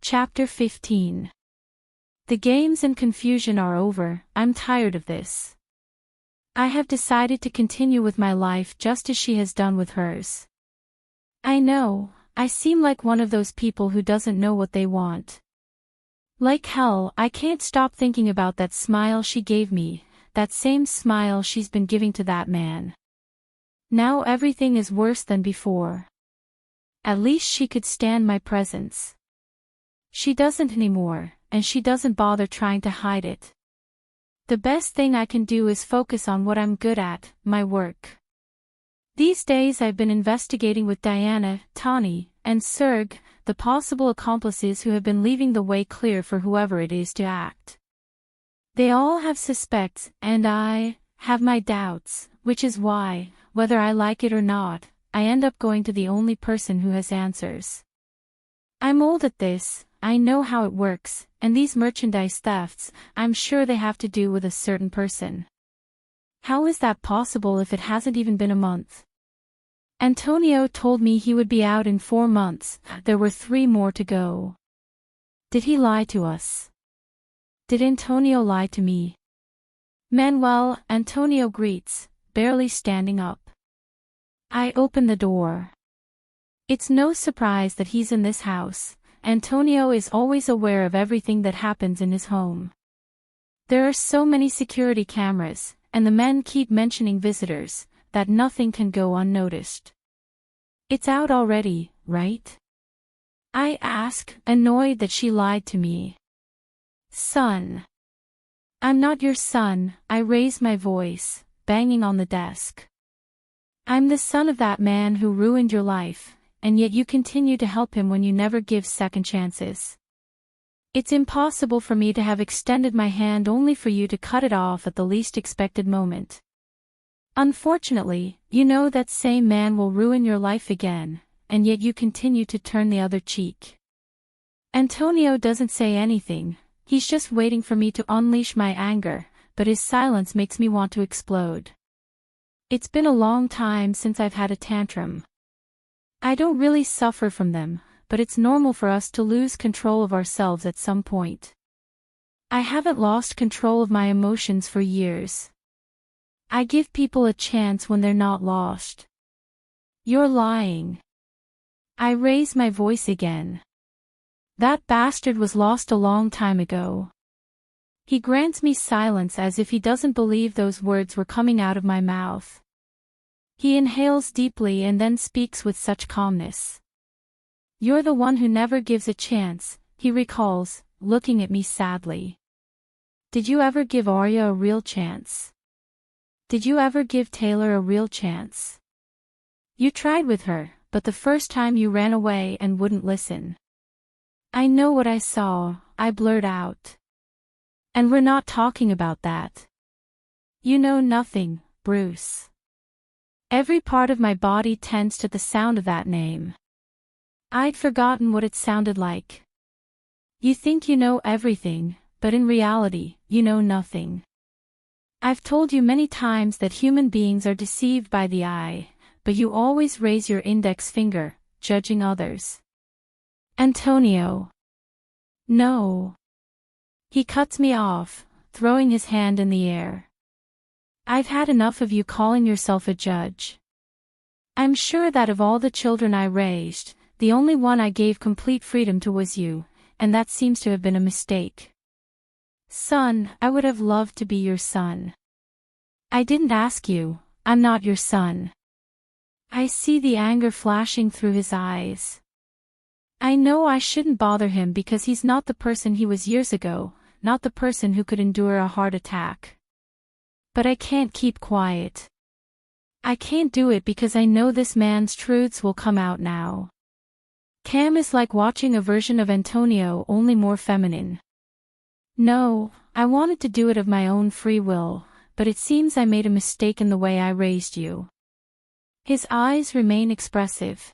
Chapter 15. The games and confusion are over. I'm tired of this. I have decided to continue with my life just as she has done with hers. I know, I seem like one of those people who doesn't know what they want. Like hell, I can't stop thinking about that smile she gave me, that same smile she's been giving to that man. Now everything is worse than before. At least she could stand my presence. She doesn't anymore, and she doesn't bother trying to hide it. The best thing I can do is focus on what I'm good at, my work. These days I've been investigating with Diana, Tani, and Serg, the possible accomplices who have been leaving the way clear for whoever it is to act. They all have suspects, and I have my doubts, which is why, whether I like it or not, I end up going to the only person who has answers. I'm old at this, I know how it works, and these merchandise thefts, I'm sure they have to do with a certain person. How is that possible if it hasn't even been a month? Antonio told me he would be out in 4 months, there were 3 more to go. Did he lie to us? Did Antonio lie to me? Manuel, Antonio greets, barely standing up. I open the door. It's no surprise that he's in this house. Antonio is always aware of everything that happens in his home. There are so many security cameras, and the men keep mentioning visitors, that nothing can go unnoticed. It's out already, right? I ask, annoyed that she lied to me. Son. I'm not your son, I raise my voice, banging on the desk. I'm the son of that man who ruined your life. And yet you continue to help him when you never give second chances. It's impossible for me to have extended my hand only for you to cut it off at the least expected moment. Unfortunately, you know that same man will ruin your life again, and yet you continue to turn the other cheek. Antonio doesn't say anything, he's just waiting for me to unleash my anger, but his silence makes me want to explode. It's been a long time since I've had a tantrum. I don't really suffer from them, but it's normal for us to lose control of ourselves at some point. I haven't lost control of my emotions for years. I give people a chance when they're not lost. You're lying. I raise my voice again. That bastard was lost a long time ago. He grants me silence as if he doesn't believe those words were coming out of my mouth. He inhales deeply and then speaks with such calmness. You're the one who never gives a chance, he recalls, looking at me sadly. Did you ever give Arya a real chance? Did you ever give Taylor a real chance? You tried with her, but the first time you ran away and wouldn't listen. I know what I saw, I blurt out. And we're not talking about that. You know nothing, Bruce. Every part of my body tenses to the sound of that name. I'd forgotten what it sounded like. You think you know everything, but in reality, you know nothing. I've told you many times that human beings are deceived by the eye, but you always raise your index finger, judging others. Antonio. No. He cuts me off, throwing his hand in the air. I've had enough of you calling yourself a judge. I'm sure that of all the children I raised, the only one I gave complete freedom to was you, and that seems to have been a mistake. Son, I would have loved to be your son. I didn't ask you, I'm not your son. I see the anger flashing through his eyes. I know I shouldn't bother him because he's not the person he was years ago, not the person who could endure a heart attack. But I can't keep quiet. I can't do it because I know this man's truths will come out now. Cam is like watching a version of Antonio, only more feminine. No, I wanted to do it of my own free will, but it seems I made a mistake in the way I raised you. His eyes remain expressive.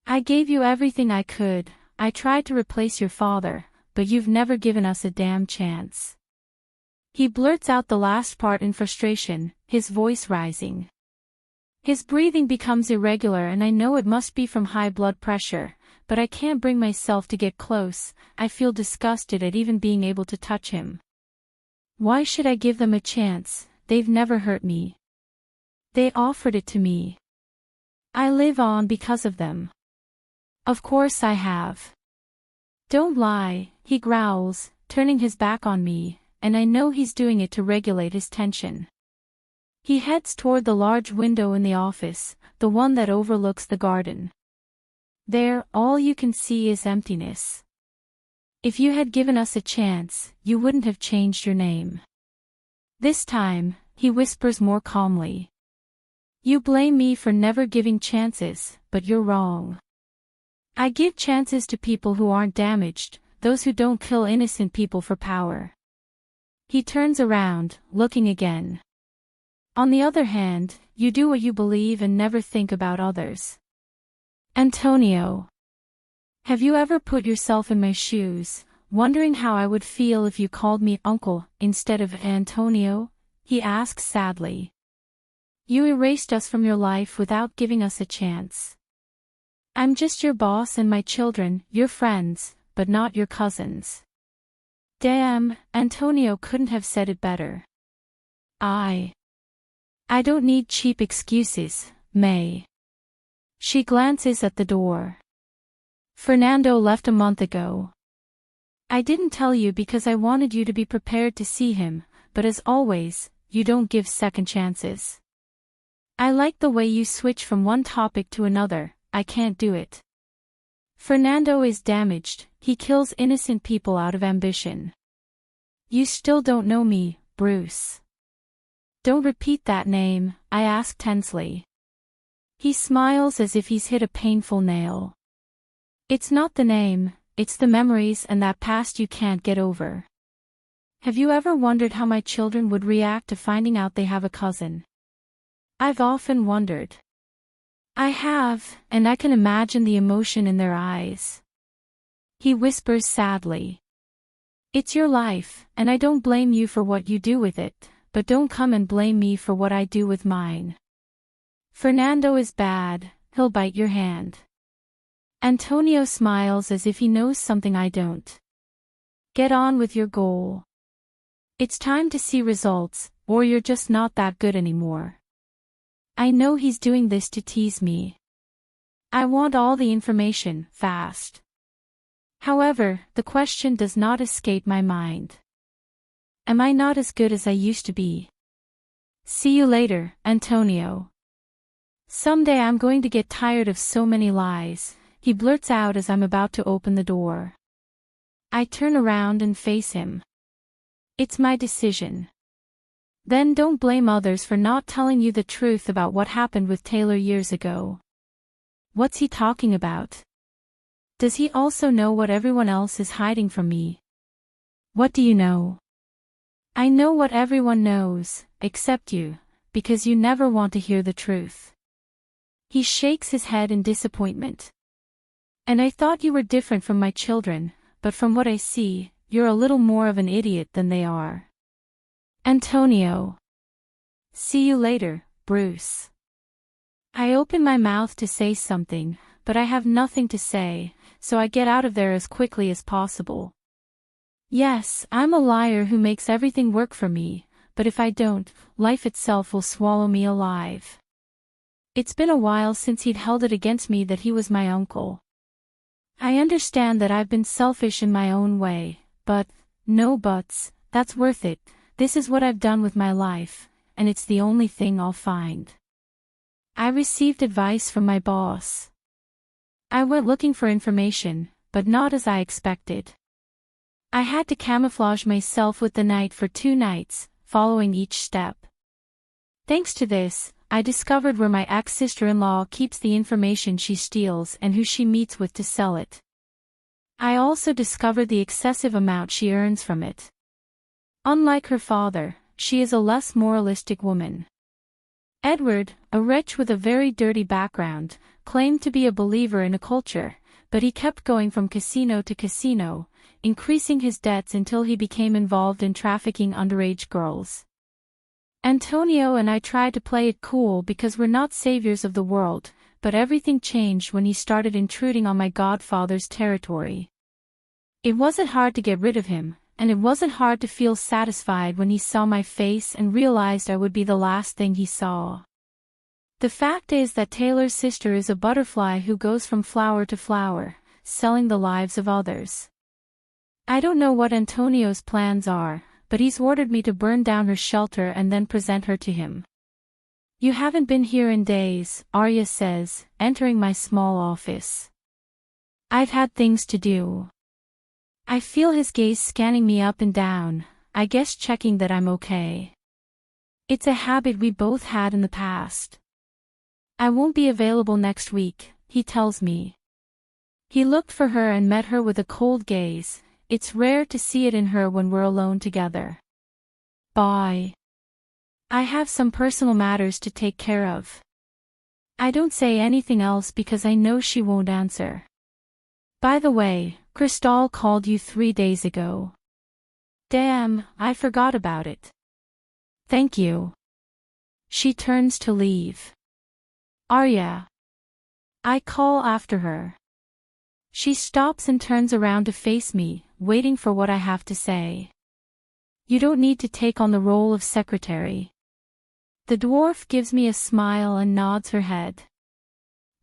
I gave you everything I could, I tried to replace your father, but you've never given us a damn chance. He blurts out the last part in frustration, his voice rising. His breathing becomes irregular and I know it must be from high blood pressure, but I can't bring myself to get close. I feel disgusted at even being able to touch him. Why should I give them a chance? They've never hurt me. They offered it to me. I live on because of them. Of course I have. Don't lie, he growls, turning his back on me, and I know he's doing it to regulate his tension. He heads toward the large window in the office, the one that overlooks the garden. There, all you can see is emptiness. If you had given us a chance, you wouldn't have changed your name. This time, he whispers more calmly. You blame me for never giving chances, but you're wrong. I give chances to people who aren't damaged, those who don't kill innocent people for power. He turns around, looking again. On the other hand, you do what you believe and never think about others. Antonio. Have you ever put yourself in my shoes, wondering how I would feel if you called me uncle instead of Antonio? He asks sadly. You erased us from your life without giving us a chance. I'm just your boss and my children, your friends, but not your cousins. Damn, Antonio couldn't have said it better. I don't need cheap excuses, May. She glances at the door. Fernando left a month ago. I didn't tell you because I wanted you to be prepared to see him, but as always, you don't give second chances. I like the way you switch from one topic to another. I can't do it. Fernando is damaged, he kills innocent people out of ambition. You still don't know me, Bruce. Don't repeat that name, I ask tensely. He smiles as if he's hit a painful nail. It's not the name, it's the memories and that past you can't get over. Have you ever wondered how my children would react to finding out they have a cousin? I've often wondered. I have, and I can imagine the emotion in their eyes. He whispers sadly. It's your life, and I don't blame you for what you do with it, but don't come and blame me for what I do with mine. Fernando is bad, he'll bite your hand. Antonio smiles as if he knows something I don't. Get on with your goal. It's time to see results, or you're just not that good anymore. I know he's doing this to tease me. I want all the information, fast. However, the question does not escape my mind. Am I not as good as I used to be? See you later, Antonio. Someday I'm going to get tired of so many lies, he blurts out as I'm about to open the door. I turn around and face him. It's my decision. Then don't blame others for not telling you the truth about what happened with Taylor years ago. What's he talking about? Does he also know what everyone else is hiding from me? What do you know? I know what everyone knows, except you, because you never want to hear the truth. He shakes his head in disappointment. And I thought you were different from my children, but from what I see, you're a little more of an idiot than they are. Antonio. See you later, Bruce. I open my mouth to say something, but I have nothing to say, so I get out of there as quickly as possible. Yes, I'm a liar who makes everything work for me, but if I don't, life itself will swallow me alive. It's been a while since he'd held it against me that he was my uncle. I understand that I've been selfish in my own way, but, no buts, that's worth it. This is what I've done with my life, and it's the only thing I'll find. I received advice from my boss. I went looking for information, but not as I expected. I had to camouflage myself with the night for 2 nights, following each step. Thanks to this, I discovered where my ex-sister-in-law keeps the information she steals and who she meets with to sell it. I also discovered the excessive amount she earns from it. Unlike her father, she is a less moralistic woman. Edward, a wretch with a very dirty background, claimed to be a believer in a culture, but he kept going from casino to casino, increasing his debts until he became involved in trafficking underage girls. Antonio and I tried to play it cool because we're not saviors of the world, but everything changed when he started intruding on my godfather's territory. It wasn't hard to get rid of him, and it wasn't hard to feel satisfied when he saw my face and realized I would be the last thing he saw. The fact is that Taylor's sister is a butterfly who goes from flower to flower, selling the lives of others. I don't know what Antonio's plans are, but he's ordered me to burn down her shelter and then present her to him. "You haven't been here in days," Arya says, entering my small office. "I've had things to do." I feel his gaze scanning me up and down, I guess checking that I'm okay. It's a habit we both had in the past. "I won't be available next week," he tells me. He looked for her and met her with a cold gaze. It's rare to see it in her when we're alone together. "Bye. I have some personal matters to take care of." I don't say anything else because I know she won't answer. "By the way, Cristal called you 3 days ago." "Damn, I forgot about it." "Thank you." She turns to leave. "Arya." I call after her. She stops and turns around to face me, waiting for what I have to say. "You don't need to take on the role of secretary." The dwarf gives me a smile and nods her head.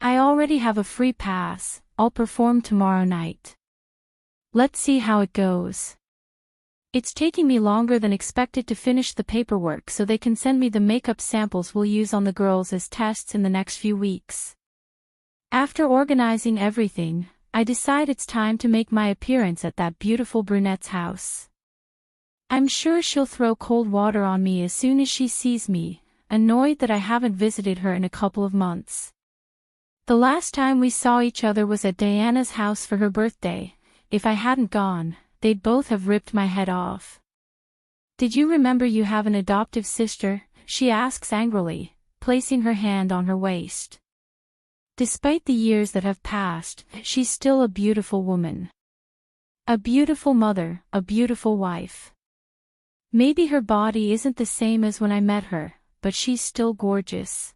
"I already have a free pass, I'll perform tomorrow night. Let's see how it goes." It's taking me longer than expected to finish the paperwork so they can send me the makeup samples we'll use on the girls as tests in the next few weeks. After organizing everything, I decide it's time to make my appearance at that beautiful brunette's house. I'm sure she'll throw cold water on me as soon as she sees me, annoyed that I haven't visited her in a couple of months. The last time we saw each other was at Diana's house for her birthday. If I hadn't gone, they'd both have ripped my head off. "Did you remember you have an adoptive sister?" she asks angrily, placing her hand on her waist. Despite the years that have passed, she's still a beautiful woman. A beautiful mother, a beautiful wife. Maybe her body isn't the same as when I met her, but she's still gorgeous.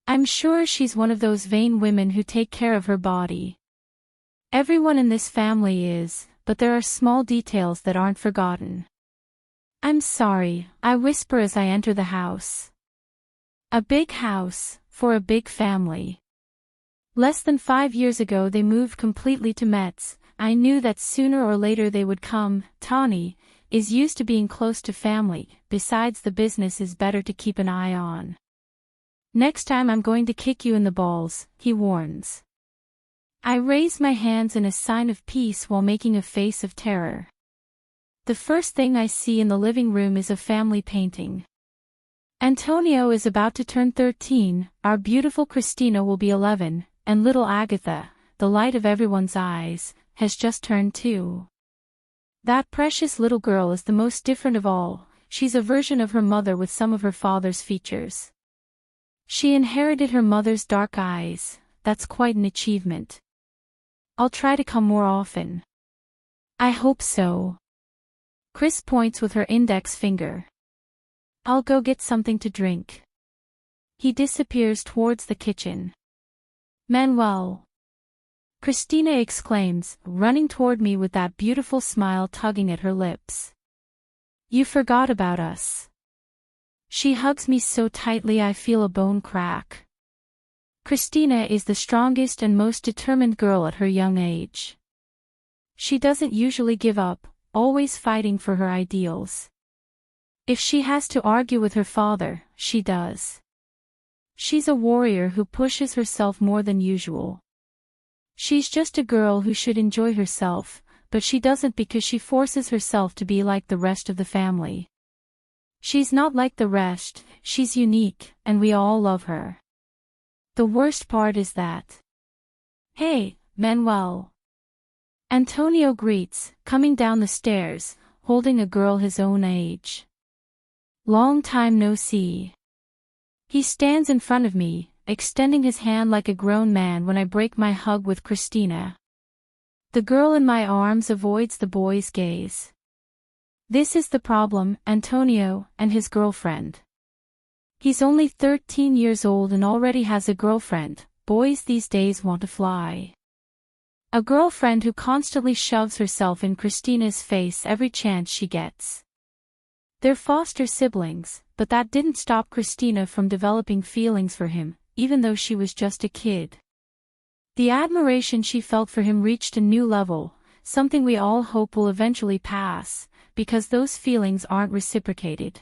I'm sure she's one of those vain women who take care of her body. Everyone in this family is, but there are small details that aren't forgotten. "I'm sorry," I whisper as I enter the house. A big house, for a big family. Less than 5 years ago they moved completely to Metz. I knew that sooner or later they would come. Tawny is used to being close to family, besides the business is better to keep an eye on. "Next time I'm going to kick you in the balls," he warns. I raise my hands in a sign of peace while making a face of terror. The first thing I see in the living room is a family painting. Antonio is about to turn 13, our beautiful Christina will be 11, and little Agatha, the light of everyone's eyes, has just turned 2. That precious little girl is the most different of all. She's a version of her mother with some of her father's features. She inherited her mother's dark eyes. That's quite an achievement. I'll try to come more often. I hope so. Chris points with her index finger. I'll go get something to drink. He disappears towards the kitchen. "Manuel!" Christina exclaims, running toward me with that beautiful smile tugging at her lips. "You forgot about us." She hugs me so tightly I feel a bone crack. Christina is the strongest and most determined girl at her young age. She doesn't usually give up, always fighting for her ideals. If she has to argue with her father, she does. She's a warrior who pushes herself more than usual. She's just a girl who should enjoy herself, but she doesn't because she forces herself to be like the rest of the family. She's not like the rest, she's unique, and we all love her. The worst part is that. "Hey, Manuel." Antonio greets, coming down the stairs, holding a girl his own age. "Long time no see." He stands in front of me, extending his hand like a grown man when I break my hug with Christina. The girl in my arms avoids the boy's gaze. This is the problem, Antonio and his girlfriend. He's only 13 years old and already has a girlfriend, boys these days want to fly. A girlfriend who constantly shoves herself in Christina's face every chance she gets. They're foster siblings, but that didn't stop Christina from developing feelings for him, even though she was just a kid. The admiration she felt for him reached a new level, something we all hope will eventually pass, because those feelings aren't reciprocated.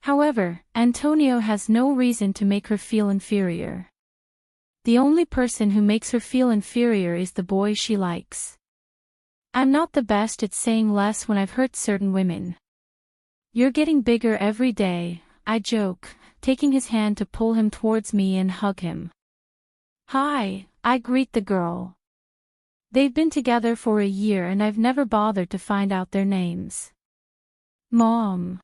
However, Antonio has no reason to make her feel inferior. The only person who makes her feel inferior is the boy she likes. I'm not the best at saying less when I've hurt certain women. You're getting bigger every day, I joke, taking his hand to pull him towards me and hug him. Hi, I greet the girl. They've been together for a year and I've never bothered to find out their names. Mom.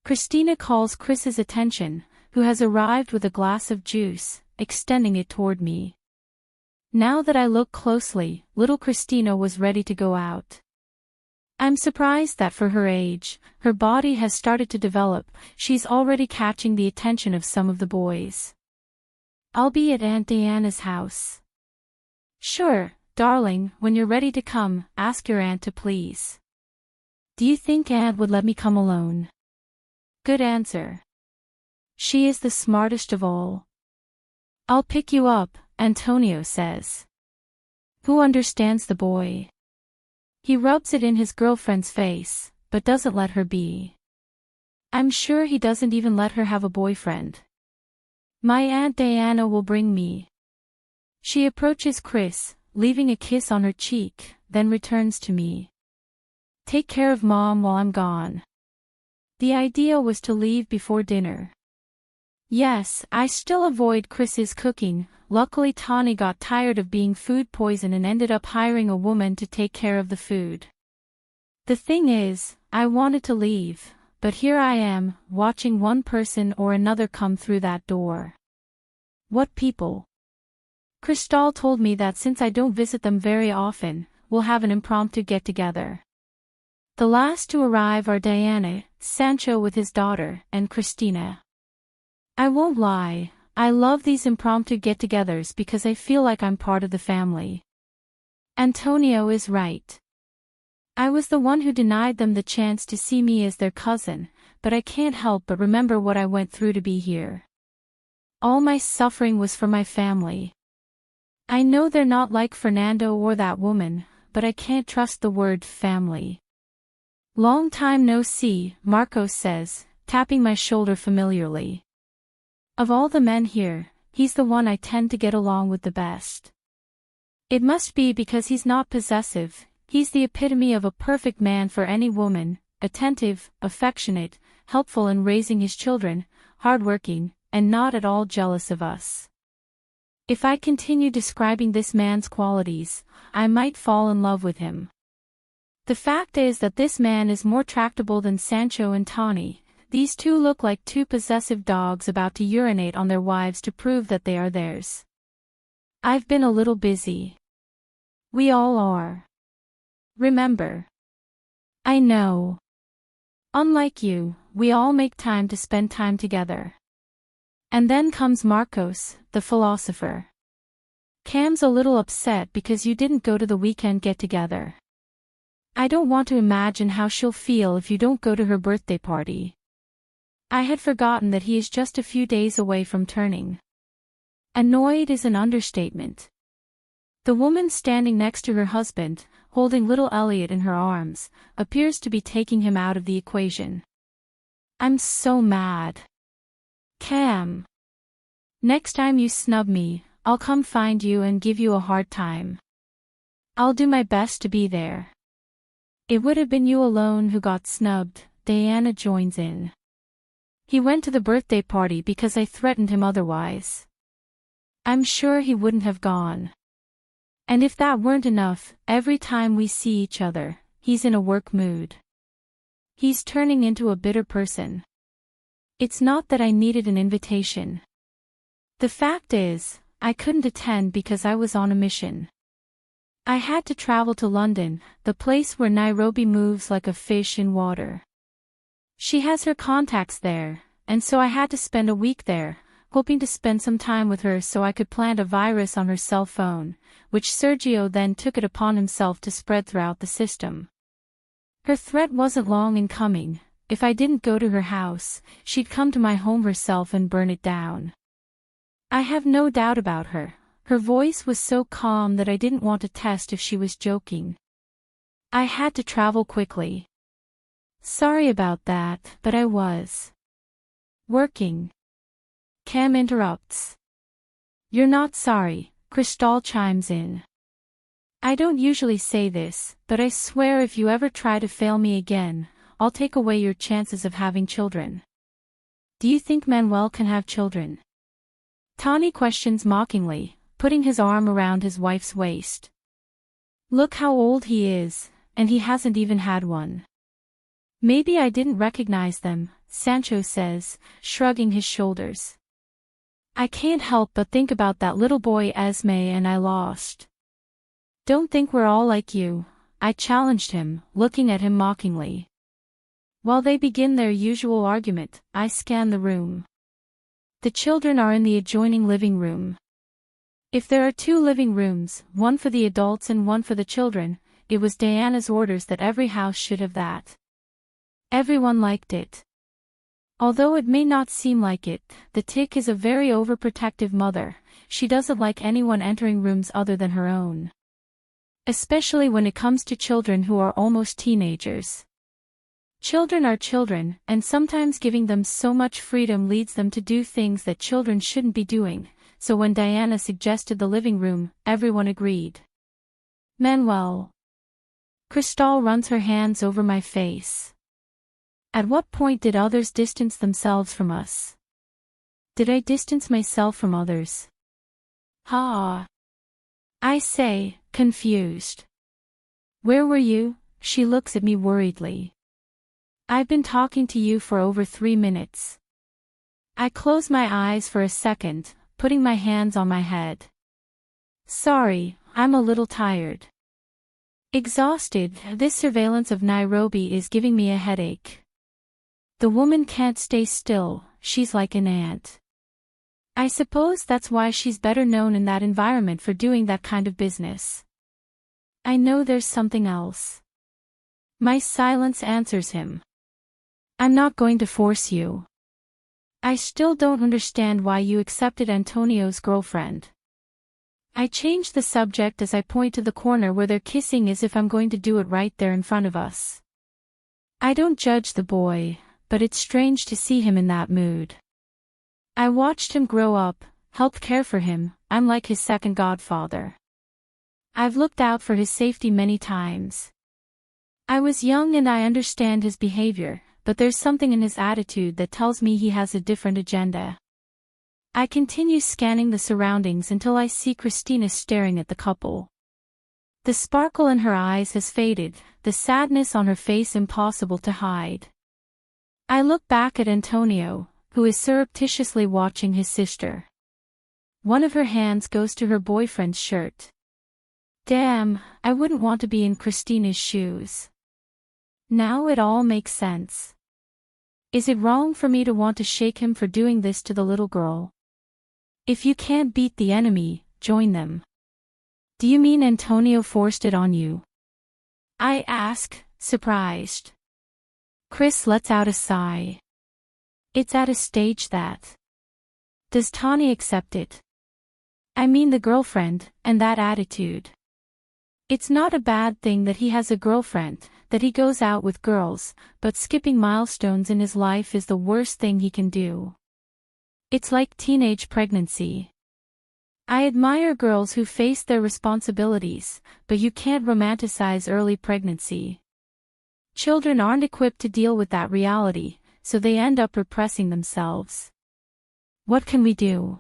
Christina calls Chris's attention, who has arrived with a glass of juice, extending it toward me. Now that I look closely, little Christina was ready to go out. I'm surprised that for her age, her body has started to develop, she's already catching the attention of some of the boys. I'll be at Aunt Diana's house. Sure, darling, when you're ready to come, ask your aunt to please. Do you think Aunt would let me come alone? Good answer. She is the smartest of all. I'll pick you up, Antonio says. Who understands the boy? He rubs it in his girlfriend's face, but doesn't let her be. I'm sure he doesn't even let her have a boyfriend. My Aunt Diana will bring me. She approaches Chris, leaving a kiss on her cheek, then returns to me. Take care of Mom while I'm gone. The idea was to leave before dinner. Yes, I still avoid Chris's cooking. Luckily Tawny got tired of being food poisoned and ended up hiring a woman to take care of the food. The thing is, I wanted to leave, but here I am, watching one person or another come through that door. What people? Cristal told me that since I don't visit them very often, we'll have an impromptu get-together. The last to arrive are Diana, Sancho with his daughter, and Christina. I won't lie, I love these impromptu get-togethers because I feel like I'm part of the family. Antonio is right. I was the one who denied them the chance to see me as their cousin, but I can't help but remember what I went through to be here. All my suffering was for my family. I know they're not like Fernando or that woman, but I can't trust the word family. Long time no see, Marcos says, tapping my shoulder familiarly. Of all the men here, he's the one I tend to get along with the best. It must be because he's not possessive, he's the epitome of a perfect man for any woman, attentive, affectionate, helpful in raising his children, hardworking, and not at all jealous of us. If I continue describing this man's qualities, I might fall in love with him. The fact is that this man is more tractable than Sancho and Tawny. These two look like two possessive dogs about to urinate on their wives to prove that they are theirs. I've been a little busy. We all are. Remember. I know. Unlike you, we all make time to spend time together. And then comes Marcos, the philosopher. Cam's a little upset because you didn't go to the weekend get-together. I don't want to imagine how she'll feel if you don't go to her birthday party. I had forgotten that he is just a few days away from turning. Annoyed is an understatement. The woman standing next to her husband, holding little Elliot in her arms, appears to be taking him out of the equation. I'm so mad. Cam. Next time you snub me, I'll come find you and give you a hard time. I'll do my best to be there. It would have been you alone who got snubbed, Diana joins in. He went to the birthday party because I threatened him otherwise. I'm sure he wouldn't have gone. And if that weren't enough, every time we see each other, he's in a work mood. He's turning into a bitter person. It's not that I needed an invitation. The fact is, I couldn't attend because I was on a mission. I had to travel to London, the place where Nairobi moves like a fish in water. She has her contacts there, and so I had to spend a week there, hoping to spend some time with her so I could plant a virus on her cell phone, which Sergio then took it upon himself to spread throughout the system. Her threat wasn't long in coming. If I didn't go to her house, she'd come to my home herself and burn it down. I have no doubt about her. Her voice was so calm that I didn't want to test if she was joking. I had to travel quickly. Sorry about that, but I was working. Cam interrupts. You're not sorry, Cristal chimes in. I don't usually say this, but I swear if you ever try to fail me again, I'll take away your chances of having children. Do you think Manuel can have children? Tawny questions mockingly, putting his arm around his wife's waist. Look how old he is, and he hasn't even had one. Maybe I didn't recognize them, Sancho says, shrugging his shoulders. I can't help but think about that little boy Esme and I lost. Don't think we're all like you, I challenged him, looking at him mockingly. While they begin their usual argument, I scan the room. The children are in the adjoining living room. If there are 2 living rooms, one for the adults and one for the children, it was Diana's orders that every house should have that. Everyone liked it. Although it may not seem like it, the tick is a very overprotective mother. She doesn't like anyone entering rooms other than her own. Especially when it comes to children who are almost teenagers. Children are children, and sometimes giving them so much freedom leads them to do things that children shouldn't be doing, so when Diana suggested the living room, everyone agreed. Manuel. Cristal runs her hands over my face. At what point did others distance themselves from us? Did I distance myself from others? Ha! I say, confused. Where were you? She looks at me worriedly. I've been talking to you for over 3 minutes. I close my eyes for a second, putting my hands on my head. Sorry, I'm a little tired. Exhausted, this surveillance of Nairobi is giving me a headache. The woman can't stay still, she's like an ant. I suppose that's why she's better known in that environment for doing that kind of business. I know there's something else. My silence answers him. I'm not going to force you. I still don't understand why you accepted Antonio's girlfriend. I change the subject as I point to the corner where they're kissing as if I'm going to do it right there in front of us. I don't judge the boy, but it's strange to see him in that mood. I watched him grow up, helped care for him, I'm like his second godfather. I've looked out for his safety many times. I was young and I understand his behavior, but there's something in his attitude that tells me he has a different agenda. I continue scanning the surroundings until I see Christina staring at the couple. The sparkle in her eyes has faded, the sadness on her face impossible to hide. I look back at Antonio, who is surreptitiously watching his sister. One of her hands goes to her boyfriend's shirt. Damn, I wouldn't want to be in Christina's shoes. Now it all makes sense. Is it wrong for me to want to shake him for doing this to the little girl? If you can't beat the enemy, join them. Do you mean Antonio forced it on you? I ask, surprised. Chris lets out a sigh. It's at a stage that. Does Tawny accept it? I mean the girlfriend, and that attitude. It's not a bad thing that he has a girlfriend, that he goes out with girls, but skipping milestones in his life is the worst thing he can do. It's like teenage pregnancy. I admire girls who face their responsibilities, but you can't romanticize early pregnancy. Children aren't equipped to deal with that reality, so they end up repressing themselves. What can we do?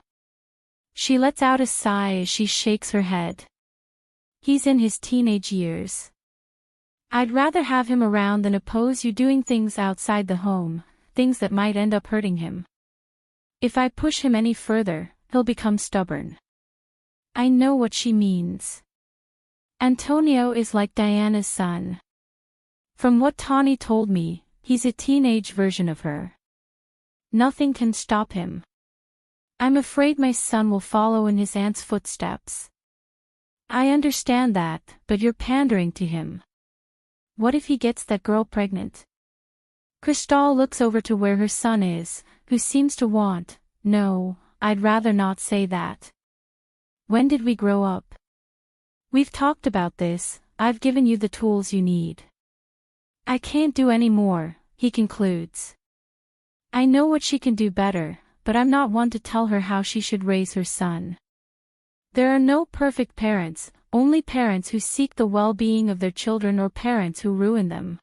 She lets out a sigh as she shakes her head. He's in his teenage years. I'd rather have him around than oppose you doing things outside the home, things that might end up hurting him. If I push him any further, he'll become stubborn. I know what she means. Antonio is like Diana's son. From what Tawny told me, he's a teenage version of her. Nothing can stop him. I'm afraid my son will follow in his aunt's footsteps. I understand that, but you're pandering to him. What if he gets that girl pregnant? Cristal looks over to where her son is, who seems to want, no, I'd rather not say that. When did we grow up? We've talked about this, I've given you the tools you need. I can't do any more, he concludes. I know what she can do better, but I'm not one to tell her how she should raise her son. There are no perfect parents, only parents who seek the well-being of their children or parents who ruin them.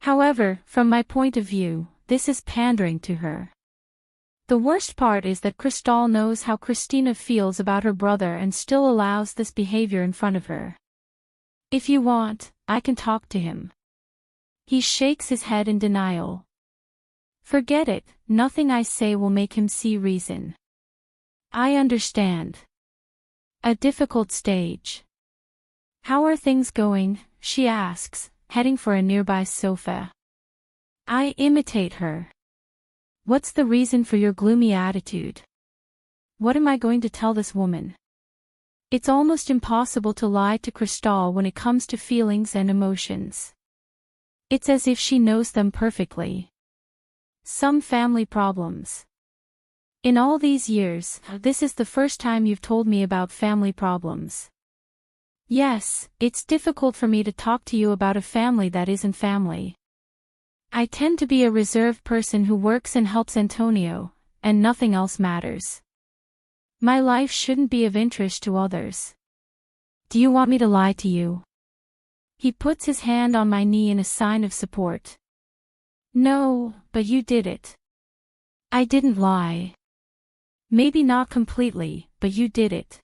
However, from my point of view, this is pandering to her. The worst part is that Cristal knows how Christina feels about her brother and still allows this behavior in front of her. If you want, I can talk to him. He shakes his head in denial. Forget it, nothing I say will make him see reason. I understand. A difficult stage. How are things going? She asks, heading for a nearby sofa. I imitate her. What's the reason for your gloomy attitude? What am I going to tell this woman? It's almost impossible to lie to Cristal when it comes to feelings and emotions. It's as if she knows them perfectly. Some family problems. In all these years, this is the first time you've told me about family problems. Yes, it's difficult for me to talk to you about a family that isn't family. I tend to be a reserved person who works and helps Antonio, and nothing else matters. My life shouldn't be of interest to others. Do you want me to lie to you? He puts his hand on my knee in a sign of support. No, but you did it. I didn't lie. Maybe not completely, but you did it.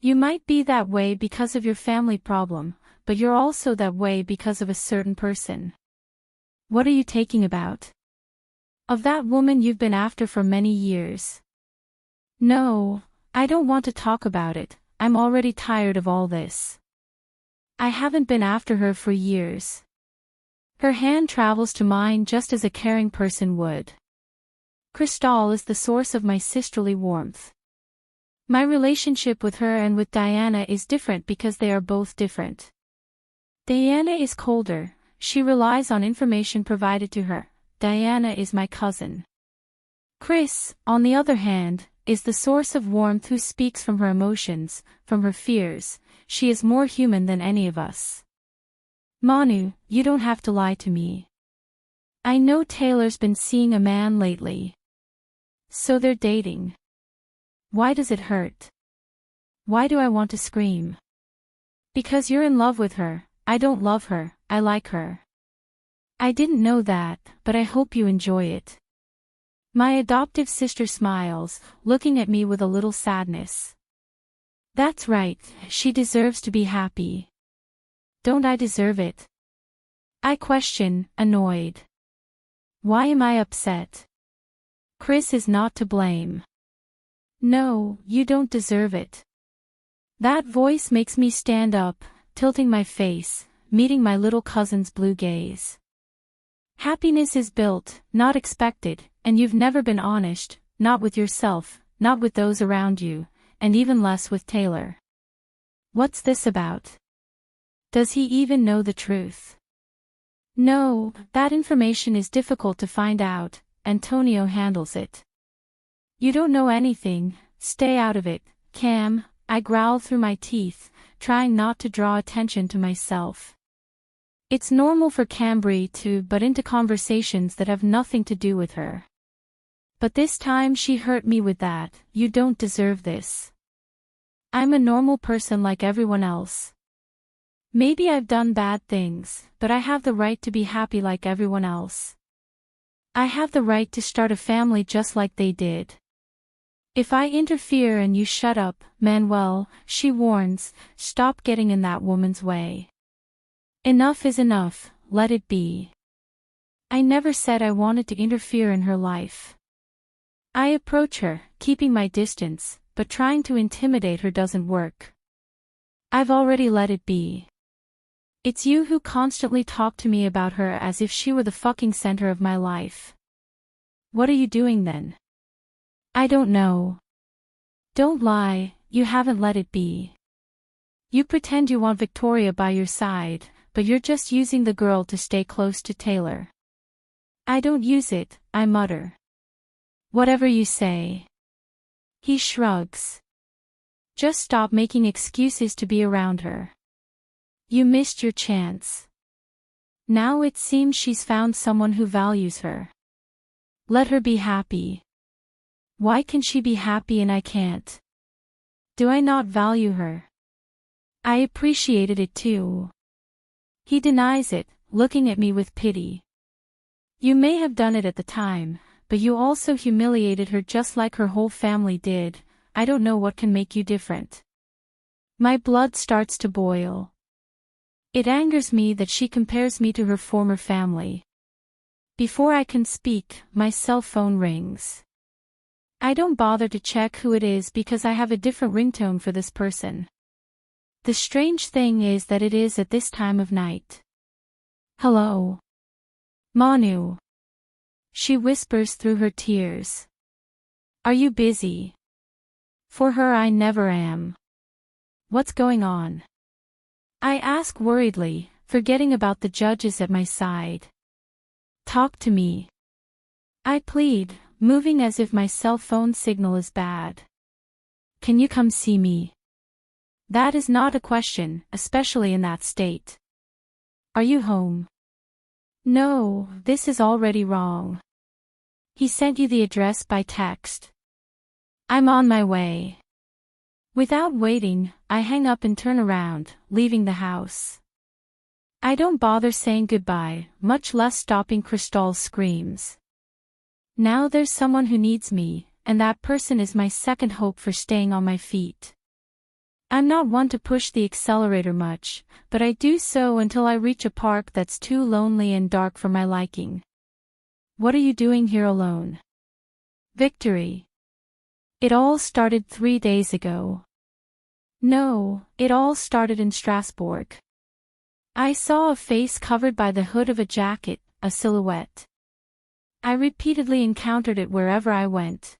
You might be that way because of your family problem, but you're also that way because of a certain person. What are you taking about? Of that woman you've been after for many years. No, I don't want to talk about it, I'm already tired of all this. I haven't been after her for years. Her hand travels to mine just as a caring person would. Cristal is the source of my sisterly warmth. My relationship with her and with Diana is different because they are both different. Diana is colder, she relies on information provided to her. Diana is my cousin. Chris, on the other hand, is the source of warmth who speaks from her emotions, from her fears. She is more human than any of us. Manu, you don't have to lie to me. I know Taylor's been seeing a man lately. So they're dating. Why does it hurt? Why do I want to scream? Because you're in love with her. I don't love her, I like her. I didn't know that, but I hope you enjoy it. My adoptive sister smiles, looking at me with a little sadness. That's right, she deserves to be happy. Don't I deserve it? I question, annoyed. Why am I upset? Chris is not to blame. No, you don't deserve it. That voice makes me stand up, tilting my face, meeting my little cousin's blue gaze. Happiness is built, not expected, and you've never been honest, not with yourself, not with those around you, and even less with Taylor. What's this about? Does he even know the truth? No, that information is difficult to find out, Antonio handles it. You don't know anything, stay out of it, Cam, I growl through my teeth, trying not to draw attention to myself. It's normal for Cambry to butt into conversations that have nothing to do with her. But this time she hurt me with that, you don't deserve this. I'm a normal person like everyone else. Maybe I've done bad things, but I have the right to be happy like everyone else. I have the right to start a family just like they did. If I interfere and you shut up, Manuel, she warns, stop getting in that woman's way. Enough is enough, let it be. I never said I wanted to interfere in her life. I approach her, keeping my distance, but trying to intimidate her doesn't work. I've already let it be. It's you who constantly talk to me about her as if she were the fucking center of my life. What are you doing then? I don't know. Don't lie, you haven't let it be. You pretend you want Victoria by your side, but you're just using the girl to stay close to Taylor. I don't use it, I mutter. Whatever you say. He shrugs. Just stop making excuses to be around her. You missed your chance. Now it seems she's found someone who values her. Let her be happy. Why can she be happy and I can't? Do I not value her? I appreciated it too. He denies it, looking at me with pity. You may have done it at the time, but you also humiliated her just like her whole family did. I don't know what can make you different. My blood starts to boil. It angers me that she compares me to her former family. Before I can speak, my cell phone rings. I don't bother to check who it is because I have a different ringtone for this person. The strange thing is that it is at this time of night. Hello. Manu. She whispers through her tears. Are you busy? For her I never am. What's going on? I ask worriedly, forgetting about the judges at my side. Talk to me. I plead, moving as if my cell phone signal is bad. Can you come see me? That is not a question, especially in that state. Are you home? No, this is already wrong. He sent you the address by text. I'm on my way. Without waiting, I hang up and turn around, leaving the house. I don't bother saying goodbye, much less stopping Kristal's screams. Now there's someone who needs me, and that person is my second hope for staying on my feet. I'm not one to push the accelerator much, but I do so until I reach a park that's too lonely and dark for my liking. What are you doing here alone? Victory. It all started 3 days ago. No, it all started in Strasbourg. I saw a face covered by the hood of a jacket, a silhouette. I repeatedly encountered it wherever I went.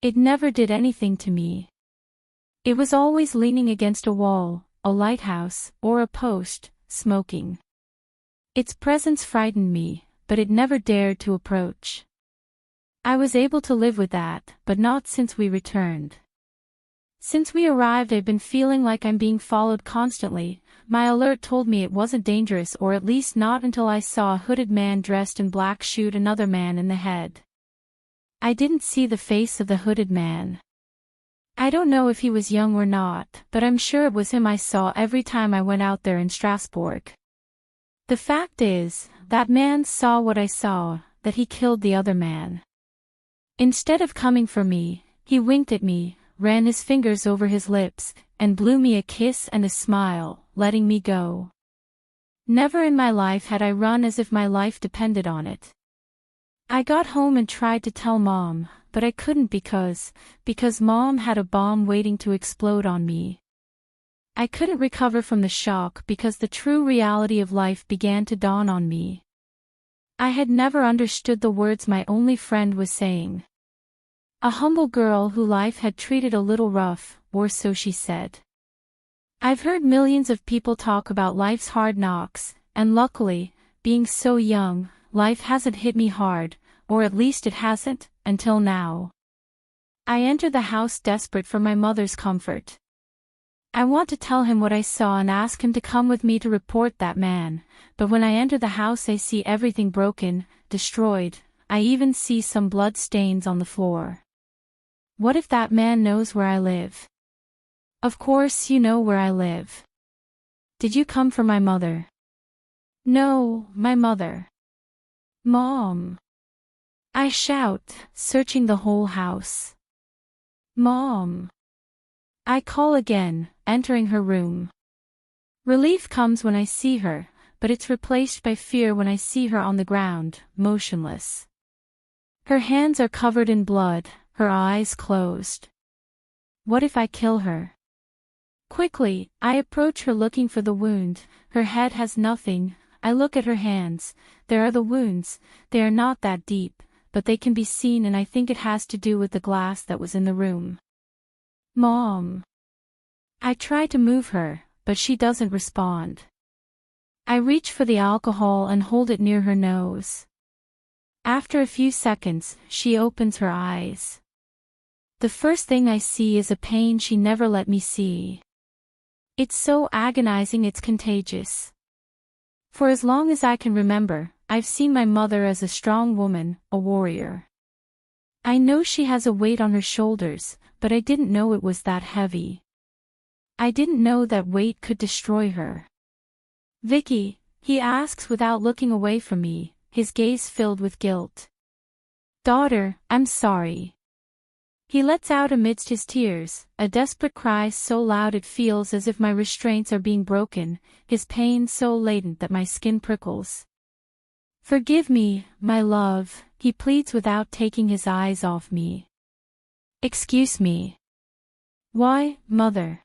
It never did anything to me. It was always leaning against a wall, a lighthouse, or a post, smoking. Its presence frightened me, but it never dared to approach. I was able to live with that, but not since we returned. Since we arrived I've been feeling like I'm being followed constantly. My alert told me it wasn't dangerous, or at least not until I saw a hooded man dressed in black shoot another man in the head. I didn't see the face of the hooded man. I don't know if he was young or not, but I'm sure it was him I saw every time I went out there in Strasbourg. The fact is, that man saw what I saw, that he killed the other man. Instead of coming for me, he winked at me, ran his fingers over his lips, and blew me a kiss and a smile, letting me go. Never in my life had I run as if my life depended on it. I got home and tried to tell Mom, but I couldn't because Mom had a bomb waiting to explode on me. I couldn't recover from the shock because the true reality of life began to dawn on me. I had never understood the words my only friend was saying. A humble girl who life had treated a little rough, or so she said. I've heard millions of people talk about life's hard knocks, and luckily, being so young, life hasn't hit me hard, or at least it hasn't, until now. I enter the house desperate for my mother's comfort. I want to tell him what I saw and ask him to come with me to report that man, but when I enter the house I see everything broken, destroyed. I even see some blood stains on the floor. What if that man knows where I live? Of course you know where I live. Did you come for my mother? No, my mother. Mom. I shout, searching the whole house. Mom. I call again, entering her room. Relief comes when I see her, but it's replaced by fear when I see her on the ground, motionless. Her hands are covered in blood, her eyes closed. What if I kill her? Quickly, I approach her looking for the wound. Her head has nothing. I look at her hands. There are the wounds. They are not that deep. but they can be seen, and I think it has to do with the glass that was in the room. Mom. I try to move her, but she doesn't respond. I reach for the alcohol and hold it near her nose. After a few seconds, she opens her eyes. The first thing I see is a pain she never let me see. It's so agonizing it's contagious. For as long as I can remember, I've seen my mother as a strong woman, a warrior. I know she has a weight on her shoulders, but I didn't know it was that heavy. I didn't know that weight could destroy her. Vicky, he asks without looking away from me, his gaze filled with guilt. Daughter, I'm sorry. He lets out amidst his tears, a desperate cry so loud it feels as if my restraints are being broken, his pain so latent that my skin prickles. Forgive me, my love, he pleads without taking his eyes off me. Excuse me. Why, Mother?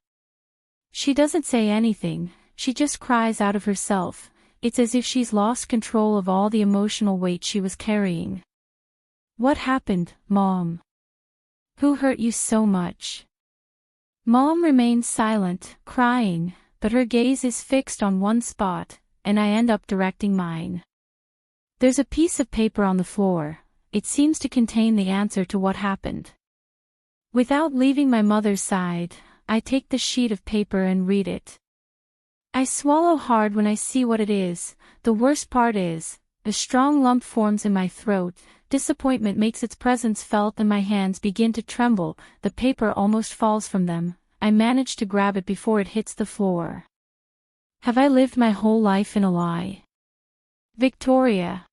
She doesn't say anything, she just cries out of herself. It's as if she's lost control of all the emotional weight she was carrying. What happened, Mom? Who hurt you so much? Mom remains silent, crying, but her gaze is fixed on one spot, and I end up directing mine. There's a piece of paper on the floor. It seems to contain the answer to what happened. Without leaving my mother's side, I take the sheet of paper and read it. I swallow hard when I see what it is. The worst part is, a strong lump forms in my throat. Disappointment makes its presence felt and my hands begin to tremble. The paper almost falls from them. I manage to grab it before it hits the floor. Have I lived my whole life in a lie? Victoria.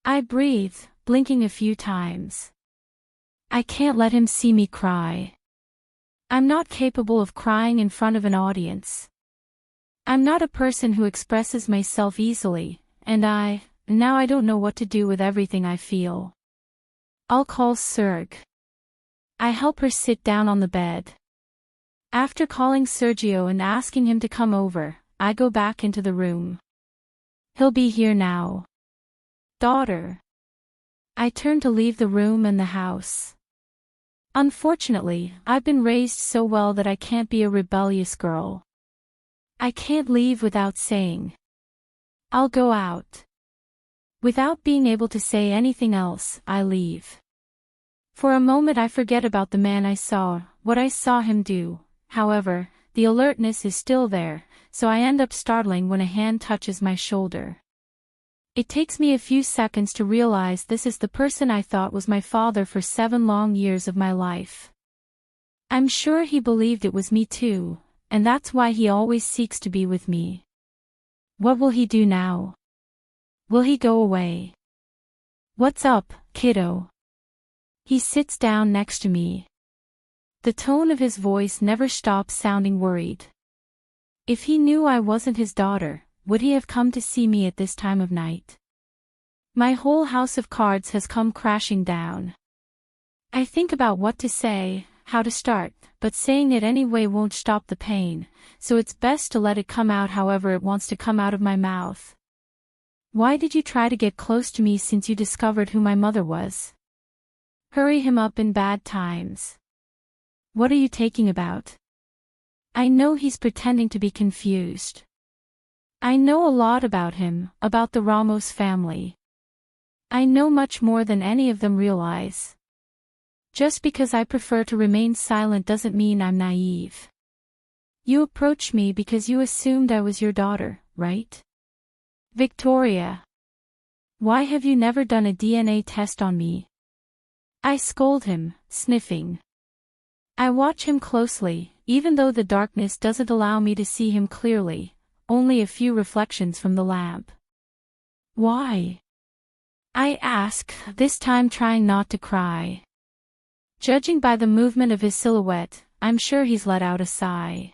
I breathe, blinking a few times. I can't let him see me cry. I'm not capable of crying in front of an audience. I'm not a person who expresses myself easily, and now I don't know what to do with everything I feel. I'll call Serg. I help her sit down on the bed. After calling Sergio and asking him to come over, I go back into the room. He'll be here now. Daughter. I turn to leave the room and the house. Unfortunately, I've been raised so well that I can't be a rebellious girl. I can't leave without saying, I'll go out. Without being able to say anything else, I leave. For a moment I forget about the man I saw, what I saw him do. However, the alertness is still there, so I end up startling when a hand touches my shoulder. It takes me a few seconds to realize this is the person I thought was my father for 7 long years of my life. I'm sure he believed it was me too, and that's why he always seeks to be with me. What will he do now? Will he go away? What's up, kiddo? He sits down next to me. The tone of his voice never stops sounding worried. If he knew I wasn't his daughter, would he have come to see me at this time of night? My whole house of cards has come crashing down. I think about what to say, how to start, but saying it anyway won't stop the pain, so it's best to let it come out however it wants to come out of my mouth. Why did you try to get close to me since you discovered who my mother was? Hurry him up in bad times. What are you taking about? I know he's pretending to be confused. I know a lot about him, about the Ramos family. I know much more than any of them realize. Just because I prefer to remain silent doesn't mean I'm naive. You approached me because you assumed I was your daughter, right? Victoria. Why have you never done a DNA test on me? I scold him, sniffing. I watch him closely, even though the darkness doesn't allow me to see him clearly, only a few reflections from the lamp. Why? I ask, this time trying not to cry. Judging by the movement of his silhouette, I'm sure he's let out a sigh.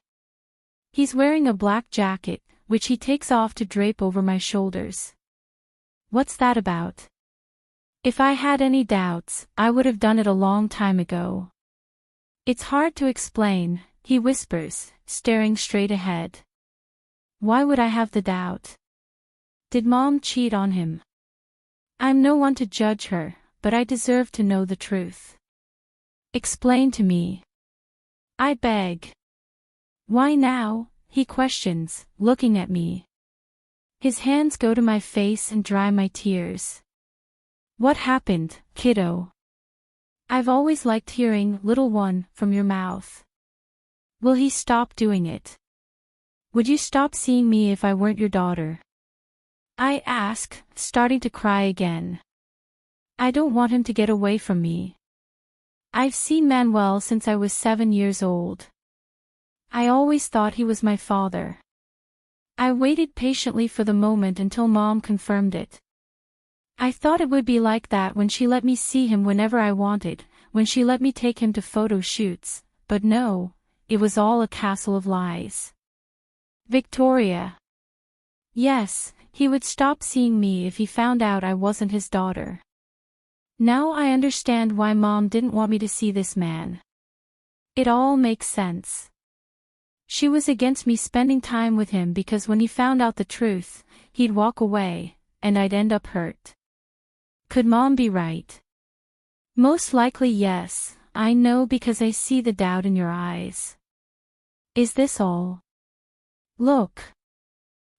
He's wearing a black jacket, which he takes off to drape over my shoulders. What's that about? If I had any doubts, I would have done it a long time ago. It's hard to explain, he whispers, staring straight ahead. Why would I have the doubt? Did Mom cheat on him? I'm no one to judge her, but I deserve to know the truth. Explain to me. I beg. Why now? He questions, looking at me. His hands go to my face and dry my tears. What happened, kiddo? I've always liked hearing, little one, from your mouth. Will he stop doing it? Would you stop seeing me if I weren't your daughter? I ask, starting to cry again. I don't want him to get away from me. I've seen Manuel since I was 7 years old. I always thought he was my father. I waited patiently for the moment until Mom confirmed it. I thought it would be like that when she let me see him whenever I wanted, when she let me take him to photo shoots, but no, it was all a castle of lies. Victoria. Yes, he would stop seeing me if he found out I wasn't his daughter. Now I understand why Mom didn't want me to see this man. It all makes sense. She was against me spending time with him because when he found out the truth, he'd walk away, and I'd end up hurt. Could Mom be right? Most likely yes, I know because I see the doubt in your eyes. Is this all? Look.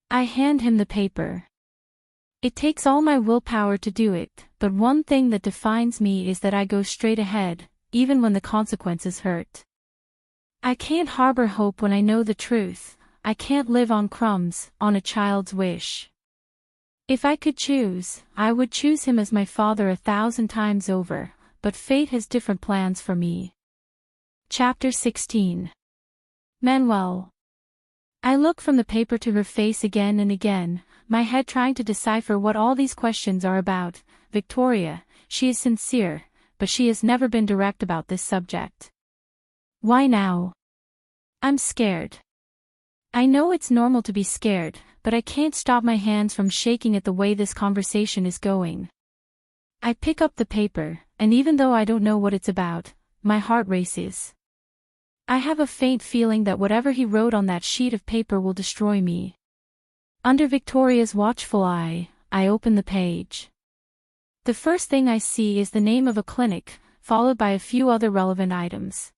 I hand him the paper. It takes all my willpower to do it, but one thing that defines me is that I go straight ahead, even when the consequences hurt. I can't harbor hope when I know the truth. I can't live on crumbs, on a child's wish. If I could choose, I would choose him as my father 1,000 times over, but fate has different plans for me. Chapter 16. Manuel. I look from the paper to her face again and again, my head trying to decipher what all these questions are about. Victoria, she is sincere, but she has never been direct about this subject. Why now? I'm scared. I know it's normal to be scared, but I can't stop my hands from shaking at the way this conversation is going. I pick up the paper, and even though I don't know what it's about, my heart races. I have a faint feeling that whatever he wrote on that sheet of paper will destroy me. Under Victoria's watchful eye, I open the page. The first thing I see is the name of a clinic, followed by a few other relevant items.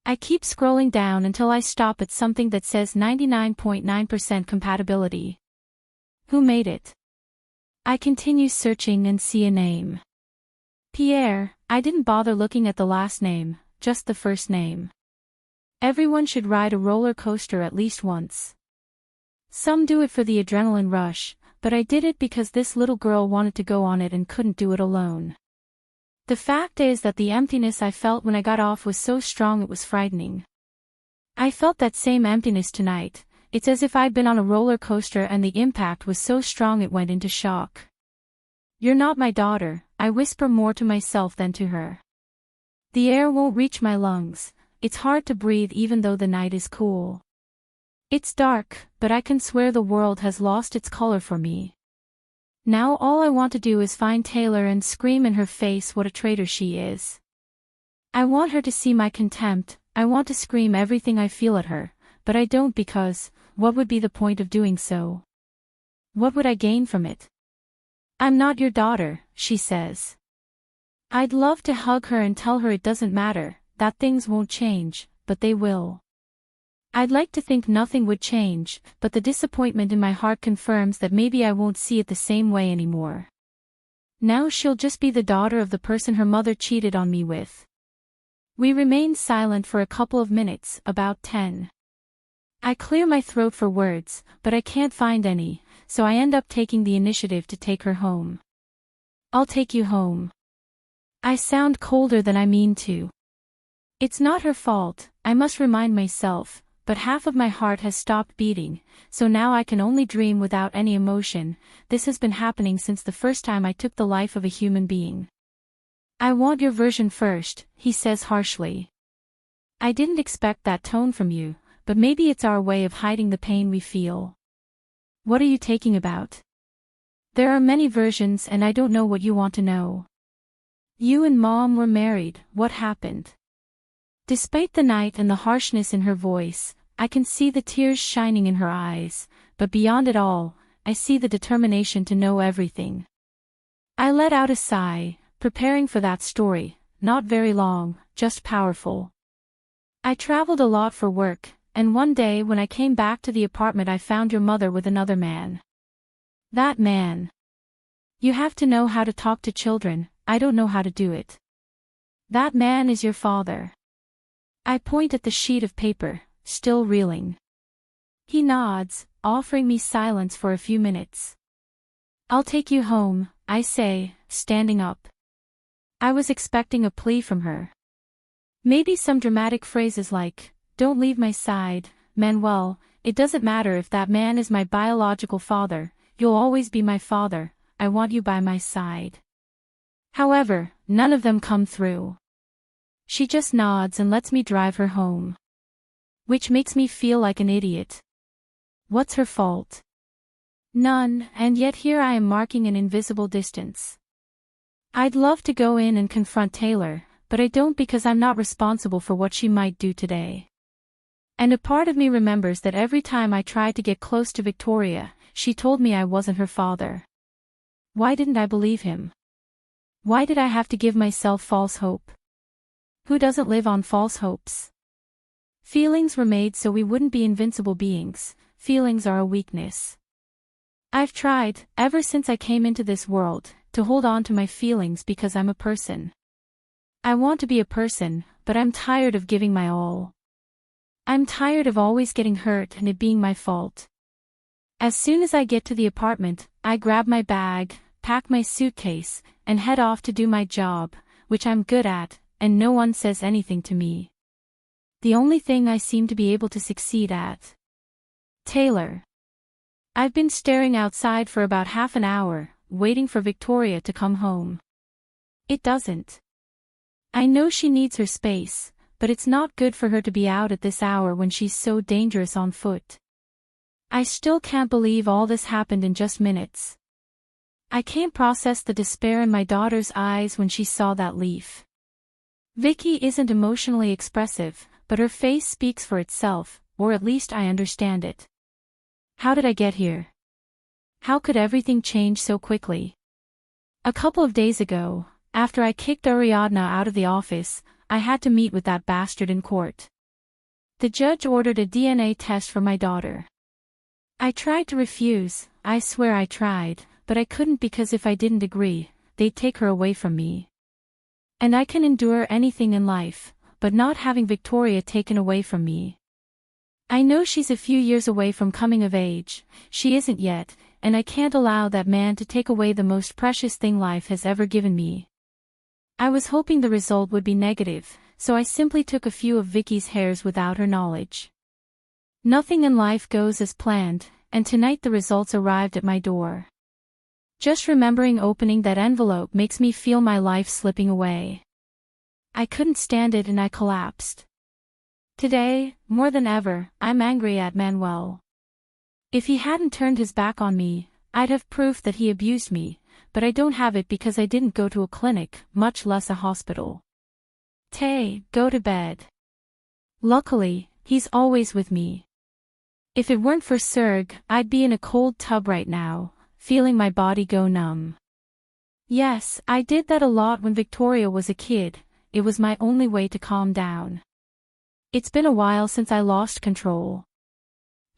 I keep scrolling down until I stop at something that says 99.9% compatibility. Who made it? I continue searching and see a name. Pierre. I didn't bother looking at the last name, just the first name. Everyone should ride a roller coaster at least once. Some do it for the adrenaline rush, but I did it because this little girl wanted to go on it and couldn't do it alone. The fact is that the emptiness I felt when I got off was so strong it was frightening. I felt that same emptiness tonight. It's as if I'd been on a roller coaster and the impact was so strong it went into shock. You're not my daughter, I whisper more to myself than to her. The air won't reach my lungs. It's hard to breathe even though the night is cool. It's dark, but I can swear the world has lost its color for me. Now all I want to do is find Taylor and scream in her face what a traitor she is. I want her to see my contempt, I want to scream everything I feel at her, but I don't because, what would be the point of doing so? What would I gain from it? I'm not your daughter, she says. I'd love to hug her and tell her it doesn't matter, that things won't change, but they will. I'd like to think nothing would change, but the disappointment in my heart confirms that maybe I won't see it the same way anymore. Now she'll just be the daughter of the person her mother cheated on me with. We remain silent for a couple of minutes, about 10. I clear my throat for words, but I can't find any, so I end up taking the initiative to take her home. I'll take you home. I sound colder than I mean to. It's not her fault, I must remind myself, but half of my heart has stopped beating, so now I can only dream without any emotion. This has been happening since the first time I took the life of a human being. I want your version first, he says harshly. I didn't expect that tone from you, but maybe it's our way of hiding the pain we feel. What are you taking about? There are many versions and I don't know what you want to know. You and Mom were married, what happened? Despite the night and the harshness in her voice, I can see the tears shining in her eyes, but beyond it all, I see the determination to know everything. I let out a sigh, preparing for that story, not very long, just powerful. I traveled a lot for work, and one day when I came back to the apartment I found your mother with another man. That man. You have to know how to talk to children, I don't know how to do it. That man is your father. I point at the sheet of paper, still reeling. He nods, offering me silence for a few minutes. I'll take you home, I say, standing up. I was expecting a plea from her. Maybe some dramatic phrases like, "Don't leave my side, Manuel, it doesn't matter if that man is my biological father, you'll always be my father, I want you by my side." However, none of them come through. She just nods and lets me drive her home. Which makes me feel like an idiot. What's her fault? None, and yet here I am marking an invisible distance. I'd love to go in and confront Taylor, but I don't because I'm not responsible for what she might do today. And a part of me remembers that every time I tried to get close to Victoria, she told me I wasn't her father. Why didn't I believe him? Why did I have to give myself false hope? Who doesn't live on false hopes? Feelings were made so we wouldn't be invincible beings, feelings are a weakness. I've tried, ever since I came into this world, to hold on to my feelings because I'm a person. I want to be a person, but I'm tired of giving my all. I'm tired of always getting hurt and it being my fault. As soon as I get to the apartment, I grab my bag, pack my suitcase, and head off to do my job, which I'm good at, and no one says anything to me. The only thing I seem to be able to succeed at. Taylor. I've been staring outside for about half an hour, waiting for Victoria to come home. It doesn't. I know she needs her space, but it's not good for her to be out at this hour when she's so dangerous on foot. I still can't believe all this happened in just minutes. I can't process the despair in my daughter's eyes when she saw that leaf. Vicky isn't emotionally expressive, but her face speaks for itself, or at least I understand it. How did I get here? How could everything change so quickly? A couple of days ago, after I kicked Ariadna out of the office, I had to meet with that bastard in court. The judge ordered a DNA test for my daughter. I tried to refuse, I swear I tried, but I couldn't because if I didn't agree, they'd take her away from me. And I can endure anything in life, but not having Victoria taken away from me. I know she's a few years away from coming of age, she isn't yet, and I can't allow that man to take away the most precious thing life has ever given me. I was hoping the result would be negative, so I simply took a few of Vicky's hairs without her knowledge. Nothing in life goes as planned, and tonight the results arrived at my door. Just remembering opening that envelope makes me feel my life slipping away. I couldn't stand it and I collapsed. Today, more than ever, I'm angry at Manuel. If he hadn't turned his back on me, I'd have proof that he abused me, but I don't have it because I didn't go to a clinic, much less a hospital. Tay, go to bed. Luckily, he's always with me. If it weren't for Serg, I'd be in a cold tub right now, feeling my body go numb. Yes, I did that a lot when Victoria was a kid, it was my only way to calm down. It's been a while since I lost control.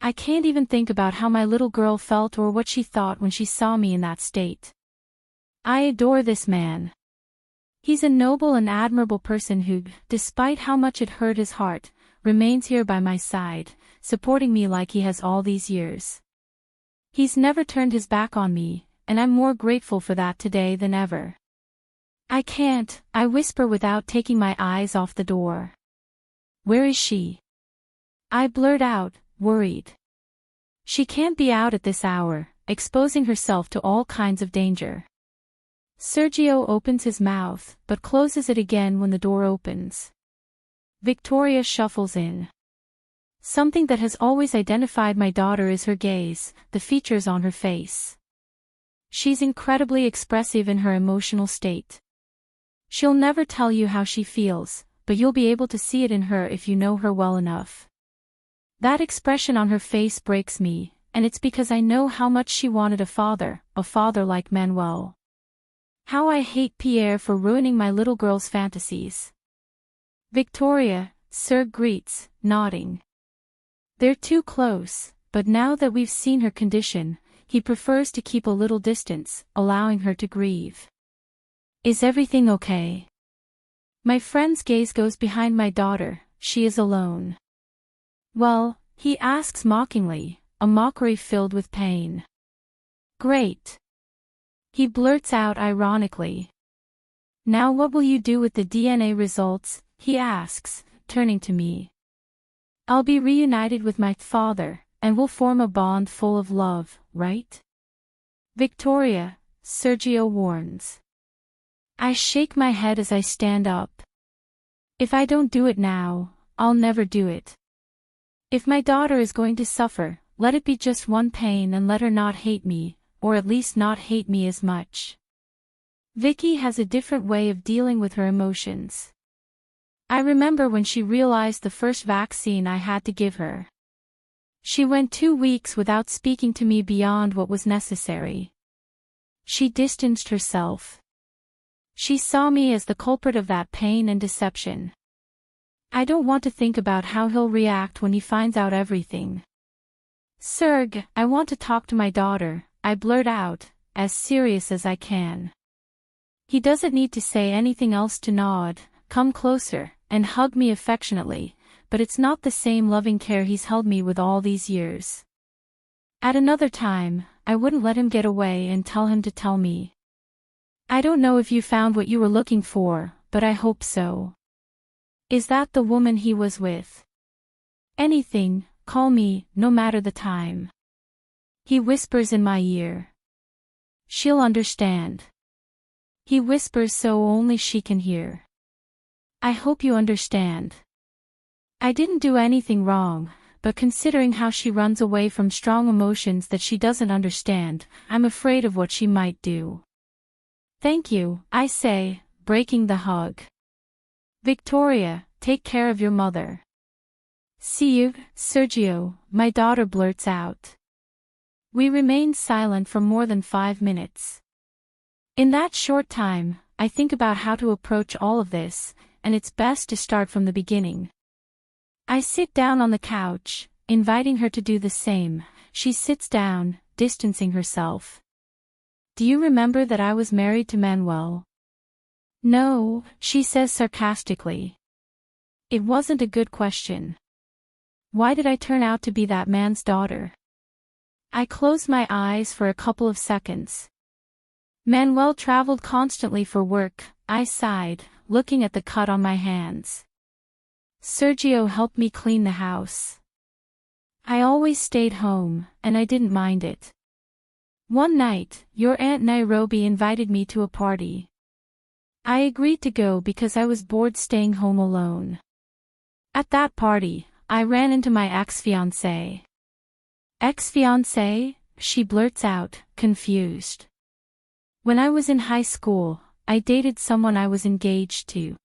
I can't even think about how my little girl felt or what she thought when she saw me in that state. I adore this man. He's a noble and admirable person who, despite how much it hurt his heart, remains here by my side, supporting me like he has all these years. He's never turned his back on me, and I'm more grateful for that today than ever. I whisper without taking my eyes off the door. Where is she? I blurt out, worried. She can't be out at this hour, exposing herself to all kinds of danger. Sergio opens his mouth, but closes it again when the door opens. Victoria shuffles in. Something that has always identified my daughter is her gaze, the features on her face. She's incredibly expressive in her emotional state. She'll never tell you how she feels, but you'll be able to see it in her if you know her well enough. That expression on her face breaks me, and it's because I know how much she wanted a father like Manuel. How I hate Pierre for ruining my little girl's fantasies. Victoria, Sir greets, nodding. They're too close, but now that we've seen her condition, he prefers to keep a little distance, allowing her to grieve. Is everything okay? My friend's gaze goes behind my daughter, she is alone. Well, he asks mockingly, a mockery filled with pain. Great. He blurts out ironically. Now what will you do with the DNA results? He asks, turning to me. I'll be reunited with my father, and we'll form a bond full of love, right? Victoria, Sergio warns. I shake my head as I stand up. If I don't do it now, I'll never do it. If my daughter is going to suffer, let it be just one pain and let her not hate me, or at least not hate me as much. Vicky has a different way of dealing with her emotions. I remember when she realized the first vaccine I had to give her. She went 2 weeks without speaking to me beyond what was necessary. She distanced herself. She saw me as the culprit of that pain and deception. I don't want to think about how he'll react when he finds out everything. Serg, I want to talk to my daughter, I blurt out, as serious as I can. He doesn't need to say anything else to nod, come closer, and hug me affectionately, but it's not the same loving care he's held me with all these years. At another time, I wouldn't let him get away and tell him to tell me. I don't know if you found what you were looking for, but I hope so. Is that the woman he was with? Anything, call me, no matter the time. He whispers in my ear. She'll understand. He whispers so only she can hear. I hope you understand. I didn't do anything wrong, but considering how she runs away from strong emotions that she doesn't understand, I'm afraid of what she might do. Thank you, I say, breaking the hug. Victoria, take care of your mother. See you, Sergio, my daughter blurts out. We remain silent for more than 5 minutes. In that short time, I think about how to approach all of this, and it's best to start from the beginning. I sit down on the couch, inviting her to do the same. She sits down, distancing herself. Do you remember that I was married to Manuel? No, she says sarcastically. It wasn't a good question. Why did I turn out to be that man's daughter? I closed my eyes for a couple of seconds. Manuel traveled constantly for work, I sighed, looking at the cut on my hands. Sergio helped me clean the house. I always stayed home, and I didn't mind it. One night, your Aunt Nairobi invited me to a party. I agreed to go because I was bored staying home alone. At that party, I ran into my ex-fiancé. Ex-fiancé? She blurts out, confused. When I was in high school, I dated someone I was engaged to.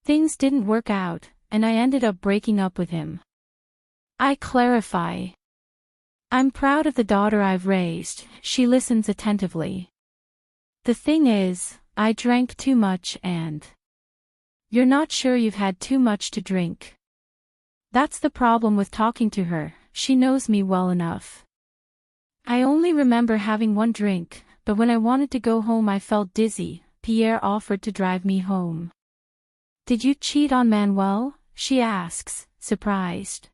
Things didn't work out, and I ended up breaking up with him. I clarify. I'm proud of the daughter I've raised, she listens attentively. The thing is, I drank too much and... You're not sure you've had too much to drink. That's the problem with talking to her, she knows me well enough. I only remember having one drink, but when I wanted to go home I felt dizzy. Pierre offered to drive me home. Did you cheat on Manuel? She asks, surprised.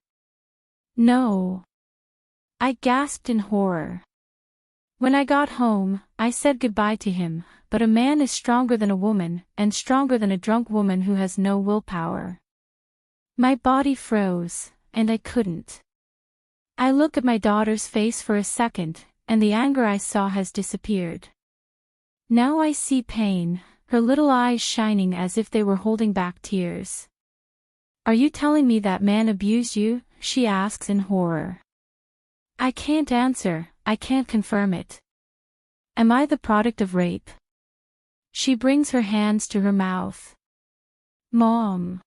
No. I gasped in horror. When I got home, I said goodbye to him, but a man is stronger than a woman, and stronger than a drunk woman who has no willpower. My body froze, and I couldn't. I look at my daughter's face for a second, and the anger I saw has disappeared. Now I see pain, her little eyes shining as if they were holding back tears. Are you telling me that man abused you? She asks in horror. I can't answer, I can't confirm it. Am I the product of rape? She brings her hands to her mouth. Mom.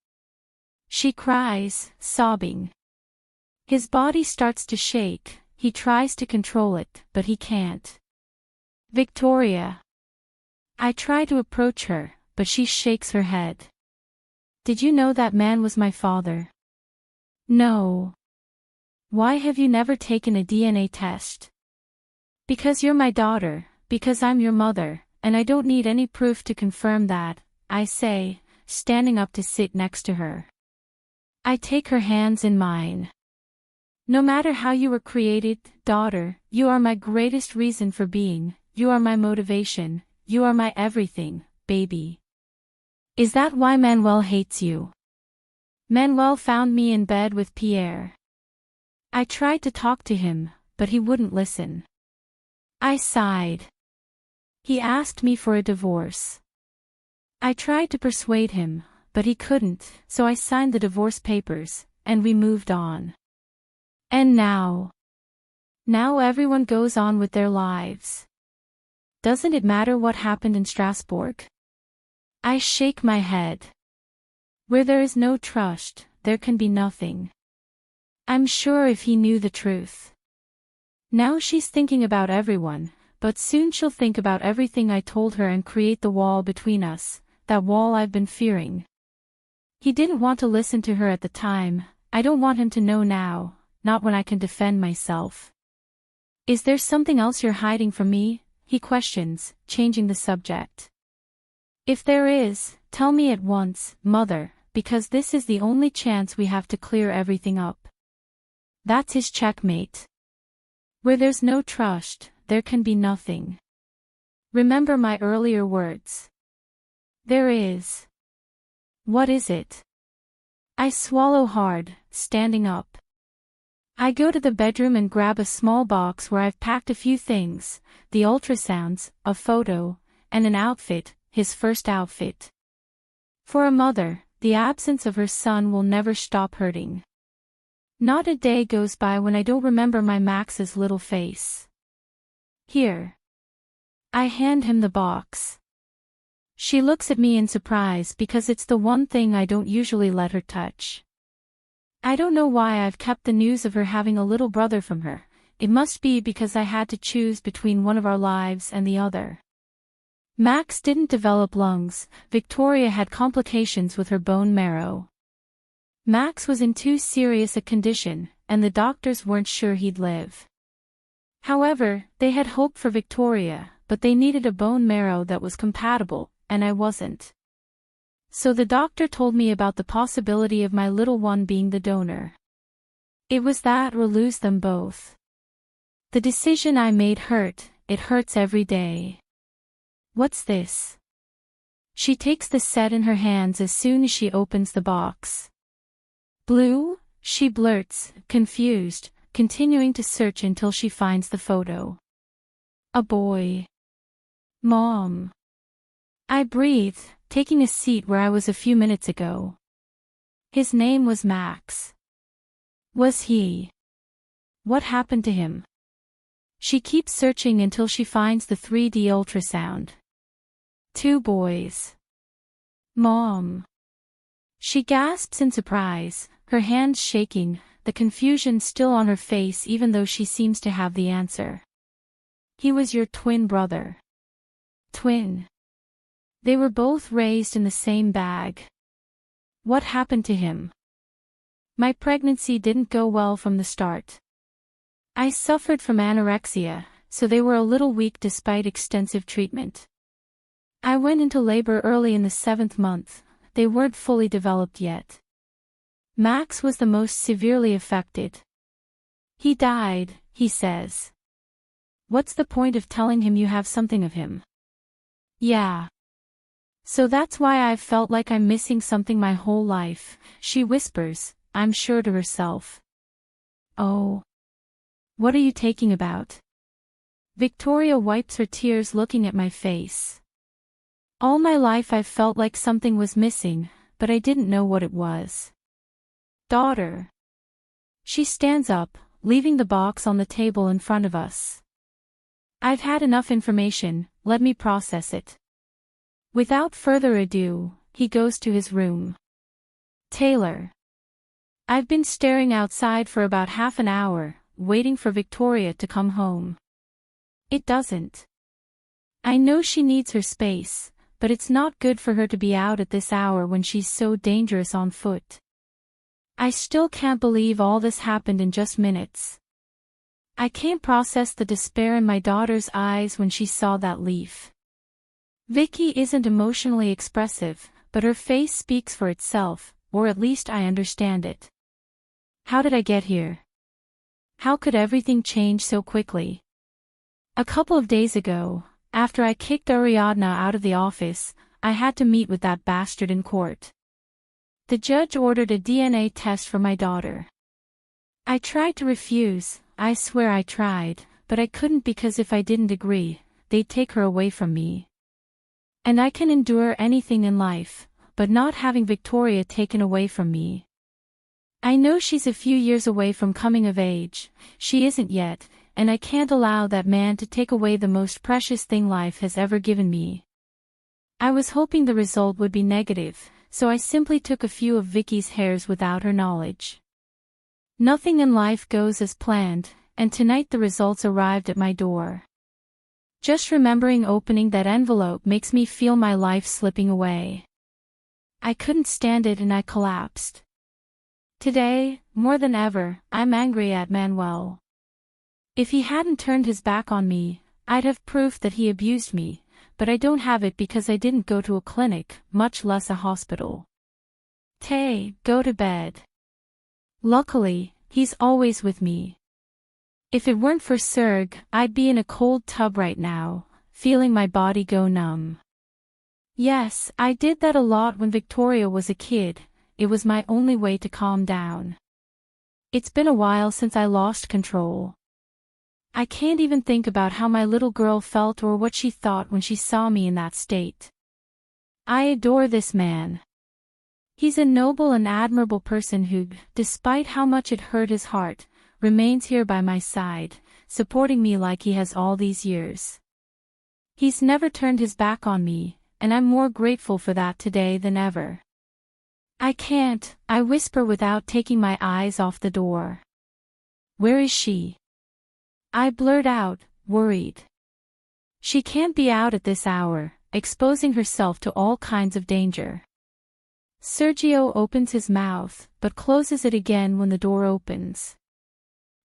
She cries, sobbing. His body starts to shake, he tries to control it, but he can't. Victoria. I try to approach her, but she shakes her head. Did you know that man was my father? No. Why have you never taken a DNA test? Because you're my daughter, because I'm your mother, and I don't need any proof to confirm that, I say, standing up to sit next to her. I take her hands in mine. No matter how you were created, daughter, you are my greatest reason for being, you are my motivation, you are my everything, baby. Is that why Manuel hates you? Manuel found me in bed with Pierre. I tried to talk to him, but he wouldn't listen. I sighed. He asked me for a divorce. I tried to persuade him, but he couldn't, so I signed the divorce papers, and we moved on. And now everyone goes on with their lives. Doesn't it matter what happened in Strasbourg? I shake my head. Where there is no trust, there can be nothing. I'm sure if he knew the truth. Now she's thinking about everyone, but soon she'll think about everything I told her and create the wall between us, that wall I've been fearing. He didn't want to listen to her at the time, I don't want him to know now, not when I can defend myself. Is there something else you're hiding from me? He questions, changing the subject. If there is, tell me at once, mother, because this is the only chance we have to clear everything up. That's his checkmate. Where there's no trust, there can be nothing. Remember my earlier words. There is. What is it? I swallow hard, standing up. I go to the bedroom and grab a small box where I've packed a few things, the ultrasounds, a photo, and an outfit, his first outfit. For a mother, the absence of her son will never stop hurting. Not a day goes by when I don't remember my Max's little face. Here. I hand him the box. She looks at me in surprise because it's the one thing I don't usually let her touch. I don't know why I've kept the news of her having a little brother from her. It must be because I had to choose between one of our lives and the other. Max didn't develop lungs, Victoria had complications with her bone marrow. Max was in too serious a condition, and the doctors weren't sure he'd live. However, they had hoped for Victoria, but they needed a bone marrow that was compatible, and I wasn't. So the doctor told me about the possibility of my little one being the donor. It was that or lose them both. The decision I made hurt, it hurts every day. What's this? She takes the set in her hands as soon as she opens the box. Blue, she blurts, confused, continuing to search until she finds the photo. A boy. Mom. I breathe, taking a seat where I was a few minutes ago. His name was Max. Was he? What happened to him? She keeps searching until she finds the 3D ultrasound. 2 boys. Mom. She gasps in surprise, her hands shaking, the confusion still on her face even though she seems to have the answer. He was your twin brother. Twin. They were both raised in the same bag. What happened to him? My pregnancy didn't go well from the start. I suffered from anorexia, so they were a little weak despite extensive treatment. I went into labor early in the 7th month, they weren't fully developed yet. Max was the most severely affected. He died, he says. What's the point of telling him you have something of him? Yeah. So that's why I've felt like I'm missing something my whole life, she whispers, I'm sure to herself. Oh. What are you taking about? Victoria wipes her tears looking at my face. All my life I've felt like something was missing, but I didn't know what it was. Daughter. She stands up, leaving the box on the table in front of us. I've had enough information, let me process it. Without further ado, he goes to his room. Taylor. I've been staring outside for about half an hour, waiting for Victoria to come home. It doesn't. I know she needs her space, but it's not good for her to be out at this hour when she's so dangerous on foot. I still can't believe all this happened in just minutes. I can't process the despair in my daughter's eyes when she saw that leaf. Vicky isn't emotionally expressive, but her face speaks for itself, or at least I understand it. How did I get here? How could everything change so quickly? A couple of days ago, after I kicked Ariadna out of the office, I had to meet with that bastard in court. The judge ordered a DNA test for my daughter. I tried to refuse, I swear I tried, but I couldn't because if I didn't agree, they'd take her away from me. And I can endure anything in life, but not having Victoria taken away from me. I know she's a few years away from coming of age, she isn't yet, and I can't allow that man to take away the most precious thing life has ever given me. I was hoping the result would be negative, so I simply took a few of Vicky's hairs without her knowledge. Nothing in life goes as planned, and tonight the results arrived at my door. Just remembering opening that envelope makes me feel my life slipping away. I couldn't stand it and I collapsed. Today, more than ever, I'm angry at Manuel. If he hadn't turned his back on me, I'd have proof that he abused me, but I don't have it because I didn't go to a clinic, much less a hospital. Tay, go to bed. Luckily, he's always with me. If it weren't for Serg, I'd be in a cold tub right now, feeling my body go numb. Yes, I did that a lot when Victoria was a kid, it was my only way to calm down. It's been a while since I lost control. I can't even think about how my little girl felt or what she thought when she saw me in that state. I adore this man. He's a noble and admirable person who, despite how much it hurt his heart, remains here by my side, supporting me like he has all these years. He's never turned his back on me, and I'm more grateful for that today than ever. I whisper without taking my eyes off the door. Where is she? I blurt out, worried. She can't be out at this hour, exposing herself to all kinds of danger. Sergio opens his mouth, but closes it again when the door opens.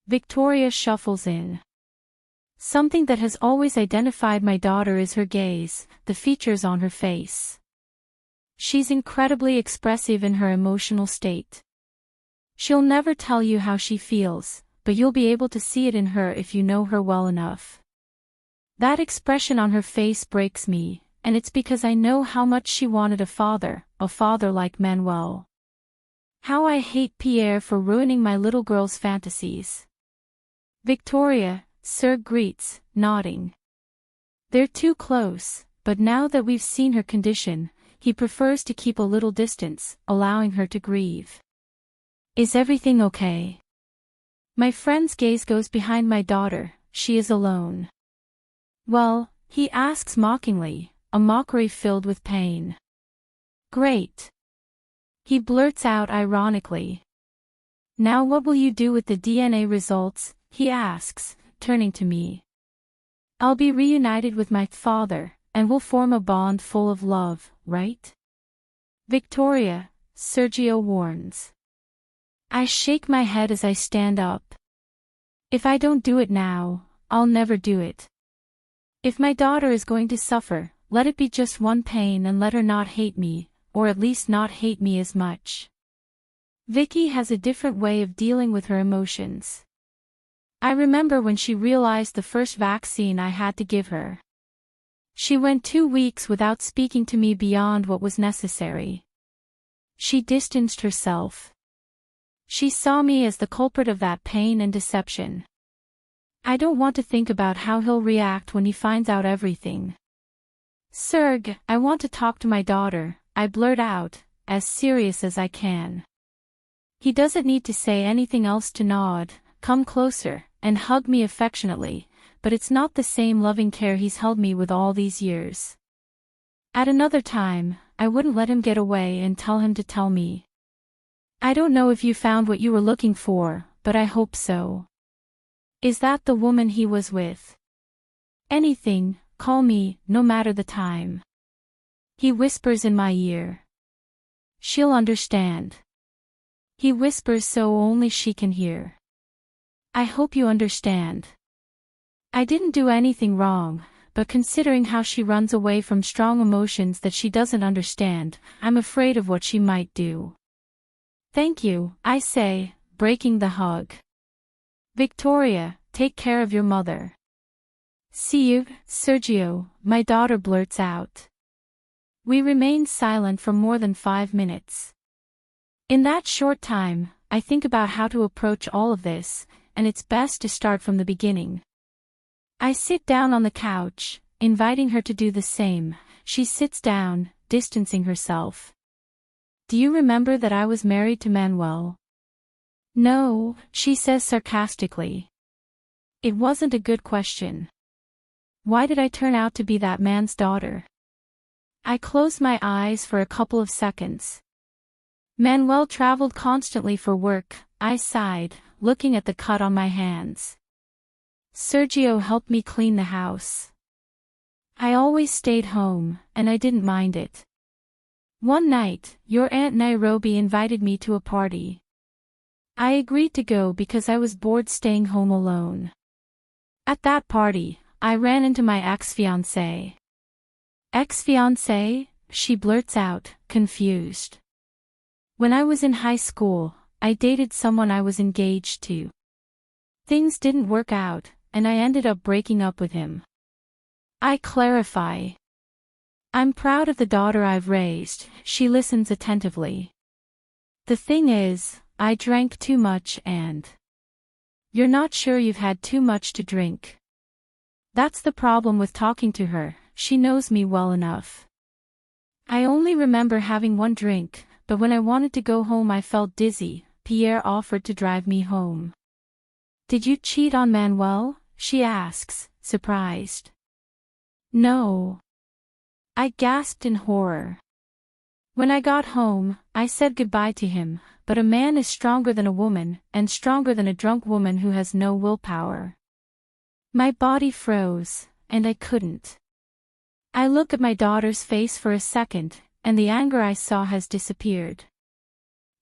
Victoria shuffles in. Something that has always identified my daughter is her gaze, the features on her face. She's incredibly expressive in her emotional state. She'll never tell you how she feels, but you'll be able to see it in her if you know her well enough. That expression on her face breaks me, and it's because I know how much she wanted a father like Manuel. How I hate Pierre for ruining my little girl's fantasies. Victoria, Sir greets, nodding. They're too close, but now that we've seen her condition, he prefers to keep a little distance, allowing her to grieve. Is everything okay? My friend's gaze goes behind my daughter, she is alone. Well, he asks mockingly, a mockery filled with pain. Great. He blurts out ironically. Now what will you do with the DNA results? He asks, turning to me. I'll be reunited with my father, and we'll form a bond full of love, right? Victoria, Sergio warns. I shake my head as I stand up. If I don't do it now, I'll never do it. If my daughter is going to suffer, let it be just one pain and let her not hate me, or at least not hate me as much. Vicky has a different way of dealing with her emotions. I remember when she realized the first vaccine I had to give her. She went 2 weeks without speaking to me beyond what was necessary. She distanced herself. She saw me as the culprit of that pain and deception. I don't want to think about how he'll react when he finds out everything. Serg, I want to talk to my daughter, I blurt out, as serious as I can. He doesn't need to say anything else to nod, come closer, and hug me affectionately, but it's not the same loving care he's held me with all these years. At another time, I wouldn't let him get away and tell him to tell me. I don't know if you found what you were looking for, but I hope so. Is that the woman he was with? Anything, call me, no matter the time. He whispers in my ear. She'll understand. He whispers so only she can hear. I hope you understand. I didn't do anything wrong, but considering how she runs away from strong emotions that she doesn't understand, I'm afraid of what she might do. Thank you, I say, breaking the hug. Victoria, take care of your mother. See you, Sergio, my daughter blurts out. We remain silent for more than 5 minutes. In that short time, I think about how to approach all of this, and it's best to start from the beginning. I sit down on the couch, inviting her to do the same. She sits down, distancing herself. Do you remember that I was married to Manuel? No, she says sarcastically. It wasn't a good question. Why did I turn out to be that man's daughter? I closed my eyes for a couple of seconds. Manuel traveled constantly for work, I sighed, looking at the cut on my hands. Sergio helped me clean the house. I always stayed home, and I didn't mind it. One night, your Aunt Nairobi invited me to a party. I agreed to go because I was bored staying home alone. At that party, I ran into my ex-fiancé. Ex-fiancé? She blurts out, confused. When I was in high school, I dated someone I was engaged to. Things didn't work out, and I ended up breaking up with him. I clarify. I'm proud of the daughter I've raised, she listens attentively. The thing is, I drank too much and... You're not sure you've had too much to drink. That's the problem with talking to her, she knows me well enough. I only remember having one drink, but when I wanted to go home I felt dizzy. Pierre offered to drive me home. Did you cheat on Manuel? She asks, surprised. No. I gasped in horror. When I got home, I said goodbye to him, but a man is stronger than a woman, and stronger than a drunk woman who has no willpower. My body froze, and I couldn't. I look at my daughter's face for a second, and the anger I saw has disappeared.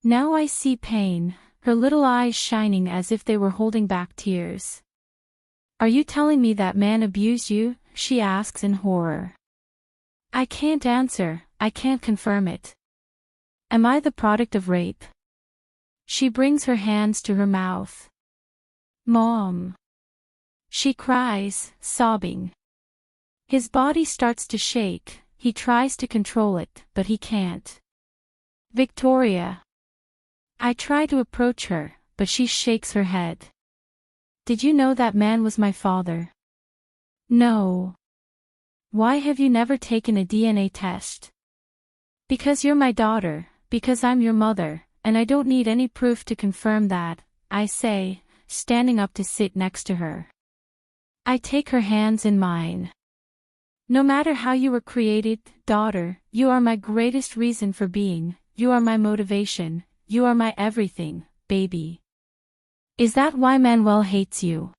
Now I see pain, her little eyes shining as if they were holding back tears. Are you telling me that man abused you? She asks in horror. I can't answer, I can't confirm it. Am I the product of rape? She brings her hands to her mouth. Mom. She cries, sobbing. His body starts to shake, he tries to control it, but he can't. Victoria. I try to approach her, but she shakes her head. Did you know that man was my father? No. Why have you never taken a DNA test? Because you're my daughter, because I'm your mother, and I don't need any proof to confirm that, I say, standing up to sit next to her. I take her hands in mine. No matter how you were created, daughter, you are my greatest reason for being, you are my motivation, you are my everything, baby. Is that why Manuel hates you?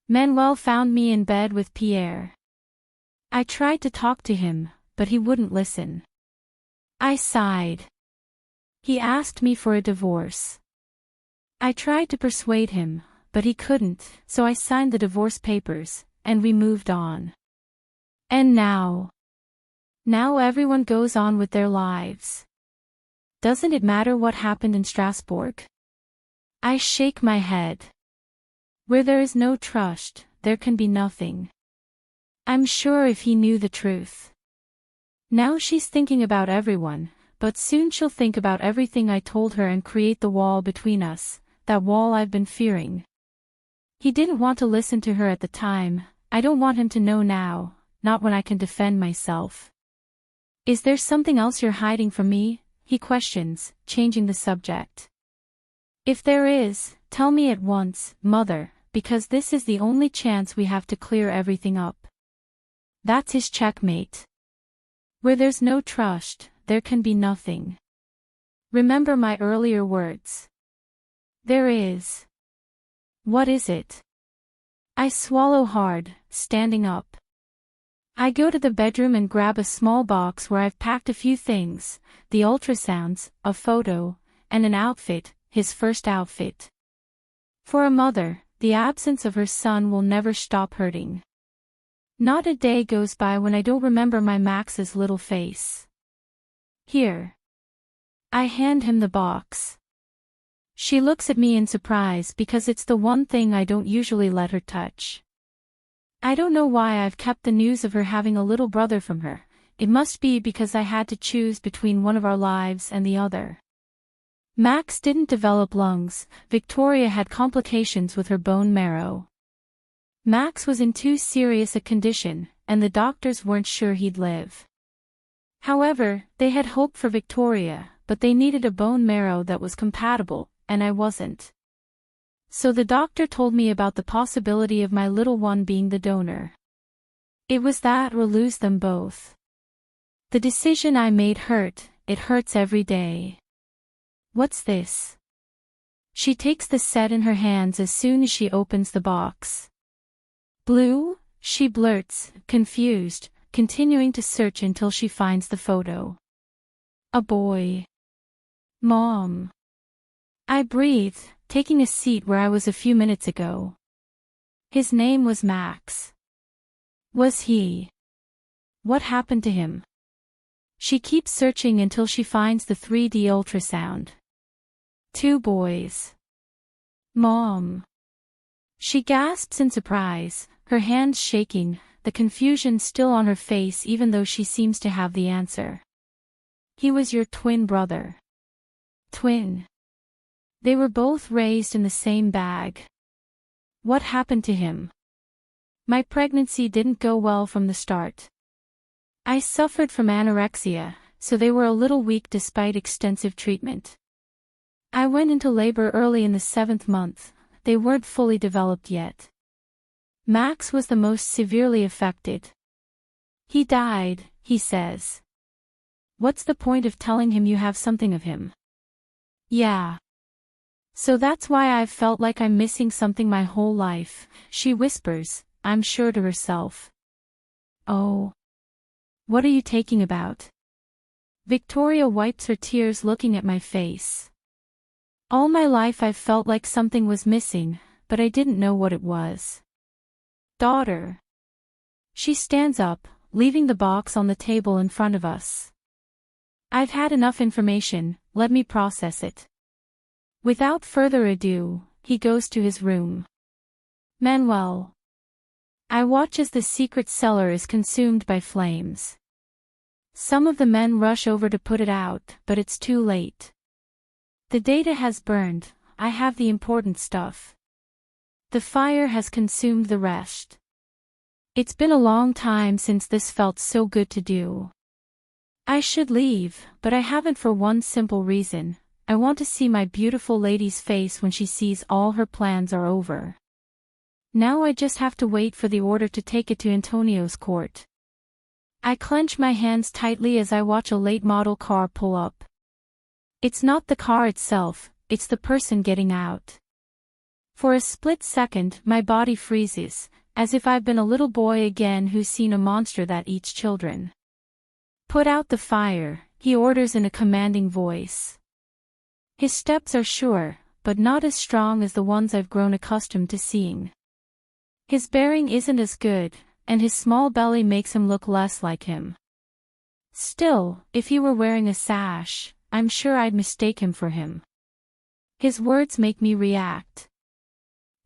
Manuel found me in bed with Pierre. I tried to talk to him, but he wouldn't listen. I sighed. He asked me for a divorce. I tried to persuade him, but he couldn't, so I signed the divorce papers, and we moved on. And now everyone goes on with their lives. Doesn't it matter what happened in Strasbourg? I shake my head. Where there is no trust, there can be nothing. I'm sure if he knew the truth. Now she's thinking about everyone, but soon she'll think about everything I told her and create the wall between us, that wall I've been fearing. He didn't want to listen to her at the time, I don't want him to know now, not when I can defend myself. Is there something else you're hiding from me? He questions, changing the subject. If there is, tell me at once, mother, because this is the only chance we have to clear everything up. That's his checkmate. Where there's no trust, there can be nothing. Remember my earlier words. There is. What is it? I swallow hard, standing up. I go to the bedroom and grab a small box where I've packed a few things, the ultrasounds, a photo, and an outfit, his first outfit. For a mother, the absence of her son will never stop hurting. Not a day goes by when I don't remember my Max's little face. Here. I hand him the box. She looks at me in surprise because it's the one thing I don't usually let her touch. I don't know why I've kept the news of her having a little brother from her. It must be because I had to choose between one of our lives and the other. Max didn't develop lungs, Victoria had complications with her bone marrow. Max was in too serious a condition, and the doctors weren't sure he'd live. However, they had hope for Victoria, but they needed a bone marrow that was compatible, and I wasn't. So the doctor told me about the possibility of my little one being the donor. It was that or lose them both. The decision I made hurt, it hurts every day. What's this? She takes the set in her hands as soon as she opens the box. Blue, she blurts, confused, continuing to search until she finds the photo. A boy. Mom. I breathe, taking a seat where I was a few minutes ago. His name was Max. Was he? What happened to him? She keeps searching until she finds the 3D ultrasound. 2 boys. Mom. She gasps in surprise, her hands shaking, the confusion still on her face even though she seems to have the answer. He was your twin brother. Twin. They were both raised in the same bag. What happened to him? My pregnancy didn't go well from the start. I suffered from anorexia, so they were a little weak despite extensive treatment. I went into labor early in the 7th month, they weren't fully developed yet. Max was the most severely affected. He died, he says. What's the point of telling him you have something of him? Yeah. So that's why I've felt like I'm missing something my whole life, she whispers, I'm sure to herself. Oh. What are you taking about? Victoria wipes her tears looking at my face. All my life I've felt like something was missing, but I didn't know what it was. Daughter. She stands up, leaving the box on the table in front of us. I've had enough information, let me process it. Without further ado, he goes to his room. Manuel. I watch as the secret cellar is consumed by flames. Some of the men rush over to put it out, but it's too late. The data has burned, I have the important stuff. The fire has consumed the rest. It's been a long time since this felt so good to do. I should leave, but I haven't for one simple reason. I want to see my beautiful lady's face when she sees all her plans are over. Now I just have to wait for the order to take it to Antonio's court. I clench my hands tightly as I watch a late model car pull up. It's not the car itself, it's the person getting out. For a split second, my body freezes, as if I've been a little boy again who's seen a monster that eats children. Put out the fire, he orders in a commanding voice. His steps are sure, but not as strong as the ones I've grown accustomed to seeing. His bearing isn't as good, and his small belly makes him look less like him. Still, if he were wearing a sash, I'm sure I'd mistake him for him. His words make me react.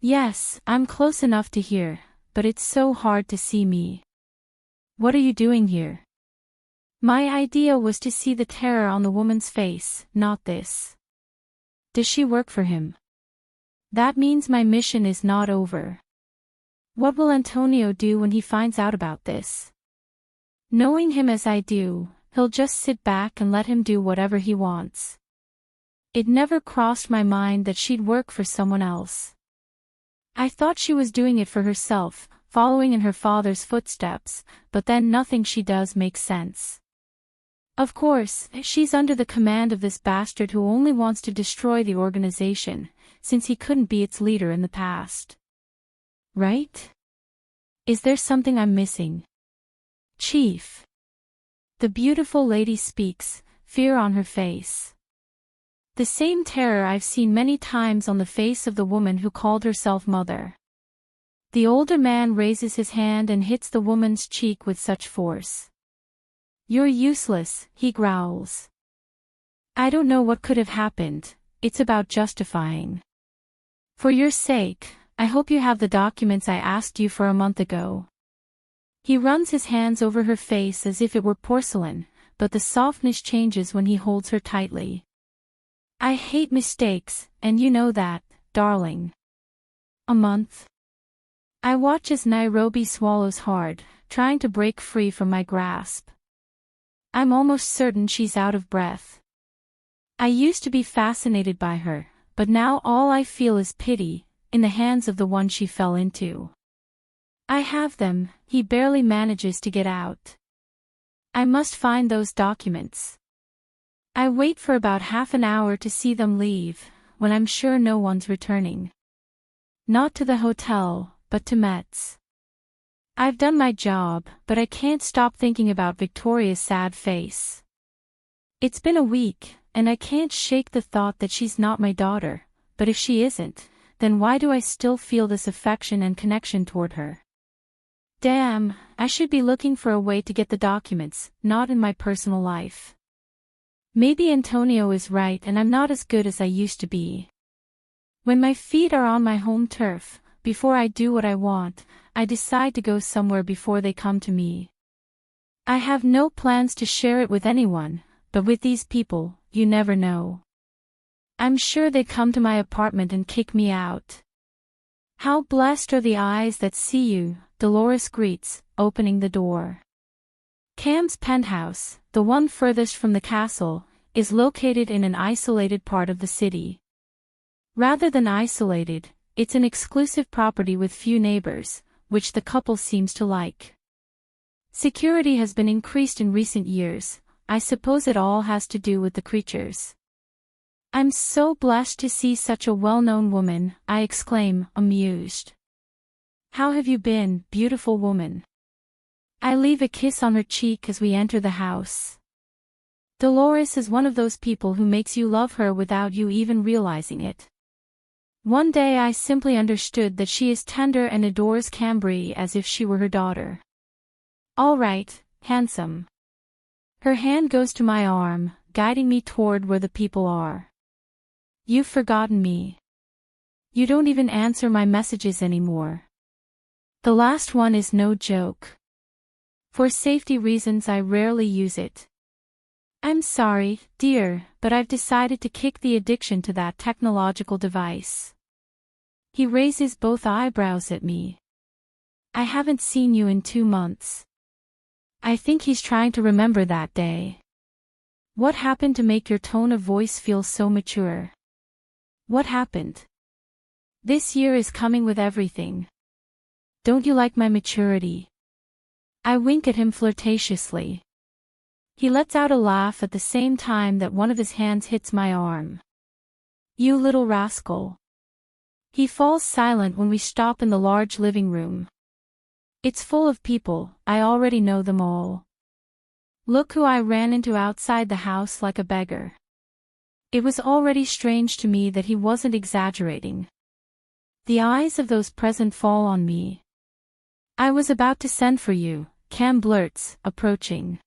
Yes, I'm close enough to hear, but it's so hard to see me. What are you doing here? My idea was to see the terror on the woman's face, not this. Does she work for him? That means my mission is not over. What will Antonio do when he finds out about this? Knowing him as I do, he'll just sit back and let him do whatever he wants. It never crossed my mind that she'd work for someone else. I thought she was doing it for herself, following in her father's footsteps, but then nothing she does makes sense. Of course, she's under the command of this bastard who only wants to destroy the organization, since he couldn't be its leader in the past. Right? Is there something I'm missing? Chief. The beautiful lady speaks, fear on her face. The same terror I've seen many times on the face of the woman who called herself mother. The older man raises his hand and hits the woman's cheek with such force. You're useless, he growls. I don't know what could have happened, it's about justifying. For your sake, I hope you have the documents I asked you for a month ago. He runs his hands over her face as if it were porcelain, but the softness changes when he holds her tightly. I hate mistakes, and you know that, darling. A month? I watch as Nairobi swallows hard, trying to break free from my grasp. I'm almost certain she's out of breath. I used to be fascinated by her, but now all I feel is pity, in the hands of the one she fell into. I have them, he barely manages to get out. I must find those documents. I wait for about half an hour to see them leave, when I'm sure no one's returning. Not to the hotel, but to Metz. I've done my job, but I can't stop thinking about Victoria's sad face. It's been a week, and I can't shake the thought that she's not my daughter, but if she isn't, then why do I still feel this affection and connection toward her? Damn, I should be looking for a way to get the documents, not in my personal life. Maybe Antonio is right and I'm not as good as I used to be. When my feet are on my home turf, before I do what I want, I decide to go somewhere before they come to me. I have no plans to share it with anyone, but with these people, you never know. I'm sure they'd come to my apartment and kick me out. How blessed are the eyes that see you, Dolores greets, opening the door. Cam's penthouse, the one furthest from the castle, is located in an isolated part of the city. Rather than isolated, it's an exclusive property with few neighbors, which the couple seems to like. Security has been increased in recent years, I suppose it all has to do with the creatures. I'm so blessed to see such a well-known woman, I exclaim, amused. How have you been, beautiful woman? I leave a kiss on her cheek as we enter the house. Dolores is one of those people who makes you love her without you even realizing it. One day I simply understood that she is tender and adores Cambry as if she were her daughter. All right, handsome. Her hand goes to my arm, guiding me toward where the people are. You've forgotten me. You don't even answer my messages anymore. The last one is no joke. For safety reasons I rarely use it. I'm sorry, dear, but I've decided to kick the addiction to that technological device. He raises both eyebrows at me. I haven't seen you in 2 months. I think he's trying to remember that day. What happened to make your tone of voice feel so mature? What happened? This year is coming with everything. Don't you like my maturity? I wink at him flirtatiously. He lets out a laugh at the same time that one of his hands hits my arm. You little rascal. He falls silent when we stop in the large living room. It's full of people, I already know them all. Look who I ran into outside the house like a beggar. It was already strange to me that he wasn't exaggerating. The eyes of those present fall on me. I was about to send for you, Cam blurts, approaching.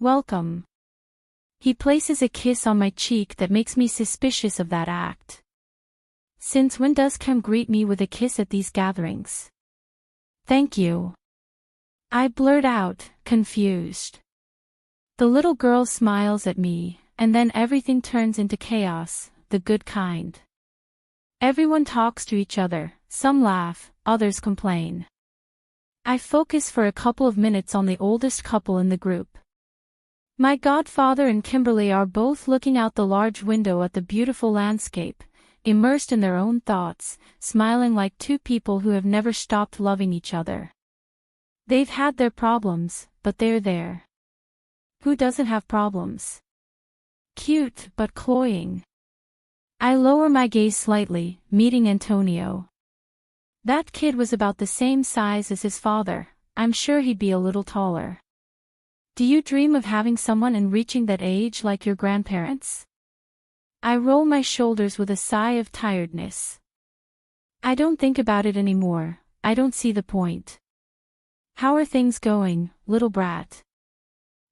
Welcome. He places a kiss on my cheek that makes me suspicious of that act. Since when does Cam greet me with a kiss at these gatherings? Thank you. I blurt out, confused. The little girl smiles at me, and then everything turns into chaos, the good kind. Everyone talks to each other, some laugh, others complain. I focus for a couple of minutes on the oldest couple in the group. My godfather and Kimberly are both looking out the large window at the beautiful landscape, immersed in their own thoughts, smiling like two people who have never stopped loving each other. They've had their problems, but they're there. Who doesn't have problems? Cute but cloying. I lower my gaze slightly, meeting Antonio. That kid was about the same size as his father, I'm sure he'd be a little taller. Do you dream of having someone and reaching that age like your grandparents? I roll my shoulders with a sigh of tiredness. I don't think about it anymore, I don't see the point. How are things going, little brat?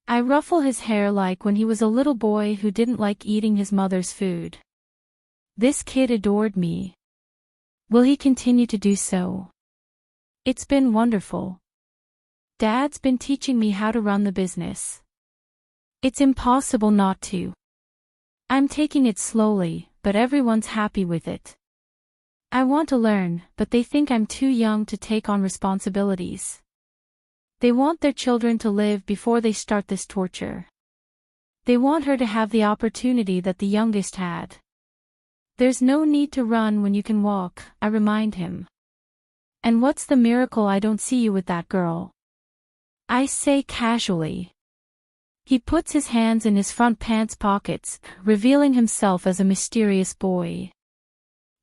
I ruffle his hair like when he was a little boy who didn't like eating his mother's food. This kid adored me. Will he continue to do so? It's been wonderful. Dad's been teaching me how to run the business. It's impossible not to. I'm taking it slowly, but everyone's happy with it. I want to learn, but they think I'm too young to take on responsibilities. They want their children to live before they start this torture. They want her to have the opportunity that the youngest had. There's no need to run when you can walk, I remind him. And what's the miracle I don't see you with that girl? I say casually. He puts his hands in his front pants pockets, revealing himself as a mysterious boy.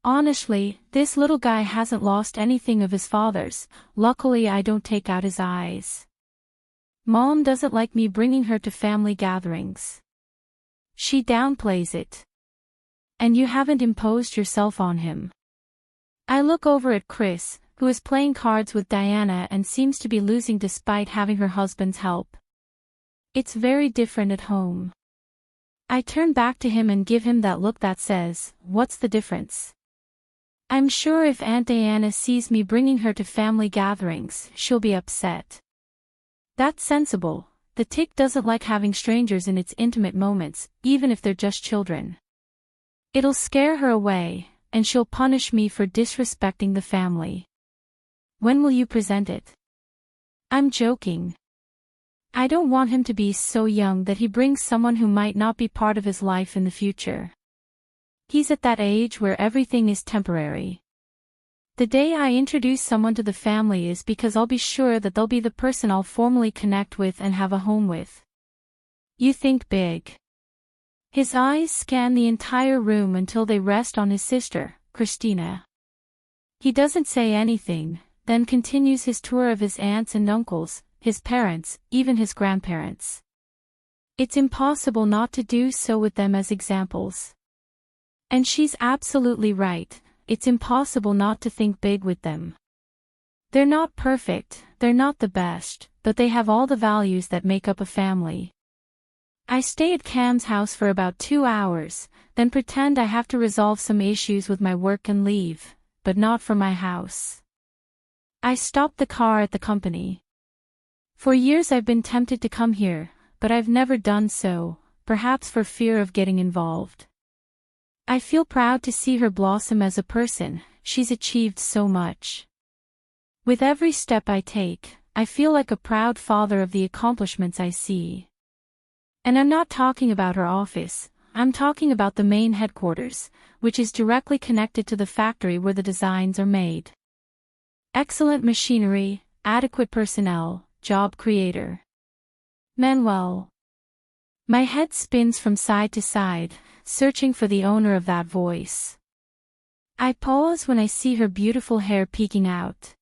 Honestly, this little guy hasn't lost anything of his father's, luckily I don't take out his eyes. Mom doesn't like me bringing her to family gatherings. She downplays it. And you haven't imposed yourself on him. I look over at Chris, who is playing cards with Diana and seems to be losing despite having her husband's help. It's very different at home. I turn back to him and give him that look that says, "What's the difference?" I'm sure if Aunt Diana sees me bringing her to family gatherings, she'll be upset. That's sensible. The tick doesn't like having strangers in its intimate moments, even if they're just children. It'll scare her away, and she'll punish me for disrespecting the family. When will you present it? I'm joking. I don't want him to be so young that he brings someone who might not be part of his life in the future. He's at that age where everything is temporary. The day I introduce someone to the family is because I'll be sure that they'll be the person I'll formally connect with and have a home with. You think big. His eyes scan the entire room until they rest on his sister, Christina. He doesn't say anything, then continues his tour of his aunts and uncles, his parents, even his grandparents. It's impossible not to do so with them as examples. And she's absolutely right, it's impossible not to think big with them. They're not perfect, they're not the best, but they have all the values that make up a family. I stay at Cam's house for about 2 hours, then pretend I have to resolve some issues with my work and leave, but not from my house. I stop the car at the company. For years I've been tempted to come here, but I've never done so, perhaps for fear of getting involved. I feel proud to see her blossom as a person, she's achieved so much. With every step I take, I feel like a proud father of the accomplishments I see. And I'm not talking about her office, I'm talking about the main headquarters, which is directly connected to the factory where the designs are made. Excellent machinery, adequate personnel, job creator. Manuel. My head spins from side to side, searching for the owner of that voice. I pause when I see her beautiful hair peeking out.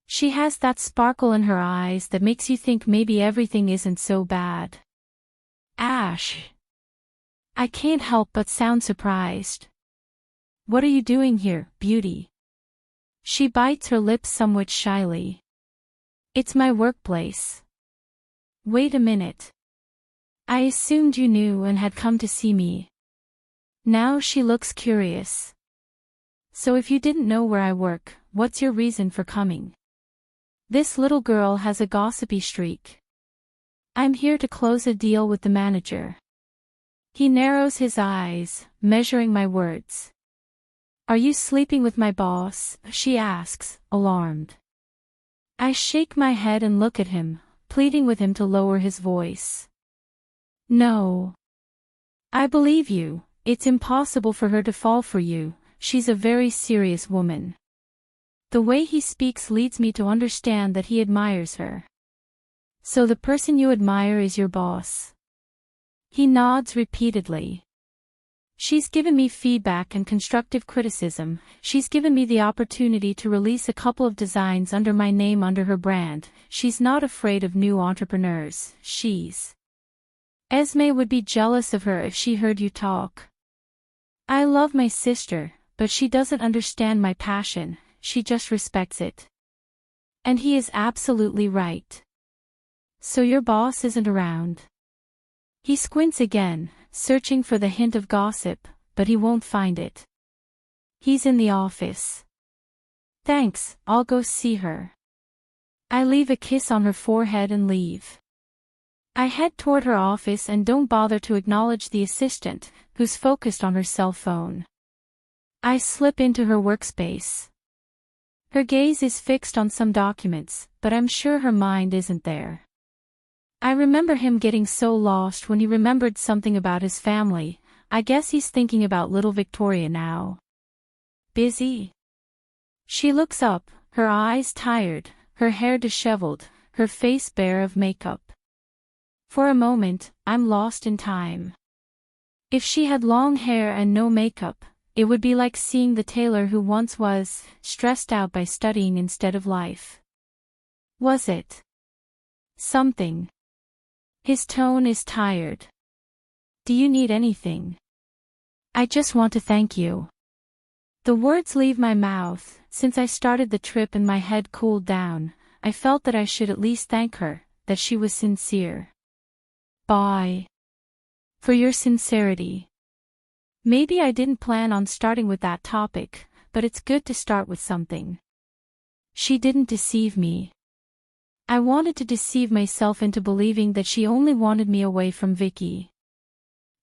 She has that sparkle in her eyes that makes you think maybe everything isn't so bad. Ash. I can't help but sound surprised. What are you doing here, beauty? She bites her lips somewhat shyly. It's my workplace. Wait a minute. I assumed you knew and had come to see me. Now she looks curious. So if you didn't know where I work, what's your reason for coming? This little girl has a gossipy streak. I'm here to close a deal with the manager. He narrows his eyes, measuring my words. Are you sleeping with my boss? She asks, alarmed. I shake my head and look at him, pleading with him to lower his voice. No. I believe you, it's impossible for her to fall for you, she's a very serious woman. The way he speaks leads me to understand that he admires her. So the person you admire is your boss? He nods repeatedly. She's given me feedback and constructive criticism. She's given me the opportunity to release a couple of designs under my name under her brand. She's not afraid of new entrepreneurs. Esme would be jealous of her if she heard you talk. I love my sister, but she doesn't understand my passion, she just respects it. And he is absolutely right. So your boss isn't around. He squints again, searching for the hint of gossip, but he won't find it. He's in the office. Thanks, I'll go see her. I leave a kiss on her forehead and leave. I head toward her office and don't bother to acknowledge the assistant, who's focused on her cell phone. I slip into her workspace. Her gaze is fixed on some documents, but I'm sure her mind isn't there. I remember him getting so lost when he remembered something about his family. I guess he's thinking about little Victoria now. Busy? She looks up, her eyes tired, her hair disheveled, her face bare of makeup. For a moment, I'm lost in time. If she had long hair and no makeup, it would be like seeing the tailor who once was, stressed out by studying instead of life. Was it something? His tone is tired. Do you need anything? I just want to thank you. The words leave my mouth. Since I started the trip and my head cooled down, I felt that I should at least thank her, that she was sincere. Bye. For your sincerity. Maybe I didn't plan on starting with that topic, but it's good to start with something. She didn't deceive me. I wanted to deceive myself into believing that she only wanted me away from Vicky.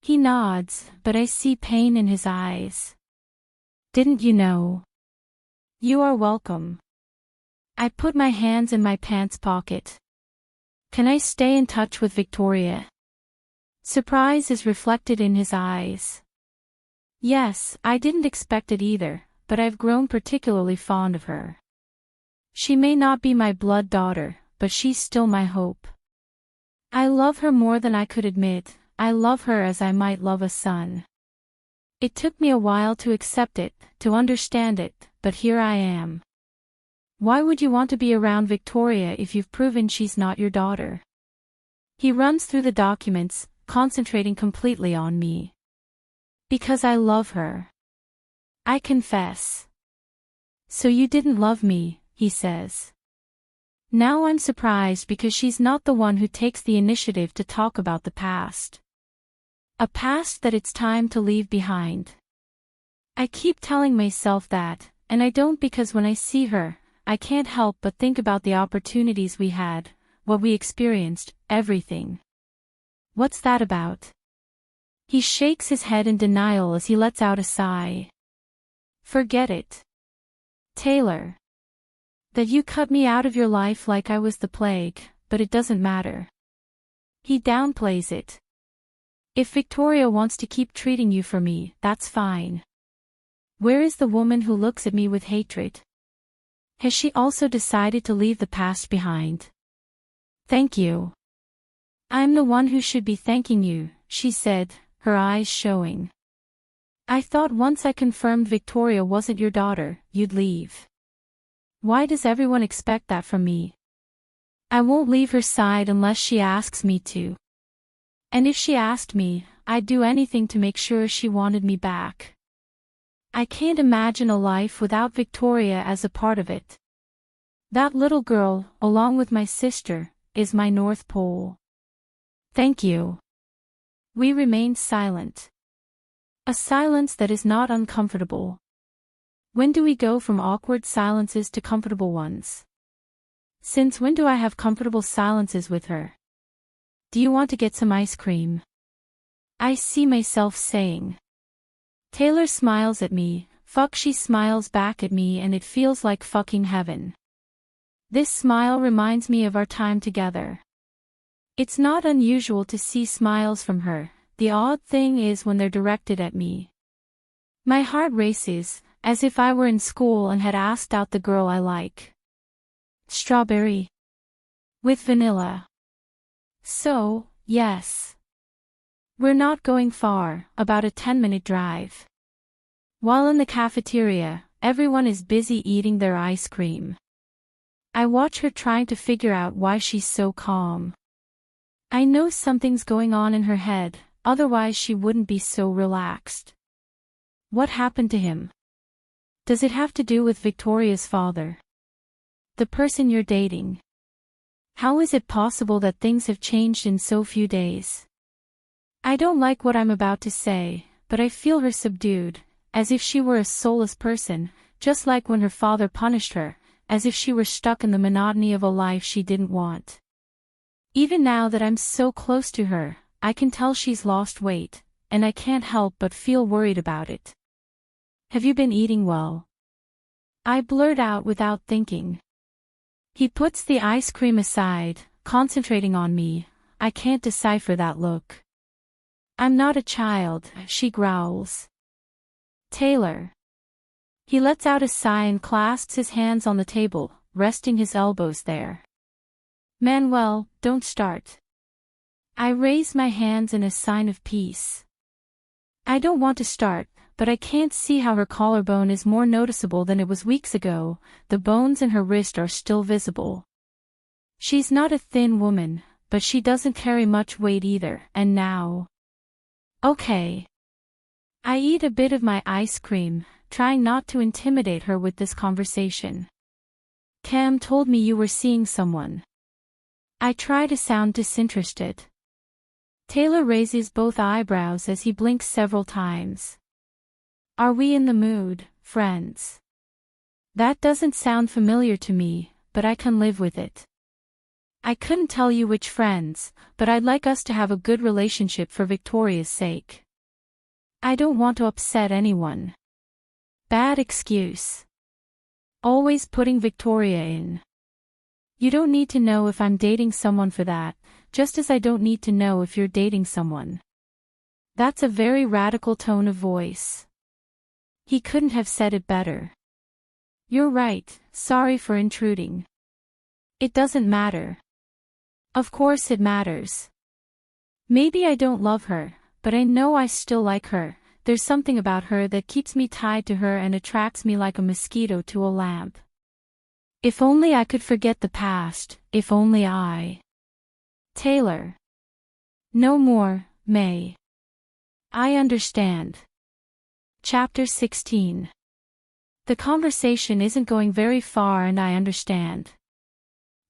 He nods, but I see pain in his eyes. Didn't you know? You are welcome. I put my hands in my pants pocket. Can I stay in touch with Victoria? Surprise is reflected in his eyes. Yes, I didn't expect it either, but I've grown particularly fond of her. She may not be my blood daughter, but she's still my hope. I love her more than I could admit. I love her as I might love a son. It took me a while to accept it, to understand it, but here I am. Why would you want to be around Victoria if you've proven she's not your daughter? He runs through the documents, concentrating completely on me. Because I love her. I confess. So you didn't love me, he says. Now I'm surprised because she's not the one who takes the initiative to talk about the past. A past that it's time to leave behind. I keep telling myself that, and I don't because when I see her, I can't help but think about the opportunities we had, what we experienced, everything. What's that about? He shakes his head in denial as he lets out a sigh. Forget it. Taylor. That you cut me out of your life like I was the plague, but it doesn't matter. He downplays it. If Victoria wants to keep treating you for me, that's fine. Where is the woman who looks at me with hatred? Has she also decided to leave the past behind? Thank you. I'm the one who should be thanking you, she said, her eyes showing. I thought once I confirmed Victoria wasn't your daughter, you'd leave. Why does everyone expect that from me? I won't leave her side unless she asks me to. And if she asked me, I'd do anything to make sure she wanted me back. I can't imagine a life without Victoria as a part of it. That little girl, along with my sister, is my North Pole. Thank you. We remain silent. A silence that is not uncomfortable. When do we go from awkward silences to comfortable ones? Since when do I have comfortable silences with her? Do you want to get some ice cream? I see myself saying. Taylor smiles at me, fuck she smiles back at me and it feels like fucking heaven. This smile reminds me of our time together. It's not unusual to see smiles from her, the odd thing is when they're directed at me. My heart races, as if I were in school and had asked out the girl I like. Strawberry. With vanilla. So, yes. We're not going far, about a 10-minute drive. While in the cafeteria, everyone is busy eating their ice cream. I watch her trying to figure out why she's so calm. I know something's going on in her head, otherwise she wouldn't be so relaxed. What happened to him? Does it have to do with Victoria's father? The person you're dating? How is it possible that things have changed in so few days? I don't like what I'm about to say, but I feel her subdued, as if she were a soulless person, just like when her father punished her, as if she were stuck in the monotony of a life she didn't want. Even now that I'm so close to her, I can tell she's lost weight, and I can't help but feel worried about it. Have you been eating well? I blurt out without thinking. He puts the ice cream aside, concentrating on me. I can't decipher that look. I'm not a child, she growls. Taylor. He lets out a sigh and clasps his hands on the table, resting his elbows there. Manuel, don't start. I raise my hands in a sign of peace. I don't want to start, but I can't see how her collarbone is more noticeable than it was weeks ago. The bones in her wrist are still visible. She's not a thin woman, but she doesn't carry much weight either, and now... Okay. I eat a bit of my ice cream, trying not to intimidate her with this conversation. Cam told me you were seeing someone. I try to sound disinterested. Taylor raises both eyebrows as he blinks several times. Are we in the mood, friends? That doesn't sound familiar to me, but I can live with it. I couldn't tell you which friends, but I'd like us to have a good relationship for Victoria's sake. I don't want to upset anyone. Bad excuse. Always putting Victoria in. You don't need to know if I'm dating someone for that, just as I don't need to know if you're dating someone. That's a very radical tone of voice. He couldn't have said it better. You're right, sorry for intruding. It doesn't matter. Of course it matters. Maybe I don't love her, but I know I still like her. There's something about her that keeps me tied to her and attracts me like a mosquito to a lamp. If only I could forget the past, if only I... Taylor. No more, May. I understand. Chapter 16. The conversation isn't going very far and I understand.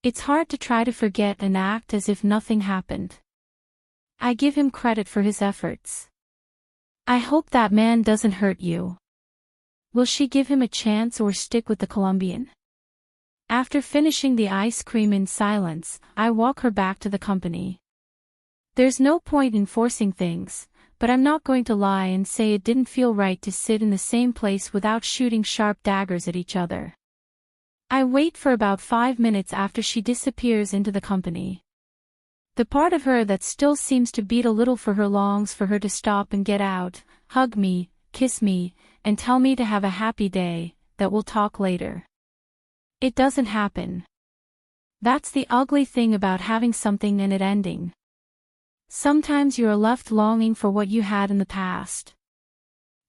It's hard to try to forget and act as if nothing happened. I give him credit for his efforts. I hope that man doesn't hurt you. Will she give him a chance or stick with the Colombian? After finishing the ice cream in silence, I walk her back to the company. There's no point in forcing things, but I'm not going to lie and say it didn't feel right to sit in the same place without shooting sharp daggers at each other. I wait for about 5 minutes after she disappears into the company. The part of her that still seems to beat a little for her longs for her to stop and get out, hug me, kiss me, and tell me to have a happy day, that we'll talk later. It doesn't happen. That's the ugly thing about having something and it ending. Sometimes you're left longing for what you had in the past.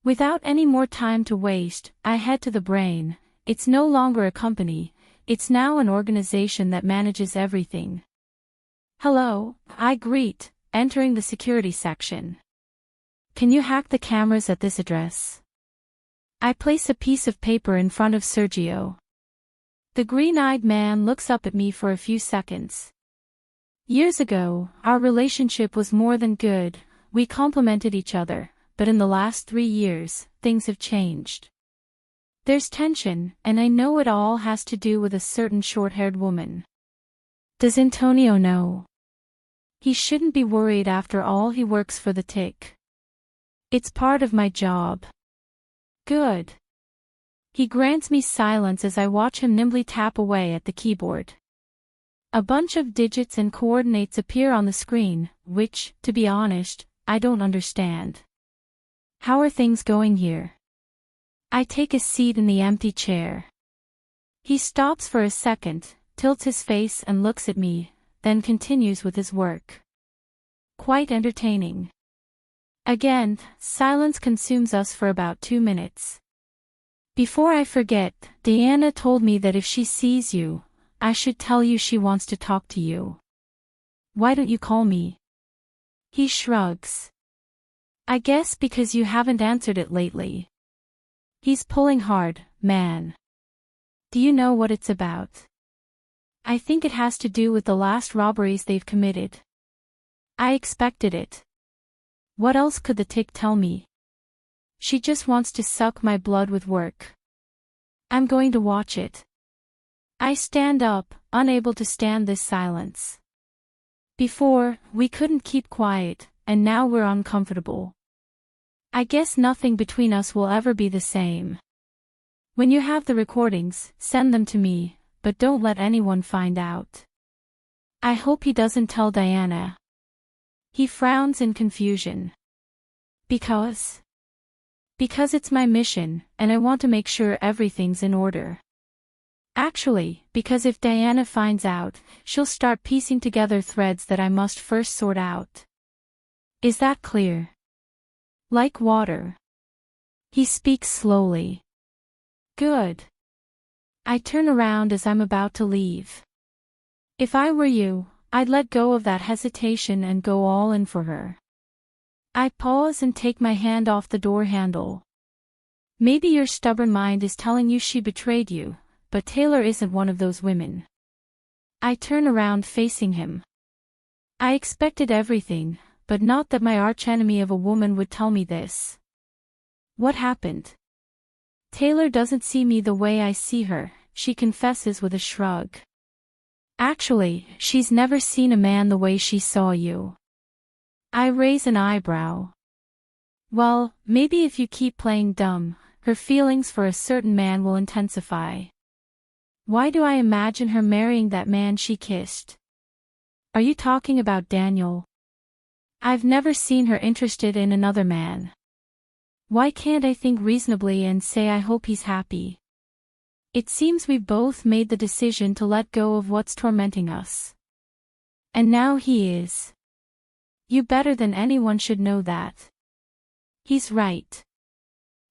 Without any more time to waste, I head to the brain. It's no longer a company, it's now an organization that manages everything. Hello, I greet, entering the security section. Can you hack the cameras at this address? I place a piece of paper in front of Sergio. The green-eyed man looks up at me for a few seconds. Years ago, our relationship was more than good, we complimented each other, but in the last 3 years, things have changed. There's tension, and I know it all has to do with a certain short-haired woman. Does Antonio know? He shouldn't be worried after all, he works for the tick. It's part of my job. Good. He grants me silence as I watch him nimbly tap away at the keyboard. A bunch of digits and coordinates appear on the screen, which, to be honest, I don't understand. How are things going here? I take a seat in the empty chair. He stops for a second, tilts his face and looks at me, then continues with his work. Quite entertaining. Again, silence consumes us for about 2 minutes. Before I forget, Diana told me that if she sees you, I should tell you she wants to talk to you. Why don't you call me? He shrugs. I guess because you haven't answered it lately. He's pulling hard, man. Do you know what it's about? I think it has to do with the last robberies they've committed. I expected it. What else could the tick tell me? She just wants to suck my blood with work. I'm going to watch it. I stand up, unable to stand this silence. Before, we couldn't keep quiet, and now we're uncomfortable. I guess nothing between us will ever be the same. When you have the recordings, send them to me, but don't let anyone find out. I hope he doesn't tell Diana. He frowns in confusion. Because it's my mission, and I want to make sure everything's in order. Actually, because if Diana finds out, she'll start piecing together threads that I must first sort out. Is that clear? Like water. He speaks slowly. Good. I turn around as I'm about to leave. If I were you, I'd let go of that hesitation and go all in for her. I pause and take my hand off the door handle. Maybe your stubborn mind is telling you she betrayed you, but Taylor isn't one of those women. I turn around facing him. I expected everything, but not that my archenemy of a woman would tell me this. What happened? Taylor doesn't see me the way I see her, she confesses with a shrug. Actually, she's never seen a man the way she saw you. I raise an eyebrow. Well, maybe if you keep playing dumb, her feelings for a certain man will intensify. Why do I imagine her marrying that man she kissed? Are you talking about Daniel? I've never seen her interested in another man. Why can't I think reasonably and say I hope he's happy? It seems we've both made the decision to let go of what's tormenting us. And now he is. You better than anyone should know that. He's right.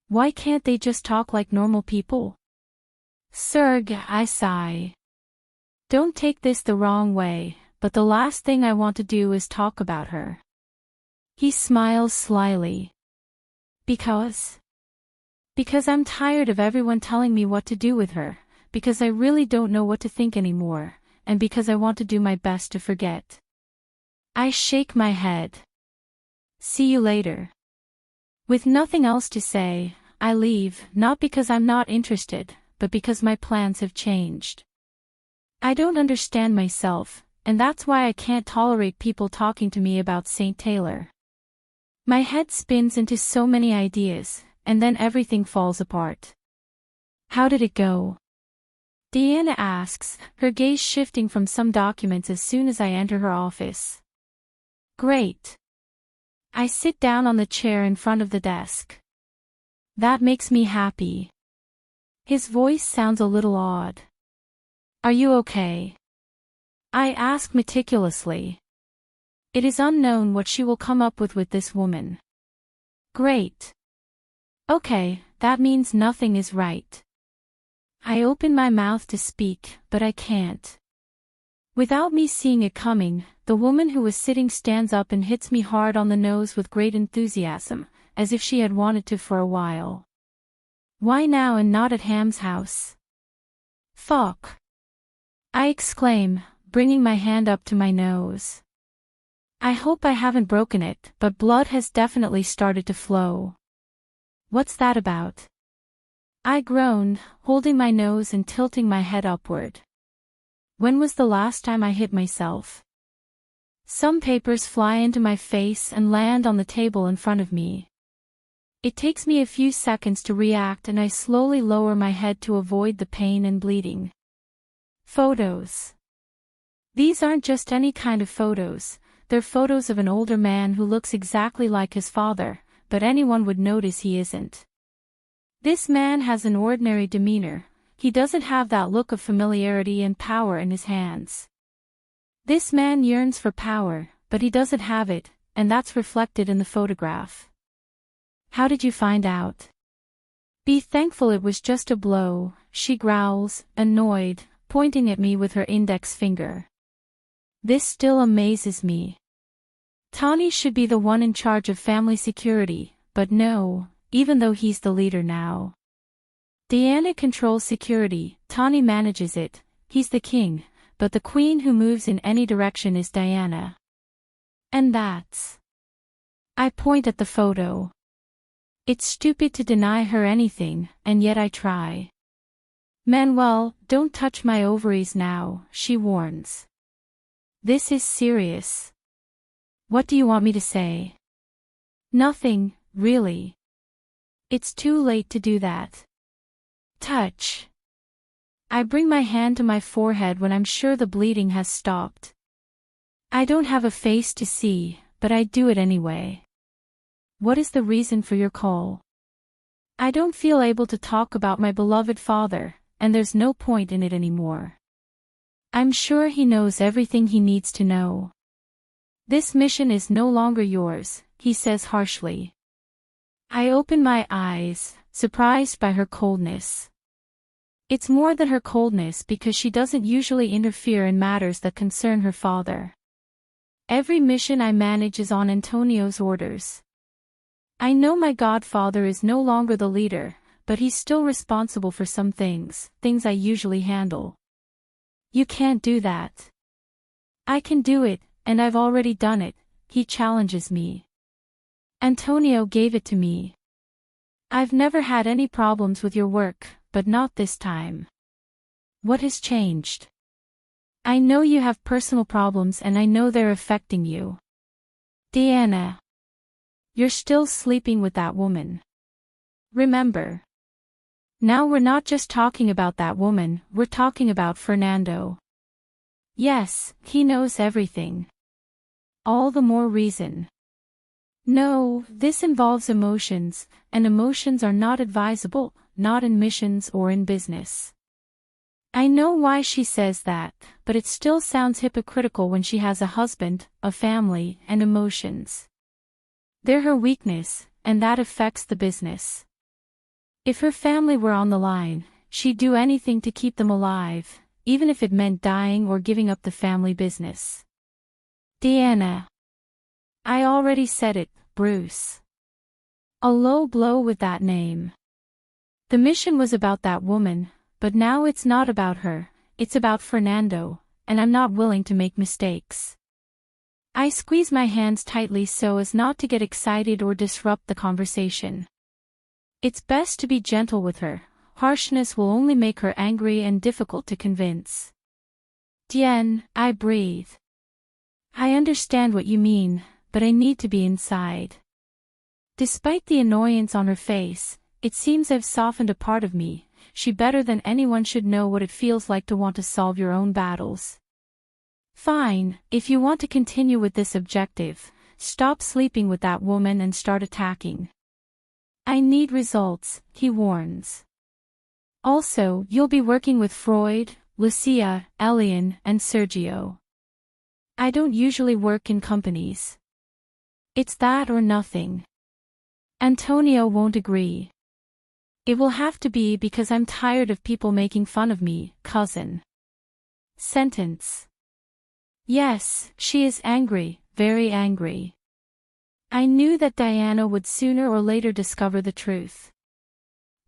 Why can't they just talk like normal people? Serg, I sigh. Don't take this the wrong way, but the last thing I want to do is talk about her. He smiles slyly. Because I'm tired of everyone telling me what to do with her, because I really don't know what to think anymore, and because I want to do my best to forget. I shake my head. See you later. With nothing else to say, I leave, not because I'm not interested, but because my plans have changed. I don't understand myself, and that's why I can't tolerate people talking to me about St. Taylor. My head spins into so many ideas, and then everything falls apart. How did it go? Diana asks, her gaze shifting from some documents as soon as I enter her office. Great. I sit down on the chair in front of the desk. That makes me happy. His voice sounds a little odd. Are you okay? I ask meticulously. It is unknown what she will come up with this woman. Great. Okay, that means nothing is right. I open my mouth to speak, but I can't. Without me seeing it coming, the woman who was sitting stands up and hits me hard on the nose with great enthusiasm, as if she had wanted to for a while. Why now and not at Ham's house? Fuck. I exclaim, bringing my hand up to my nose. I hope I haven't broken it, but blood has definitely started to flow. What's that about? I groan, holding my nose and tilting my head upward. When was the last time I hit myself? Some papers fly into my face and land on the table in front of me. It takes me a few seconds to react and I slowly lower my head to avoid the pain and bleeding. Photos. These aren't just any kind of photos, they're photos of an older man who looks exactly like his father, but anyone would notice he isn't. This man has an ordinary demeanor, he doesn't have that look of familiarity and power in his hands. This man yearns for power, but he doesn't have it, and that's reflected in the photograph. How did you find out? Be thankful it was just a blow, she growls, annoyed, pointing at me with her index finger. This still amazes me. Tawny should be the one in charge of family security, but no, even though he's the leader now. Diana controls security, Tawny manages it, he's the king, but the queen who moves in any direction is Diana. And that's... I point at the photo. It's stupid to deny her anything, and yet I try. Manuel, don't touch my ovaries now, she warns. This is serious. What do you want me to say? Nothing, really. It's too late to do that. Touch. I bring my hand to my forehead when I'm sure the bleeding has stopped. I don't have a face to see, but I do it anyway. What is the reason for your call? I don't feel able to talk about my beloved father, and there's no point in it anymore. I'm sure he knows everything he needs to know. This mission is no longer yours, he says harshly. I open my eyes, surprised by her coldness. It's more than her coldness because she doesn't usually interfere in matters that concern her father. Every mission I manage is on Antonio's orders. I know my godfather is no longer the leader, but he's still responsible for some things I usually handle. You can't do that. I can do it, and I've already done it, he challenges me. Antonio gave it to me. I've never had any problems with your work, but not this time. What has changed? I know you have personal problems and I know they're affecting you. Diana. You're still sleeping with that woman. Remember. Now we're not just talking about that woman, we're talking about Fernando. Yes, he knows everything. All the more reason. No, this involves emotions, and emotions are not advisable, not in missions or in business. I know why she says that, but it still sounds hypocritical when she has a husband, a family, and emotions. They're her weakness, and that affects the business. If her family were on the line, she'd do anything to keep them alive, even if it meant dying or giving up the family business. Diana. I already said it, Bruce. A low blow with that name. The mission was about that woman, but now it's not about her, it's about Fernando, and I'm not willing to make mistakes. I squeeze my hands tightly so as not to get excited or disrupt the conversation. It's best to be gentle with her, harshness will only make her angry and difficult to convince. Diane, I breathe. I understand what you mean, but I need to be inside. Despite the annoyance on her face, it seems I've softened a part of me. She better than anyone should know what it feels like to want to solve your own battles. Fine, if you want to continue with this objective, stop sleeping with that woman and start attacking. I need results, he warns. Also, you'll be working with Freud, Lucia, Elian, and Sergio. I don't usually work in companies. It's that or nothing. Antonio won't agree. It will have to be because I'm tired of people making fun of me, cousin. Sentence. Yes, she is angry, very angry. I knew that Diana would sooner or later discover the truth.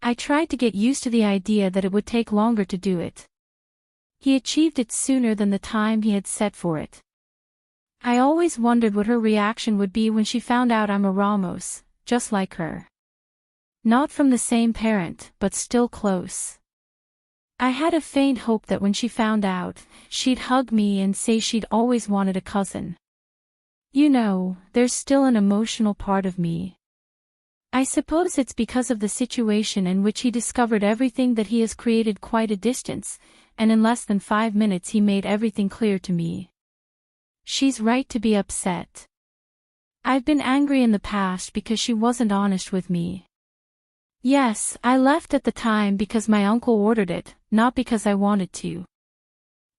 I tried to get used to the idea that it would take longer to do it. He achieved it sooner than the time he had set for it. I always wondered what her reaction would be when she found out I'm a Ramos, just like her. Not from the same parent, but still close. I had a faint hope that when she found out, she'd hug me and say she'd always wanted a cousin. You know, there's still an emotional part of me. I suppose it's because of the situation in which he discovered everything that he has created quite a distance, and in less than 5 minutes he made everything clear to me. She's right to be upset. I've been angry in the past because she wasn't honest with me. Yes, I left at the time because my uncle ordered it, not because I wanted to.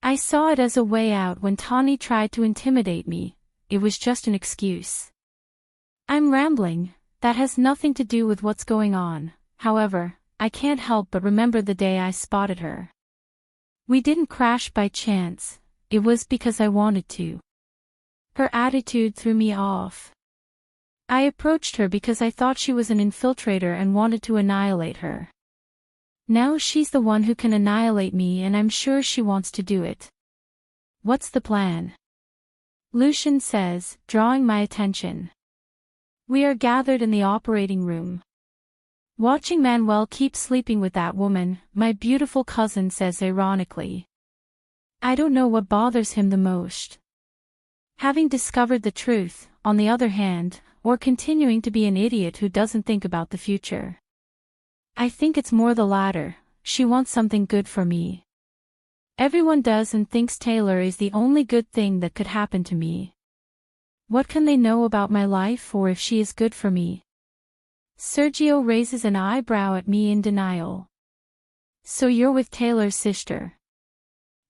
I saw it as a way out when Tawny tried to intimidate me. It was just an excuse. I'm rambling. That has nothing to do with what's going on. However, I can't help but remember the day I spotted her. We didn't crash by chance, it was because I wanted to. Her attitude threw me off. I approached her because I thought she was an infiltrator and wanted to annihilate her. Now she's the one who can annihilate me, and I'm sure she wants to do it. What's the plan? Lucian says, drawing my attention. We are gathered in the operating room. Watching Manuel keep sleeping with that woman, my beautiful cousin says ironically. I don't know what bothers him the most. Having discovered the truth, on the other hand, or continuing to be an idiot who doesn't think about the future. I think it's more the latter. She wants something good for me. Everyone does and thinks Taylor is the only good thing that could happen to me. What can they know about my life or if she is good for me? Sergio raises an eyebrow at me in denial. So you're with Taylor's sister?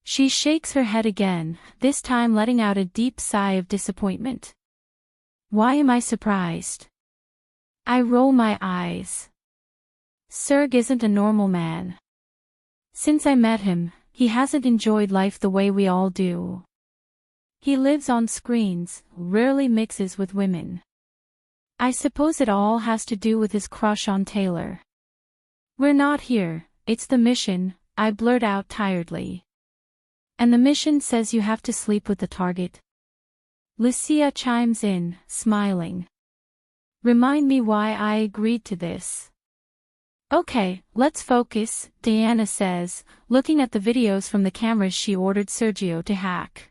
She shakes her head again, this time letting out a deep sigh of disappointment. Why am I surprised? I roll my eyes. Serg isn't a normal man. Since I met him, he hasn't enjoyed life the way we all do. He lives on screens, rarely mixes with women. I suppose it all has to do with his crush on Taylor. We're not here, it's the mission, I blurt out tiredly. And the mission says you have to sleep with the target. Lucia chimes in, smiling. Remind me why I agreed to this. Okay, let's focus, Diana says, looking at the videos from the cameras she ordered Sergio to hack.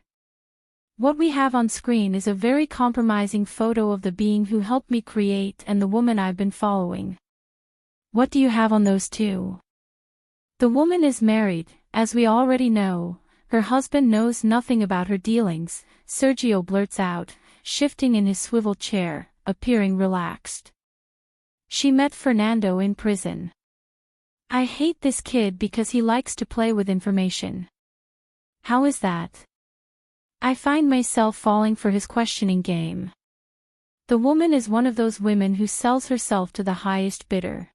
What we have on screen is a very compromising photo of the being who helped me create and the woman I've been following. What do you have on those two? The woman is married, as we already know. Her husband knows nothing about her dealings, Sergio blurts out, shifting in his swivel chair, appearing relaxed. She met Fernando in prison. I hate this kid because he likes to play with information. How is that? I find myself falling for his questioning game. The woman is one of those women who sells herself to the highest bidder.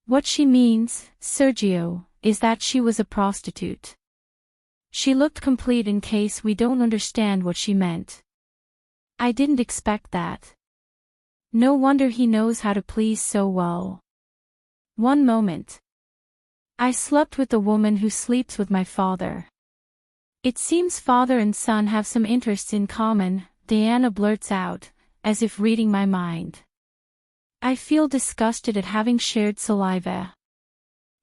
What she means, Sergio, is that she was a prostitute. She looked complete in case we don't understand what she meant. I didn't expect that. No wonder he knows how to please so well. One moment. I slept with the woman who sleeps with my father. It seems father and son have some interests in common, Diana blurts out, as if reading my mind. I feel disgusted at having shared saliva.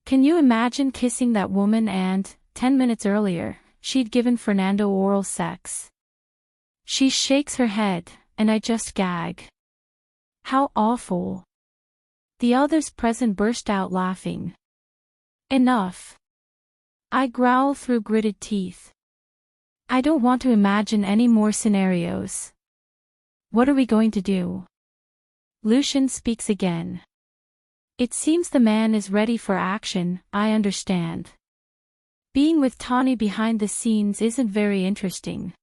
Can you imagine kissing that woman and, 10 minutes earlier, she'd given Fernando oral sex? She shakes her head, and I just gag. How awful. The others present burst out laughing. Enough. I growl through gritted teeth. I don't want to imagine any more scenarios. What are we going to do? Lucian speaks again. It seems the man is ready for action, I understand. Being with Tawny behind the scenes isn't very interesting.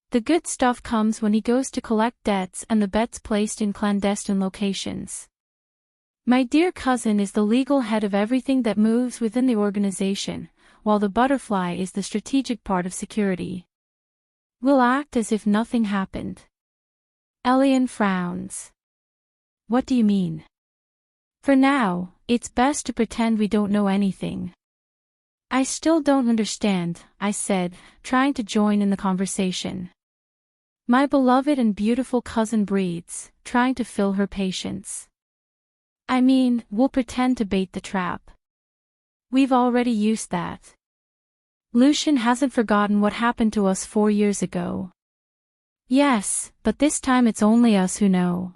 The good stuff comes when he goes to collect debts and the bets placed in clandestine locations. My dear cousin is the legal head of everything that moves within the organization, while the butterfly is the strategic part of security. We'll act as if nothing happened. Elian frowns. What do you mean? For now, it's best to pretend we don't know anything. I still don't understand, I said, trying to join in the conversation. My beloved and beautiful cousin breathes, trying to fill her patience. I mean, we'll pretend to bait the trap. We've already used that. Lucian hasn't forgotten what happened to us 4 years ago. Yes, but this time it's only us who know.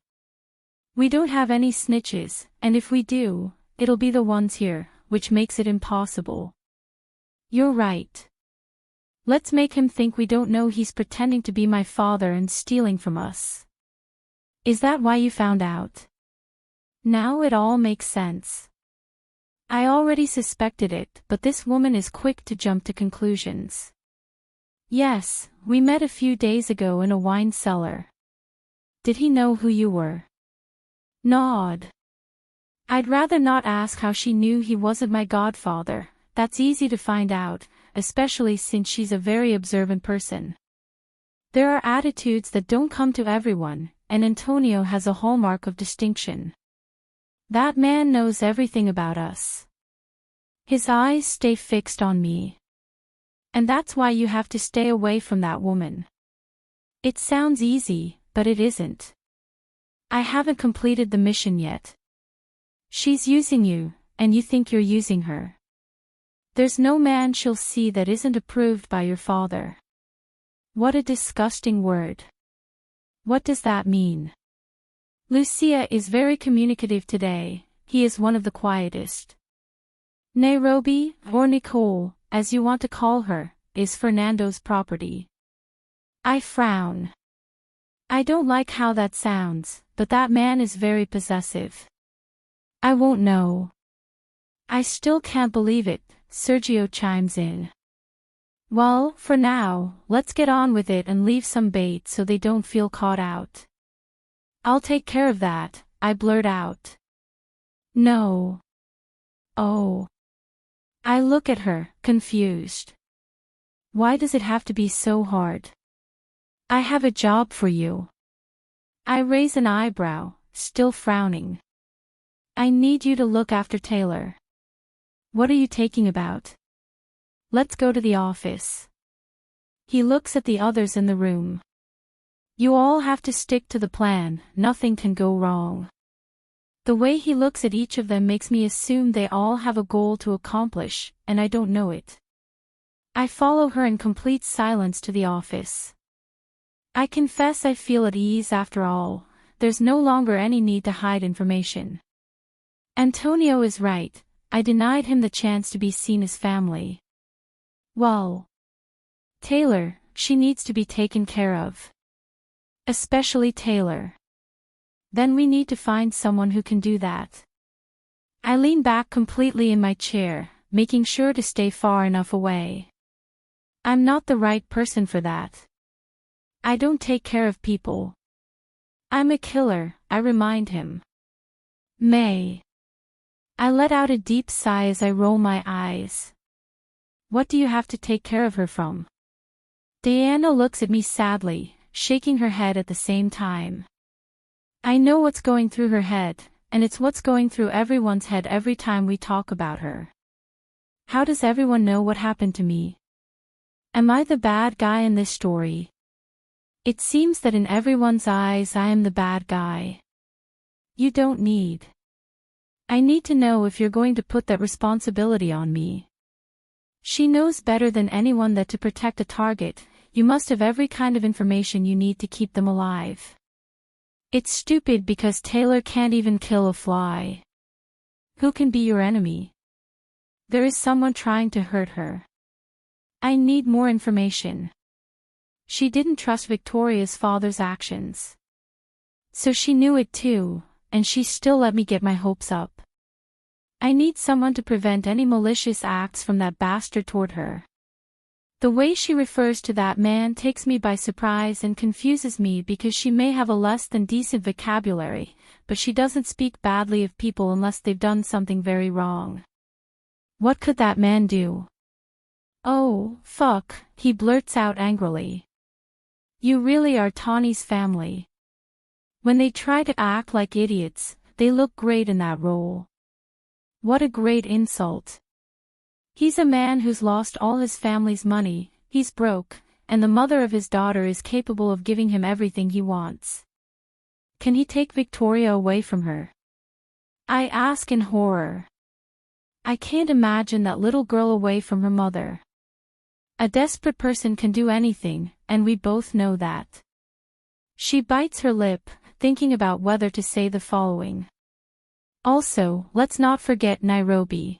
We don't have any snitches, and if we do, it'll be the ones here, which makes it impossible. You're right. Let's make him think we don't know he's pretending to be my father and stealing from us. Is that why you found out? Now it all makes sense. I already suspected it, but this woman is quick to jump to conclusions. Yes, we met a few days ago in a wine cellar. Did he know who you were? Nod. I'd rather not ask how she knew he wasn't my godfather. That's easy to find out, especially since she's a very observant person. There are attitudes that don't come to everyone, and Antonio has a hallmark of distinction. That man knows everything about us. His eyes stay fixed on me. And that's why you have to stay away from that woman. It sounds easy, but it isn't. I haven't completed the mission yet. She's using you, and you think you're using her. There's no man she'll see that isn't approved by your father. What a disgusting word. What does that mean? Lucia is very communicative today. He is one of the quietest. Nairobi, or Nicole, as you want to call her, is Fernando's property. I frown. I don't like how that sounds, but that man is very possessive. I won't know. I still can't believe it, Sergio chimes in. Well, for now, let's get on with it and leave some bait so they don't feel caught out. I'll take care of that, I blurt out. No. Oh. I look at her, confused. Why does it have to be so hard? I have a job for you. I raise an eyebrow, still frowning. I need you to look after Taylor. What are you taking about? Let's go to the office. He looks at the others in the room. You all have to stick to the plan, nothing can go wrong. The way he looks at each of them makes me assume they all have a goal to accomplish, and I don't know it. I follow her in complete silence to the office. I confess I feel at ease after all, there's no longer any need to hide information. Antonio is right, I denied him the chance to be seen as family. Well, Taylor, she needs to be taken care of. Especially Taylor. Then we need to find someone who can do that. I lean back completely in my chair, making sure to stay far enough away. I'm not the right person for that. I don't take care of people. I'm a killer, I remind him. May. I let out a deep sigh as I roll my eyes. What do you have to take care of her from? Diana looks at me sadly, shaking her head at the same time. I know what's going through her head, and it's what's going through everyone's head every time we talk about her. How does everyone know what happened to me? Am I the bad guy in this story? It seems that in everyone's eyes I am the bad guy. You don't need. I need to know if you're going to put that responsibility on me. She knows better than anyone that to protect a target, you must have every kind of information you need to keep them alive. It's stupid because Taylor can't even kill a fly. Who can be your enemy? There is someone trying to hurt her. I need more information. She didn't trust Victoria's father's actions. So she knew it too, and she still let me get my hopes up. I need someone to prevent any malicious acts from that bastard toward her. The way she refers to that man takes me by surprise and confuses me because she may have a less than decent vocabulary, but she doesn't speak badly of people unless they've done something very wrong. What could that man do? Oh, fuck, he blurts out angrily. You really are Tawny's family. When they try to act like idiots, they look great in that role. What a great insult. He's a man who's lost all his family's money, he's broke, and the mother of his daughter is capable of giving him everything he wants. Can he take Victoria away from her? I ask in horror. I can't imagine that little girl away from her mother. A desperate person can do anything, and we both know that. She bites her lip, thinking about whether to say the following. Also, let's not forget Nairobi.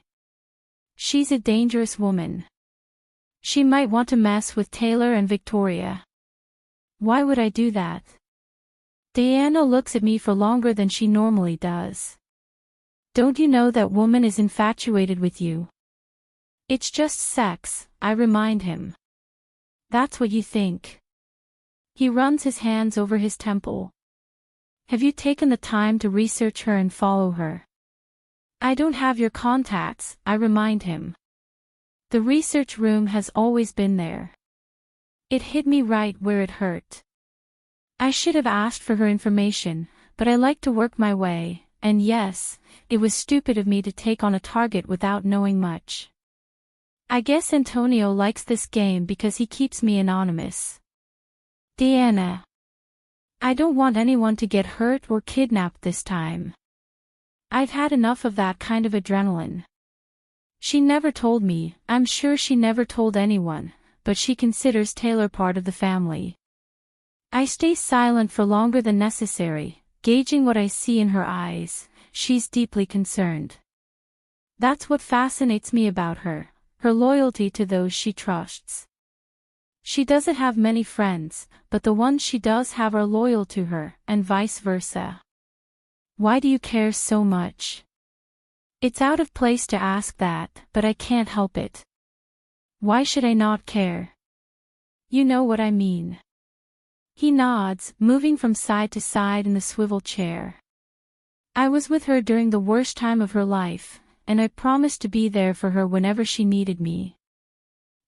She's a dangerous woman. She might want to mess with Taylor and Victoria. Why would I do that? Diana looks at me for longer than she normally does. Don't you know that woman is infatuated with you? It's just sex, I remind him. That's what you think. He runs his hands over his temple. Have you taken the time to research her and follow her? I don't have your contacts, I remind him. The research room has always been there. It hit me right where it hurt. I should have asked for her information, but I like to work my way, and yes, it was stupid of me to take on a target without knowing much. I guess Antonio likes this game because he keeps me anonymous. Diana. I don't want anyone to get hurt or kidnapped this time. I've had enough of that kind of adrenaline. She never told me, I'm sure she never told anyone, but she considers Taylor part of the family. I stay silent for longer than necessary, gauging what I see in her eyes. She's deeply concerned. That's what fascinates me about her, her loyalty to those she trusts. She doesn't have many friends, but the ones she does have are loyal to her, and vice versa. Why do you care so much? It's out of place to ask that, but I can't help it. Why should I not care? You know what I mean. He nods, moving from side to side in the swivel chair. I was with her during the worst time of her life, and I promised to be there for her whenever she needed me.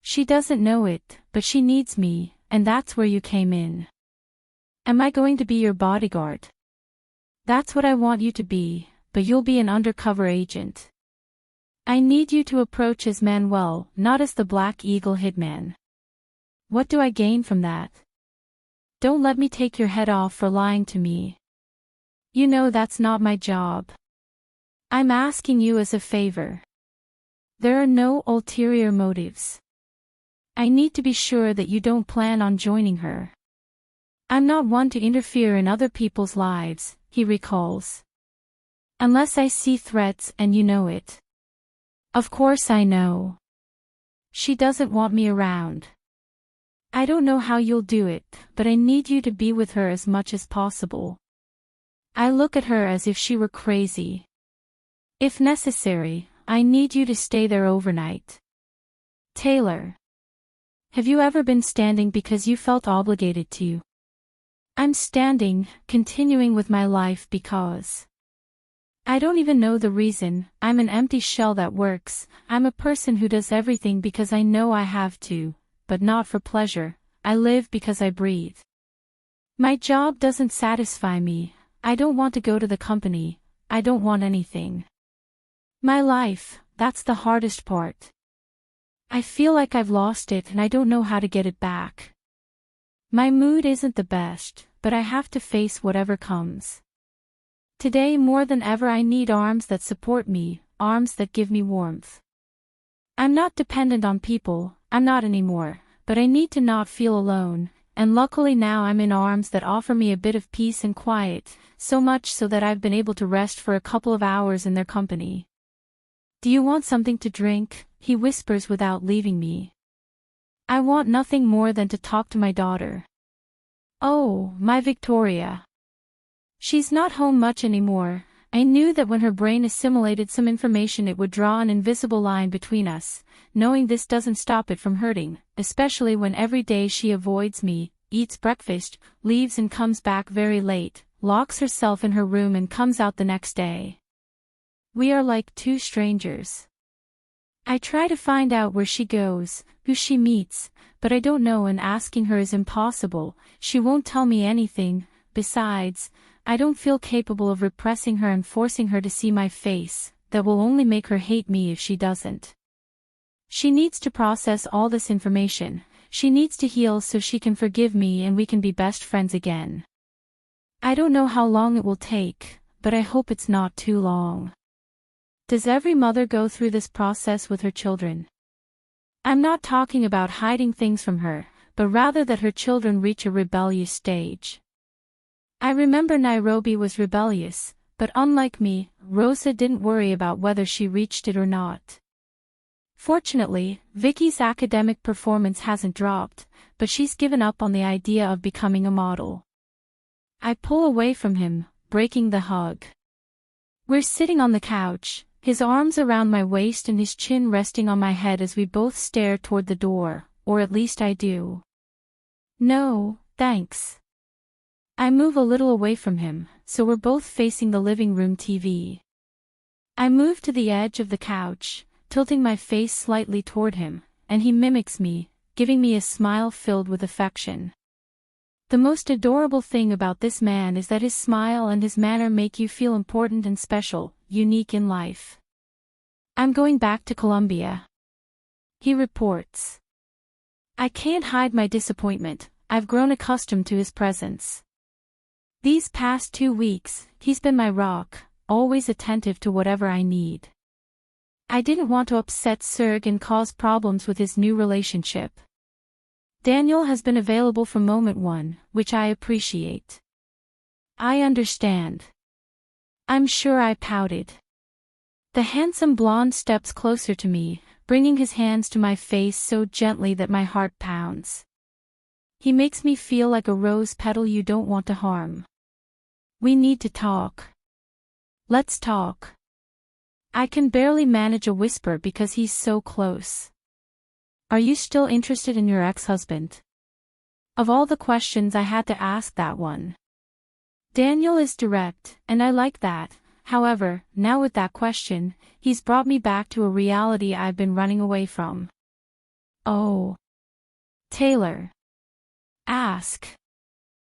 She doesn't know it, but she needs me, and that's where you came in. Am I going to be your bodyguard? That's what I want you to be, but you'll be an undercover agent. I need you to approach as Manuel, not as the Black Eagle hitman. What do I gain from that? Don't let me take your head off for lying to me. You know that's not my job. I'm asking you as a favor. There are no ulterior motives. I need to be sure that you don't plan on joining her. I'm not one to interfere in other people's lives, he recalls. Unless I see threats and you know it. Of course I know. She doesn't want me around. I don't know how you'll do it, but I need you to be with her as much as possible. I look at her as if she were crazy. If necessary, I need you to stay there overnight. Taylor. Have you ever been standing because you felt obligated to? I'm standing, continuing with my life because. I don't even know the reason. I'm an empty shell that works. I'm a person who does everything because I know I have to, but not for pleasure. I live because I breathe. My job doesn't satisfy me. I don't want to go to the company. I don't want anything. My life, that's the hardest part. I feel like I've lost it and I don't know how to get it back. My mood isn't the best, but I have to face whatever comes. Today more than ever I need arms that support me, arms that give me warmth. I'm not dependent on people, I'm not anymore, but I need to not feel alone, and luckily now I'm in arms that offer me a bit of peace and quiet, so much so that I've been able to rest for a couple of hours in their company. Do you want something to drink? He whispers without leaving me. I want nothing more than to talk to my daughter. Oh, my Victoria. She's not home much anymore. I knew that when her brain assimilated some information it would draw an invisible line between us, knowing this doesn't stop it from hurting, especially when every day she avoids me, eats breakfast, leaves and comes back very late, locks herself in her room and comes out the next day. We are like two strangers. I try to find out where she goes, who she meets, but I don't know and asking her is impossible. She won't tell me anything. Besides, I don't feel capable of repressing her and forcing her to see my face. That will only make her hate me if she doesn't. She needs to process all this information. She needs to heal so she can forgive me and we can be best friends again. I don't know how long it will take, but I hope it's not too long. Does every mother go through this process with her children? I'm not talking about hiding things from her, but rather that her children reach a rebellious stage. I remember Nairobi was rebellious, but unlike me, Rosa didn't worry about whether she reached it or not. Fortunately, Vicky's academic performance hasn't dropped, but she's given up on the idea of becoming a model. I pull away from him, breaking the hug. We're sitting on the couch, his arms around my waist and his chin resting on my head as we both stare toward the door, or at least I do. No, thanks. I move a little away from him, so we're both facing the living room TV. I move to the edge of the couch, tilting my face slightly toward him, and he mimics me, giving me a smile filled with affection. The most adorable thing about this man is that his smile and his manner make you feel important and special, unique in life. I'm going back to Colombia, he reports. I can't hide my disappointment. I've grown accustomed to his presence. These past 2 weeks, he's been my rock, always attentive to whatever I need. I didn't want to upset Serg and cause problems with his new relationship. Daniel has been available from moment one, which I appreciate. I understand. I'm sure I pouted. The handsome blonde steps closer to me, bringing his hands to my face so gently that my heart pounds. He makes me feel like a rose petal you don't want to harm. We need to talk. Let's talk. I can barely manage a whisper because he's so close. Are you still interested in your ex-husband? Of all the questions I had to ask, that one. Daniel is direct, and I like that. However, now with that question, he's brought me back to a reality I've been running away from. Oh. Taylor. Ask.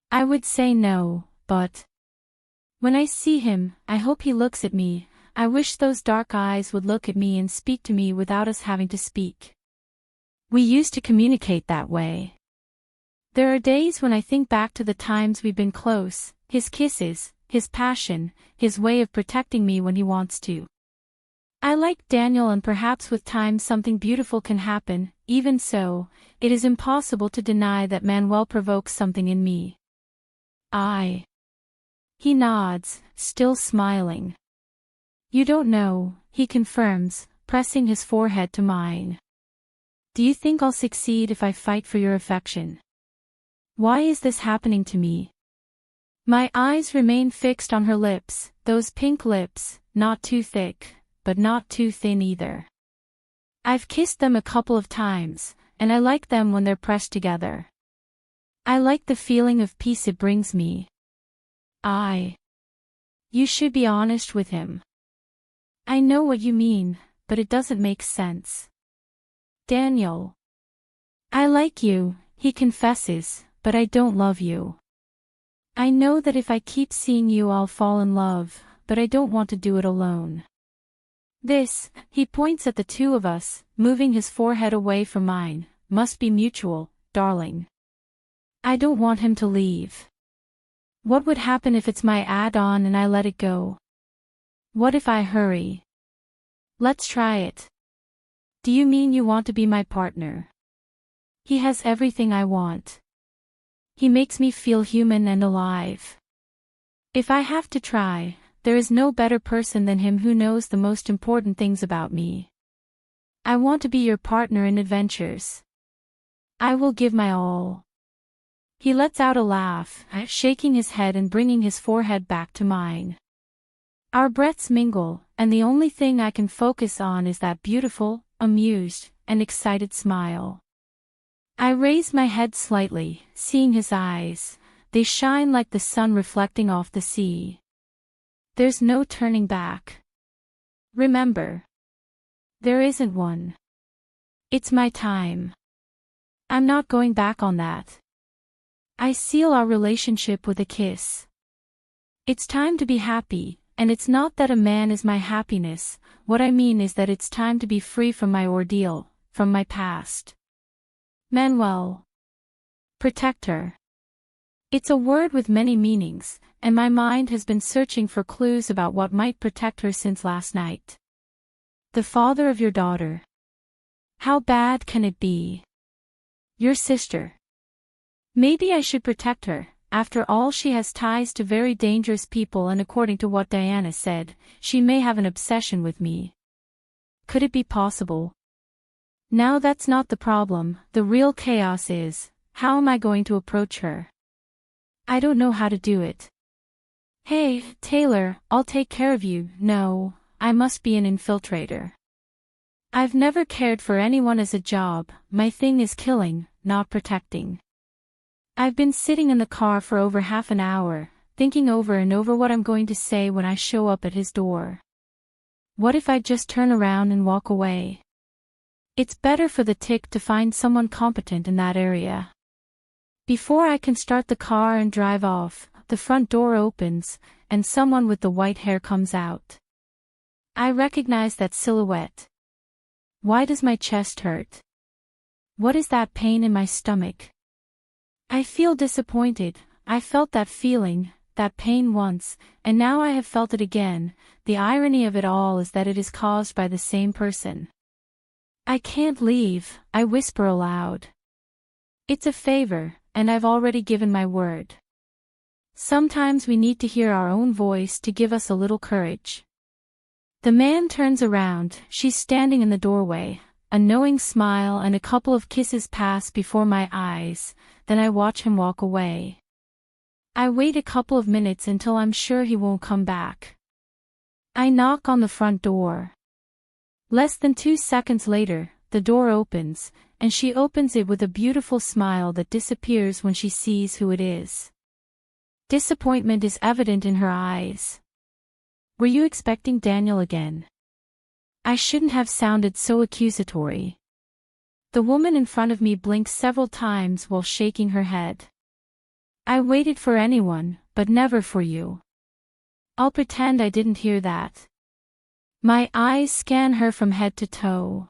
I would say no, but when I see him, I hope he looks at me. I wish those dark eyes would look at me and speak to me without us having to speak. We used to communicate that way. There are days when I think back to the times we've been close, his kisses, his passion, his way of protecting me when he wants to. I like Daniel, and perhaps with time something beautiful can happen. Even so, it is impossible to deny that Manuel provokes something in me. He nods, still smiling. You don't know, he confirms, pressing his forehead to mine. Do you think I'll succeed if I fight for your affection? Why is this happening to me? My eyes remain fixed on her lips, those pink lips, not too thick, but not too thin either. I've kissed them a couple of times, and I like them when they're pressed together. I like the feeling of peace it brings me. You should be honest with him. I know what you mean, but it doesn't make sense. Daniel. I like you, he confesses, but I don't love you. I know that if I keep seeing you I'll fall in love, but I don't want to do it alone. This, he points at the two of us, moving his forehead away from mine, must be mutual, darling. I don't want him to leave. What would happen if it's my add-on and I let it go? What if I hurry? Let's try it. Do you mean you want to be my partner? He has everything I want. He makes me feel human and alive. If I have to try, there is no better person than him who knows the most important things about me. I want to be your partner in adventures. I will give my all. He lets out a laugh, shaking his head and bringing his forehead back to mine. Our breaths mingle, and the only thing I can focus on is that beautiful, amused, and excited smile. I raise my head slightly, seeing his eyes. They shine like the sun reflecting off the sea. There's no turning back. Remember. There isn't one. It's my time. I'm not going back on that. I seal our relationship with a kiss. It's time to be happy, and it's not that a man is my happiness. What I mean is that it's time to be free from my ordeal, from my past. Manuel. Protector. It's a word with many meanings, and my mind has been searching for clues about what might protect her since last night. The father of your daughter. How bad can it be? Your sister. Maybe I should protect her. After all, she has ties to very dangerous people, and according to what Diana said, she may have an obsession with me. Could it be possible? Now that's not the problem. The real chaos is, how am I going to approach her? I don't know how to do it. Hey, Taylor, I'll take care of you. No, I must be an infiltrator. I've never cared for anyone as a job. My thing is killing, not protecting. I've been sitting in the car for over half an hour, thinking over and over what I'm going to say when I show up at his door. What if I just turn around and walk away? It's better for the tick to find someone competent in that area. Before I can start the car and drive off, the front door opens, and someone with the white hair comes out. I recognize that silhouette. Why does my chest hurt? What is that pain in my stomach? I feel disappointed. I felt that feeling, that pain once, and now I have felt it again. The irony of it all is that it is caused by the same person. I can't leave, I whisper aloud. It's a favor, and I've already given my word. Sometimes we need to hear our own voice to give us a little courage. The man turns around, she's standing in the doorway. A knowing smile and a couple of kisses pass before my eyes, then I watch him walk away. I wait a couple of minutes until I'm sure he won't come back. I knock on the front door. Less than 2 seconds later, the door opens, and she opens it with a beautiful smile that disappears when she sees who it is. Disappointment is evident in her eyes. Were you expecting Daniel again? I shouldn't have sounded so accusatory. The woman in front of me blinks several times while shaking her head. I waited for anyone, but never for you. I'll pretend I didn't hear that. My eyes scan her from head to toe.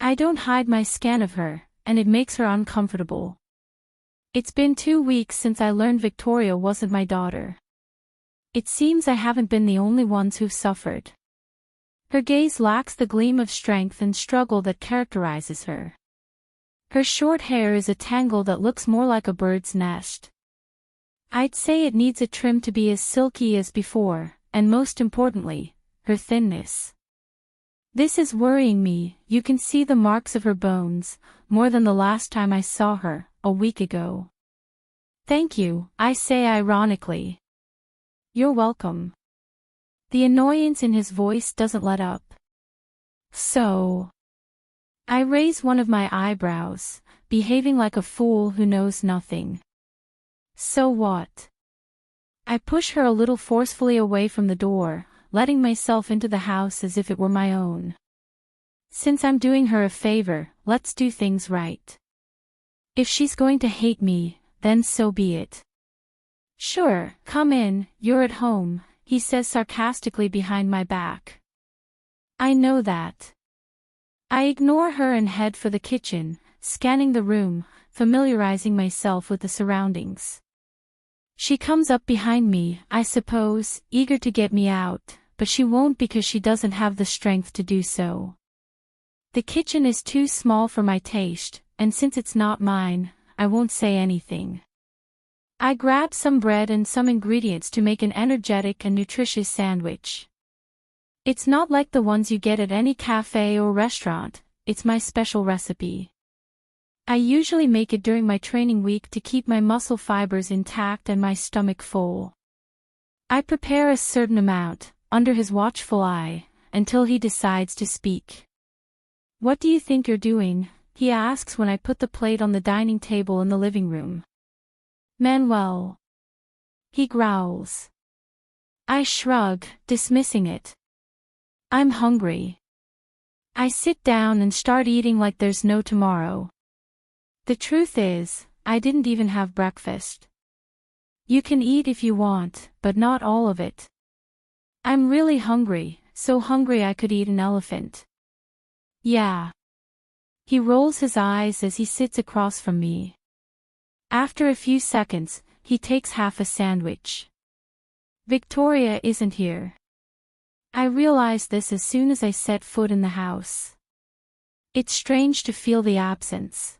I don't hide my scan of her, and it makes her uncomfortable. It's been 2 weeks since I learned Victoria wasn't my daughter. It seems I haven't been the only ones who've suffered. Her gaze lacks the gleam of strength and struggle that characterizes her. Her short hair is a tangle that looks more like a bird's nest. I'd say it needs a trim to be as silky as before, and most importantly, her thinness. This is worrying me. You can see the marks of her bones, more than the last time I saw her, a week ago. Thank you, I say ironically. You're welcome. The annoyance in his voice doesn't let up. So. I raise one of my eyebrows, behaving like a fool who knows nothing. So what? I push her a little forcefully away from the door, letting myself into the house as if it were my own. Since I'm doing her a favor, let's do things right. If she's going to hate me, then so be it. Sure, come in, you're at home, he says sarcastically behind my back. I know that. I ignore her and head for the kitchen, scanning the room, familiarizing myself with the surroundings. She comes up behind me, I suppose, eager to get me out, but she won't because she doesn't have the strength to do so. The kitchen is too small for my taste, and since it's not mine, I won't say anything. I grab some bread and some ingredients to make an energetic and nutritious sandwich. It's not like the ones you get at any cafe or restaurant, it's my special recipe. I usually make it during my training week to keep my muscle fibers intact and my stomach full. I prepare a certain amount, under his watchful eye, until he decides to speak. What do you think you're doing? He asks when I put the plate on the dining table in the living room. Manuel. He growls. I shrug, dismissing it. I'm hungry. I sit down and start eating like there's no tomorrow. The truth is, I didn't even have breakfast. You can eat if you want, but not all of it. I'm really hungry, so hungry I could eat an elephant. Yeah. He rolls his eyes as he sits across from me. After a few seconds, he takes half a sandwich. Victoria isn't here. I realize this as soon as I set foot in the house. It's strange to feel the absence.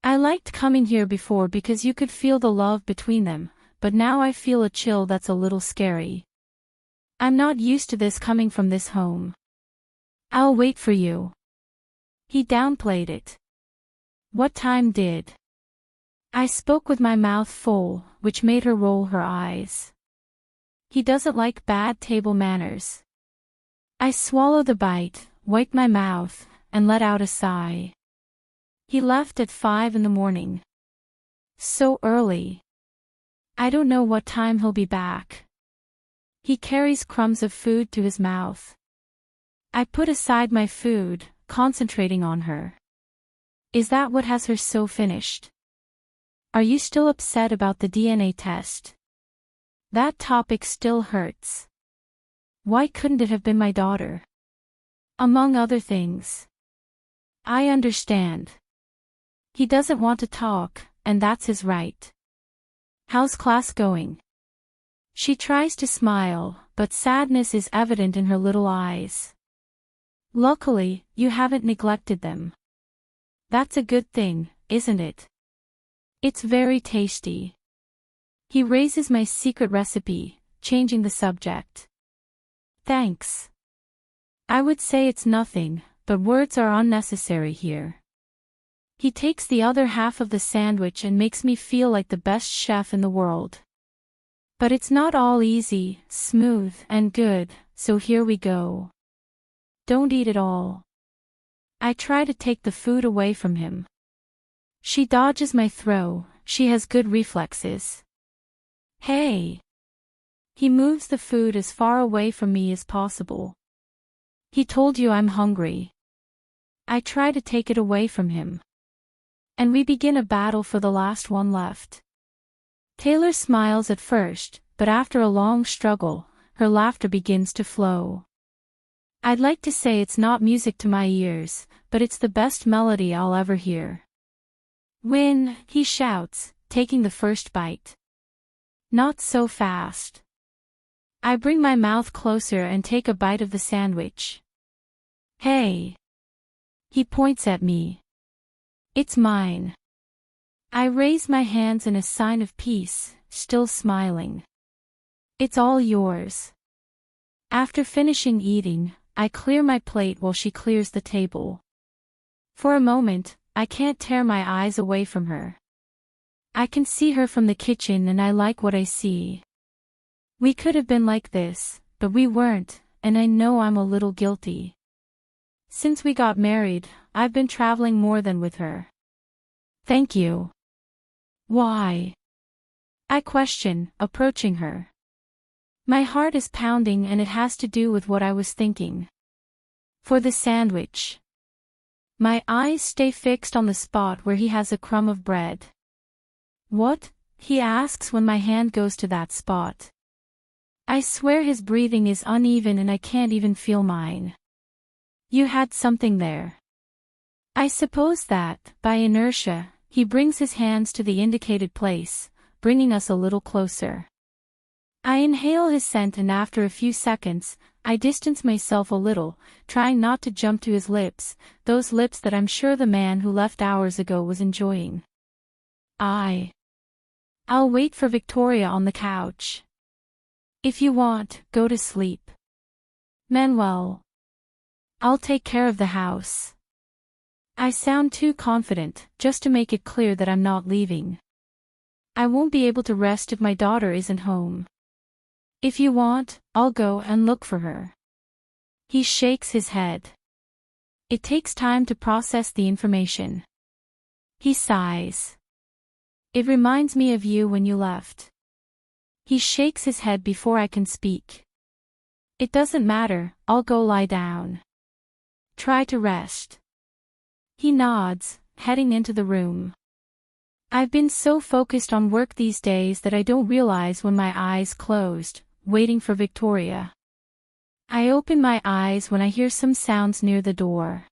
I liked coming here before because you could feel the love between them, but now I feel a chill that's a little scary. I'm not used to this coming from this home. I'll wait for you. He downplayed it. What time did? I spoke with my mouth full, which made her roll her eyes. He doesn't like bad table manners. I swallow the bite, wipe my mouth, and let out a sigh. He left at 5 in the morning. So early. I don't know what time he'll be back. He carries crumbs of food to his mouth. I put aside my food, concentrating on her. Is that what has her so finished? Are you still upset about the DNA test? That topic still hurts. Why couldn't it have been my daughter? Among other things. I understand. He doesn't want to talk, and that's his right. How's class going? She tries to smile, but sadness is evident in her little eyes. Luckily, you haven't neglected them. That's a good thing, isn't it? It's very tasty. He raises my secret recipe, changing the subject. Thanks. I would say it's nothing, but words are unnecessary here. He takes the other half of the sandwich and makes me feel like the best chef in the world. But it's not all easy, smooth, and good, so here we go. Don't eat it all. I try to take the food away from him. She dodges my throw, she has good reflexes. Hey! He moves the food as far away from me as possible. He told you I'm hungry. I try to take it away from him. And we begin a battle for the last one left. Taylor smiles at first, but after a long struggle, her laughter begins to flow. I'd like to say it's not music to my ears, but it's the best melody I'll ever hear. Win, he shouts, taking the first bite. Not so fast. I bring my mouth closer and take a bite of the sandwich. Hey! He points at me. It's mine. I raise my hands in a sign of peace, still smiling. It's all yours. After finishing eating, I clear my plate while she clears the table. For a moment, I can't tear my eyes away from her. I can see her from the kitchen and I like what I see. We could have been like this, but we weren't, and I know I'm a little guilty. Since we got married, I've been traveling more than with her. Thank you. Why? I question, approaching her. My heart is pounding and it has to do with what I was thinking. For the sandwich. My eyes stay fixed on the spot where he has a crumb of bread. What? He asks when my hand goes to that spot. I swear his breathing is uneven and I can't even feel mine. You had something there. I suppose that, by inertia, he brings his hands to the indicated place, bringing us a little closer. I inhale his scent and after a few seconds, I distance myself a little, trying not to jump to his lips, those lips that I'm sure the man who left hours ago was enjoying. I'll wait for Victoria on the couch. If you want, go to sleep. Manuel. I'll take care of the house. I sound too confident, just to make it clear that I'm not leaving. I won't be able to rest if my daughter isn't home. If you want, I'll go and look for her. He shakes his head. It takes time to process the information. He sighs. It reminds me of you when you left. He shakes his head before I can speak. It doesn't matter, I'll go lie down. Try to rest. He nods, heading into the room. I've been so focused on work these days that I don't realize when my eyes closed, waiting for Victoria. I open my eyes when I hear some sounds near the door.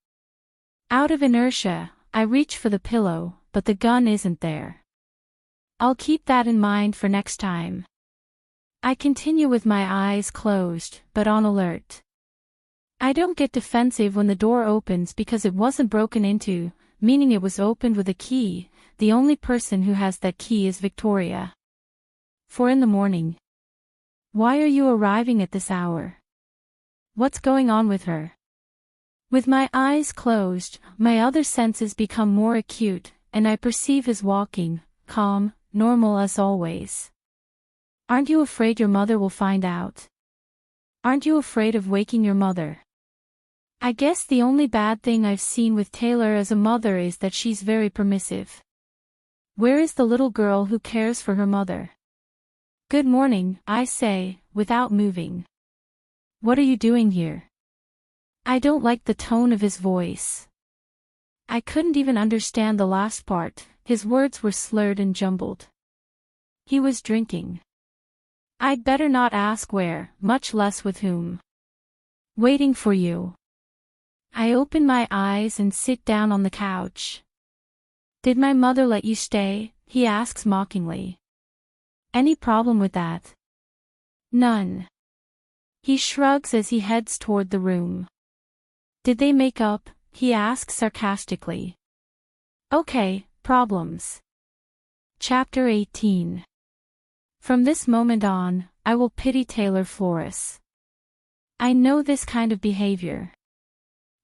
Out of inertia, I reach for the pillow, but the gun isn't there. I'll keep that in mind for next time. I continue with my eyes closed, but on alert. I don't get defensive when the door opens because it wasn't broken into, meaning it was opened with a key. The only person who has that key is Victoria. 4 in the morning. Why are you arriving at this hour? What's going on with her? With my eyes closed, my other senses become more acute, and I perceive his walking, calm, normal as always. Aren't you afraid your mother will find out? Aren't you afraid of waking your mother? I guess the only bad thing I've seen with Taylor as a mother is that she's very permissive. Where is the little girl who cares for her mother? Good morning, I say, without moving. What are you doing here? I don't like the tone of his voice. I couldn't even understand the last part, his words were slurred and jumbled. He was drinking. I'd better not ask where, much less with whom. Waiting for you. I open my eyes and sit down on the couch. Did my mother let you stay? He asks mockingly. Any problem with that? None. He shrugs as he heads toward the room. Did they make up? He asks sarcastically. Okay, problems. Chapter 18. From this moment on, I will pity Taylor Flores. I know this kind of behavior.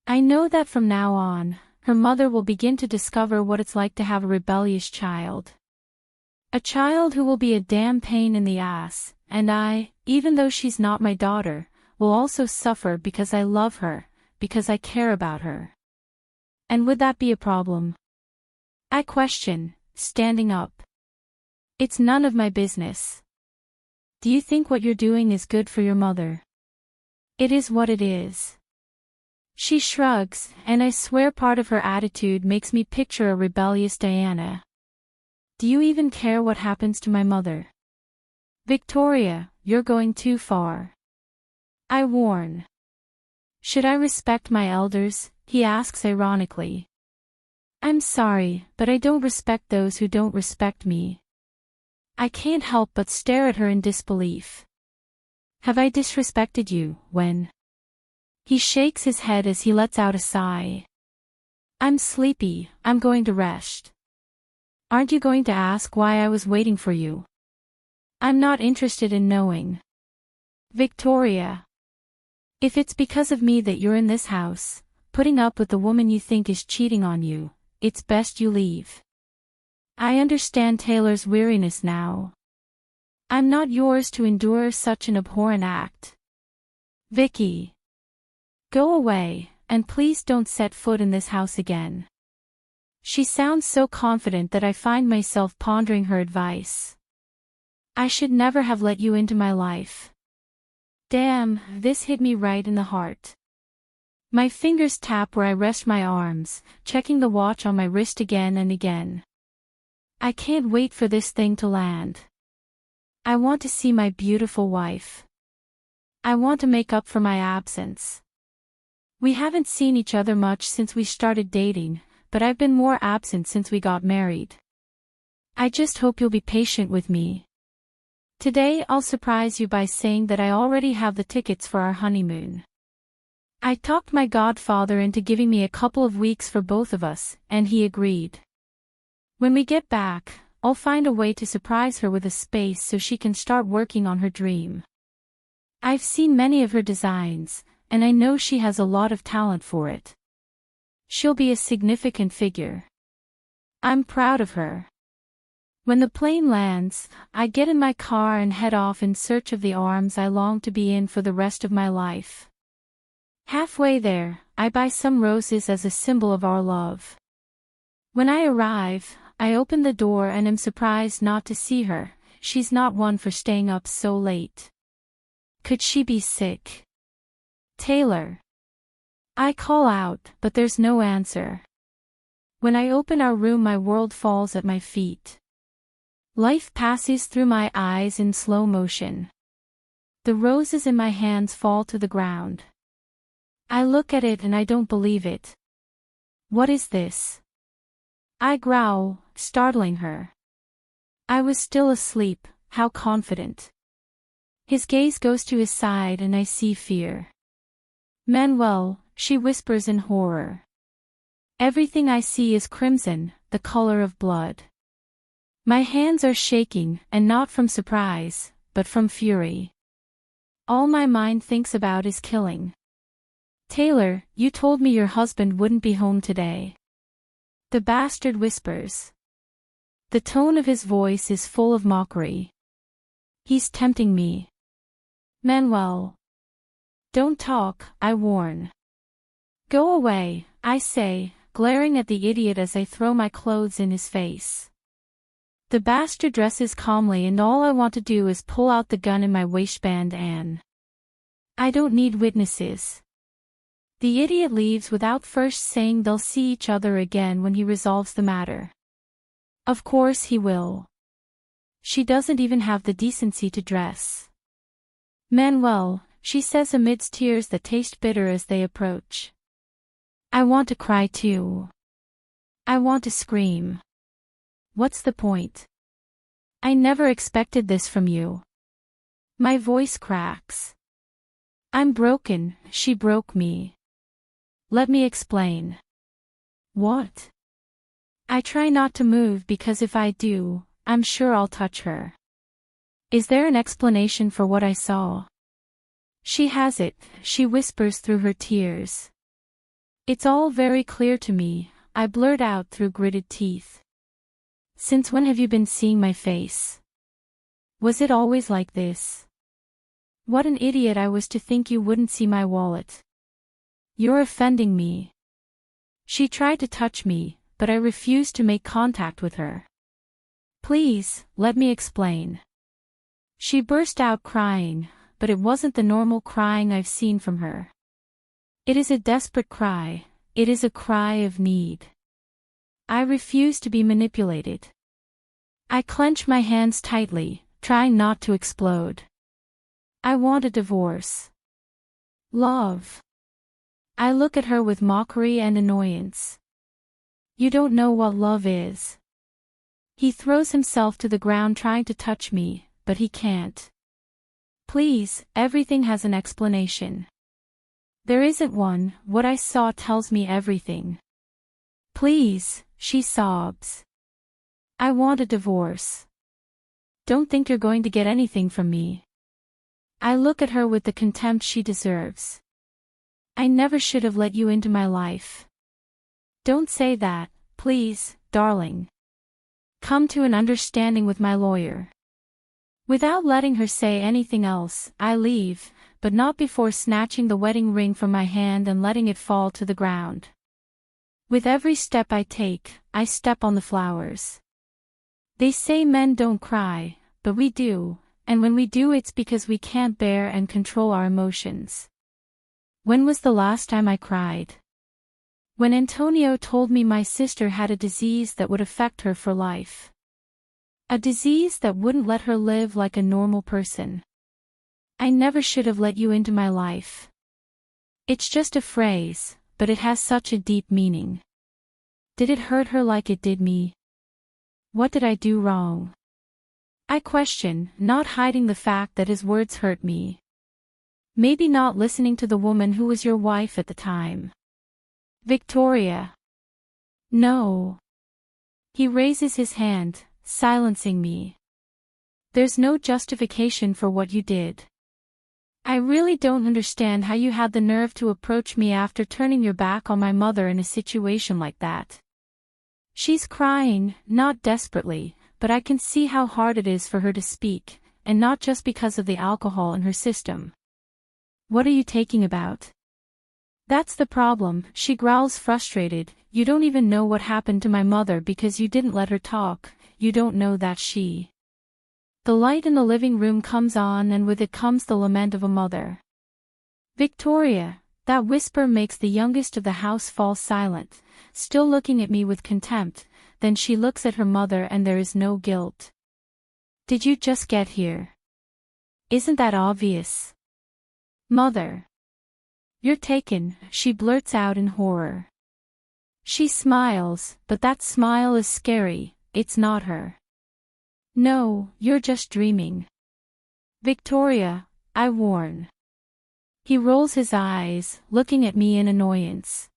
I know that from now on, her mother will begin to discover what it's like to have a rebellious child. A child who will be a damn pain in the ass, and I, even though she's not my daughter, will also suffer because I love her, because I care about her. And would that be a problem? I question, standing up. It's none of my business. Do you think what you're doing is good for your mother? It is what it is. She shrugs, and I swear part of her attitude makes me picture a rebellious Diana. Do you even care what happens to my mother? Victoria, you're going too far. I warn. Should I respect my elders? He asks ironically. I'm sorry, but I don't respect those who don't respect me. I can't help but stare at her in disbelief. Have I disrespected you, when? He shakes his head as he lets out a sigh. I'm sleepy, I'm going to rest. Aren't you going to ask why I was waiting for you? I'm not interested in knowing. Victoria. If it's because of me that you're in this house, putting up with the woman you think is cheating on you, it's best you leave. I understand Taylor's weariness now. I'm not yours to endure such an abhorrent act. Vicky. Go away, and please don't set foot in this house again. She sounds so confident that I find myself pondering her advice. I should never have let you into my life. Damn, this hit me right in the heart. My fingers tap where I rest my arms, checking the watch on my wrist again and again. I can't wait for this thing to land. I want to see my beautiful wife. I want to make up for my absence. We haven't seen each other much since we started dating, but I've been more absent since we got married. I just hope you'll be patient with me. Today I'll surprise you by saying that I already have the tickets for our honeymoon. I talked my godfather into giving me a couple of weeks for both of us, and he agreed. When we get back, I'll find a way to surprise her with a space so she can start working on her dream. I've seen many of her designs, and I know she has a lot of talent for it. She'll be a significant figure. I'm proud of her. When the plane lands, I get in my car and head off in search of the arms I long to be in for the rest of my life. Halfway there, I buy some roses as a symbol of our love. When I arrive, I open the door and am surprised not to see her. She's not one for staying up so late. Could she be sick? Taylor. I call out, but there's no answer. When I open our room, my world falls at my feet. Life passes through my eyes in slow motion. The roses in my hands fall to the ground. I look at it and I don't believe it. What is this? I growl, startling her. I was still asleep, how confident. His gaze goes to his side and I see fear. Manuel, she whispers in horror. Everything I see is crimson, the color of blood. My hands are shaking, and not from surprise, but from fury. All my mind thinks about is killing. Taylor, you told me your husband wouldn't be home today. The bastard whispers. The tone of his voice is full of mockery. He's tempting me. Manuel. Don't talk, I warn. Go away, I say, glaring at the idiot as I throw my clothes in his face. The bastard dresses calmly and all I want to do is pull out the gun in my waistband and... I don't need witnesses. The idiot leaves without first saying they'll see each other again when he resolves the matter. Of course he will. She doesn't even have the decency to dress. Manuel, she says amidst tears that taste bitter as they approach. I want to cry too. I want to scream. What's the point? I never expected this from you. My voice cracks. I'm broken, she broke me. Let me explain. What? I try not to move because if I do, I'm sure I'll touch her. Is there an explanation for what I saw? She has it, she whispers through her tears. It's all very clear to me, I blurt out through gritted teeth. Since when have you been seeing my face? Was it always like this? What an idiot I was to think you wouldn't see my wallet. You're offending me. She tried to touch me, but I refused to make contact with her. Please, let me explain. She burst out crying, but it wasn't the normal crying I've seen from her. It is a desperate cry, it is a cry of need. I refuse to be manipulated. I clench my hands tightly, trying not to explode. I want a divorce. Love. I look at her with mockery and annoyance. You don't know what love is. He throws himself to the ground trying to touch me, but he can't. Please, everything has an explanation. There isn't one, what I saw tells me everything. Please, she sobs. I want a divorce. Don't think you're going to get anything from me. I look at her with the contempt she deserves. I never should have let you into my life. Don't say that, please, darling. Come to an understanding with my lawyer. Without letting her say anything else, I leave, but not before snatching the wedding ring from my hand and letting it fall to the ground. With every step I take, I step on the flowers. They say men don't cry, but we do, and when we do it's because we can't bear and control our emotions. When was the last time I cried? When Antonio told me my sister had a disease that would affect her for life. A disease that wouldn't let her live like a normal person. I never should have let you into my life. It's just a phrase, but it has such a deep meaning. Did it hurt her like it did me? What did I do wrong? I question, not hiding the fact that his words hurt me. Maybe not listening to the woman who was your wife at the time. Victoria. No. He raises his hand, silencing me. There's no justification for what you did. I really don't understand how you had the nerve to approach me after turning your back on my mother in a situation like that. She's crying, not desperately, but I can see how hard it is for her to speak, and not just because of the alcohol in her system. What are you taking about? That's the problem, she growls frustrated. You don't even know what happened to my mother because you didn't let her talk, you don't know that she... The light in the living room comes on and with it comes the lament of a mother. Victoria, that whisper makes the youngest of the house fall silent, still looking at me with contempt, then she looks at her mother and there is no guilt. Did you just get here? Isn't that obvious? Mother. You're taken, she blurts out in horror. She smiles, but that smile is scary, it's not her. No, you're just dreaming. Victoria, I warn. He rolls his eyes, looking at me in annoyance.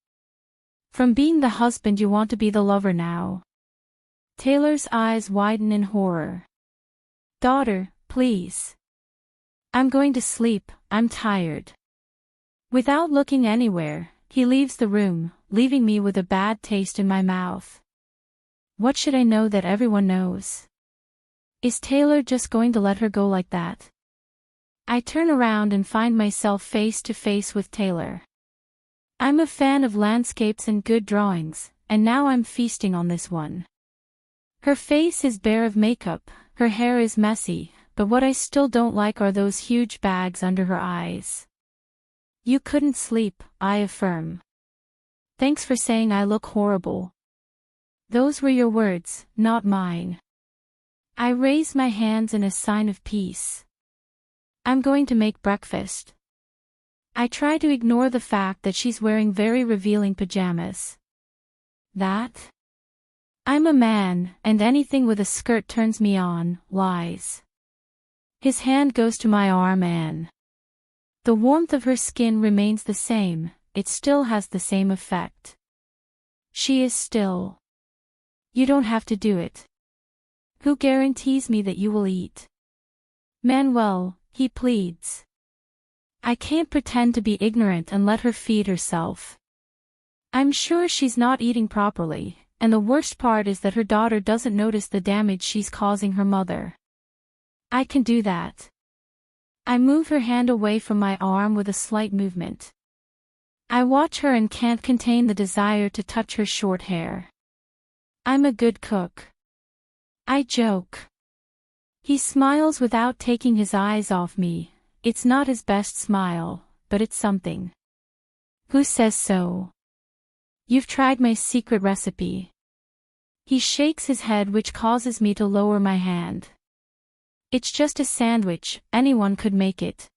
From being the husband you want to be the lover now. Taylor's eyes widen in horror. Daughter, please. I'm going to sleep, I'm tired. Without looking anywhere, he leaves the room, leaving me with a bad taste in my mouth. What should I know that everyone knows? Is Taylor just going to let her go like that? I turn around and find myself face to face with Taylor. I'm a fan of landscapes and good drawings, and now I'm feasting on this one. Her face is bare of makeup, her hair is messy, but what I still don't like are those huge bags under her eyes. You couldn't sleep, I affirm. Thanks for saying I look horrible. Those were your words, not mine. I raise my hands in a sign of peace. I'm going to make breakfast. I try to ignore the fact that she's wearing very revealing pajamas. That? I'm a man, and anything with a skirt turns me on, lies. His hand goes to my arm and the warmth of her skin remains the same, it still has the same effect. She is still. You don't have to do it. Who guarantees me that you will eat? Manuel, he pleads. I can't pretend to be ignorant and let her feed herself. I'm sure she's not eating properly, and the worst part is that her daughter doesn't notice the damage she's causing her mother. I can do that. I move her hand away from my arm with a slight movement. I watch her and can't contain the desire to touch her short hair. I'm a good cook. I joke. He smiles without taking his eyes off me. It's not his best smile, but it's something. Who says so? You've tried my secret recipe. He shakes his head, which causes me to lower my hand. It's just a sandwich, anyone could make it.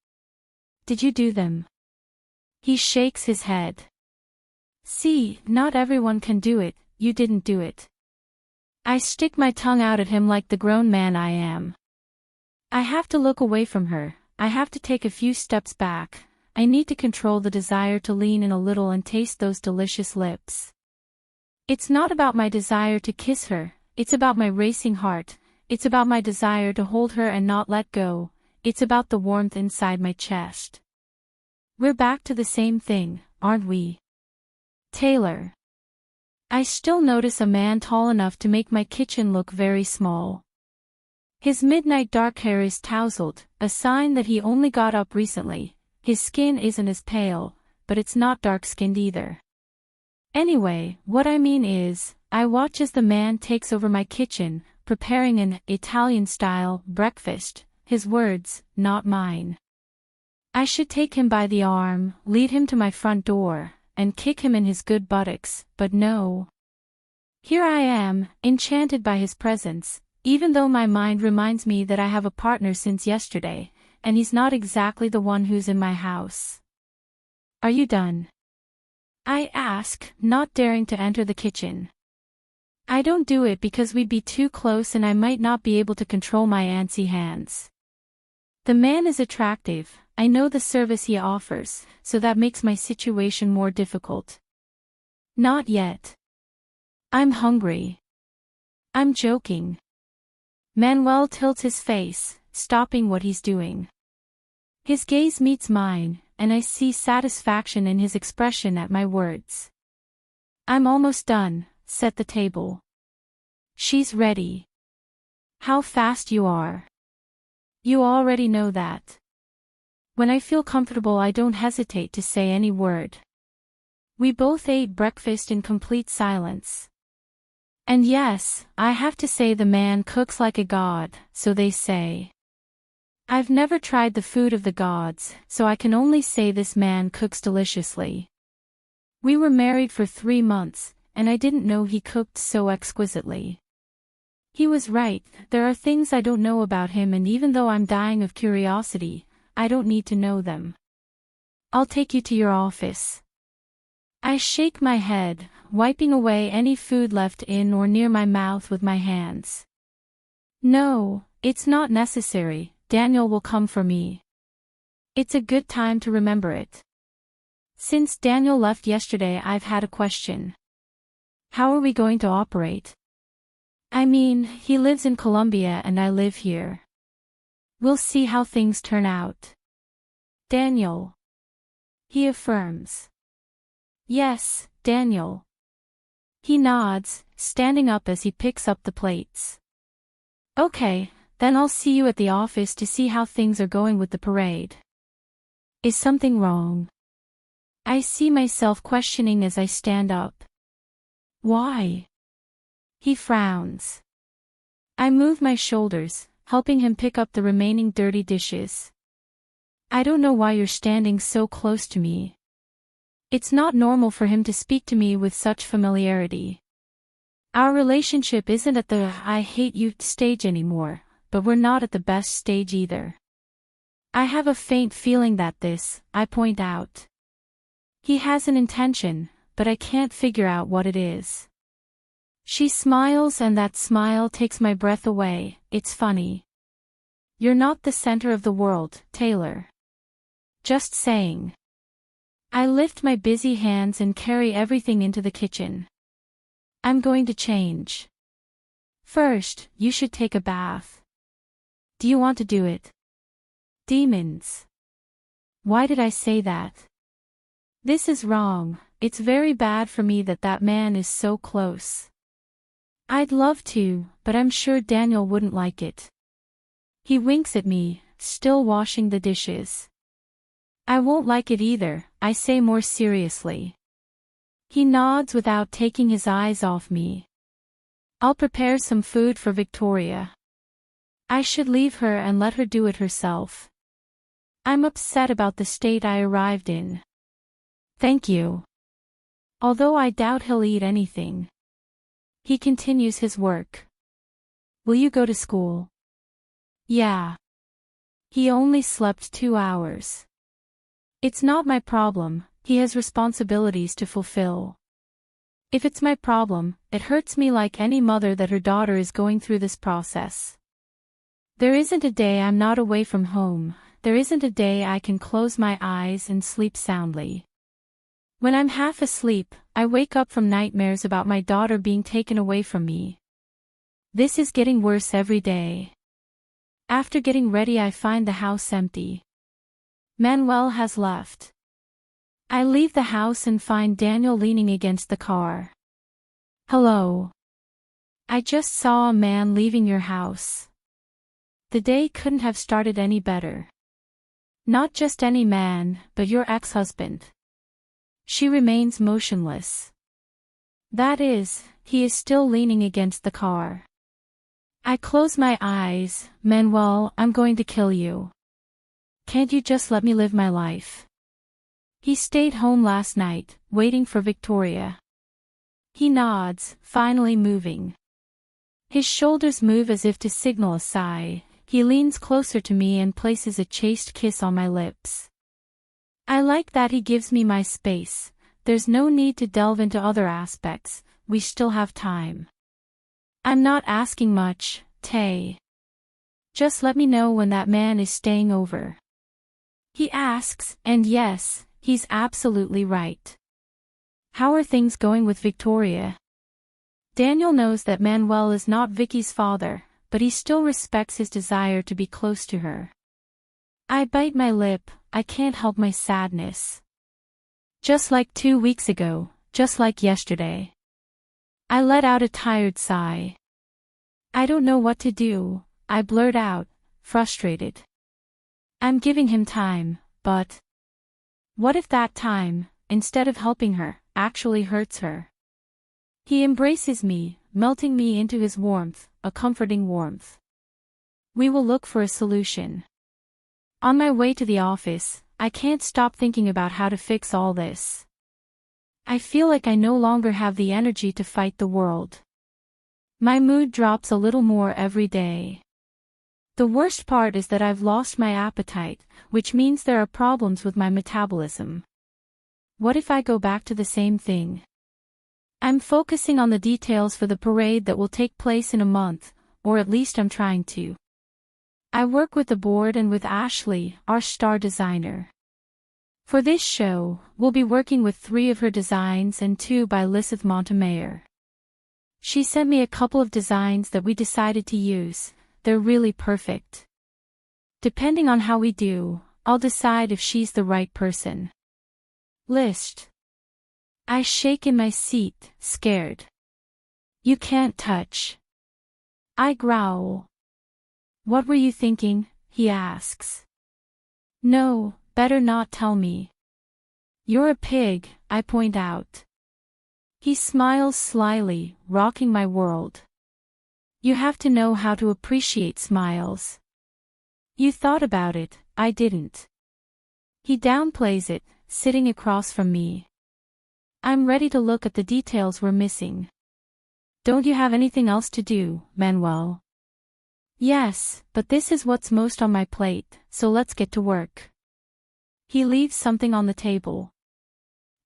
Did you do them? He shakes his head. See, not everyone can do it, you didn't do it. I stick my tongue out at him like the grown man I am. I have to look away from her, I have to take a few steps back, I need to control the desire to lean in a little and taste those delicious lips. It's not about my desire to kiss her, it's about my racing heart, it's about my desire to hold her and not let go, it's about the warmth inside my chest. We're back to the same thing, aren't we? Taylor. I still notice a man tall enough to make my kitchen look very small. His midnight dark hair is tousled, a sign that he only got up recently. His skin isn't as pale, but it's not dark-skinned either. Anyway, what I mean is, I watch as the man takes over my kitchen, preparing an Italian-style breakfast, his words, not mine. I should take him by the arm, lead him to my front door, and kick him in his good buttocks, but no. Here I am, enchanted by his presence, even though my mind reminds me that I have a partner since yesterday, and he's not exactly the one who's in my house. Are you done? I ask, not daring to enter the kitchen. I don't do it because we'd be too close and I might not be able to control my antsy hands. The man is attractive, I know the service he offers, so that makes my situation more difficult. Not yet. I'm hungry. I'm joking. Manuel tilts his face, stopping what he's doing. His gaze meets mine, and I see satisfaction in his expression at my words. I'm almost done, set the table. She's ready. How fast you are. You already know that. When I feel comfortable I don't hesitate to say any word. We both ate breakfast in complete silence. And yes, I have to say the man cooks like a god, so they say. I've never tried the food of the gods, so I can only say this man cooks deliciously. We were married for 3 months, and I didn't know he cooked so exquisitely. He was right, there are things I don't know about him, and even though I'm dying of curiosity, I don't need to know them. I'll take you to your office. I shake my head, wiping away any food left in or near my mouth with my hands. No, it's not necessary, Daniel will come for me. It's a good time to remember it. Since Daniel left yesterday I've had a question. How are we going to operate? I mean, he lives in Colombia and I live here. We'll see how things turn out. Daniel. He affirms. Yes, Daniel. He nods, standing up as he picks up the plates. Okay, then I'll see you at the office to see how things are going with the parade. Is something wrong? I see myself questioning as I stand up. Why? He frowns. I move my shoulders, helping him pick up the remaining dirty dishes. I don't know why you're standing so close to me. It's not normal for him to speak to me with such familiarity. Our relationship isn't at the I hate you stage anymore, but we're not at the best stage either. I have a faint feeling that I point out. He has an intention, but I can't figure out what it is. She smiles and that smile takes my breath away. It's funny. You're not the center of the world, Taylor. Just saying. I lift my busy hands and carry everything into the kitchen. I'm going to change. First, you should take a bath. Do you want to do it? Demons. Why did I say that? This is wrong. It's very bad for me that man is so close. I'd love to, but I'm sure Daniel wouldn't like it. He winks at me, still washing the dishes. I won't like it either, I say more seriously. He nods without taking his eyes off me. I'll prepare some food for Victoria. I should leave her and let her do it herself. I'm upset about the state I arrived in. Thank you. Although I doubt he'll eat anything. He continues his work. Will you go to school? Yeah. He only slept 2 hours. It's not my problem, he has responsibilities to fulfill. If it's my problem, it hurts me like any mother that her daughter is going through this process. There isn't a day I'm not away from home, there isn't a day I can close my eyes and sleep soundly. When I'm half asleep, I wake up from nightmares about my daughter being taken away from me. This is getting worse every day. After getting ready, I find the house empty. Manuel has left. I leave the house and find Daniel leaning against the car. Hello. I just saw a man leaving your house. The day couldn't have started any better. Not just any man, but your ex-husband. She remains motionless. That is, he is still leaning against the car. I close my eyes. Manuel, I'm going to kill you. Can't you just let me live my life? He stayed home last night, waiting for Victoria. He nods, finally moving. His shoulders move as if to signal a sigh. He leans closer to me and places a chaste kiss on my lips. I like that he gives me my space. There's no need to delve into other aspects, we still have time. I'm not asking much, Tay. Just let me know when that man is staying over. He asks, and yes, he's absolutely right. How are things going with Victoria? Daniel knows that Manuel is not Vicky's father, but he still respects his desire to be close to her. I bite my lip, I can't help my sadness. Just like 2 weeks ago, just like yesterday. I let out a tired sigh. I don't know what to do, I blurt out, frustrated. I'm giving him time, but what if that time, instead of helping her, actually hurts her? He embraces me, melting me into his warmth, a comforting warmth. We will look for a solution. On my way to the office, I can't stop thinking about how to fix all this. I feel like I no longer have the energy to fight the world. My mood drops a little more every day. The worst part is that I've lost my appetite, which means there are problems with my metabolism. What if I go back to the same thing? I'm focusing on the details for the parade that will take place in a month, or at least I'm trying to. I work with the board and with Ashley, our star designer. For this show, we'll be working with 3 of her designs and 2 by Lizeth Montemayor. She sent me a couple of designs that we decided to use, they're really perfect. Depending on how we do, I'll decide if she's the right person. List. I shake in my seat, scared. You can't touch. I growl. What were you thinking? He asks. No, better not tell me. You're a pig, I point out. He smiles slyly, rocking my world. You have to know how to appreciate smiles. You thought about it, I didn't. He downplays it, sitting across from me. I'm ready to look at the details we're missing. Don't you have anything else to do, Manuel? Yes, but this is what's most on my plate, so let's get to work. He leaves something on the table.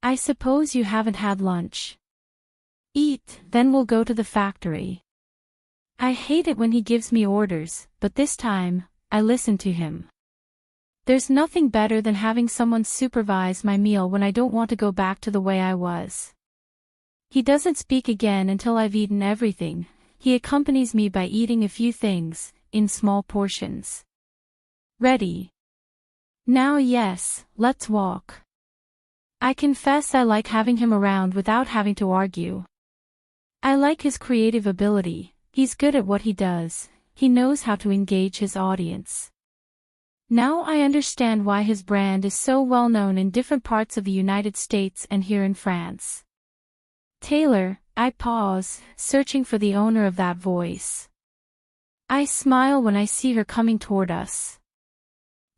I suppose you haven't had lunch. Eat, then we'll go to the factory. I hate it when he gives me orders, but this time, I listen to him. There's nothing better than having someone supervise my meal when I don't want to go back to the way I was. He doesn't speak again until I've eaten everything. He accompanies me by eating a few things, in small portions. Ready? Now yes, let's walk. I confess I like having him around without having to argue. I like his creative ability. He's good at what he does. He knows how to engage his audience. Now I understand why his brand is so well known in different parts of the United States and here in France. Taylor, I pause, searching for the owner of that voice. I smile when I see her coming toward us.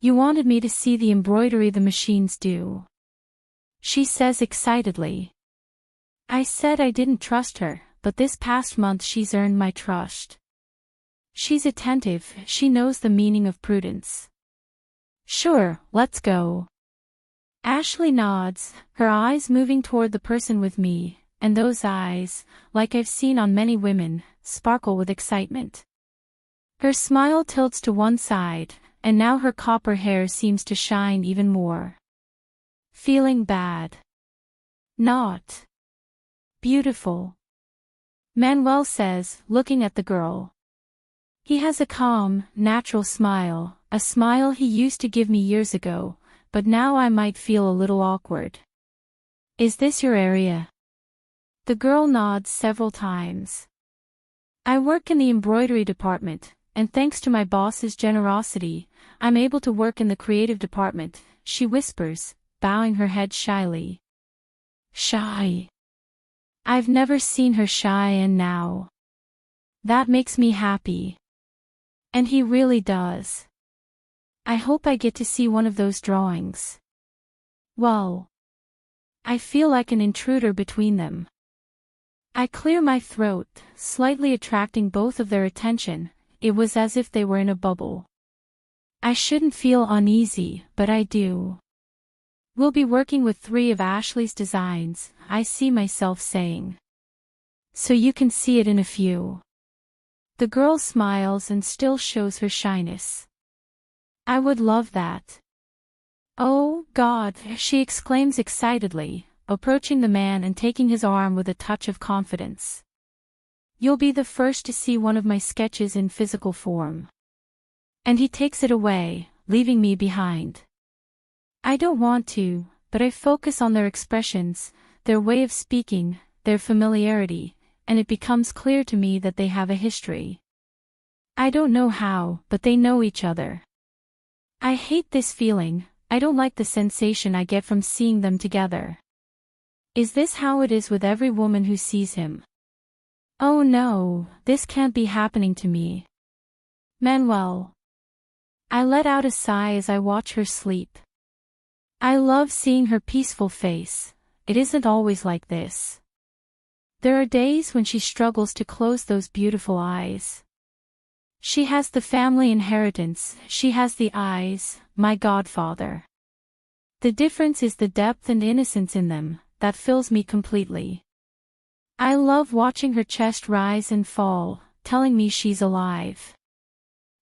You wanted me to see the embroidery the machines do. She says excitedly. I said I didn't trust her, but this past month she's earned my trust. She's attentive, she knows the meaning of prudence. Sure, let's go. Ashley nods, her eyes moving toward the person with me, and those eyes, like I've seen on many women, sparkle with excitement. Her smile tilts to one side, and now her copper hair seems to shine even more. Feeling bad. Not beautiful, Manuel says, looking at the girl. He has a calm, natural smile, a smile he used to give me years ago, but now I might feel a little awkward. Is this your area? The girl nods several times. I work in the embroidery department, and thanks to my boss's generosity, I'm able to work in the creative department, she whispers, bowing her head shyly. Shy. I've never seen her shy, and now. That makes me happy. And he really does. I hope I get to see one of those drawings. Well. I feel like an intruder between them. I clear my throat, slightly attracting both of their attention. It was as if they were in a bubble. I shouldn't feel uneasy, but I do. We'll be working with 3 of Ashley's designs, I see myself saying. So you can see it in a few. The girl smiles and still shows her shyness. I would love that. Oh, God, she exclaims excitedly, approaching the man and taking his arm with a touch of confidence. You'll be the first to see one of my sketches in physical form. And he takes it away, leaving me behind. I don't want to, but I focus on their expressions, their way of speaking, their familiarity, and it becomes clear to me that they have a history. I don't know how, but they know each other. I hate this feeling, I don't like the sensation I get from seeing them together. Is this how it is with every woman who sees him? Oh no, this can't be happening to me. Manuel. I let out a sigh as I watch her sleep. I love seeing her peaceful face. It isn't always like this. There are days when she struggles to close those beautiful eyes. She has the family inheritance, she has the eyes, my godfather. The difference is the depth and innocence in them, that fills me completely. I love watching her chest rise and fall, telling me she's alive.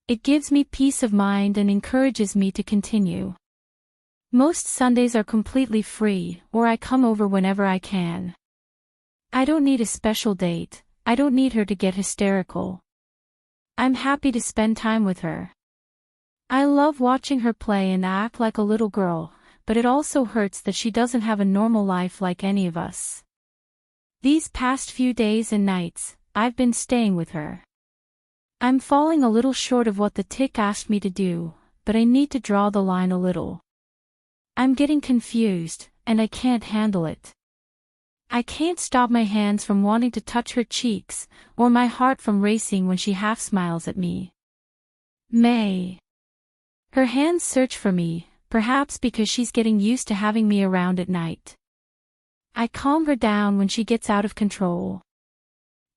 It gives me peace of mind and encourages me to continue. Most Sundays are completely free, or I come over whenever I can. I don't need a special date, I don't need her to get hysterical. I'm happy to spend time with her. I love watching her play and act like a little girl, but it also hurts that she doesn't have a normal life like any of us. These past few days and nights, I've been staying with her. I'm falling a little short of what the tick asked me to do, but I need to draw the line a little. I'm getting confused, and I can't handle it. I can't stop my hands from wanting to touch her cheeks, or my heart from racing when she half smiles at me. May. Her hands search for me, perhaps because she's getting used to having me around at night. I calm her down when she gets out of control.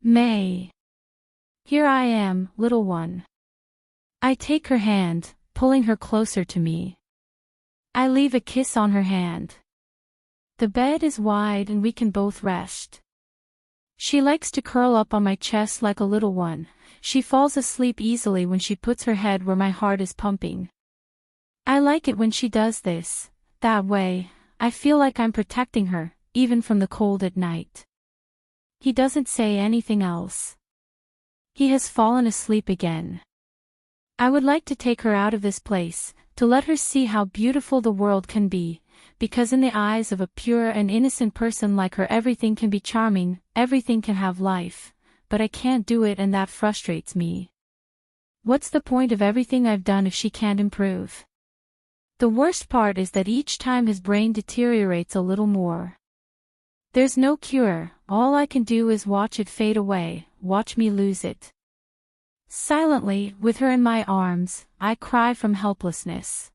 May. Here I am, little one. I take her hand, pulling her closer to me. I leave a kiss on her hand. The bed is wide and we can both rest. She likes to curl up on my chest like a little one. She falls asleep easily when she puts her head where my heart is pumping. I like it when she does this. That way, I feel like I'm protecting her, even from the cold at night. He doesn't say anything else. He has fallen asleep again. I would like to take her out of this place, to let her see how beautiful the world can be, because in the eyes of a pure and innocent person like her everything can be charming, everything can have life, but I can't do it and that frustrates me. What's the point of everything I've done if she can't improve? The worst part is that each time his brain deteriorates a little more. There's no cure, all I can do is watch it fade away, watch me lose it. Silently, with her in my arms, I cry from helplessness.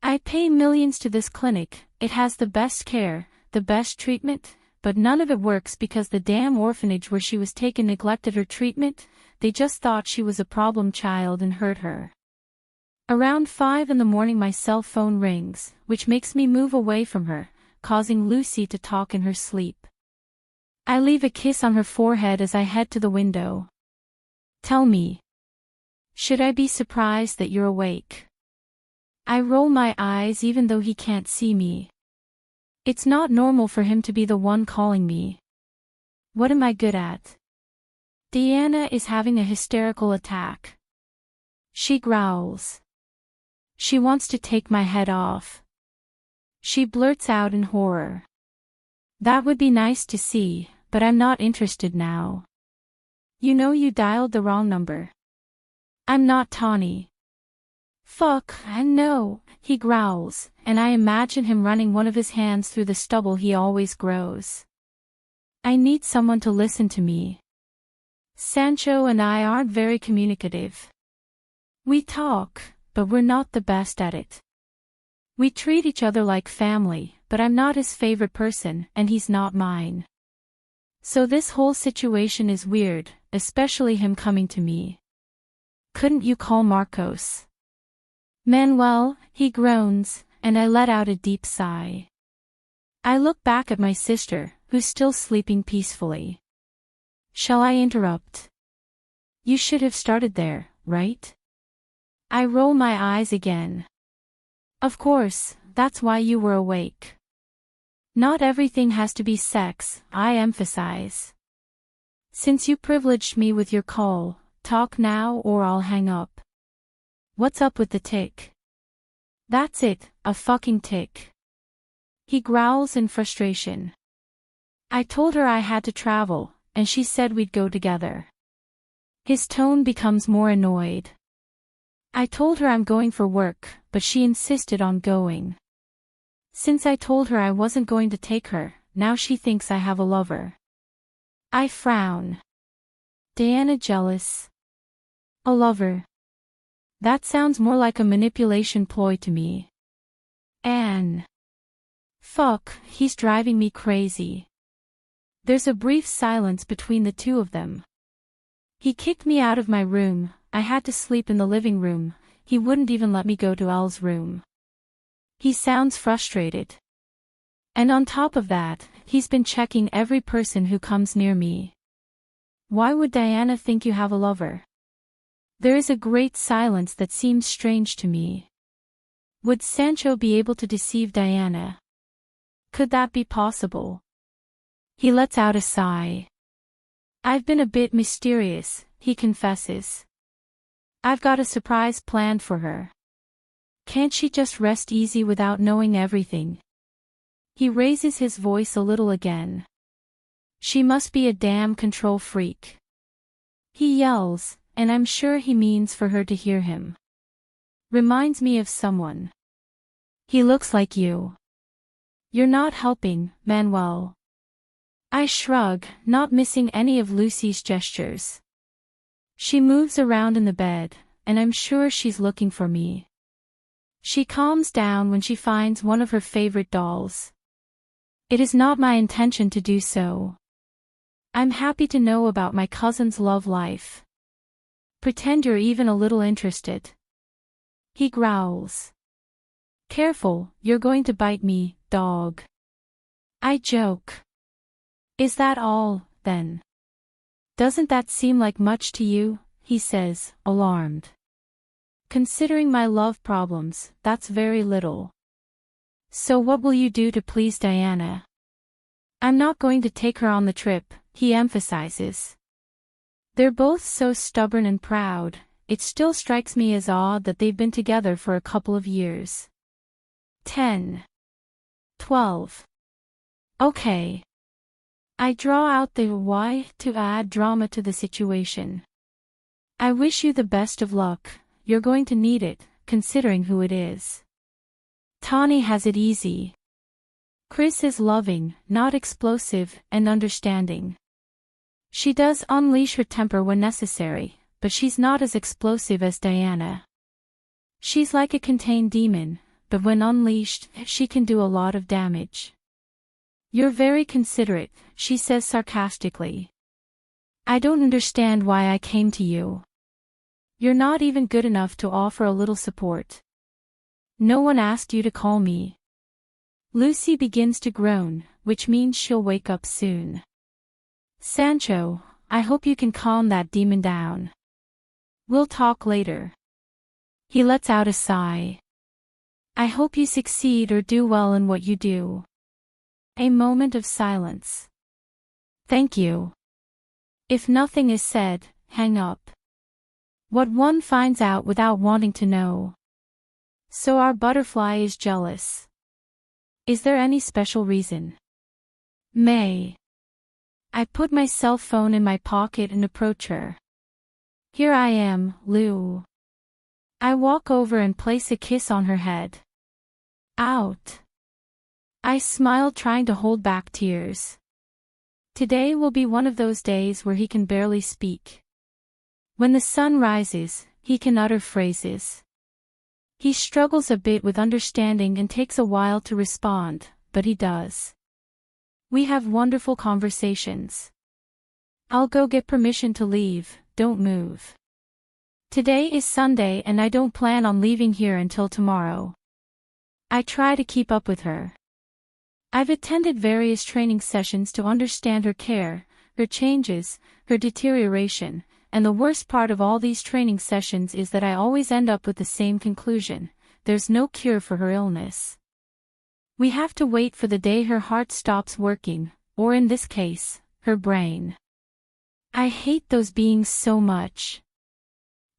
I pay millions to this clinic, it has the best care, the best treatment, but none of it works because the damn orphanage where she was taken neglected her treatment, they just thought she was a problem child and hurt her. Around 5 in the morning my cell phone rings, which makes me move away from her, causing Lucy to talk in her sleep. I leave a kiss on her forehead as I head to the window. Tell me. Should I be surprised that you're awake? I roll my eyes even though he can't see me. It's not normal for him to be the one calling me. What am I good at? Diana is having a hysterical attack. She growls. She wants to take my head off. She blurts out in horror. That would be nice to see, but I'm not interested now. You know you dialed the wrong number. I'm not Tawny. Fuck, I know, he growls, and I imagine him running one of his hands through the stubble he always grows. I need someone to listen to me. Sancho and I aren't very communicative. We talk, but we're not the best at it. We treat each other like family, but I'm not his favorite person, and he's not mine. So this whole situation is weird, especially him coming to me. Couldn't you call Marcos? Manuel, he groans, and I let out a deep sigh. I look back at my sister, who's still sleeping peacefully. Shall I interrupt? You should have started there, right? I roll my eyes again. Of course, that's why you were awake. Not everything has to be sex, I emphasize. Since you privileged me with your call, talk now or I'll hang up. What's up with the tick? That's it, a fucking tick. He growls in frustration. I told her I had to travel, and she said we'd go together. His tone becomes more annoyed. I told her I'm going for work, but she insisted on going. Since I told her I wasn't going to take her, now she thinks I have a lover. I frown. Diana jealous? A lover? That sounds more like a manipulation ploy to me. Anne. Fuck, he's driving me crazy. There's a brief silence between the two of them. He kicked me out of my room, I had to sleep in the living room, he wouldn't even let me go to Elle's room. He sounds frustrated. And on top of that, he's been checking every person who comes near me. Why would Diana think you have a lover? There is a great silence that seems strange to me. Would Sancho be able to deceive Diana? Could that be possible? He lets out a sigh. I've been a bit mysterious, he confesses. I've got a surprise planned for her. Can't she just rest easy without knowing everything? He raises his voice a little again. She must be a damn control freak. He yells, and I'm sure he means for her to hear him. Reminds me of someone. He looks like you. You're not helping, Manuel. I shrug, not missing any of Lucy's gestures. She moves around in the bed, and I'm sure she's looking for me. She calms down when she finds one of her favorite dolls. It is not my intention to do so. I'm happy to know about my cousin's love life. Pretend you're even a little interested. He growls. Careful, you're going to bite me, dog. I joke. Is that all, then? Doesn't that seem like much to you? He says, alarmed. Considering my love problems, that's very little. So what will you do to please Diana? I'm not going to take her on the trip, he emphasizes. They're both so stubborn and proud, it still strikes me as odd that they've been together for a couple of years. 10. 12. Okay. I draw out the why to add drama to the situation. I wish you the best of luck, you're going to need it, considering who it is. Tawny has it easy. Chris is loving, not explosive, and understanding. She does unleash her temper when necessary, but she's not as explosive as Diana. She's like a contained demon, but when unleashed, she can do a lot of damage. You're very considerate, she says sarcastically. I don't understand why I came to you. You're not even good enough to offer a little support. No one asked you to call me. Lucy begins to groan, which means she'll wake up soon. Sancho, I hope you can calm that demon down. We'll talk later. He lets out a sigh. I hope you succeed or do well in what you do. A moment of silence. Thank you. If nothing is said, hang up. What one finds out without wanting to know. So our butterfly is jealous. Is there any special reason? May. I put my cell phone in my pocket and approach her. Here I am, Lou. I walk over and place a kiss on her head. Out. I smile, trying to hold back tears. Today will be one of those days where he can barely speak. When the sun rises, he can utter phrases. He struggles a bit with understanding and takes a while to respond, but he does. We have wonderful conversations. I'll go get permission to leave, don't move. Today is Sunday and I don't plan on leaving here until tomorrow. I try to keep up with her. I've attended various training sessions to understand her care, her changes, her deterioration, and the worst part of all these training sessions is that I always end up with the same conclusion: there's no cure for her illness. We have to wait for the day her heart stops working, or in this case, her brain. I hate those beings so much.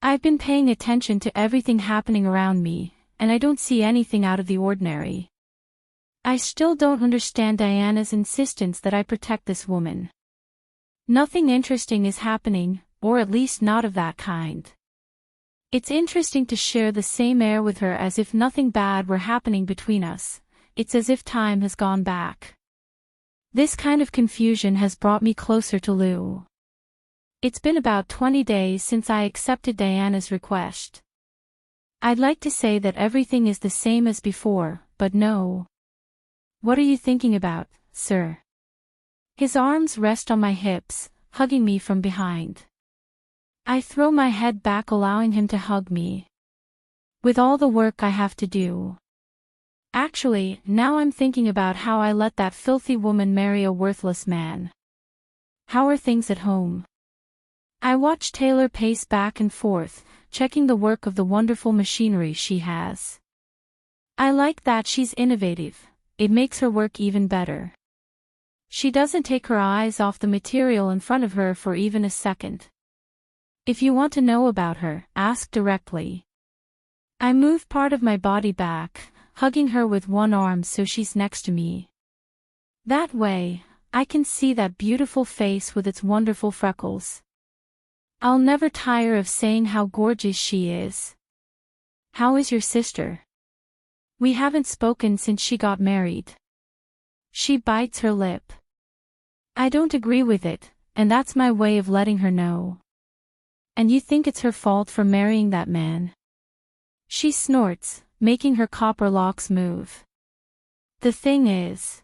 I've been paying attention to everything happening around me, and I don't see anything out of the ordinary. I still don't understand Diana's insistence that I protect this woman. Nothing interesting is happening, or at least not of that kind. It's interesting to share the same air with her as if nothing bad were happening between us. It's as if time has gone back. This kind of confusion has brought me closer to Lou. It's been about 20 days since I accepted Diana's request. I'd like to say that everything is the same as before, but no. What are you thinking about, sir? His arms rest on my hips, hugging me from behind. I throw my head back, allowing him to hug me. With all the work I have to do. Actually, now I'm thinking about how I let that filthy woman marry a worthless man. How are things at home? I watch Taylor pace back and forth, checking the work of the wonderful machinery she has. I like that she's innovative. It makes her work even better. She doesn't take her eyes off the material in front of her for even a second. If you want to know about her, ask directly. I move part of my body back, hugging her with one arm so she's next to me. That way, I can see that beautiful face with its wonderful freckles. I'll never tire of saying how gorgeous she is. How is your sister? We haven't spoken since she got married. She bites her lip. I don't agree with it, and that's my way of letting her know. And you think it's her fault for marrying that man? She snorts, making her copper locks move. The thing is,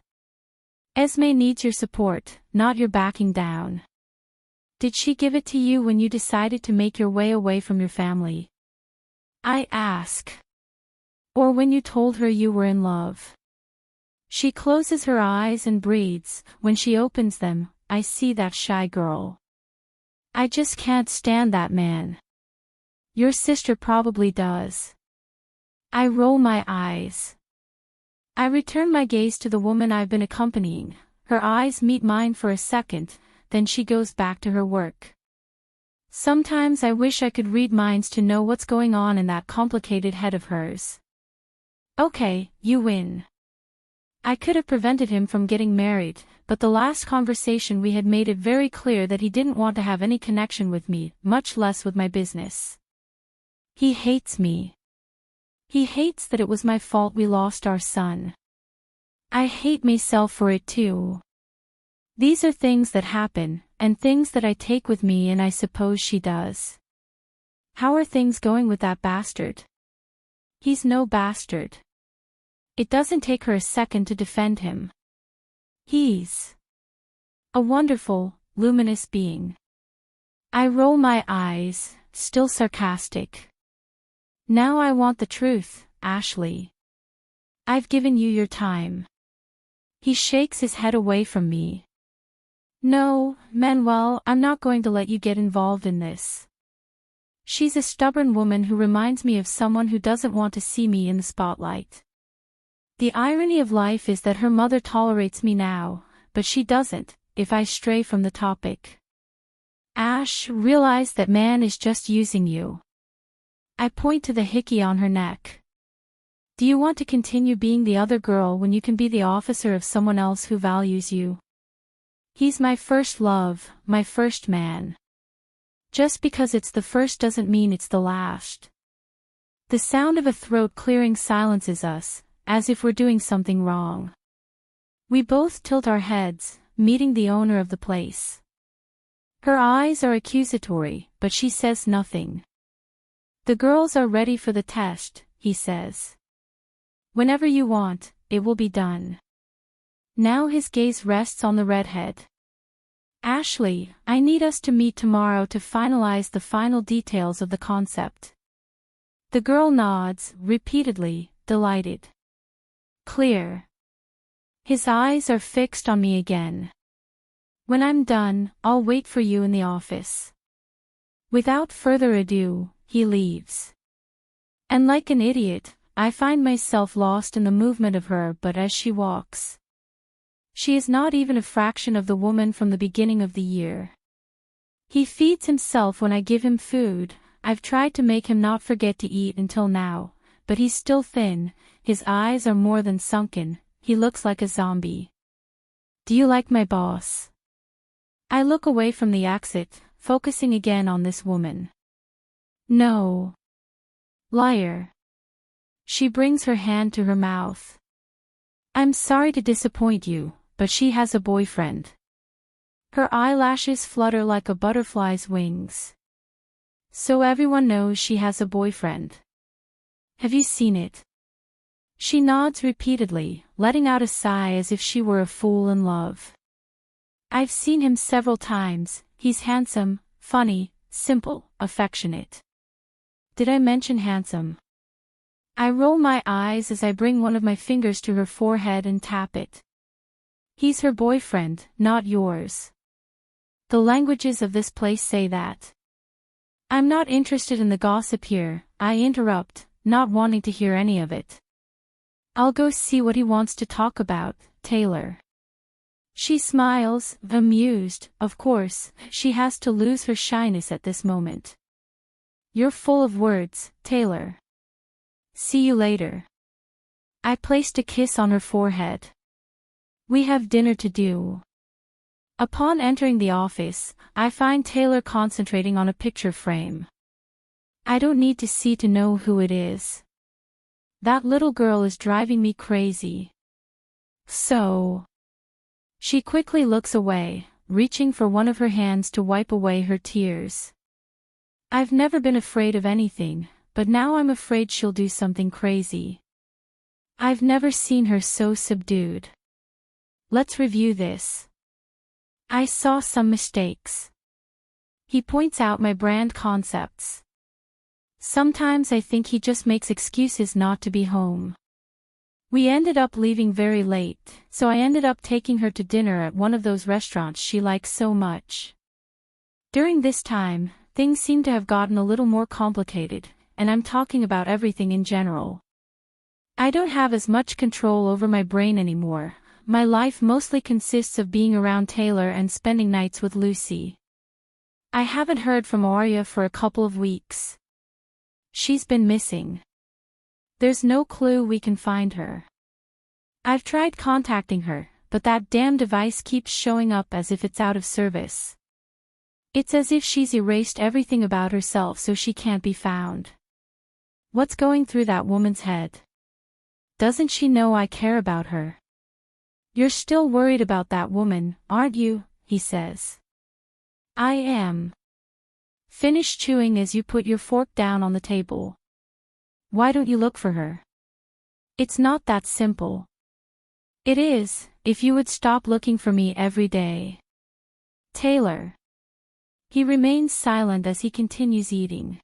Esme needs your support, not your backing down. Did she give it to you when you decided to make your way away from your family? I ask. Or when you told her you were in love? She closes her eyes and breathes. When she opens them, I see that shy girl. I just can't stand that man. Your sister probably does. I roll my eyes. I return my gaze to the woman I've been accompanying. Her eyes meet mine for a second, then she goes back to her work. Sometimes I wish I could read minds to know what's going on in that complicated head of hers. Okay, you win. I could have prevented him from getting married, but the last conversation we had made it very clear that he didn't want to have any connection with me, much less with my business. He hates me. He hates that it was my fault we lost our son. I hate myself for it too. These are things that happen, and things that I take with me, and I suppose she does. How are things going with that bastard? He's no bastard. It doesn't take her a second to defend him. He's a wonderful, luminous being. I roll my eyes, still sarcastic. Now I want the truth, Ashley. I've given you your time. He shakes his head away from me. No, Manuel, I'm not going to let you get involved in this. She's a stubborn woman who reminds me of someone who doesn't want to see me in the spotlight. The irony of life is that her mother tolerates me now, but she doesn't, if I stray from the topic. Ash, realize that man is just using you. I point to the hickey on her neck. Do you want to continue being the other girl when you can be the officer of someone else who values you? He's my first love, my first man. Just because it's the first doesn't mean it's the last. The sound of a throat clearing silences us, as if we're doing something wrong. We both tilt our heads, meeting the owner of the place. Her eyes are accusatory, but she says nothing. The girls are ready for the test, he says. Whenever you want, it will be done. Now his gaze rests on the redhead. Ashley, I need us to meet tomorrow to finalize the final details of the concept. The girl nods, repeatedly, delighted. Clear. His eyes are fixed on me again. When I'm done, I'll wait for you in the office. Without further ado, he leaves. And like an idiot, I find myself lost in the movement of her, but as she walks. She is not even a fraction of the woman from the beginning of the year. He feeds himself when I give him food. I've tried to make him not forget to eat until now, but he's still thin, his eyes are more than sunken, he looks like a zombie. Do you like my boss? I look away from the exit, focusing again on this woman. No. Liar. She brings her hand to her mouth. I'm sorry to disappoint you, but she has a boyfriend. Her eyelashes flutter like a butterfly's wings. So everyone knows she has a boyfriend. Have you seen it? She nods repeatedly, letting out a sigh as if she were a fool in love. I've seen him several times. He's handsome, funny, simple, affectionate. Did I mention handsome? I roll my eyes as I bring one of my fingers to her forehead and tap it. He's her boyfriend, not yours. The languages of this place say that. I'm not interested in the gossip here, I interrupt, not wanting to hear any of it. I'll go see what he wants to talk about, Taylor. She smiles, amused, of course, she has to lose her shyness at this moment. You're full of words, Taylor. See you later. I placed a kiss on her forehead. We have dinner to do. Upon entering the office, I find Taylor concentrating on a picture frame. I don't need to see to know who it is. That little girl is driving me crazy. So. She quickly looks away, reaching for one of her hands to wipe away her tears. I've never been afraid of anything, but now I'm afraid she'll do something crazy. I've never seen her so subdued. Let's review this. I saw some mistakes. He points out my brand concepts. Sometimes I think he just makes excuses not to be home. We ended up leaving very late, so I ended up taking her to dinner at one of those restaurants she likes so much. During this time, things seem to have gotten a little more complicated, and I'm talking about everything in general. I don't have as much control over my brain anymore. My life mostly consists of being around Taylor and spending nights with Lucy. I haven't heard from Arya for a couple of weeks. She's been missing. There's no clue we can find her. I've tried contacting her, but that damn device keeps showing up as if it's out of service. It's as if she's erased everything about herself so she can't be found. What's going through that woman's head? Doesn't she know I care about her? You're still worried about that woman, aren't you? He says. I am. Finish chewing as you put your fork down on the table. Why don't you look for her? It's not that simple. It is, if you would stop looking for me every day. Taylor. He remains silent as he continues eating.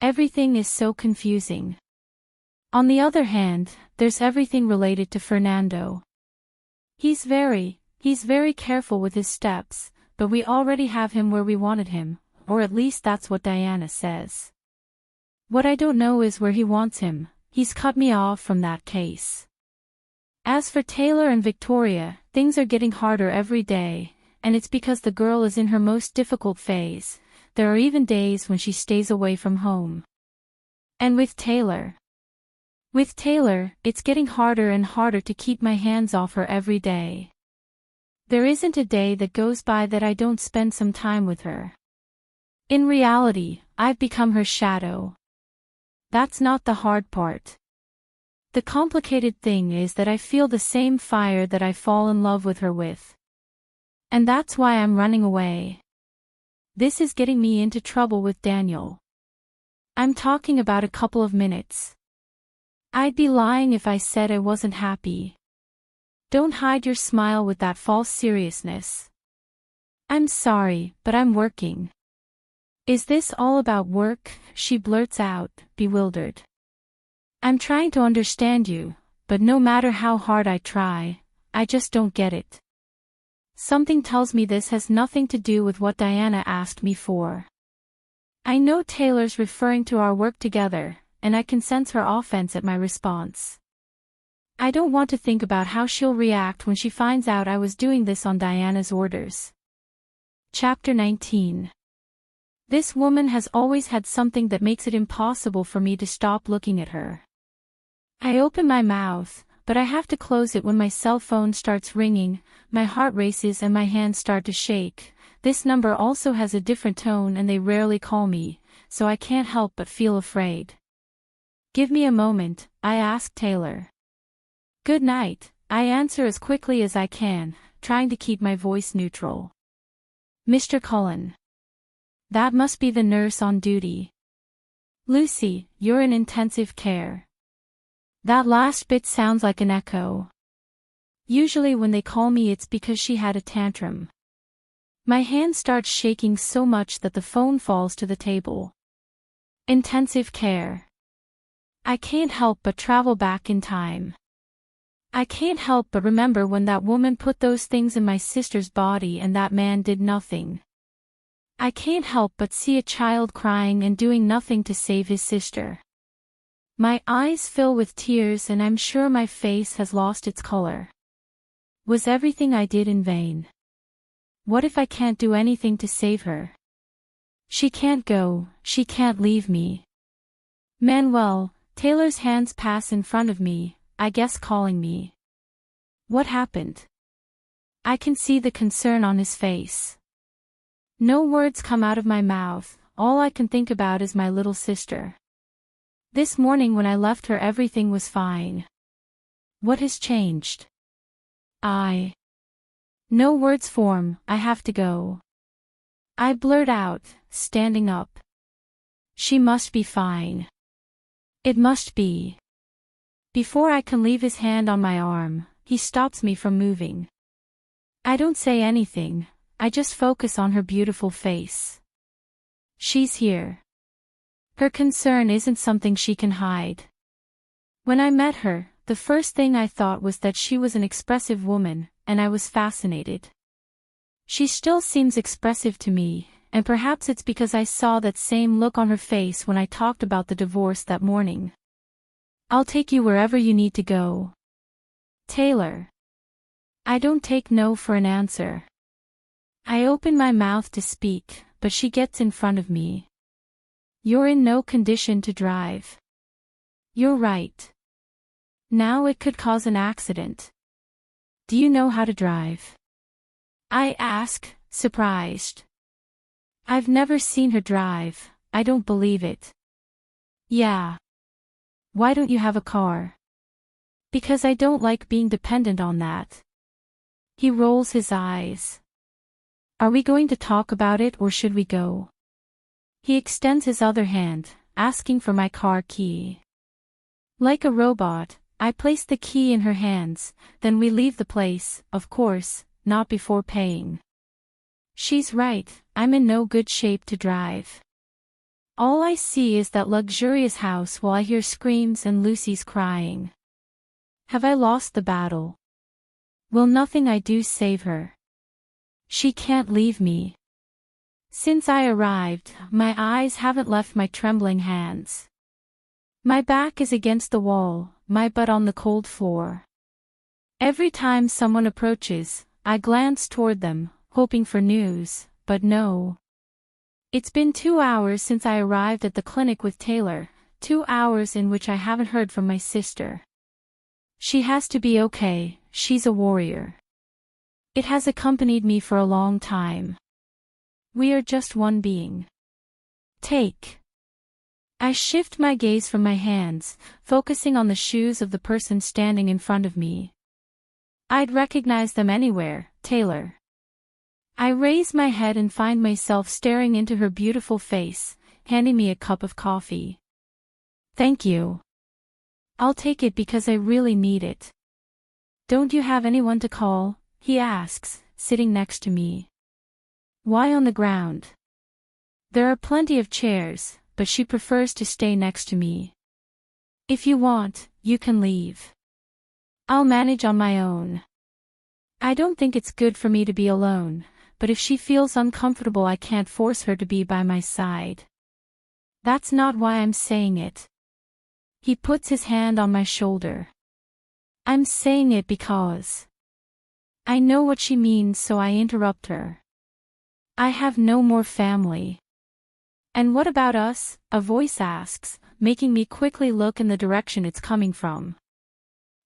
Everything is so confusing. On the other hand, there's everything related to Fernando. He's very careful with his steps, but we already have him where we wanted him, or at least that's what Diana says. What I don't know is where he wants him. He's cut me off from that case. As for Taylor and Victoria, things are getting harder every day, and it's because the girl is in her most difficult phase. There are even days when she stays away from home. And with Taylor, it's getting harder and harder to keep my hands off her every day. There isn't a day that goes by that I don't spend some time with her. In reality, I've become her shadow. That's not the hard part. The complicated thing is that I feel the same fire that I fall in love with her with. And that's why I'm running away. This is getting me into trouble with Daniel. I'm talking about a couple of minutes. I'd be lying if I said I wasn't happy. Don't hide your smile with that false seriousness. I'm sorry, but I'm working. Is this all about work? She blurts out, bewildered. I'm trying to understand you, but no matter how hard I try, I just don't get it. Something tells me this has nothing to do with what Diana asked me for. I know Taylor's referring to our work together, and I can sense her offense at my response. I don't want to think about how she'll react when she finds out I was doing this on Diana's orders. Chapter 19. This woman has always had something that makes it impossible for me to stop looking at her. I open my mouth, but I have to close it when my cell phone starts ringing, my heart races and my hands start to shake. This number also has a different tone and they rarely call me, so I can't help but feel afraid. Give me a moment, I ask Taylor. Good night, I answer as quickly as I can, trying to keep my voice neutral. Mr. Cullen. That must be the nurse on duty. Lucy, you're in intensive care. That last bit sounds like an echo. Usually when they call me it's because she had a tantrum. My hand starts shaking so much that the phone falls to the table. Intensive care. I can't help but travel back in time. I can't help but remember when that woman put those things in my sister's body and that man did nothing. I can't help but see a child crying and doing nothing to save his sister. My eyes fill with tears and I'm sure my face has lost its color. Was everything I did in vain? What if I can't do anything to save her? She can't go, she can't leave me. Manuel, Taylor's hands pass in front of me, I guess calling me. What happened? I can see the concern on his face. No words come out of my mouth, all I can think about is my little sister. This morning when I left her everything was fine. What has changed? No words form, I have to go. I blurt out, standing up. She must be fine. It must be. Before I can leave his hand on my arm, he stops me from moving. I don't say anything, I just focus on her beautiful face. She's here. Her concern isn't something she can hide. When I met her, the first thing I thought was that she was an expressive woman, and I was fascinated. She still seems expressive to me, and perhaps it's because I saw that same look on her face when I talked about the divorce that morning. I'll take you wherever you need to go. Taylor. I don't take no for an answer. I open my mouth to speak, but she gets in front of me. You're in no condition to drive. You're right. Now it could cause an accident. Do you know how to drive? I ask, surprised. I've never seen her drive, I don't believe it. Yeah. Why don't you have a car? Because I don't like being dependent on that. He rolls his eyes. Are we going to talk about it or should we go? He extends his other hand, asking for my car key. Like a robot, I place the key in her hands, then we leave the place, of course, not before paying. She's right, I'm in no good shape to drive. All I see is that luxurious house while I hear screams and Lucy's crying. Have I lost the battle? Will nothing I do save her? She can't leave me. Since I arrived, my eyes haven't left my trembling hands. My back is against the wall, my butt on the cold floor. Every time someone approaches, I glance toward them, hoping for news, but no. It's been 2 hours since I arrived at the clinic with Taylor, 2 hours in which I haven't heard from my sister. She has to be okay, she's a warrior. It has accompanied me for a long time. We are just one being. Take. I shift my gaze from my hands, focusing on the shoes of the person standing in front of me. I'd recognize them anywhere, Taylor. I raise my head and find myself staring into her beautiful face, handing me a cup of coffee. Thank you. I'll take it because I really need it. Don't you have anyone to call? He asks, sitting next to me. Why on the ground? There are plenty of chairs, but she prefers to stay next to me. If you want, you can leave. I'll manage on my own. I don't think it's good for me to be alone, but if she feels uncomfortable I can't force her to be by my side. That's not why I'm saying it. He puts his hand on my shoulder. I'm saying it because I know what she means, so I interrupt her. I have no more family. And what about us? A voice asks, making me quickly look in the direction it's coming from.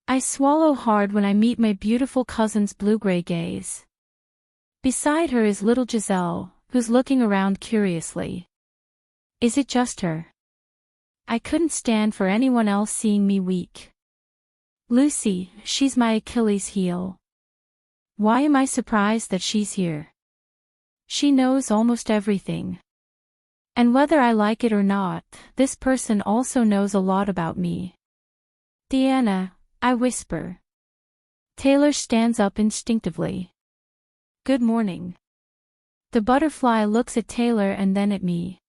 I swallow hard when I meet my beautiful cousin's blue-gray gaze. Beside her is little Giselle, who's looking around curiously. Is it just her? I couldn't stand for anyone else seeing me weak. Lucy, she's my Achilles heel. Why am I surprised that she's here? She knows almost everything. And whether I like it or not, this person also knows a lot about me. Deanna, I whisper. Taylor stands up instinctively. Good morning. The butterfly looks at Taylor and then at me.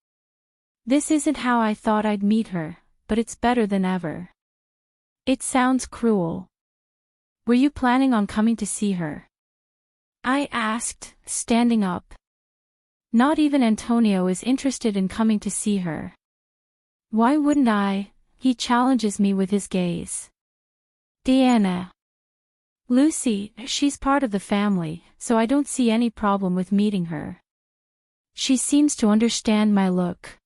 This isn't how I thought I'd meet her, but it's better than ever. It sounds cruel. Were you planning on coming to see her? I asked, standing up. Not even Antonio is interested in coming to see her. Why wouldn't I? He challenges me with his gaze. Deanna. Lucy, she's part of the family, so I don't see any problem with meeting her. She seems to understand my look.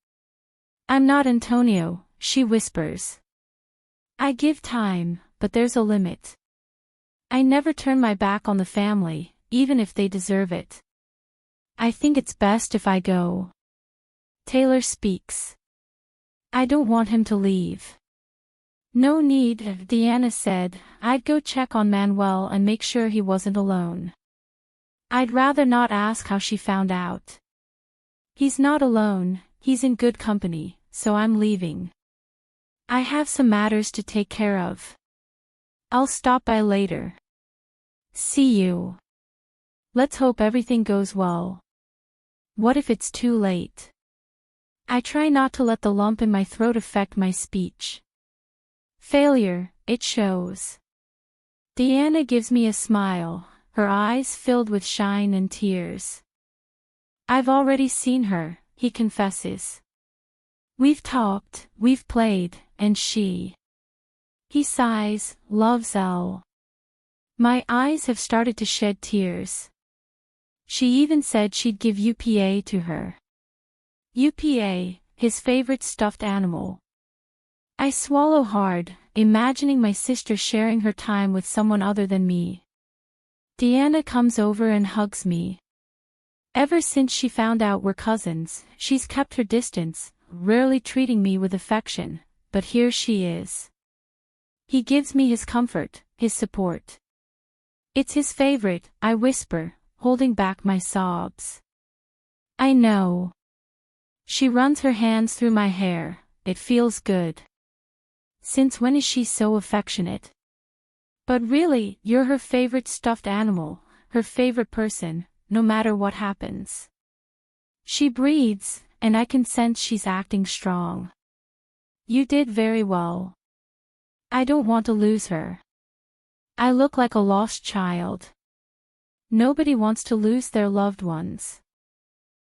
I'm not Antonio, she whispers. I give time, but there's a limit. I never turn my back on the family, even if they deserve it. I think it's best if I go. Taylor speaks. I don't want him to leave. No need, Deanna said. I'd go check on Manuel and make sure he wasn't alone. I'd rather not ask how she found out. He's not alone, he's in good company, so I'm leaving. I have some matters to take care of. I'll stop by later. See you. Let's hope everything goes well. What if it's too late? I try not to let the lump in my throat affect my speech. Failure, it shows. Deanna gives me a smile, her eyes filled with shine and tears. I've already seen her, he confesses. We've talked, we've played, and she. He sighs, loves Elle. My eyes have started to shed tears. She even said she'd give UPA to her. UPA, his favorite stuffed animal. I swallow hard, imagining my sister sharing her time with someone other than me. Deanna comes over and hugs me. Ever since she found out we're cousins, she's kept her distance, rarely treating me with affection, but here she is. He gives me his comfort, his support. It's his favorite, I whisper, holding back my sobs. I know. She runs her hands through my hair, it feels good. Since when is she so affectionate? But really, you're her favorite stuffed animal, her favorite person, no matter what happens. She breathes, and I can sense she's acting strong. You did very well. I don't want to lose her. I look like a lost child. Nobody wants to lose their loved ones.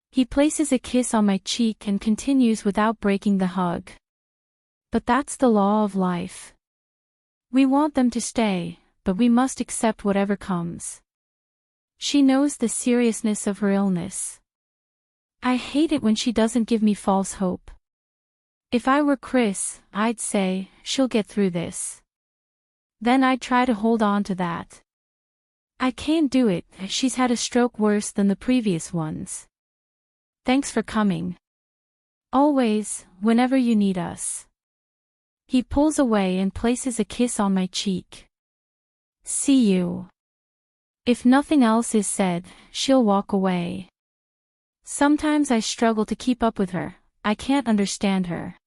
He places a kiss on my cheek and continues without breaking the hug. But that's the law of life. We want them to stay, but we must accept whatever comes. She knows the seriousness of her illness. I hate it when she doesn't give me false hope. If I were Chris, I'd say, she'll get through this. Then I'd try to hold on to that. I can't do it, she's had a stroke worse than the previous ones. Thanks for coming. Always, whenever you need us. He pulls away and places a kiss on my cheek. See you. If nothing else is said, she'll walk away. Sometimes I struggle to keep up with her, I can't understand her.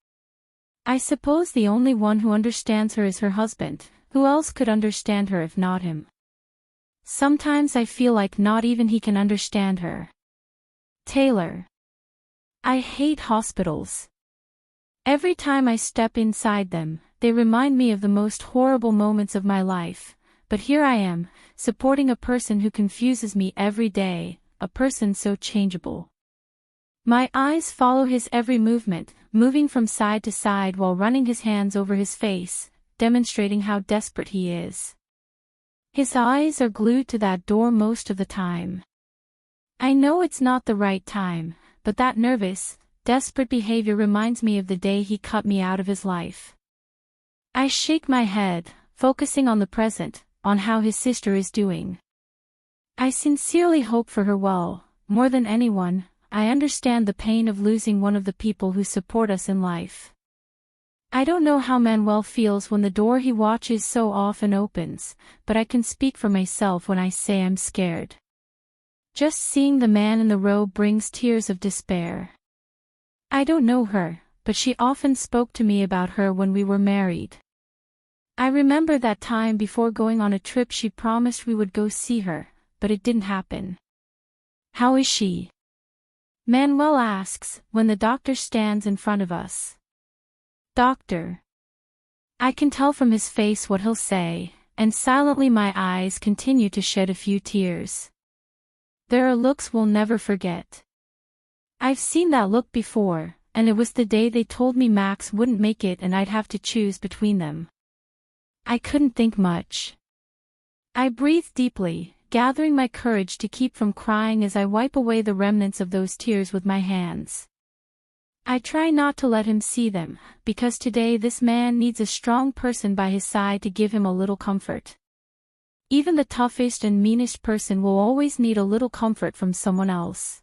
I suppose the only one who understands her is her husband, who else could understand her if not him? Sometimes I feel like not even he can understand her. Taylor. I hate hospitals. Every time I step inside them, they remind me of the most horrible moments of my life, but here I am, supporting a person who confuses me every day, a person so changeable. My eyes follow his every movement, moving from side to side while running his hands over his face, demonstrating how desperate he is. His eyes are glued to that door most of the time. I know it's not the right time, but that nervous, desperate behavior reminds me of the day he cut me out of his life. I shake my head, focusing on the present, on how his sister is doing. I sincerely hope for her well. More than anyone, I understand the pain of losing one of the people who support us in life. I don't know how Manuel feels when the door he watches so often opens, but I can speak for myself when I say I'm scared. Just seeing the man in the robe brings tears of despair. I don't know her, but she often spoke to me about her when we were married. I remember that time before going on a trip she promised we would go see her, but it didn't happen. How is she? Manuel asks, when the doctor stands in front of us. Doctor. I can tell from his face what he'll say, and silently my eyes continue to shed a few tears. There are looks we'll never forget. I've seen that look before, and it was the day they told me Max wouldn't make it and I'd have to choose between them. I couldn't think much. I breathe deeply, gathering my courage to keep from crying as I wipe away the remnants of those tears with my hands. I try not to let him see them, because today this man needs a strong person by his side to give him a little comfort. Even the toughest and meanest person will always need a little comfort from someone else.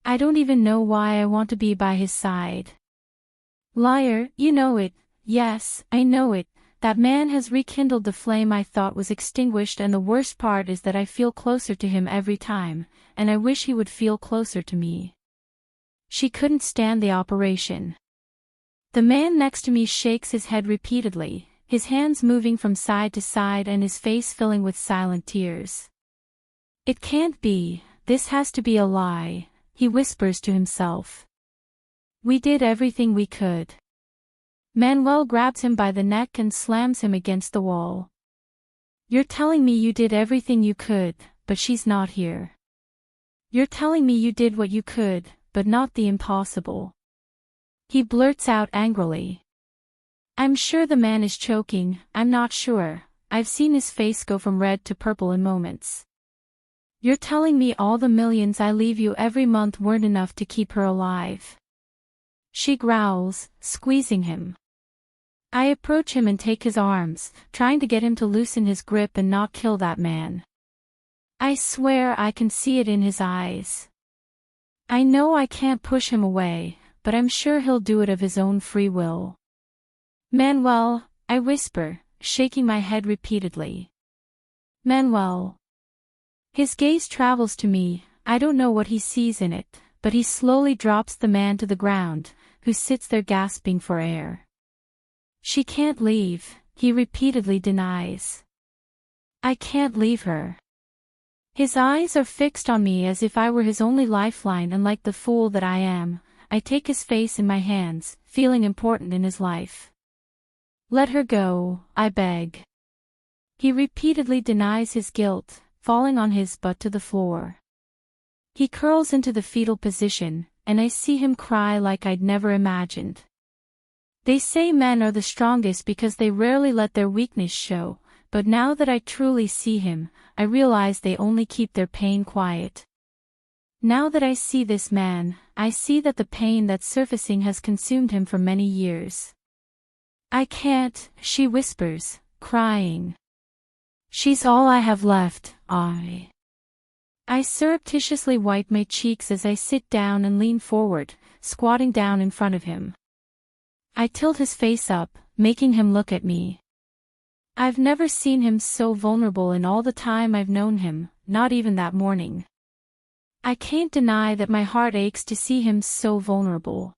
I don't even know why I want to be by his side. Liar, you know it. Yes, I know it. That man has rekindled the flame I thought was extinguished, and the worst part is that I feel closer to him every time, and I wish he would feel closer to me. She couldn't stand the operation. The man next to me shakes his head repeatedly, his hands moving from side to side and his face filling with silent tears. It can't be, this has to be a lie, he whispers to himself. We did everything we could. Manuel grabs him by the neck and slams him against the wall. You're telling me you did everything you could, but she's not here. You're telling me you did what you could, but not the impossible. He blurts out angrily. I'm sure the man is choking, I'm not sure, I've seen his face go from red to purple in moments. You're telling me all the millions I leave you every month weren't enough to keep her alive. She growls, squeezing him. I approach him and take his arms, trying to get him to loosen his grip and not kill that man. I swear I can see it in his eyes. I know I can't push him away, but I'm sure he'll do it of his own free will. Manuel, I whisper, shaking my head repeatedly. Manuel. His gaze travels to me, I don't know what he sees in it, but he slowly drops the man to the ground, who sits there gasping for air. She can't leave, he repeatedly denies. I can't leave her. His eyes are fixed on me as if I were his only lifeline, and like the fool that I am, I take his face in my hands, feeling important in his life. Let her go, I beg. He repeatedly denies his guilt, falling on his butt to the floor. He curls into the fetal position, and I see him cry like I'd never imagined. They say men are the strongest because they rarely let their weakness show, but now that I truly see him, I realize they only keep their pain quiet. Now that I see this man, I see that the pain that's surfacing has consumed him for many years. I can't, she whispers, crying. She's all I have left, I surreptitiously wipe my cheeks as I sit down and lean forward, squatting down in front of him. I tilt his face up, making him look at me. I've never seen him so vulnerable in all the time I've known him, not even that morning. I can't deny that my heart aches to see him so vulnerable.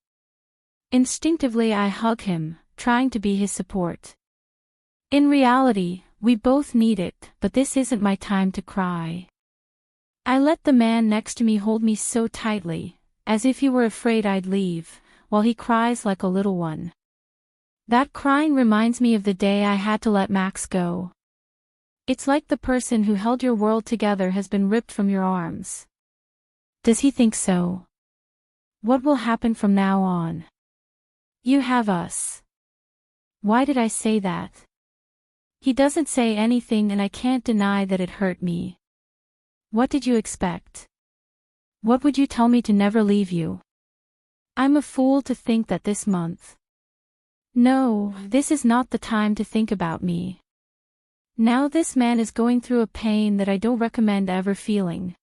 Instinctively I hug him, trying to be his support. In reality, we both need it, but this isn't my time to cry. I let the man next to me hold me so tightly, as if he were afraid I'd leave, while he cries like a little one. That crying reminds me of the day I had to let Max go. It's like the person who held your world together has been ripped from your arms. Does he think so? What will happen from now on? You have us. Why did I say that? He doesn't say anything, and I can't deny that it hurt me. What did you expect? What would you tell me to never leave you? I'm a fool to think that this month. No, this is not the time to think about me. Now this man is going through a pain that I don't recommend ever feeling.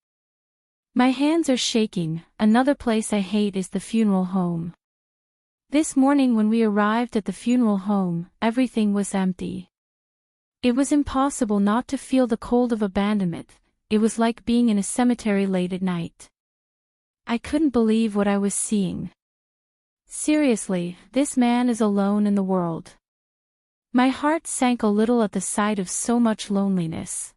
My hands are shaking. Another place I hate is the funeral home. This morning when we arrived at the funeral home, everything was empty. It was impossible not to feel the cold of abandonment. It was like being in a cemetery late at night. I couldn't believe what I was seeing. Seriously, this man is alone in the world. My heart sank a little at the sight of so much loneliness.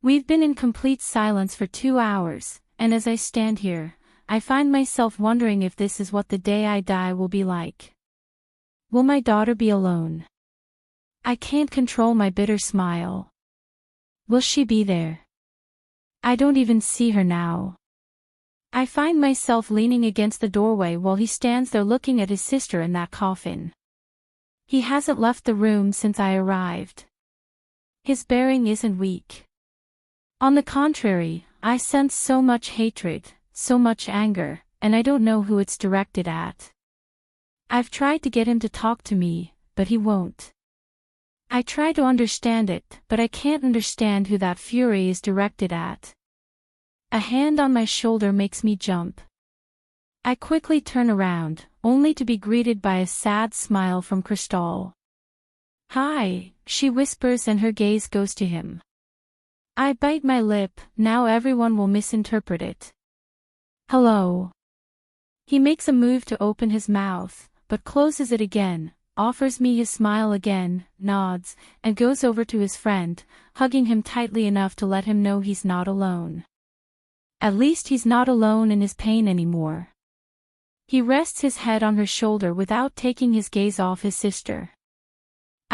We've been in complete silence for 2 hours, and as I stand here, I find myself wondering if this is what the day I die will be like. Will my daughter be alone? I can't control my bitter smile. Will she be there? I don't even see her now. I find myself leaning against the doorway while he stands there looking at his sister in that coffin. He hasn't left the room since I arrived. His bearing isn't weak. On the contrary, I sense so much hatred, so much anger, and I don't know who it's directed at. I've tried to get him to talk to me, but he won't. I try to understand it, but I can't understand who that fury is directed at. A hand on my shoulder makes me jump. I quickly turn around, only to be greeted by a sad smile from Cristal. Hi, she whispers and her gaze goes to him. I bite my lip, now everyone will misinterpret it. Hello. He makes a move to open his mouth, but closes it again, offers me his smile again, nods, and goes over to his friend, hugging him tightly enough to let him know he's not alone. At least he's not alone in his pain anymore. He rests his head on her shoulder without taking his gaze off his sister.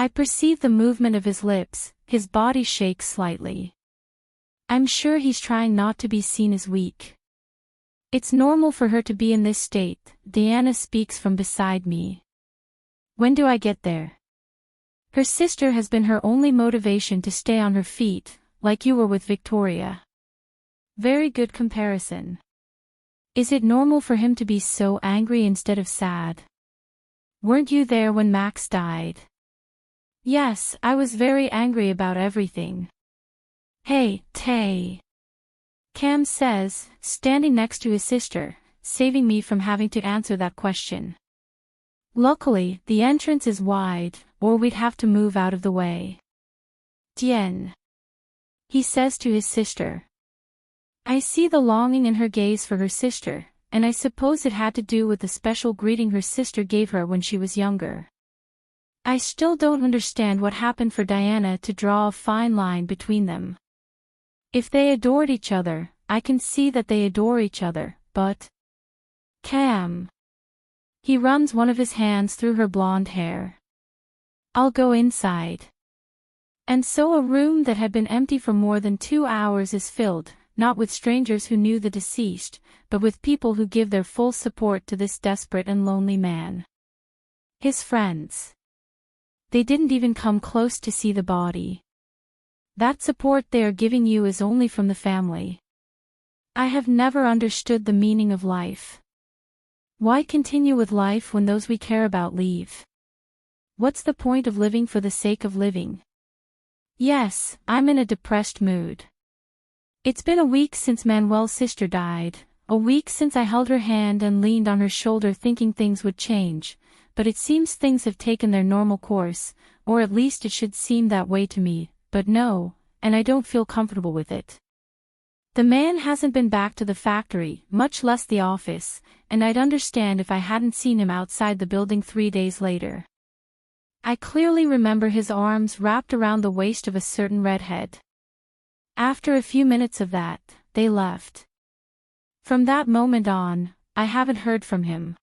I perceive the movement of his lips, his body shakes slightly. I'm sure he's trying not to be seen as weak. It's normal for her to be in this state, Diana speaks from beside me. When do I get there? Her sister has been her only motivation to stay on her feet, like you were with Victoria. Very good comparison. Is it normal for him to be so angry instead of sad? Weren't you there when Max died? Yes, I was very angry about everything. Hey, Tay. Cam says, standing next to his sister, saving me from having to answer that question. Luckily, the entrance is wide, or we'd have to move out of the way. Tien. He says to his sister. I see the longing in her gaze for her sister, and I suppose it had to do with the special greeting her sister gave her when she was younger. I still don't understand what happened for Diana to draw a fine line between them. If they adored each other, I can see that they adore each other, but... Cam. He runs one of his hands through her blonde hair. I'll go inside. And so a room that had been empty for more than 2 hours is filled, not with strangers who knew the deceased, but with people who give their full support to this desperate and lonely man. His friends. They didn't even come close to see the body. That support they are giving you is only from the family. I have never understood the meaning of life. Why continue with life when those we care about leave? What's the point of living for the sake of living? Yes, I'm in a depressed mood. It's been a week since Manuel's sister died, a week since I held her hand and leaned on her shoulder thinking things would change, but it seems things have taken their normal course, or at least it should seem that way to me, but no, and I don't feel comfortable with it. The man hasn't been back to the factory, much less the office, and I'd understand if I hadn't seen him outside the building 3 days later. I clearly remember his arms wrapped around the waist of a certain redhead. After a few minutes of that, they left. From that moment on, I haven't heard from him.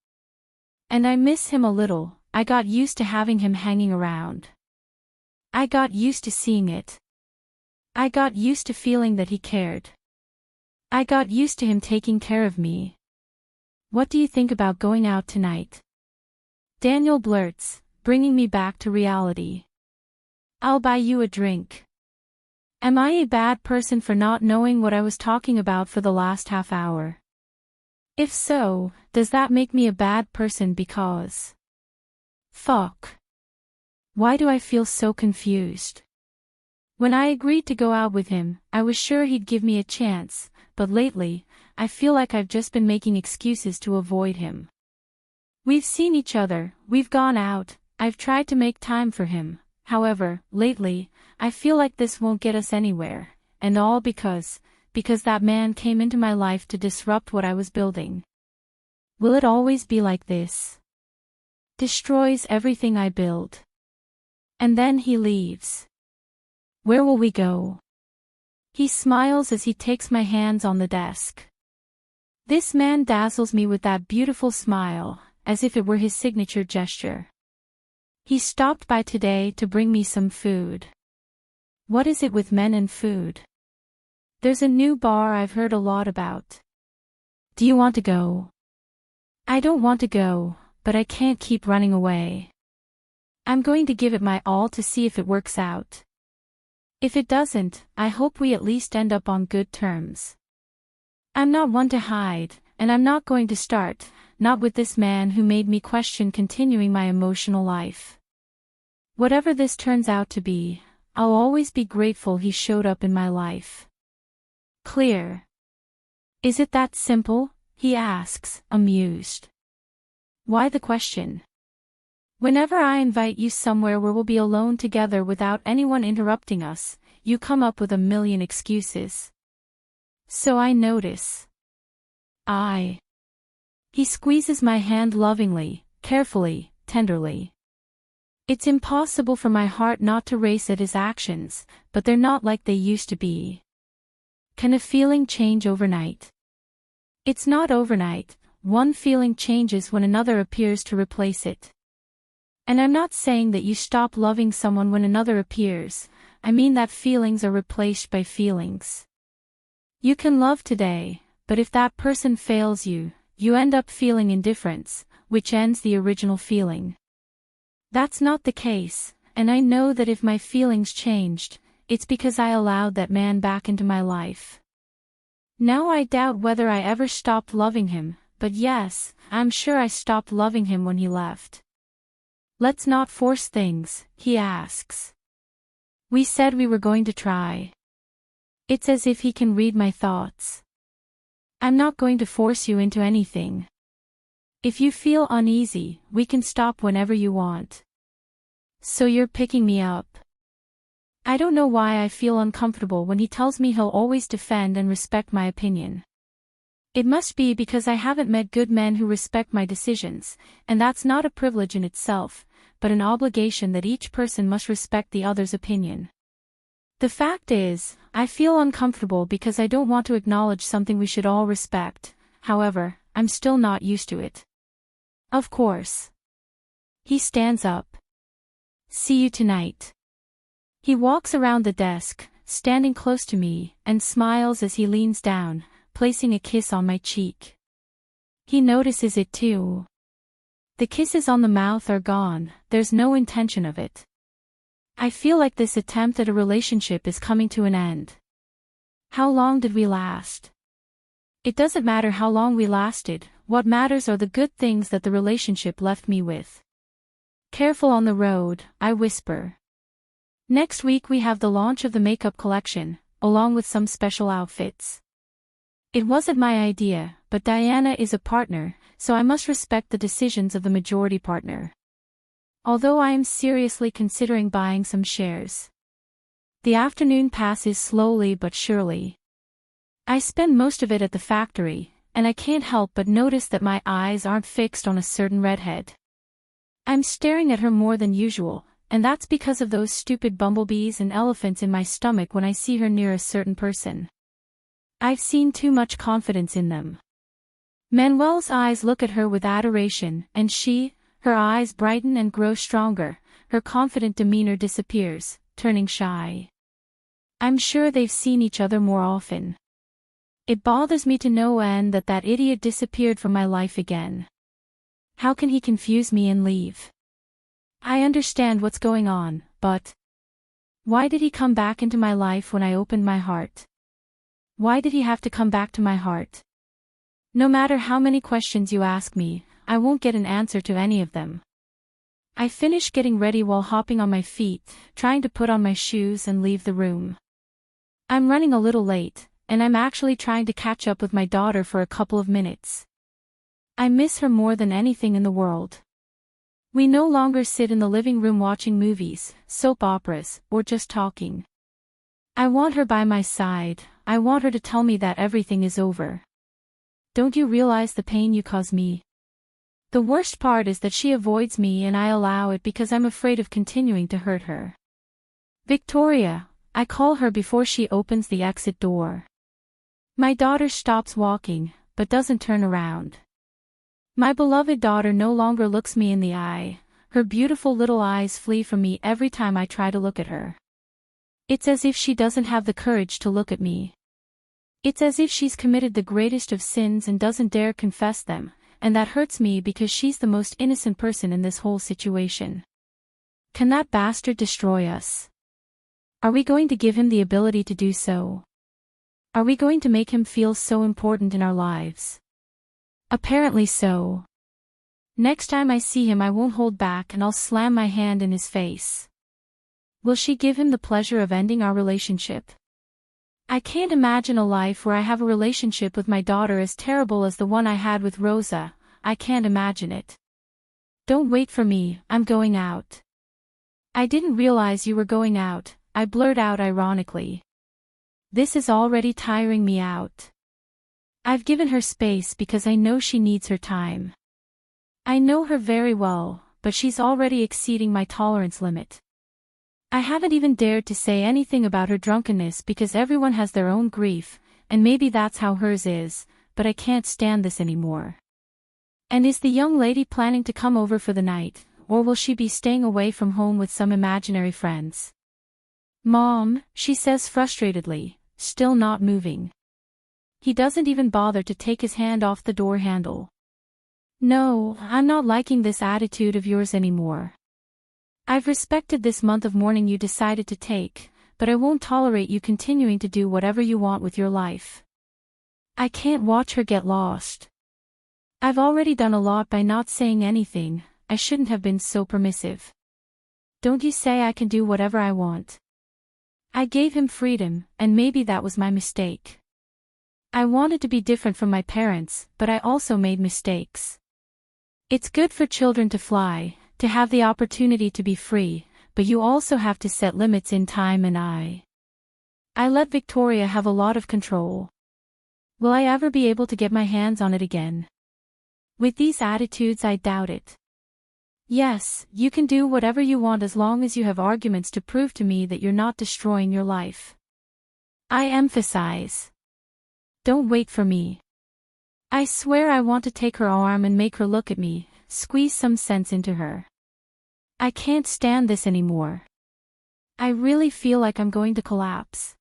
And I miss him a little. I got used to having him hanging around. I got used to seeing it. I got used to feeling that he cared. I got used to him taking care of me. What do you think about going out tonight? Daniel blurts, bringing me back to reality. I'll buy you a drink. Am I a bad person for not knowing what I was talking about for the last half hour? If so, does that make me a bad person because... Fuck. Why do I feel so confused? When I agreed to go out with him, I was sure he'd give me a chance, but lately, I feel like I've just been making excuses to avoid him. We've seen each other, we've gone out, I've tried to make time for him. However, lately, I feel like this won't get us anywhere, and all because that man came into my life to disrupt what I was building. Will it always be like this? Destroys everything I build. And then he leaves. Where will we go? He smiles as he takes my hands on the desk. This man dazzles me with that beautiful smile, as if it were his signature gesture. He stopped by today to bring me some food. What is it with men and food? There's a new bar I've heard a lot about. Do you want to go? I don't want to go, but I can't keep running away. I'm going to give it my all to see if it works out. If it doesn't, I hope we at least end up on good terms. I'm not one to hide, and I'm not going to start, not with this man who made me question continuing my emotional life. Whatever this turns out to be, I'll always be grateful he showed up in my life. Clear. Is it that simple? He asks, amused. Why the question? Whenever I invite you somewhere where we'll be alone together without anyone interrupting us, you come up with a million excuses. So I notice. He squeezes my hand lovingly, carefully, tenderly. It's impossible for my heart not to race at his actions, but they're not like they used to be. Can a feeling change overnight? It's not overnight. One feeling changes when another appears to replace it. And I'm not saying that you stop loving someone when another appears, I mean that feelings are replaced by feelings. You can love today, but if that person fails you, you end up feeling indifference, which ends the original feeling. That's not the case, and I know that if my feelings changed, it's because I allowed that man back into my life. Now I doubt whether I ever stopped loving him, but yes, I'm sure I stopped loving him when he left. Let's not force things, he asks. We said we were going to try. It's as if he can read my thoughts. I'm not going to force you into anything. If you feel uneasy, we can stop whenever you want. So you're picking me up. I don't know why I feel uncomfortable when he tells me he'll always defend and respect my opinion. It must be because I haven't met good men who respect my decisions, and that's not a privilege in itself, but an obligation that each person must respect the other's opinion. The fact is, I feel uncomfortable because I don't want to acknowledge something we should all respect, however, I'm still not used to it. Of course. He stands up. See you tonight. He walks around the desk, standing close to me, and smiles as he leans down, placing a kiss on my cheek. He notices it too. The kisses on the mouth are gone, there's no intention of it. I feel like this attempt at a relationship is coming to an end. How long did we last? It doesn't matter how long we lasted, what matters are the good things that the relationship left me with. Careful on the road, I whisper. Next week we have the launch of the makeup collection, along with some special outfits. It wasn't my idea, but Diana is a partner, so I must respect the decisions of the majority partner. Although I am seriously considering buying some shares. The afternoon passes slowly but surely. I spend most of it at the factory, and I can't help but notice that my eyes aren't fixed on a certain redhead. I'm staring at her more than usual, and that's because of those stupid bumblebees and elephants in my stomach when I see her near a certain person. I've seen too much confidence in them. Manuel's eyes look at her with adoration, and her eyes brighten and grow stronger, her confident demeanor disappears, turning shy. I'm sure they've seen each other more often. It bothers me to no end that that idiot disappeared from my life again. How can he confuse me and leave? I understand what's going on, but why did he come back into my life when I opened my heart? Why did he have to come back to my heart? No matter how many questions you ask me, I won't get an answer to any of them. I finish getting ready while hopping on my feet, trying to put on my shoes and leave the room. I'm running a little late, and I'm actually trying to catch up with my daughter for a couple of minutes. I miss her more than anything in the world. We no longer sit in the living room watching movies, soap operas, or just talking. I want her by my side, I want her to tell me that everything is over. Don't you realize the pain you cause me? The worst part is that she avoids me and I allow it because I'm afraid of continuing to hurt her. Victoria, I call her before she opens the exit door. My daughter stops walking, but doesn't turn around. My beloved daughter no longer looks me in the eye, her beautiful little eyes flee from me every time I try to look at her. It's as if she doesn't have the courage to look at me. It's as if she's committed the greatest of sins and doesn't dare confess them, and that hurts me because she's the most innocent person in this whole situation. Can that bastard destroy us? Are we going to give him the ability to do so? Are we going to make him feel so important in our lives? Apparently so. Next time I see him I won't hold back and I'll slam my hand in his face. Will she give him the pleasure of ending our relationship? I can't imagine a life where I have a relationship with my daughter as terrible as the one I had with Rosa, I can't imagine it. Don't wait for me, I'm going out. I didn't realize you were going out, I blurt out ironically. This is already tiring me out. I've given her space because I know she needs her time. I know her very well, but she's already exceeding my tolerance limit. I haven't even dared to say anything about her drunkenness because everyone has their own grief, and maybe that's how hers is, but I can't stand this anymore. And is the young lady planning to come over for the night, or will she be staying away from home with some imaginary friends? Mom, she says frustratedly, still not moving. He doesn't even bother to take his hand off the door handle. No, I'm not liking this attitude of yours anymore. I've respected this month of mourning you decided to take, but I won't tolerate you continuing to do whatever you want with your life. I can't watch her get lost. I've already done a lot by not saying anything, I shouldn't have been so permissive. Don't you say I can do whatever I want. I gave him freedom, and maybe that was my mistake. I wanted to be different from my parents, but I also made mistakes. It's good for children to fly, to have the opportunity to be free, but you also have to set limits in time and I let Victoria have a lot of control. Will I ever be able to get my hands on it again? With these attitudes I doubt it. Yes, you can do whatever you want as long as you have arguments to prove to me that you're not destroying your life. I emphasize. Don't wait for me. I swear I want to take her arm and make her look at me, squeeze some sense into her. I can't stand this anymore. I really feel like I'm going to collapse.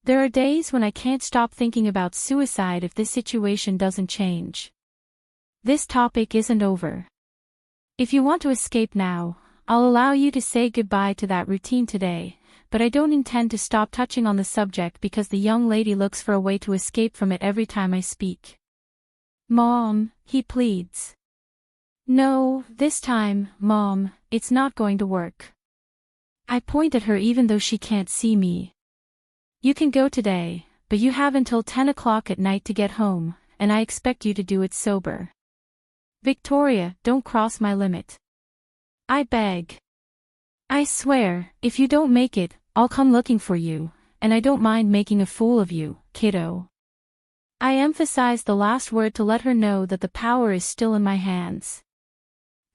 There are days when I can't stop thinking about suicide if this situation doesn't change. This topic isn't over. If you want to escape now, I'll allow you to say goodbye to that routine today, but I don't intend to stop touching on the subject because the young lady looks for a way to escape from it every time I speak. Mom, he pleads. No, this time, Mom, it's not going to work. I point at her even though she can't see me. You can go today, but you have until 10 o'clock at night to get home, and I expect you to do it sober. Victoria, don't cross my limit. I beg. I swear, if you don't make it, I'll come looking for you, and I don't mind making a fool of you, kiddo. I emphasize the last word to let her know that the power is still in my hands.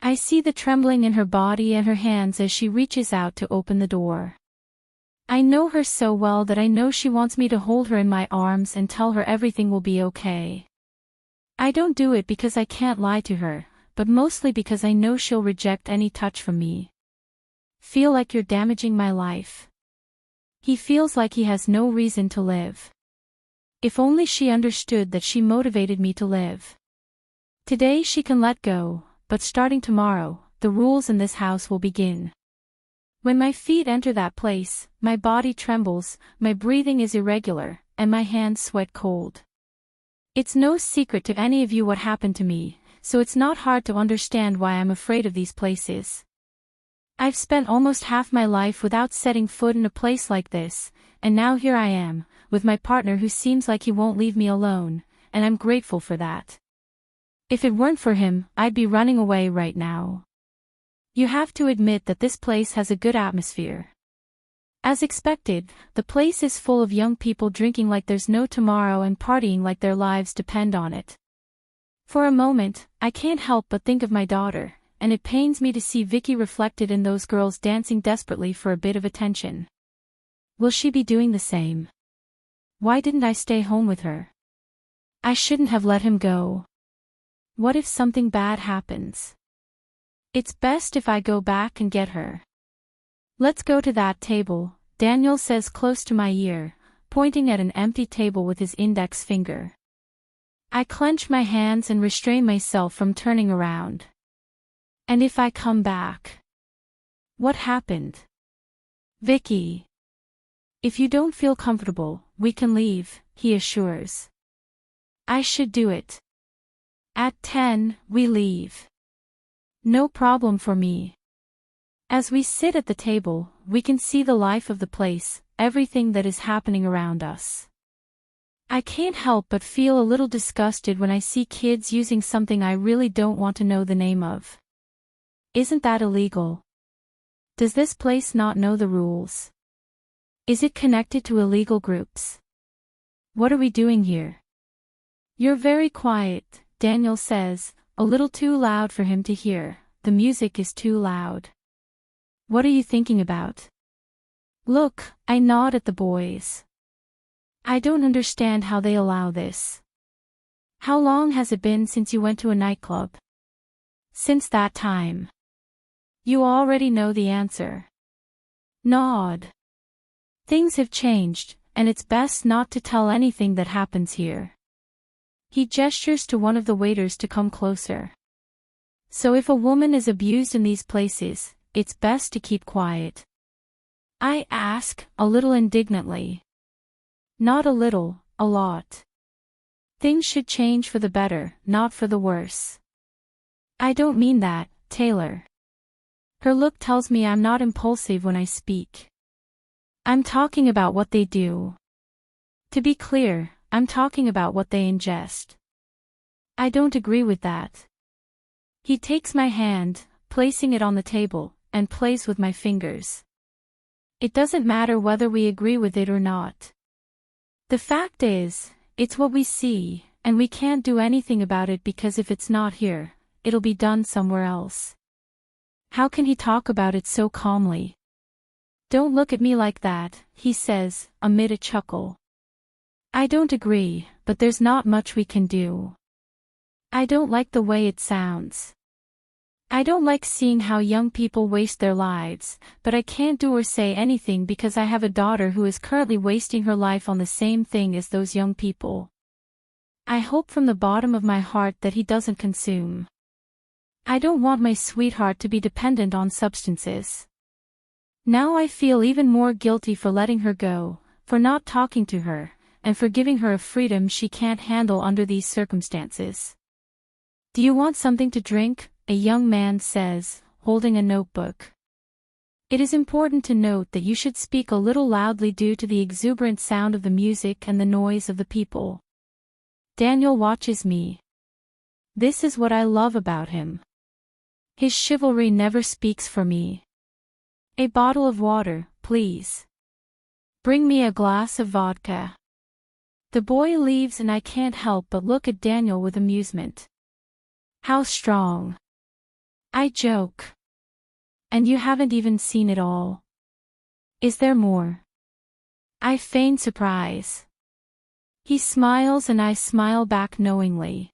I see the trembling in her body and her hands as she reaches out to open the door. I know her so well that I know she wants me to hold her in my arms and tell her everything will be okay. I don't do it because I can't lie to her, but mostly because I know she'll reject any touch from me. Feel like you're damaging my life. He feels like he has no reason to live. If only she understood that she motivated me to live. Today she can let go, but starting tomorrow, the rules in this house will begin. When my feet enter that place, my body trembles, my breathing is irregular, and my hands sweat cold. It's no secret to any of you what happened to me, so it's not hard to understand why I'm afraid of these places. I've spent almost half my life without setting foot in a place like this, and now here I am, with my partner who seems like he won't leave me alone, and I'm grateful for that. If it weren't for him, I'd be running away right now. You have to admit that this place has a good atmosphere. As expected, the place is full of young people drinking like there's no tomorrow and partying like their lives depend on it. For a moment, I can't help but think of my daughter, and it pains me to see Vicky reflected in those girls dancing desperately for a bit of attention. Will she be doing the same? Why didn't I stay home with her? I shouldn't have let him go. What if something bad happens? It's best if I go back and get her. Let's go to that table, Daniel says close to my ear, pointing at an empty table with his index finger. I clench my hands and restrain myself from turning around. And if I come back? What happened? Vicky. If you don't feel comfortable, we can leave, he assures. I should do it. At 10, we leave. No problem for me. As we sit at the table, we can see the life of the place, everything that is happening around us. I can't help but feel a little disgusted when I see kids using something I really don't want to know the name of. Isn't that illegal? Does this place not know the rules? Is it connected to illegal groups? What are we doing here? You're very quiet, Daniel says, a little too loud for him to hear. The music is too loud. What are you thinking about? Look, I nod at the boys. I don't understand how they allow this. How long has it been since you went to a nightclub? Since that time. You already know the answer. Nod. Things have changed, and it's best not to tell anything that happens here. He gestures to one of the waiters to come closer. So if a woman is abused in these places, it's best to keep quiet. I ask, a little indignantly. Not a little, a lot. Things should change for the better, not for the worse. I don't mean that, Taylor. Her look tells me I'm not impulsive when I speak. I'm talking about what they do. To be clear, I'm talking about what they ingest. I don't agree with that. He takes my hand, placing it on the table, and plays with my fingers. It doesn't matter whether we agree with it or not. The fact is, it's what we see, and we can't do anything about it because if it's not here, it'll be done somewhere else. How can he talk about it so calmly? Don't look at me like that, he says, amid a chuckle. I don't agree, but there's not much we can do. I don't like the way it sounds. I don't like seeing how young people waste their lives, but I can't do or say anything because I have a daughter who is currently wasting her life on the same thing as those young people. I hope from the bottom of my heart that he doesn't consume. I don't want my sweetheart to be dependent on substances. Now I feel even more guilty for letting her go, for not talking to her, and for giving her a freedom she can't handle under these circumstances. Do you want something to drink? A young man says, holding a notebook. It is important to note that you should speak a little loudly due to the exuberant sound of the music and the noise of the people. Daniel watches me. This is what I love about him. His chivalry never speaks for me. A bottle of water, please. Bring me a glass of vodka. The boy leaves and I can't help but look at Daniel with amusement. How strong. I joke. And you haven't even seen it all. Is there more? I feign surprise. He smiles and I smile back knowingly.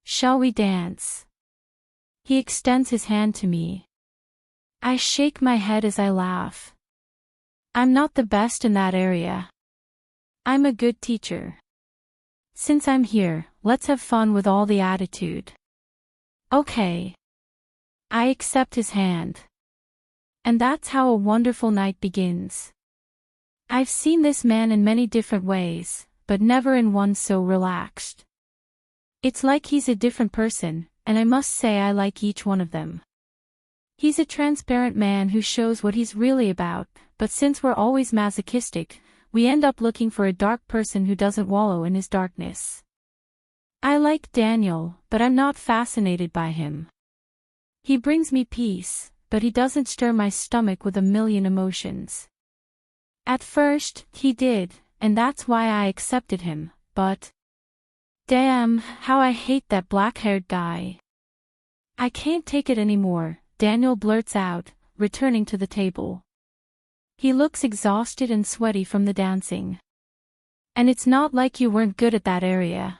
Shall we dance? He extends his hand to me. I shake my head as I laugh. I'm not the best in that area. I'm a good teacher. Since I'm here, let's have fun with all the attitude. Okay. I accept his hand. And that's how a wonderful night begins. I've seen this man in many different ways, but never in one so relaxed. It's like he's a different person, and I must say I like each one of them. He's a transparent man who shows what he's really about, but since we're always masochistic, we end up looking for a dark person who doesn't wallow in his darkness. I like Daniel, but I'm not fascinated by him. He brings me peace, but he doesn't stir my stomach with a million emotions. At first, he did, and that's why I accepted him, but... damn, how I hate that black-haired guy. I can't take it anymore, Daniel blurts out, returning to the table. He looks exhausted and sweaty from the dancing. And it's not like you weren't good at that area.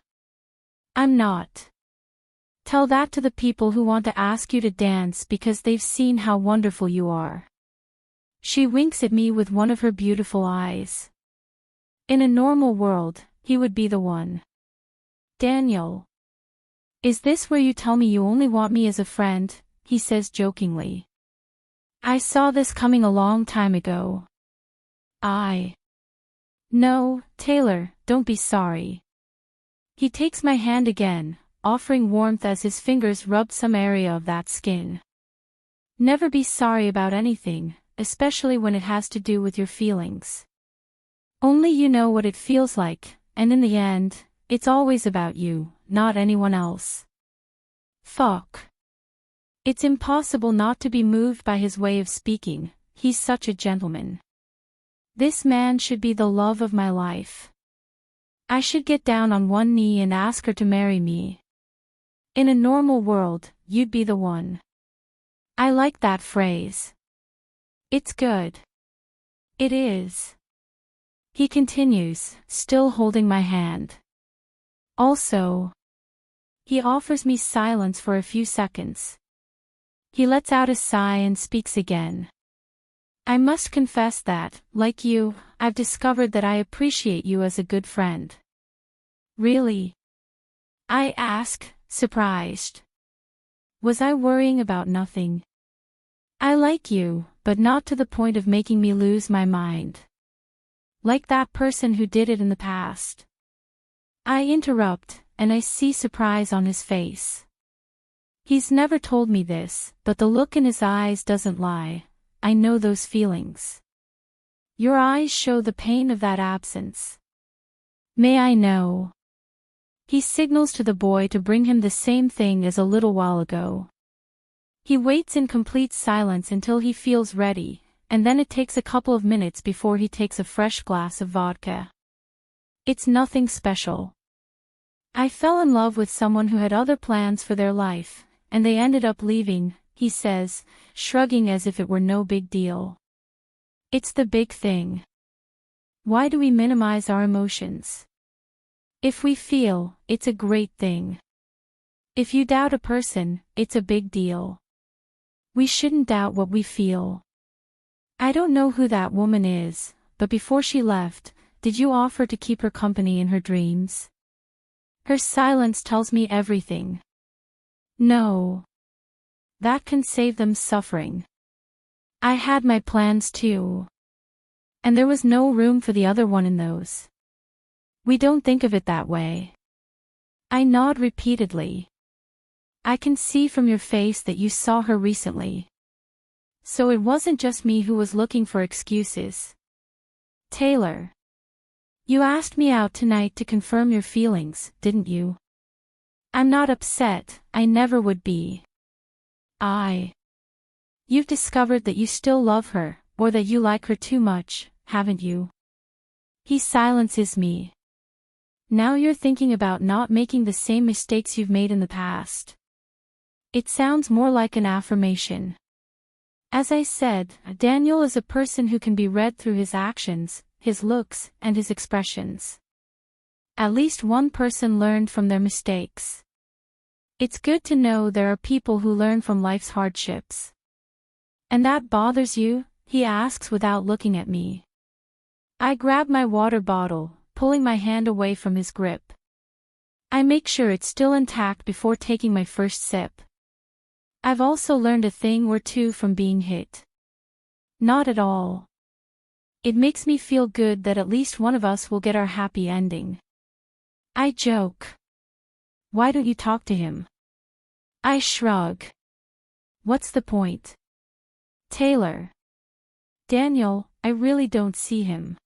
I'm not. Tell that to the people who want to ask you to dance because they've seen how wonderful you are. She winks at me with one of her beautiful eyes. In a normal world, he would be the one. Daniel. Is this where you tell me you only want me as a friend? He says jokingly. I saw this coming a long time ago. No, Taylor, don't be sorry. He takes my hand again, offering warmth as his fingers rub some area of that skin. Never be sorry about anything, especially when it has to do with your feelings. Only you know what it feels like, and in the end, it's always about you, not anyone else. Fuck. It's impossible not to be moved by his way of speaking, he's such a gentleman. This man should be the love of my life. I should get down on one knee and ask her to marry me. In a normal world, you'd be the one. I like that phrase. It's good. It is. He continues, still holding my hand. Also, he offers me silence for a few seconds. He lets out a sigh and speaks again. I must confess that, like you, I've discovered that I appreciate you as a good friend. Really? I ask, surprised. Was I worrying about nothing? I like you, but not to the point of making me lose my mind. Like that person who did it in the past. I interrupt, and I see surprise on his face. He's never told me this, but the look in his eyes doesn't lie. I know those feelings. Your eyes show the pain of that absence. May I know? He signals to the boy to bring him the same thing as a little while ago. He waits in complete silence until he feels ready, and then it takes a couple of minutes before he takes a fresh glass of vodka. It's nothing special. I fell in love with someone who had other plans for their life, and they ended up leaving, he says, shrugging as if it were no big deal. It's the big thing. Why do we minimize our emotions? If we feel, it's a great thing. If you doubt a person, it's a big deal. We shouldn't doubt what we feel. I don't know who that woman is, but before she left, did you offer to keep her company in her dreams? Her silence tells me everything. No. That can save them suffering. I had my plans too. And there was no room for the other one in those. We don't think of it that way. I nod repeatedly. I can see from your face that you saw her recently. So it wasn't just me who was looking for excuses. Taylor. You asked me out tonight to confirm your feelings, didn't you? I'm not upset, I never would be. You've discovered that you still love her, or that you like her too much, haven't you? He silences me. Now you're thinking about not making the same mistakes you've made in the past. It sounds more like an affirmation. As I said, Daniel is a person who can be read through his actions, his looks, and his expressions. At least one person learned from their mistakes. It's good to know there are people who learn from life's hardships. And that bothers you? He asks without looking at me. I grab my water bottle, pulling my hand away from his grip. I make sure it's still intact before taking my first sip. I've also learned a thing or two from being hit. Not at all. It makes me feel good that at least one of us will get our happy ending. I joke. Why don't you talk to him? I shrug. What's the point? Taylor. Daniel, I really don't see him.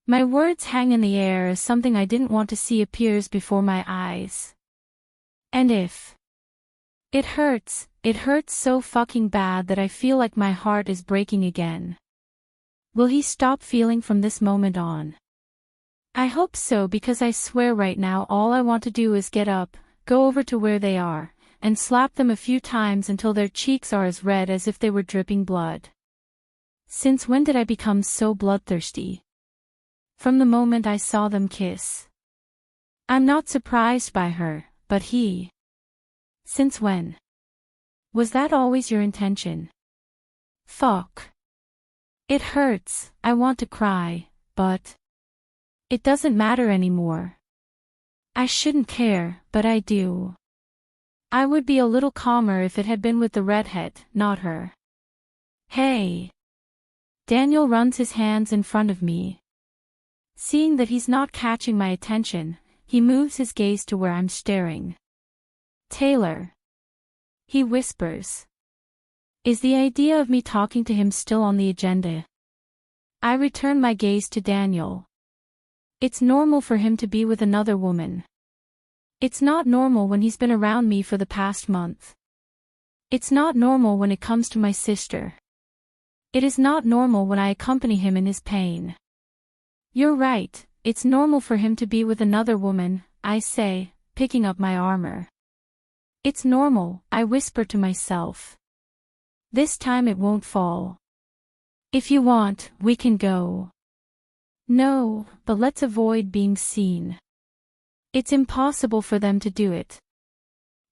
My words hang in the air as something I didn't want to see appears before my eyes. And if it hurts so fucking bad that I feel like my heart is breaking again. Will he stop feeling from this moment on? I hope so, because I swear right now all I want to do is get up, go over to where they are, and slap them a few times until their cheeks are as red as if they were dripping blood. Since when did I become so bloodthirsty? From the moment I saw them kiss. I'm not surprised by her, but he. Since when? Was that always your intention? Fuck. It hurts, I want to cry, but it doesn't matter anymore. I shouldn't care, but I do. I would be a little calmer if it had been with the redhead, not her. Hey. Daniel runs his hands in front of me. Seeing that he's not catching my attention, he moves his gaze to where I'm staring. Taylor. He whispers. Is the idea of me talking to him still on the agenda? I return my gaze to Daniel. It's normal for him to be with another woman. It's not normal when he's been around me for the past month. It's not normal when it comes to my sister. It is not normal when I accompany him in his pain. You're right, it's normal for him to be with another woman, I say, picking up my armor. It's normal, I whisper to myself. This time it won't fall. If you want, we can go. No, but let's avoid being seen. It's impossible for them to do it.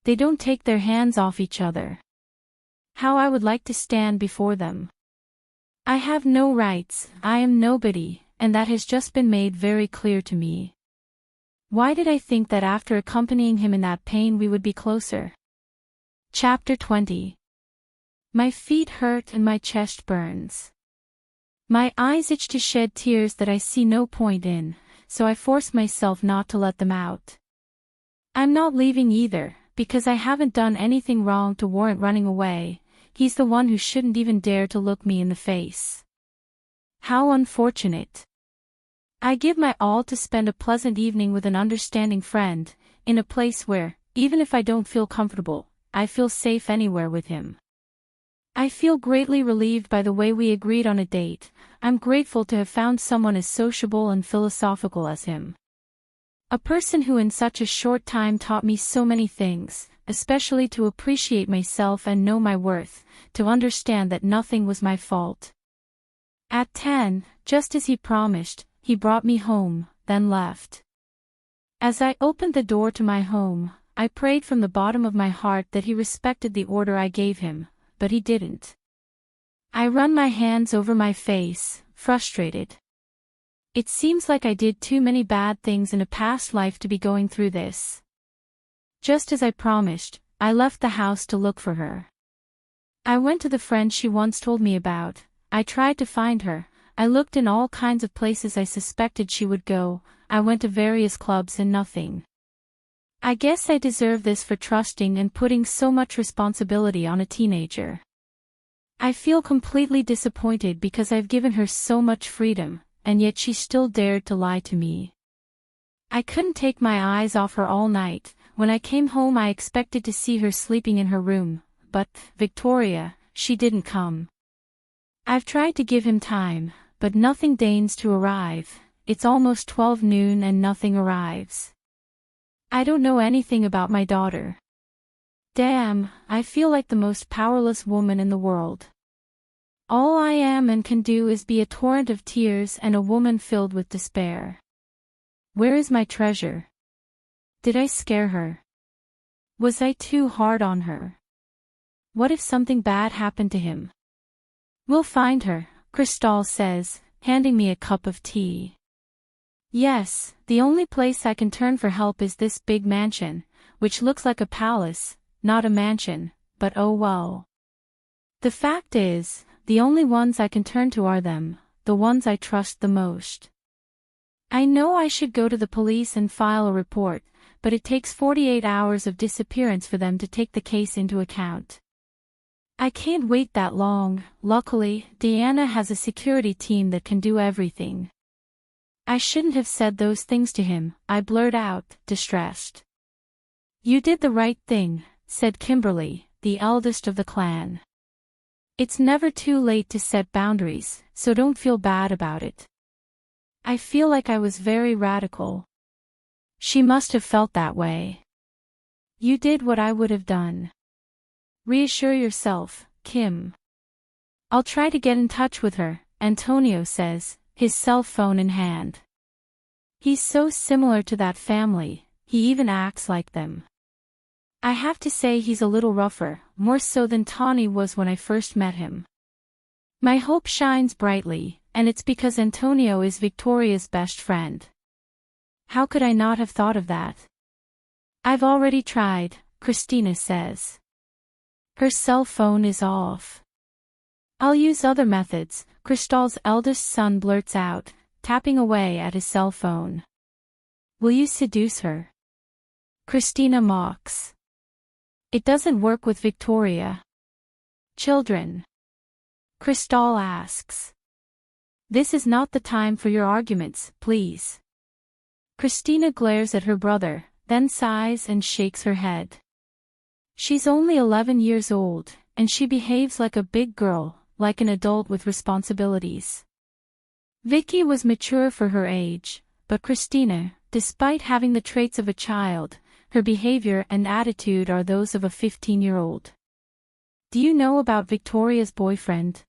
They don't take their hands off each other. How I would like to stand before them. I have no rights, I am nobody, and that has just been made very clear to me. Why did I think that after accompanying him in that pain we would be closer? Chapter 20. My feet hurt and my chest burns. My eyes itch to shed tears that I see no point in, so I force myself not to let them out. I'm not leaving either, because I haven't done anything wrong to warrant running away. He's the one who shouldn't even dare to look me in the face. How unfortunate. I give my all to spend a pleasant evening with an understanding friend, in a place where, even if I don't feel comfortable, I feel safe anywhere with him. I feel greatly relieved by the way we agreed on a date. I'm grateful to have found someone as sociable and philosophical as him. A person who in such a short time taught me so many things, especially to appreciate myself and know my worth, to understand that nothing was my fault. At 10, just as he promised, he brought me home, then left. As I opened the door to my home, I prayed from the bottom of my heart that he respected the order I gave him, but he didn't. I run my hands over my face, frustrated. It seems like I did too many bad things in a past life to be going through this. Just as I promised, I left the house to look for her. I went to the friend she once told me about. I tried to find her. I looked in all kinds of places I suspected she would go. I went to various clubs and nothing. I guess I deserve this for trusting and putting so much responsibility on a teenager. I feel completely disappointed because I've given her so much freedom, and yet she still dared to lie to me. I couldn't take my eyes off her all night. When I came home I expected to see her sleeping in her room, but, Victoria, she didn't come. I've tried to give him time, but nothing deigns to arrive. It's almost 12 noon and nothing arrives. I don't know anything about my daughter. Damn, I feel like the most powerless woman in the world. All I am and can do is be a torrent of tears and a woman filled with despair. Where is my treasure? Did I scare her? Was I too hard on her? What if something bad happened to him? We'll find her, Cristal says, handing me a cup of tea. Yes, the only place I can turn for help is this big mansion, which looks like a palace, not a mansion, but oh well. The fact is, the only ones I can turn to are them, the ones I trust the most. I know I should go to the police and file a report, but it takes 48 hours of disappearance for them to take the case into account. I can't wait that long. Luckily, Diana has a security team that can do everything. I shouldn't have said those things to him, I blurt out, distressed. You did the right thing, said Kimberly, the eldest of the clan. It's never too late to set boundaries, so don't feel bad about it. I feel like I was very radical. She must have felt that way. You did what I would have done. Reassure yourself, Kim. I'll try to get in touch with her, Antonio says, his cell phone in hand. He's so similar to that family, he even acts like them. I have to say he's a little rougher, more so than Tawny was when I first met him. My hope shines brightly, and it's because Antonio is Victoria's best friend. How could I not have thought of that? I've already tried, Christina says. Her cell phone is off. I'll use other methods, Cristal's eldest son blurts out, tapping away at his cell phone. Will you seduce her? Christina mocks. It doesn't work with Victoria. Children. Cristal asks. This is not the time for your arguments, please. Christina glares at her brother, then sighs and shakes her head. She's only 11 years old, and she behaves like a big girl, like an adult with responsibilities. Vicky was mature for her age, but Christina, despite having the traits of a child, her behavior and attitude are those of a 15-year-old. Do you know about Victoria's boyfriend?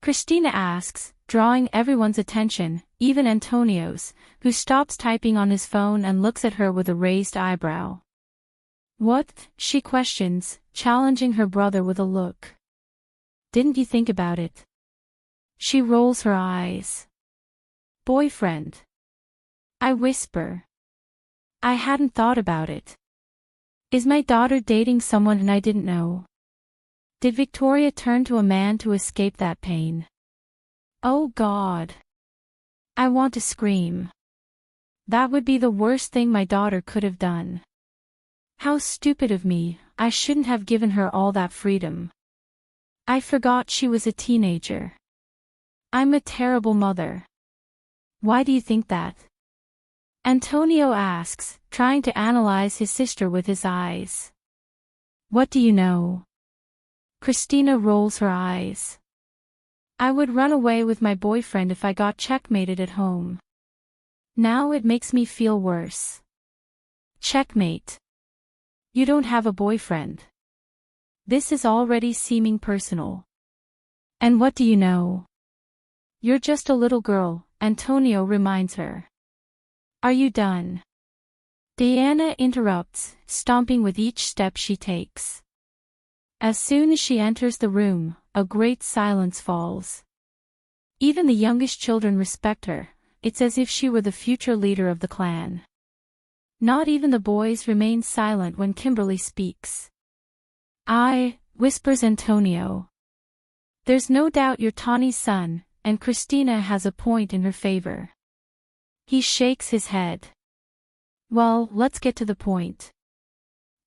Christina asks, drawing everyone's attention, even Antonio's, who stops typing on his phone and looks at her with a raised eyebrow. What? She questions, challenging her brother with a look. Didn't you think about it? She rolls her eyes. Boyfriend. I whisper. I hadn't thought about it. Is my daughter dating someone and I didn't know? Did Victoria turn to a man to escape that pain? Oh God. I want to scream. That would be the worst thing my daughter could have done. How stupid of me, I shouldn't have given her all that freedom. I forgot she was a teenager. I'm a terrible mother. Why do you think that? Antonio asks, trying to analyze his sister with his eyes. What do you know? Christina rolls her eyes. I would run away with my boyfriend if I got checkmated at home. Now it makes me feel worse. Checkmate. You don't have a boyfriend. This is already seeming personal. And what do you know? You're just a little girl, Antonio reminds her. Are you done? Diana interrupts, stomping with each step she takes. As soon as she enters the room, a great silence falls. Even the youngest children respect her, it's as if she were the future leader of the clan. Not even the boys remain silent when Kimberly speaks. Whispers Antonio. There's no doubt you're Tawny's son, and Christina has a point in her favor. He shakes his head. Well, let's get to the point.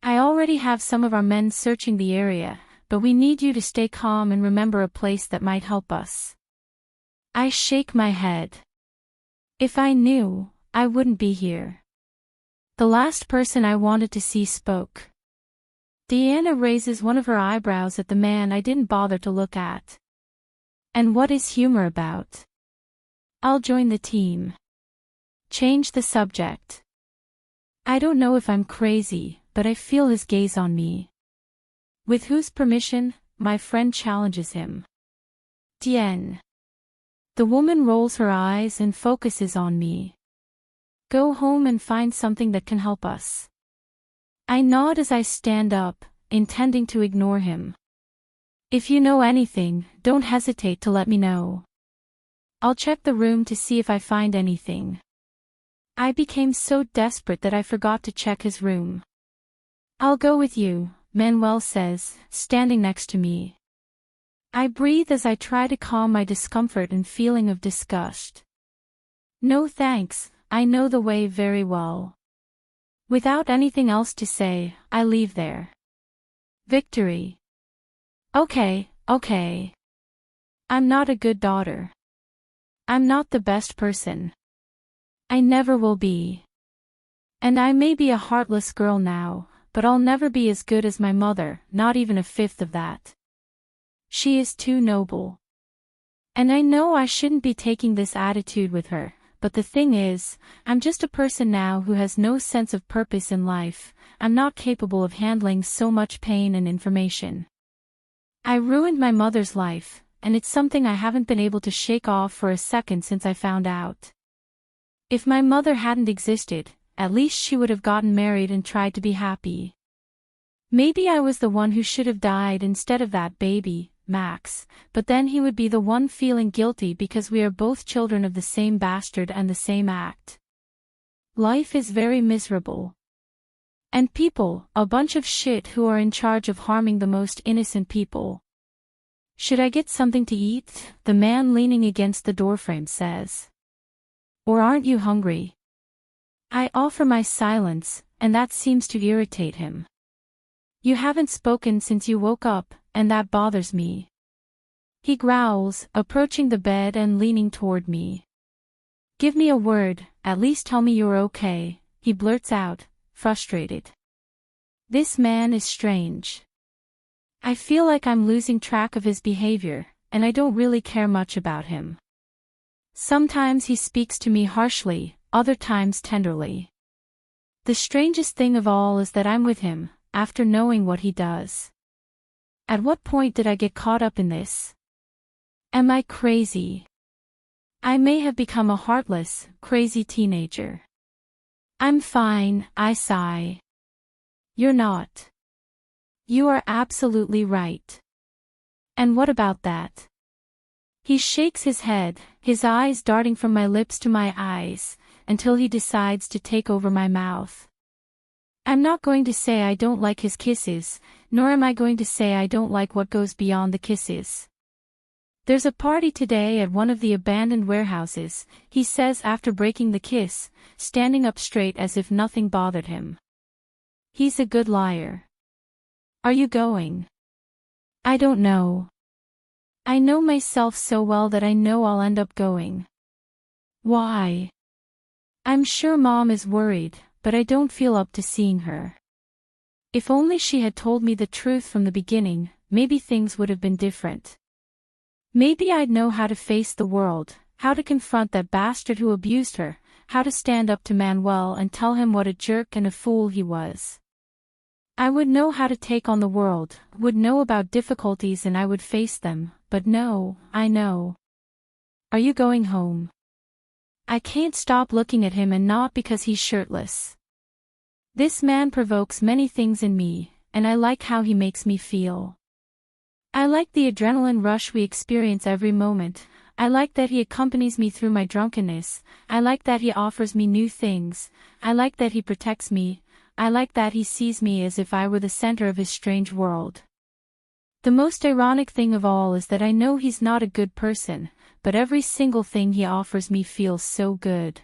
I already have some of our men searching the area, but we need you to stay calm and remember a place that might help us. I shake my head. If I knew, I wouldn't be here. The last person I wanted to see spoke. Diana raises one of her eyebrows at the man I didn't bother to look at. And what is humor about? I'll join the team. Change the subject. I don't know if I'm crazy, but I feel his gaze on me. With whose permission? My friend challenges him. Tien. The woman rolls her eyes and focuses on me. Go home and find something that can help us. I nod as I stand up, intending to ignore him. If you know anything, don't hesitate to let me know. I'll check the room to see if I find anything. I became so desperate that I forgot to check his room. I'll go with you, Manuel says, standing next to me. I breathe as I try to calm my discomfort and feeling of disgust. No thanks, I know the way very well. Without anything else to say, I leave there. Victory. Okay. I'm not a good daughter. I'm not the best person. I never will be. And I may be a heartless girl now, but I'll never be as good as my mother, not even a fifth of that. She is too noble. And I know I shouldn't be taking this attitude with her, but the thing is, I'm just a person now who has no sense of purpose in life. I'm not capable of handling so much pain and information. I ruined my mother's life, and it's something I haven't been able to shake off for a second since I found out. If my mother hadn't existed, at least she would have gotten married and tried to be happy. Maybe I was the one who should have died instead of that baby, Max, but then he would be the one feeling guilty because we are both children of the same bastard and the same act. Life is very miserable. And people, a bunch of shit who are in charge of harming the most innocent people. Should I get something to eat? The man leaning against the doorframe says. Or aren't you hungry? I offer my silence, and that seems to irritate him. You haven't spoken since you woke up, and that bothers me. He growls, approaching the bed and leaning toward me. Give me a word, at least tell me you're okay, he blurts out, frustrated. This man is strange. I feel like I'm losing track of his behavior, and I don't really care much about him. Sometimes he speaks to me harshly, other times tenderly. The strangest thing of all is that I'm with him, after knowing what he does. At what point did I get caught up in this? Am I crazy? I may have become a heartless, crazy teenager. I'm fine, I sigh. You're not. You are absolutely right. And what about that? He shakes his head, his eyes darting from my lips to my eyes, until he decides to take over my mouth. I'm not going to say I don't like his kisses, nor am I going to say I don't like what goes beyond the kisses. There's a party today at one of the abandoned warehouses, he says after breaking the kiss, standing up straight as if nothing bothered him. He's a good liar. Are you going? I don't know. I know myself so well that I know I'll end up going. Why? I'm sure Mom is worried, but I don't feel up to seeing her. If only she had told me the truth from the beginning, maybe things would have been different. Maybe I'd know how to face the world, how to confront that bastard who abused her, how to stand up to Manuel and tell him what a jerk and a fool he was. I would know how to take on the world, would know about difficulties, and I would face them, but no, I know. Are you going home? I can't stop looking at him, and not because he's shirtless. This man provokes many things in me, and I like how he makes me feel. I like the adrenaline rush we experience every moment. I like that he accompanies me through my drunkenness. I like that he offers me new things. I like that he protects me. I like that he sees me as if I were the center of his strange world. The most ironic thing of all is that I know he's not a good person, but every single thing he offers me feels so good.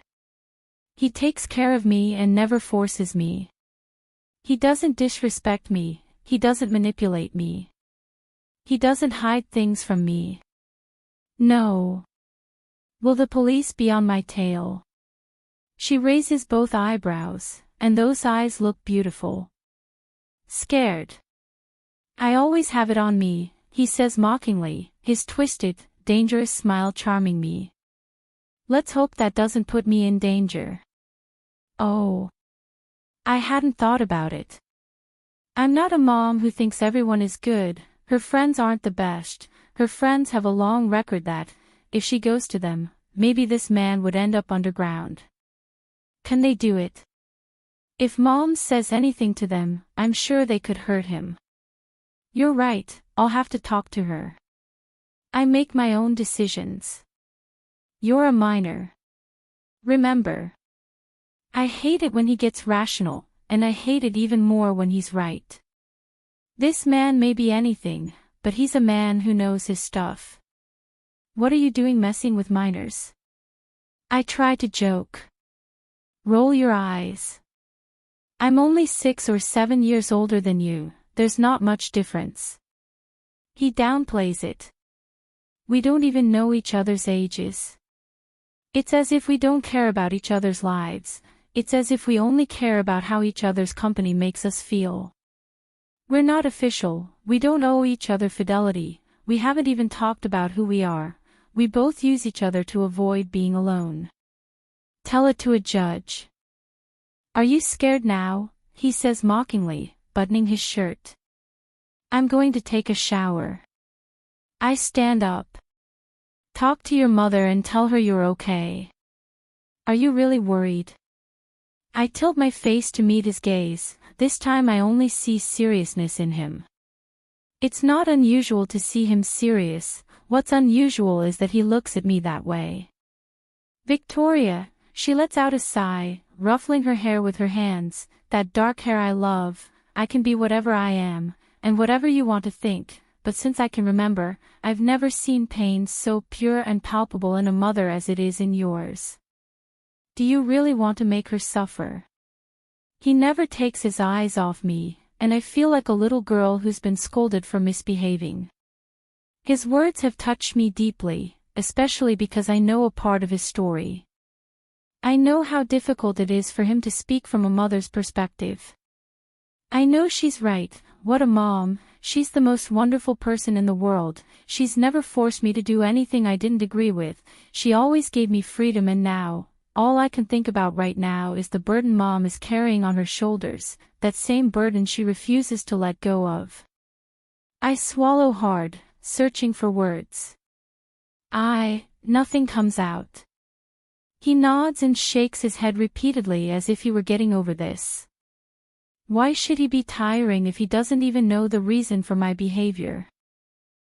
He takes care of me and never forces me. He doesn't disrespect me, he doesn't manipulate me. He doesn't hide things from me. No. Will the police be on my tail? She raises both eyebrows, and those eyes look beautiful. Scared. I always have it on me, he says mockingly, his twisted, dangerous smile charming me. Let's hope that doesn't put me in danger. Oh. I hadn't thought about it. I'm not a mom who thinks everyone is good. Her friends aren't the best. Her friends have a long record that, if she goes to them, maybe this man would end up underground. Can they do it? If Mom says anything to them, I'm sure they could hurt him. You're right, I'll have to talk to her. I make my own decisions. You're a minor. Remember. I hate it when he gets rational, and I hate it even more when he's right. This man may be anything, but he's a man who knows his stuff. What are you doing messing with minors? I try to joke. Roll your eyes. I'm only 6 or 7 years older than you, there's not much difference. He downplays it. We don't even know each other's ages. It's as if we don't care about each other's lives, it's as if we only care about how each other's company makes us feel. We're not official, we don't owe each other fidelity, we haven't even talked about who we are, we both use each other to avoid being alone. Tell it to a judge. Are you scared now? He says mockingly, buttoning his shirt. I'm going to take a shower. I stand up. Talk to your mother and tell her you're okay. Are you really worried? I tilt my face to meet his gaze. This time I only see seriousness in him. It's not unusual to see him serious, what's unusual is that he looks at me that way. Victoria, she lets out a sigh, ruffling her hair with her hands, that dark hair I love, I can be whatever I am, and whatever you want to think, but since I can remember, I've never seen pain so pure and palpable in a mother as it is in yours. Do you really want to make her suffer? He never takes his eyes off me, and I feel like a little girl who's been scolded for misbehaving. His words have touched me deeply, especially because I know a part of his story. I know how difficult it is for him to speak from a mother's perspective. I know she's right. What a mom. She's the most wonderful person in the world. She's never forced me to do anything I didn't agree with. She always gave me freedom, and now, all I can think about right now is the burden Mom is carrying on her shoulders, that same burden she refuses to let go of. I swallow hard, searching for words. Nothing comes out. He nods and shakes his head repeatedly as if he were getting over this. Why should he be tiring if he doesn't even know the reason for my behavior?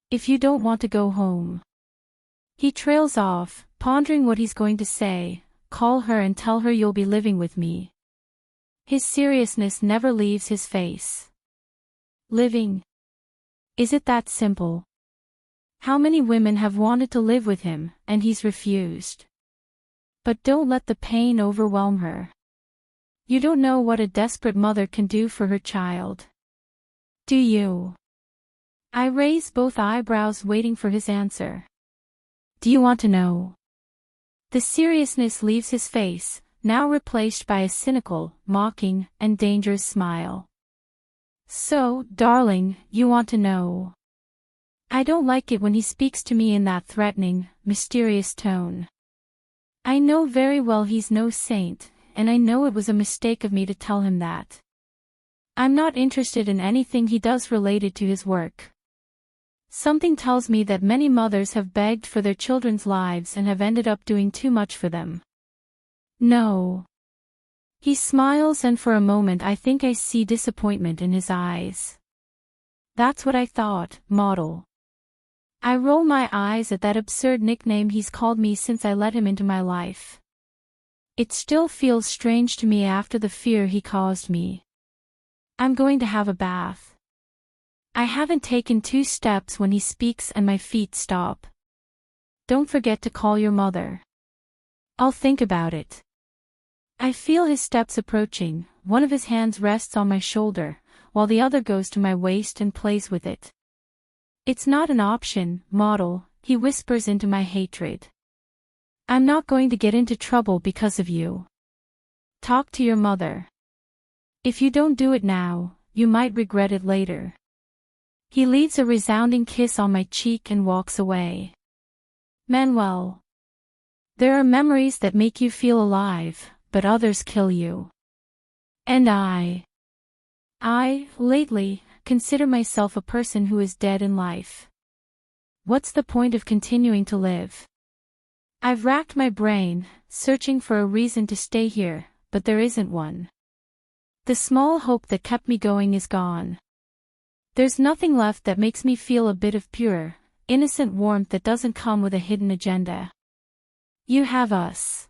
If you don't want to go home. He trails off, pondering what he's going to say. Call her and tell her you'll be living with me. His seriousness never leaves his face. Living? Is it that simple? How many women have wanted to live with him, and he's refused? But don't let the pain overwhelm her. You don't know what a desperate mother can do for her child. Do you? I raise both eyebrows, waiting for his answer. Do you want to know? The seriousness leaves his face, now replaced by a cynical, mocking, and dangerous smile. So, darling, you want to know. I don't like it when he speaks to me in that threatening, mysterious tone. I know very well he's no saint, and I know it was a mistake of me to tell him that. I'm not interested in anything he does related to his work. Something tells me that many mothers have begged for their children's lives and have ended up doing too much for them. No. He smiles, and for a moment I think I see disappointment in his eyes. That's what I thought, model. I roll my eyes at that absurd nickname he's called me since I let him into my life. It still feels strange to me after the fear he caused me. I'm going to have a bath. I haven't taken 2 steps when he speaks and my feet stop. Don't forget to call your mother. I'll think about it. I feel his steps approaching. One of his hands rests on my shoulder, while the other goes to my waist and plays with it. It's not an option, model, he whispers into my hatred. I'm not going to get into trouble because of you. Talk to your mother. If you don't do it now, you might regret it later. He leaves a resounding kiss on my cheek and walks away. Manuel. There are memories that make you feel alive, but others kill you. And I, lately, consider myself a person who is dead in life. What's the point of continuing to live? I've racked my brain, searching for a reason to stay here, but there isn't one. The small hope that kept me going is gone. There's nothing left that makes me feel a bit of pure, innocent warmth that doesn't come with a hidden agenda. You have us.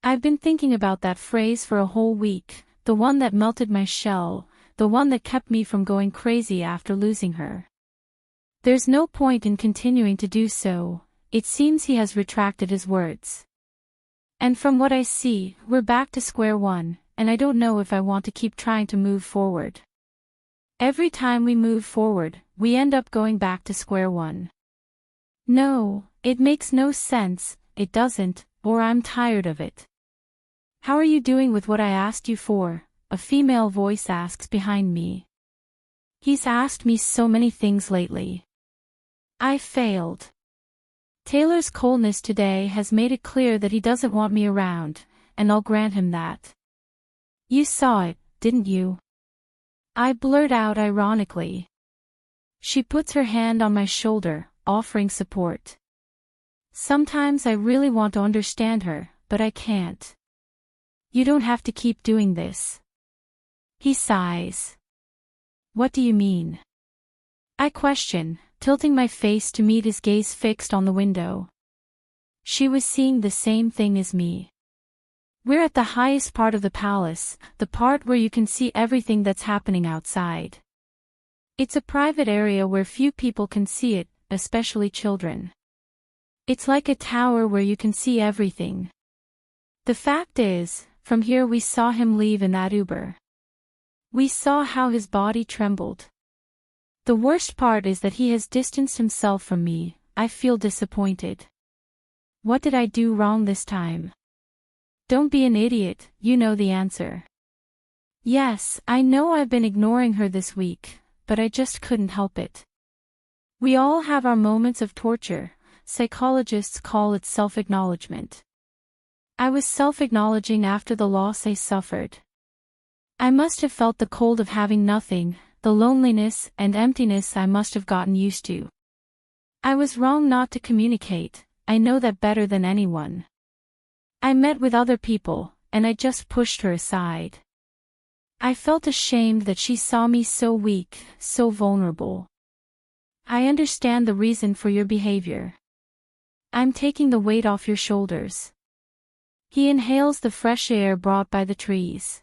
I've been thinking about that phrase for a whole week, the one that melted my shell, the one that kept me from going crazy after losing her. There's no point in continuing to do so. It seems he has retracted his words. And from what I see, we're back to square one, and I don't know if I want to keep trying to move forward. Every time we move forward, we end up going back to square one. No, it makes no sense, it doesn't, or I'm tired of it. How are you doing with what I asked you for? A female voice asks behind me. He's asked me so many things lately. I failed. Taylor's coldness today has made it clear that he doesn't want me around, and I'll grant him that. You saw it, didn't you? I blurt out ironically. She puts her hand on my shoulder, offering support. Sometimes I really want to understand her, but I can't. You don't have to keep doing this. He sighs. What do you mean? I question, tilting my face to meet his gaze fixed on the window. She was seeing the same thing as me. We're at the highest part of the palace, the part where you can see everything that's happening outside. It's a private area where few people can see it, especially children. It's like a tower where you can see everything. The fact is, from here we saw him leave in that Uber. We saw how his body trembled. The worst part is that he has distanced himself from me. I feel disappointed. What did I do wrong this time? Don't be an idiot, you know the answer. Yes, I know I've been ignoring her this week, but I just couldn't help it. We all have our moments of torture. Psychologists call it self-acknowledgement. I was self-acknowledging after the loss I suffered. I must have felt the cold of having nothing, the loneliness and emptiness I must have gotten used to. I was wrong not to communicate, I know that better than anyone. I met with other people, and I just pushed her aside. I felt ashamed that she saw me so weak, so vulnerable. I understand the reason for your behavior. I'm taking the weight off your shoulders. He inhales the fresh air brought by the trees.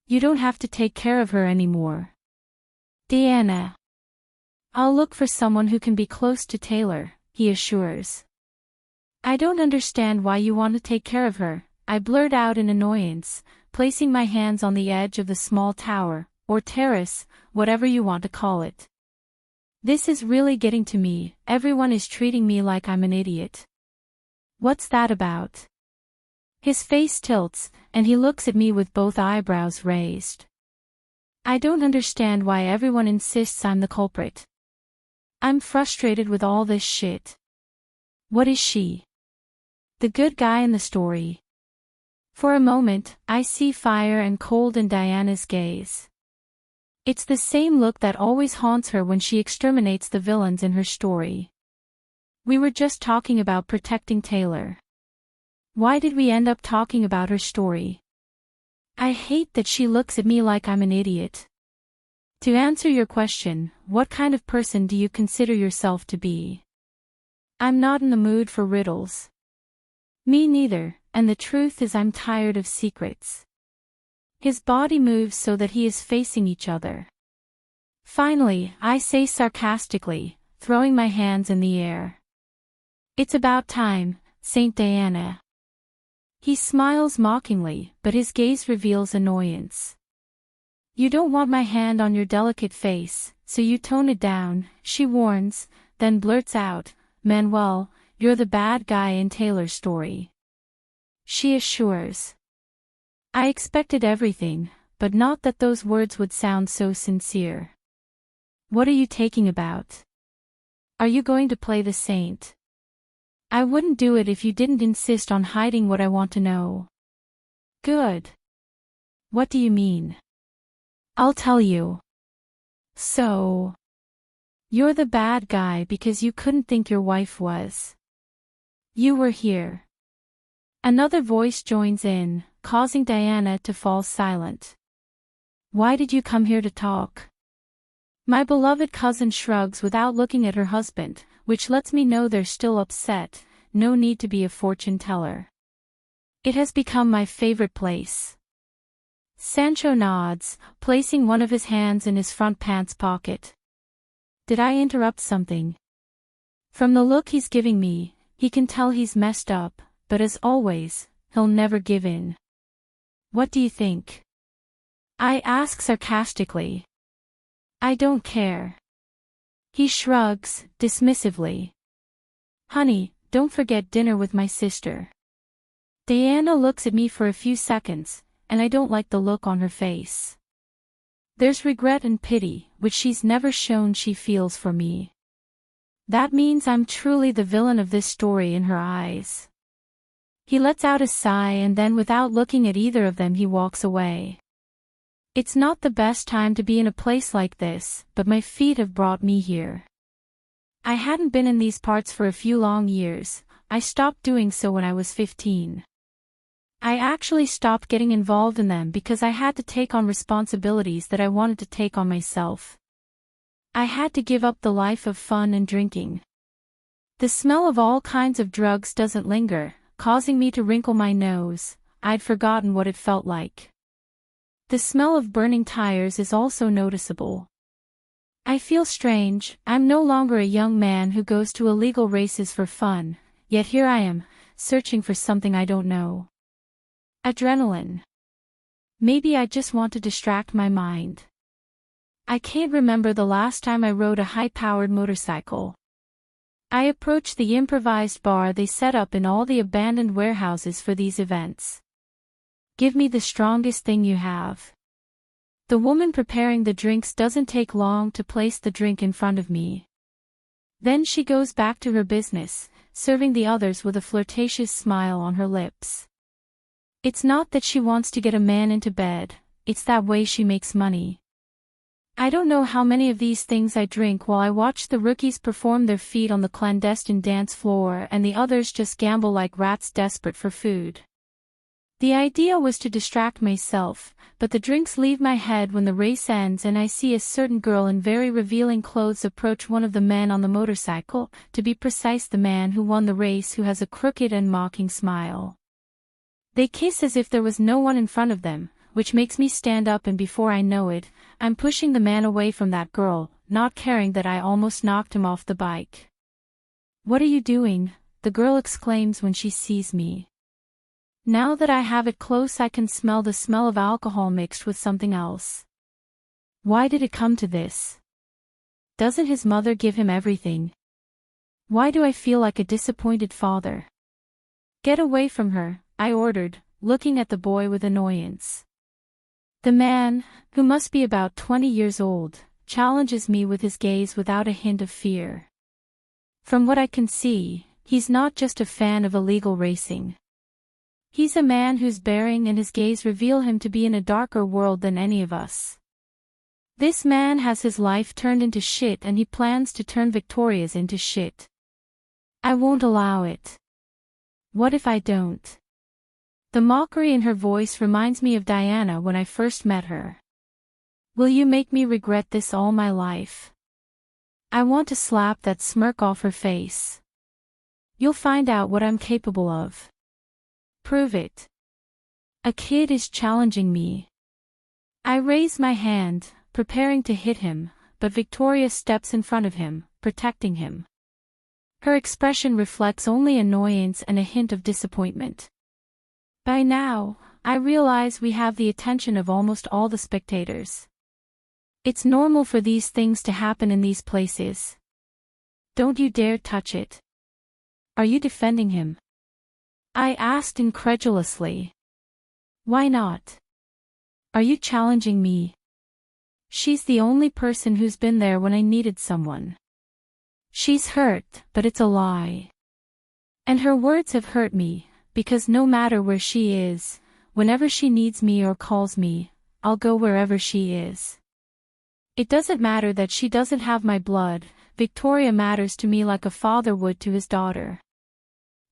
You don't have to take care of her anymore. Diana. I'll look for someone who can be close to Taylor, he assures. I don't understand why you want to take care of her, I blurt out in annoyance, placing my hands on the edge of the small tower, or terrace, whatever you want to call it. This is really getting to me, everyone is treating me like I'm an idiot. What's that about? His face tilts, and he looks at me with both eyebrows raised. I don't understand why everyone insists I'm the culprit. I'm frustrated with all this shit. What is she? The good guy in the story. For a moment, I see fire and cold in Diana's gaze. It's the same look that always haunts her when she exterminates the villains in her story. We were just talking about protecting Taylor. Why did we end up talking about her story? I hate that she looks at me like I'm an idiot. To answer your question, what kind of person do you consider yourself to be? I'm not in the mood for riddles. Me neither, and the truth is I'm tired of secrets. His body moves so that he is facing each other. Finally, I say sarcastically, throwing my hands in the air. It's about time, Saint Diana. He smiles mockingly, but his gaze reveals annoyance. You don't want my hand on your delicate face, so you tone it down, she warns, then blurts out, Manuel, you're the bad guy in Taylor's story. She assures. I expected everything, but not that those words would sound so sincere. What are you taking about? Are you going to play the saint? I wouldn't do it if you didn't insist on hiding what I want to know. Good. What do you mean? I'll tell you. So, you're the bad guy because you couldn't think your wife was. You were here. Another voice joins in, causing Diana to fall silent. Why did you come here to talk? My beloved cousin shrugs without looking at her husband, which lets me know they're still upset, no need to be a fortune teller. It has become my favorite place. Sancho nods, placing one of his hands in his front pants pocket. Did I interrupt something? From the look he's giving me, he can tell he's messed up, but as always, he'll never give in. What do you think? I ask sarcastically. I don't care. He shrugs, dismissively. Honey, don't forget dinner with my sister. Diana looks at me for a few seconds, and I don't like the look on her face. There's regret and pity, which she's never shown she feels for me. That means I'm truly the villain of this story in her eyes. He lets out a sigh and then without looking at either of them he walks away. It's not the best time to be in a place like this, but my feet have brought me here. I hadn't been in these parts for a few long years, I stopped doing so when I was 15. I actually stopped getting involved in them because I had to take on responsibilities that I wanted to take on myself. I had to give up the life of fun and drinking. The smell of all kinds of drugs doesn't linger, causing me to wrinkle my nose. I'd forgotten what it felt like. The smell of burning tires is also noticeable. I feel strange, I'm no longer a young man who goes to illegal races for fun, yet here I am, searching for something I don't know. Adrenaline. Maybe I just want to distract my mind. I can't remember the last time I rode a high-powered motorcycle. I approach the improvised bar they set up in all the abandoned warehouses for these events. Give me the strongest thing you have. The woman preparing the drinks doesn't take long to place the drink in front of me. Then she goes back to her business, serving the others with a flirtatious smile on her lips. It's not that she wants to get a man into bed, it's that way she makes money. I don't know how many of these things I drink while I watch the rookies perform their feat on the clandestine dance floor and the others just gamble like rats desperate for food. The idea was to distract myself, but the drinks leave my head when the race ends and I see a certain girl in very revealing clothes approach one of the men on the motorcycle, to be precise the man who won the race, who has a crooked and mocking smile. They kiss as if there was no one in front of them, which makes me stand up, and before I know it, I'm pushing the man away from that girl, not caring that I almost knocked him off the bike. "What are you doing?" the girl exclaims when she sees me. Now that I have it close, I can smell the smell of alcohol mixed with something else. Why did it come to this? Doesn't his mother give him everything? Why do I feel like a disappointed father? "Get away from her," I ordered, looking at the boy with annoyance. The man, who must be about 20 years old, challenges me with his gaze without a hint of fear. From what I can see, he's not just a fan of illegal racing. He's a man whose bearing and his gaze reveal him to be in a darker world than any of us. This man has his life turned into shit, and he plans to turn Victoria's into shit. I won't allow it. What if I don't? The mockery in her voice reminds me of Diana when I first met her. Will you make me regret this all my life? I want to slap that smirk off her face. You'll find out what I'm capable of. Prove it. A kid is challenging me. I raise my hand, preparing to hit him, but Victoria steps in front of him, protecting him. Her expression reflects only annoyance and a hint of disappointment. By now, I realize we have the attention of almost all the spectators. It's normal for these things to happen in these places. Don't you dare touch it. Are you defending him? I asked incredulously. Why not? Are you challenging me? She's the only person who's been there when I needed someone. She's hurt, but it's a lie. And her words have hurt me, because no matter where she is, whenever she needs me or calls me, I'll go wherever she is. It doesn't matter that she doesn't have my blood, Victoria matters to me like a father would to his daughter.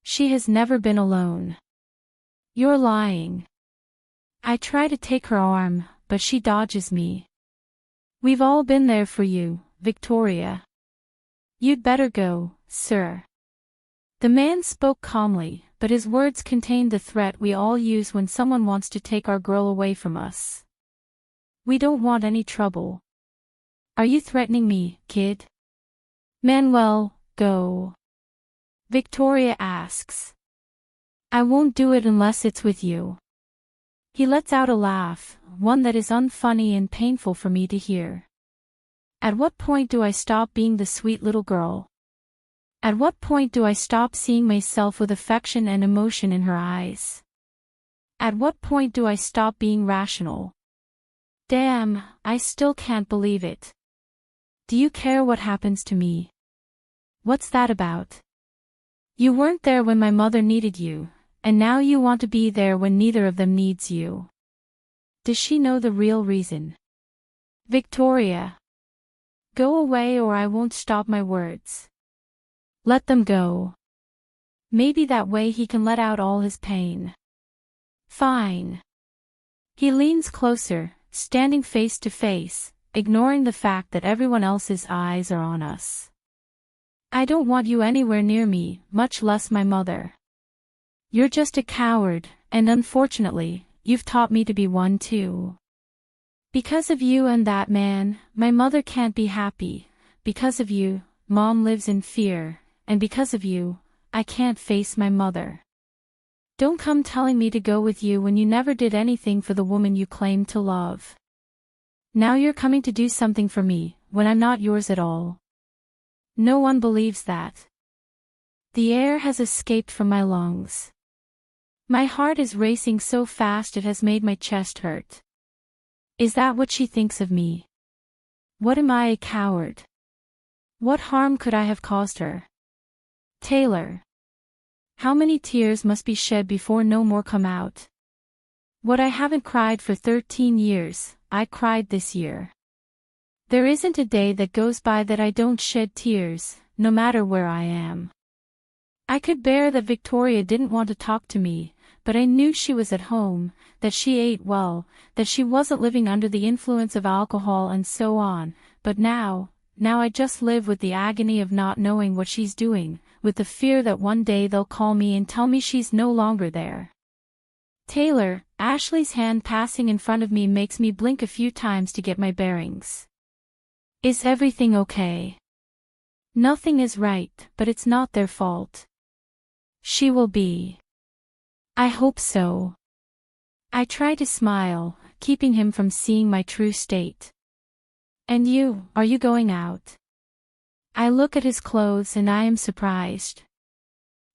She has never been alone. You're lying. I try to take her arm, but she dodges me. We've all been there for you, Victoria. You'd better go, sir. The man spoke calmly, but his words contained the threat we all use when someone wants to take our girl away from us. We don't want any trouble. Are you threatening me, kid? Manuel, go. Victoria asks. I won't do it unless it's with you. He lets out a laugh, one that is unfunny and painful for me to hear. At what point do I stop being the sweet little girl? At what point do I stop seeing myself with affection and emotion in her eyes? At what point do I stop being rational? Damn, I still can't believe it. Do you care what happens to me? What's that about? You weren't there when my mother needed you, and now you want to be there when neither of them needs you. Does she know the real reason? Victoria. Go away or I won't stop my words. Let them go. Maybe that way he can let out all his pain. Fine. He leans closer, standing face to face, ignoring the fact that everyone else's eyes are on us. I don't want you anywhere near me, much less my mother. You're just a coward, and unfortunately, you've taught me to be one too. Because of you and that man, my mother can't be happy. Because of you, Mom lives in fear, and because of you, I can't face my mother. Don't come telling me to go with you when you never did anything for the woman you claimed to love. Now you're coming to do something for me, when I'm not yours at all. No one believes that. The air has escaped from my lungs. My heart is racing so fast it has made my chest hurt. Is that what she thinks of me? What, am I a coward? What harm could I have caused her? Taylor. How many tears must be shed before no more come out? What I haven't cried for 13 years, I cried this year. There isn't a day that goes by that I don't shed tears, no matter where I am. I could bear that Victoria didn't want to talk to me, but I knew she was at home, that she ate well, that she wasn't living under the influence of alcohol and so on, but now I just live with the agony of not knowing what she's doing, with the fear that one day they'll call me and tell me she's no longer there. Taylor, Ashley's hand passing in front of me makes me blink a few times to get my bearings. Is everything okay? Nothing is right, but it's not their fault. She will be. I hope so. I try to smile, keeping him from seeing my true state. And you, are you going out? I look at his clothes and I am surprised.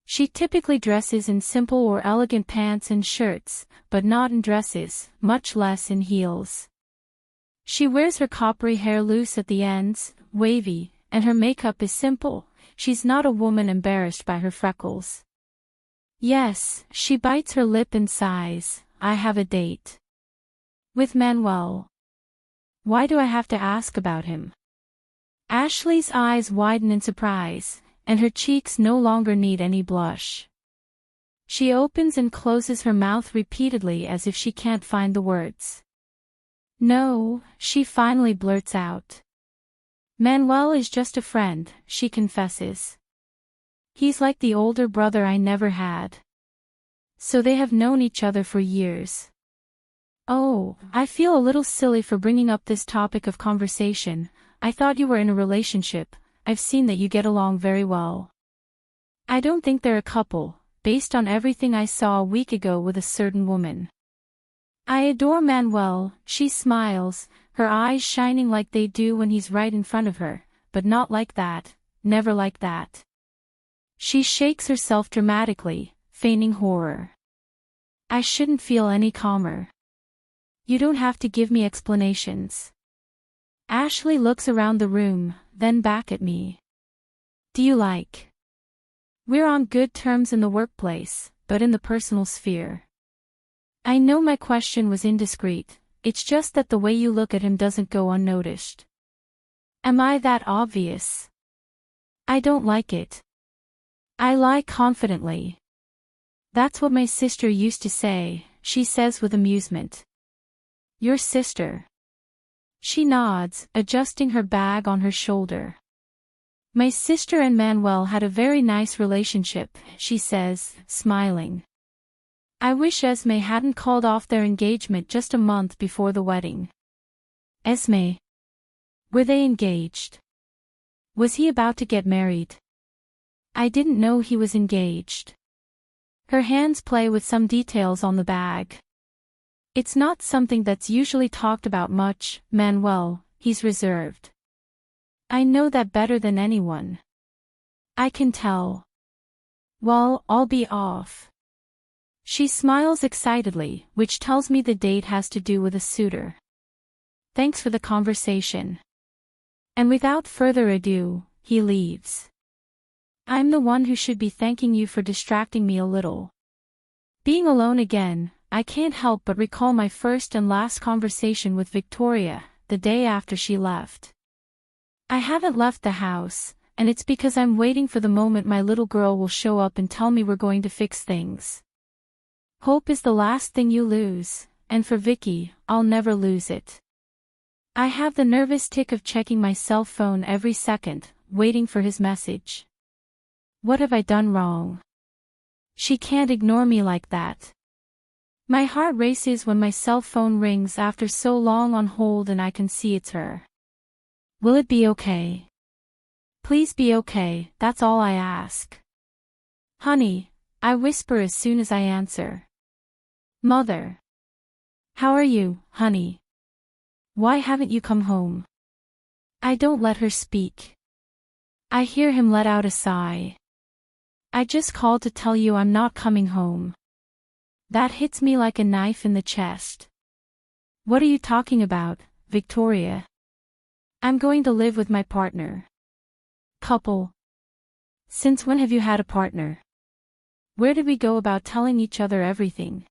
She typically dresses in simple or elegant pants and shirts, but not in dresses, much less in heels. She wears her coppery hair loose at the ends, wavy, and her makeup is simple. She's not a woman embarrassed by her freckles. Yes, she bites her lip and sighs, I have a date. With Manuel. Why do I have to ask about him? Ashley's eyes widen in surprise, and her cheeks no longer need any blush. She opens and closes her mouth repeatedly as if she can't find the words. No, she finally blurts out. Manuel is just a friend, she confesses. He's like the older brother I never had. So they have known each other for years. Oh, I feel a little silly for bringing up this topic of conversation. I thought you were in a relationship. I've seen that you get along very well. I don't think they're a couple, based on everything I saw a week ago with a certain woman. I adore Manuel, she smiles, her eyes shining like they do when he's right in front of her, but not like that, never like that. She shakes herself dramatically, feigning horror. I shouldn't feel any calmer. You don't have to give me explanations. Ashley looks around the room, then back at me. Do you like? We're on good terms in the workplace, but in the personal sphere. I know my question was indiscreet, it's just that the way you look at him doesn't go unnoticed. Am I that obvious? I don't like it. I lie confidently. That's what my sister used to say, she says with amusement. Your sister? She nods, adjusting her bag on her shoulder. My sister and Manuel had a very nice relationship, she says, smiling. I wish Esme hadn't called off their engagement just a month before the wedding. Esme? Were they engaged? Was he about to get married? I didn't know he was engaged. Her hands play with some details on the bag. It's not something that's usually talked about much, Manuel, he's reserved. I know that better than anyone. I can tell. Well, I'll be off. She smiles excitedly, which tells me the date has to do with a suitor. Thanks for the conversation. And without further ado, he leaves. I'm the one who should be thanking you for distracting me a little. Being alone again, I can't help but recall my first and last conversation with Victoria, the day after she left. I haven't left the house, and it's because I'm waiting for the moment my little girl will show up and tell me we're going to fix things. Hope is the last thing you lose, and for Vicky, I'll never lose it. I have the nervous tick of checking my cell phone every second, waiting for his message. What have I done wrong? She can't ignore me like that. My heart races when my cell phone rings after so long on hold and I can see it's her. Will it be okay? Please be okay, that's all I ask. Honey, I whisper as soon as I answer. Mother. How are you, honey? Why haven't you come home? I don't let her speak. I hear him let out a sigh. I just called to tell you I'm not coming home. That hits me like a knife in the chest. What are you talking about, Victoria? I'm going to live with my partner. Couple. Since when have you had a partner? Where did we go about telling each other everything?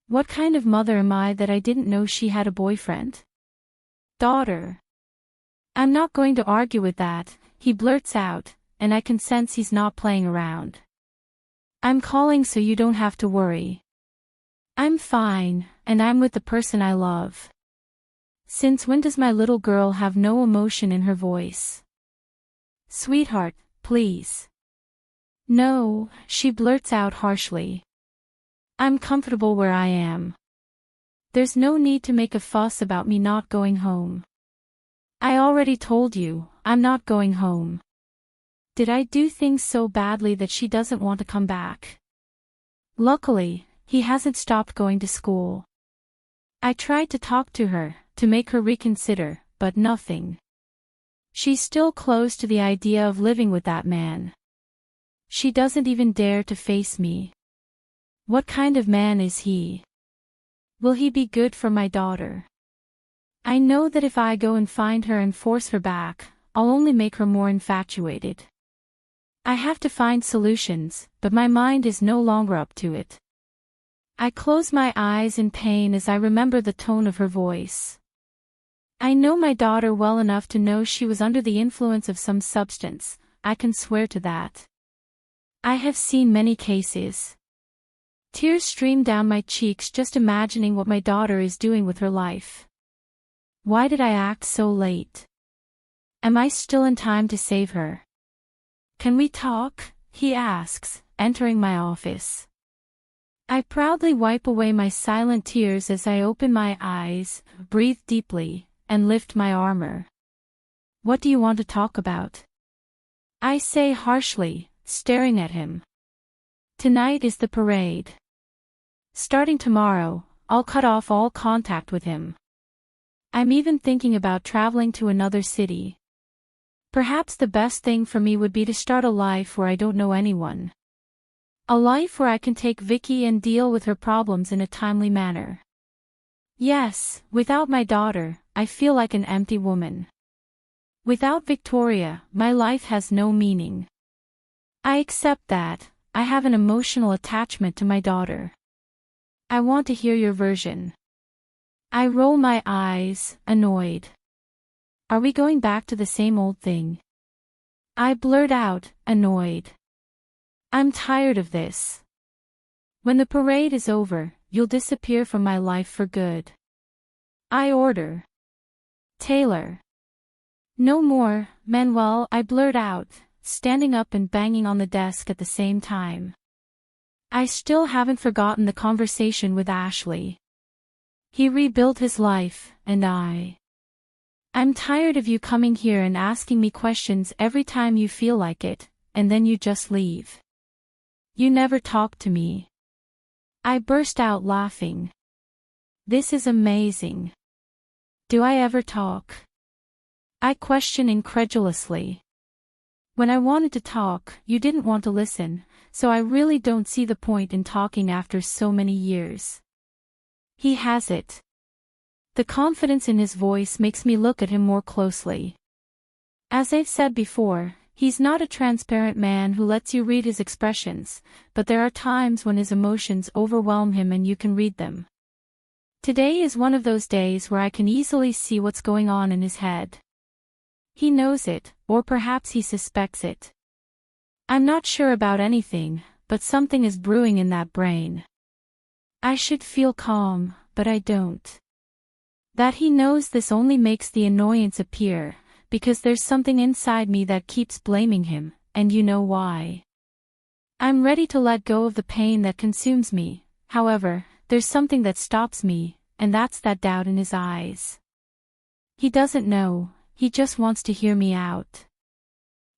What kind of mother am I that I didn't know she had a boyfriend? Daughter. I'm not going to argue with that, he blurts out, and I can sense he's not playing around. I'm calling so you don't have to worry. I'm fine, and I'm with the person I love. Since when does my little girl have no emotion in her voice? Sweetheart, please. No, she blurts out harshly. I'm comfortable where I am. There's no need to make a fuss about me not going home. I already told you, I'm not going home. Did I do things so badly that she doesn't want to come back? Luckily, he hasn't stopped going to school. I tried to talk to her, to make her reconsider, but nothing. She's still close to the idea of living with that man. She doesn't even dare to face me. What kind of man is he? Will he be good for my daughter? I know that if I go and find her and force her back, I'll only make her more infatuated. I have to find solutions, but my mind is no longer up to it. I close my eyes in pain as I remember the tone of her voice. I know my daughter well enough to know she was under the influence of some substance, I can swear to that. I have seen many cases. Tears stream down my cheeks just imagining what my daughter is doing with her life. Why did I act so late? Am I still in time to save her? Can we talk? He asks, entering my office. I proudly wipe away my silent tears as I open my eyes, breathe deeply, and lift my armor. What do you want to talk about? I say harshly, staring at him. Tonight is the parade. Starting tomorrow, I'll cut off all contact with him. I'm even thinking about traveling to another city. Perhaps the best thing for me would be to start a life where I don't know anyone. A life where I can take Vicky and deal with her problems in a timely manner. Yes, without my daughter, I feel like an empty woman. Without Victoria, my life has no meaning. I accept that, I have an emotional attachment to my daughter. I want to hear your version. I roll my eyes, annoyed. Are we going back to the same old thing? I blurt out, annoyed. I'm tired of this. When the parade is over, you'll disappear from my life for good. I order. Taylor. No more, Manuel, I blurt out, standing up and banging on the desk at the same time. I still haven't forgotten the conversation with Ashley. He rebuilt his life, and I'm tired of you coming here and asking me questions every time you feel like it, and then you just leave. You never talk to me. I burst out laughing. This is amazing. Do I ever talk? I question incredulously. When I wanted to talk, you didn't want to listen, so I really don't see the point in talking after so many years. He has it. The confidence in his voice makes me look at him more closely. As I've said before, he's not a transparent man who lets you read his expressions, but there are times when his emotions overwhelm him and you can read them. Today is one of those days where I can easily see what's going on in his head. He knows it, or perhaps he suspects it. I'm not sure about anything, but something is brewing in that brain. I should feel calm, but I don't. That he knows this only makes the annoyance appear, because there's something inside me that keeps blaming him, and you know why. I'm ready to let go of the pain that consumes me, however, there's something that stops me, and that's that doubt in his eyes. He doesn't know, he just wants to hear me out.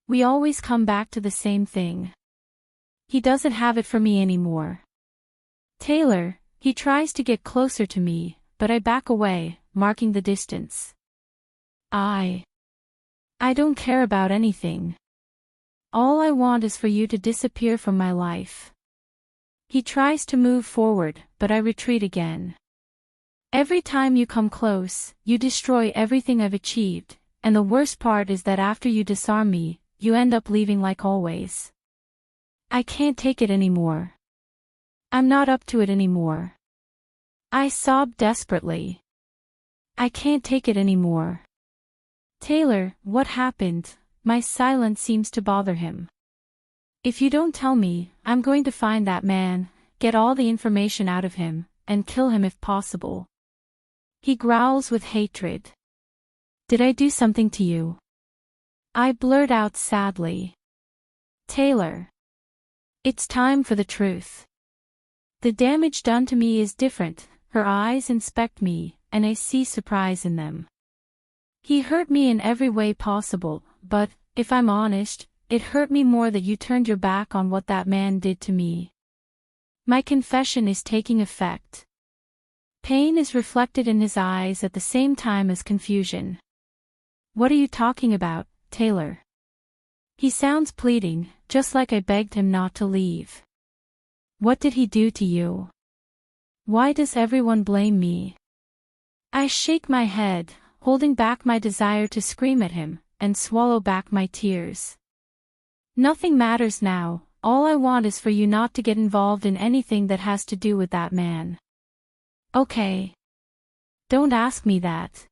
We always come back to the same thing. He doesn't have it for me anymore. Taylor, he tries to get closer to me, but I back away, marking the distance. I don't care about anything. All I want is for you to disappear from my life. He tries to move forward, but I retreat again. Every time you come close, you destroy everything I've achieved, and the worst part is that after you disarm me, you end up leaving like always. I can't take it anymore. I'm not up to it anymore. I sobbed desperately. I can't take it anymore. Taylor, what happened? My silence seems to bother him. If you don't tell me, I'm going to find that man, get all the information out of him, and kill him if possible. He growls with hatred. Did I do something to you? I blurt out sadly. Taylor. It's time for the truth. The damage done to me is different. Her eyes inspect me, and I see surprise in them. He hurt me in every way possible, but, if I'm honest, it hurt me more that you turned your back on what that man did to me. My confession is taking effect. Pain is reflected in his eyes at the same time as confusion. What are you talking about, Taylor? He sounds pleading, just like I begged him not to leave. What did he do to you? Why does everyone blame me? I shake my head, holding back my desire to scream at him, and swallow back my tears. Nothing matters now, all I want is for you not to get involved in anything that has to do with that man. Okay. Don't ask me that.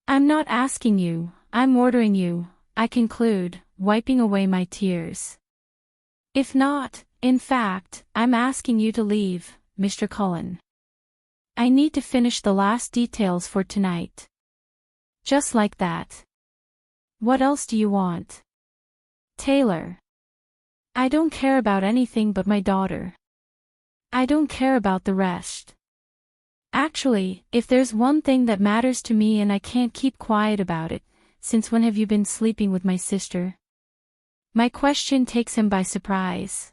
I'm not asking you, I'm ordering you, I conclude, wiping away my tears. If not, in fact, I'm asking you to leave, Mr. Cullen. I need to finish the last details for tonight. Just like that. What else do you want? Taylor. I don't care about anything but my daughter. I don't care about the rest. Actually, if there's one thing that matters to me and I can't keep quiet about it, since when have you been sleeping with my sister? My question takes him by surprise.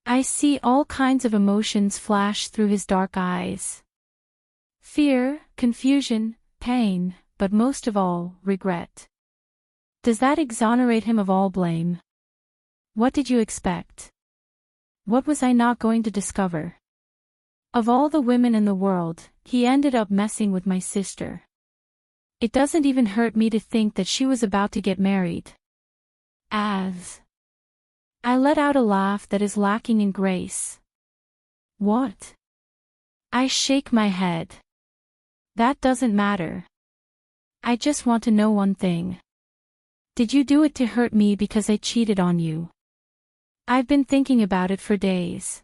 I see all kinds of emotions flash through his dark eyes. Fear, confusion, pain, but most of all, regret. Does that exonerate him of all blame? What did you expect? What was I not going to discover? Of all the women in the world, he ended up messing with my sister. It doesn't even hurt me to think that she was about to get married. As I let out a laugh that is lacking in grace. What? I shake my head. That doesn't matter. I just want to know one thing. Did you do it to hurt me because I cheated on you? I've been thinking about it for days.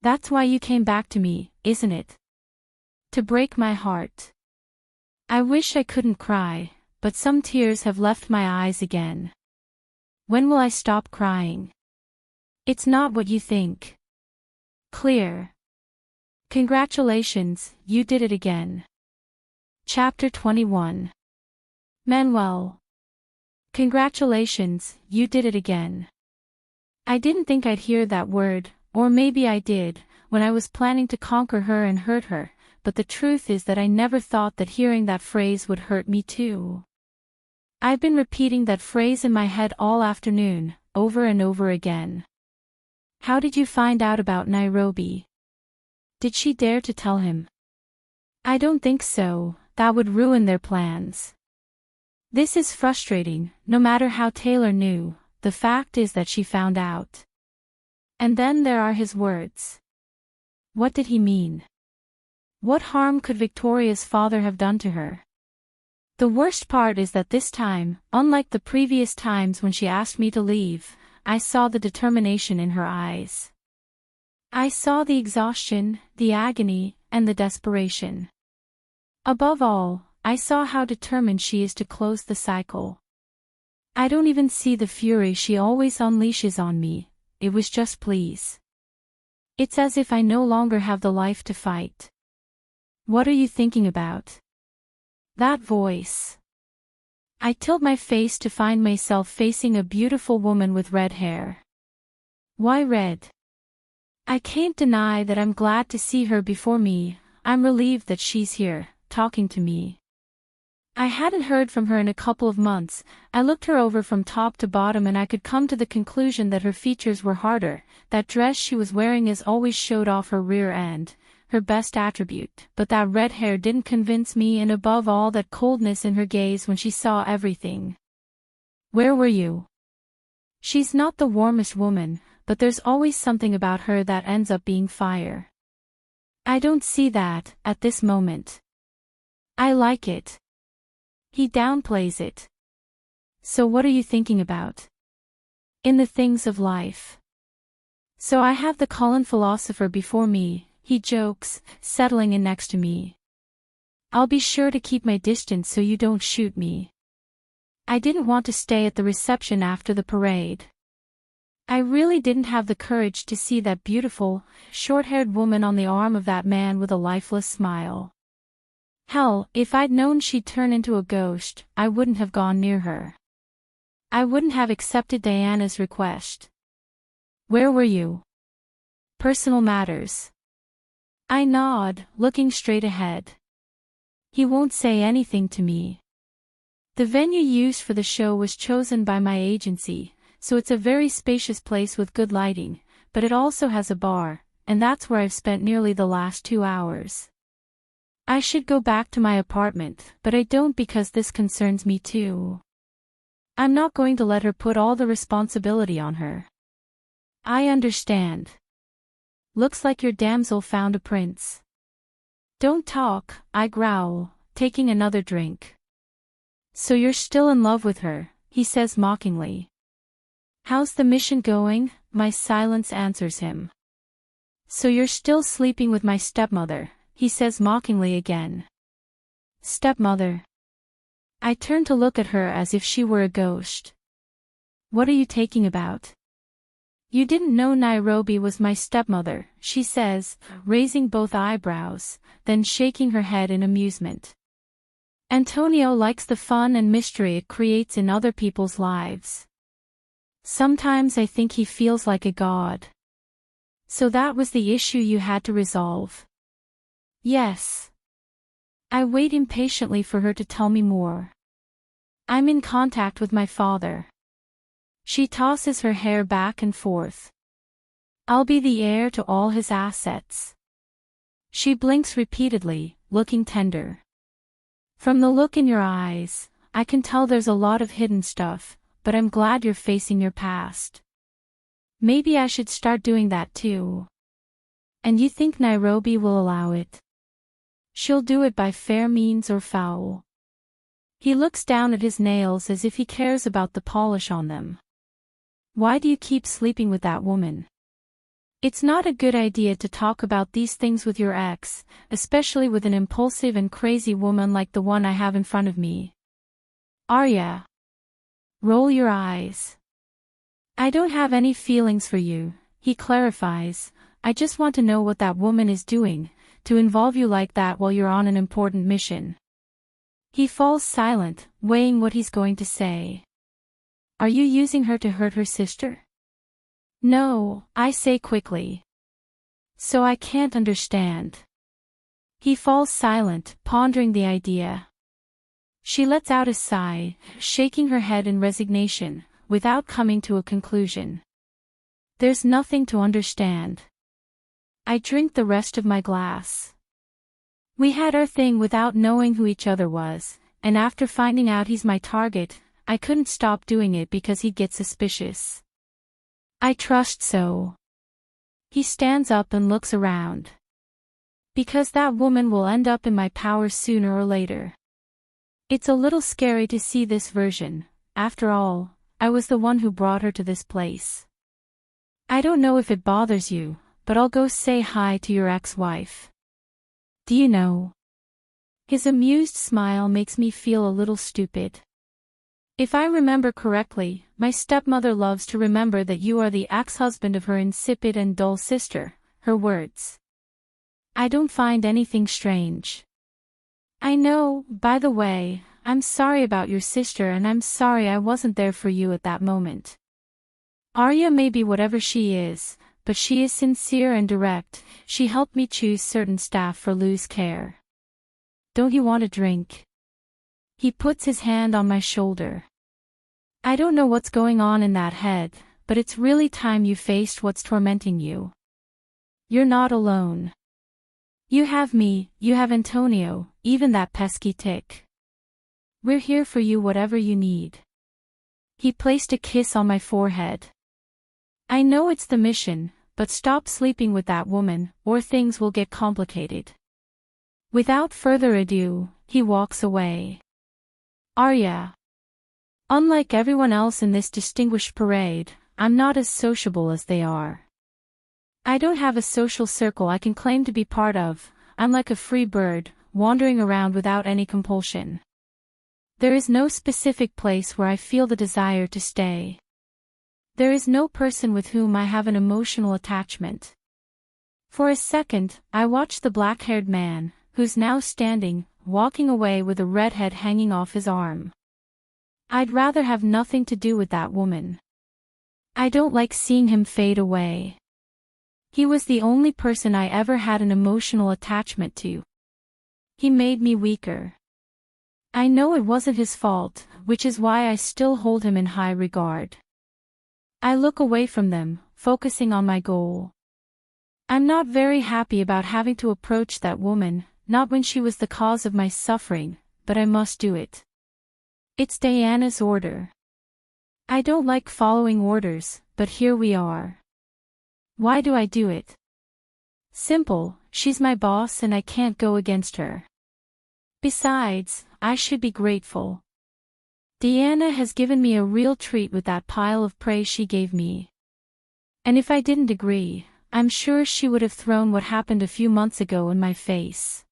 That's why you came back to me, isn't it? To break my heart. I wish I couldn't cry, but some tears have left my eyes again. When will I stop crying? It's not what you think. Clear. Congratulations, you did it again. Chapter 21. Manuel. Congratulations, you did it again. I didn't think I'd hear that word, or maybe I did, when I was planning to conquer her and hurt her, but the truth is that I never thought that hearing that phrase would hurt me too. I've been repeating that phrase in my head all afternoon, over and over again. How did you find out about Nairobi? Did she dare to tell him? I don't think so, that would ruin their plans. This is frustrating, no matter how Taylor knew, the fact is that she found out. And then there are his words. What did he mean? What harm could Victoria's father have done to her? The worst part is that this time, unlike the previous times when she asked me to leave, I saw the determination in her eyes. I saw the exhaustion, the agony, and the desperation. Above all, I saw how determined she is to close the cycle. I don't even see the fury she always unleashes on me, it was just please. It's as if I no longer have the life to fight. What are you thinking about? That voice. I tilt my face to find myself facing a beautiful woman with red hair. Why red? I can't deny that I'm glad to see her before me, I'm relieved that she's here, talking to me. I hadn't heard from her in a couple of months. I looked her over from top to bottom and I could come to the conclusion that her features were harder. That dress she was wearing as always showed off her rear end, her best attribute. But that red hair didn't convince me, and above all that coldness in her gaze when she saw everything. Where were you? She's not the warmest woman, but there's always something about her that ends up being fire. I don't see that, at this moment. I like it. He downplays it. So what are you thinking about? In the things of life. So I have the Colin philosopher before me, he jokes, settling in next to me. I'll be sure to keep my distance so you don't shoot me. I didn't want to stay at the reception after the parade. I really didn't have the courage to see that beautiful, short-haired woman on the arm of that man with a lifeless smile. Hell, if I'd known she'd turn into a ghost, I wouldn't have gone near her. I wouldn't have accepted Diana's request. Where were you? Personal matters. I nod, looking straight ahead. He won't say anything to me. The venue used for the show was chosen by my agency, so it's a very spacious place with good lighting, but it also has a bar, and that's where I've spent nearly the last 2 hours. I should go back to my apartment, but I don't because this concerns me too. I'm not going to let her put all the responsibility on her. I understand. Looks like your damsel found a prince. Don't talk, I growl, taking another drink. So you're still in love with her, he says mockingly. How's the mission going? My silence answers him. So you're still sleeping with my stepmother, he says mockingly again. Stepmother. I turn to look at her as if she were a ghost. What are you talking about? You didn't know Nairobi was my stepmother, she says, raising both eyebrows, then shaking her head in amusement. Antonio likes the fun and mystery it creates in other people's lives. Sometimes I think he feels like a god. So that was the issue you had to resolve? Yes. I wait impatiently for her to tell me more. I'm in contact with my father. She tosses her hair back and forth. I'll be the heir to all his assets. She blinks repeatedly, looking tender. From the look in your eyes, I can tell there's a lot of hidden stuff, but I'm glad you're facing your past. Maybe I should start doing that too. And you think Nairobi will allow it? She'll do it by fair means or foul. He looks down at his nails as if he cares about the polish on them. Why do you keep sleeping with that woman? It's not a good idea to talk about these things with your ex, especially with an impulsive and crazy woman like the one I have in front of me. Arya. Roll your eyes. I don't have any feelings for you, he clarifies. I just want to know what that woman is doing, to involve you like that while you're on an important mission. He falls silent, weighing what he's going to say. Are you using her to hurt her sister? No, I say quickly. So I can't understand. He falls silent, pondering the idea. She lets out a sigh, shaking her head in resignation, without coming to a conclusion. There's nothing to understand. I drink the rest of my glass. We had our thing without knowing who each other was, and after finding out he's my target, I couldn't stop doing it because he'd get suspicious. I trust so. He stands up and looks around. Because that woman will end up in my power sooner or later. It's a little scary to see this version. After all, I was the one who brought her to this place. I don't know if it bothers you, but I'll go say hi to your ex-wife. Do you know? His amused smile makes me feel a little stupid. If I remember correctly, my stepmother loves to remember that you are the ex-husband of her insipid and dull sister, her words. I don't find anything strange. I know, by the way, I'm sorry about your sister and I'm sorry I wasn't there for you at that moment. Arya may be whatever she is, but she is sincere and direct. She helped me choose certain staff for Lou's care. Don't you want a drink? He puts his hand on my shoulder. I don't know what's going on in that head, but it's really time you faced what's tormenting you. You're not alone. You have me, you have Antonio, even that pesky tick. We're here for you whatever you need. He placed a kiss on my forehead. I know it's the mission, but stop sleeping with that woman, or things will get complicated. Without further ado, he walks away. Arya. Unlike everyone else in this distinguished parade, I'm not as sociable as they are. I don't have a social circle I can claim to be part of. I'm like a free bird, wandering around without any compulsion. There is no specific place where I feel the desire to stay. There is no person with whom I have an emotional attachment. For a second, I watched the black-haired man, who's now standing, walking away with a redhead hanging off his arm. I'd rather have nothing to do with that woman. I don't like seeing him fade away. He was the only person I ever had an emotional attachment to. He made me weaker. I know it wasn't his fault, which is why I still hold him in high regard. I look away from them, focusing on my goal. I'm not very happy about having to approach that woman, not when she was the cause of my suffering, but I must do it. It's Diana's order. I don't like following orders, but here we are. Why do I do it? Simple, she's my boss and I can't go against her. Besides, I should be grateful. Diana has given me a real treat with that pile of praise she gave me. And if I didn't agree, I'm sure she would have thrown what happened a few months ago in my face.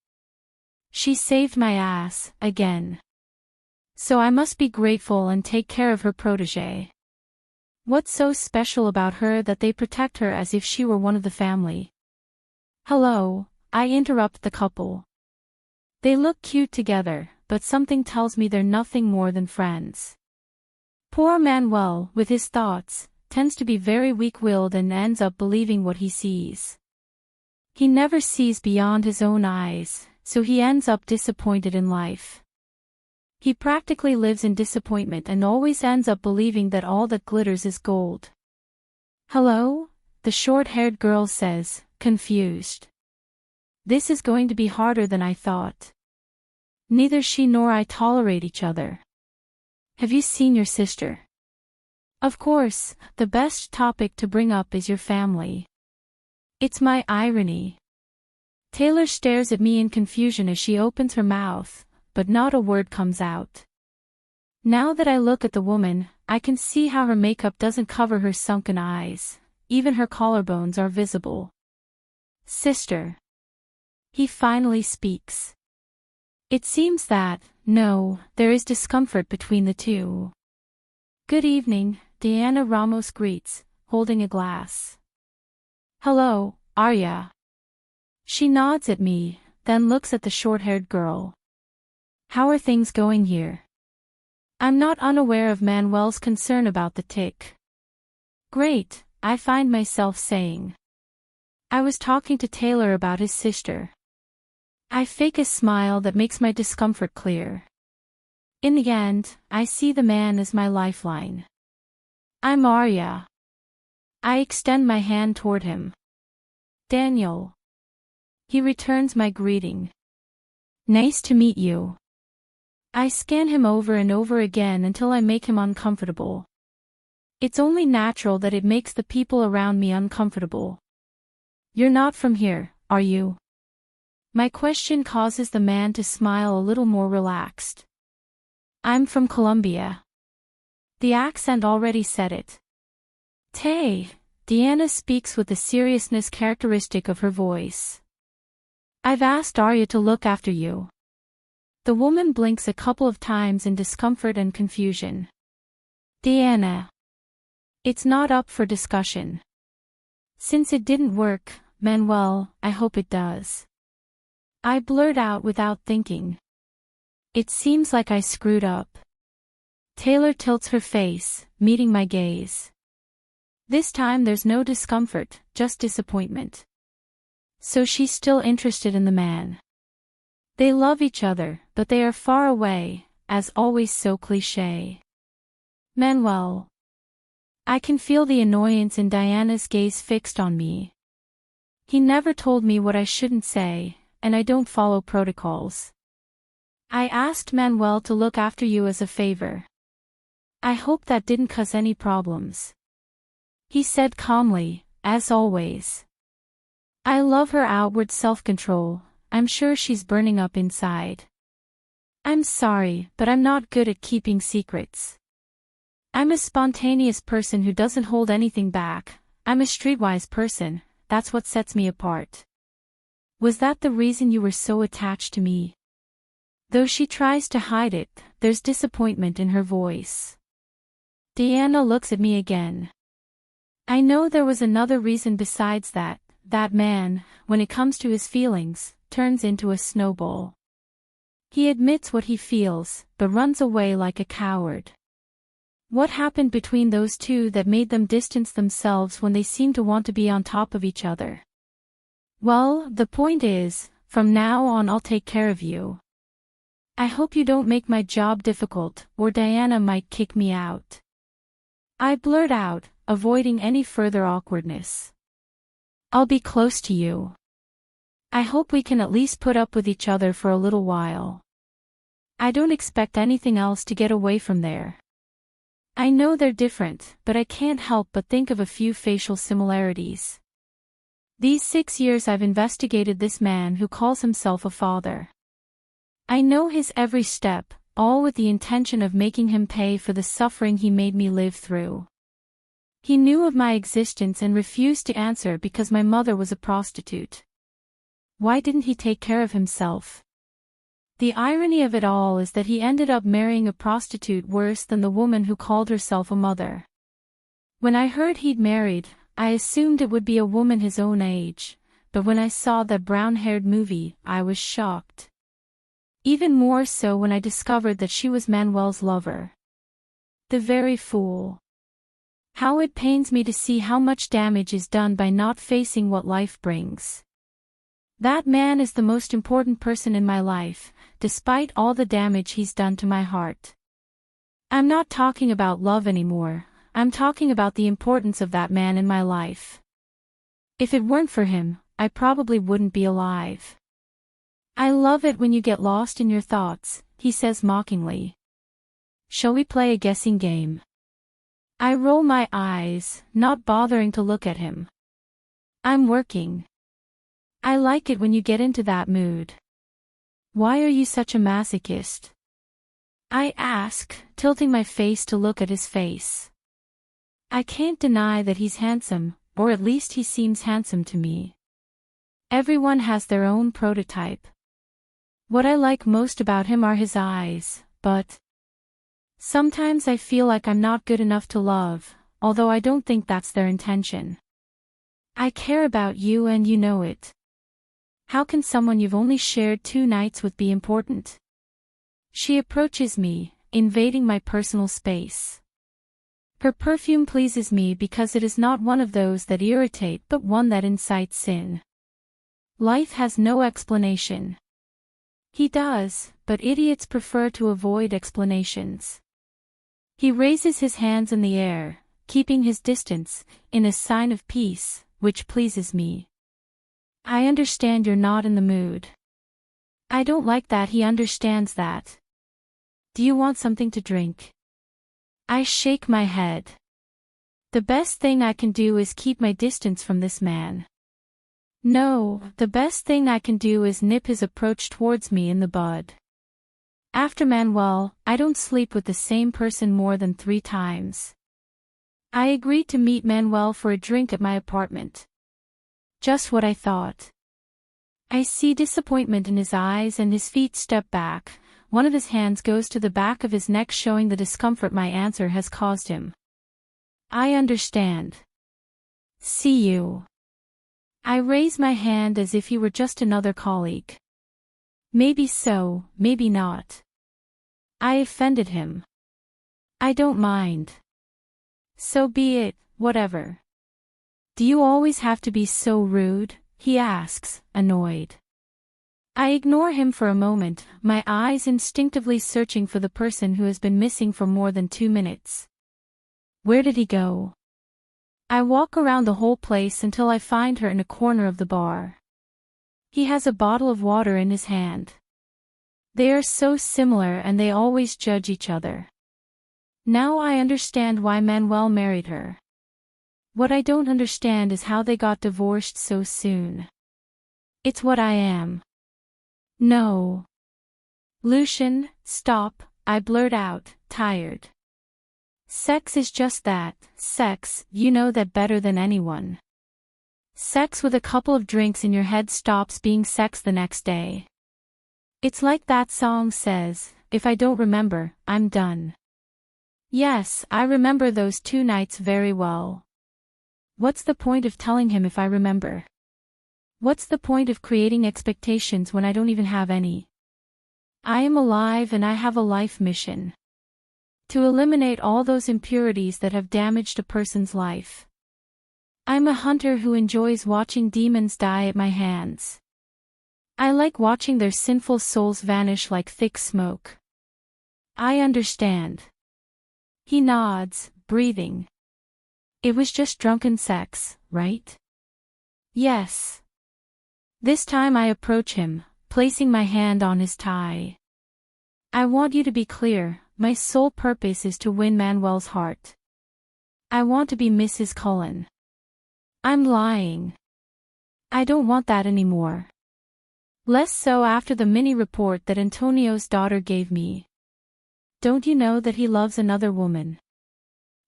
She saved my ass, again. So I must be grateful and take care of her protégé. What's so special about her that they protect her as if she were one of the family? Hello, I interrupt the couple. They look cute together, but something tells me they're nothing more than friends. Poor Manuel, with his thoughts, tends to be very weak-willed and ends up believing what he sees. He never sees beyond his own eyes, so he ends up disappointed in life. He practically lives in disappointment and always ends up believing that all that glitters is gold. Hello? The short-haired girl says, confused. This is going to be harder than I thought. Neither she nor I tolerate each other. Have you seen your sister? Of course, the best topic to bring up is your family. It's my irony. Taylor stares at me in confusion as she opens her mouth, but not a word comes out. Now that I look at the woman, I can see how her makeup doesn't cover her sunken eyes, even her collarbones are visible. Sister. He finally speaks. It seems that, no, there is discomfort between the two. Good evening, Diana Ramos greets, holding a glass. Hello, Arya. She nods at me, then looks at the short-haired girl. How are things going here? I'm not unaware of Manuel's concern about the tick. Great, I find myself saying. I was talking to Taylor about his sister. I fake a smile that makes my discomfort clear. In the end, I see the man as my lifeline. I'm Arya. I extend my hand toward him. Daniel. He returns my greeting. Nice to meet you. I scan him over and over again until I make him uncomfortable. It's only natural that it makes the people around me uncomfortable. You're not from here, are you? My question causes the man to smile a little more relaxed. I'm from Colombia. The accent already said it. Tay, Diana speaks with the seriousness characteristic of her voice. I've asked Arya to look after you. The woman blinks a couple of times in discomfort and confusion. Diana. It's not up for discussion. Since it didn't work, Manuel, I hope it does. I blurt out without thinking. It seems like I screwed up. Taylor tilts her face, meeting my gaze. This time there's no discomfort, just disappointment. So she's still interested in the man. They love each other, but they are far away, as always so cliché. Manuel. I can feel the annoyance in Diana's gaze fixed on me. He never told me what I shouldn't say, and I don't follow protocols. I asked Manuel to look after you as a favor. I hope that didn't cause any problems. He said calmly, as always. I love her outward self-control. I'm sure she's burning up inside. I'm sorry, but I'm not good at keeping secrets. I'm a spontaneous person who doesn't hold anything back. I'm a streetwise person, that's what sets me apart. Was that the reason you were so attached to me? Though she tries to hide it, there's disappointment in her voice. Diana looks at me again. I know there was another reason besides that. That man, when it comes to his feelings, turns into a snowball. He admits what he feels, but runs away like a coward. What happened between those two that made them distance themselves when they seemed to want to be on top of each other? Well, the point is, from now on I'll take care of you. I hope you don't make my job difficult, or Diana might kick me out. I blurt out, avoiding any further awkwardness. I'll be close to you. I hope we can at least put up with each other for a little while. I don't expect anything else to get away from there. I know they're different, but I can't help but think of a few facial similarities. These 6 years I've investigated this man who calls himself a father. I know his every step, all with the intention of making him pay for the suffering he made me live through. He knew of my existence and refused to answer because my mother was a prostitute. Why didn't he take care of himself? The irony of it all is that he ended up marrying a prostitute worse than the woman who called herself a mother. When I heard he'd married, I assumed it would be a woman his own age, but when I saw that brown-haired movie, I was shocked. Even more so when I discovered that she was Manuel's lover. The very fool. How it pains me to see how much damage is done by not facing what life brings. That man is the most important person in my life, despite all the damage he's done to my heart. I'm not talking about love anymore, I'm talking about the importance of that man in my life. If it weren't for him, I probably wouldn't be alive. I love it when you get lost in your thoughts, he says mockingly. Shall we play a guessing game? I roll my eyes, not bothering to look at him. I'm working. I like it when you get into that mood. Why are you such a masochist? I ask, tilting my face to look at his face. I can't deny that he's handsome, or at least he seems handsome to me. Everyone has their own prototype. What I like most about him are his eyes, but sometimes I feel like I'm not good enough to love, although I don't think that's their intention. I care about you and you know it. How can someone you've only shared 2 nights with be important? She approaches me, invading my personal space. Her perfume pleases me because it is not one of those that irritate but one that incites sin. Life has no explanation. He does, but idiots prefer to avoid explanations. He raises his hands in the air, keeping his distance, in a sign of peace, which pleases me. I understand you're not in the mood. I don't like that he understands that. Do you want something to drink? I shake my head. The best thing I can do is keep my distance from this man. No, the best thing I can do is nip his approach towards me in the bud. After Manuel, I don't sleep with the same person more than 3 times. I agreed to meet Manuel for a drink at my apartment. Just what I thought. I see disappointment in his eyes and his feet step back. One of his hands goes to the back of his neck, showing the discomfort my answer has caused him. I understand. See you. I raise my hand as if he were just another colleague. Maybe so, maybe not. I offended him. I don't mind. So be it, whatever. Do you always have to be so rude? He asks, annoyed. I ignore him for a moment, my eyes instinctively searching for the person who has been missing for more than 2 minutes. Where did he go? I walk around the whole place until I find her in a corner of the bar. He has a bottle of water in his hand. They are so similar and they always judge each other. Now I understand why Manuel married her. What I don't understand is how they got divorced so soon. It's what I am. No. Lucian, stop, I blurt out, tired. Sex is just that, sex, you know that better than anyone. Sex with a couple of drinks in your head stops being sex the next day. It's like that song says, if I don't remember, I'm done. Yes, I remember those 2 nights very well. What's the point of telling him if I remember? What's the point of creating expectations when I don't even have any? I am alive and I have a life mission. To eliminate all those impurities that have damaged a person's life. I'm a hunter who enjoys watching demons die at my hands. I like watching their sinful souls vanish like thick smoke. I understand. He nods, breathing. It was just drunken sex, right? Yes. This time I approach him, placing my hand on his tie. I want you to be clear, my sole purpose is to win Manuel's heart. I want to be Mrs. Cullen. I'm lying. I don't want that anymore. Less so after the mini report that Antonio's daughter gave me. Don't you know that he loves another woman?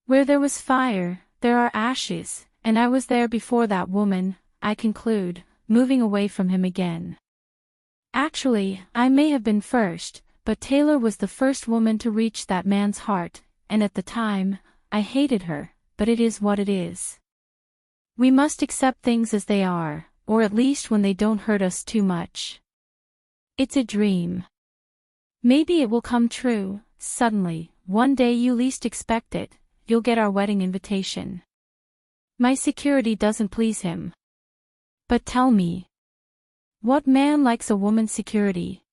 Where there was fire, there are ashes, and I was there before that woman, I conclude, moving away from him again. Actually, I may have been first, but Taylor was the first woman to reach that man's heart, and at the time, I hated her, but it is what it is. We must accept things as they are, or at least when they don't hurt us too much. It's a dream. Maybe it will come true, suddenly, one day you least expect it, you'll get our wedding invitation. My security doesn't please him. But tell me. What man likes a woman's security?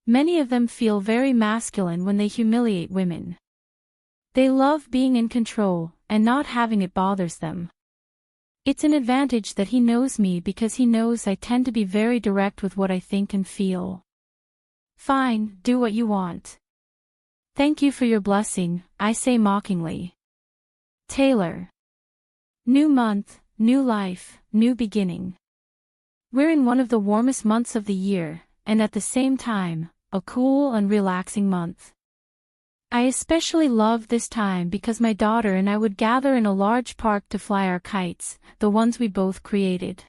Many of them feel very masculine when they humiliate women. They love being in control, and not having it bothers them. It's an advantage that he knows me because he knows I tend to be very direct with what I think and feel. Fine, do what you want. Thank you for your blessing, I say mockingly. Taylor. New month, new life, new beginning. We're in one of the warmest months of the year, and at the same time, a cool and relaxing month. I especially love this time because my daughter and I would gather in a large park to fly our kites, the ones we both created.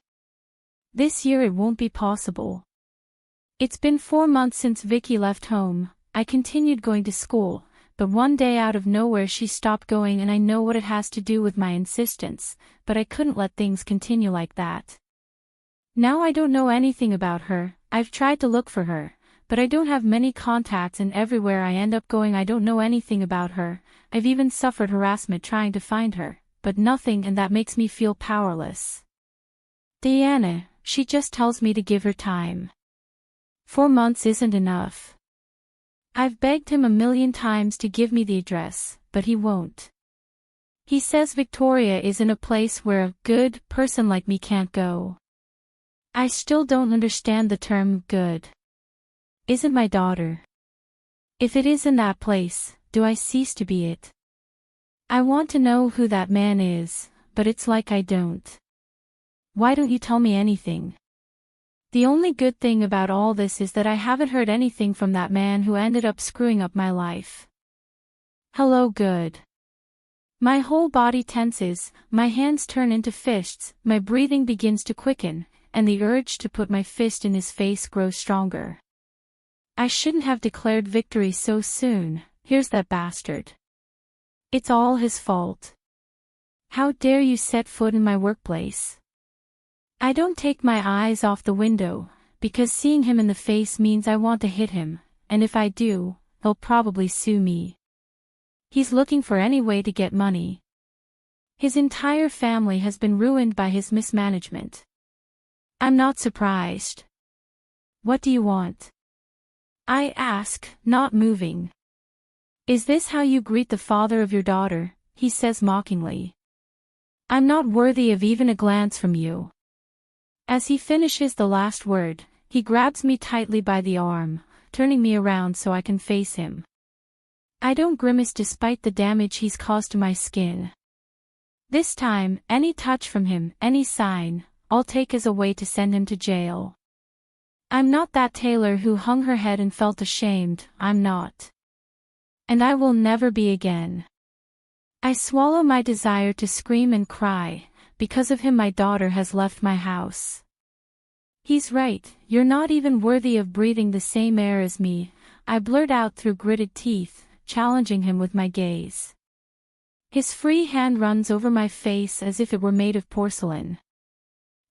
This year it won't be possible. It's been 4 months since Vicky left home. I continued going to school, but one day out of nowhere she stopped going, and I know what it has to do with my insistence, but I couldn't let things continue like that. Now I don't know anything about her. I've tried to look for her, but I don't have many contacts, and everywhere I end up going I don't know anything about her. I've even suffered harassment trying to find her, but nothing, and that makes me feel powerless. Diana, she just tells me to give her time. 4 months isn't enough. I've begged him a million times to give me the address, but he won't. He says Victoria is in a place where a good person like me can't go. I still don't understand the term good. Isn't my daughter? If it is in that place, do I cease to be it? I want to know who that man is, but it's like I don't. Why don't you tell me anything? The only good thing about all this is that I haven't heard anything from that man who ended up screwing up my life. Hello, good. My whole body tenses, my hands turn into fists, my breathing begins to quicken, and the urge to put my fist in his face grows stronger. I shouldn't have declared victory so soon. Here's that bastard. It's all his fault. How dare you set foot in my workplace? I don't take my eyes off the window, because seeing him in the face means I want to hit him, and if I do, he'll probably sue me. He's looking for any way to get money. His entire family has been ruined by his mismanagement. I'm not surprised. What do you want? I ask, not moving. Is this how you greet the father of your daughter? He says mockingly. I'm not worthy of even a glance from you. As he finishes the last word, he grabs me tightly by the arm, turning me around so I can face him. I don't grimace despite the damage he's caused to my skin. This time, any touch from him, any sign, I'll take as a way to send him to jail. I'm not that Taylor who hung her head and felt ashamed, I'm not. And I will never be again. I swallow my desire to scream and cry. Because of him my daughter has left my house. He's right, you're not even worthy of breathing the same air as me, I blurt out through gritted teeth, challenging him with my gaze. His free hand runs over my face as if it were made of porcelain.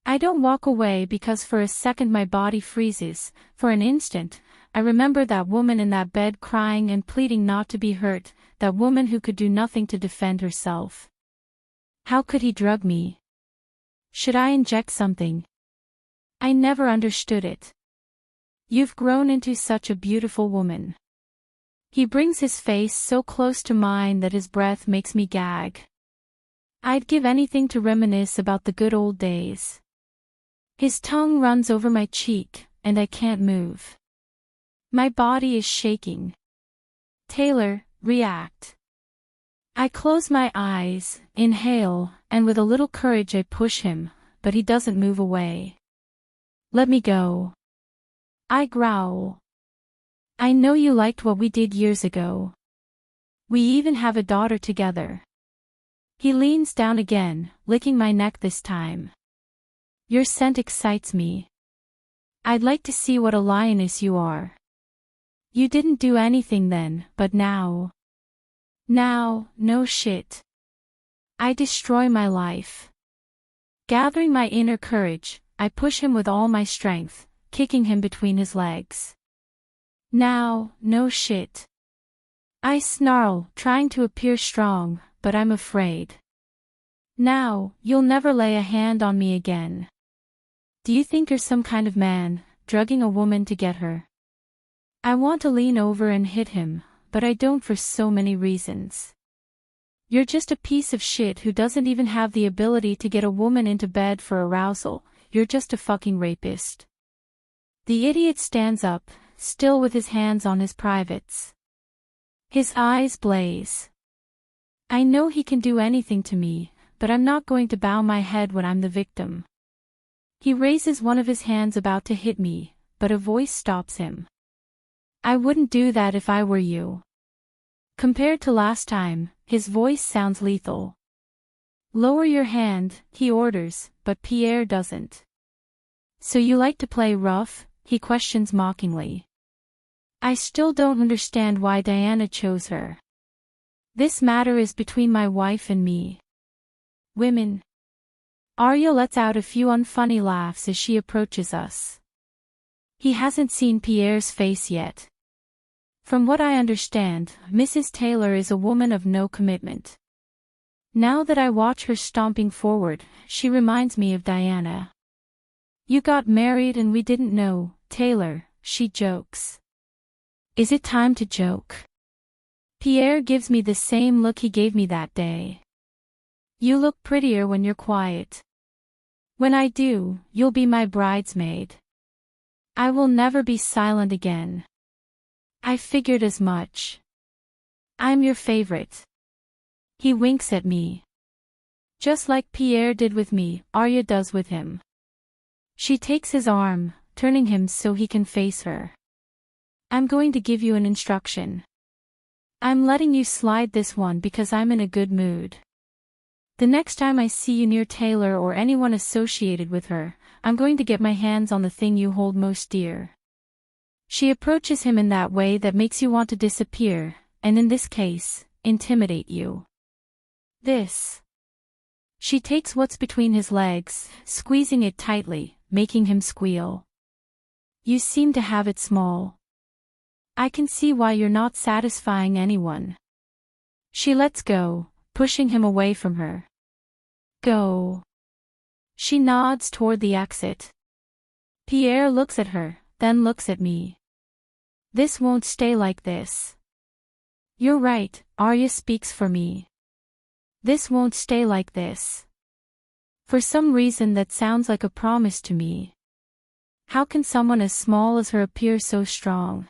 I don't walk away because for a second my body freezes. For an instant, I remember that woman in that bed crying and pleading not to be hurt, that woman who could do nothing to defend herself. How could he drug me? Should I inject something? I never understood it. You've grown into such a beautiful woman. He brings his face so close to mine that his breath makes me gag. I'd give anything to reminisce about the good old days. His tongue runs over my cheek, and I can't move. My body is shaking. Taylor, react. I close my eyes, inhale, and with a little courage I push him, but he doesn't move away. Let me go. I growl. I know you liked what we did years ago. We even have a daughter together. He leans down again, licking my neck this time. Your scent excites me. I'd like to see what a lioness you are. You didn't do anything then, but now. Now, no shit. I destroy my life. Gathering my inner courage, I push him with all my strength, kicking him between his legs. Now, no shit. I snarl, trying to appear strong, but I'm afraid. Now, you'll never lay a hand on me again. Do you think you're some kind of man, drugging a woman to get her? I want to lean over and hit him, but I don't for so many reasons. You're just a piece of shit who doesn't even have the ability to get a woman into bed for arousal, you're just a fucking rapist. The idiot stands up, still with his hands on his privates. His eyes blaze. I know he can do anything to me, but I'm not going to bow my head when I'm the victim. He raises one of his hands about to hit me, but a voice stops him. I wouldn't do that if I were you. Compared to last time, his voice sounds lethal. Lower your hand, he orders, but Pierre doesn't. So you like to play rough? He questions mockingly. I still don't understand why Diana chose her. This matter is between my wife and me. Women. Arya lets out a few unfunny laughs as she approaches us. He hasn't seen Pierre's face yet. From what I understand, Mrs. Taylor is a woman of no commitment. Now that I watch her stomping forward, she reminds me of Diana. You got married and we didn't know, Taylor, she jokes. Is it time to joke? Pierre gives me the same look he gave me that day. You look prettier when you're quiet. When I do, you'll be my bridesmaid. I will never be silent again. I figured as much. I'm your favorite. He winks at me. Just like Pierre did with me, Arya does with him. She takes his arm, turning him so he can face her. I'm going to give you an instruction. I'm letting you slide this one because I'm in a good mood. The next time I see you near Taylor or anyone associated with her, I'm going to get my hands on the thing you hold most dear. She approaches him in that way that makes you want to disappear, and in this case, intimidate you. This. She takes what's between his legs, squeezing it tightly, making him squeal. You seem to have it small. I can see why you're not satisfying anyone. She lets go, pushing him away from her. Go. She nods toward the exit. Pierre looks at her, then looks at me. This won't stay like this. You're right, Arya speaks for me. This won't stay like this. For some reason that sounds like a promise to me. How can someone as small as her appear so strong?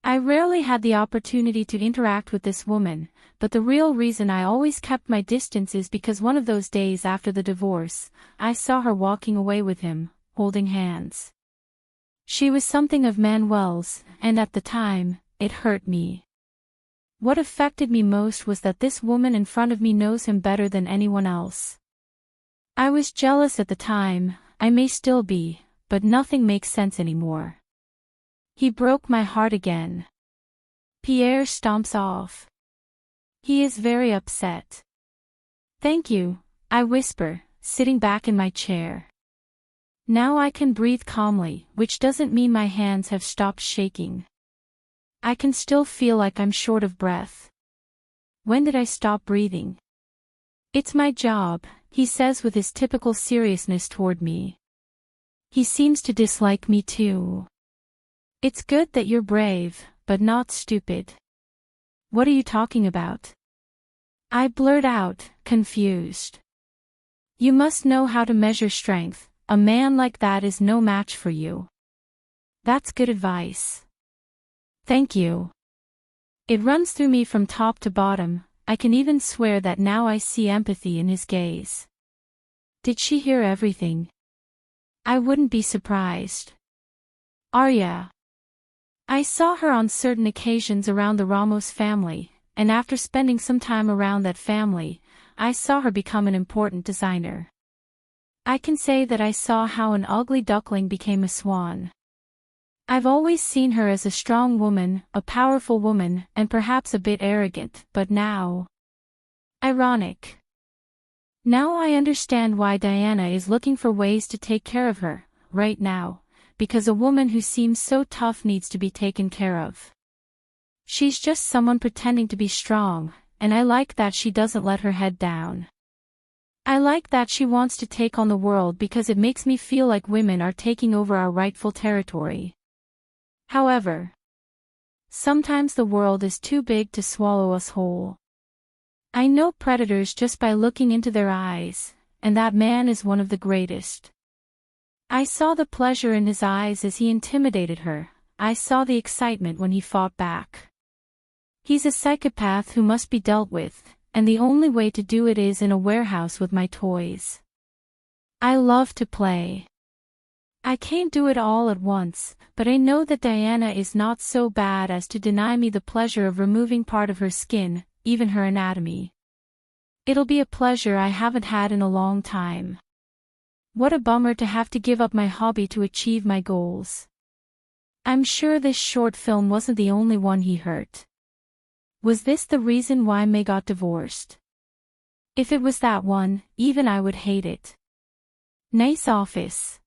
I rarely had the opportunity to interact with this woman, but the real reason I always kept my distance is because one of those days after the divorce, I saw her walking away with him, holding hands. She was something of Manuel's, and at the time, it hurt me. What affected me most was that this woman in front of me knows him better than anyone else. I was jealous at the time, I may still be, but nothing makes sense anymore. He broke my heart again. Pierre stomps off. He is very upset. Thank you, I whisper, sitting back in my chair. Now I can breathe calmly, which doesn't mean my hands have stopped shaking. I can still feel like I'm short of breath. When did I stop breathing? It's my job, he says with his typical seriousness toward me. He seems to dislike me too. It's good that you're brave, but not stupid. What are you talking about? I blurt out, confused. You must know how to measure strength, a man like that is no match for you. That's good advice. Thank you. It runs through me from top to bottom, I can even swear that now I see empathy in his gaze. Did she hear everything? I wouldn't be surprised. Arya. I saw her on certain occasions around the Ramos family, and after spending some time around that family, I saw her become an important designer. I can say that I saw how an ugly duckling became a swan. I've always seen her as a strong woman, a powerful woman, and perhaps a bit arrogant, but now... Ironic. Now I understand why Diana is looking for ways to take care of her, right now. Because a woman who seems so tough needs to be taken care of. She's just someone pretending to be strong, and I like that she doesn't let her head down. I like that she wants to take on the world because it makes me feel like women are taking over our rightful territory. However, sometimes the world is too big to swallow us whole. I know predators just by looking into their eyes, and that man is one of the greatest. I saw the pleasure in his eyes as he intimidated her, I saw the excitement when he fought back. He's a psychopath who must be dealt with, and the only way to do it is in a warehouse with my toys. I love to play. I can't do it all at once, but I know that Diana is not so bad as to deny me the pleasure of removing part of her skin, even her anatomy. It'll be a pleasure I haven't had in a long time. What a bummer to have to give up my hobby to achieve my goals. I'm sure this short film wasn't the only one he hurt. Was this the reason why May got divorced? If it was that one, even I would hate it. Nice office.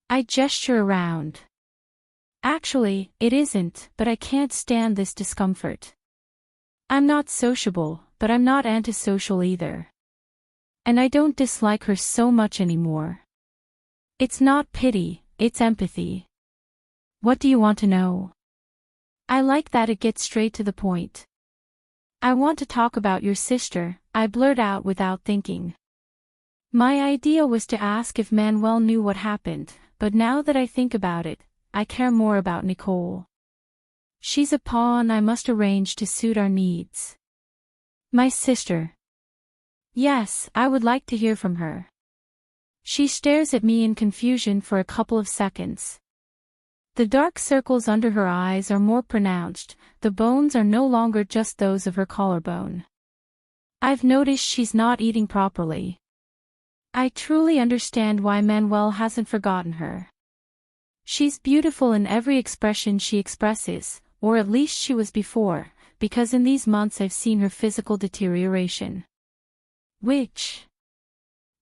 I gesture around. Actually, it isn't, but I can't stand this discomfort. I'm not sociable, but I'm not antisocial either. And I don't dislike her so much anymore. It's not pity, it's empathy. What do you want to know? I like that it gets straight to the point. I want to talk about your sister, I blurt out without thinking. My idea was to ask if Manuel knew what happened, but now that I think about it, I care more about Nicole. She's a pawn I must arrange to suit our needs. My sister. Yes, I would like to hear from her. She stares at me in confusion for a couple of seconds. The dark circles under her eyes are more pronounced, the bones are no longer just those of her collarbone. I've noticed she's not eating properly. I truly understand why Manuel hasn't forgotten her. She's beautiful in every expression she expresses, or at least she was before, because in these months I've seen her physical deterioration. Which?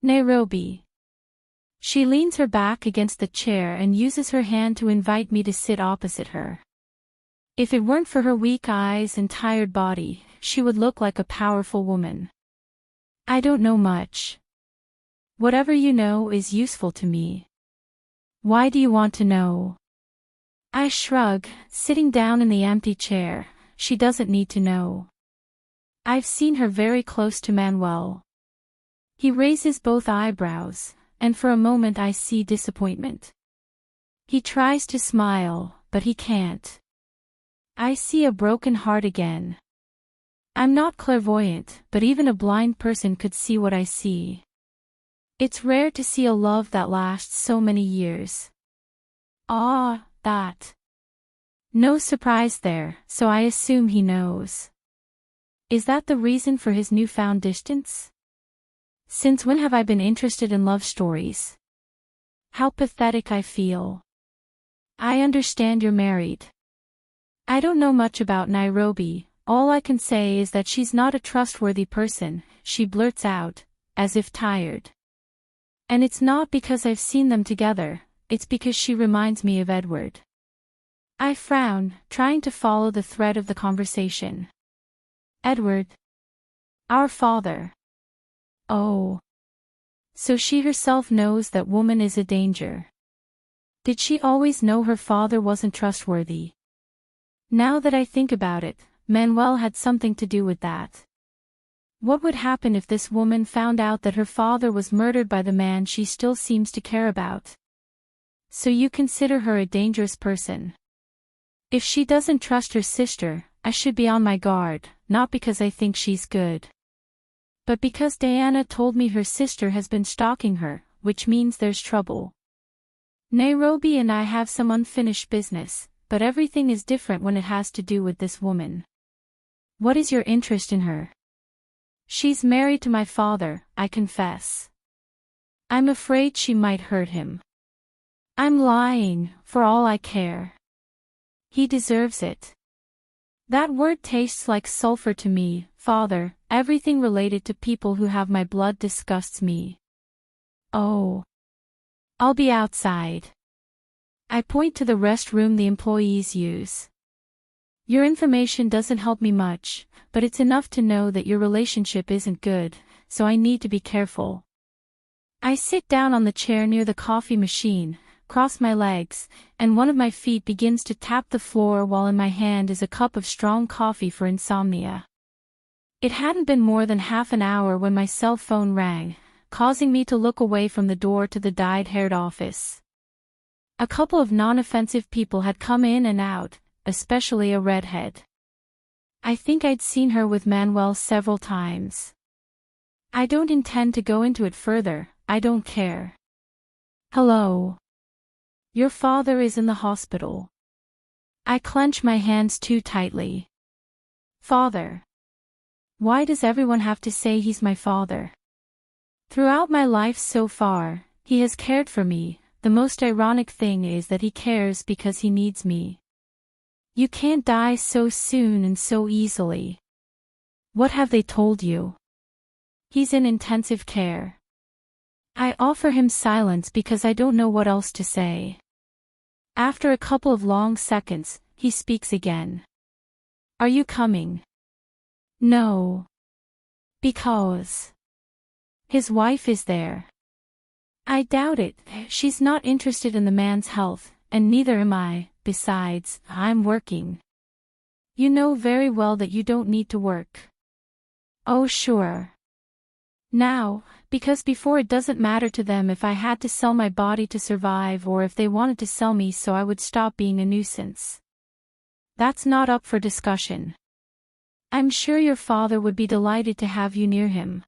Nairobi. She leans her back against the chair and uses her hand to invite me to sit opposite her. If it weren't for her weak eyes and tired body, she would look like a powerful woman. I don't know much. Whatever you know is useful to me. Why do you want to know? I shrug, sitting down in the empty chair. She doesn't need to know. I've seen her very close to Manuel. He raises both eyebrows, and for a moment I see disappointment. He tries to smile, but he can't. I see a broken heart again. I'm not clairvoyant, but even a blind person could see what I see. It's rare to see a love that lasts so many years. That. No surprise there, so I assume he knows. Is that the reason for his newfound distance? Since when have I been interested in love stories? How pathetic I feel. I understand you're married. I don't know much about Nairobi, all I can say is that she's not a trustworthy person, she blurts out, as if tired. And it's not because I've seen them together, it's because she reminds me of Edward. I frown, trying to follow the thread of the conversation. Edward. Our father. Oh. So she herself knows that woman is a danger. Did she always know her father wasn't trustworthy? Now that I think about it, Manuel had something to do with that. What would happen if this woman found out that her father was murdered by the man she still seems to care about? So you consider her a dangerous person? If she doesn't trust her sister, I should be on my guard, not because I think she's good. But because Diana told me her sister has been stalking her, which means there's trouble. Nairobi and I have some unfinished business, but everything is different when it has to do with this woman. What is your interest in her? She's married to my father, I confess. I'm afraid she might hurt him. I'm lying, for all I care. He deserves it. That word tastes like sulfur to me, father. Everything related to people who have my blood disgusts me. Oh. I'll be outside. I point to the restroom the employees use. Your information doesn't help me much, but it's enough to know that your relationship isn't good, so I need to be careful. I sit down on the chair near the coffee machine, cross my legs, and one of my feet begins to tap the floor while in my hand is a cup of strong coffee for insomnia. It hadn't been more than half an hour when my cell phone rang, causing me to look away from the door to the dyed-haired office. A couple of non-offensive people had come in and out, especially a redhead. I think I'd seen her with Manuel several times. I don't intend to go into it further, I don't care. Hello. Your father is in the hospital. I clench my hands too tightly. Father. Why does everyone have to say he's my father? Throughout my life so far, he has cared for me. The most ironic thing is that he cares because he needs me. You can't die so soon and so easily. What have they told you? He's in intensive care. I offer him silence because I don't know what else to say. After a couple of long seconds, he speaks again. Are you coming? No. Because his wife is there. I doubt it, she's not interested in the man's health, and neither am I, besides, I'm working. You know very well that you don't need to work. Oh sure. Now, because before it doesn't matter to them if I had to sell my body to survive or if they wanted to sell me so I would stop being a nuisance. That's not up for discussion. I'm sure your father would be delighted to have you near him.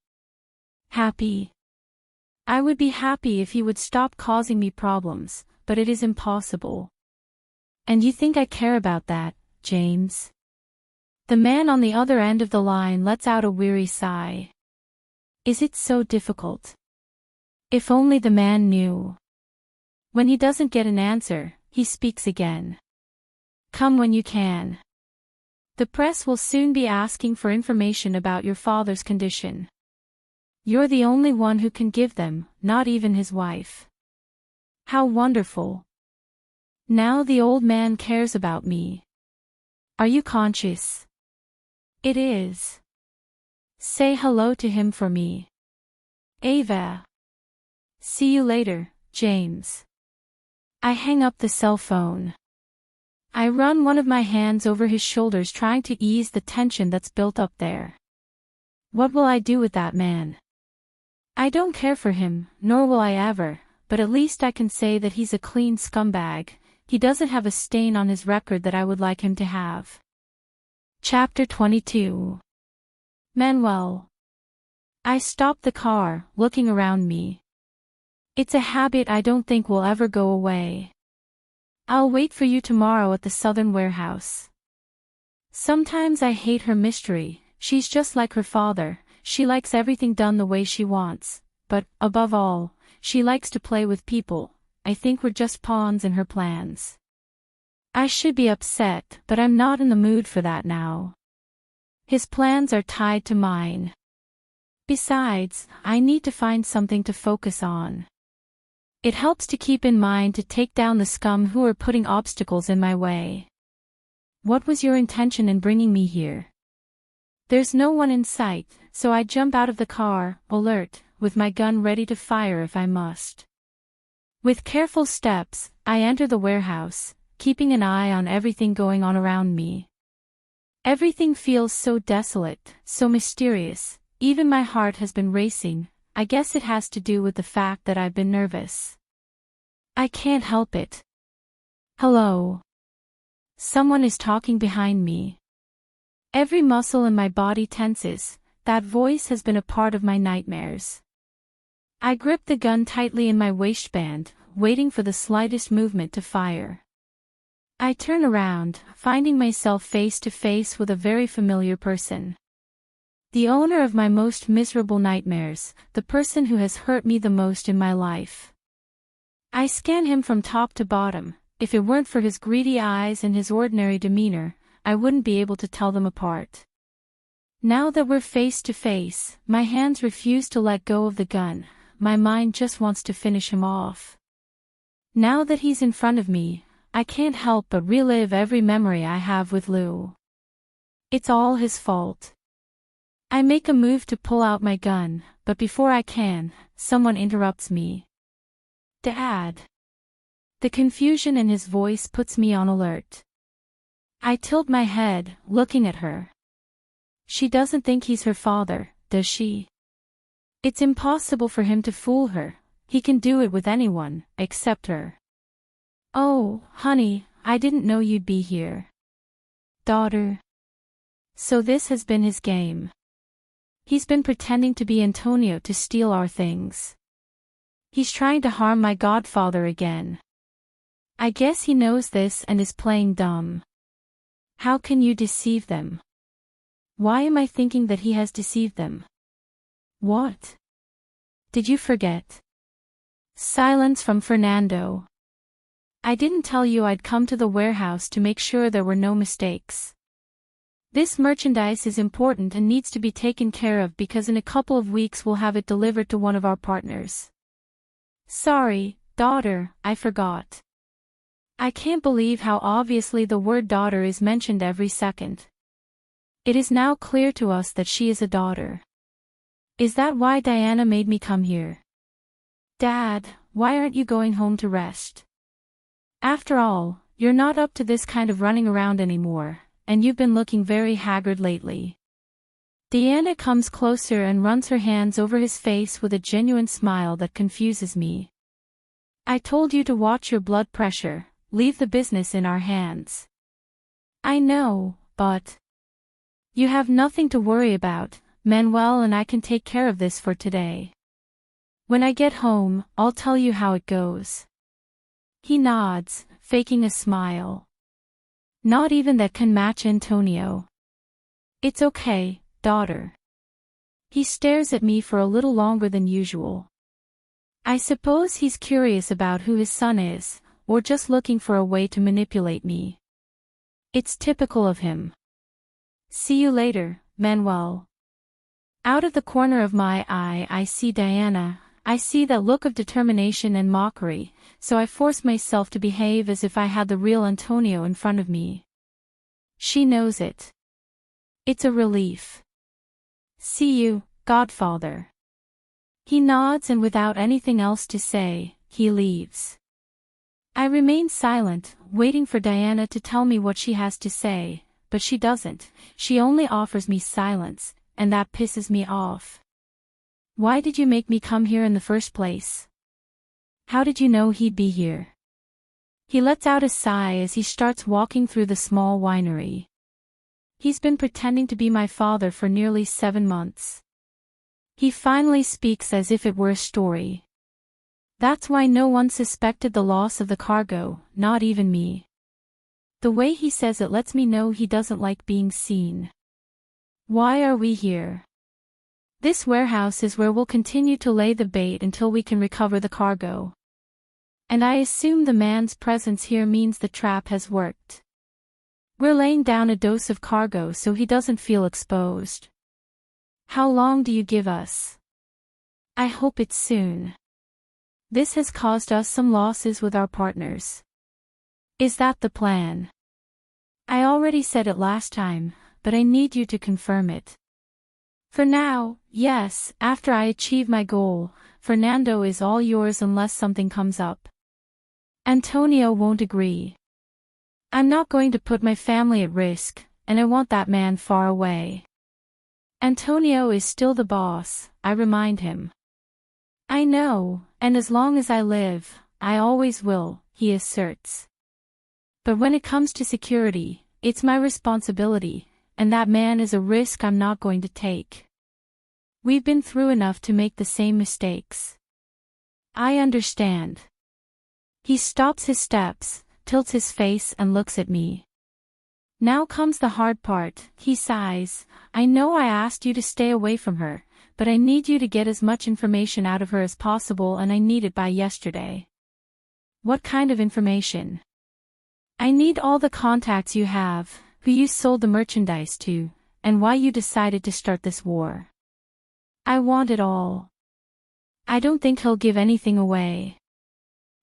Happy. I would be happy if he would stop causing me problems, but it is impossible. And you think I care about that, James? The man on the other end of the line lets out a weary sigh. Is it so difficult? If only the man knew. When he doesn't get an answer, he speaks again. Come when you can. The press will soon be asking for information about your father's condition. You're the only one who can give them, not even his wife. How wonderful. Now the old man cares about me. Are you conscious? It is. Say hello to him for me. Ava. See you later, James. I hang up the cell phone. I run one of my hands over his shoulders trying to ease the tension that's built up there. What will I do with that man? I don't care for him, nor will I ever, but at least I can say that he's a clean scumbag. He doesn't have a stain on his record that I would like him to have. Chapter 22. Manuel. I stopped the car, looking around me. It's a habit I don't think will ever go away. I'll wait for you tomorrow at the Southern warehouse. Sometimes I hate her mystery. She's just like her father. She likes everything done the way she wants, but, above all, she likes to play with people. I think we're just pawns in her plans. I should be upset, but I'm not in the mood for that now. His plans are tied to mine. Besides, I need to find something to focus on. It helps to keep in mind to take down the scum who are putting obstacles in my way. What was your intention in bringing me here? There's no one in sight, so I jump out of the car, alert, with my gun ready to fire if I must. With careful steps, I enter the warehouse, keeping an eye on everything going on around me. Everything feels so desolate, so mysterious, even my heart has been racing. I guess it has to do with the fact that I've been nervous. I can't help it. Hello. Someone is talking behind me. Every muscle in my body tenses. That voice has been a part of my nightmares. I grip the gun tightly in my waistband, waiting for the slightest movement to fire. I turn around, finding myself face to face with a very familiar person. The owner of my most miserable nightmares, the person who has hurt me the most in my life. I scan him from top to bottom. If it weren't for his greedy eyes and his ordinary demeanor, I wouldn't be able to tell them apart. Now that we're face to face, my hands refuse to let go of the gun. My mind just wants to finish him off. Now that he's in front of me, I can't help but relive every memory I have with Lou. It's all his fault. I make a move to pull out my gun, but before I can, someone interrupts me. Dad. The confusion in his voice puts me on alert. I tilt my head, looking at her. She doesn't think he's her father, does she? It's impossible for him to fool her. He can do it with anyone, except her. Oh, honey, I didn't know you'd be here. Daughter. So this has been his game. He's been pretending to be Antonio to steal our things. He's trying to harm my godfather again. I guess he knows this and is playing dumb. How can you deceive them? Why am I thinking that he has deceived them? What? Did you forget? Silence from Fernando. I didn't tell you I'd come to the warehouse to make sure there were no mistakes. This merchandise is important and needs to be taken care of because in a couple of weeks we'll have it delivered to one of our partners. Sorry, daughter, I forgot. I can't believe how obviously the word daughter is mentioned every second. It is now clear to us that she is a daughter. Is that why Diana made me come here? Dad, why aren't you going home to rest? After all, you're not up to this kind of running around anymore, and you've been looking very haggard lately. Diana comes closer and runs her hands over his face with a genuine smile that confuses me. I told you to watch your blood pressure, leave the business in our hands. I know, but... You have nothing to worry about, Manuel and I can take care of this for today. When I get home, I'll tell you how it goes. He nods, faking a smile. Not even that can match Antonio. It's okay, daughter. He stares at me for a little longer than usual. I suppose he's curious about who his son is, or just looking for a way to manipulate me. It's typical of him. See you later, Manuel. Out of the corner of my eye I see Diana. I see that look of determination and mockery, so I force myself to behave as if I had the real Antonio in front of me. She knows it. It's a relief. See you, Godfather. He nods and without anything else to say, he leaves. I remain silent, waiting for Diana to tell me what she has to say, but she doesn't. She only offers me silence, and that pisses me off. Why did you make me come here in the first place? How did you know he'd be here? He lets out a sigh as he starts walking through the small winery. He's been pretending to be my father for nearly 7 months. He finally speaks as if it were a story. That's why no one suspected the loss of the cargo, not even me. The way he says it lets me know he doesn't like being seen. Why are we here? This warehouse is where we'll continue to lay the bait until we can recover the cargo. And I assume the man's presence here means the trap has worked. We're laying down a dose of cargo so he doesn't feel exposed. How long do you give us? I hope it's soon. This has caused us some losses with our partners. Is that the plan? I already said it last time, but I need you to confirm it. For now, yes, after I achieve my goal, Fernando is all yours unless something comes up. Antonio won't agree. I'm not going to put my family at risk, and I want that man far away. Antonio is still the boss, I remind him. I know, and as long as I live, I always will, he asserts. But when it comes to security, it's my responsibility, and that man is a risk I'm not going to take. We've been through enough to make the same mistakes. I understand. He stops his steps, tilts his face and looks at me. Now comes the hard part, he sighs. I know I asked you to stay away from her, but I need you to get as much information out of her as possible and I need it by yesterday. What kind of information? I need all the contacts you have, who you sold the merchandise to, and why you decided to start this war. I want it all. I don't think he'll give anything away.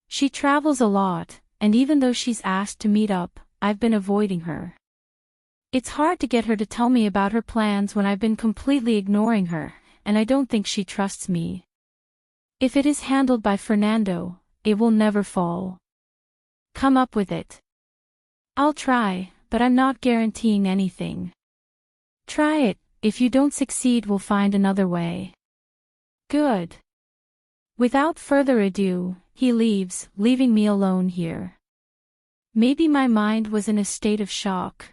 She travels a lot, and even though she's asked to meet up, I've been avoiding her. It's hard to get her to tell me about her plans when I've been completely ignoring her, and I don't think she trusts me. If it is handled by Fernando, it will never fall. Come up with it. I'll try, but I'm not guaranteeing anything. Try it, if you don't succeed we'll find another way. Good. Without further ado, he leaves, leaving me alone here. Maybe my mind was in a state of shock.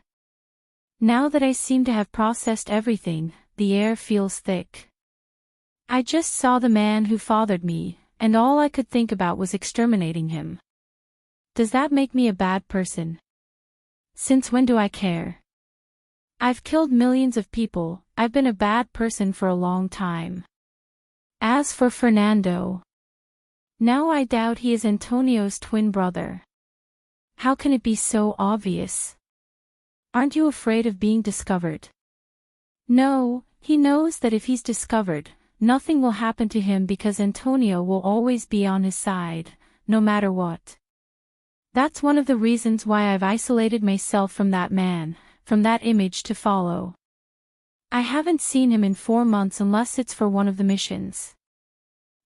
Now that I seem to have processed everything, the air feels thick. I just saw the man who fathered me, and all I could think about was exterminating him. Does that make me a bad person? Since when do I care? I've killed millions of people, I've been a bad person for a long time. As for Fernando, now I doubt he is Antonio's twin brother. How can it be so obvious? Aren't you afraid of being discovered? No, he knows that if he's discovered, nothing will happen to him because Antonio will always be on his side, no matter what. That's one of the reasons why I've isolated myself from that man, from that image to follow. I haven't seen him in 4 months unless it's for one of the missions.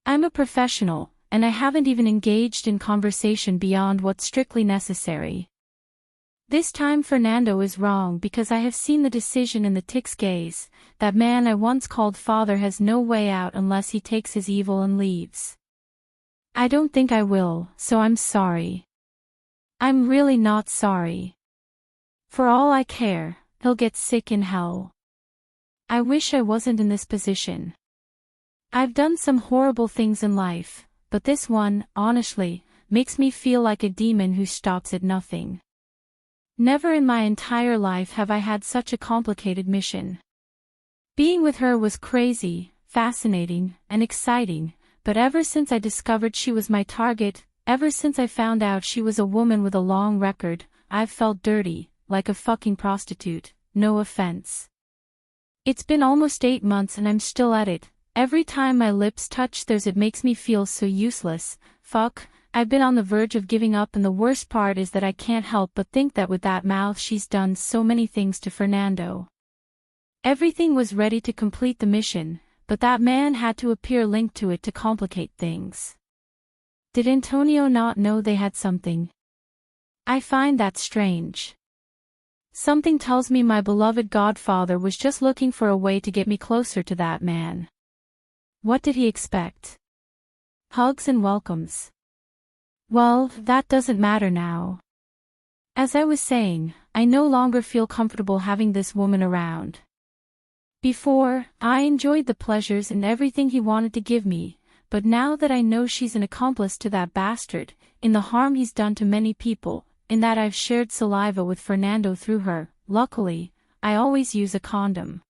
I'm a professional, and I haven't even engaged in conversation beyond what's strictly necessary. This time Fernando is wrong because I have seen the decision in the tick's gaze. That man I once called father has no way out unless he takes his evil and leaves. I don't think I will, so I'm sorry. I'm really not sorry. For all I care, he'll get sick in hell. I wish I wasn't in this position. I've done some horrible things in life, but this one, honestly, makes me feel like a demon who stops at nothing. Never in my entire life have I had such a complicated mission. Being with her was crazy, fascinating, and exciting, but ever since I discovered she was my target, ever since I found out she was a woman with a long record, I've felt dirty, like a fucking prostitute, no offense. It's been almost 8 months and I'm still at it. Every time my lips touch theirs it makes me feel so useless. Fuck, I've been on the verge of giving up and the worst part is that I can't help but think that with that mouth she's done so many things to Fernando. Everything was ready to complete the mission, but that man had to appear linked to it to complicate things. Did Antonio not know they had something? I find that strange. Something tells me my beloved godfather was just looking for a way to get me closer to that man. What did he expect? Hugs and welcomes. Well, that doesn't matter now. As I was saying, I no longer feel comfortable having this woman around. Before, I enjoyed the pleasures and everything he wanted to give me, but now that I know she's an accomplice to that bastard, in the harm he's done to many people, in that I've shared saliva with Fernando through her, luckily, I always use a condom.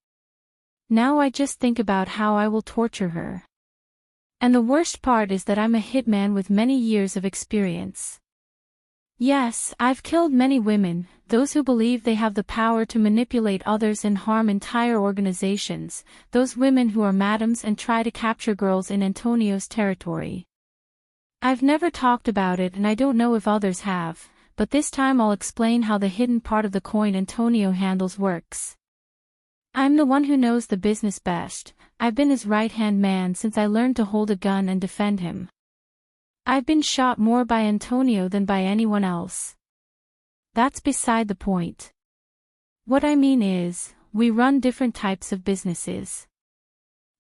Now I just think about how I will torture her. And the worst part is that I'm a hitman with many years of experience. Yes, I've killed many women, those who believe they have the power to manipulate others and harm entire organizations, those women who are madams and try to capture girls in Antonio's territory. I've never talked about it and I don't know if others have, but this time I'll explain how the hidden part of the coin Antonio handles works. I'm the one who knows the business best. I've been his right-hand man since I learned to hold a gun and defend him. I've been shot more by Antonio than by anyone else. That's beside the point. What I mean is, we run different types of businesses.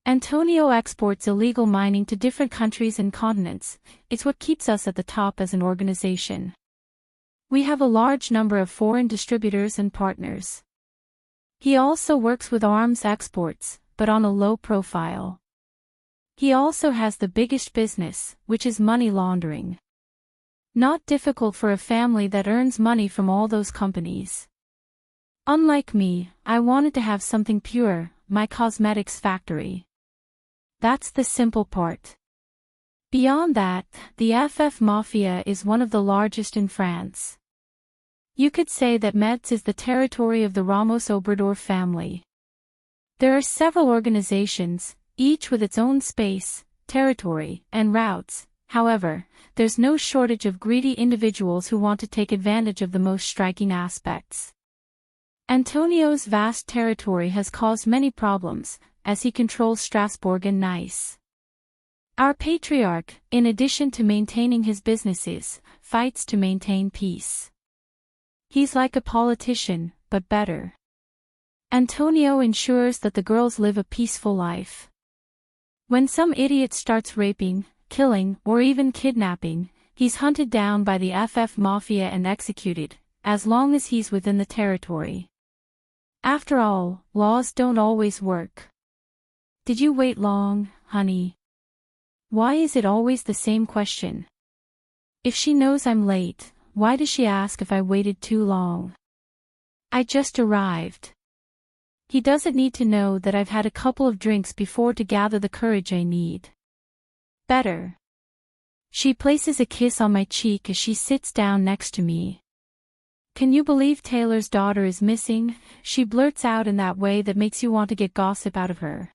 Antonio exports illegal mining to different countries and continents. It's what keeps us at the top as an organization. We have a large number of foreign distributors and partners. He also works with arms exports, but on a low profile. He also has the biggest business, which is money laundering. Not difficult for a family that earns money from all those companies. Unlike me, I wanted to have something pure, my cosmetics factory. That's the simple part. Beyond that, the FF Mafia is one of the largest in France. You could say that Metz is the territory of the Ramos Obrador family. There are several organizations, each with its own space, territory, and routes. However, there's no shortage of greedy individuals who want to take advantage of the most striking aspects. Antonio's vast territory has caused many problems, as he controls Strasbourg and Nice. Our patriarch, in addition to maintaining his businesses, fights to maintain peace. He's like a politician, but better. Antonio ensures that the girls live a peaceful life. When some idiot starts raping, killing, or even kidnapping, he's hunted down by the FF Mafia and executed, as long as he's within the territory. After all, laws don't always work. Did you wait long, honey? Why is it always the same question? If she knows I'm late, why does she ask if I waited too long? I just arrived. He doesn't need to know that I've had a couple of drinks before to gather the courage I need. Better. She places a kiss on my cheek as she sits down next to me. Can you believe Taylor's daughter is missing? She blurts out in that way that makes you want to get gossip out of her.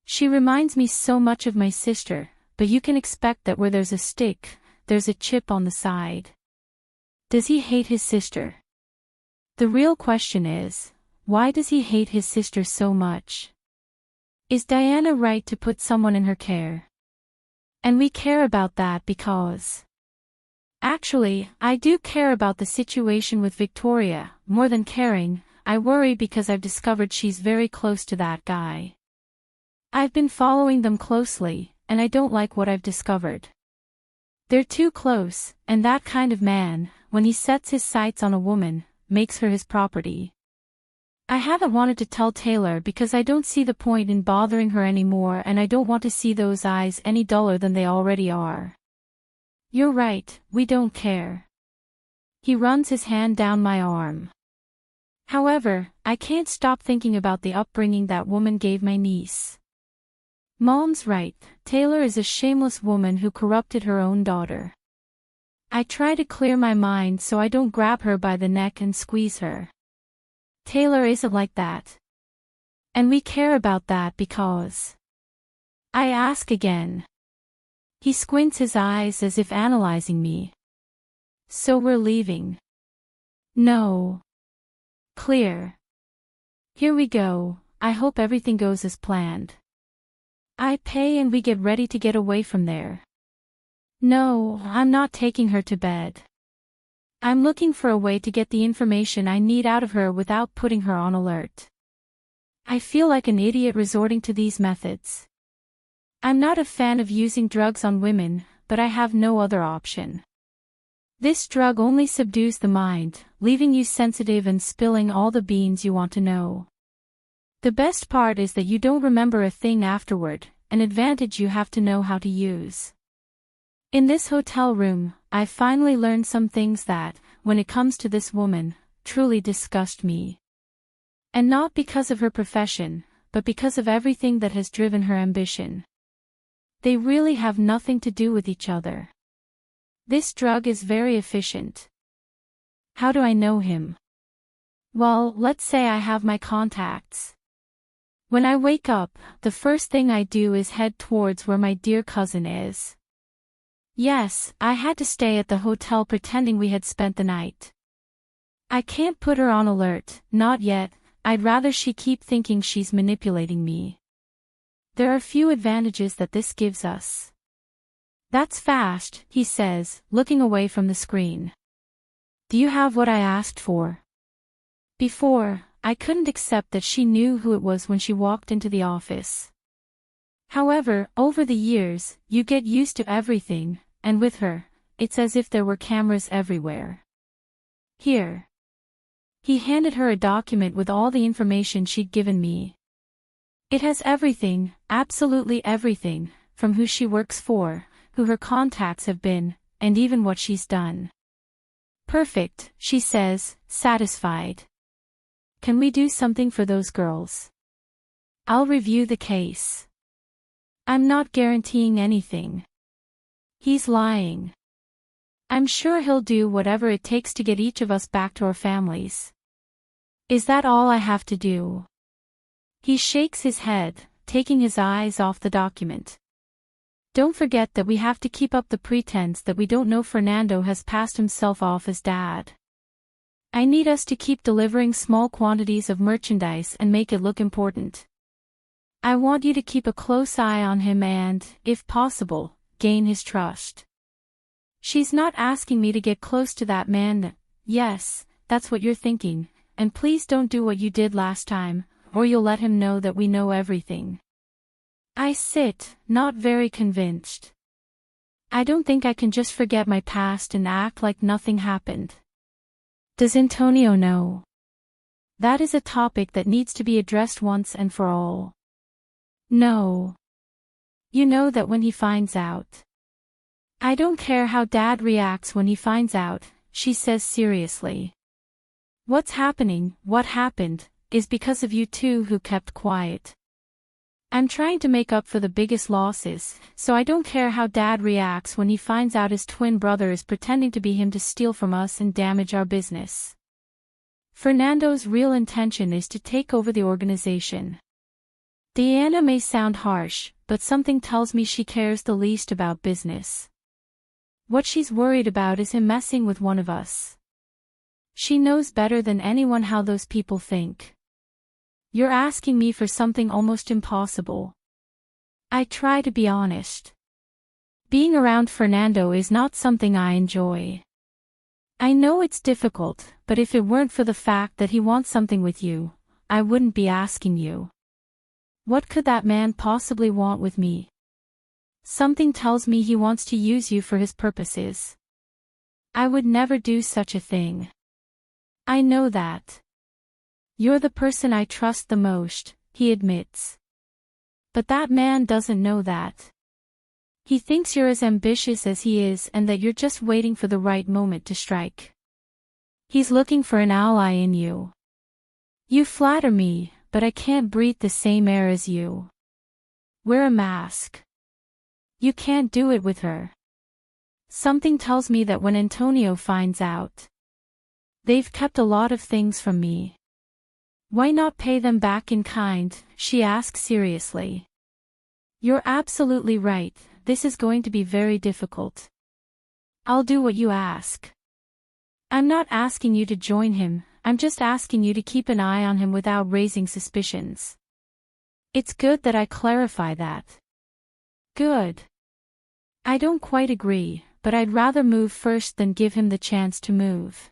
She reminds me so much of my sister, but you can expect that where there's a stick, there's a chip on the side. Does he hate his sister? The real question is, why does he hate his sister so much? Is Diana right to put someone in her care? And we care about that because... Actually, I do care about the situation with Victoria. More than caring, I worry because I've discovered she's very close to that guy. I've been following them closely, and I don't like what I've discovered. They're too close, and that kind of man, when he sets his sights on a woman, makes her his property. I haven't wanted to tell Taylor because I don't see the point in bothering her anymore and I don't want to see those eyes any duller than they already are. You're right, we don't care. He runs his hand down my arm. However, I can't stop thinking about the upbringing that woman gave my niece. Mom's right, Taylor is a shameless woman who corrupted her own daughter. I try to clear my mind so I don't grab her by the neck and squeeze her. Taylor isn't like that. And we care about that because... I ask again. He squints his eyes as if analyzing me. So we're leaving. No. Clear. Here we go, I hope everything goes as planned. I pay and we get ready to get away from there. No, I'm not taking her to bed. I'm looking for a way to get the information I need out of her without putting her on alert. I feel like an idiot resorting to these methods. I'm not a fan of using drugs on women, but I have no other option. This drug only subdues the mind, leaving you sensitive and spilling all the beans you want to know. The best part is that you don't remember a thing afterward, an advantage you have to know how to use. In this hotel room, I finally learned some things that, when it comes to this woman, truly disgust me. And not because of her profession, but because of everything that has driven her ambition. They really have nothing to do with each other. This drug is very efficient. How do I know him? Well, let's say I have my contacts. When I wake up, the first thing I do is head towards where my dear cousin is. Yes, I had to stay at the hotel pretending we had spent the night. I can't put her on alert, not yet. I'd rather she keep thinking she's manipulating me. There are few advantages that this gives us. That's fast, he says, looking away from the screen. Do you have what I asked for? Before, I couldn't accept that she knew who it was when she walked into the office. However, over the years, you get used to everything, and with her, it's as if there were cameras everywhere. Here. He handed her a document with all the information she'd given me. It has everything, absolutely everything, from who she works for, who her contacts have been, and even what she's done. Perfect, she says, satisfied. Can we do something for those girls? I'll review the case. I'm not guaranteeing anything. He's lying. I'm sure he'll do whatever it takes to get each of us back to our families. Is that all I have to do? He shakes his head, taking his eyes off the document. Don't forget that we have to keep up the pretense that we don't know Fernando has passed himself off as dad. I need us to keep delivering small quantities of merchandise and make it look important. I want you to keep a close eye on him and, if possible, gain his trust. She's not asking me to get close to that man. Yes, that's what you're thinking, and please don't do what you did last time, or you'll let him know that we know everything. I sit, not very convinced. I don't think I can just forget my past and act like nothing happened. Does Antonio know? That is a topic that needs to be addressed once and for all. No. You know that when he finds out. I don't care how Dad reacts when he finds out, she says seriously. What's happening, what happened, is because of you two who kept quiet. I'm trying to make up for the biggest losses, so I don't care how Dad reacts when he finds out his twin brother is pretending to be him to steal from us and damage our business. Fernando's real intention is to take over the organization. Diana may sound harsh, but something tells me she cares the least about business. What she's worried about is him messing with one of us. She knows better than anyone how those people think. You're asking me for something almost impossible. I try to be honest. Being around Fernando is not something I enjoy. I know it's difficult, but if it weren't for the fact that he wants something with you, I wouldn't be asking you. What could that man possibly want with me? Something tells me he wants to use you for his purposes. I would never do such a thing. I know that. You're the person I trust the most, he admits. But that man doesn't know that. He thinks you're as ambitious as he is and that you're just waiting for the right moment to strike. He's looking for an ally in you. You flatter me, but I can't breathe the same air as you. Wear a mask. You can't do it with her. Something tells me that when Antonio finds out, they've kept a lot of things from me. Why not pay them back in kind, she asks seriously. You're absolutely right, this is going to be very difficult. I'll do what you ask. I'm not asking you to join him, I'm just asking you to keep an eye on him without raising suspicions. It's good that I clarify that. Good. I don't quite agree, but I'd rather move first than give him the chance to move.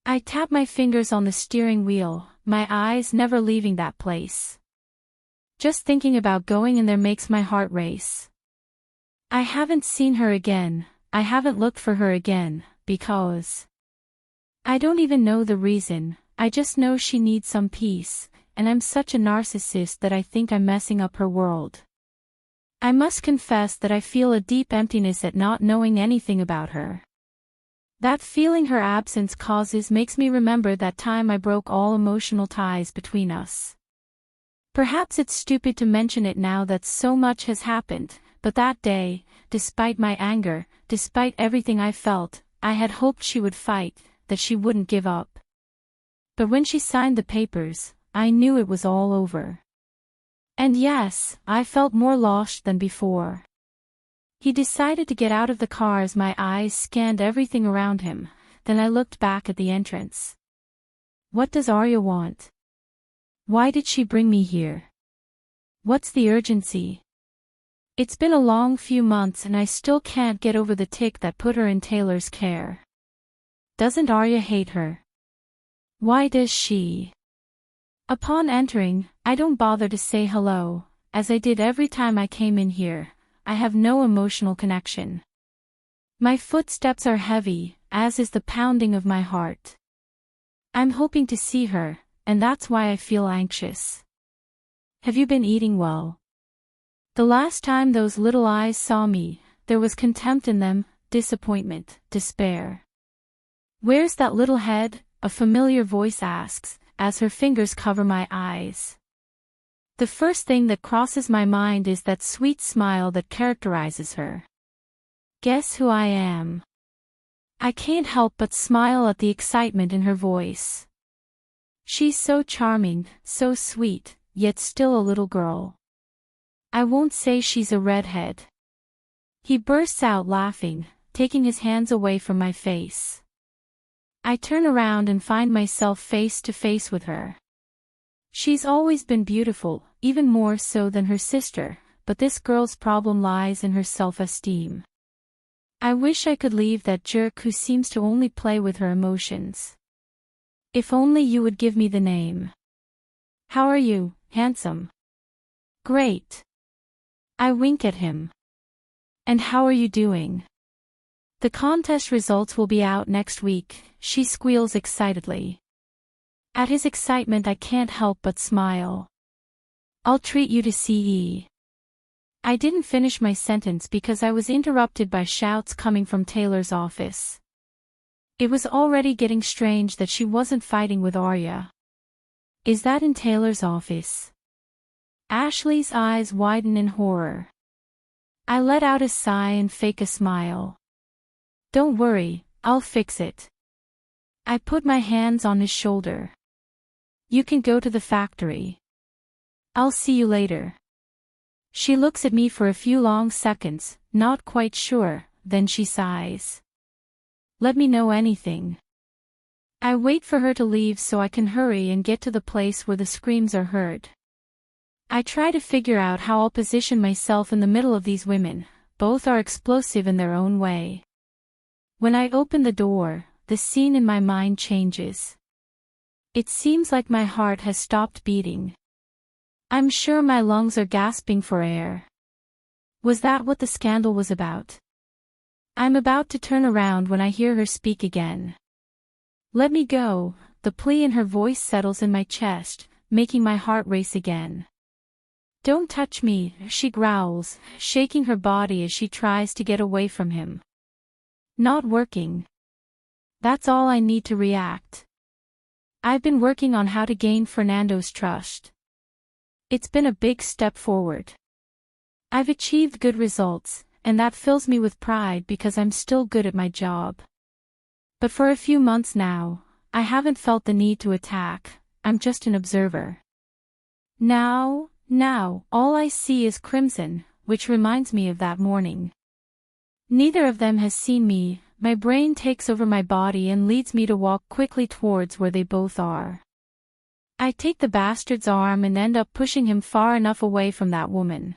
I tap my fingers on the steering wheel, my eyes never leaving that place. Just thinking about going in there makes my heart race. I haven't seen her again, I haven't looked for her again, because I don't even know the reason, I just know she needs some peace, and I'm such a narcissist that I think I'm messing up her world. I must confess that I feel a deep emptiness at not knowing anything about her. That feeling her absence causes makes me remember that time I broke all emotional ties between us. Perhaps it's stupid to mention it now that so much has happened, but that day, despite my anger, despite everything I felt, I had hoped she would fight, that she wouldn't give up. But when she signed the papers, I knew it was all over. And yes, I felt more lost than before. He decided to get out of the car as my eyes scanned everything around him, then I looked back at the entrance. What does Arya want? Why did she bring me here? What's the urgency? It's been a long few months and I still can't get over the tick that put her in Taylor's care. Doesn't Arya hate her? Why does she? Upon entering, I don't bother to say hello, as I did every time I came in here. I have no emotional connection. My footsteps are heavy, as is the pounding of my heart. I'm hoping to see her, and that's why I feel anxious. Have you been eating well? The last time those little eyes saw me, there was contempt in them, disappointment, despair. Where's that little head? A familiar voice asks, as her fingers cover my eyes. The first thing that crosses my mind is that sweet smile that characterizes her. Guess who I am? I can't help but smile at the excitement in her voice. She's so charming, so sweet, yet still a little girl. I won't say she's a redhead. He bursts out laughing, taking his hands away from my face. I turn around and find myself face to face with her. She's always been beautiful, even more so than her sister, but this girl's problem lies in her self-esteem. I wish I could leave that jerk who seems to only play with her emotions. If only you would give me the name. How are you, handsome? Great. I wink at him. And how are you doing? The contest results will be out next week, she squeals excitedly. At his excitement I can't help but smile. I'll treat you to CE. I didn't finish my sentence because I was interrupted by shouts coming from Taylor's office. It was already getting strange that she wasn't fighting with Arya. Is that in Taylor's office? Ashley's eyes widen in horror. I let out a sigh and fake a smile. Don't worry, I'll fix it. I put my hands on his shoulder. You can go to the factory. I'll see you later. She looks at me for a few long seconds, not quite sure, then she sighs. Let me know anything. I wait for her to leave so I can hurry and get to the place where the screams are heard. I try to figure out how I'll position myself in the middle of these women, both are explosive in their own way. When I open the door, the scene in my mind changes. It seems like my heart has stopped beating. I'm sure my lungs are gasping for air. Was that what the scandal was about? I'm about to turn around when I hear her speak again. Let me go, the plea in her voice settles in my chest, making my heart race again. Don't touch me, she growls, shaking her body as she tries to get away from him. Not working. That's all I need to react. I've been working on how to gain Fernando's trust. It's been a big step forward. I've achieved good results, and that fills me with pride because I'm still good at my job. But for a few months now, I haven't felt the need to attack, I'm just an observer. Now, all I see is crimson, which reminds me of that morning. Neither of them has seen me, my brain takes over my body and leads me to walk quickly towards where they both are. I take the bastard's arm and end up pushing him far enough away from that woman.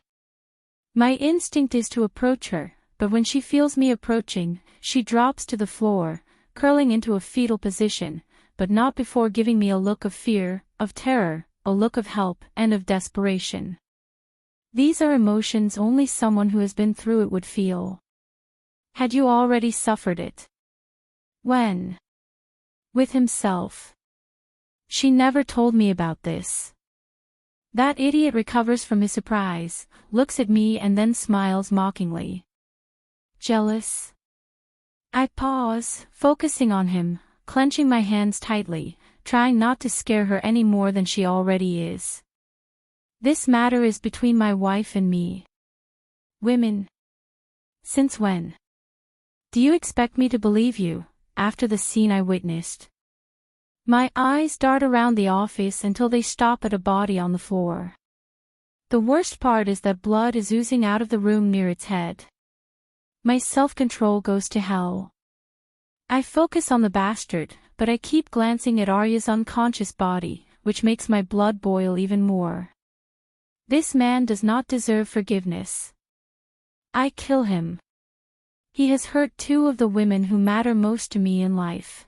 My instinct is to approach her, but when she feels me approaching, she drops to the floor, curling into a fetal position, but not before giving me a look of fear, of terror, a look of help, and of desperation. These are emotions only someone who has been through it would feel. Had you already suffered it? When? With himself. She never told me about this. That idiot recovers from his surprise, looks at me and then smiles mockingly. Jealous? I pause, focusing on him, clenching my hands tightly, trying not to scare her any more than she already is. This matter is between my wife and me. Women. Since when? Do you expect me to believe you, after the scene I witnessed? My eyes dart around the office until they stop at a body on the floor. The worst part is that blood is oozing out of the room near its head. My self-control goes to hell. I focus on the bastard, but I keep glancing at Arya's unconscious body, which makes my blood boil even more. This man does not deserve forgiveness. I kill him. He has hurt two of the women who matter most to me in life.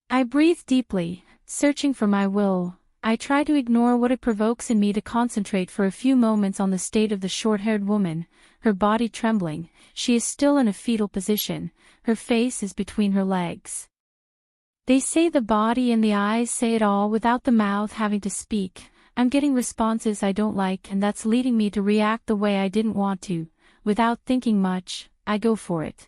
I breathe deeply, searching for my will. I try to ignore what it provokes in me to concentrate for a few moments on the state of the short-haired woman, her body trembling. She is still in a fetal position, her face is between her legs. They say the body and the eyes say it all without the mouth having to speak. I'm getting responses I don't like, and that's leading me to react the way I didn't want to. Without thinking much, I go for it.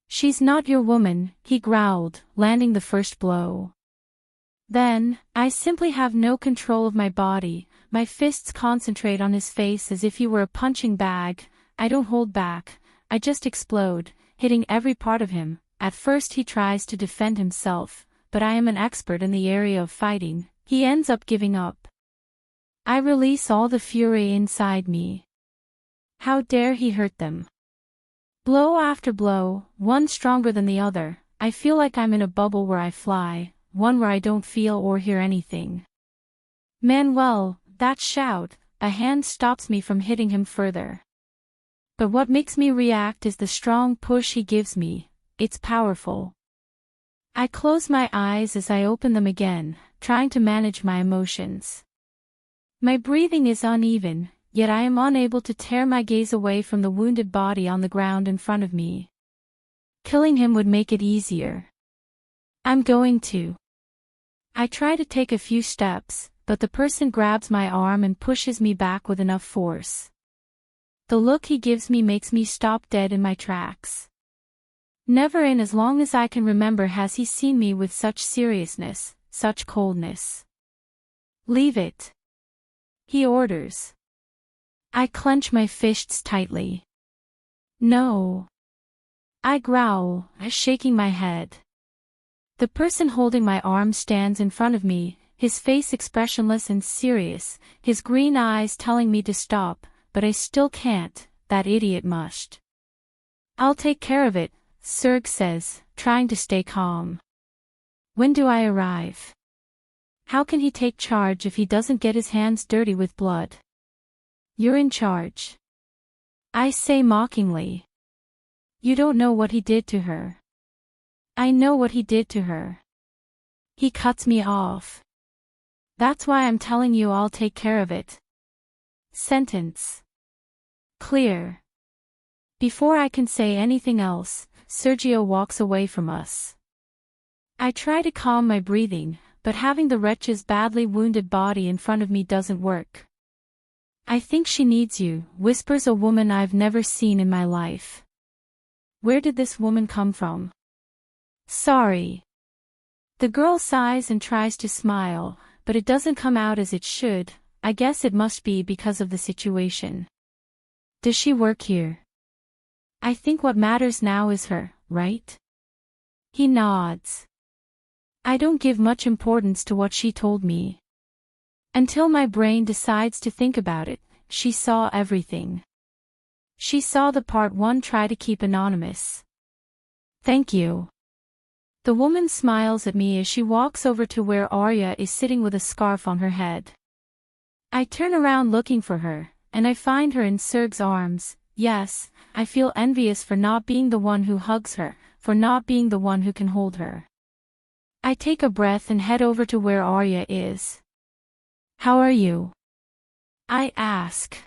She's not your woman, he growled, landing the first blow. Then, I simply have no control of my body. My fists concentrate on his face as if he were a punching bag. I don't hold back, I just explode, hitting every part of him. At first he tries to defend himself, but I am an expert in the area of fighting. He ends up giving up. I release all the fury inside me. How dare he hurt them? Blow after blow, one stronger than the other. I feel like I'm in a bubble where I fly, one where I don't feel or hear anything. Manuel, that shout, a hand stops me from hitting him further. But what makes me react is the strong push he gives me. It's powerful. I close my eyes as I open them again, trying to manage my emotions. My breathing is uneven, yet I am unable to tear my gaze away from the wounded body on the ground in front of me. Killing him would make it easier. I'm going to. I try to take a few steps, but the person grabs my arm and pushes me back with enough force. The look he gives me makes me stop dead in my tracks. Never in as long as I can remember has he seen me with such seriousness, such coldness. Leave it. He orders. I clench my fists tightly. No. I growl, shaking my head. The person holding my arm stands in front of me, his face expressionless and serious, his green eyes telling me to stop, but I still can't. That idiot must. I'll take care of it, Serg says, trying to stay calm. When do I arrive? How can he take charge if he doesn't get his hands dirty with blood? You're in charge. I say mockingly. You don't know what he did to her. I know what he did to her. He cuts me off. That's why I'm telling you I'll take care of it. Sentence. Clear. Before I can say anything else, Sergio walks away from us. I try to calm my breathing, but having the wretch's badly wounded body in front of me doesn't work. I think she needs you, whispers a woman I've never seen in my life. Where did this woman come from? Sorry. The girl sighs and tries to smile, but it doesn't come out as it should. I guess it must be because of the situation. Does she work here? I think what matters now is her, right? He nods. I don't give much importance to what she told me. Until my brain decides to think about it, she saw everything. She saw the part one try to keep anonymous. Thank you. The woman smiles at me as she walks over to where Arya is sitting with a scarf on her head. I turn around looking for her, and I find her in Serg's arms, Yes, I feel envious for not being the one who hugs her, for not being the one who can hold her. I take a breath and head over to where Arya is. How are you? I ask.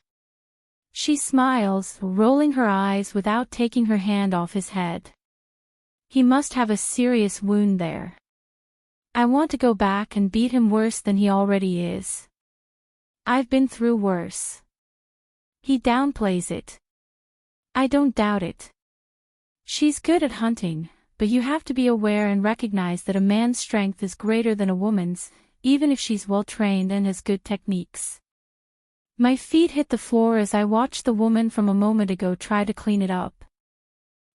She smiles, rolling her eyes without taking her hand off his head. He must have a serious wound there. I want to go back and beat him worse than he already is. I've been through worse. He downplays it. I don't doubt it. She's good at hunting, but you have to be aware and recognize that a man's strength is greater than a woman's, even if she's well trained and has good techniques. My feet hit the floor as I watched the woman from a moment ago try to clean it up.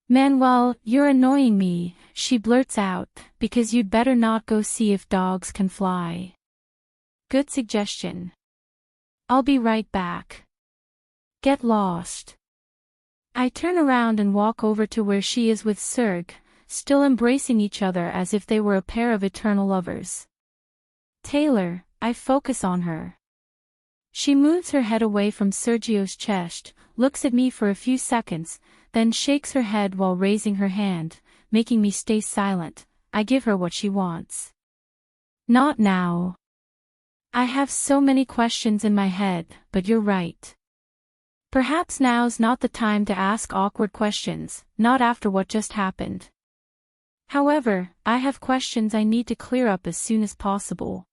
Manuel, you're annoying me, she blurts out, because you'd better not go see if dogs can fly. Good suggestion. I'll be right back. Get lost. I turn around and walk over to where she is with Serg, still embracing each other as if they were a pair of eternal lovers. Taylor, I focus on her. She moves her head away from Sergio's chest, looks at me for a few seconds, then shakes her head while raising her hand, making me stay silent. I give her what she wants. Not now. I have so many questions in my head, but you're right. Perhaps now's not the time to ask awkward questions, not after what just happened. However, I have questions I need to clear up as soon as possible.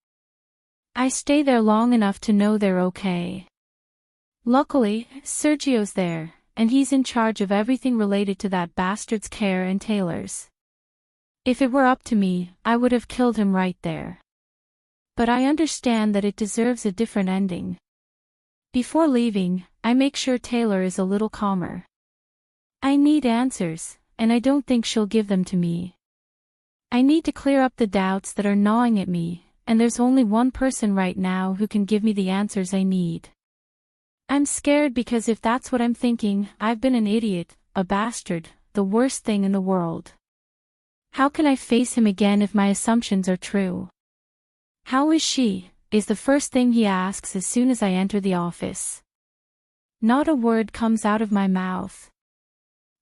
I stay there long enough to know they're okay. Luckily, Sergio's there, and he's in charge of everything related to that bastard's care and Taylor's. If it were up to me, I would have killed him right there. But I understand that it deserves a different ending. Before leaving, I make sure Taylor is a little calmer. I need answers, and I don't think she'll give them to me. I need to clear up the doubts that are gnawing at me, and there's only one person right now who can give me the answers I need. I'm scared because if that's what I'm thinking, I've been an idiot, a bastard, the worst thing in the world. How can I face him again if my assumptions are true? How is she? Is the first thing he asks as soon as I enter the office. Not a word comes out of my mouth.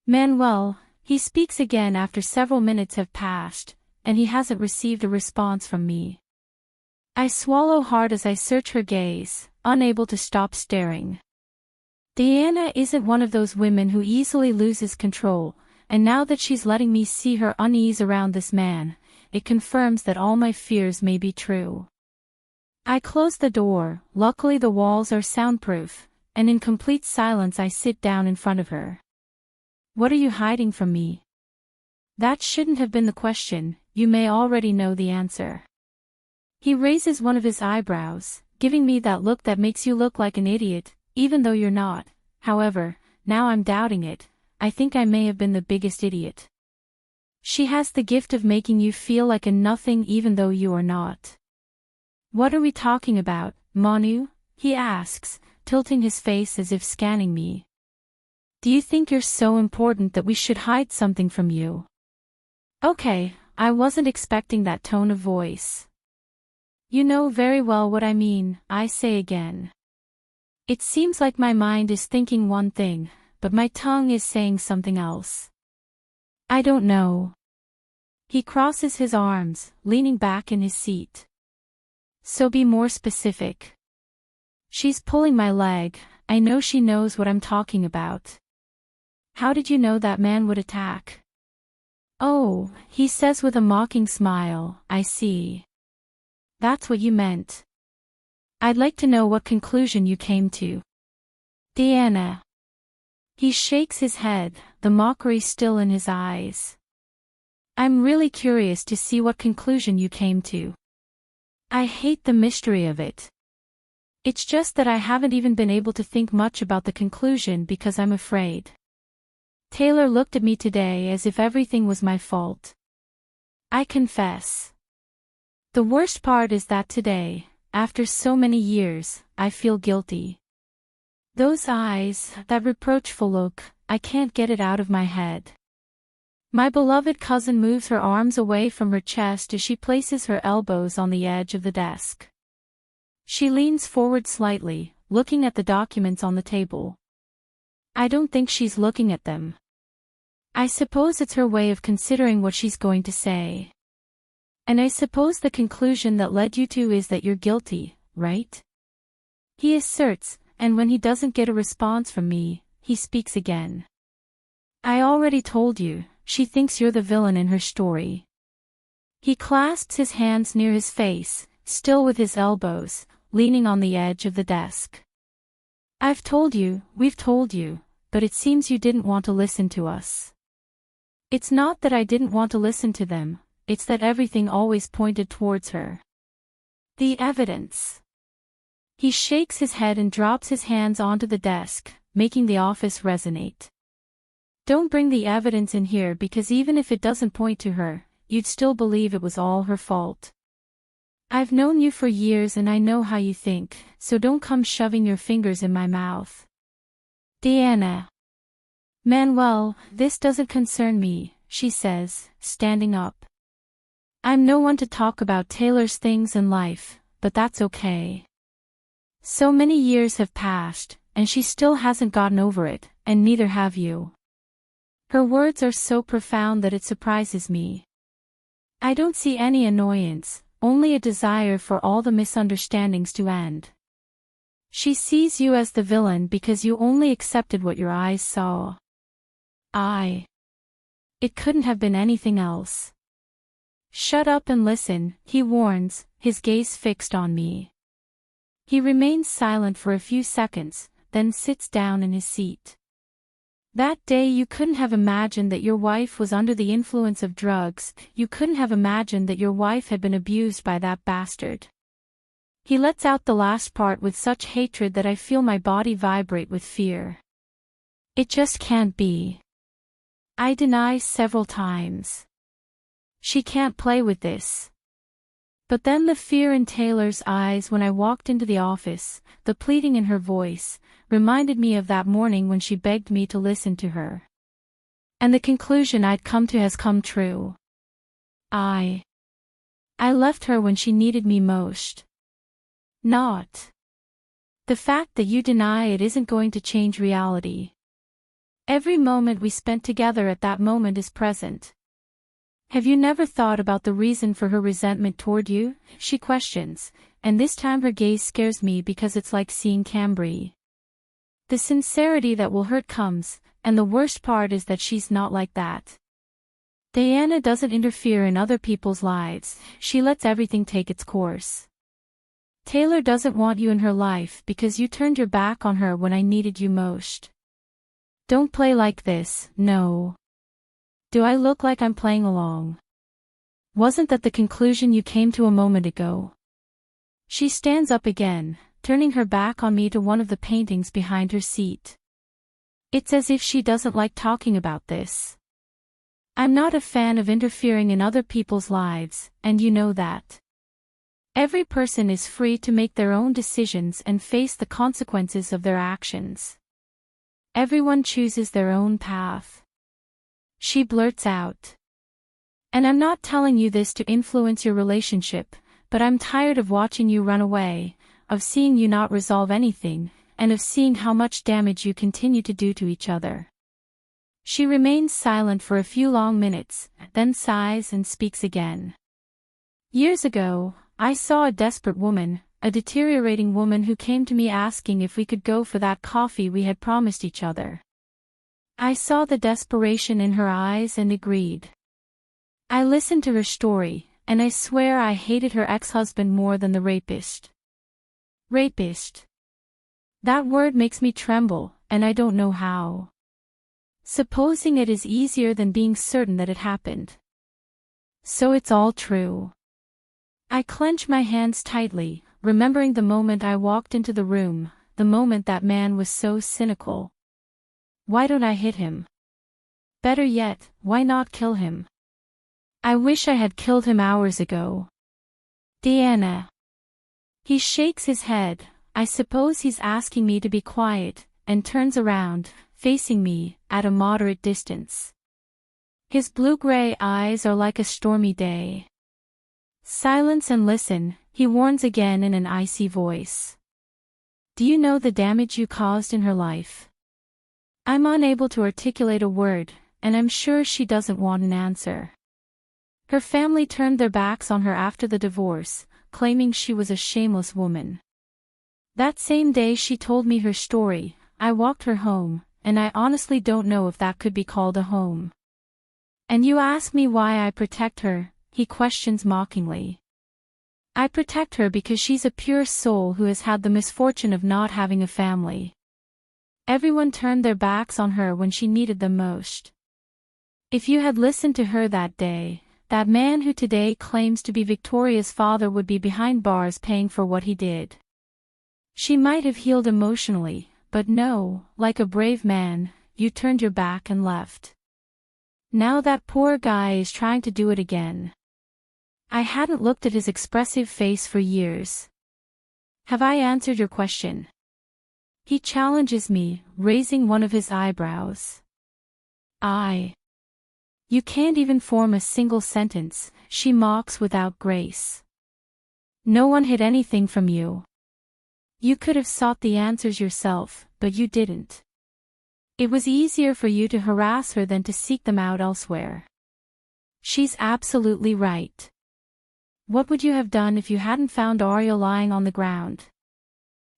Manuel, he speaks again after several minutes have passed, and he hasn't received a response from me. I swallow hard as I search her gaze, unable to stop staring. Diana isn't one of those women who easily loses control, and now that she's letting me see her unease around this man, it confirms that all my fears may be true. I close the door, luckily the walls are soundproof, and in complete silence I sit down in front of her. What are you hiding from me? That shouldn't have been the question, you may already know the answer. He raises one of his eyebrows, giving me that look that makes you look like an idiot, even though you're not. However, now I'm doubting it, I think I may have been the biggest idiot. She has the gift of making you feel like a nothing even though you are not. What are we talking about, Manu? He asks, tilting his face as if scanning me. Do you think you're so important that we should hide something from you? Okay, I wasn't expecting that tone of voice. You know very well what I mean, I say again. It seems like my mind is thinking one thing, but my tongue is saying something else. I don't know. He crosses his arms, leaning back in his seat. So be more specific. She's pulling my leg, I know she knows what I'm talking about. How did you know that man would attack? Oh, he says with a mocking smile, I see. That's what you meant. I'd like to know what conclusion you came to. Diana. He shakes his head, the mockery still in his eyes. I'm really curious to see what conclusion you came to. I hate the mystery of it. It's just that I haven't even been able to think much about the conclusion because I'm afraid. Taylor looked at me today as if everything was my fault. I confess. The worst part is that today, after so many years, I feel guilty. Those eyes, that reproachful look, I can't get it out of my head. My beloved cousin moves her arms away from her chest as she places her elbows on the edge of the desk. She leans forward slightly, looking at the documents on the table. I don't think she's looking at them. I suppose it's her way of considering what she's going to say. And I suppose the conclusion that led you to is that you're guilty, right? He asserts, and when he doesn't get a response from me, he speaks again. I already told you, she thinks you're the villain in her story. He clasps his hands near his face, still with his elbows, leaning on the edge of the desk. I've told you, we've told you, but it seems you didn't want to listen to us. It's not that I didn't want to listen to them, it's that everything always pointed towards her. The evidence. He shakes his head and drops his hands onto the desk, making the office resonate. Don't bring the evidence in here because even if it doesn't point to her, you'd still believe it was all her fault. I've known you for years and I know how you think, so don't come shoving your fingers in my mouth. Diana. Manuel, this doesn't concern me, she says, standing up. I'm no one to talk about Taylor's things in life, but that's okay. So many years have passed, and she still hasn't gotten over it, and neither have you. Her words are so profound that it surprises me. I don't see any annoyance, only a desire for all the misunderstandings to end. She sees you as the villain because you only accepted what your eyes saw. It couldn't have been anything else. Shut up and listen, he warns, his gaze fixed on me. He remains silent for a few seconds, then sits down in his seat. That day you couldn't have imagined that your wife was under the influence of drugs, you couldn't have imagined that your wife had been abused by that bastard. He lets out the last part with such hatred that I feel my body vibrate with fear. It just can't be. I deny several times. She can't play with this. But then the fear in Taylor's eyes when I walked into the office, the pleading in her voice, reminded me of that morning when she begged me to listen to her. And the conclusion I'd come to has come true. I left her when she needed me most. Not. The fact that you deny it isn't going to change reality. Every moment we spent together at that moment is present. Have you never thought about the reason for her resentment toward you? She questions, and this time her gaze scares me because it's like seeing Cambry. The sincerity that will hurt comes, and the worst part is that she's not like that. Diana doesn't interfere in other people's lives, she lets everything take its course. Taylor doesn't want you in her life because you turned your back on her when I needed you most. Don't play like this, no. Do I look like I'm playing along? Wasn't that the conclusion you came to a moment ago? She stands up again, turning her back on me to one of the paintings behind her seat. It's as if she doesn't like talking about this. I'm not a fan of interfering in other people's lives, and you know that. Every person is free to make their own decisions and face the consequences of their actions. Everyone chooses their own path. She blurts out. And I'm not telling you this to influence your relationship, but I'm tired of watching you run away, of seeing you not resolve anything, and of seeing how much damage you continue to do to each other. She remains silent for a few long minutes, then sighs and speaks again. Years ago, I saw a desperate woman, a deteriorating woman who came to me asking if we could go for that coffee we had promised each other. I saw the desperation in her eyes and agreed. I listened to her story, and I swear I hated her ex-husband more than the rapist. Rapist. That word makes me tremble, and I don't know how. Supposing it is easier than being certain that it happened. So it's all true. I clench my hands tightly, remembering the moment I walked into the room, the moment that man was so cynical. Why don't I hit him? Better yet, why not kill him? I wish I had killed him hours ago. Diana. He shakes his head, I suppose he's asking me to be quiet, and turns around, facing me, at a moderate distance. His blue-gray eyes are like a stormy day. Silence and listen, he warns again in an icy voice. Do you know the damage you caused in her life? I'm unable to articulate a word, and I'm sure she doesn't want an answer. Her family turned their backs on her after the divorce, claiming she was a shameless woman. That same day she told me her story, I walked her home, and I honestly don't know if that could be called a home. And you ask me why I protect her, he questions mockingly. I protect her because she's a pure soul who has had the misfortune of not having a family. Everyone turned their backs on her when she needed them most. If you had listened to her that day, that man who today claims to be Victoria's father would be behind bars paying for what he did. She might have healed emotionally, but no, like a brave man, you turned your back and left. Now that poor guy is trying to do it again. I hadn't looked at his expressive face for years. Have I answered your question? He challenges me, raising one of his eyebrows. You can't even form a single sentence, she mocks without grace. No one hid anything from you. You could have sought the answers yourself, but you didn't. It was easier for you to harass her than to seek them out elsewhere. She's absolutely right. What would you have done if you hadn't found Arya lying on the ground?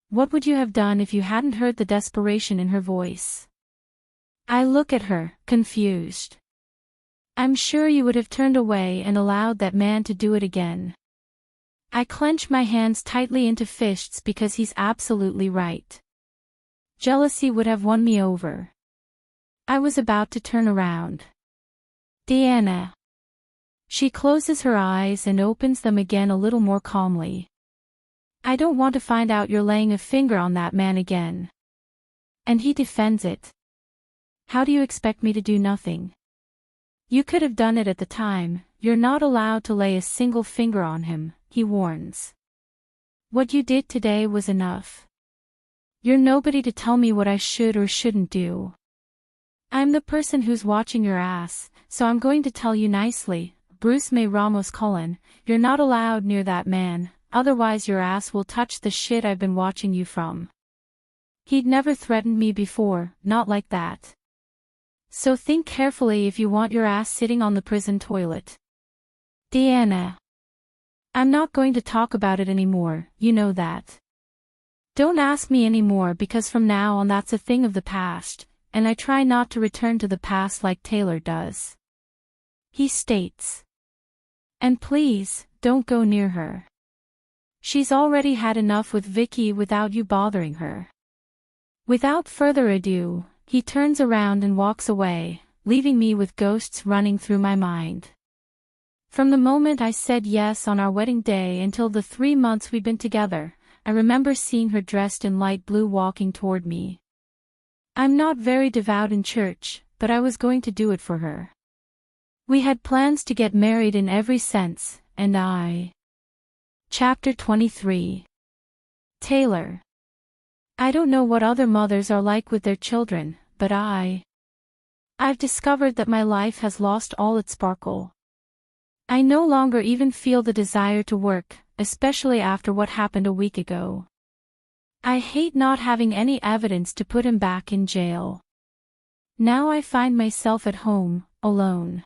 What would you have done if you hadn't heard the desperation in her voice? I look at her, confused. I'm sure you would have turned away and allowed that man to do it again. I clench my hands tightly into fists because he's absolutely right. Jealousy would have won me over. I was about to turn around. Deanna. She closes her eyes and opens them again a little more calmly. I don't want to find out you're laying a finger on that man again. And he defends it. How do you expect me to do nothing? You could have done it at the time, you're not allowed to lay a single finger on him, he warns. What you did today was enough. You're nobody to tell me what I should or shouldn't do. I'm the person who's watching your ass, so I'm going to tell you nicely, Bruce May Ramos Cullen, you're not allowed near that man, otherwise your ass will touch the shit I've been watching you from. He'd never threatened me before, not like that. So think carefully if you want your ass sitting on the prison toilet. Deanna. I'm not going to talk about it anymore, you know that. Don't ask me anymore because from now on that's a thing of the past, and I try not to return to the past like Taylor does. He states. And please, don't go near her. She's already had enough with Vicky without you bothering her. Without further ado, he turns around and walks away, leaving me with ghosts running through my mind. From the moment I said yes on our wedding day until the 3 months we'd been together, I remember seeing her dressed in light blue walking toward me. I'm not very devout in church, but I was going to do it for her. We had plans to get married in every sense, and I. Chapter 23. Taylor. I don't know what other mothers are like with their children, but I've discovered that my life has lost all its sparkle. I no longer even feel the desire to work, especially after what happened a week ago. I hate not having any evidence to put him back in jail. Now I find myself at home, alone.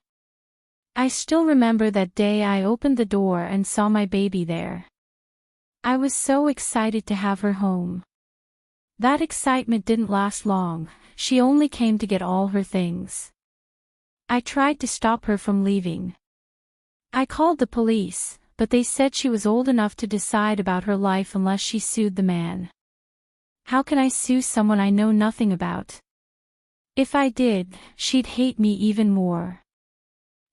I still remember that day I opened the door and saw my baby there. I was so excited to have her home. That excitement didn't last long, she only came to get all her things. I tried to stop her from leaving. I called the police, but they said she was old enough to decide about her life unless she sued the man. How can I sue someone I know nothing about? If I did, she'd hate me even more.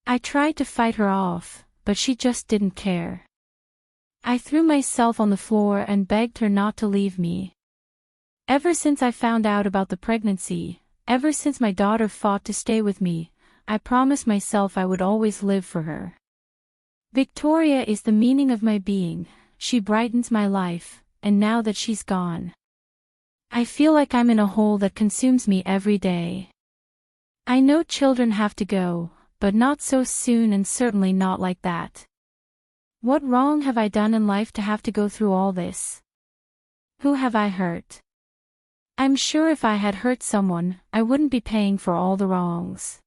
I tried to fight her off, but she just didn't care. I threw myself on the floor and begged her not to leave me. Ever since I found out about the pregnancy, ever since my daughter fought to stay with me, I promised myself I would always live for her. Victoria is the meaning of my being, she brightens my life, and now that she's gone, I feel like I'm in a hole that consumes me every day. I know children have to go, but not so soon and certainly not like that. What wrong have I done in life to have to go through all this? Who have I hurt? I'm sure if I had hurt someone, I wouldn't be paying for all the wrongs.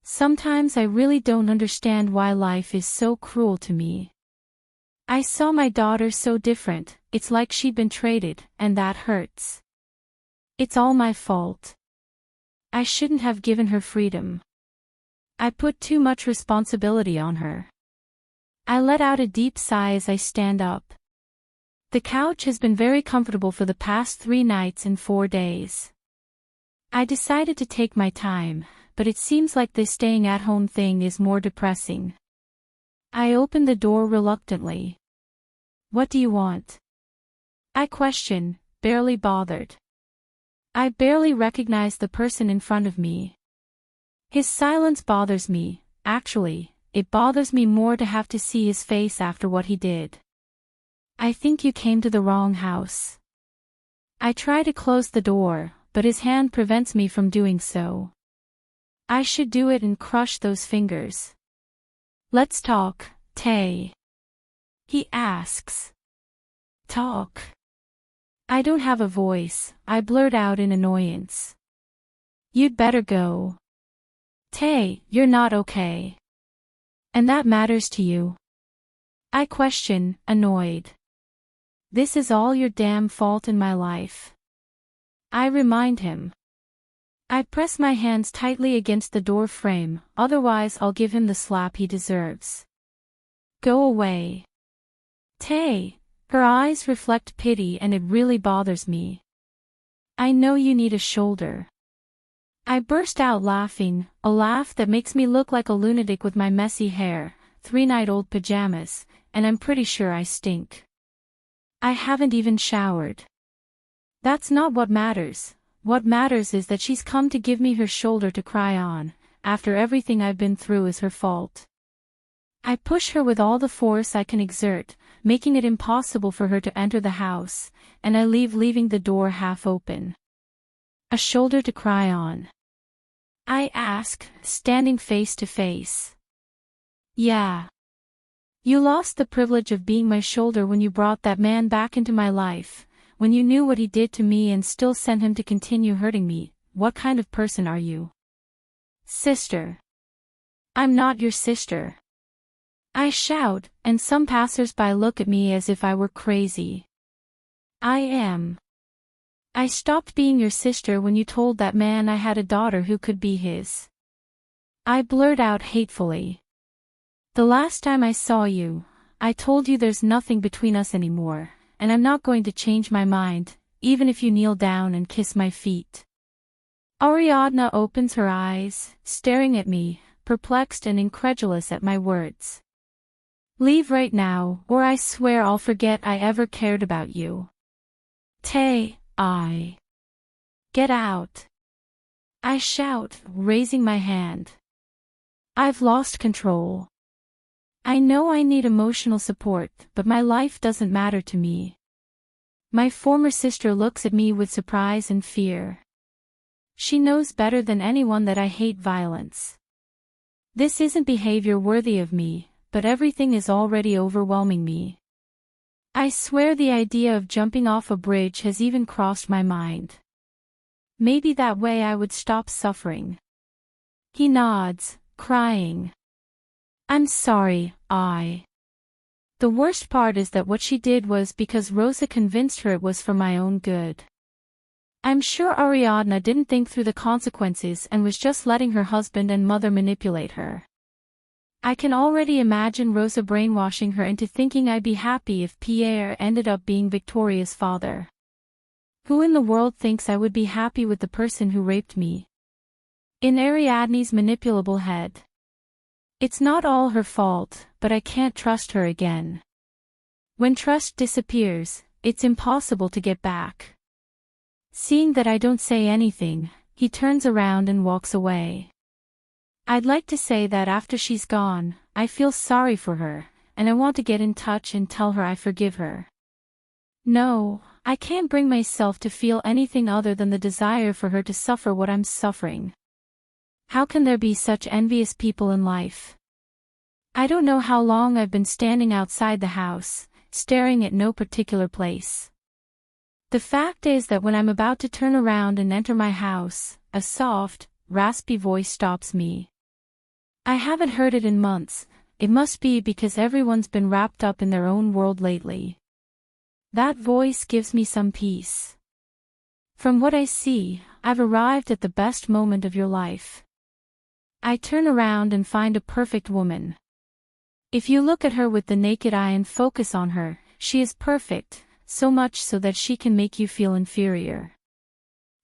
Sometimes I really don't understand why life is so cruel to me. I saw my daughter so different, it's like she'd been traded, and that hurts. It's all my fault. I shouldn't have given her freedom. I put too much responsibility on her. I let out a deep sigh as I stand up. The couch has been very comfortable for the past 3 nights and 4 days. I decided to take my time, but it seems like this staying at home thing is more depressing. I open the door reluctantly. What do you want? I question, barely bothered. I barely recognize the person in front of me. His silence bothers me, actually, it bothers me more to have to see his face after what he did. I think you came to the wrong house. I try to close the door, but his hand prevents me from doing so. I should do it and crush those fingers. Let's talk, Tay. He asks. Talk. I don't have a voice, I blurt out in annoyance. You'd better go. Tay, you're not okay. And that matters to you? I question, annoyed. This is all your damn fault in my life. I remind him. I press my hands tightly against the door frame, otherwise I'll give him the slap he deserves. Go away. Tay. Her eyes reflect pity and it really bothers me. I know you need a shoulder. I burst out laughing, a laugh that makes me look like a lunatic with my messy hair, 3-night-old pajamas, and I'm pretty sure I stink. I haven't even showered. That's not what matters. What matters is that she's come to give me her shoulder to cry on, after everything I've been through is her fault. I push her with all the force I can exert, making it impossible for her to enter the house, and I leaving the door half open. A shoulder to cry on? I ask, standing face to face. Yeah. You lost the privilege of being my shoulder when you brought that man back into my life, when you knew what he did to me and still sent him to continue hurting me. What kind of person are you? Sister. I'm not your sister. I shout, and some passers-by look at me as if I were crazy. I am. I stopped being your sister when you told that man I had a daughter who could be his. I blurt out hatefully. The last time I saw you, I told you there's nothing between us anymore, and I'm not going to change my mind, even if you kneel down and kiss my feet. Ariadna opens her eyes, staring at me, perplexed and incredulous at my words. Leave right now, or I swear I'll forget I ever cared about you. Tay, I. Get out. I shout, raising my hand. I've lost control. I know I need emotional support, but my life doesn't matter to me. My former sister looks at me with surprise and fear. She knows better than anyone that I hate violence. This isn't behavior worthy of me, but everything is already overwhelming me. I swear the idea of jumping off a bridge has even crossed my mind. Maybe that way I would stop suffering. He nods, crying. I'm sorry, I. The worst part is that what she did was because Rosa convinced her it was for my own good. I'm sure Ariadna didn't think through the consequences and was just letting her husband and mother manipulate her. I can already imagine Rosa brainwashing her into thinking I'd be happy if Pierre ended up being Victoria's father. Who in the world thinks I would be happy with the person who raped me? In Ariadne's manipulable head. It's not all her fault, but I can't trust her again. When trust disappears, it's impossible to get back. Seeing that I don't say anything, he turns around and walks away. I'd like to say that after she's gone, I feel sorry for her, and I want to get in touch and tell her I forgive her. No, I can't bring myself to feel anything other than the desire for her to suffer what I'm suffering. How can there be such envious people in life? I don't know how long I've been standing outside the house, staring at no particular place. The fact is that when I'm about to turn around and enter my house, a soft, raspy voice stops me. I haven't heard it in months. It must be because everyone's been wrapped up in their own world lately. That voice gives me some peace. From what I see, I've arrived at the best moment of your life. I turn around and find a perfect woman. If you look at her with the naked eye and focus on her, she is perfect, so much so that she can make you feel inferior.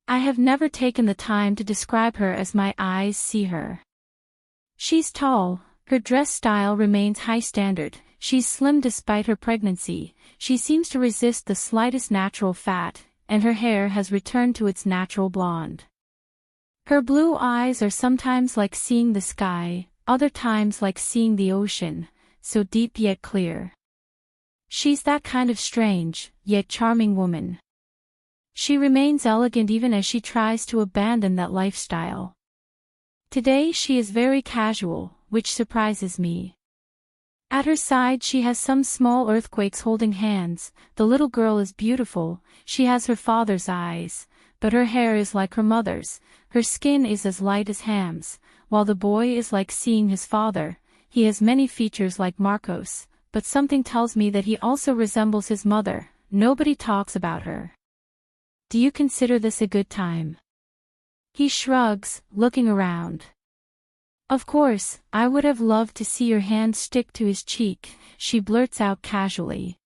I have never taken the time to describe her as my eyes see her. She's tall, her dress style remains high standard, she's slim despite her pregnancy, she seems to resist the slightest natural fat, and her hair has returned to its natural blonde. Her blue eyes are sometimes like seeing the sky, other times like seeing the ocean, so deep yet clear. She's that kind of strange, yet charming woman. She remains elegant even as she tries to abandon that lifestyle. Today she is very casual, which surprises me. At her side she has some small earthquakes holding hands. The little girl is beautiful, she has her father's eyes, but her hair is like her mother's, her skin is as light as Ham's, while the boy is like seeing his father. He has many features like Marcos, but something tells me that he also resembles his mother. Nobody talks about her. Do you consider this a good time? He shrugs, looking around. Of course, I would have loved to see your hand stick to his cheek, she blurts out casually.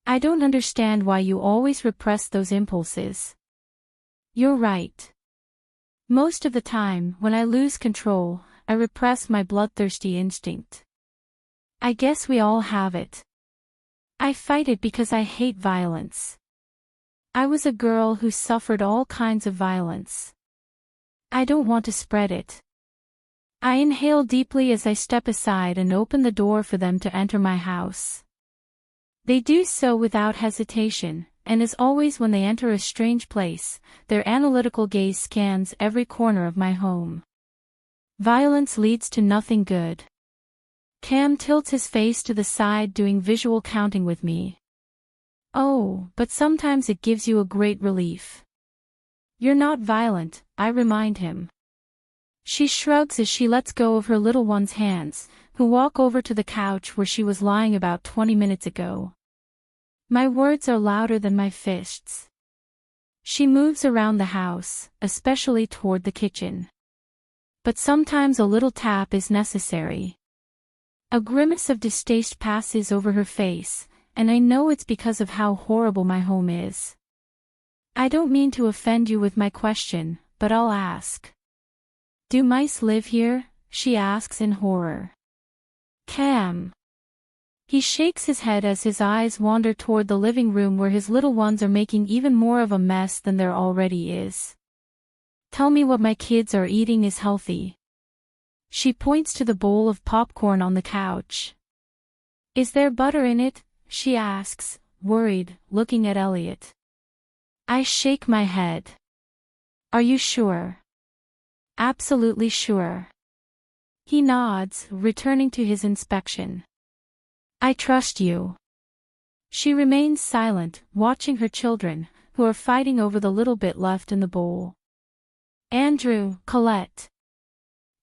I don't understand why you always repress those impulses. You're right. Most of the time, when I lose control, I repress my bloodthirsty instinct. I guess we all have it. I fight it because I hate violence. I was a girl who suffered all kinds of violence. I don't want to spread it. I inhale deeply as I step aside and open the door for them to enter my house. They do so without hesitation, and as always when they enter a strange place, their analytical gaze scans every corner of my home. Violence leads to nothing good. Cam tilts his face to the side doing visual counting with me. Oh, but sometimes it gives you a great relief. You're not violent, I remind him. She shrugs as she lets go of her little one's hands, who walk over to the couch where she was lying about 20 minutes ago. My words are louder than my fists. She moves around the house, especially toward the kitchen. But sometimes a little tap is necessary. A grimace of distaste passes over her face, and I know it's because of how horrible my home is. I don't mean to offend you with my question, but I'll ask. Do mice live here? She asks in horror. Cam. He shakes his head as his eyes wander toward the living room where his little ones are making even more of a mess than there already is. Tell me what my kids are eating is healthy. She points to the bowl of popcorn on the couch. Is there butter in it? She asks, worried, looking at Elliot. I shake my head. Are you sure? Absolutely sure. He nods, returning to his inspection. I trust you. She remains silent, watching her children, who are fighting over the little bit left in the bowl. Andrew, Colette.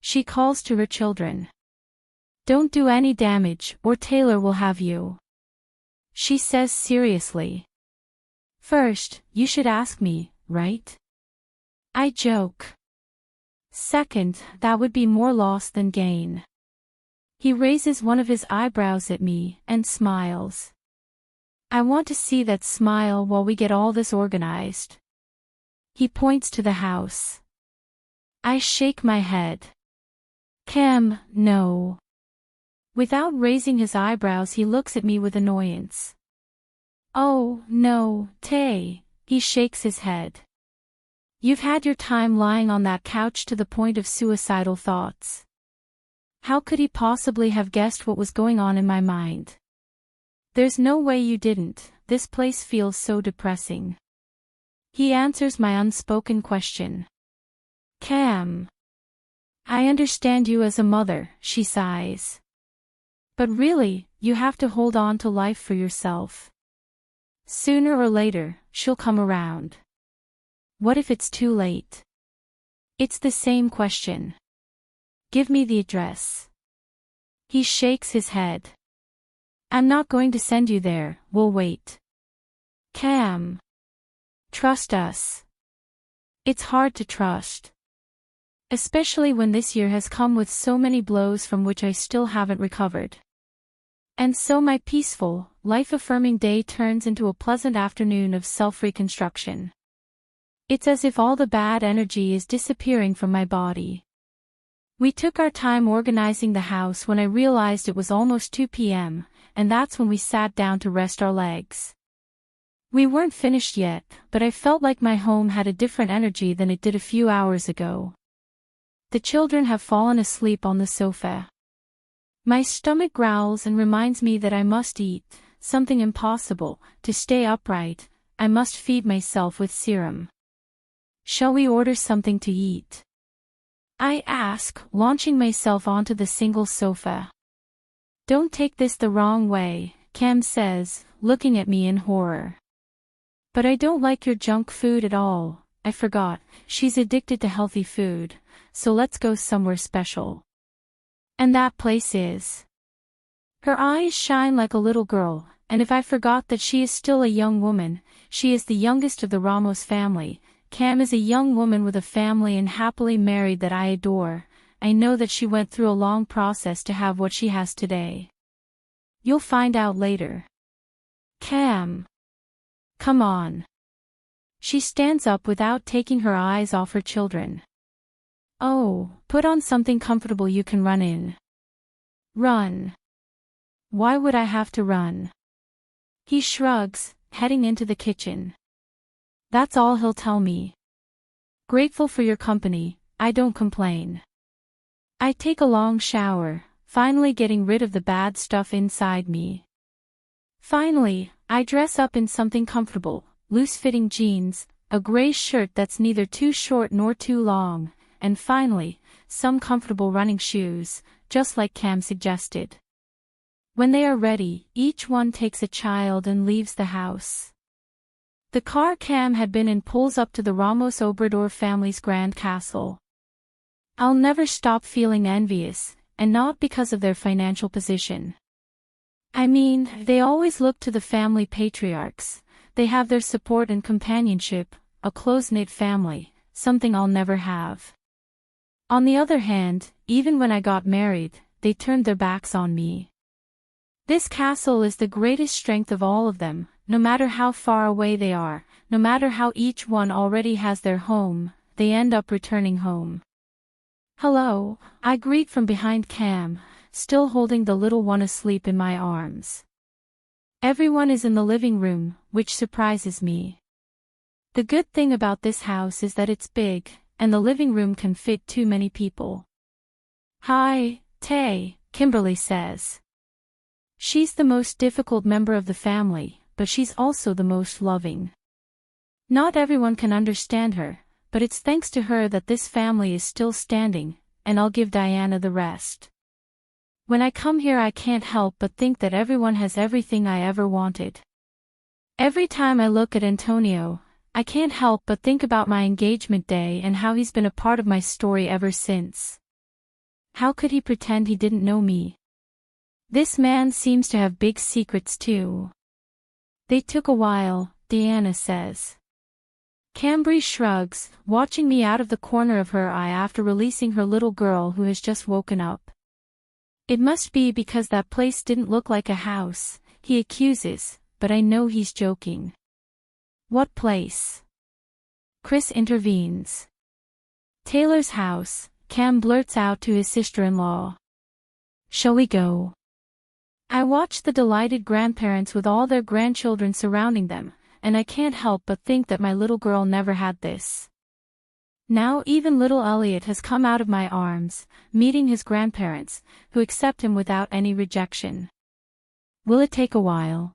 She calls to her children. Don't do any damage, or Taylor will have you. She says seriously. First, you should ask me, right? I joke. Second, that would be more loss than gain. He raises one of his eyebrows at me, and smiles. I want to see that smile while we get all this organized. He points to the house. I shake my head. Cam, no. Without raising his eyebrows he looks at me with annoyance. Oh, no, Tay, he shakes his head. You've had your time lying on that couch to the point of suicidal thoughts. How could he possibly have guessed what was going on in my mind? There's no way you didn't, this place feels so depressing. He answers my unspoken question. Cam. I understand you as a mother, she sighs. But really, you have to hold on to life for yourself. Sooner or later, she'll come around. What if it's too late? It's the same question. Give me the address. He shakes his head. I'm not going to send you there, we'll wait. Cam. Trust us. It's hard to trust. Especially when this year has come with so many blows from which I still haven't recovered. And so my peaceful, life-affirming day turns into a pleasant afternoon of self-reconstruction. It's as if all the bad energy is disappearing from my body. We took our time organizing the house when I realized it was almost 2 p.m., and that's when we sat down to rest our legs. We weren't finished yet, but I felt like my home had a different energy than it did a few hours ago. The children have fallen asleep on the sofa. My stomach growls and reminds me that I must eat, something impossible, to stay upright. I must feed myself with serum. Shall we order something to eat? I ask, launching myself onto the single sofa. Don't take this the wrong way, Cam says, looking at me in horror. But I don't like your junk food at all. I forgot, she's addicted to healthy food, so let's go somewhere special. And that place is. Her eyes shine like a little girl, and if I forgot that she is still a young woman, she is the youngest of the Ramos family. Cam is a young woman with a family and happily married that I adore. I know that she went through a long process to have what she has today. You'll find out later. Cam. Come on. She stands up without taking her eyes off her children. Oh, put on something comfortable you can run in. Run. Why would I have to run? He shrugs, heading into the kitchen. That's all he'll tell me. Grateful for your company, I don't complain. I take a long shower, finally getting rid of the bad stuff inside me. Finally, I dress up in something comfortable, loose-fitting jeans, a gray shirt that's neither too short nor too long, and finally, some comfortable running shoes, just like Cam suggested. When they are ready, each one takes a child and leaves the house. The car Cam had been in pulls up to the Ramos Obrador family's grand castle. I'll never stop feeling envious, and not because of their financial position. I mean, they always look to the family patriarchs. They have their support and companionship, a close-knit family, something I'll never have. On the other hand, even when I got married, they turned their backs on me. This castle is the greatest strength of all of them, no matter how far away they are, no matter how each one already has their home, they end up returning home. Hello, I greet from behind Cam, still holding the little one asleep in my arms. Everyone is in the living room, which surprises me. The good thing about this house is that it's big, and the living room can fit too many people. Hi, Tay, Kimberly says. She's the most difficult member of the family, but she's also the most loving. Not everyone can understand her, but it's thanks to her that this family is still standing, and I'll give Diana the rest. When I come here I can't help but think that everyone has everything I ever wanted. Every time I look at Antonio, I can't help but think about my engagement day and how he's been a part of my story ever since. How could he pretend he didn't know me? This man seems to have big secrets too. They took a while, Diana says. Cambry shrugs, watching me out of the corner of her eye after releasing her little girl who has just woken up. It must be because that place didn't look like a house, he accuses, but I know he's joking. What place? Chris intervenes. Taylor's house, Cam blurts out to his sister-in-law. Shall we go? I watch the delighted grandparents with all their grandchildren surrounding them, and I can't help but think that my little girl never had this. Now even little Elliot has come out of my arms, meeting his grandparents, who accept him without any rejection. Will it take a while?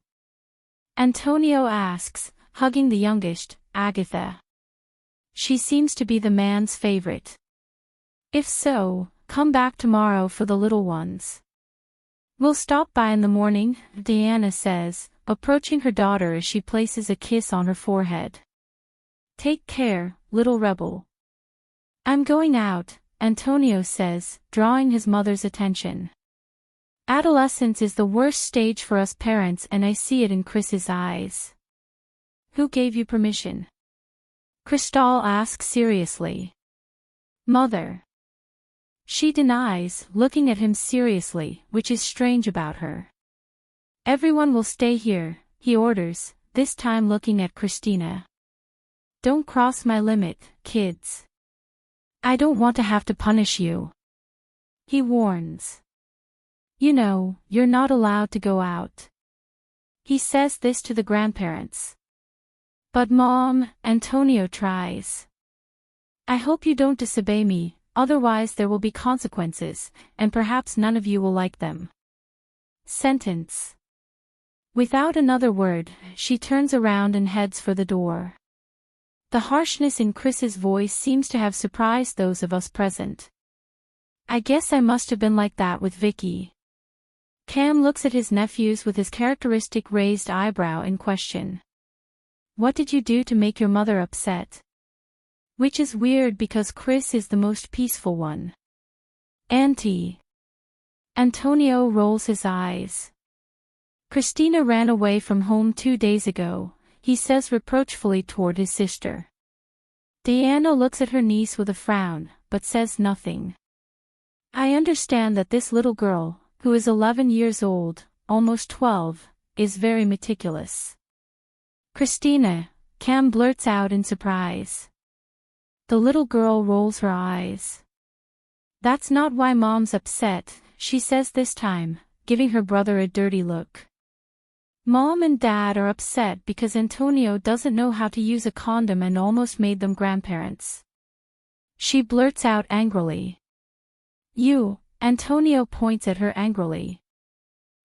Antonio asks, hugging the youngest, Agatha. She seems to be the man's favorite. If so, come back tomorrow for the little ones. We'll stop by in the morning, Diana says, approaching her daughter as she places a kiss on her forehead. "Take care, little rebel." "I'm going out," Antonio says, drawing his mother's attention. Adolescence is the worst stage for us parents, and I see it in Chris's eyes. "Who gave you permission?" Cristal asks seriously. "Mother." She denies, looking at him seriously, which is strange about her. "Everyone will stay here," he orders, this time looking at Christina. "Don't cross my limit, kids. I don't want to have to punish you," he warns. "You know, you're not allowed to go out." He says this to the grandparents. "But Mom," Antonio tries. "I hope you don't disobey me, otherwise there will be consequences, and perhaps none of you will like them." Sentence. Without another word, she turns around and heads for the door. The harshness in Chris's voice seems to have surprised those of us present. "I guess I must have been like that with Vicky." Cam looks at his nephews with his characteristic raised eyebrow in question. "What did you do to make your mother upset?" Which is weird because Chris is the most peaceful one. "Auntie." Antonio rolls his eyes. "Christina ran away from home 2 days ago," he says reproachfully toward his sister. Diana looks at her niece with a frown, but says nothing. "I understand that this little girl, who is 11 years old, almost 12, is very meticulous." "Christina," Cam blurts out in surprise. The little girl rolls her eyes. "That's not why Mom's upset," she says this time, giving her brother a dirty look. "Mom and Dad are upset because Antonio doesn't know how to use a condom and almost made them grandparents." She blurts out angrily. "You," Antonio points at her angrily.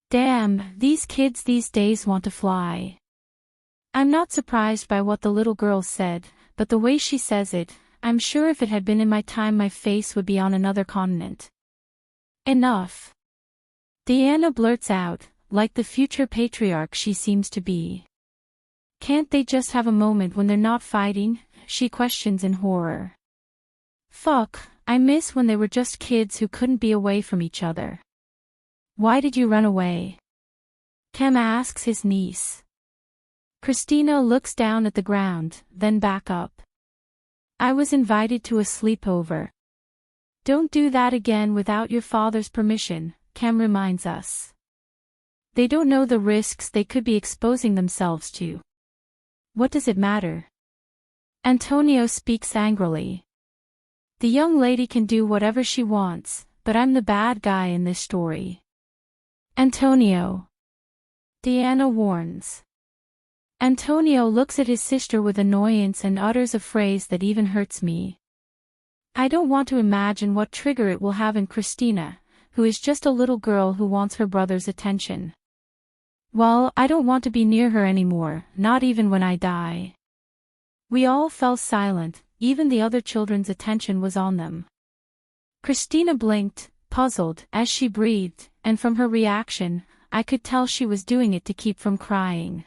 "Damn, these kids these days want to fly." I'm not surprised by what the little girl said, but the way she says it, I'm sure if it had been in my time my face would be on another continent. "Enough." Diana blurts out, like the future patriarch she seems to be. "Can't they just have a moment when they're not fighting?" she questions in horror. "Fuck, I miss when they were just kids who couldn't be away from each other." "Why did you run away?" Cam asks his niece. Christina looks down at the ground, then back up. "I was invited to a sleepover." "Don't do that again without your father's permission," Cam reminds us. "They don't know the risks they could be exposing themselves to." "What does it matter?" Antonio speaks angrily. "The young lady can do whatever she wants, but I'm the bad guy in this story." "Antonio," Diana warns. Antonio looks at his sister with annoyance and utters a phrase that even hurts me. I don't want to imagine what trigger it will have in Christina, who is just a little girl who wants her brother's attention. Well, I don't want to be near her anymore, not even when I die. We all fell silent, even the other children's attention was on them. Christina blinked, puzzled, as she breathed, and from her reaction, I could tell she was doing it to keep from crying.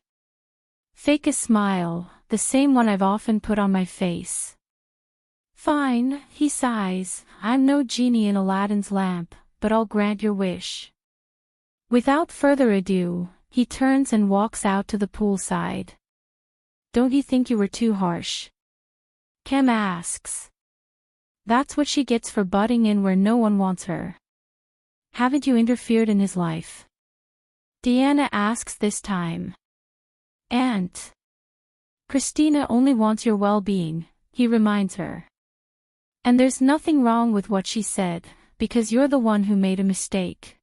Fake a smile, the same one I've often put on my face. "Fine," he sighs, "I'm no genie in Aladdin's lamp, but I'll grant your wish." Without further ado, he turns and walks out to the poolside. "Don't you think you were too harsh?" Cam asks. That's what she gets for butting in where no one wants her. "Haven't you interfered in his life?" Diana asks this time. "Aunt." "Christina only wants your well-being," he reminds her. "And there's nothing wrong with what she said, because you're the one who made a mistake.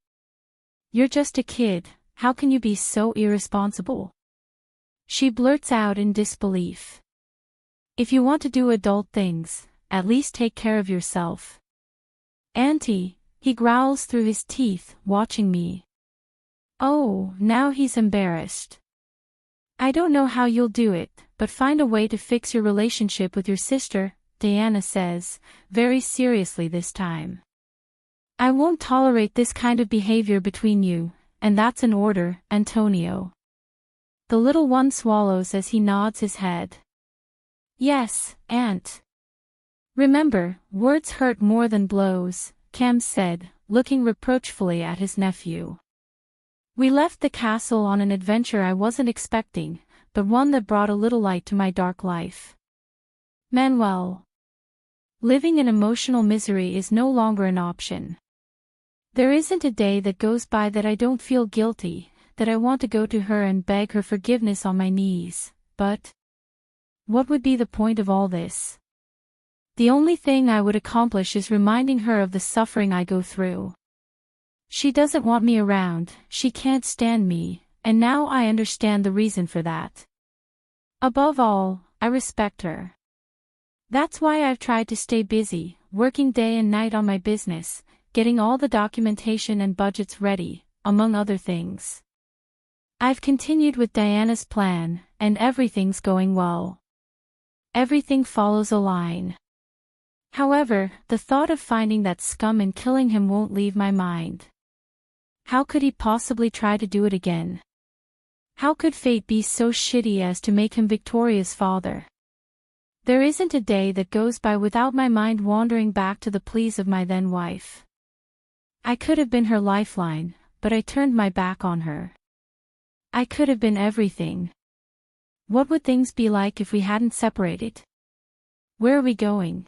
You're just a kid, how can you be so irresponsible?" She blurts out in disbelief. "If you want to do adult things, at least take care of yourself." "Auntie," he growls through his teeth, watching me. Oh, now he's embarrassed. "I don't know how you'll do it, but find a way to fix your relationship with your sister," Diana says, very seriously this time. "I won't tolerate this kind of behavior between you, and that's an order, Antonio." The little one swallows as he nods his head. Yes, Aunt. Remember, words hurt more than blows, Cam said, looking reproachfully at his nephew. We left the castle on an adventure I wasn't expecting, but one that brought a little light to my dark life. Manuel. Living in emotional misery is no longer an option. There isn't a day that goes by that I don't feel guilty, that I want to go to her and beg her forgiveness on my knees, but what would be the point of all this? The only thing I would accomplish is reminding her of the suffering I go through. She doesn't want me around, she can't stand me, and now I understand the reason for that. Above all, I respect her. That's why I've tried to stay busy, working day and night on my business, getting all the documentation and budgets ready, among other things. I've continued with Diana's plan, and everything's going well. Everything follows a line. However, the thought of finding that scum and killing him won't leave my mind. How could he possibly try to do it again? How could fate be so shitty as to make him Victoria's father? There isn't a day that goes by without my mind wandering back to the pleas of my then wife. I could have been her lifeline, but I turned my back on her. I could have been everything. What would things be like if we hadn't separated? Where are we going?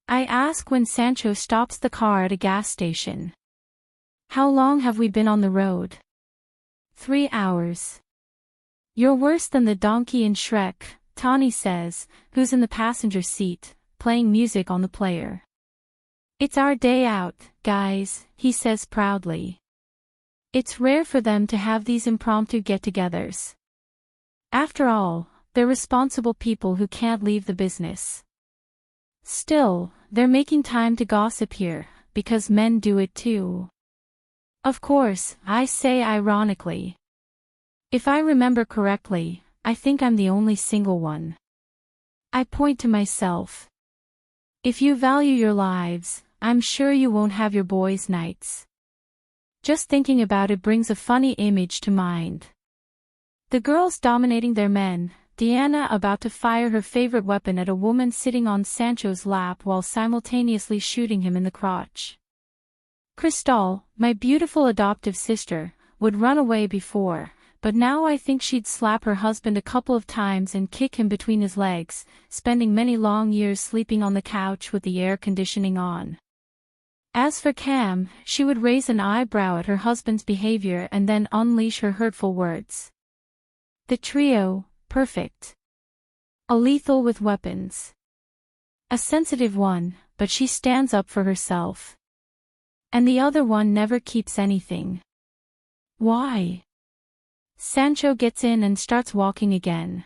I ask when Sancho stops the car at a gas station. How long have we been on the road? 3 hours. You're worse than the donkey in Shrek, Tawny says, who's in the passenger seat, playing music on the player. It's our day out, guys, he says proudly. It's rare for them to have these impromptu get-togethers. After all, they're responsible people who can't leave the business. Still, they're making time to gossip here, because men do it too. Of course, I say ironically. If I remember correctly, I think I'm the only single one. I point to myself. If you value your lives, I'm sure you won't have your boys' nights. Just thinking about it brings a funny image to mind. The girls dominating their men, Diana about to fire her favorite weapon at a woman sitting on Sancho's lap while simultaneously shooting him in the crotch. Cristal, my beautiful adoptive sister, would run away before, but now I think she'd slap her husband a couple of times and kick him between his legs, spending many long years sleeping on the couch with the air conditioning on. As for Cam, she would raise an eyebrow at her husband's behavior and then unleash her hurtful words. The trio, perfect. A lethal with weapons. A sensitive one, but she stands up for herself. And the other one never keeps anything. Why? Sancho gets in and starts walking again.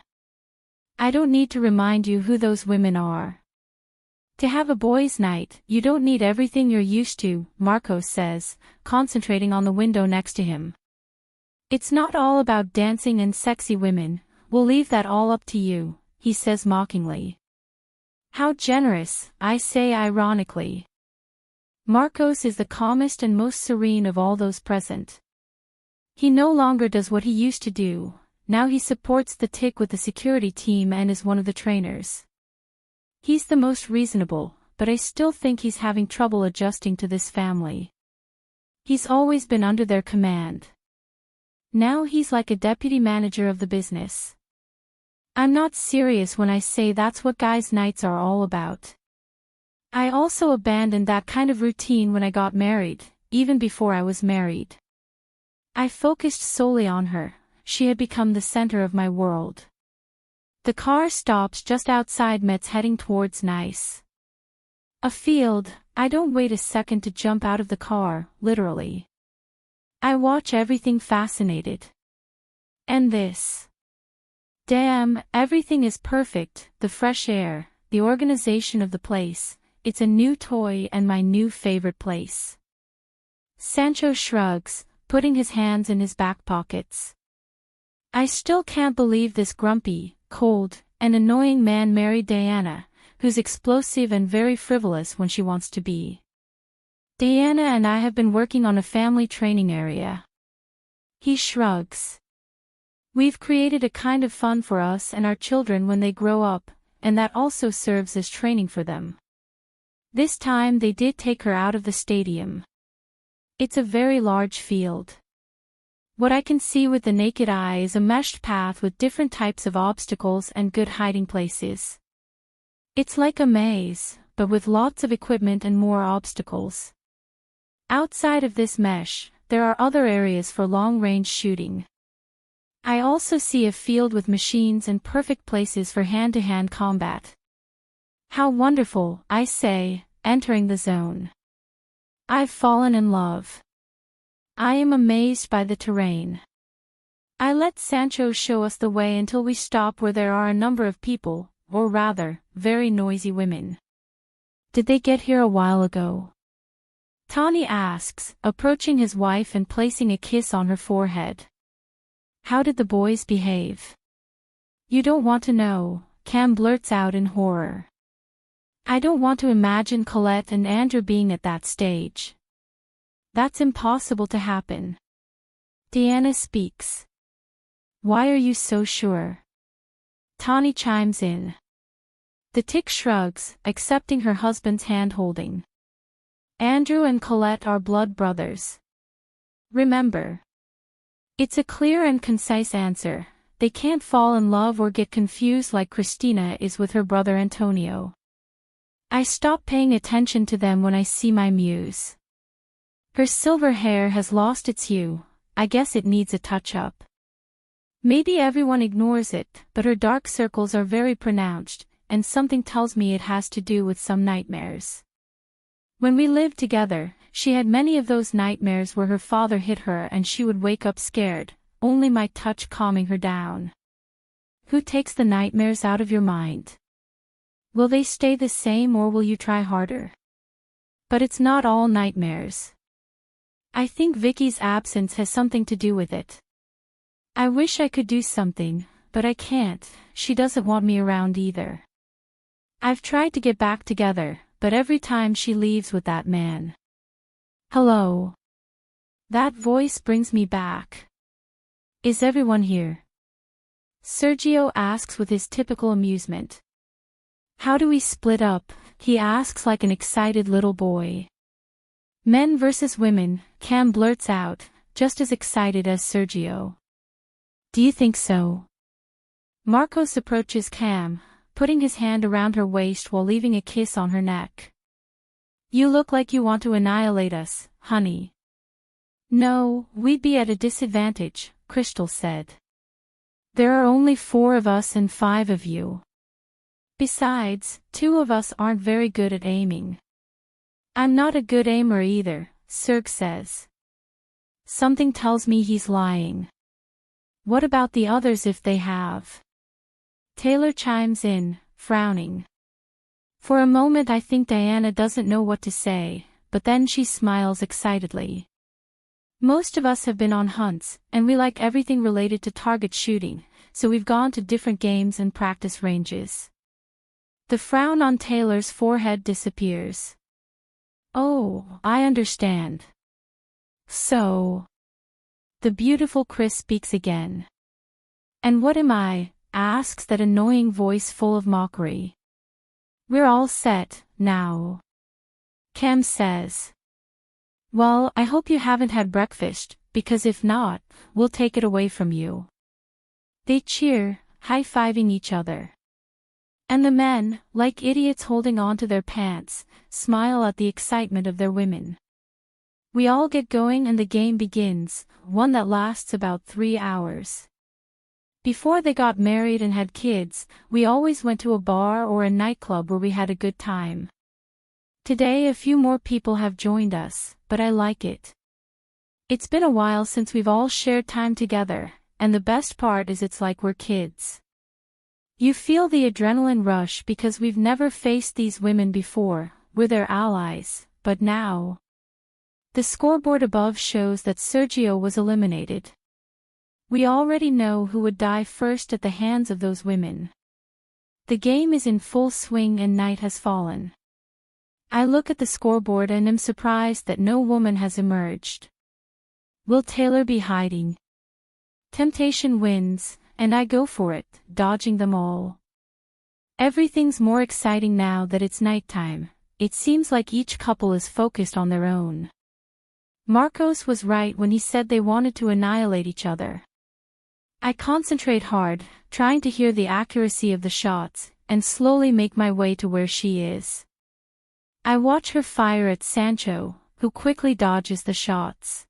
I don't need to remind you who those women are. To have a boys' night, you don't need everything you're used to, Marcos says, concentrating on the window next to him. It's not all about dancing and sexy women, we'll leave that all up to you, he says mockingly. How generous, I say ironically. Marcos is the calmest and most serene of all those present. He no longer does what he used to do, now he supports the tick with the security team and is one of the trainers. He's the most reasonable, but I still think he's having trouble adjusting to this family. He's always been under their command. Now he's like a deputy manager of the business. I'm not serious when I say that's what guys' nights are all about. I also abandoned that kind of routine when I got married, even before I was married. I focused solely on her, she had become the center of my world. The car stops just outside Metz heading towards Nice. A field, I don't wait a second to jump out of the car, literally. I watch everything fascinated. And this. Damn, everything is perfect, the fresh air, the organization of the place, it's a new toy and my new favorite place. Sancho shrugs, putting his hands in his back pockets. I still can't believe this grumpy, cold, and annoying man married Diana, who's explosive and very frivolous when she wants to be. Diana and I have been working on a family training area. He shrugs. We've created a kind of fun for us and our children when they grow up, and that also serves as training for them. This time they did take her out of the stadium. It's a very large field. What I can see with the naked eye is a meshed path with different types of obstacles and good hiding places. It's like a maze, but with lots of equipment and more obstacles. Outside of this mesh, there are other areas for long-range shooting. I also see a field with machines and perfect places for hand-to-hand combat. How wonderful, I say, entering the zone. I've fallen in love. I am amazed by the terrain. I let Sancho show us the way until we stop where there are a number of people, or rather, very noisy women. Did they get here a while ago? Tawny asks, approaching his wife and placing a kiss on her forehead. How did the boys behave? You don't want to know, Cam blurts out in horror. I don't want to imagine Colette and Andrew being at that stage. That's impossible to happen. Deanna speaks. Why are you so sure? Tawny chimes in. The tick shrugs, accepting her husband's hand-holding. Andrew and Colette are blood brothers. Remember. It's a clear and concise answer. They can't fall in love or get confused like Christina is with her brother Antonio. I stop paying attention to them when I see my muse. Her silver hair has lost its hue, I guess it needs a touch-up. Maybe everyone ignores it, but her dark circles are very pronounced, and something tells me it has to do with some nightmares. When we lived together, she had many of those nightmares where her father hit her and she would wake up scared, only my touch calming her down. Who takes the nightmares out of your mind? Will they stay the same or will you try harder? But it's not all nightmares. I think Vicky's absence has something to do with it. I wish I could do something, but I can't. She doesn't want me around either. I've tried to get back together, but every time she leaves with that man. Hello. That voice brings me back. Is everyone here? Sergio asks with his typical amusement. How do we split up? He asks like an excited little boy. Men versus women, Cam blurts out, just as excited as Sergio. Do you think so? Marcos approaches Cam, putting his hand around her waist while leaving a kiss on her neck. You look like you want to annihilate us, honey. No, we'd be at a disadvantage, Crystal said. There are only 4 of us and 5 of you. Besides, 2 of us aren't very good at aiming. I'm not a good aimer either, Serg says. Something tells me he's lying. What about the others if they have? Taylor chimes in, frowning. For a moment I think Diana doesn't know what to say, but then she smiles excitedly. Most of us have been on hunts, and we like everything related to target shooting, so we've gone to different games and practice ranges. The frown on Taylor's forehead disappears. Oh, I understand. So. The beautiful Chris speaks again. And what am I? Asks that annoying voice full of mockery. We're all set, now. Cam says. Well, I hope you haven't had breakfast, because if not, we'll take it away from you. They cheer, high-fiving each other. And the men, like idiots holding on to their pants, smile at the excitement of their women. We all get going and the game begins, one that lasts about 3 hours. Before they got married and had kids, we always went to a bar or a nightclub where we had a good time. Today a few more people have joined us, but I like it. It's been a while since we've all shared time together, and the best part is it's like we're kids. You feel the adrenaline rush because we've never faced these women before, we're their allies, but now. The scoreboard above shows that Sergio was eliminated. We already know who would die first at the hands of those women. The game is in full swing and night has fallen. I look at the scoreboard and am surprised that no woman has emerged. Will Taylor be hiding? Temptation wins, and I go for it, dodging them all. Everything's more exciting now that it's nighttime. It seems like each couple is focused on their own. Marcos was right when he said they wanted to annihilate each other. I concentrate hard, trying to hear the accuracy of the shots, and slowly make my way to where she is. I watch her fire at Sancho, who quickly dodges the shots.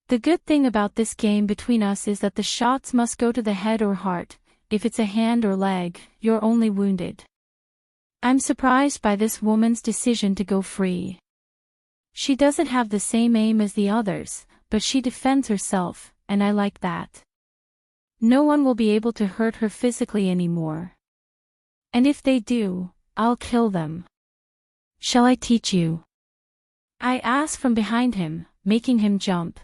The good thing about this game between us is that the shots must go to the head or heart. If it's a hand or leg, you're only wounded. I'm surprised by this woman's decision to go free. She doesn't have the same aim as the others, but she defends herself, and I like that. No one will be able to hurt her physically anymore. And if they do, I'll kill them. Shall I teach you? I ask from behind him, making him jump.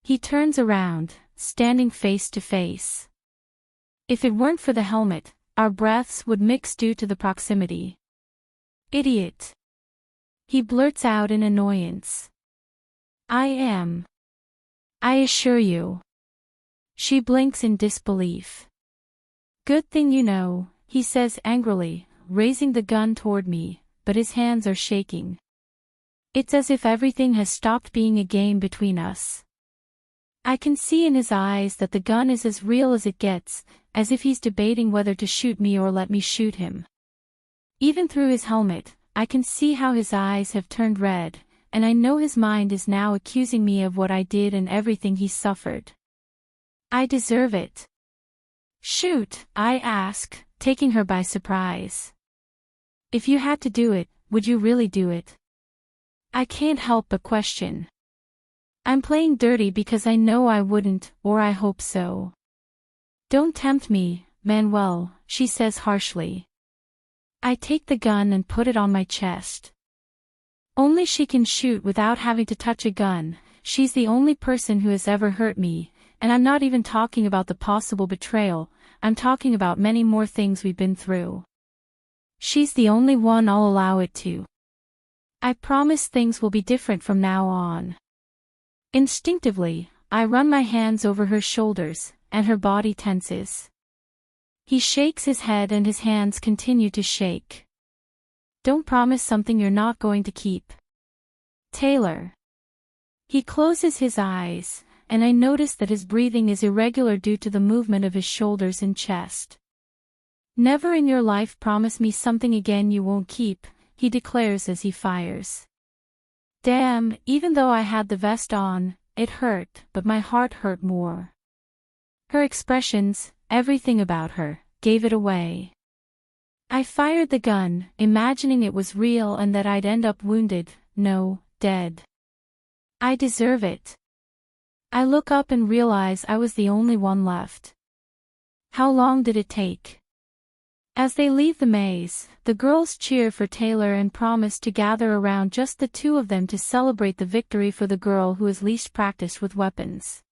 He turns around, standing face to face. If it weren't for the helmet, our breaths would mix due to the proximity. Idiot. He blurts out in annoyance. I am. I assure you. She blinks in disbelief. Good thing you know, he says angrily, raising the gun toward me, but his hands are shaking. It's as if everything has stopped being a game between us. I can see in his eyes that the gun is as real as it gets, as if he's debating whether to shoot me or let me shoot him. Even through his helmet, I can see how his eyes have turned red, and I know his mind is now accusing me of what I did and everything he suffered. I deserve it. Shoot, I ask, taking her by surprise. If you had to do it, would you really do it? I can't help but question. I'm playing dirty because I know I wouldn't, or I hope so. Don't tempt me, Manuel, she says harshly. I take the gun and put it on my chest. Only she can shoot without having to touch a gun. She's the only person who has ever hurt me, and I'm not even talking about the possible betrayal, I'm talking about many more things we've been through. She's the only one I'll allow it to. I promise things will be different from now on. Instinctively, I run my hands over her shoulders, and her body tenses. He shakes his head and his hands continue to shake. Don't promise something you're not going to keep. Taylor. He closes his eyes, and I notice that his breathing is irregular due to the movement of his shoulders and chest. Never in your life promise me something again you won't keep, he declares as he fires. Damn, even though I had the vest on, it hurt, but my heart hurt more. Her expressions, everything about her, gave it away. I fired the gun, imagining it was real and that I'd end up wounded, no, dead. I deserve it. I look up and realize I was the only one left. How long did it take? As they leave the maze, the girls cheer for Taylor and promise to gather around just the two of them to celebrate the victory for the girl who is least practiced with weapons.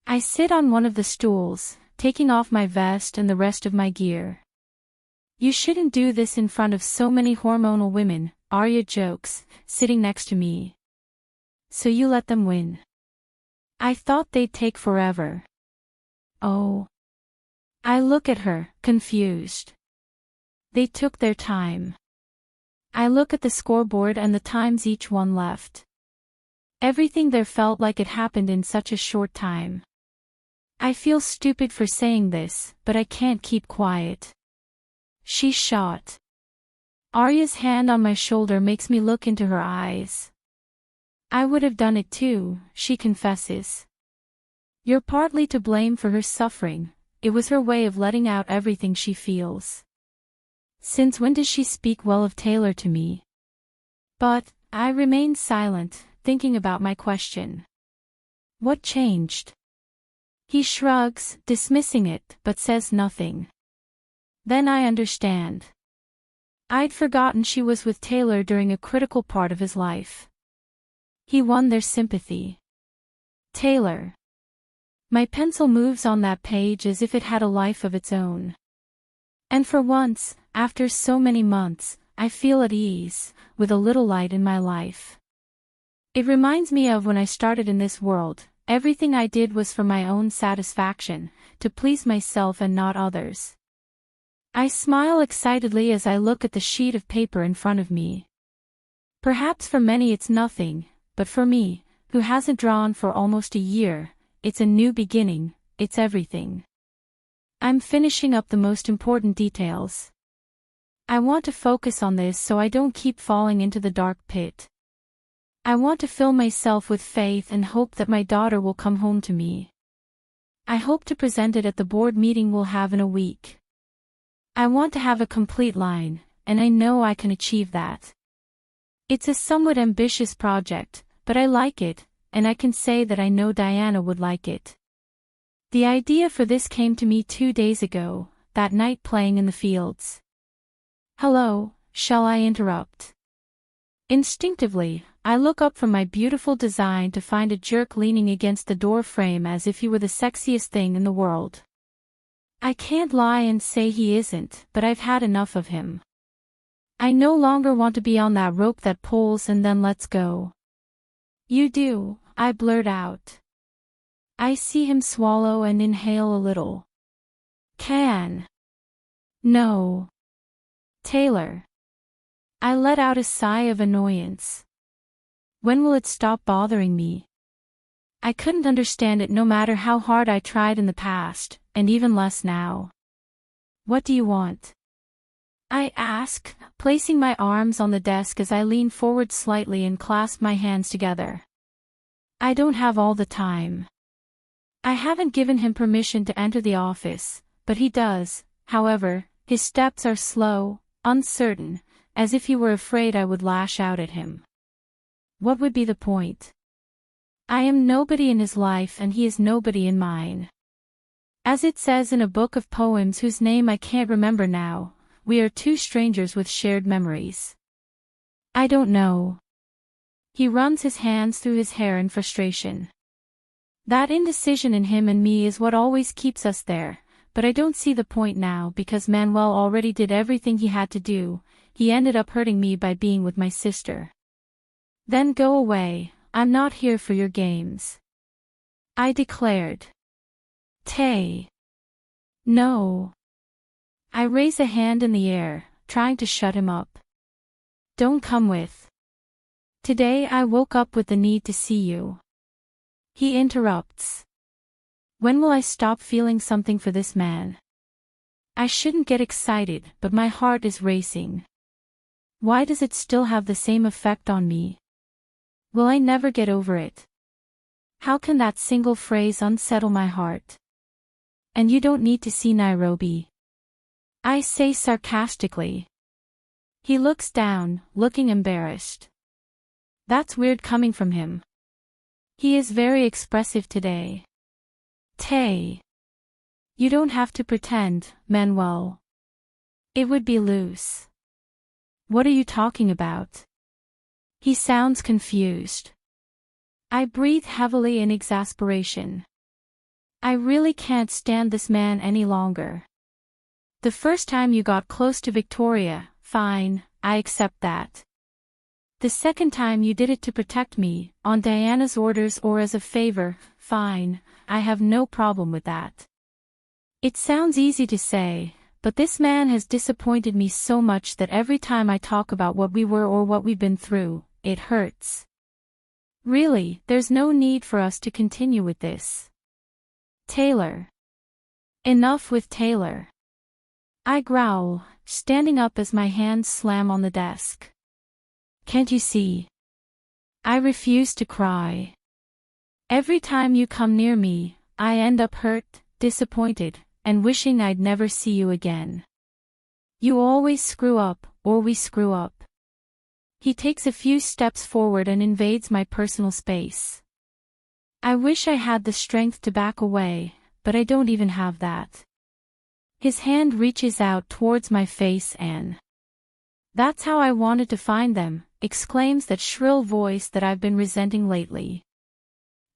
I sit on one of the stools, taking off my vest and the rest of my gear. You shouldn't do this in front of so many hormonal women, Arya jokes, sitting next to me. So you let them win. I thought they'd take forever. Oh. I look at her, confused. They took their time. I look at the scoreboard and the times each one left. Everything there felt like it happened in such a short time. I feel stupid for saying this, but I can't keep quiet. She shot. Arya's hand on my shoulder makes me look into her eyes. I would have done it too, she confesses. You're partly to blame for her suffering. It was her way of letting out everything she feels. Since when does she speak well of Taylor to me? But, I remain silent, thinking about my question. What changed? He shrugs, dismissing it, but says nothing. Then I understand. I'd forgotten she was with Taylor during a critical part of his life. He won their sympathy. Taylor. My pencil moves on that page as if it had a life of its own. And for once, after so many months, I feel at ease, with a little light in my life. It reminds me of when I started in this world, Everything I did was for my own satisfaction, to please myself and not others. I smile excitedly as I look at the sheet of paper in front of me. Perhaps for many it's nothing, but for me, who hasn't drawn for almost a year, it's a new beginning, it's everything. I'm finishing up the most important details. I want to focus on this so I don't keep falling into the dark pit. I want to fill myself with faith and hope that my daughter will come home to me. I hope to present it at the board meeting we'll have in a week. I want to have a complete line, and I know I can achieve that. It's a somewhat ambitious project, but I like it, and I can say that I know Diana would like it. The idea for this came to me 2 days ago, that night playing in the fields. Hello, shall I interrupt? Instinctively, I look up from my beautiful design to find a jerk leaning against the door frame as if he were the sexiest thing in the world. I can't lie and say he isn't, but I've had enough of him. I no longer want to be on that rope that pulls and then lets go. You do, I blurt out. I see him swallow and inhale a little. No. Taylor. I let out a sigh of annoyance. When will it stop bothering me? I couldn't understand it no matter how hard I tried in the past, and even less now. What do you want? I ask, placing my arms on the desk as I lean forward slightly and clasp my hands together. I don't have all the time. I haven't given him permission to enter the office, but he does. However, his steps are slow, uncertain, as if he were afraid I would lash out at him. What would be the point? I am nobody in his life and he is nobody in mine. As it says in a book of poems whose name I can't remember now, we are two strangers with shared memories. I don't know. He runs his hands through his hair in frustration. That indecision in him and me is what always keeps us there, but I don't see the point now because Manuel already did everything he had to do. He ended up hurting me by being with my sister. Then go away, I'm not here for your games. I declared. Tay. No. I raise a hand in the air, trying to shut him up. Don't come with. Today I woke up with the need to see you. He interrupts. When will I stop feeling something for this man? I shouldn't get excited, but my heart is racing. Why does it still have the same effect on me? Will I never get over it? How can that single phrase unsettle my heart? And you don't need to see Nairobi. I say sarcastically. He looks down, looking embarrassed. That's weird coming from him. He is very expressive today. Tay. You don't have to pretend, Manuel. It would be loose. What are you talking about? He sounds confused. I breathe heavily in exasperation. I really can't stand this man any longer. The first time you got close to Victoria, fine, I accept that. The second time you did it to protect me, on Diana's orders or as a favor, fine, I have no problem with that. It sounds easy to say, but this man has disappointed me so much that every time I talk about what we were or what we've been through, it hurts. Really, there's no need for us to continue with this. Taylor. Enough with Taylor. I growl, standing up as my hands slam on the desk. Can't you see? I refuse to cry. Every time you come near me, I end up hurt, disappointed, and wishing I'd never see you again. You always screw up, or we screw up. He takes a few steps forward and invades my personal space. I wish I had the strength to back away, but I don't even have that. His hand reaches out towards my face and... That's how I wanted to find them, exclaims that shrill voice that I've been resenting lately.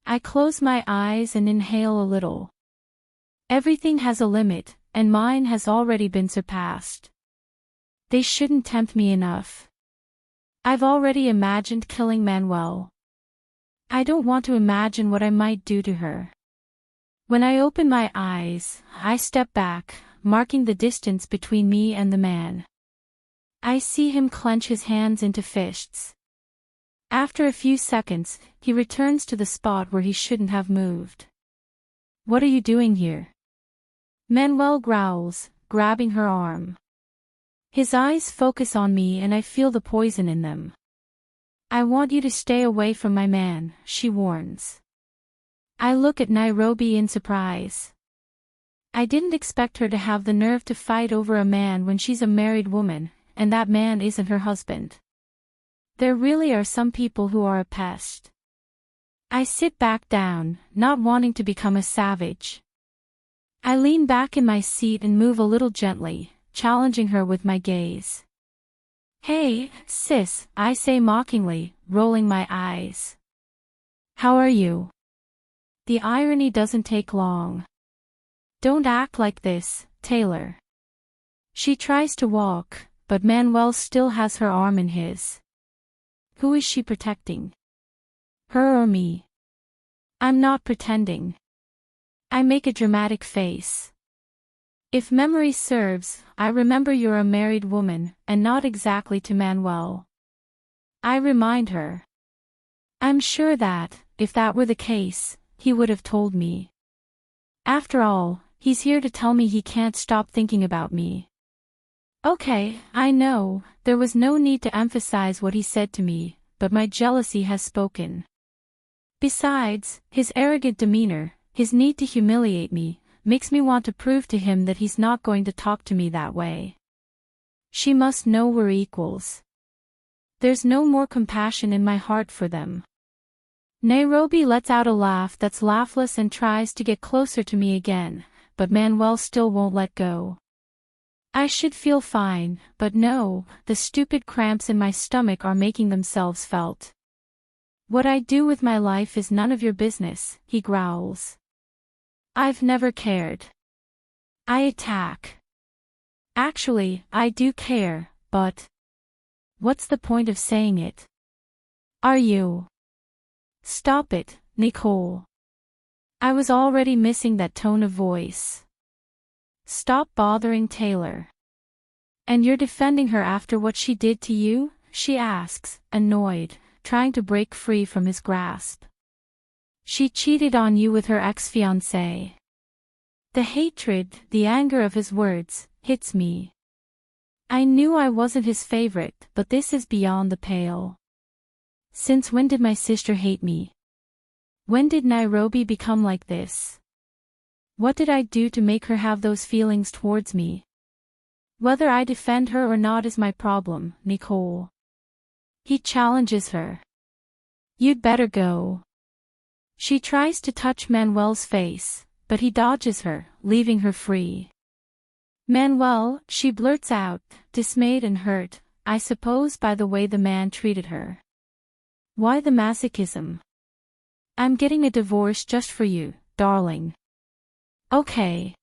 I close my eyes and inhale a little. Everything has a limit, and mine has already been surpassed. They shouldn't tempt me enough. I've already imagined killing Manuel. I don't want to imagine what I might do to her. When I open my eyes, I step back, marking the distance between me and the man. I see him clench his hands into fists. After a few seconds, he returns to the spot where he shouldn't have moved. What are you doing here? Manuel growls, grabbing her arm. His eyes focus on me and I feel the poison in them. I want you to stay away from my man, she warns. I look at Nairobi in surprise. I didn't expect her to have the nerve to fight over a man when she's a married woman, and that man isn't her husband. There really are some people who are a pest. I sit back down, not wanting to become a savage. I lean back in my seat and move a little gently, challenging her with my gaze. Hey, sis, I say mockingly, rolling my eyes. How are you? The irony doesn't take long. Don't act like this, Taylor. She tries to walk, but Manuel still has her arm in his. Who is she protecting? Her or me? I'm not pretending. I make a dramatic face. If memory serves, I remember you're a married woman, and not exactly to Manuel. I remind her. I'm sure that, if that were the case, he would have told me. After all, he's here to tell me he can't stop thinking about me. Okay, I know, there was no need to emphasize what he said to me, but my jealousy has spoken. Besides, his arrogant demeanor, his need to humiliate me, makes me want to prove to him that he's not going to talk to me that way. She must know we're equals. There's no more compassion in my heart for them. Nairobi lets out a laugh that's laughless and tries to get closer to me again, but Manuel still won't let go. I should feel fine, but no, the stupid cramps in my stomach are making themselves felt. What I do with my life is none of your business, he growls. I've never cared. I attack. Actually, I do care, but what's the point of saying it? Are you? Stop it, Nicole. I was already missing that tone of voice. Stop bothering Taylor. And you're defending her after what she did to you? She asks, annoyed, trying to break free from his grasp. She cheated on you with her ex-fiancé. The hatred, the anger of his words, hits me. I knew I wasn't his favorite, but this is beyond the pale. Since when did my sister hate me? When did Nairobi become like this? What did I do to make her have those feelings towards me? Whether I defend her or not is my problem, Nicole. He challenges her. You'd better go. She tries to touch Manuel's face, but he dodges her, leaving her free. Manuel, she blurts out, dismayed and hurt, I suppose by the way the man treated her. Why the masochism? I'm getting a divorce just for you, darling. Okay.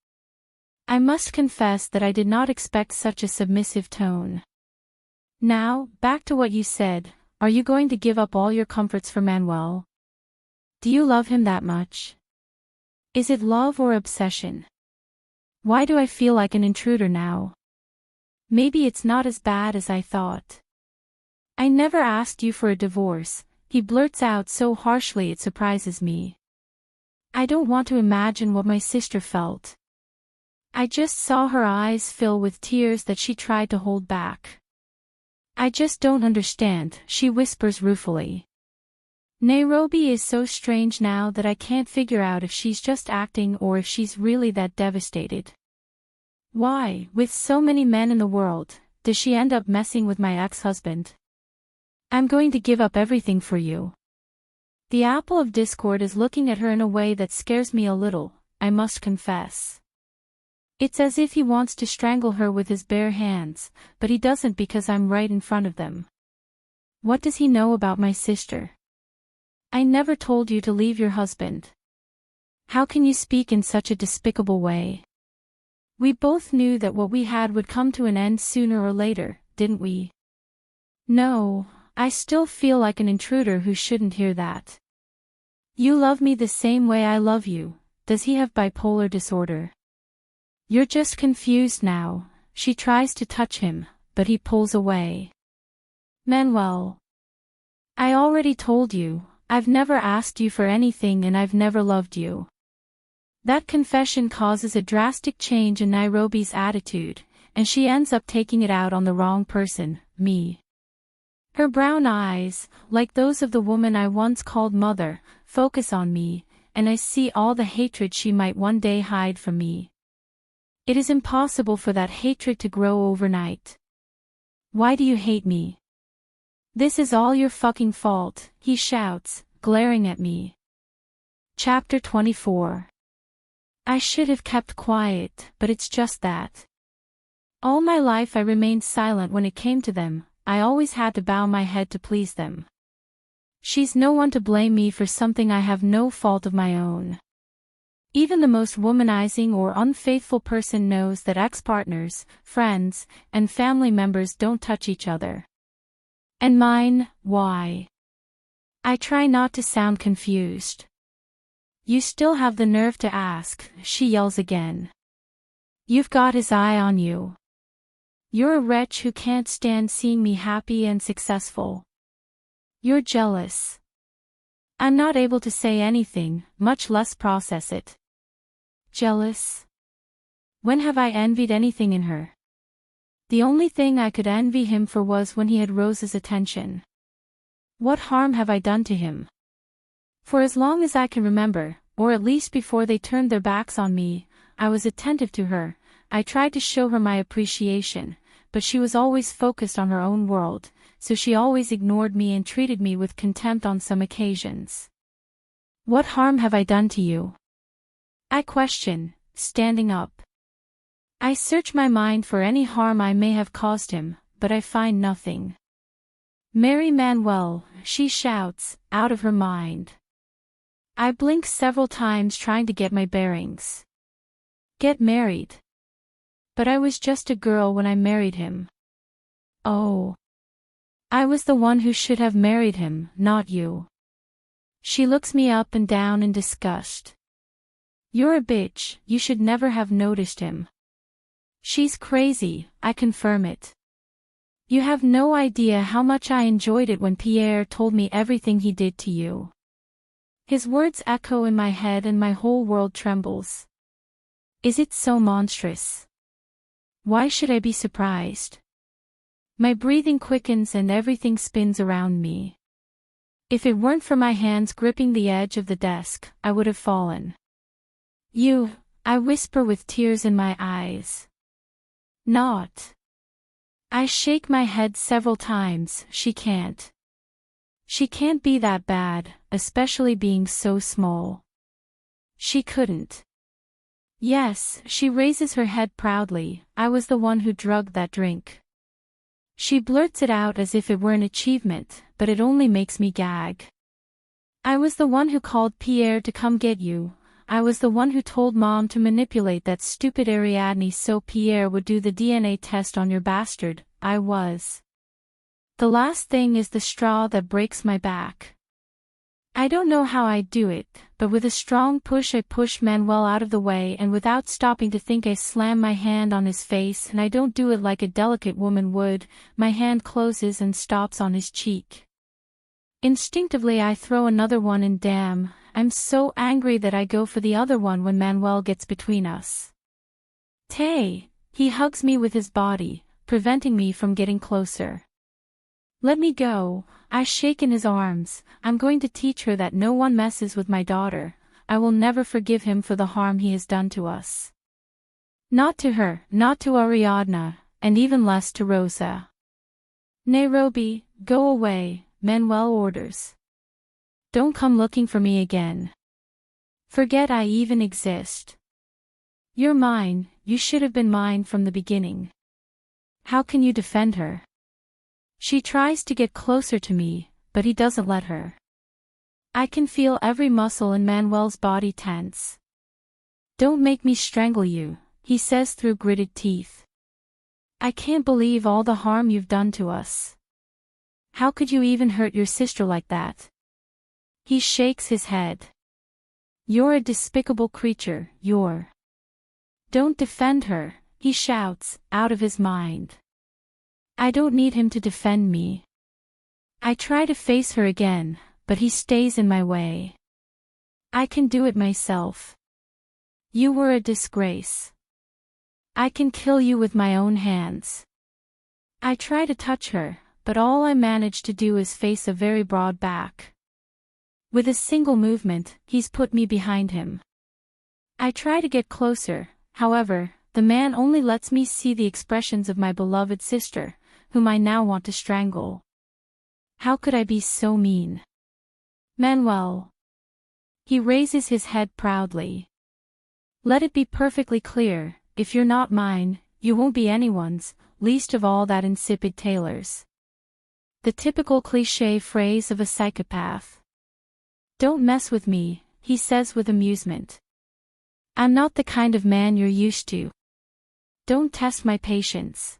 I must confess that I did not expect such a submissive tone. Now, back to what you said, are you going to give up all your comforts for Manuel? Do you love him that much? Is it love or obsession? Why do I feel like an intruder now? Maybe it's not as bad as I thought. I never asked you for a divorce, he blurts out so harshly it surprises me. I don't want to imagine what my sister felt. I just saw her eyes fill with tears that she tried to hold back. I just don't understand, she whispers ruefully. Nairobi is so strange now that I can't figure out if she's just acting or if she's really that devastated. Why, with so many men in the world, does she end up messing with my ex-husband? I'm going to give up everything for you. The apple of discord is looking at her in a way that scares me a little, I must confess. It's as if he wants to strangle her with his bare hands, but he doesn't because I'm right in front of them. What does he know about my sister? I never told you to leave your husband. How can you speak in such a despicable way? We both knew that what we had would come to an end sooner or later, didn't we? No, I still feel like an intruder who shouldn't hear that. You love me the same way I love you. Does he have bipolar disorder? You're just confused now. She tries to touch him, but he pulls away. Manuel. I already told you, I've never asked you for anything and I've never loved you. That confession causes a drastic change in Nairobi's attitude, and she ends up taking it out on the wrong person, me. Her brown eyes, like those of the woman I once called mother, focus on me, and I see all the hatred she might one day hide from me. It is impossible for that hatred to grow overnight. Why do you hate me? This is all your fucking fault, he shouts, glaring at me. Chapter 24. I should have kept quiet, but it's just that. All my life I remained silent when it came to them. I always had to bow my head to please them. She's no one to blame me for something I have no fault of my own. Even the most womanizing or unfaithful person knows that ex-partners, friends, and family members don't touch each other. And mine, why? I try not to sound confused. You still have the nerve to ask, she yells again. You've got his eye on you. You're a wretch who can't stand seeing me happy and successful. You're jealous. I'm not able to say anything, much less process it. Jealous? When have I envied anything in her? The only thing I could envy him for was when he had Rose's attention. What harm have I done to him? For as long as I can remember, or at least before they turned their backs on me, I was attentive to her. I tried to show her my appreciation, but she was always focused on her own world, so she always ignored me and treated me with contempt on some occasions. What harm have I done to you? I question, standing up. I search my mind for any harm I may have caused him, but I find nothing. Marry Manuel, she shouts, out of her mind. I blink several times trying to get my bearings. Get married. But I was just a girl when I married him. Oh. I was the one who should have married him, not you. She looks me up and down in disgust. You're a bitch, you should never have noticed him. She's crazy, I confirm it. You have no idea how much I enjoyed it when Pierre told me everything he did to you. His words echo in my head and my whole world trembles. Is it so monstrous? Why should I be surprised? My breathing quickens and everything spins around me. If it weren't for my hands gripping the edge of the desk, I would have fallen. You, I whisper with tears in my eyes. Not. I shake my head several times, she can't. She can't be that bad, especially being so small. She couldn't. Yes, she raises her head proudly, I was the one who drugged that drink. She blurts it out as if it were an achievement, but it only makes me gag. I was the one who called Pierre to come get you. I was the one who told Mom to manipulate that stupid Ariadne so Pierre would do the DNA test on your bastard. I was. The last thing is the straw that breaks my back. I don't know how I do it, but with a strong push I push Manuel out of the way and without stopping to think I slam my hand on his face, and I don't do it like a delicate woman would. My hand closes and stops on his cheek. Instinctively I throw another one and damn, I'm so angry that I go for the other one when Manuel gets between us. Tay, he hugs me with his body, preventing me from getting closer. Let me go, I shake in his arms. I'm going to teach her that no one messes with my daughter. I will never forgive him for the harm he has done to us. Not to her, not to Ariadna, and even less to Rosa. Nairobi, go away, Manuel orders. Don't come looking for me again. Forget I even exist. You're mine, you should have been mine from the beginning. How can you defend her? She tries to get closer to me, but he doesn't let her. I can feel every muscle in Manuel's body tense. Don't make me strangle you, he says through gritted teeth. I can't believe all the harm you've done to us. How could you even hurt your sister like that? He shakes his head. You're a despicable creature, you're. Don't defend her, he shouts, out of his mind. I don't need him to defend me. I try to face her again, but he stays in my way. I can do it myself. You were a disgrace. I can kill you with my own hands. I try to touch her, but all I manage to do is face a very broad back. With a single movement, he's put me behind him. I try to get closer, however, the man only lets me see the expressions of my beloved sister, whom I now want to strangle. How could I be so mean? Manuel. He raises his head proudly. Let it be perfectly clear, if you're not mine, you won't be anyone's, least of all that insipid Taylor's. The typical cliché phrase of a psychopath. Don't mess with me, he says with amusement. I'm not the kind of man you're used to. Don't test my patience.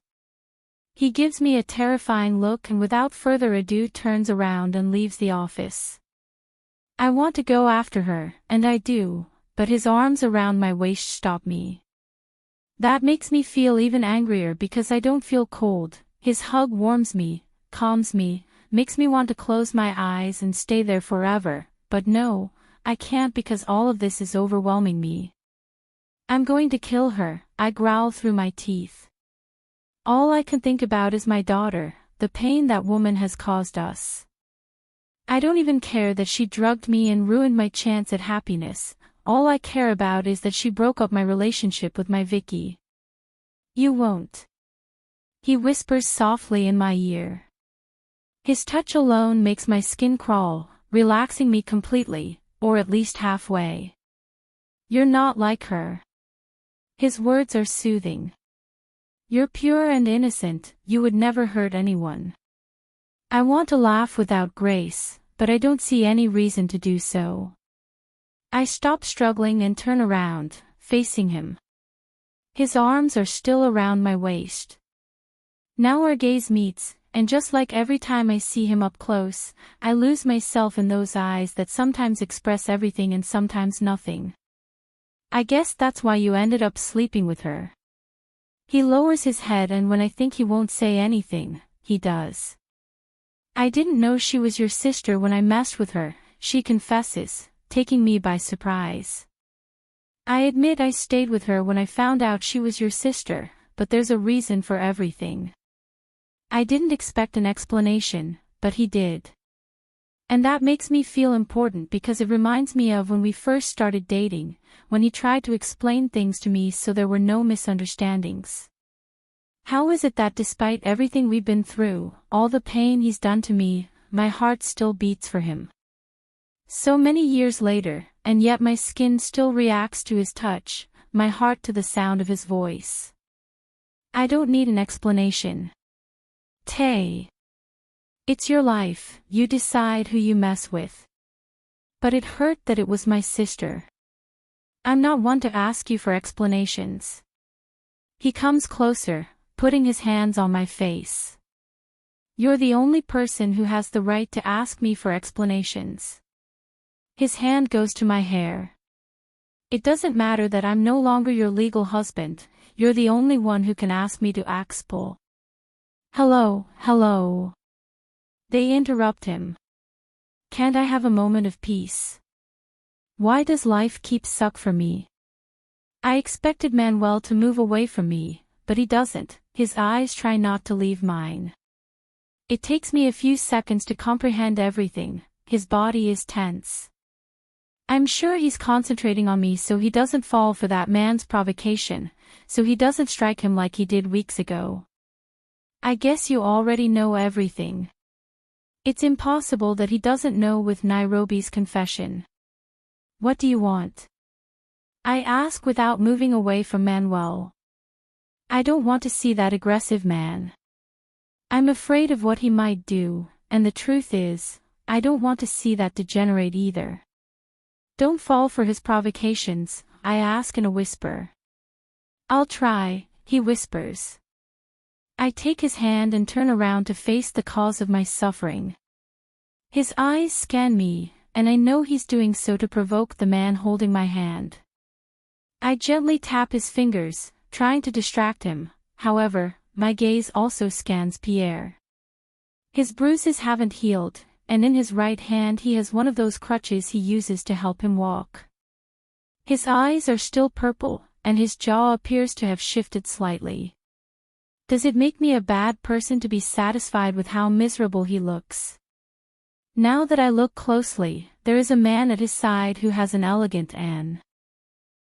He gives me a terrifying look and without further ado turns around and leaves the office. I want to go after her, and I do, but his arms around my waist stop me. That makes me feel even angrier because I don't feel cold. His hug warms me, calms me, makes me want to close my eyes and stay there forever, but no, I can't because all of this is overwhelming me. I'm going to kill her, I growl through my teeth. All I can think about is my daughter, the pain that woman has caused us. I don't even care that she drugged me and ruined my chance at happiness. All I care about is that she broke up my relationship with my Vicky. You won't. He whispers softly in my ear. His touch alone makes my skin crawl, relaxing me completely, or at least halfway. You're not like her. His words are soothing. You're pure and innocent, you would never hurt anyone. I want to laugh without grace, but I don't see any reason to do so. I stop struggling and turn around, facing him. His arms are still around my waist. Now our gaze meets, and just like every time I see him up close, I lose myself in those eyes that sometimes express everything and sometimes nothing. I guess that's why you ended up sleeping with her. He lowers his head and when I think he won't say anything, he does. I didn't know she was your sister when I messed with her, she confesses, taking me by surprise. I admit I stayed with her when I found out she was your sister, but there's a reason for everything. I didn't expect an explanation, but he did. And that makes me feel important because it reminds me of when we first started dating, when he tried to explain things to me so there were no misunderstandings. How is it that despite everything we've been through, all the pain he's done to me, my heart still beats for him? So many years later, and yet my skin still reacts to his touch, my heart to the sound of his voice. I don't need an explanation. Tay. It's your life, you decide who you mess with. But it hurt that it was my sister. I'm not one to ask you for explanations. He comes closer, putting his hands on my face. You're the only person who has the right to ask me for explanations. His hand goes to my hair. It doesn't matter that I'm no longer your legal husband, you're the only one who can ask me to explain. Hello. They interrupt him. Can't I have a moment of peace? Why does life keep suck for me? I expected Manuel to move away from me, but he doesn't, his eyes try not to leave mine. It takes me a few seconds to comprehend everything, his body is tense. I'm sure he's concentrating on me so he doesn't fall for that man's provocation, so he doesn't strike him like he did weeks ago. I guess you already know everything. It's impossible that he doesn't know with Nairobi's confession. What do you want? I ask without moving away from Manuel. I don't want to see that aggressive man. I'm afraid of what he might do, and the truth is, I don't want to see that degenerate either. Don't fall for his provocations, I ask in a whisper. I'll try, he whispers. I take his hand and turn around to face the cause of my suffering. His eyes scan me, and I know he's doing so to provoke the man holding my hand. I gently tap his fingers, trying to distract him. However, my gaze also scans Pierre. His bruises haven't healed, and in his right hand he has one of those crutches he uses to help him walk. His eyes are still purple, and his jaw appears to have shifted slightly. Does it make me a bad person to be satisfied with how miserable he looks? Now that I look closely, there is a man at his side who has an elegant N.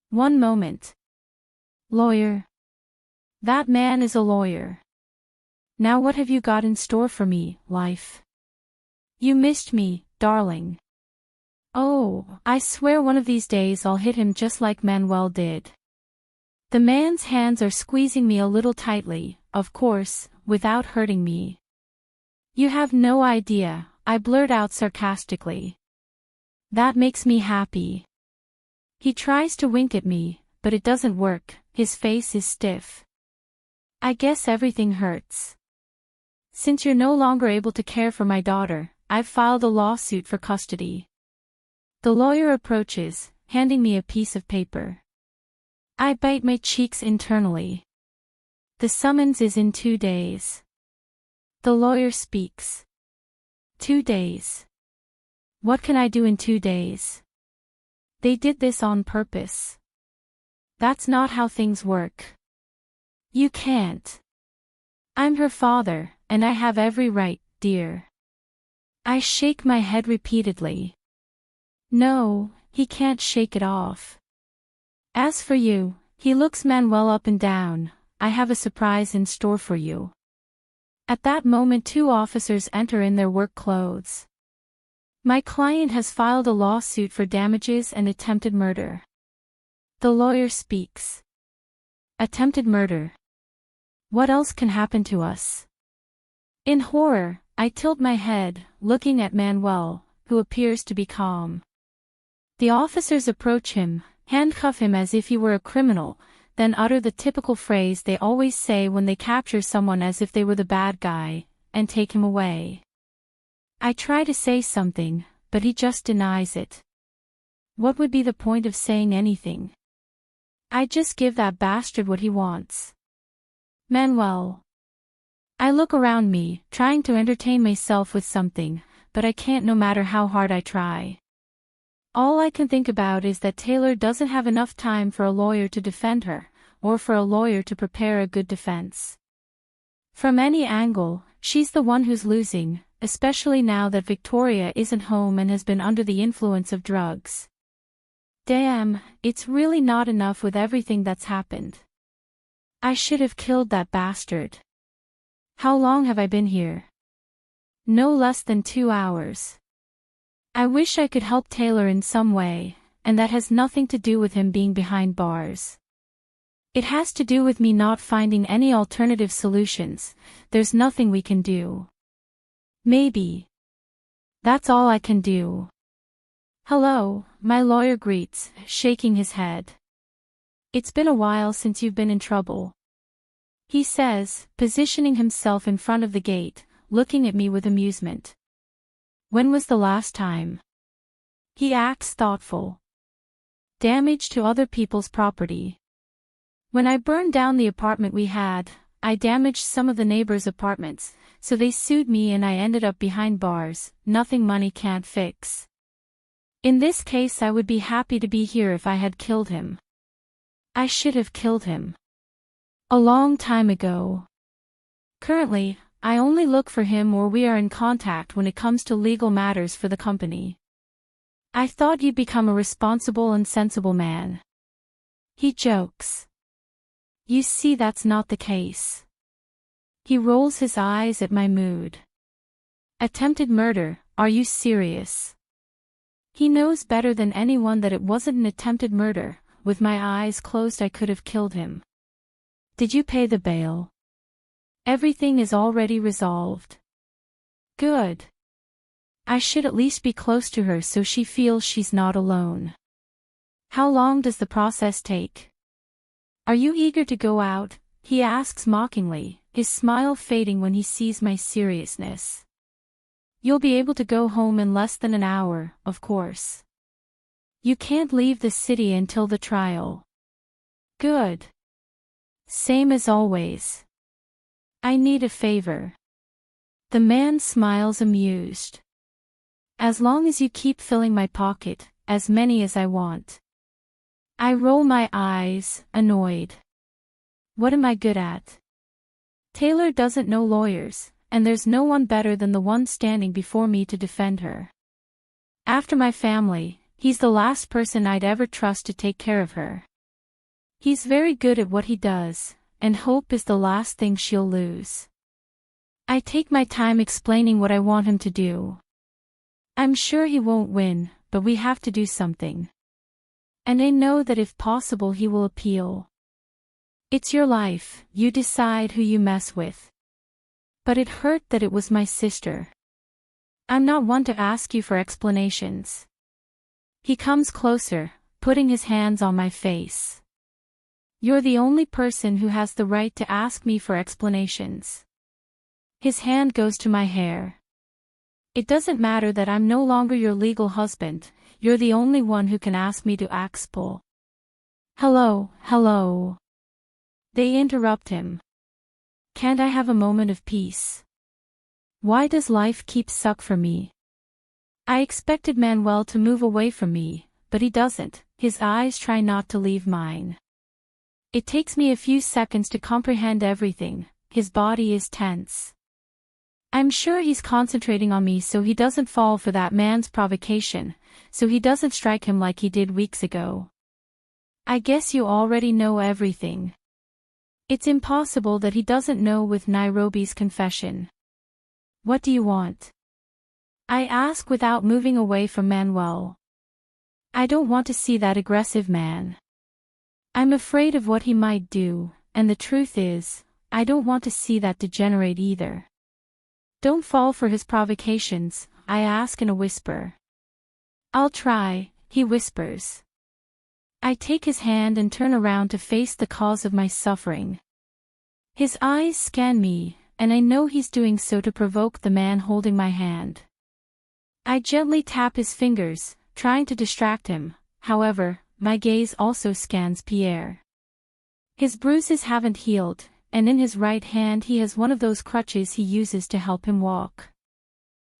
One moment. Lawyer. That man is a lawyer. Now what have you got in store for me, life? You missed me, darling. Oh, I swear one of these days I'll hit him just like Manuel did. The man's hands are squeezing me a little tightly, of course, without hurting me. You have no idea, I blurt out sarcastically. That makes me happy. He tries to wink at me, but it doesn't work, his face is stiff. I guess everything hurts. Since you're no longer able to care for my daughter, I've filed a lawsuit for custody. The lawyer approaches, handing me a piece of paper. I bite my cheeks internally. The summons is in 2 days. The lawyer speaks. 2 days. What can I do in 2 days? They did this on purpose. That's not how things work. You can't. I'm her father, and I have every right, dear. I shake my head repeatedly. No, he can't shake it off. As for you, he looks Manuel up and down, I have a surprise in store for you. At that moment 2 officers enter in their work clothes. My client has filed a lawsuit for damages and attempted murder. The lawyer speaks. Attempted murder. What else can happen to us? In horror, I tilt my head, looking at Manuel, who appears to be calm. The officers approach him, handcuff him as if he were a criminal, then utter the typical phrase they always say when they capture someone as if they were the bad guy, and take him away. I try to say something, but he just denies it. What would be the point of saying anything? I just give that bastard what he wants. Manuel. I look around me, trying to entertain myself with something, but I can't no matter how hard I try. All I can think about is that Taylor doesn't have enough time for a lawyer to defend her, or for a lawyer to prepare a good defense. From any angle, she's the one who's losing, especially now that Victoria isn't home and has been under the influence of drugs. Damn, it's really not enough with everything that's happened. I should have killed that bastard. How long have I been here? No less than 2 hours. I wish I could help Taylor in some way, and that has nothing to do with him being behind bars. It has to do with me not finding any alternative solutions. There's nothing we can do. Maybe. That's all I can do. Hello, my lawyer greets, shaking his head. It's been a while since you've been in trouble. He says, positioning himself in front of the gate, looking at me with amusement. When was the last time? He acts thoughtful. Damage to other people's property. When I burned down the apartment we had, I damaged some of the neighbors' apartments, so they sued me and I ended up behind bars, nothing money can't fix. In this case I would be happy to be here if I had killed him. I should have killed him. A long time ago. Currently, I only look for him or we are in contact when it comes to legal matters for the company. I thought you'd become a responsible and sensible man. He jokes. You see, that's not the case. He rolls his eyes at my mood. Attempted murder, are you serious? He knows better than anyone that it wasn't an attempted murder. With my eyes closed I could have killed him. Did you pay the bail? Everything is already resolved. Good. I should at least be close to her so she feels she's not alone. How long does the process take? Are you eager to go out? He asks mockingly, his smile fading when he sees my seriousness. You'll be able to go home in less than an hour, of course. You can't leave the city until the trial. Good. Same as always. I need a favor. The man smiles amused. As long as you keep filling my pocket, as many as I want. I roll my eyes, annoyed. What am I good at? Taylor doesn't know lawyers, and there's no one better than the one standing before me to defend her. After my family, he's the last person I'd ever trust to take care of her. He's very good at what he does, and hope is the last thing she'll lose. I take my time explaining what I want him to do. I'm sure he won't win, but we have to do something. And I know that if possible he will appeal. It's your life, you decide who you mess with. But it hurt that it was my sister. I'm not one to ask you for explanations. He comes closer, putting his hands on my face. You're the only person who has the right to ask me for explanations. His hand goes to my hair. It doesn't matter that I'm no longer your legal husband, you're the only one who can ask me to explain. Hello. They interrupt him. Can't I have a moment of peace? Why does life keep suck for me? I expected Manuel to move away from me, but he doesn't, his eyes try not to leave mine. It takes me a few seconds to comprehend everything, his body is tense. I'm sure he's concentrating on me so he doesn't fall for that man's provocation, so he doesn't strike him like he did weeks ago. I guess you already know everything. It's impossible that he doesn't know with Nairobi's confession. What do you want? I ask without moving away from Manuel. I don't want to see that aggressive man. I'm afraid of what he might do, and the truth is, I don't want to see that degenerate either. Don't fall for his provocations, I ask in a whisper. I'll try, he whispers. I take his hand and turn around to face the cause of my suffering. His eyes scan me, and I know he's doing so to provoke the man holding my hand. I gently tap his fingers, trying to distract him, however, my gaze also scans Pierre. His bruises haven't healed, and in his right hand he has one of those crutches he uses to help him walk.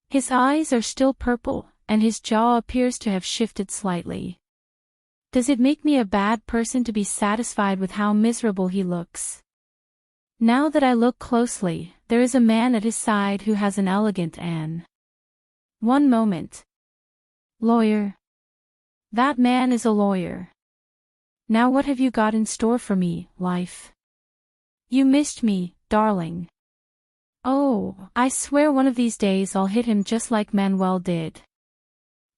His eyes are still purple, and his jaw appears to have shifted slightly. Does it make me a bad person to be satisfied with how miserable he looks? Now that I look closely, there is a man at his side who has an elegant N. One moment. Lawyer. That man is a lawyer. Now what have you got in store for me, life? You missed me, darling. Oh, I swear one of these days I'll hit him just like Manuel did.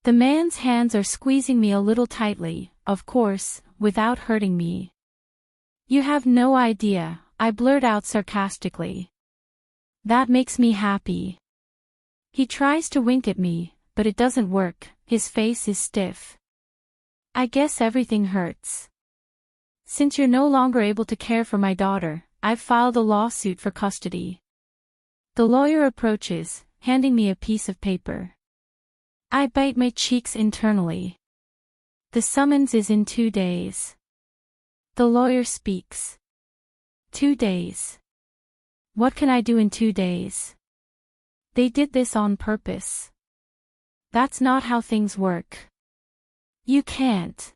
The man's hands are squeezing me a little tightly, of course, without hurting me. You have no idea, I blurt out sarcastically. That makes me happy. He tries to wink at me, but it doesn't work, his face is stiff. I guess everything hurts. Since you're no longer able to care for my daughter, I've filed a lawsuit for custody. The lawyer approaches, handing me a piece of paper. I bite my cheeks internally. The summons is in 2 days. The lawyer speaks. 2 days. What can I do in 2 days? They did this on purpose. That's not how things work. You can't.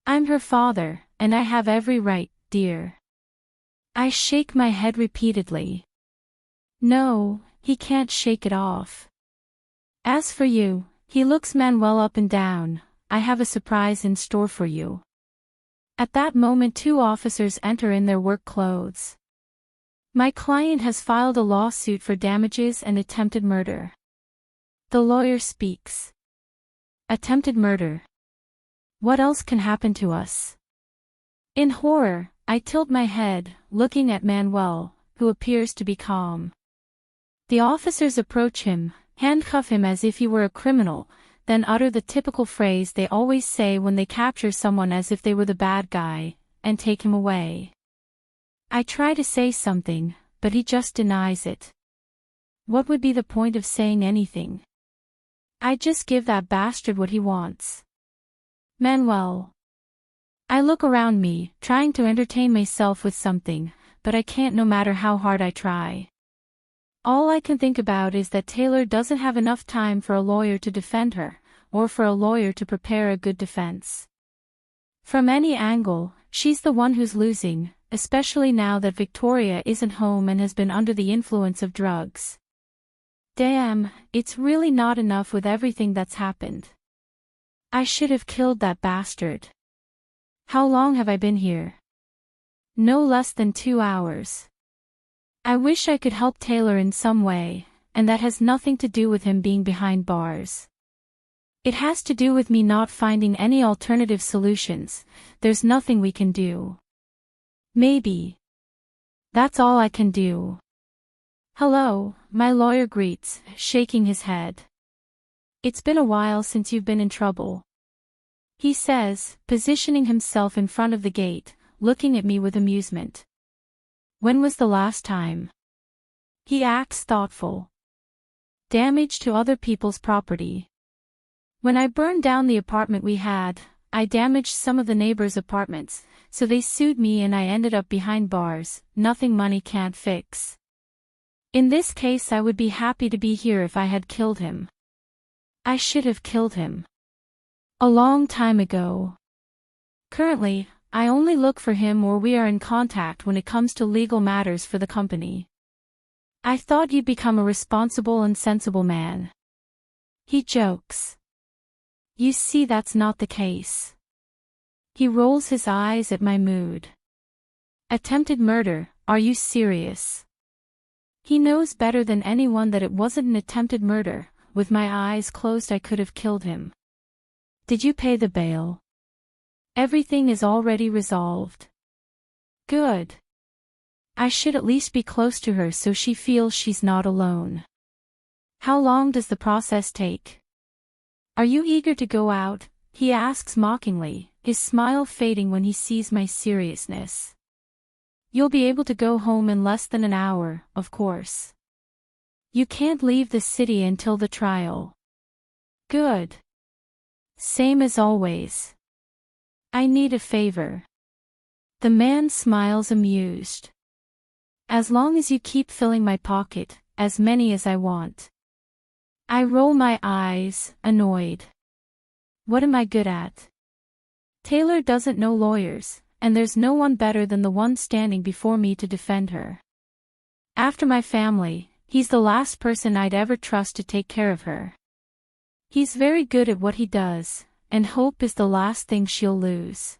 I'm her father, and I have every right, dear. I shake my head repeatedly. No, he can't shake it off. As for you, he looks Manuel up and down, I have a surprise in store for you. At that moment 2 officers enter in their work clothes. My client has filed a lawsuit for damages and attempted murder. The lawyer speaks. Attempted murder. What else can happen to us? In horror, I tilt my head, looking at Manuel, who appears to be calm. The officers approach him, handcuff him as if he were a criminal, then utter the typical phrase they always say when they capture someone as if they were the bad guy, and take him away. I try to say something, but he just denies it. What would be the point of saying anything? I'd just give that bastard what he wants. Manuel. I look around me, trying to entertain myself with something, but I can't no matter how hard I try. All I can think about is that Taylor doesn't have enough time for a lawyer to defend her, or for a lawyer to prepare a good defense. From any angle, she's the one who's losing, especially now that Victoria isn't home and has been under the influence of drugs. Damn, it's really not enough with everything that's happened. I should have killed that bastard. How long have I been here? No less than 2 hours. I wish I could help Taylor in some way, and that has nothing to do with him being behind bars. It has to do with me not finding any alternative solutions. There's nothing we can do. Maybe. That's all I can do. Hello, my lawyer greets, shaking his head. It's been a while since you've been in trouble. He says, positioning himself in front of the gate, looking at me with amusement. When was the last time? He acts thoughtful. Damage to other people's property. When I burned down the apartment we had, I damaged some of the neighbors' apartments, so they sued me and I ended up behind bars. Nothing money can't fix. In this case I would be happy to be here if I had killed him. I should have killed him. A long time ago. Currently, I only look for him or we are in contact when it comes to legal matters for the company. I thought you'd become a responsible and sensible man. He jokes. You see, that's not the case. He rolls his eyes at my mood. Attempted murder, are you serious? He knows better than anyone that it wasn't an attempted murder. With my eyes closed I could have killed him. Did you pay the bail? Everything is already resolved. Good. I should at least be close to her so she feels she's not alone. How long does the process take? Are you eager to go out? He asks mockingly, his smile fading when he sees my seriousness. You'll be able to go home in less than an hour, of course. You can't leave the city until the trial. Good. Same as always. I need a favor. The man smiles amused. As long as you keep filling my pocket, as many as I want. I roll my eyes, annoyed. What am I good at? Taylor doesn't know lawyers, and there's no one better than the one standing before me to defend her. After my family, he's the last person I'd ever trust to take care of her. He's very good at what he does, and hope is the last thing she'll lose.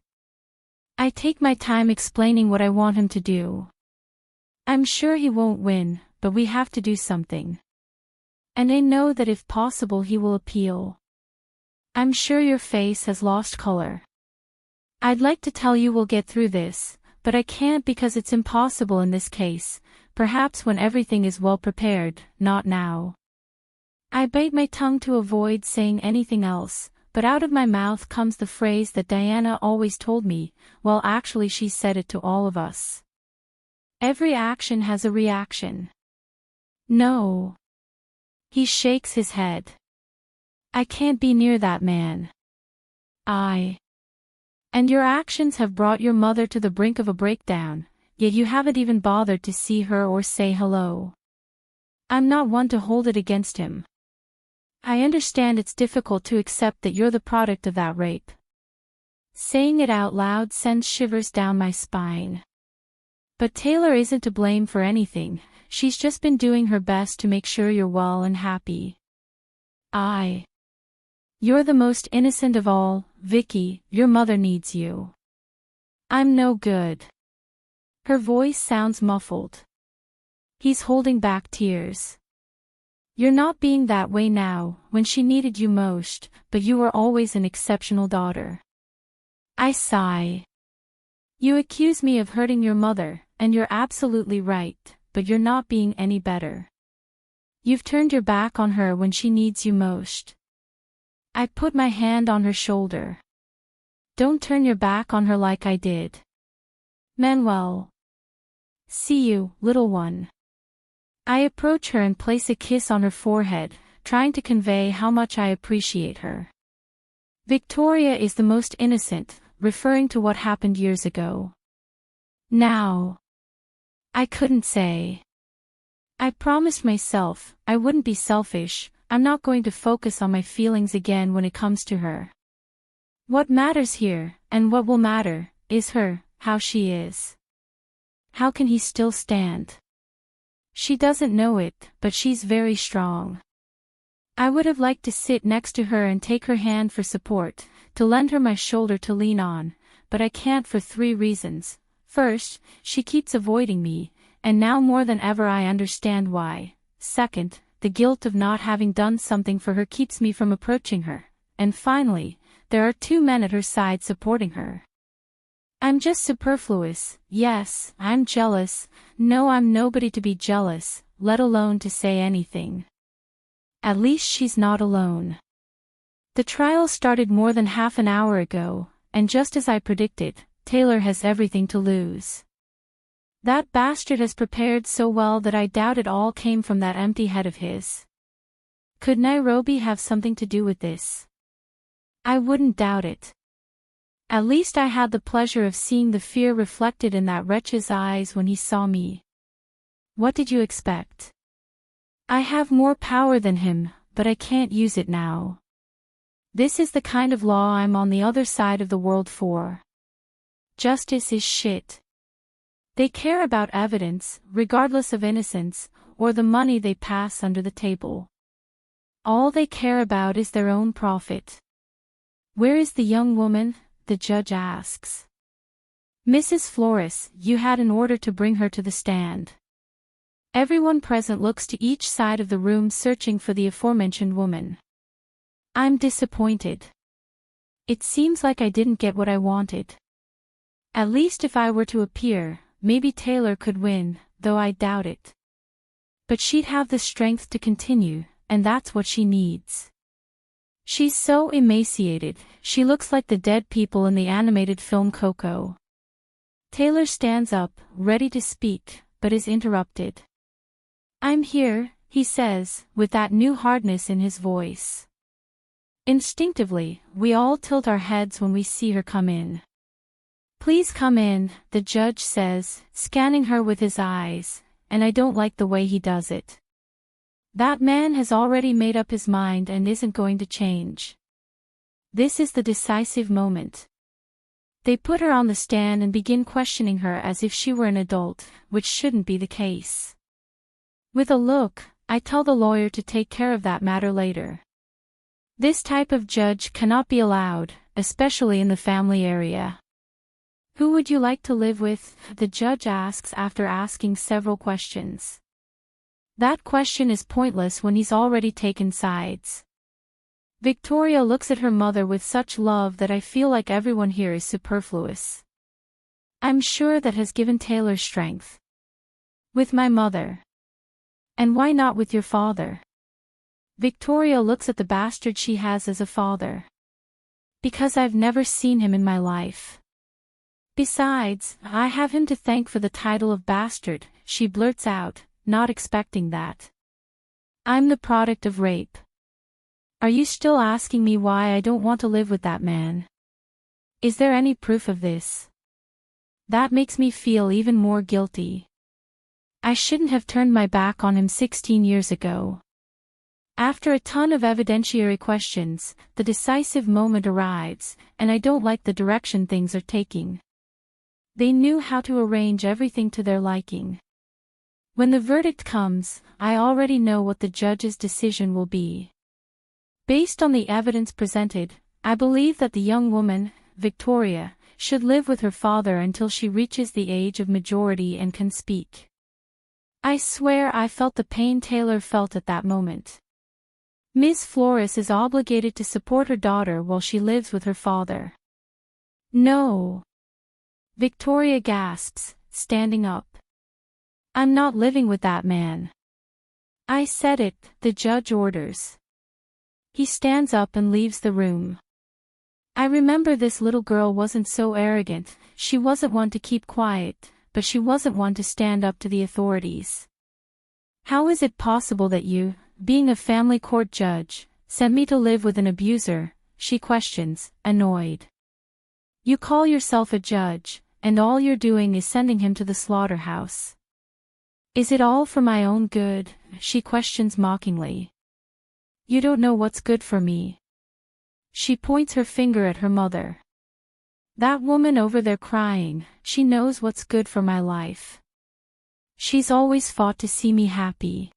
I take my time explaining what I want him to do. I'm sure he won't win, but we have to do something. And I know that if possible he will appeal. I'm sure your face has lost color. I'd like to tell you we'll get through this, but I can't because it's impossible in this case, perhaps when everything is well prepared, not now. I bite my tongue to avoid saying anything else, but out of my mouth comes the phrase that Diana always told me, well actually she said it to all of us. Every action has a reaction. No. He shakes his head. I can't be near that man. And your actions have brought your mother to the brink of a breakdown, yet you haven't even bothered to see her or say hello. I'm not one to hold it against him. I understand it's difficult to accept that you're the product of that rape. Saying it out loud sends shivers down my spine. But Taylor isn't to blame for anything, she's just been doing her best to make sure you're well and happy. You're the most innocent of all, Vicky, your mother needs you. I'm no good. Her voice sounds muffled. He's holding back tears. You're not being that way now, when she needed you most, but you were always an exceptional daughter. I sigh. You accuse me of hurting your mother, and you're absolutely right, but you're not being any better. You've turned your back on her when she needs you most. I put my hand on her shoulder. Don't turn your back on her like I did. Manuel. See you, little one. I approach her and place a kiss on her forehead, trying to convey how much I appreciate her. Victoria is the most innocent, referring to what happened years ago. Now. I couldn't say. I promised myself I wouldn't be selfish. I'm not going to focus on my feelings again when it comes to her. What matters here, and what will matter, is her, how she is. How can he still stand? She doesn't know it, but she's very strong. I would have liked to sit next to her and take her hand for support, to lend her my shoulder to lean on, but I can't for 3 reasons. First, she keeps avoiding me, and now more than ever I understand why. Second, the guilt of not having done something for her keeps me from approaching her. And finally, there are 2 men at her side supporting her. I'm just superfluous. Yes, I'm jealous. No, I'm nobody to be jealous, let alone to say anything. At least she's not alone. The trial started more than half an hour ago, and just as I predicted, Taylor has everything to lose. That bastard has prepared so well that I doubt it all came from that empty head of his. Could Nairobi have something to do with this? I wouldn't doubt it. At least I had the pleasure of seeing the fear reflected in that wretch's eyes when he saw me. What did you expect? I have more power than him, but I can't use it now. This is the kind of law I'm on the other side of the world for. Justice is shit. They care about evidence, regardless of innocence, or the money they pass under the table. All they care about is their own profit. Where is the young woman? The judge asks. Mrs. Flores, you had an order to bring her to the stand. Everyone present looks to each side of the room searching for the aforementioned woman. I'm disappointed. It seems like I didn't get what I wanted. At least if I were to appear, maybe Taylor could win, though I doubt it. But she'd have the strength to continue, and that's what she needs. She's so emaciated, she looks like the dead people in the animated film Coco. Taylor stands up, ready to speak, but is interrupted. I'm here, he says, with that new hardness in his voice. Instinctively, we all tilt our heads when we see her come in. Please come in, the judge says, scanning her with his eyes, and I don't like the way he does it. That man has already made up his mind and isn't going to change. This is the decisive moment. They put her on the stand and begin questioning her as if she were an adult, which shouldn't be the case. With a look, I tell the lawyer to take care of that matter later. This type of judge cannot be allowed, especially in the family area. Who would you like to live with? The judge asks after asking several questions. That question is pointless when he's already taken sides. Victoria looks at her mother with such love that I feel like everyone here is superfluous. I'm sure that has given Taylor strength. With my mother. And why not with your father? Victoria looks at the bastard she has as a father. Because I've never seen him in my life. Besides, I have him to thank for the title of bastard, she blurts out, not expecting that. I'm the product of rape. Are you still asking me why I don't want to live with that man? Is there any proof of this? That makes me feel even more guilty. I shouldn't have turned my back on him 16 years ago. After a ton of evidentiary questions, the decisive moment arrives, and I don't like the direction things are taking. They knew how to arrange everything to their liking. When the verdict comes, I already know what the judge's decision will be. Based on the evidence presented, I believe that the young woman, Victoria, should live with her father until she reaches the age of majority and can speak. I swear I felt the pain Taylor felt at that moment. Ms. Flores is obligated to support her daughter while she lives with her father. No. Victoria gasps, standing up. I'm not living with that man. I said it, the judge orders. He stands up and leaves the room. I remember this little girl wasn't so arrogant, she wasn't one to keep quiet, but she wasn't one to stand up to the authorities. How is it possible that you, being a family court judge, sent me to live with an abuser? She questions, annoyed. You call yourself a judge, and all you're doing is sending him to the slaughterhouse. Is it all for my own good? She questions mockingly. You don't know what's good for me. She points her finger at her mother. That woman over there crying, she knows what's good for my life. She's always fought to see me happy.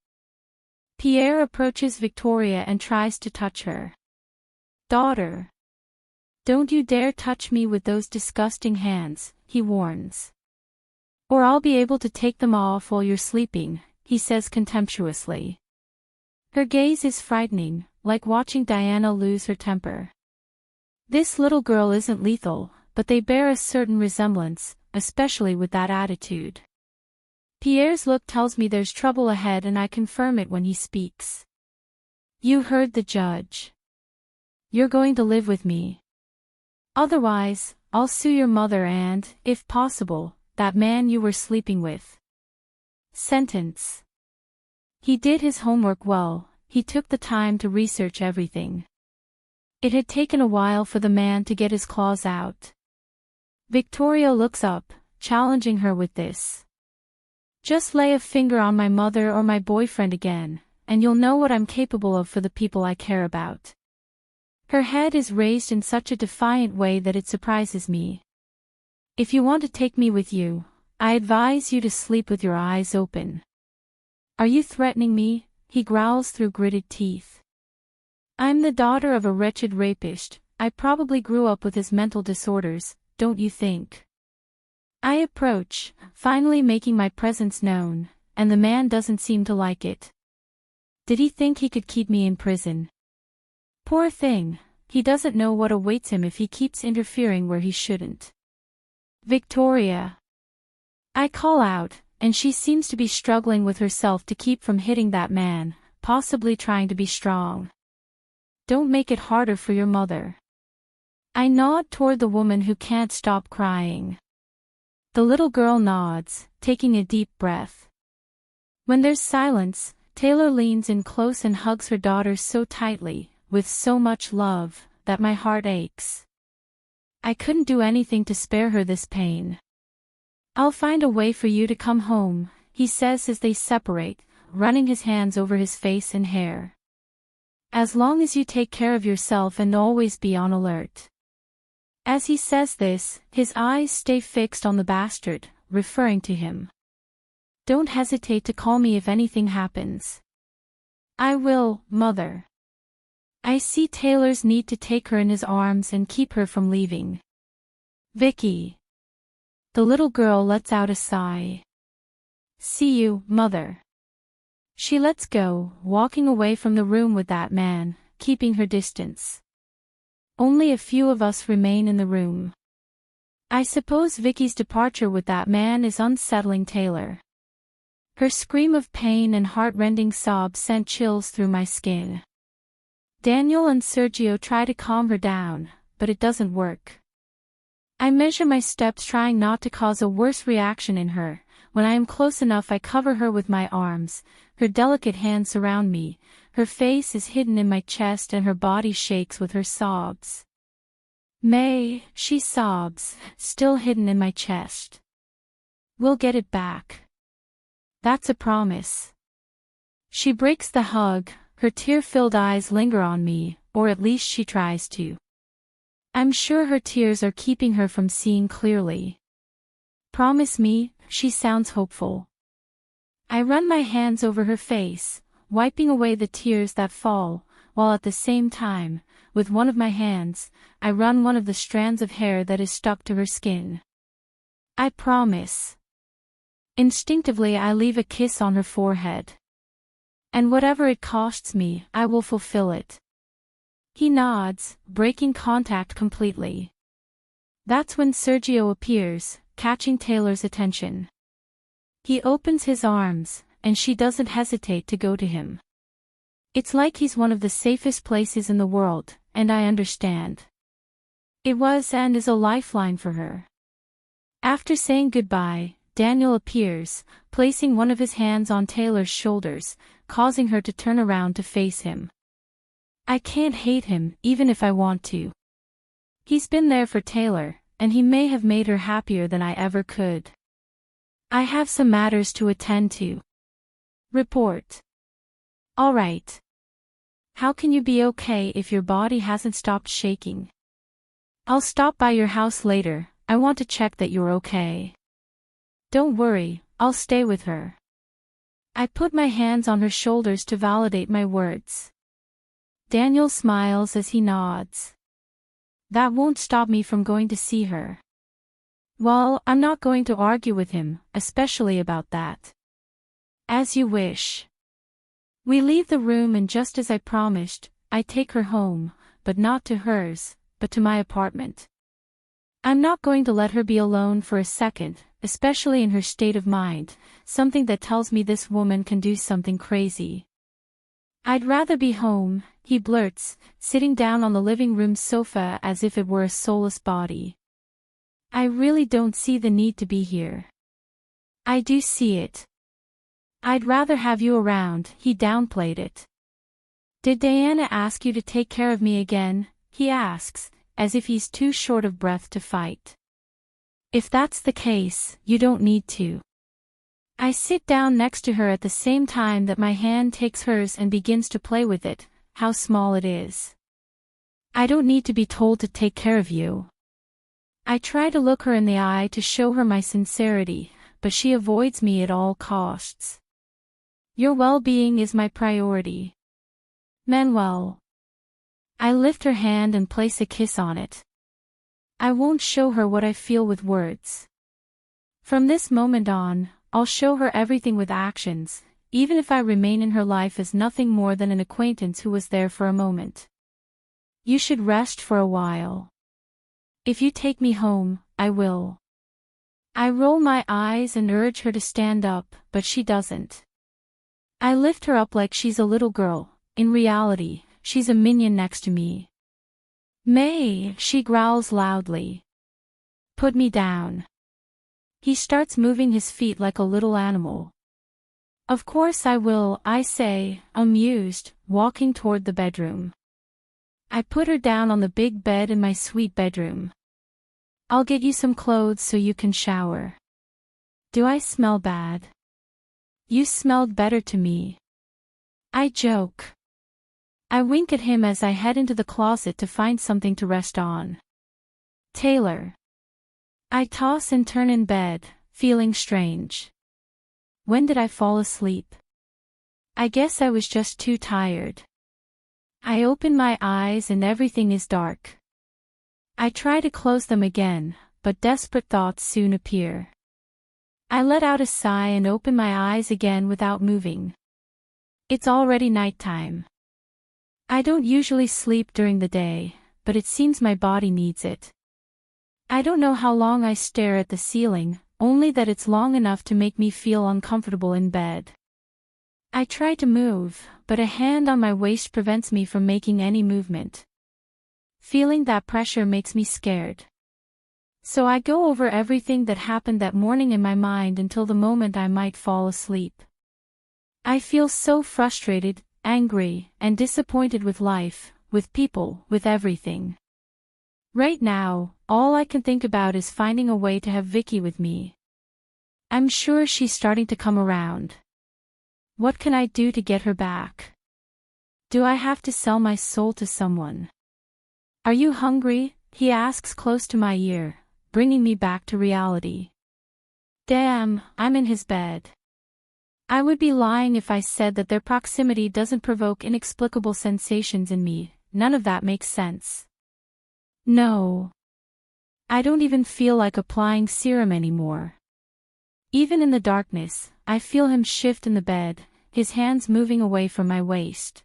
Pierre approaches Victoria and tries to touch her. Daughter. Don't you dare touch me with those disgusting hands, he warns. Or I'll be able to take them off while you're sleeping, he says contemptuously. Her gaze is frightening, like watching Diana lose her temper. This little girl isn't lethal, but they bear a certain resemblance, especially with that attitude. Pierre's look tells me there's trouble ahead and I confirm it when he speaks. You heard the judge. You're going to live with me. Otherwise, I'll sue your mother and, if possible, that man you were sleeping with. Sentence. He did his homework well, he took the time to research everything. It had taken a while for the man to get his claws out. Victoria looks up, challenging her with this. Just lay a finger on my mother or my boyfriend again, and you'll know what I'm capable of for the people I care about. Her head is raised in such a defiant way that it surprises me. If you want to take me with you, I advise you to sleep with your eyes open. Are you threatening me? He growls through gritted teeth. I'm the daughter of a wretched rapist, I probably grew up with his mental disorders, don't you think? I approach, finally making my presence known, and the man doesn't seem to like it. Did he think he could keep me in prison? Poor thing, he doesn't know what awaits him if he keeps interfering where he shouldn't. Victoria. I call out, and she seems to be struggling with herself to keep from hitting that man, possibly trying to be strong. Don't make it harder for your mother. I nod toward the woman who can't stop crying. The little girl nods, taking a deep breath. When there's silence, Taylor leans in close and hugs her daughter so tightly, with so much love, that my heart aches. I couldn't do anything to spare her this pain. I'll find a way for you to come home, he says as they separate, running his hands over his face and hair. As long as you take care of yourself and always be on alert. As he says this, his eyes stay fixed on the bastard, referring to him. Don't hesitate to call me if anything happens. I will, mother. I see Taylor's need to take her in his arms and keep her from leaving. Vicky. The little girl lets out a sigh. See you, mother. She lets go, walking away from the room with that man, keeping her distance. Only a few of us remain in the room. I suppose Vicky's departure with that man is unsettling Taylor. Her scream of pain and heart-rending sobs sent chills through my skin. Daniel and Sergio try to calm her down, but it doesn't work. I measure my steps trying not to cause a worse reaction in her. When I am close enough I cover her with my arms, her delicate hands surround me, her face is hidden in my chest and her body shakes with her sobs. May, she sobs, still hidden in my chest. We'll get it back. That's a promise. She breaks the hug, her tear-filled eyes linger on me, or at least she tries to. I'm sure her tears are keeping her from seeing clearly. Promise me, she sounds hopeful. I run my hands over her face, wiping away the tears that fall, while at the same time, with one of my hands, I run one of the strands of hair that is stuck to her skin. I promise. Instinctively I leave a kiss on her forehead. And whatever it costs me, I will fulfill it. He nods, breaking contact completely. That's when Sergio appears, catching Taylor's attention. He opens his arms, and she doesn't hesitate to go to him. It's like he's one of the safest places in the world, and I understand. It was and is a lifeline for her. After saying goodbye, Daniel appears, placing one of his hands on Taylor's shoulders, causing her to turn around to face him. I can't hate him, even if I want to. He's been there for Taylor, and he may have made her happier than I ever could. I have some matters to attend to. Report. All right. How can you be okay if your body hasn't stopped shaking? I'll stop by your house later, I want to check that you're okay. Don't worry, I'll stay with her. I put my hands on her shoulders to validate my words. Daniel smiles as he nods. That won't stop me from going to see her. Well, I'm not going to argue with him, especially about that. As you wish. We leave the room and just as I promised, I take her home, but not to hers, but to my apartment. I'm not going to let her be alone for a second, especially in her state of mind, something that tells me this woman can do something crazy. I'd rather be home, he blurts, sitting down on the living room sofa as if it were a soulless body. I really don't see the need to be here. I do see it. I'd rather have you around, he downplayed it. Did Diana ask you to take care of me again, he asks, as if he's too short of breath to fight. If that's the case, you don't need to. I sit down next to her at the same time that my hand takes hers and begins to play with it, how small it is. I don't need to be told to take care of you. I try to look her in the eye to show her my sincerity, but she avoids me at all costs. Your well-being is my priority. Manuel. I lift her hand and place a kiss on it. I won't show her what I feel with words. From this moment on, I'll show her everything with actions, even if I remain in her life as nothing more than an acquaintance who was there for a moment. You should rest for a while. If you take me home, I will. I roll my eyes and urge her to stand up, but she doesn't. I lift her up like she's a little girl. In reality, she's a minion next to me. May, she growls loudly. Put me down. He starts moving his feet like a little animal. Of course I will, I say, amused, walking toward the bedroom. I put her down on the big bed in my sweet bedroom. I'll get you some clothes so you can shower. Do I smell bad? You smelled better to me. I joke. I wink at him as I head into the closet to find something to rest on. Taylor. I toss and turn in bed, feeling strange. When did I fall asleep? I guess I was just too tired. I open my eyes and everything is dark. I try to close them again, but desperate thoughts soon appear. I let out a sigh and open my eyes again without moving. It's already nighttime. I don't usually sleep during the day, but it seems my body needs it. I don't know how long I stare at the ceiling, only that it's long enough to make me feel uncomfortable in bed. I try to move, but a hand on my waist prevents me from making any movement. Feeling that pressure makes me scared. So I go over everything that happened that morning in my mind until the moment I might fall asleep. I feel so frustrated, angry, and disappointed with life, with people, with everything. Right now, all I can think about is finding a way to have Vicky with me. I'm sure she's starting to come around. What can I do to get her back? Do I have to sell my soul to someone? Are you hungry? He asks close to my ear, bringing me back to reality. Damn, I'm in his bed. I would be lying if I said that their proximity doesn't provoke inexplicable sensations in me. None of that makes sense. No. I don't even feel like applying serum anymore. Even in the darkness, I feel him shift in the bed, his hands moving away from my waist.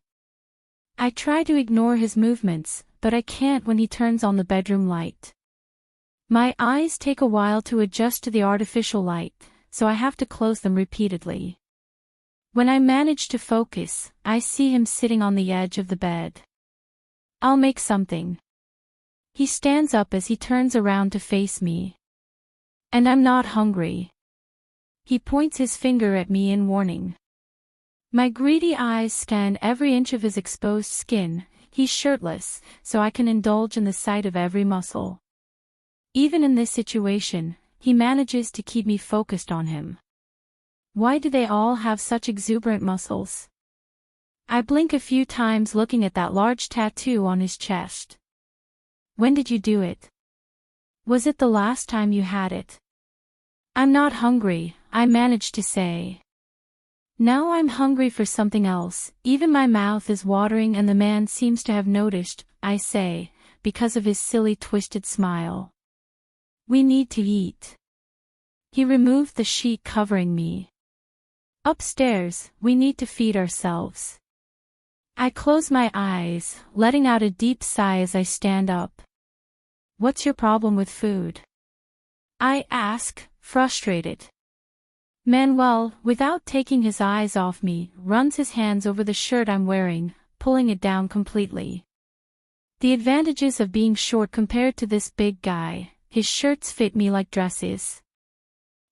I try to ignore his movements, but I can't when he turns on the bedroom light. My eyes take a while to adjust to the artificial light, so I have to close them repeatedly. When I manage to focus, I see him sitting on the edge of the bed. I'll make something. He stands up as he turns around to face me. And I'm not hungry. He points his finger at me in warning. My greedy eyes scan every inch of his exposed skin. He's shirtless, so I can indulge in the sight of every muscle. Even in this situation, he manages to keep me focused on him. Why do they all have such exuberant muscles? I blink a few times looking at that large tattoo on his chest. When did you do it? Was it the last time you had it? I'm not hungry, I managed to say. Now I'm hungry for something else. Even my mouth is watering and the man seems to have noticed, I say, because of his silly twisted smile. We need to eat. He removed the sheet covering me. Upstairs, we need to feed ourselves. I close my eyes, letting out a deep sigh as I stand up. What's your problem with food? I ask, frustrated. Manuel, without taking his eyes off me, runs his hands over the shirt I'm wearing, pulling it down completely. The advantages of being short compared to this big guy, his shirts fit me like dresses.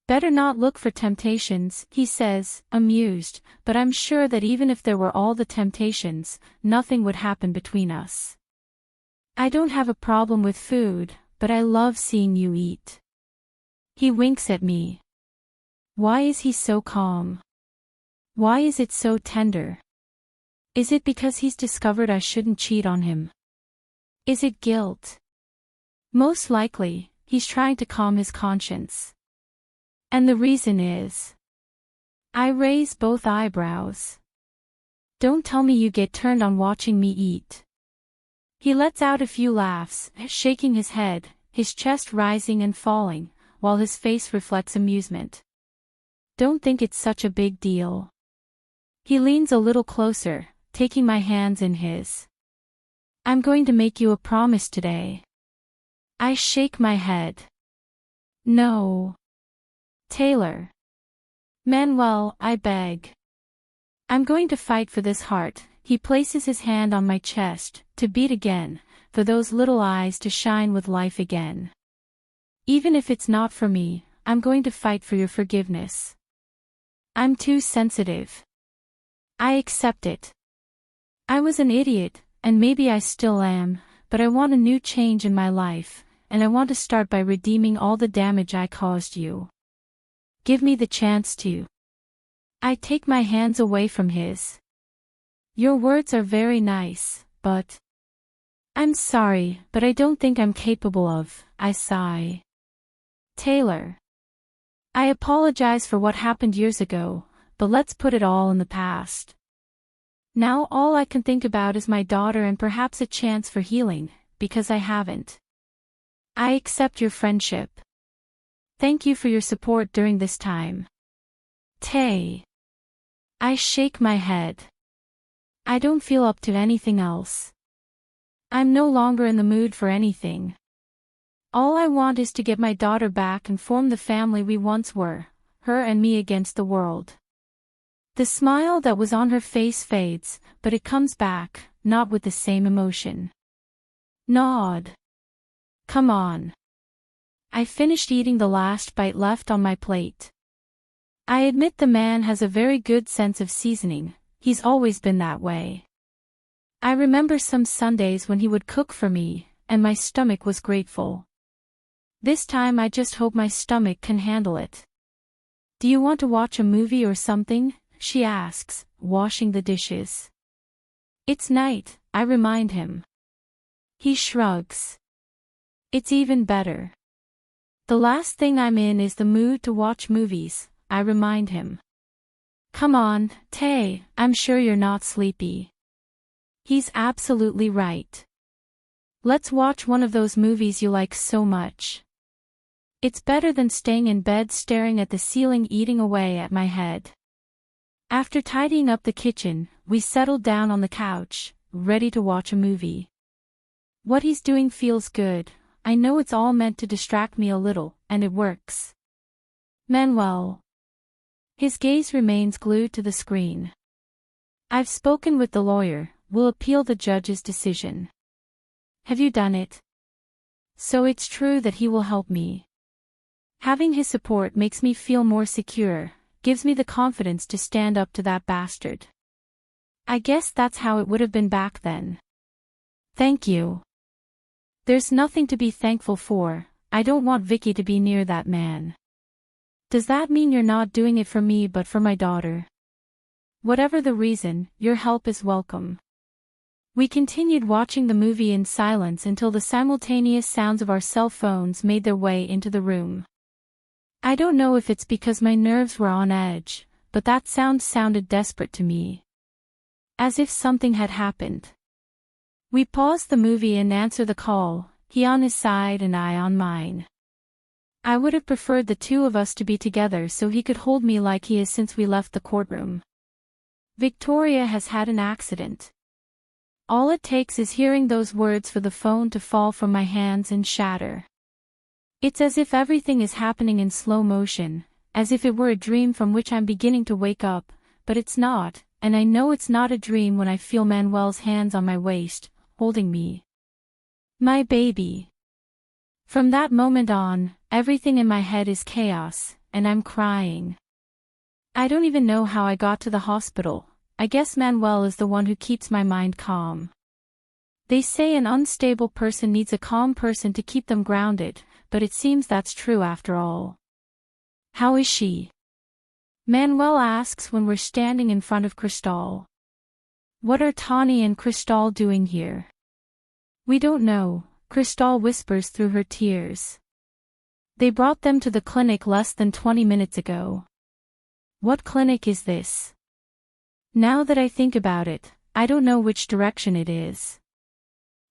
Better not look for temptations, he says, amused, but I'm sure that even if there were all the temptations, nothing would happen between us. I don't have a problem with food, but I love seeing you eat. He winks at me. Why is he so calm? Why is it so tender? Is it because he's discovered I shouldn't cheat on him? Is it guilt? Most likely, he's trying to calm his conscience. And the reason is... I raise both eyebrows. Don't tell me you get turned on watching me eat. He lets out a few laughs, shaking his head, his chest rising and falling, while his face reflects amusement. Don't think it's such a big deal. He leans a little closer, taking my hands in his. I'm going to make you a promise today. I shake my head. No. Taylor. Manuel, I beg. I'm going to fight for this heart. He places his hand on my chest, to beat again, for those little eyes to shine with life again. Even if it's not for me, I'm going to fight for your forgiveness. I'm too sensitive. I accept it. I was an idiot, and maybe I still am, but I want a new change in my life, and I want to start by redeeming all the damage I caused you. Give me the chance to. I take my hands away from his. Your words are very nice, but... I'm sorry, but I don't think I'm capable of, I sigh. Taylor. I apologize for what happened years ago, but let's put it all in the past. Now all I can think about is my daughter and perhaps a chance for healing, because I haven't. I accept your friendship. Thank you for your support during this time. Tay. I shake my head. I don't feel up to anything else. I'm no longer in the mood for anything. All I want is to get my daughter back and form the family we once were, her and me against the world. The smile that was on her face fades, but it comes back, not with the same emotion. Nod. Come on. I finished eating the last bite left on my plate. I admit the man has a very good sense of seasoning, he's always been that way. I remember some Sundays when he would cook for me, and my stomach was grateful. This time I just hope my stomach can handle it. Do you want to watch a movie or something? She asks, washing the dishes. It's night, I remind him. He shrugs. It's even better. The last thing I'm in is the mood to watch movies, I remind him. Come on, Tay, I'm sure you're not sleepy. He's absolutely right. Let's watch one of those movies you like so much. It's better than staying in bed staring at the ceiling eating away at my head. After tidying up the kitchen, we settled down on the couch, ready to watch a movie. What he's doing feels good. I know it's all meant to distract me a little, and it works. Manuel. His gaze remains glued to the screen. I've spoken with the lawyer, we'll appeal the judge's decision. Have you done it? So it's true that he will help me. Having his support makes me feel more secure, gives me the confidence to stand up to that bastard. I guess that's how it would have been back then. Thank you. There's nothing to be thankful for. I don't want Vicky to be near that man. Does that mean you're not doing it for me but for my daughter? Whatever the reason, your help is welcome. We continued watching the movie in silence until the simultaneous sounds of our cell phones made their way into the room. I don't know if it's because my nerves were on edge, but that sound sounded desperate to me. As if something had happened. We paused the movie and answered the call, he on his side and I on mine. I would have preferred the two of us to be together so he could hold me like he has since we left the courtroom. Victoria has had an accident. All it takes is hearing those words for the phone to fall from my hands and shatter. It's as if everything is happening in slow motion, as if it were a dream from which I'm beginning to wake up, but it's not, and I know it's not a dream when I feel Manuel's hands on my waist, holding me. My baby. From that moment on, everything in my head is chaos, and I'm crying. I don't even know how I got to the hospital. I guess Manuel is the one who keeps my mind calm. They say an unstable person needs a calm person to keep them grounded, but it seems that's true after all. How is she? Manuel asks when we're standing in front of Cristal. What are Tawny and Cristal doing here? We don't know, Cristal whispers through her tears. They brought them to the clinic less than 20 minutes ago. What clinic is this? Now that I think about it, I don't know which direction it is.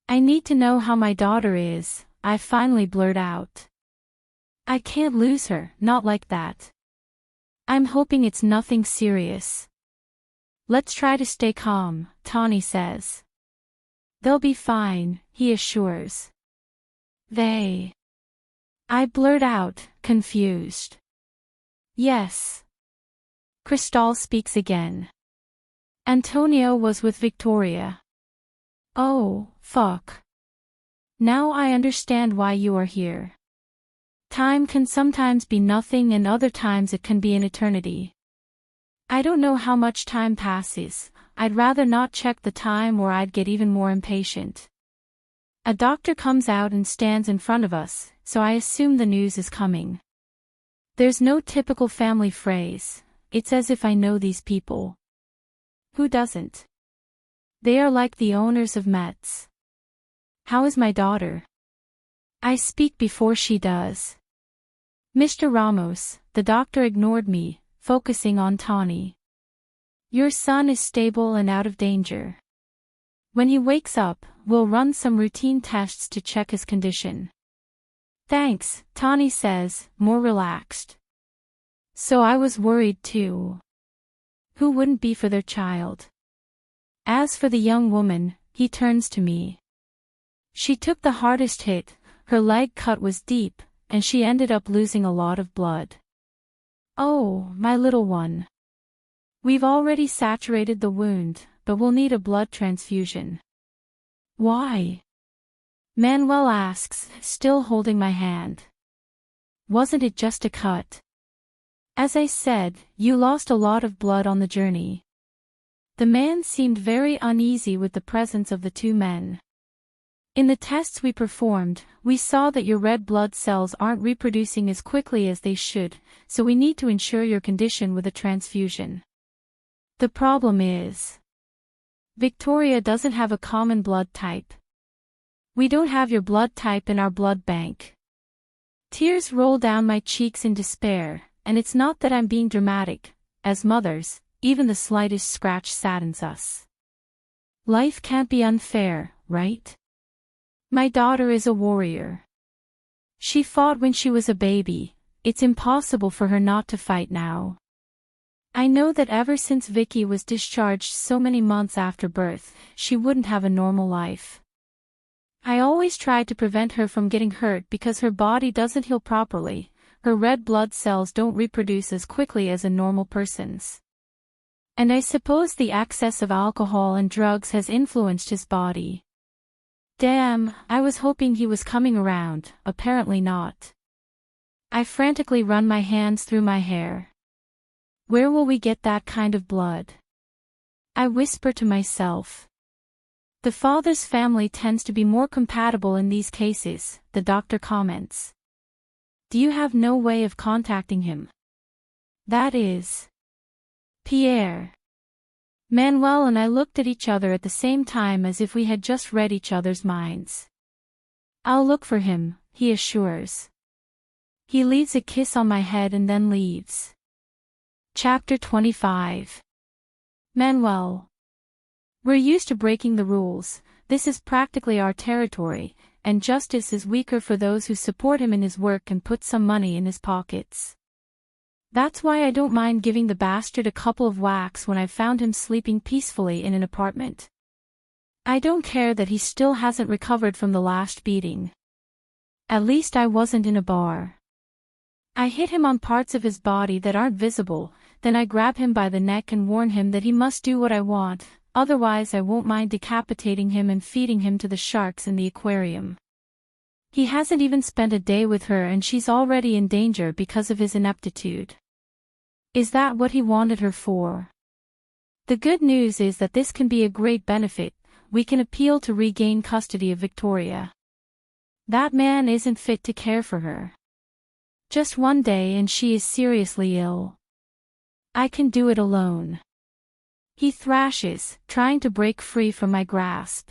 I need to know how my daughter is, I finally blurt out. I can't lose her, not like that. I'm hoping it's nothing serious. Let's try to stay calm, Tawny says. They'll be fine, he assures. They. I blurt out, confused. Yes. Cristal speaks again. Antonio was with Victoria. Oh, fuck. Now I understand why you are here. Time can sometimes be nothing and other times it can be an eternity. I don't know how much time passes, I'd rather not check the time or I'd get even more impatient. A doctor comes out and stands in front of us, so I assume the news is coming. There's no typical family phrase, it's as if I know these people. Who doesn't? They are like the owners of Mets. How is my daughter? I speak before she does. Mr. Ramos, the doctor ignored me, focusing on Tawny. Your son is stable and out of danger. When he wakes up, we'll run some routine tests to check his condition. Thanks, Tawny says, more relaxed. So I was worried too. Who wouldn't be for their child? As for the young woman, he turns to me. She took the hardest hit, her leg cut was deep, and she ended up losing a lot of blood. Oh, my little one. We've already saturated the wound, but we'll need a blood transfusion. Why? Manuel asks, still holding my hand. Wasn't it just a cut? As I said, you lost a lot of blood on the journey. The man seemed very uneasy with the presence of the two men. In the tests we performed, we saw that your red blood cells aren't reproducing as quickly as they should, so we need to ensure your condition with a transfusion. The problem is, Victoria doesn't have a common blood type. We don't have your blood type in our blood bank. Tears roll down my cheeks in despair, and it's not that I'm being dramatic. As mothers, even the slightest scratch saddens us. Life can't be unfair, right? My daughter is a warrior. She fought when she was a baby, it's impossible for her not to fight now. I know that ever since Vicky was discharged so many months after birth, she wouldn't have a normal life. I always tried to prevent her from getting hurt because her body doesn't heal properly, her red blood cells don't reproduce as quickly as a normal person's. And I suppose the excess of alcohol and drugs has influenced his body. Damn, I was hoping he was coming around, apparently not. I frantically run my hands through my hair. Where will we get that kind of blood? I whisper to myself. The father's family tends to be more compatible in these cases, the doctor comments. Do you have no way of contacting him? That is. Pierre. Manuel and I looked at each other at the same time as if we had just read each other's minds. I'll look for him, he assures. He leaves a kiss on my head and then leaves. Chapter 25. Manuel. We're used to breaking the rules, this is practically our territory, and justice is weaker for those who support him in his work and put some money in his pockets. That's why I don't mind giving the bastard a couple of whacks when I've found him sleeping peacefully in an apartment. I don't care that he still hasn't recovered from the last beating. At least I wasn't in a bar. I hit him on parts of his body that aren't visible, then I grab him by the neck and warn him that he must do what I want, otherwise I won't mind decapitating him and feeding him to the sharks in the aquarium. He hasn't even spent a day with her and she's already in danger because of his ineptitude. Is that what he wanted her for? The good news is that this can be a great benefit, we can appeal to regain custody of Victoria. That man isn't fit to care for her. Just one day and she is seriously ill. I can do it alone. He thrashes, trying to break free from my grasp.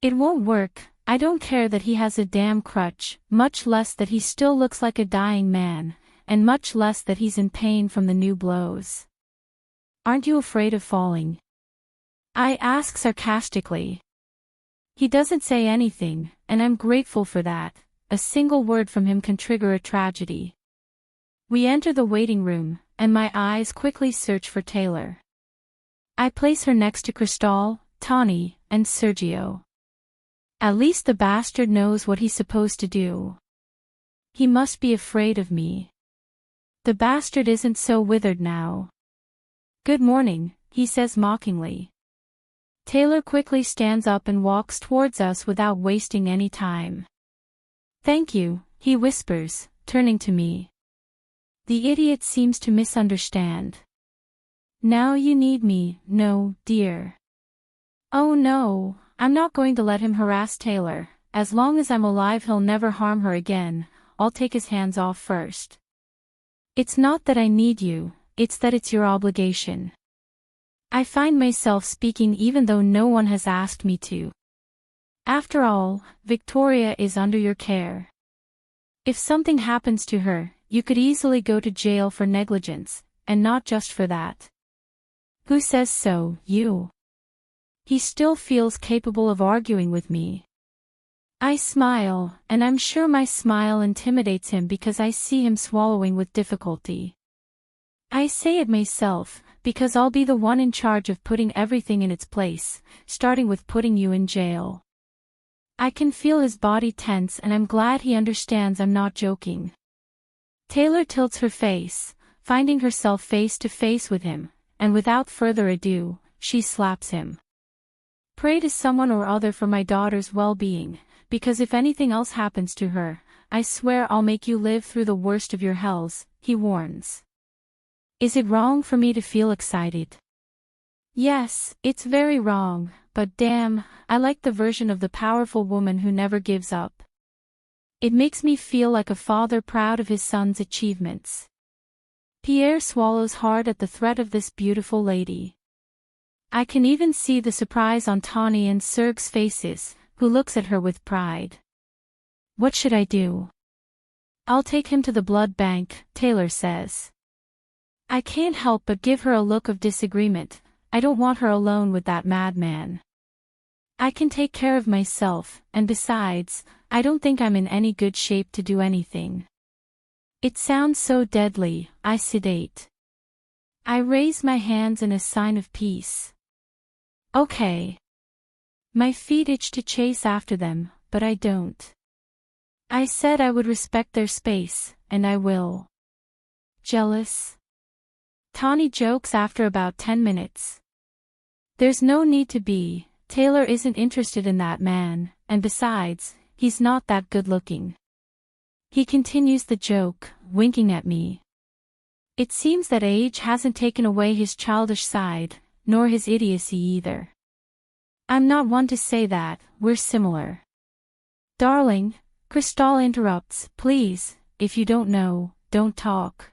It won't work, I don't care that he has a damn crutch, much less that he still looks like a dying man, and much less that he's in pain from the new blows. Aren't you afraid of falling? I ask sarcastically. He doesn't say anything, and I'm grateful for that. A single word from him can trigger a tragedy. We enter the waiting room, and my eyes quickly search for Taylor. I place her next to Cristal, Tawny, and Sergio. At least the bastard knows what he's supposed to do. He must be afraid of me. The bastard isn't so withered now. Good morning, he says mockingly. Taylor quickly stands up and walks towards us without wasting any time. Thank you, he whispers, turning to me. The idiot seems to misunderstand. Now you need me, no, dear. Oh no, I'm not going to let him harass Taylor. As long as I'm alive he'll never harm her again, I'll take his hands off first. It's not that I need you, it's that it's your obligation. I find myself speaking even though no one has asked me to. After all, Victoria is under your care. If something happens to her, you could easily go to jail for negligence, and not just for that. Who says so, you? He still feels capable of arguing with me. I smile, and I'm sure my smile intimidates him because I see him swallowing with difficulty. I say it myself, because I'll be the one in charge of putting everything in its place, starting with putting you in jail. I can feel his body tense and I'm glad he understands I'm not joking. Taylor tilts her face, finding herself face to face with him, and without further ado, she slaps him. Pray to someone or other for my daughter's well-being, because if anything else happens to her, I swear I'll make you live through the worst of your hells, he warns. Is it wrong for me to feel excited? Yes, it's very wrong, but damn, I like the version of the powerful woman who never gives up. It makes me feel like a father proud of his son's achievements. Pierre swallows hard at the threat of this beautiful lady. I can even see the surprise on Tawny and Serg's faces, who looks at her with pride. What should I do? I'll take him to the blood bank, Taylor says. I can't help but give her a look of disagreement. I don't want her alone with that madman. I can take care of myself, and besides, I don't think I'm in any good shape to do anything. It sounds so deadly, I sedate. I raise my hands in a sign of peace. Okay. My feet itch to chase after them, but I don't. I said I would respect their space, and I will. Jealous? Tawny jokes after about 10 minutes. There's no need to be, Taylor isn't interested in that man, and besides, he's not that good looking. He continues the joke, winking at me. It seems that age hasn't taken away his childish side, nor his idiocy either. I'm not one to say that, we're similar. Darling, Cristal interrupts, please, if you don't know, don't talk.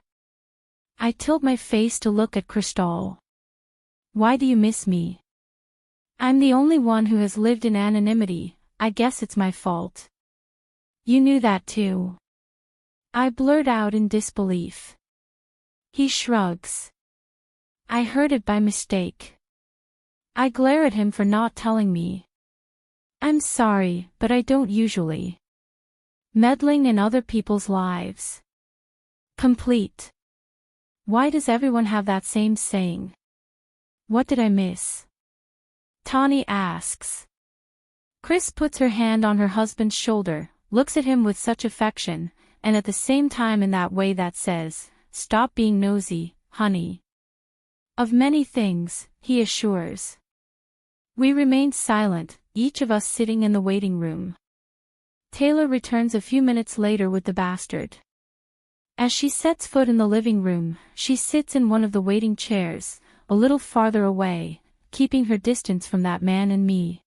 I tilt my face to look at Cristal. Why do you miss me? I'm the only one who has lived in anonymity, I guess it's my fault. You knew that too. I blurt out in disbelief. He shrugs. I heard it by mistake. I glare at him for not telling me. I'm sorry, but I don't usually. Meddling in other people's lives. Complete. Why does everyone have that same saying? What did I miss? Tawny asks. Chris puts her hand on her husband's shoulder, looks at him with such affection, and at the same time in that way that says, stop being nosy, honey. Of many things, he assures. We remain silent, each of us sitting in the waiting room. Taylor returns a few minutes later with the bastard. As she sets foot in the living room, she sits in one of the waiting chairs, a little farther away, keeping her distance from that man and me.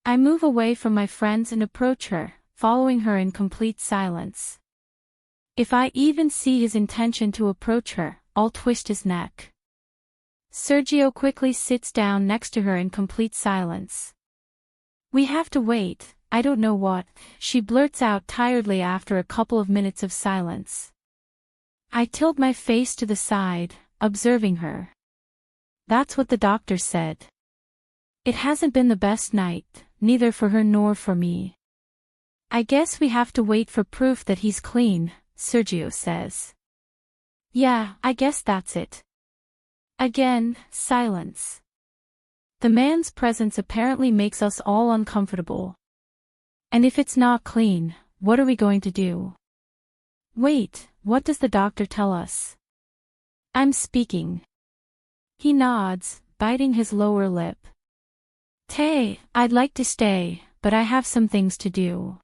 I move away from my friends and approach her, following her in complete silence. If I even see his intention to approach her, I'll twist his neck. Sergio quickly sits down next to her in complete silence. We have to wait, I don't know what, she blurts out tiredly after a couple of minutes of silence. I tilt my face to the side, observing her. That's what the doctor said. It hasn't been the best night, neither for her nor for me. I guess we have to wait for proof that he's clean, Sergio says. Yeah, I guess that's it. Again, silence. The man's presence apparently makes us all uncomfortable. And if it's not clean, what are we going to do? Wait, what does the doctor tell us? I'm speaking. He nods, biting his lower lip. Tay, I'd like to stay, but I have some things to do.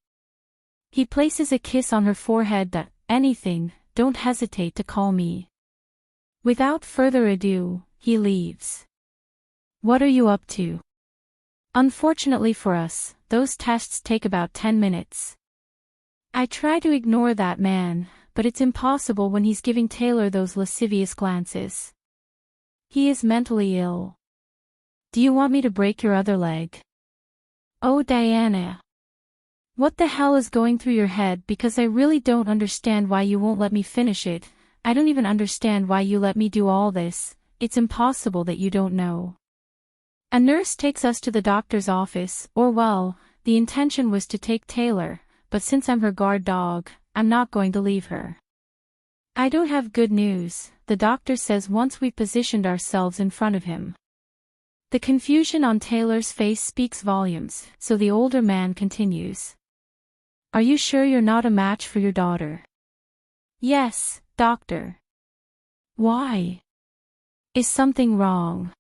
He places a kiss on her forehead that, anything, don't hesitate to call me. Without further ado, he leaves. What are you up to? Unfortunately for us, those tests take about 10 minutes. I try to ignore that man, but it's impossible when he's giving Taylor those lascivious glances. He is mentally ill. Do you want me to break your other leg? Oh Diana. What the hell is going through your head, because I really don't understand why you won't let me finish it. I don't even understand why you let me do all this, it's impossible that you don't know. A nurse takes us to the doctor's office, or well, the intention was to take Taylor, but since I'm her guard dog, I'm not going to leave her. I don't have good news, the doctor says once we positioned ourselves in front of him. The confusion on Taylor's face speaks volumes, so the older man continues. Are you sure you're not a match for your daughter? Yes, doctor. Why? Is something wrong?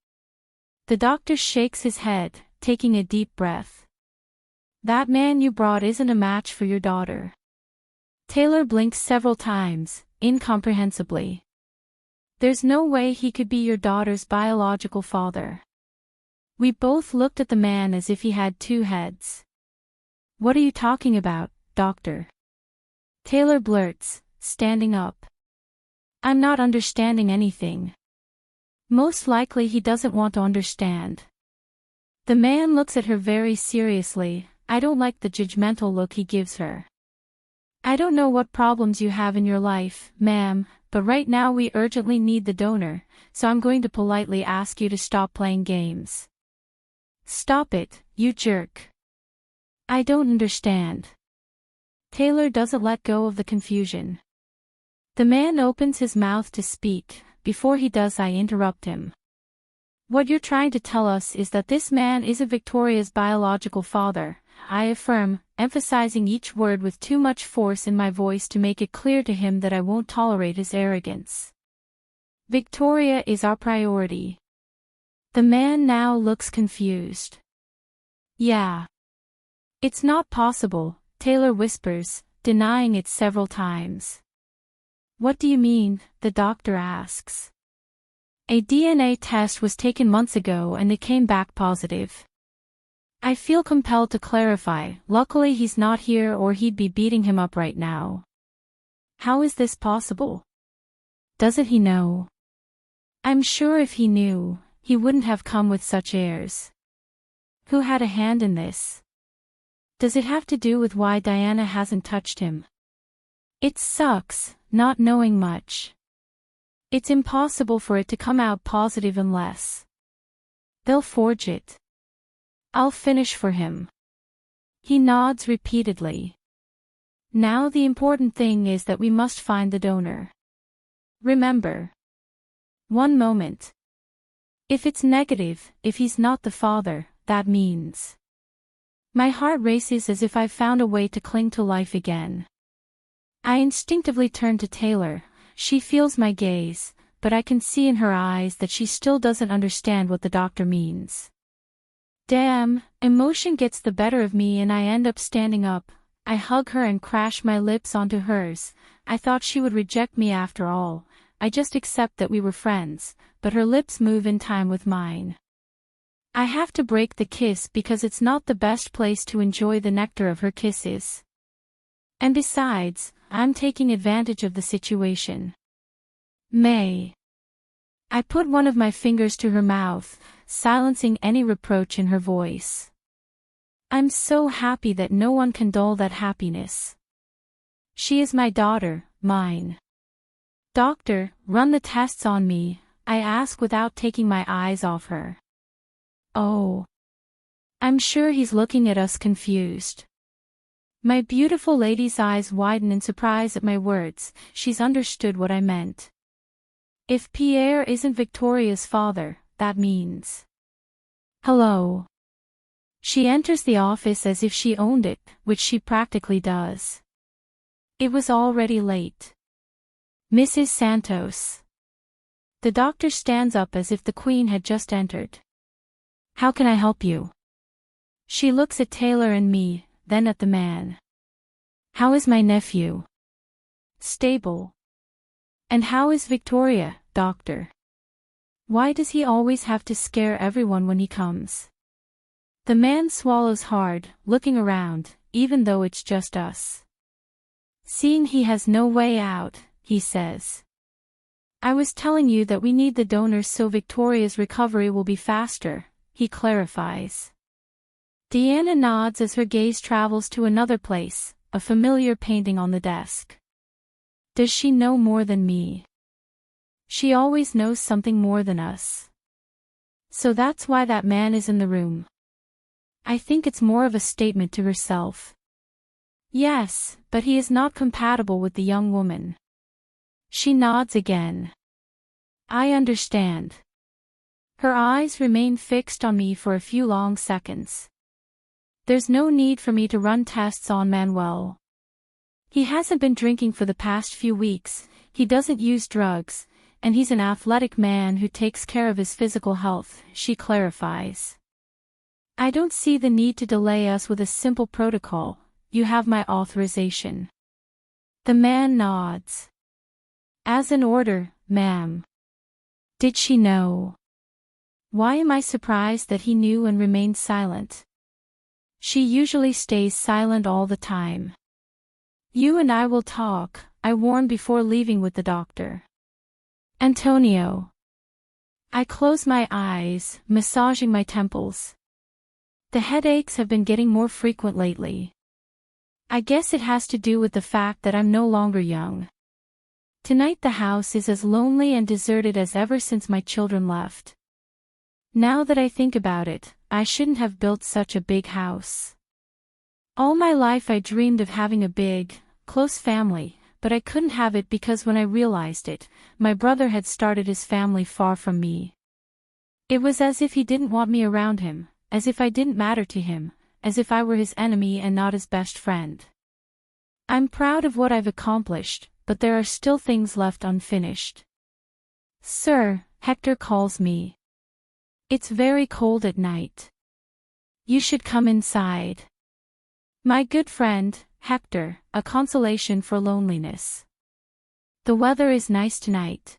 The doctor shakes his head, taking a deep breath. That man you brought isn't a match for your daughter. Taylor blinks several times, incomprehensibly. There's no way he could be your daughter's biological father. We both looked at the man as if he had two heads. What are you talking about, doctor? Taylor blurts, standing up. I'm not understanding anything. Most likely he doesn't want to understand. The man looks at her very seriously. I don't like the judgmental look he gives her. I don't know what problems you have in your life, ma'am, but right now we urgently need the donor, so I'm going to politely ask you to stop playing games. Stop it, you jerk. I don't understand. Taylor doesn't let go of the confusion. The man opens his mouth to speak. Before he does, I interrupt him. What you're trying to tell us is that this man isn't Victoria's biological father, I affirm, emphasizing each word with too much force in my voice to make it clear to him that I won't tolerate his arrogance. Victoria is our priority. The man now looks confused. Yeah. It's not possible, Taylor whispers, denying it several times. What do you mean? The doctor asks. A DNA test was taken months ago and it came back positive. I feel compelled to clarify, luckily he's not here or he'd be beating him up right now. How is this possible? Doesn't he know? I'm sure if he knew, he wouldn't have come with such airs. Who had a hand in this? Does it have to do with why Diana hasn't touched him? It sucks, not knowing much. It's impossible for it to come out positive unless they'll forge it. I'll finish for him. He nods repeatedly. Now the important thing is that we must find the donor. Remember. One moment. If it's negative, if he's not the father, that means. My heart races as if I've found a way to cling to life again. I instinctively turn to Taylor. She feels my gaze, but I can see in her eyes that she still doesn't understand what the doctor means. Damn, emotion gets the better of me and I end up standing up. I hug her and crash my lips onto hers. I thought she would reject me after all. I just accept that we were friends, but her lips move in time with mine. I have to break the kiss because it's not the best place to enjoy the nectar of her kisses. And besides, I'm taking advantage of the situation. May. I put one of my fingers to her mouth, silencing any reproach in her voice. I'm so happy that no one can dull that happiness. She is my daughter, mine. Doctor, run the tests on me, I ask without taking my eyes off her. Oh. I'm sure he's looking at us confused. My beautiful lady's eyes widen in surprise at my words. She's understood what I meant. If Pierre isn't Victoria's father, that means. Hello. She enters the office as if she owned it, which she practically does. It was already late. Mrs. Santos. The doctor stands up as if the Queen had just entered. How can I help you? She looks at Taylor and me, then at the man. How is my nephew? Stable. And how is Victoria, doctor? Why does he always have to scare everyone when he comes? The man swallows hard, looking around, even though it's just us. Seeing he has no way out, he says. I was telling you that we need the donors so Victoria's recovery will be faster, he clarifies. Deanna nods as her gaze travels to another place, a familiar painting on the desk. Does she know more than me? She always knows something more than us. So that's why that man is in the room. I think it's more of a statement to herself. Yes, but he is not compatible with the young woman. She nods again. I understand. Her eyes remain fixed on me for a few long seconds. There's no need for me to run tests on Manuel. He hasn't been drinking for the past few weeks, he doesn't use drugs, and he's an athletic man who takes care of his physical health, she clarifies. I don't see the need to delay us with a simple protocol. You have my authorization. The man nods. As an order, ma'am. Did she know? Why am I surprised that he knew and remained silent? She usually stays silent all the time. You and I will talk, I warn before leaving with the doctor. Antonio. I close my eyes, massaging my temples. The headaches have been getting more frequent lately. I guess it has to do with the fact that I'm no longer young. Tonight the house is as lonely and deserted as ever since my children left. Now that I think about it, I shouldn't have built such a big house. All my life I dreamed of having a big, close family, but I couldn't have it because when I realized it, my brother had started his family far from me. It was as if he didn't want me around him, as if I didn't matter to him, as if I were his enemy and not his best friend. I'm proud of what I've accomplished, but there are still things left unfinished. Sir, Hector calls me. It's very cold at night. You should come inside. My good friend, Hector, a consolation for loneliness. The weather is nice tonight.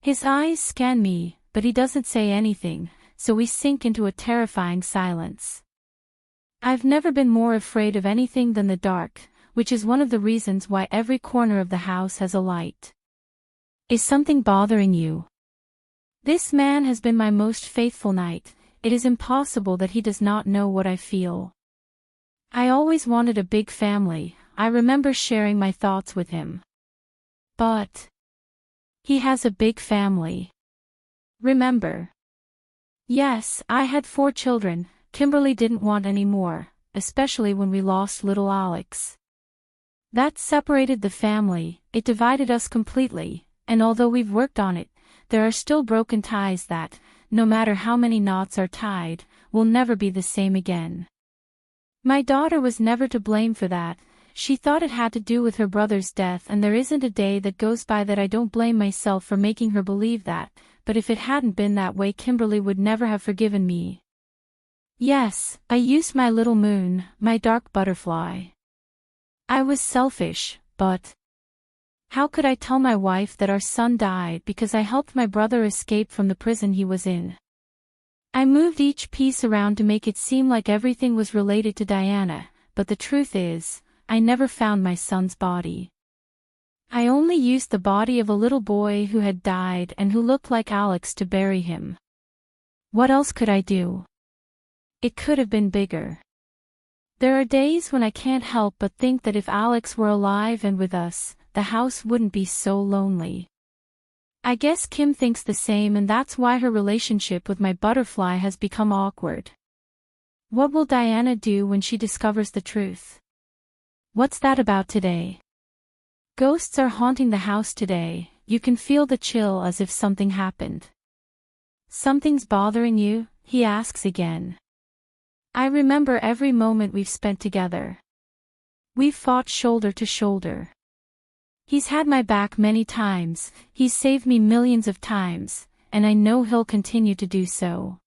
His eyes scan me, but he doesn't say anything, so we sink into a terrifying silence. I've never been more afraid of anything than the dark, which is one of the reasons why every corner of the house has a light. Is something bothering you? This man has been my most faithful knight. It is impossible that he does not know what I feel. I always wanted a big family. I remember sharing my thoughts with him. But he has a big family. Remember? Yes, I had 4 children. Kimberly didn't want any more, especially when we lost little Alex. That separated the family, it divided us completely, and although we've worked on it, there are still broken ties that, no matter how many knots are tied, will never be the same again. My daughter was never to blame for that. She thought it had to do with her brother's death, and there isn't a day that goes by that I don't blame myself for making her believe that, but if it hadn't been that way, Kimberly would never have forgiven me. Yes, I used my little moon, my dark butterfly. I was selfish, but how could I tell my wife that our son died because I helped my brother escape from the prison he was in? I moved each piece around to make it seem like everything was related to Diana, but the truth is, I never found my son's body. I only used the body of a little boy who had died and who looked like Alex to bury him. What else could I do? It could have been bigger. There are days when I can't help but think that if Alex were alive and with us, the house wouldn't be so lonely. I guess Kim thinks the same, and that's why her relationship with my butterfly has become awkward. What will Diana do when she discovers the truth? What's that about today? Ghosts are haunting the house today. You can feel the chill as if something happened. Something's bothering you? He asks again. I remember every moment we've spent together. We've fought shoulder to shoulder. He's had my back many times, he's saved me millions of times, and I know he'll continue to do so.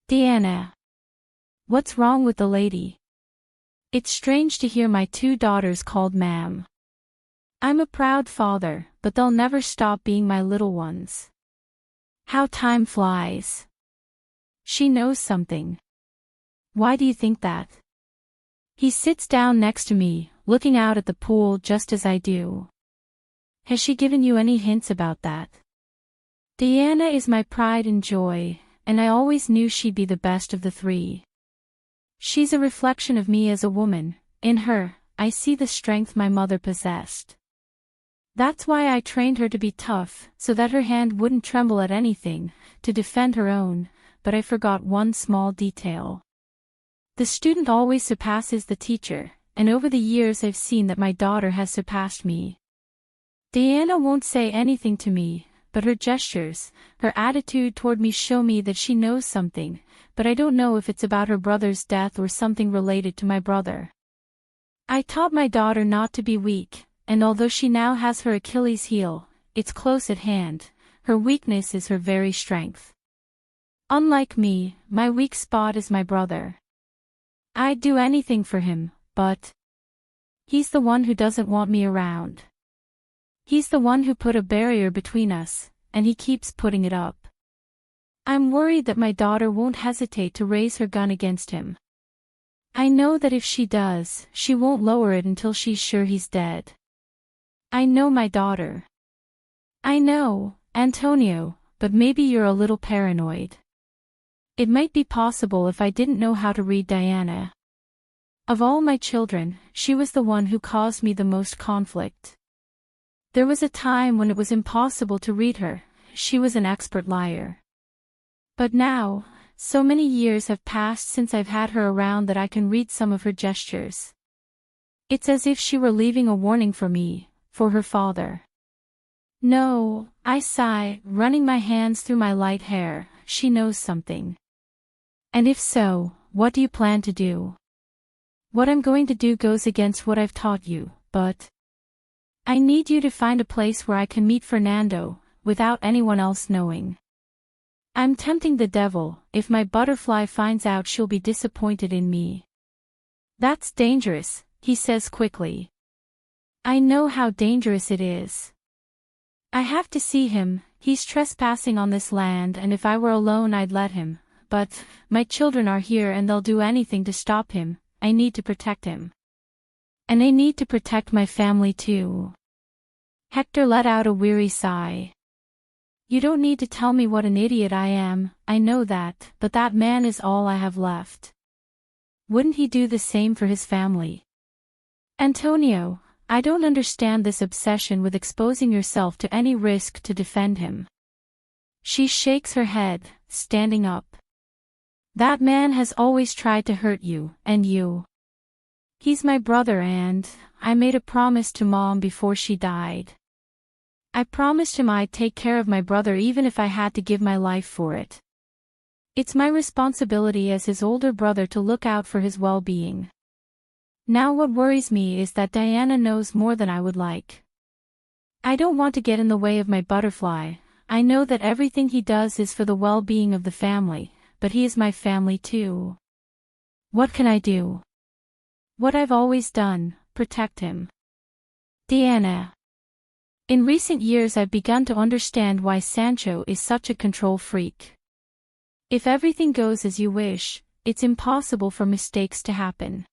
Diana. What's wrong with the lady? It's strange to hear my 2 daughters called ma'am. I'm a proud father, but they'll never stop being my little ones. How time flies. She knows something. Why do you think that? He sits down next to me, looking out at the pool just as I do. Has she given you any hints about that? Diana is my pride and joy, and I always knew she'd be the best of the 3. She's a reflection of me as a woman. In her, I see the strength my mother possessed. That's why I trained her to be tough, so that her hand wouldn't tremble at anything, to defend her own, but I forgot one small detail. The student always surpasses the teacher, and over the years I've seen that my daughter has surpassed me. Diana won't say anything to me, but her gestures, her attitude toward me show me that she knows something, but I don't know if it's about her brother's death or something related to my brother. I taught my daughter not to be weak, and although she now has her Achilles heel, it's close at hand. Her weakness is her very strength. Unlike me, my weak spot is my brother. I'd do anything for him, but he's the one who doesn't want me around. He's the one who put a barrier between us, and he keeps putting it up. I'm worried that my daughter won't hesitate to raise her gun against him. I know that if she does, she won't lower it until she's sure he's dead. I know my daughter. I know, Antonio, but maybe you're a little paranoid. It might be possible if I didn't know how to read Diana. Of all my children, she was the one who caused me the most conflict. There was a time when it was impossible to read her. She was an expert liar. But now, so many years have passed since I've had her around that I can read some of her gestures. It's as if she were leaving a warning for me, for her father. No, I sigh, running my hands through my light hair. She knows something. And if so, what do you plan to do? What I'm going to do goes against what I've taught you, but I need you to find a place where I can meet Fernando, without anyone else knowing. I'm tempting the devil. If my butterfly finds out, she'll be disappointed in me. That's dangerous, he says quickly. I know how dangerous it is. I have to see him, he's trespassing on this land, and if I were alone I'd let him, but my children are here and they'll do anything to stop him. I need to protect him. And I need to protect my family too. Hector let out a weary sigh. You don't need to tell me what an idiot I am, I know that, but that man is all I have left. Wouldn't he do the same for his family? Antonio, I don't understand this obsession with exposing yourself to any risk to defend him. She shakes her head, standing up. That man has always tried to hurt you, and you. He's my brother and I made a promise to Mom before she died. I promised him I'd take care of my brother even if I had to give my life for it. It's my responsibility as his older brother to look out for his well-being. Now what worries me is that Diana knows more than I would like. I don't want to get in the way of my butterfly. I know that everything he does is for the well-being of the family, but he is my family too. What can I do? What I've always done, protect him. Diana. In recent years I've begun to understand why Sancho is such a control freak. If everything goes as you wish, it's impossible for mistakes to happen.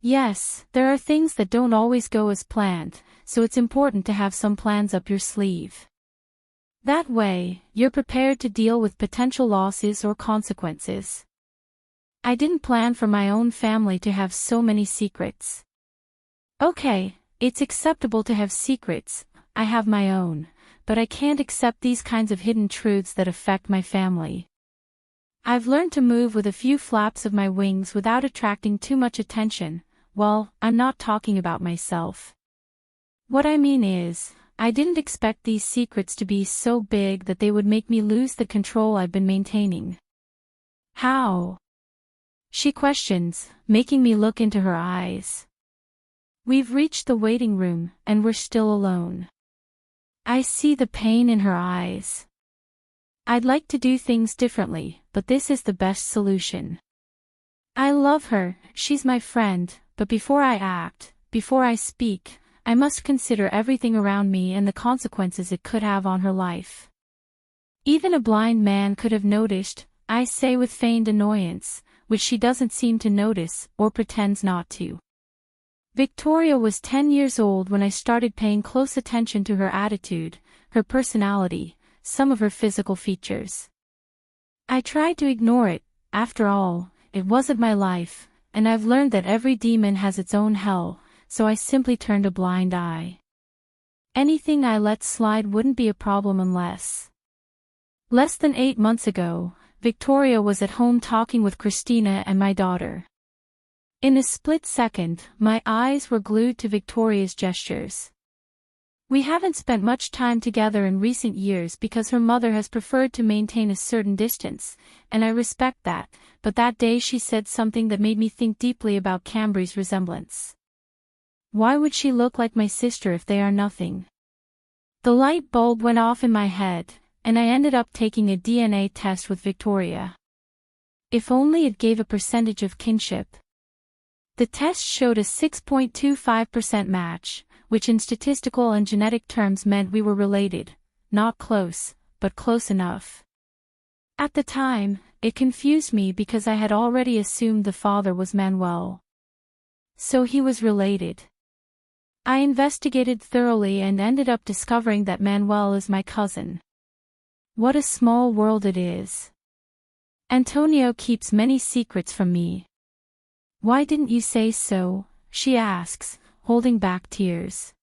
Yes, there are things that don't always go as planned, so it's important to have some plans up your sleeve. That way, you're prepared to deal with potential losses or consequences. I didn't plan for my own family to have so many secrets. Okay, it's acceptable to have secrets, I have my own, but I can't accept these kinds of hidden truths that affect my family. I've learned to move with a few flaps of my wings without attracting too much attention. Well, I'm not talking about myself. What I mean is, I didn't expect these secrets to be so big that they would make me lose the control I've been maintaining. How? She questions, making me look into her eyes. We've reached the waiting room, and we're still alone. I see the pain in her eyes. I'd like to do things differently, but this is the best solution. I love her, she's my friend, but before I act, before I speak, I must consider everything around me and the consequences it could have on her life. Even a blind man could have noticed, I say with feigned annoyance, which she doesn't seem to notice, or pretends not to. Victoria was 10 years old when I started paying close attention to her attitude, her personality, some of her physical features. I tried to ignore it, after all, it wasn't my life, and I've learned that every demon has its own hell, so I simply turned a blind eye. Anything I let slide wouldn't be a problem unless. Less than 8 months ago, Victoria was at home talking with Christina and my daughter. In a split second, my eyes were glued to Victoria's gestures. We haven't spent much time together in recent years because her mother has preferred to maintain a certain distance, and I respect that, but that day she said something that made me think deeply about Cambry's resemblance. Why would she look like my sister if they are nothing? The light bulb went off in my head, and I ended up taking a DNA test with Victoria. If only it gave a percentage of kinship. The test showed a 6.25% match, which in statistical and genetic terms meant we were related, not close, but close enough. At the time, it confused me because I had already assumed the father was Manuel. So he was related. I investigated thoroughly and ended up discovering that Manuel is my cousin. What a small world it is. Antonio keeps many secrets from me. Why didn't you say so? She asks, holding back tears.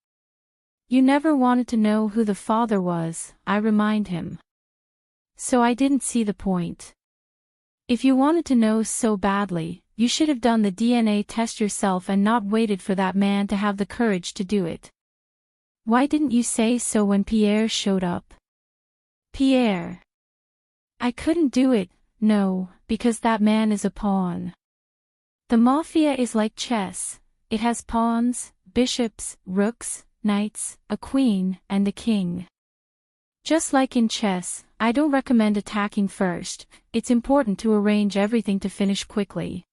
You never wanted to know who the father was, I remind him. So I didn't see the point. If you wanted to know so badly, you should have done the DNA test yourself and not waited for that man to have the courage to do it. Why didn't you say so when Pierre showed up? Pierre. I couldn't do it, no, because that man is a pawn. The mafia is like chess, it has pawns, bishops, rooks, knights, a queen, and a king. Just like in chess, I don't recommend attacking first, it's important to arrange everything to finish quickly.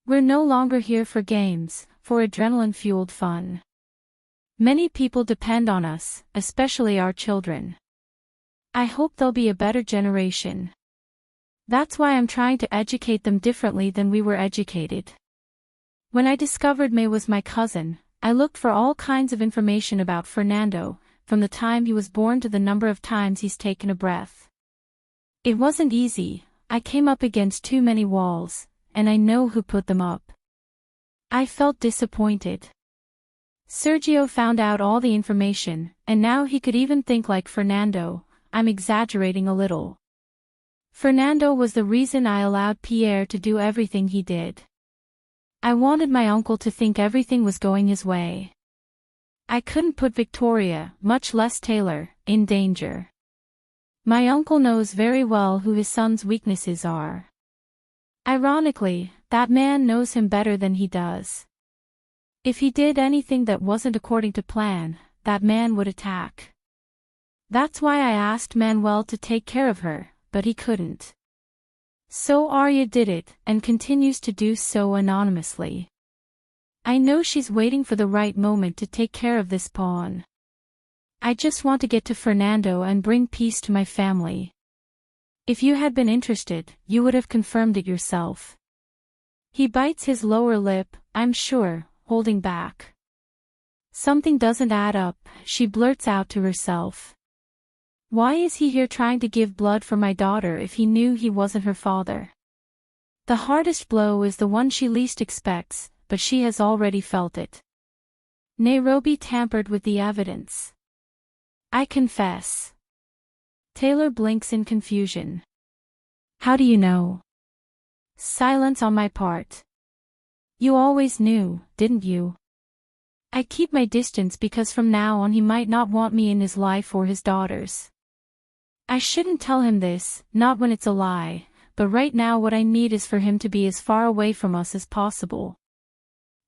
We're no longer here for games, for adrenaline-fueled fun. Many people depend on us, especially our children. I hope they'll be a better generation. That's why I'm trying to educate them differently than we were educated. When I discovered May was my cousin, I looked for all kinds of information about Fernando, from the time he was born to the number of times he's taken a breath. It wasn't easy. I came up against too many walls, and I know who put them up. I felt disappointed. Sergio found out all the information, and now he could even think like Fernando. I'm exaggerating a little. Fernando was the reason I allowed Pierre to do everything he did. I wanted my uncle to think everything was going his way. I couldn't put Victoria, much less Taylor, in danger. My uncle knows very well who his son's weaknesses are. Ironically, that man knows him better than he does. If he did anything that wasn't according to plan, that man would attack. That's why I asked Manuel to take care of her, but he couldn't. So Arya did it, and continues to do so anonymously. I know she's waiting for the right moment to take care of this pawn. I just want to get to Fernando and bring peace to my family. If you had been interested, you would have confirmed it yourself. He bites his lower lip, I'm sure, holding back. Something doesn't add up, she blurts out to herself. Why is he here trying to give blood for my daughter if he knew he wasn't her father? The hardest blow is the one she least expects, but she has already felt it. Nairobi tampered with the evidence. I confess. Taylor blinks in confusion. How do you know? Silence on my part. You always knew, didn't you? I keep my distance because from now on he might not want me in his life or his daughter's. I shouldn't tell him this, not when it's a lie, but right now what I need is for him to be as far away from us as possible.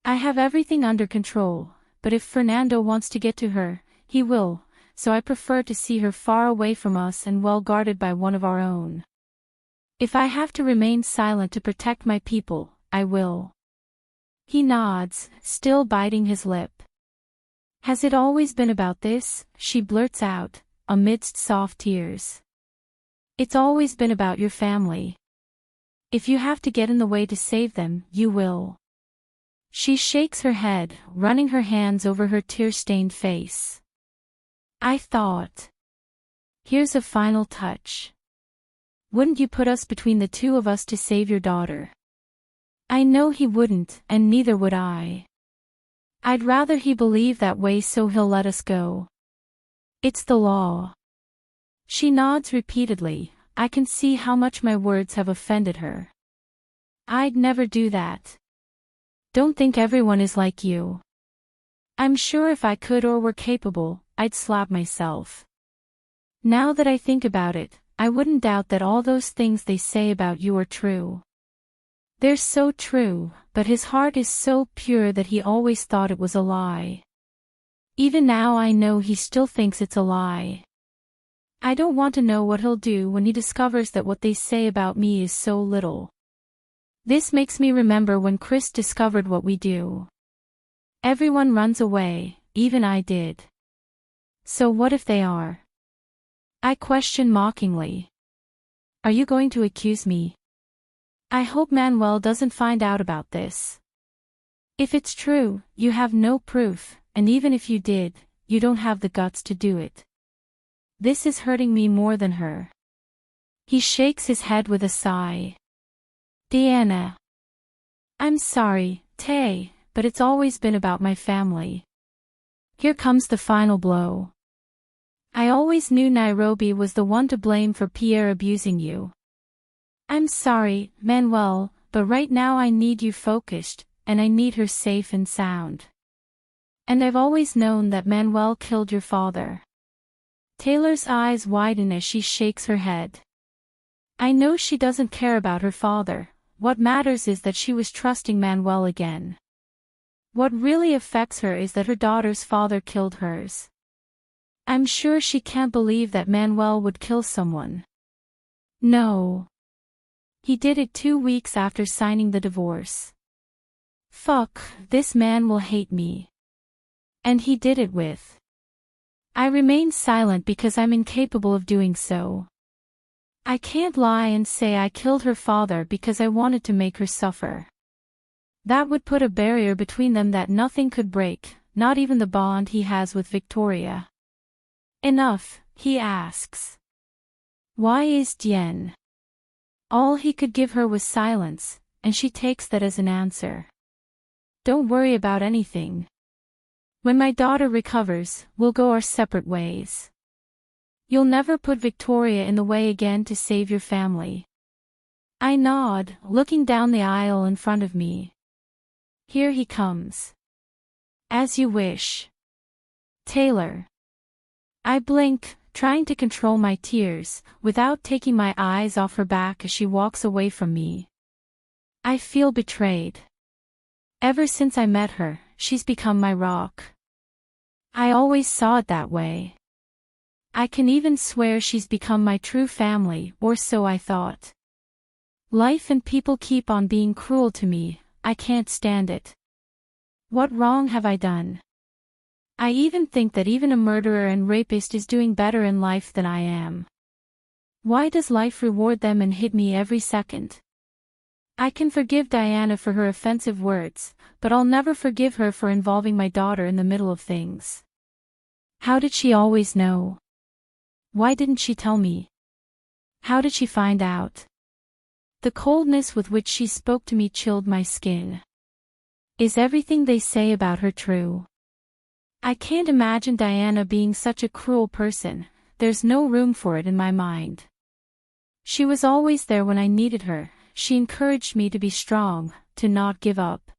I have everything under control, but if Fernando wants to get to her, he will, so I prefer to see her far away from us and well guarded by one of our own. If I have to remain silent to protect my people, I will. He nods, still biting his lip. Has it always been about this? She blurts out, amidst soft tears. It's always been about your family. If you have to get in the way to save them, you will. She shakes her head, running her hands over her tear-stained face. I thought. Here's a final touch. Wouldn't you put us between the two of us to save your daughter? I know he wouldn't, and neither would I. I'd rather he believe that way so he'll let us go. It's the law. She nods repeatedly. I can see how much my words have offended her. I'd never do that. Don't think everyone is like you. I'm sure if I could or were capable, I'd slap myself. Now that I think about it, I wouldn't doubt that all those things they say about you are true. They're so true, but his heart is so pure that he always thought it was a lie. Even now I know he still thinks it's a lie. I don't want to know what he'll do when he discovers that what they say about me is so little. This makes me remember when Chris discovered what we do. Everyone runs away, even I did. So what if they are? I question mockingly. Are you going to accuse me? I hope Manuel doesn't find out about this. If it's true, you have no proof, and even if you did, you don't have the guts to do it. This is hurting me more than her. He shakes his head with a sigh. Diana. I'm sorry, Tay, but it's always been about my family. Here comes the final blow. I always knew Nairobi was the one to blame for Pierre abusing you. I'm sorry, Manuel, but right now I need you focused, and I need her safe and sound. And I've always known that Manuel killed your father. Taylor's eyes widen as she shakes her head. I know she doesn't care about her father. What matters is that she was trusting Manuel again. What really affects her is that her daughter's father killed hers. I'm sure she can't believe that Manuel would kill someone. No. He did it 2 weeks after signing the divorce. Fuck, this man will hate me. And he did it with. I remain silent because I'm incapable of doing so. I can't lie and say I killed her father because I wanted to make her suffer. That would put a barrier between them that nothing could break, not even the bond he has with Victoria. Enough, he asks. Why is Dien? All he could give her was silence, and she takes that as an answer. Don't worry about anything. When my daughter recovers, we'll go our separate ways. You'll never put Victoria in the way again to save your family. I nod, looking down the aisle in front of me. Here he comes. As you wish. Taylor. I blink, trying to control my tears, without taking my eyes off her back as she walks away from me. I feel betrayed. Ever since I met her, she's become my rock. I always saw it that way. I can even swear she's become my true family, or so I thought. Life and people keep on being cruel to me, I can't stand it. What wrong have I done? I even think that even a murderer and rapist is doing better in life than I am. Why does life reward them and hit me every second? I can forgive Diana for her offensive words, but I'll never forgive her for involving my daughter in the middle of things. How did she always know? Why didn't she tell me? How did she find out? The coldness with which she spoke to me chilled my skin. Is everything they say about her true? I can't imagine Diana being such a cruel person, there's no room for it in my mind. She was always there when I needed her, she encouraged me to be strong, to not give up.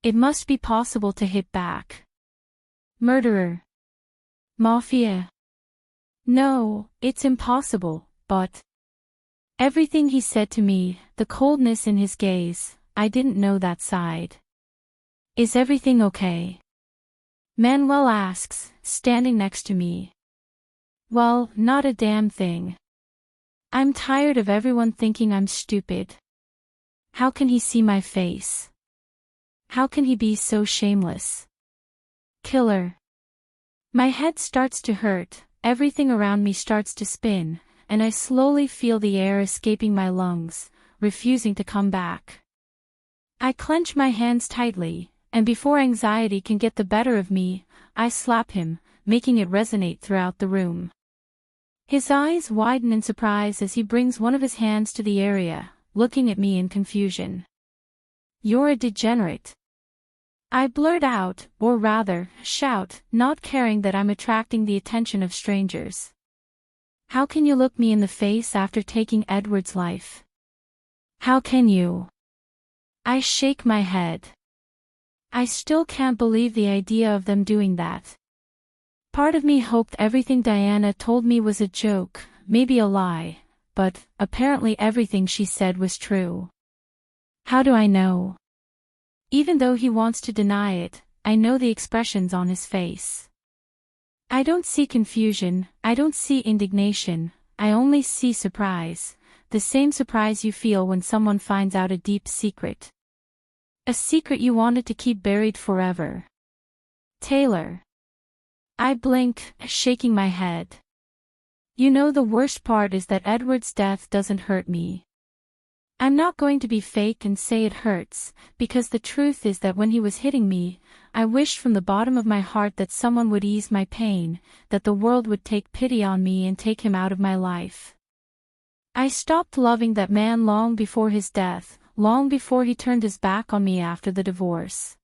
It must be possible to hit back. Murderer. Mafia. No, it's impossible, but... Everything he said to me, the coldness in his gaze, I didn't know that side. Is everything okay? Manuel asks, standing next to me. Well, not a damn thing. I'm tired of everyone thinking I'm stupid. How can he see my face? How can he be so shameless? Killer. My head starts to hurt, everything around me starts to spin, and I slowly feel the air escaping my lungs, refusing to come back. I clench my hands tightly, and before anxiety can get the better of me, I slap him, making it resonate throughout the room. His eyes widen in surprise as he brings one of his hands to the area, looking at me in confusion. You're a degenerate. I blurt out, or rather, shout, not caring that I'm attracting the attention of strangers. How can you look me in the face after taking Edward's life? How can you? I shake my head. I still can't believe the idea of them doing that. Part of me hoped everything Diana told me was a joke, maybe a lie, but apparently everything she said was true. How do I know? Even though he wants to deny it, I know the expressions on his face. I don't see confusion, I don't see indignation, I only see surprise, the same surprise you feel when someone finds out a deep secret. A secret you wanted to keep buried forever. Taylor. I blink, shaking my head. You know, the worst part is that Edward's death doesn't hurt me. I'm not going to be fake and say it hurts, because the truth is that when he was hitting me, I wished from the bottom of my heart that someone would ease my pain, that the world would take pity on me and take him out of my life. I stopped loving that man long before his death, long before he turned his back on me after the divorce.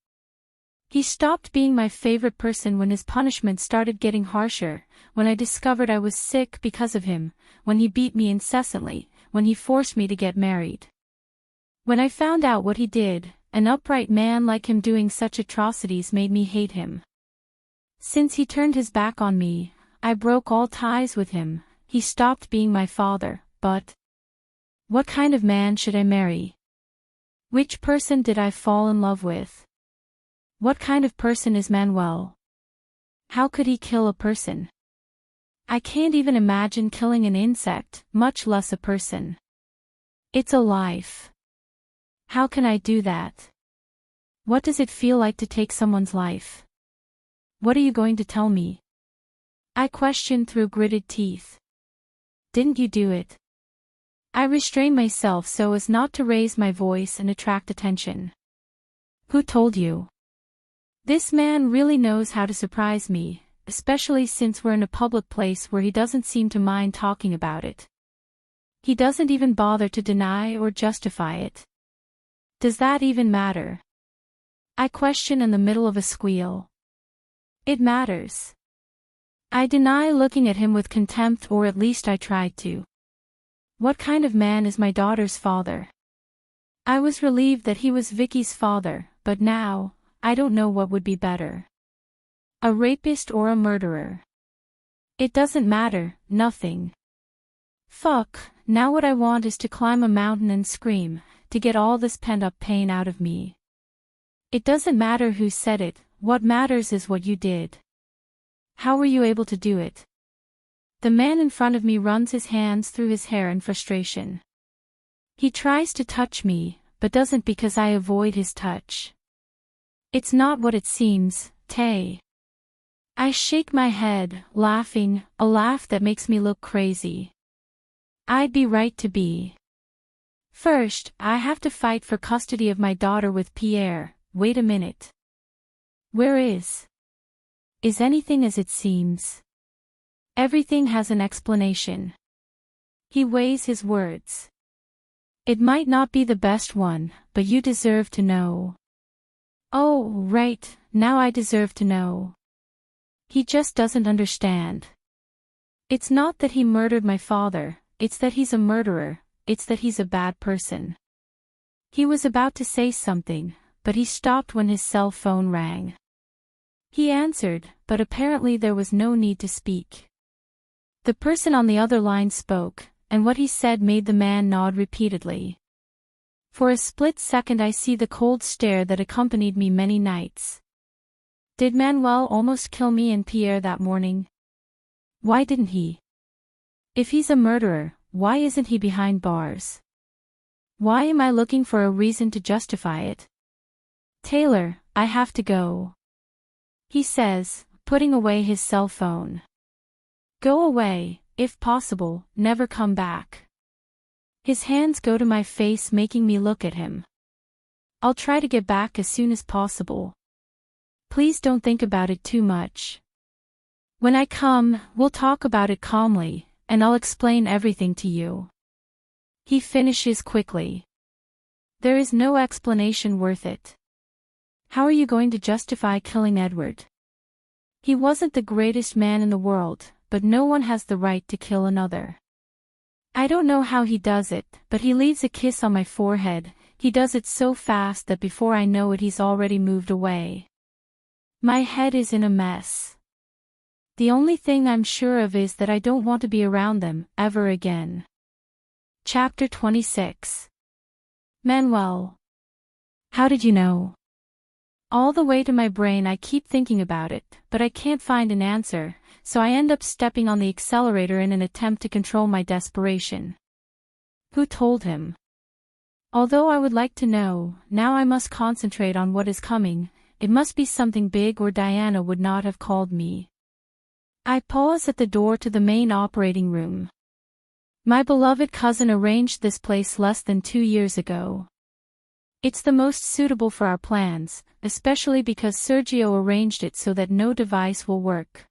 He stopped being my favorite person when his punishment started getting harsher, when I discovered I was sick because of him, when he beat me incessantly, when he forced me to get married. When I found out what he did, an upright man like him doing such atrocities made me hate him. Since he turned his back on me, I broke all ties with him, he stopped being my father, but... What kind of man should I marry? Which person did I fall in love with? What kind of person is Manuel? How could he kill a person? I can't even imagine killing an insect, much less a person. It's a life. How can I do that? What does it feel like to take someone's life? What are you going to tell me? I questioned through gritted teeth. Didn't you do it? I restrained myself so as not to raise my voice and attract attention. Who told you? This man really knows how to surprise me, especially since we're in a public place where he doesn't seem to mind talking about it. He doesn't even bother to deny or justify it. Does that even matter? I question in the middle of a squeal. It matters. I deny looking at him with contempt, or at least I tried to. What kind of man is my daughter's father? I was relieved that he was Vicky's father, but now, I don't know what would be better. A rapist or a murderer. It doesn't matter, nothing. Fuck, now what I want is to climb a mountain and scream, to get all this pent-up pain out of me. It doesn't matter who said it, what matters is what you did. How were you able to do it? The man in front of me runs his hands through his hair in frustration. He tries to touch me, but doesn't because I avoid his touch. It's not what it seems, Tay. I shake my head, laughing, a laugh that makes me look crazy. I'd be right to be. First, I have to fight for custody of my daughter with Pierre. Wait a minute. Where is? Is anything as it seems? Everything has an explanation. He weighs his words. It might not be the best one, but you deserve to know. Oh, right, now I deserve to know. He just doesn't understand. It's not that he murdered my father, it's that he's a murderer, it's that he's a bad person. He was about to say something, but he stopped when his cell phone rang. He answered, but apparently there was no need to speak. The person on the other line spoke, and what he said made the man nod repeatedly. For a split second I see the cold stare that accompanied me many nights. Did Manuel almost kill me and Pierre that morning? Why didn't he? If he's a murderer, why isn't he behind bars? Why am I looking for a reason to justify it? Taylor, I have to go. He says, putting away his cell phone. Go away, if possible, never come back. His hands go to my face, making me look at him. I'll try to get back as soon as possible. Please don't think about it too much. When I come, we'll talk about it calmly, and I'll explain everything to you. He finishes quickly. There is no explanation worth it. How are you going to justify killing Edward? He wasn't the greatest man in the world, but no one has the right to kill another. I don't know how he does it, but he leaves a kiss on my forehead. He does it so fast that before I know it he's already moved away. My head is in a mess. The only thing I'm sure of is that I don't want to be around them, ever again. Chapter 26. Manuel. How did you know? All the way to my brain I keep thinking about it, but I can't find an answer, so I end up stepping on the accelerator in an attempt to control my desperation. Who told him? Although I would like to know, now I must concentrate on what is coming. It must be something big or Diana would not have called me. I pause at the door to the main operating room. My beloved cousin arranged this place less than 2 years ago. It's the most suitable for our plans, especially because Sergio arranged it so that no device will work.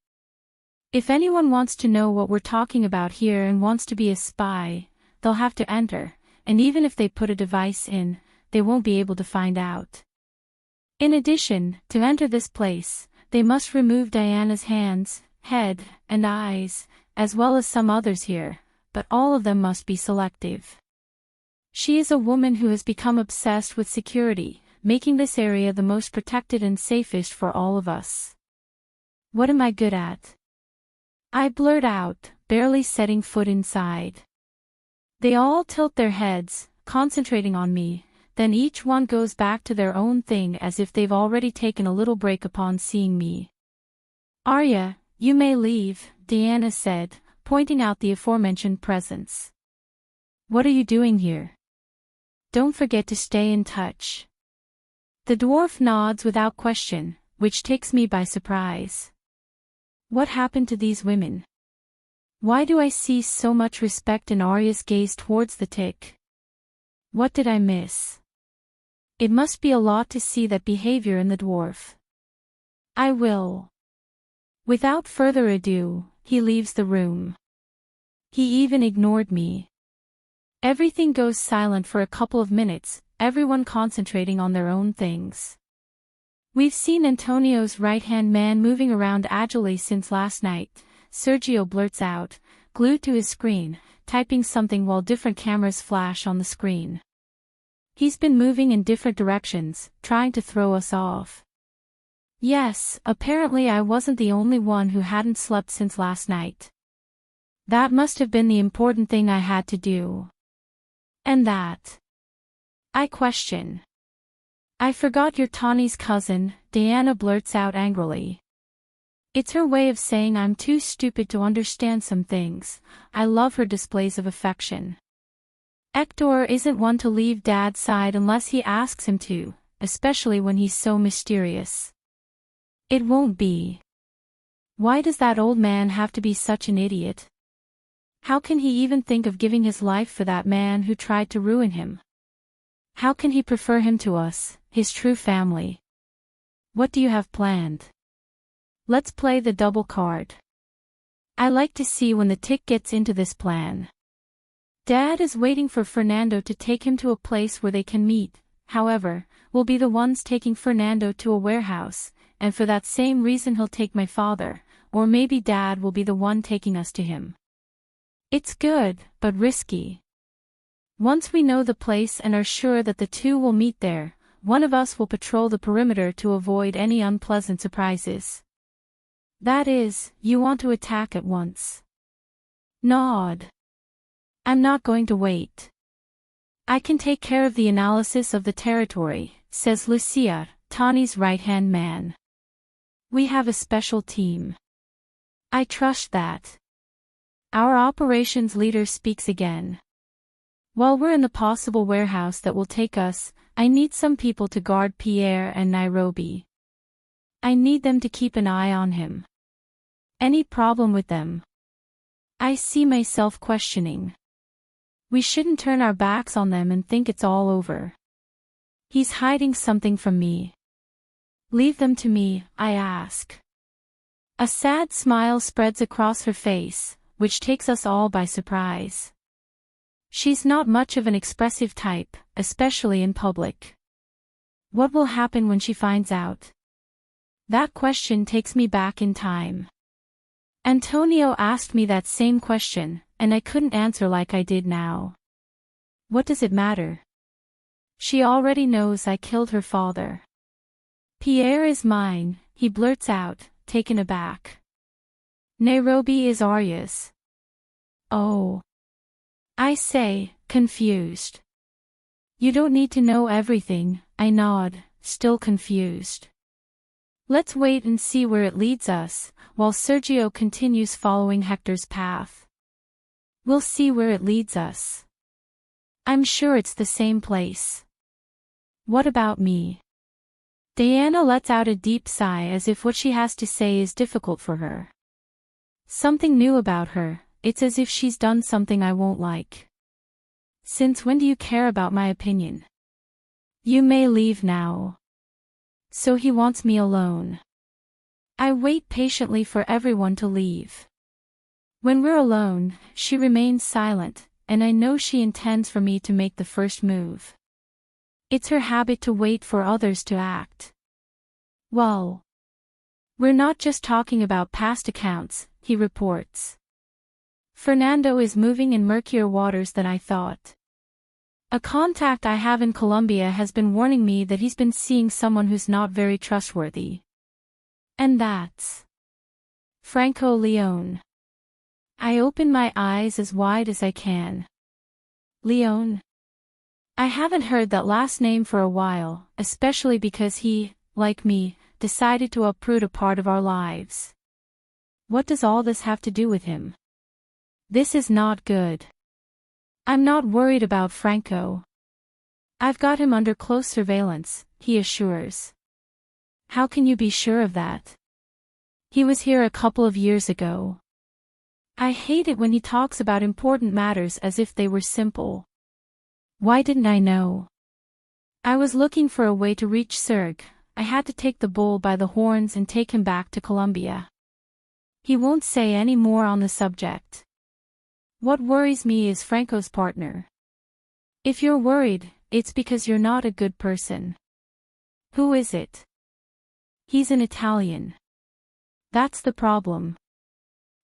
If anyone wants to know what we're talking about here and wants to be a spy, they'll have to enter, and even if they put a device in, they won't be able to find out. In addition, to enter this place, they must remove Diana's hands, head, and eyes, as well as some others here, but all of them must be selective. She is a woman who has become obsessed with security, making this area the most protected and safest for all of us. What am I good at? I blurt out, barely setting foot inside. They all tilt their heads, concentrating on me, then each one goes back to their own thing as if they've already taken a little break upon seeing me. Arya, you may leave, Diana said, pointing out the aforementioned presence. What are you doing here? Don't forget to stay in touch. The dwarf nods without question, which takes me by surprise. What happened to these women? Why do I see so much respect in Arya's gaze towards the tick? What did I miss? It must be a lot to see that behavior in the dwarf. I will. Without further ado, he leaves the room. He even ignored me. Everything goes silent for a couple of minutes, everyone concentrating on their own things. We've seen Antonio's right-hand man moving around agilely since last night. Sergio blurts out, glued to his screen, typing something while different cameras flash on the screen. He's been moving in different directions, trying to throw us off. Yes, apparently I wasn't the only one who hadn't slept since last night. That must have been the important thing I had to do. And that? I question. I forgot you're Tawny's cousin, Diana blurts out angrily. It's her way of saying I'm too stupid to understand some things. I love her displays of affection. Hector isn't one to leave Dad's side unless he asks him to, especially when he's so mysterious. It won't be. Why does that old man have to be such an idiot? How can he even think of giving his life for that man who tried to ruin him? How can he prefer him to us, his true family? What do you have planned? Let's play the double card. I like to see when the tick gets into this plan. Dad is waiting for Fernando to take him to a place where they can meet, however, we'll be the ones taking Fernando to a warehouse, and for that same reason he'll take my father, or maybe Dad will be the one taking us to him. It's good, but risky. Once we know the place and are sure that the two will meet there, one of us will patrol the perimeter to avoid any unpleasant surprises. That is, you want to attack at once. Nod. I'm not going to wait. I can take care of the analysis of the territory, says Lucia, Tawny's right-hand man. We have a special team. I trust that. Our operations leader speaks again. While we're in the possible warehouse that will take us, I need some people to guard Pierre and Nairobi. I need them to keep an eye on him. Any problem with them? I see myself questioning. We shouldn't turn our backs on them and think it's all over. He's hiding something from me. Leave them to me, I ask. A sad smile spreads across her face, which takes us all by surprise. She's not much of an expressive type, especially in public. What will happen when she finds out? That question takes me back in time. Antonio asked me that same question, and I couldn't answer like I did now. What does it matter? She already knows I killed her father. Pierre is mine, he blurts out, taken aback. Nairobi is Arya's. Oh. I say, confused. You don't need to know everything, I nod, still confused. Let's wait and see where it leads us, while Sergio continues following Hector's path. We'll see where it leads us. I'm sure it's the same place. What about me? Diana lets out a deep sigh as if what she has to say is difficult for her. Something new about her, it's as if she's done something I won't like. Since when do you care about my opinion? You may leave now. So he wants me alone. I wait patiently for everyone to leave. When we're alone, she remains silent, and I know she intends for me to make the first move. It's her habit to wait for others to act. Well, we're not just talking about past accounts, he reports. Fernando is moving in murkier waters than I thought. A contact I have in Colombia has been warning me that he's been seeing someone who's not very trustworthy. And that's Franco Leone. I open my eyes as wide as I can. Leone? I haven't heard that last name for a while, especially because he, like me, decided to uproot a part of our lives. What does all this have to do with him? This is not good. I'm not worried about Franco. I've got him under close surveillance, he assures. How can you be sure of that? He was here a couple of years ago. I hate it when he talks about important matters as if they were simple. Why didn't I know? I was looking for a way to reach Serg. I had to take the bull by the horns and take him back to Colombia. He won't say any more on the subject. What worries me is Franco's partner. If you're worried, it's because you're not a good person. Who is it? He's an Italian. That's the problem.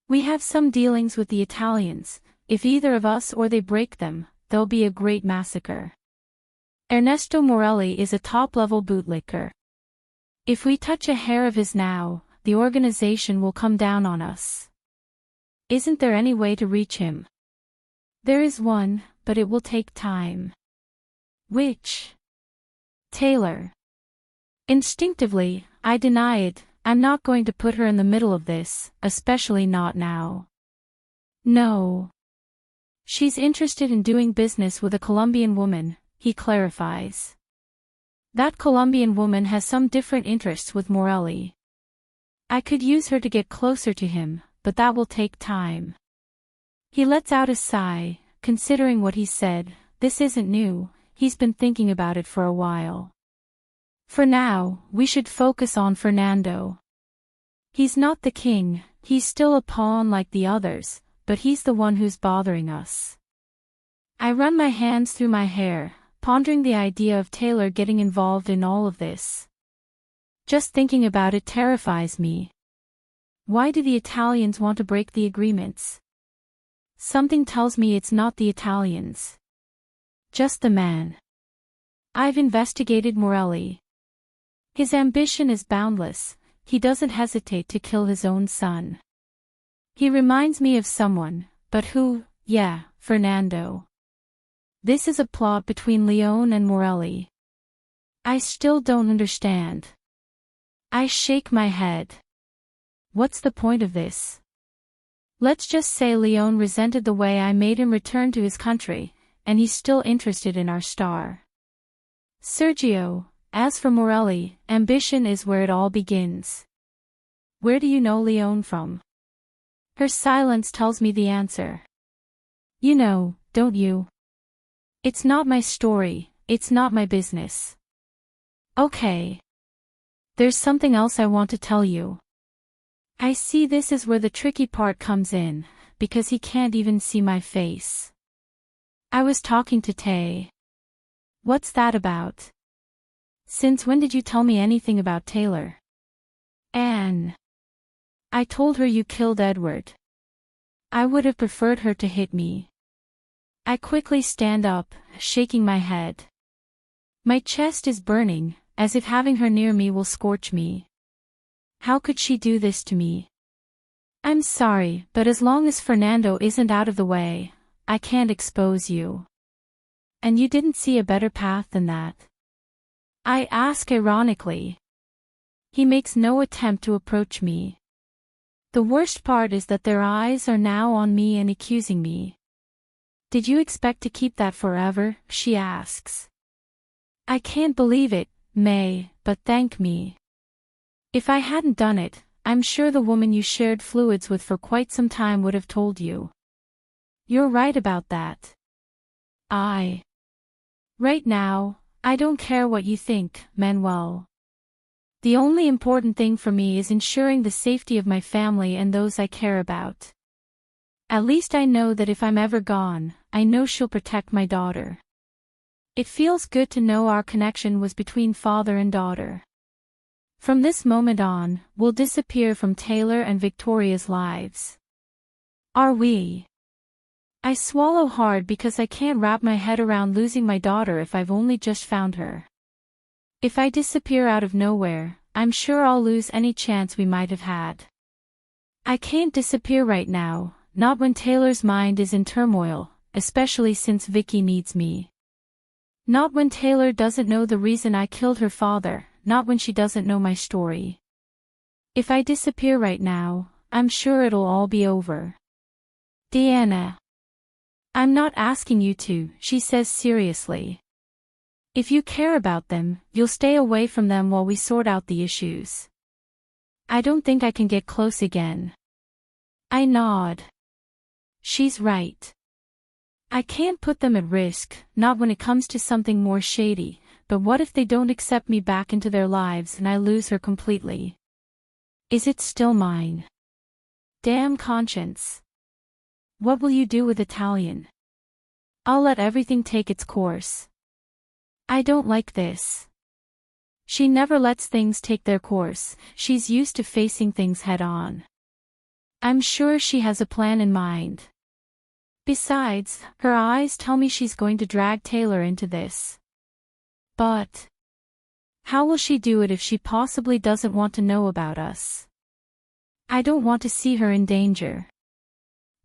We have some dealings with the Italians. If either of us or they break them, there'll be a great massacre. Ernesto Morelli is a top-level bootlicker. If we touch a hair of his now, the organization will come down on us. Isn't there any way to reach him? There is one, but it will take time. Which? Taylor. Instinctively, I deny it. I'm not going to put her in the middle of this, especially not now. No. She's interested in doing business with a Colombian woman, he clarifies. That Colombian woman has some different interests with Morelli. I could use her to get closer to him, but that will take time. He lets out a sigh, considering what he said. This isn't new, he's been thinking about it for a while. For now, we should focus on Fernando. He's not the king, he's still a pawn like the others, but he's the one who's bothering us. I run my hands through my hair, pondering the idea of Taylor getting involved in all of this. Just thinking about it terrifies me. Why do the Italians want to break the agreements? Something tells me it's not the Italians. Just the man. I've investigated Morelli. His ambition is boundless, he doesn't hesitate to kill his own son. He reminds me of someone, but who? Yeah, Fernando. This is a plot between Leon and Morelli. I still don't understand. I shake my head. What's the point of this? Let's just say Leon resented the way I made him return to his country, and he's still interested in our star. Sergio, as for Morelli, ambition is where it all begins. Where do you know Leon from? Her silence tells me the answer. You know, don't you? It's not my story, it's not my business. Okay. There's something else I want to tell you. I see this is where the tricky part comes in, because he can't even see my face. I was talking to Tay. What's that about? Since when did you tell me anything about Taylor? Anne. I told her you killed Edward. I would have preferred her to hit me. I quickly stand up, shaking my head. My chest is burning, as if having her near me will scorch me. How could she do this to me? I'm sorry, but as long as Fernando isn't out of the way, I can't expose you. And you didn't see a better path than that? I ask ironically. He makes no attempt to approach me. The worst part is that their eyes are now on me and accusing me. Did you expect to keep that forever? She asks. I can't believe it, May, but thank me. If I hadn't done it, I'm sure the woman you shared fluids with for quite some time would have told you. You're right about that. Right now, I don't care what you think, Manuel. The only important thing for me is ensuring the safety of my family and those I care about. At least I know that if I'm ever gone, I know she'll protect my daughter. It feels good to know our connection was between father and daughter. From this moment on, we'll disappear from Taylor and Victoria's lives. Are we? I swallow hard because I can't wrap my head around losing my daughter if I've only just found her. If I disappear out of nowhere, I'm sure I'll lose any chance we might have had. I can't disappear right now, not when Taylor's mind is in turmoil, especially since Vicky needs me. Not when Taylor doesn't know the reason I killed her father, not when she doesn't know my story. If I disappear right now, I'm sure it'll all be over. Diana. I'm not asking you to, she says seriously. If you care about them, you'll stay away from them while we sort out the issues. I don't think I can get close again. I nod. She's right. I can't put them at risk, not when it comes to something more shady, but what if they don't accept me back into their lives and I lose her completely? Is it still mine? Damn conscience. What will you do with Italian? I'll let everything take its course. I don't like this. She never lets things take their course, she's used to facing things head-on. I'm sure she has a plan in mind. Besides, her eyes tell me she's going to drag Taylor into this. But how will she do it if she possibly doesn't want to know about us? I don't want to see her in danger.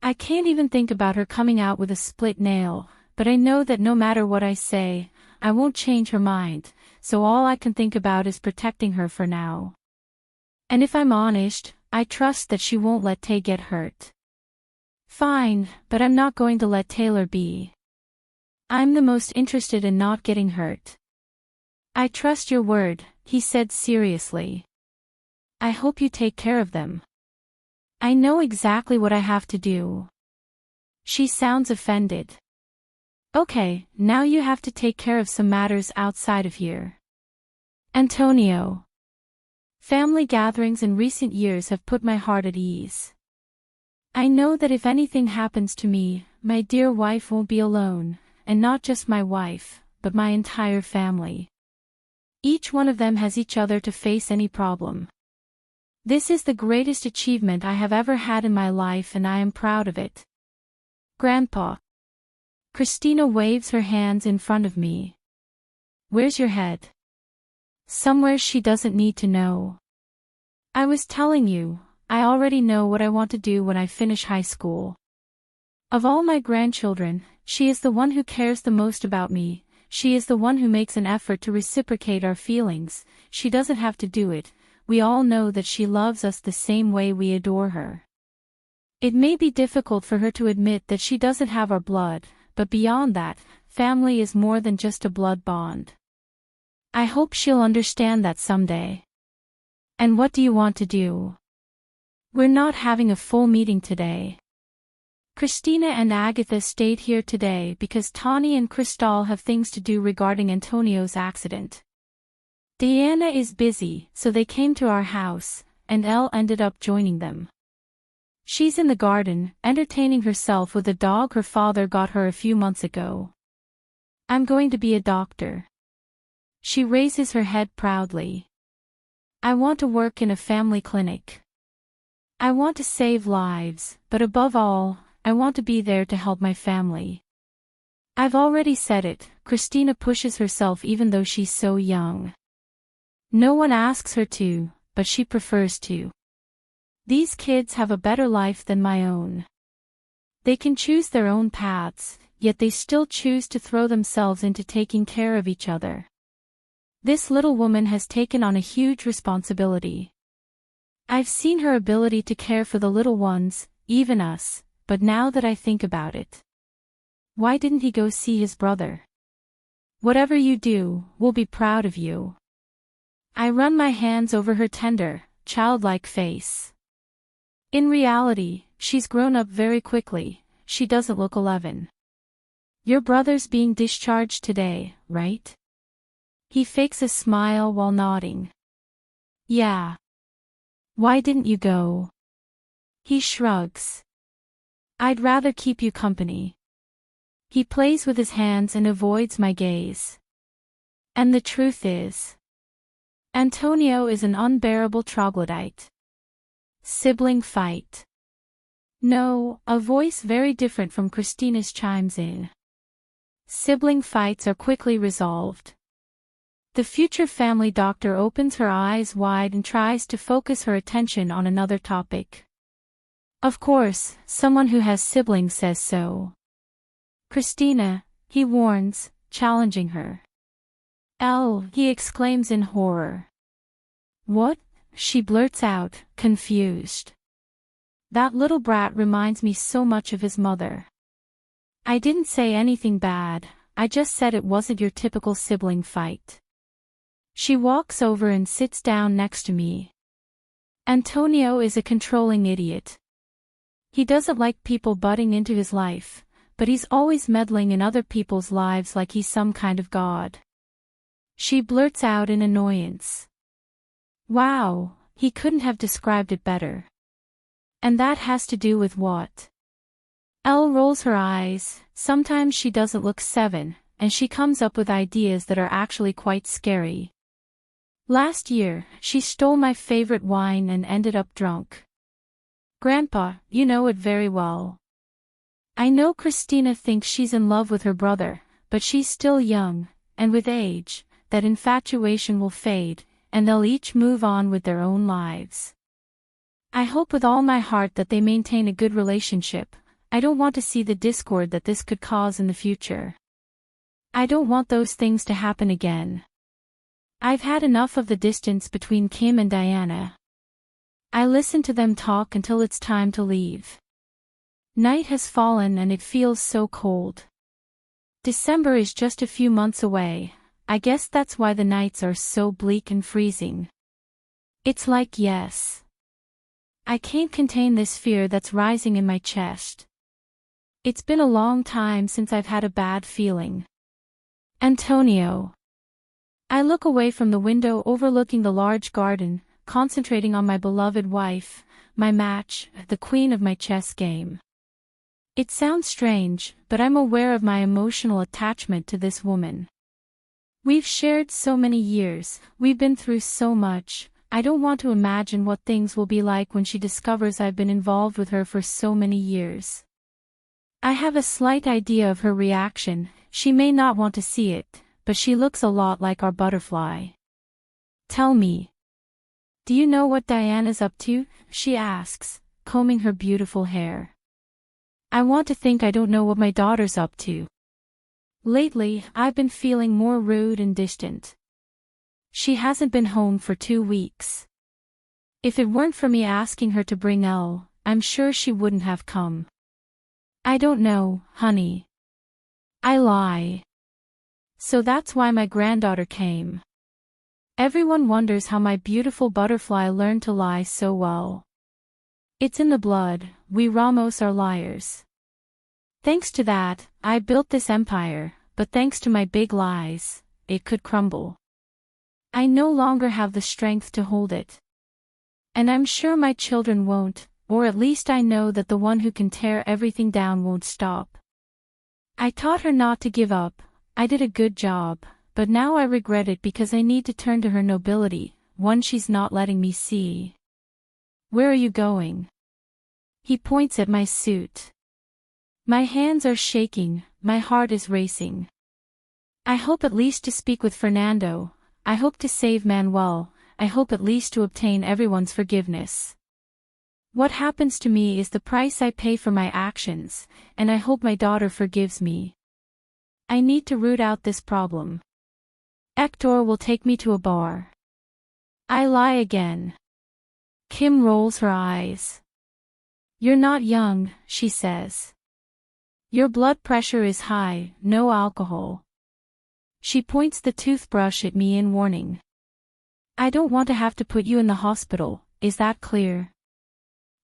I can't even think about her coming out with a split nail, but I know that no matter what I say, I won't change her mind, so all I can think about is protecting her for now. And if I'm honest, I trust that she won't let Tay get hurt. Fine, but I'm not going to let Taylor be. I'm the most interested in not getting hurt. I trust your word, he said seriously. I hope you take care of them. I know exactly what I have to do. She sounds offended. Okay, now you have to take care of some matters outside of here. Antonio. Family gatherings in recent years have put my heart at ease. I know that if anything happens to me, my dear wife won't be alone, and not just my wife, but my entire family. Each one of them has each other to face any problem. This is the greatest achievement I have ever had in my life and I am proud of it. Grandpa. Christina waves her hands in front of me. Where's your head? Somewhere she doesn't need to know. I was telling you, I already know what I want to do when I finish high school. Of all my grandchildren, she is the one who cares the most about me, she is the one who makes an effort to reciprocate our feelings, she doesn't have to do it, we all know that she loves us the same way we adore her. It may be difficult for her to admit that she doesn't have our blood, but beyond that, family is more than just a blood bond. I hope she'll understand that someday. And what do you want to do? We're not having a full meeting today. Christina and Agatha stayed here today because Tawny and Cristal have things to do regarding Antonio's accident. Diana is busy, so they came to our house, and Elle ended up joining them. She's in the garden, entertaining herself with a dog her father got her a few months ago. I'm going to be a doctor. She raises her head proudly. I want to work in a family clinic. I want to save lives, but above all, I want to be there to help my family. I've already said it, Christina pushes herself even though she's so young. No one asks her to, but she prefers to. These kids have a better life than my own. They can choose their own paths, yet they still choose to throw themselves into taking care of each other. This little woman has taken on a huge responsibility. I've seen her ability to care for the little ones, even us, but now that I think about it. Why didn't he go see his brother? Whatever you do, we'll be proud of you. I run my hands over her tender, childlike face. In reality, she's grown up very quickly, she doesn't look 11. Your brother's being discharged today, right? He fakes a smile while nodding. Yeah. Why didn't you go? He shrugs. I'd rather keep you company. He plays with his hands and avoids my gaze. And the truth is, Antonio is an unbearable troglodyte. Sibling fight. No, a voice very different from Christina's chimes in. Sibling fights are quickly resolved. The future family doctor opens her eyes wide and tries to focus her attention on another topic. Of course, someone who has siblings says so. Christina, he warns, challenging her. Elle, he exclaims in horror. What? She blurts out, confused. That little brat reminds me so much of his mother. I didn't say anything bad, I just said it wasn't your typical sibling fight. She walks over and sits down next to me. Antonio is a controlling idiot. He doesn't like people butting into his life, but he's always meddling in other people's lives like he's some kind of god. She blurts out in annoyance. Wow, he couldn't have described it better. And that has to do with what? Elle rolls her eyes. Sometimes she doesn't look 7, and she comes up with ideas that are actually quite scary. Last year, she stole my favorite wine and ended up drunk. Grandpa, you know it very well. I know Christina thinks she's in love with her brother, but she's still young, and with age, that infatuation will fade, and they'll each move on with their own lives. I hope with all my heart that they maintain a good relationship. I don't want to see the discord that this could cause in the future. I don't want those things to happen again. I've had enough of the distance between Kim and Diana. I listen to them talk until it's time to leave. Night has fallen and it feels so cold. December is just a few months away. I guess that's why the nights are so bleak and freezing. It's like yes. I can't contain this fear that's rising in my chest. It's been a long time since I've had a bad feeling. Antonio. I look away from the window overlooking the large garden, concentrating on my beloved wife, my match, the queen of my chess game. It sounds strange, but I'm aware of my emotional attachment to this woman. We've shared so many years, we've been through so much. I don't want to imagine what things will be like when she discovers I've been involved with her for so many years. I have a slight idea of her reaction. She may not want to see it, but she looks a lot like our butterfly. Tell me. Do you know what Diana's up to? She asks, combing her beautiful hair. I want to think I don't know what my daughter's up to. Lately, I've been feeling more rude and distant. She hasn't been home for 2 weeks. If it weren't for me asking her to bring Elle, I'm sure she wouldn't have come. I don't know, honey. I lie. So that's why my granddaughter came. Everyone wonders how my beautiful butterfly learned to lie so well. It's in the blood, we Ramos are liars. Thanks to that, I built this empire, but thanks to my big lies, it could crumble. I no longer have the strength to hold it. And I'm sure my children won't, or at least I know that the one who can tear everything down won't stop. I taught her not to give up. I did a good job, but now I regret it because I need to turn to her nobility, one she's not letting me see. Where are you going? He points at my suit. My hands are shaking, my heart is racing. I hope at least to speak with Fernando. I hope to save Manuel. I hope at least to obtain everyone's forgiveness. What happens to me is the price I pay for my actions, and I hope my daughter forgives me. I need to root out this problem. Hector will take me to a bar. I lie again. Kim rolls her eyes. You're not young, she says. Your blood pressure is high, no alcohol. She points the toothbrush at me in warning. I don't want to have to put you in the hospital, is that clear?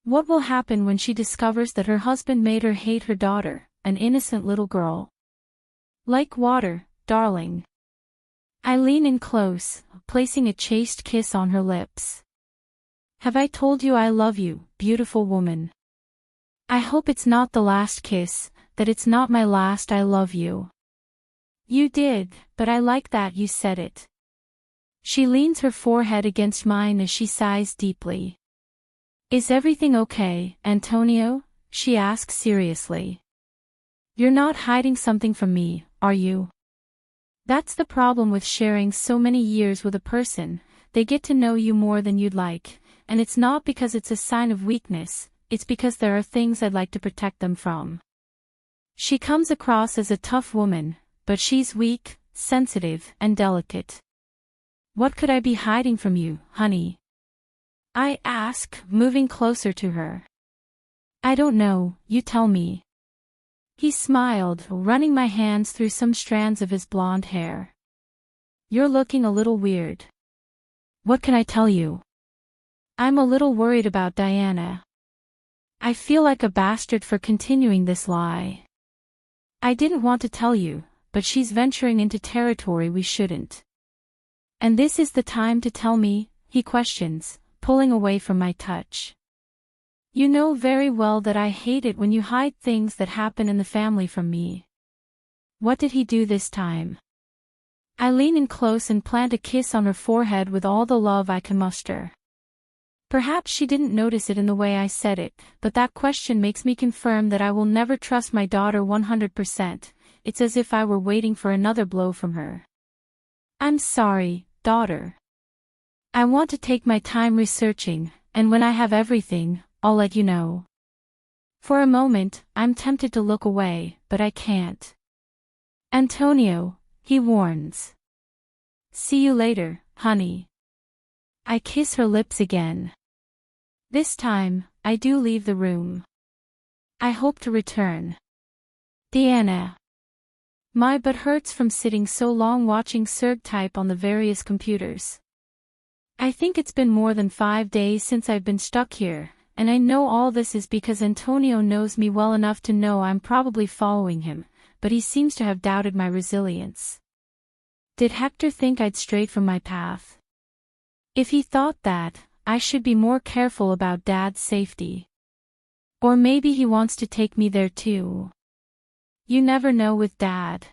What will happen when she discovers that her husband made her hate her daughter, an innocent little girl? Like water, darling. I lean in close, placing a chaste kiss on her lips. Have I told you I love you, beautiful woman? I hope it's not the last kiss, that it's not my last I love you. You did, but I like that you said it. She leans her forehead against mine as she sighs deeply. Is everything okay, Antonio? She asks seriously. You're not hiding something from me, are you? That's the problem with sharing so many years with a person. They get to know you more than you'd like, and it's not because it's a sign of weakness, it's because there are things I'd like to protect them from. She comes across as a tough woman, but she's weak, sensitive, and delicate. What could I be hiding from you, honey? I ask, moving closer to her. I don't know, you tell me. He smiled, running my hands through some strands of his blonde hair. You're looking a little weird. What can I tell you? I'm a little worried about Diana. I feel like a bastard for continuing this lie. I didn't want to tell you, but she's venturing into territory we shouldn't. And this is the time to tell me, he questions, pulling away from my touch. You know very well that I hate it when you hide things that happen in the family from me. What did he do this time? I lean in close and plant a kiss on her forehead with all the love I can muster. Perhaps she didn't notice it in the way I said it, but that question makes me confirm that I will never trust my daughter 100%. It's as if I were waiting for another blow from her. I'm sorry, daughter. I want to take my time researching, and when I have everything, I'll let you know. For a moment, I'm tempted to look away, but I can't. Antonio, he warns. See you later, honey. I kiss her lips again. This time, I do leave the room. I hope to return. Diana. My butt hurts from sitting so long watching Serg type on the various computers. I think it's been more than 5 days since I've been stuck here, and I know all this is because Antonio knows me well enough to know I'm probably following him, but he seems to have doubted my resilience. Did Hector think I'd strayed from my path? If he thought that, I should be more careful about Dad's safety. Or maybe he wants to take me there too. You never know with Dad.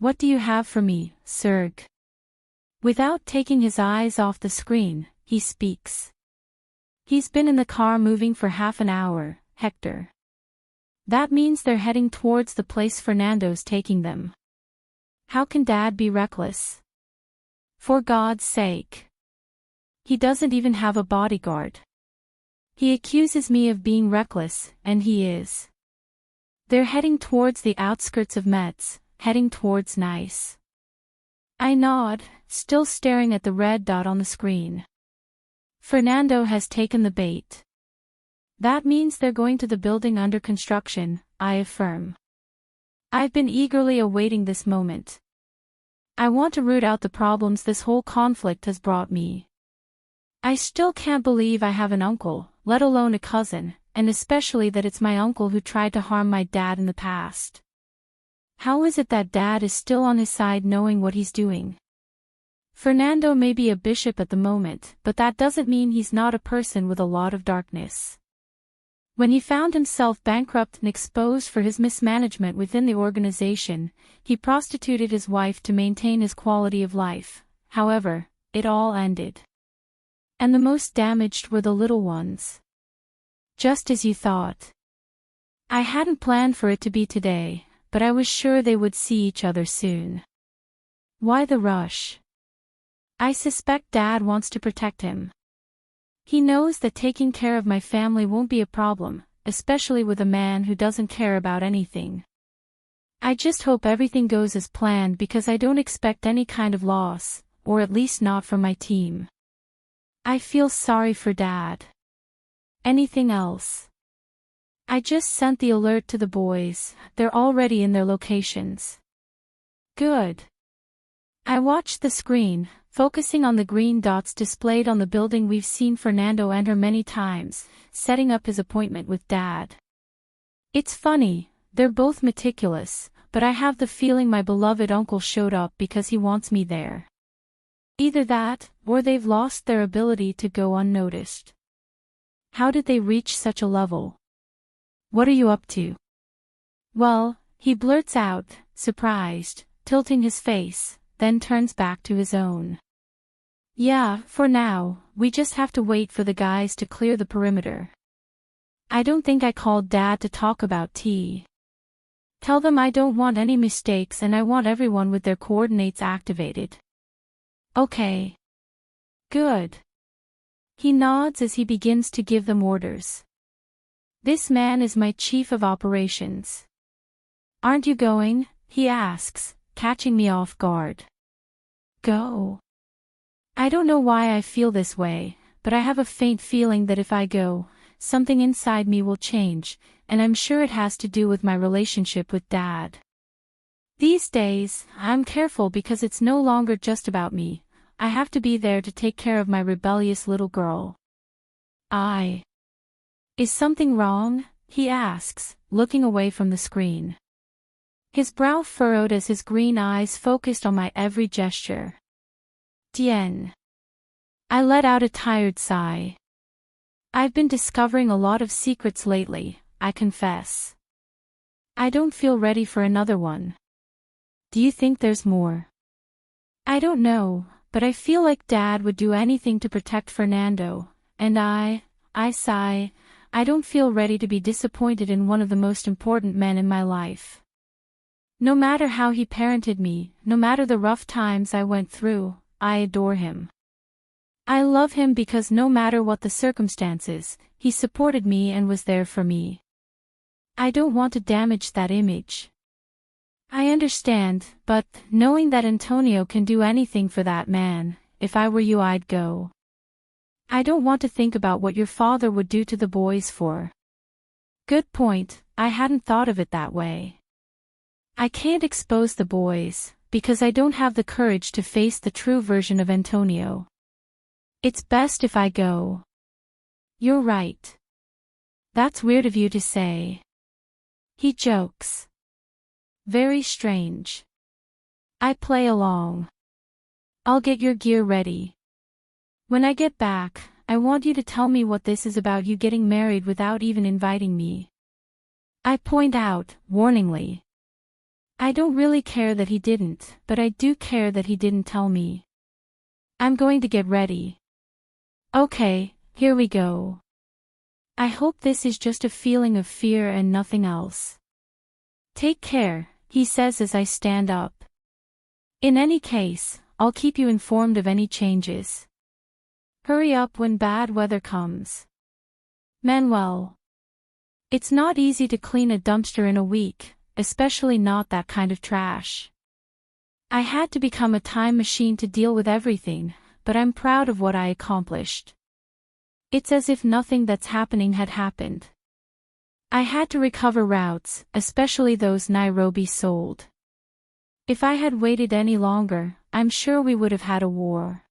What do you have for me, Serg? Without taking his eyes off the screen, he speaks. He's been in the car moving for half an hour, Hector. That means they're heading towards the place Fernando's taking them. How can Dad be reckless? For God's sake. He doesn't even have a bodyguard. He accuses me of being reckless, and he is. They're heading towards the outskirts of Metz, heading towards Nice. I nod, still staring at the red dot on the screen. Fernando has taken the bait. That means they're going to the building under construction, I affirm. I've been eagerly awaiting this moment. I want to root out the problems this whole conflict has brought me. I still can't believe I have an uncle, let alone a cousin, and especially that it's my uncle who tried to harm my dad in the past. How is it that Dad is still on his side knowing what he's doing? Fernando may be a bishop at the moment, but that doesn't mean he's not a person with a lot of darkness. When he found himself bankrupt and exposed for his mismanagement within the organization, he prostituted his wife to maintain his quality of life. However, it all ended. And the most damaged were the little ones. Just as you thought. I hadn't planned for it to be today, but I was sure they would see each other soon. Why the rush? I suspect Dad wants to protect him. He knows that taking care of my family won't be a problem, especially with a man who doesn't care about anything. I just hope everything goes as planned because I don't expect any kind of loss, or at least not from my team. I feel sorry for Dad. Anything else? I just sent the alert to the boys, they're already in their locations. Good. I watched the screen, focusing on the green dots displayed on the building we've seen Fernando enter many times, setting up his appointment with Dad. It's funny, they're both meticulous, but I have the feeling my beloved uncle showed up because he wants me there. Either that, or they've lost their ability to go unnoticed. How did they reach such a level? What are you up to? Well, he blurts out, surprised, tilting his face, then turns back to his own. Yeah, for now, we just have to wait for the guys to clear the perimeter. I don't think I called Dad to talk about tea. Tell them I don't want any mistakes and I want everyone with their coordinates activated. Okay. Good. He nods as he begins to give them orders. This man is my chief of operations. Aren't you going? He asks, catching me off guard. Go. I don't know why I feel this way, but I have a faint feeling that if I go, something inside me will change, and I'm sure it has to do with my relationship with Dad. These days, I'm careful because it's no longer just about me. I have to be there to take care of my rebellious little girl. Is something wrong? He asks, looking away from the screen. His brow furrowed as his green eyes focused on my every gesture. Tien. I let out a tired sigh. I've been discovering a lot of secrets lately, I confess. I don't feel ready for another one. Do you think there's more? I don't know, but I feel like Dad would do anything to protect Fernando, and I sigh, I don't feel ready to be disappointed in one of the most important men in my life. No matter how he parented me, no matter the rough times I went through, I adore him. I love him because no matter what the circumstances, he supported me and was there for me. I don't want to damage that image. I understand, but knowing that Antonio can do anything for that man, if I were you I'd go. I don't want to think about what your father would do to the boys for. Good point, I hadn't thought of it that way. I can't expose the boys, because I don't have the courage to face the true version of Antonio. It's best if I go. You're right. That's weird of you to say. He jokes. Very strange. I play along. I'll get your gear ready. When I get back, I want you to tell me what this is about you getting married without even inviting me. I point out, warningly. I don't really care that he didn't, but I do care that he didn't tell me. I'm going to get ready. Okay, here we go. I hope this is just a feeling of fear and nothing else. Take care, he says as I stand up. In any case, I'll keep you informed of any changes. Hurry up when bad weather comes. Manuel. It's not easy to clean a dumpster in a week, especially not that kind of trash. I had to become a time machine to deal with everything, but I'm proud of what I accomplished. It's as if nothing that's happening had happened. I had to recover routes, especially those Nairobi sold. If I had waited any longer, I'm sure we would have had a war.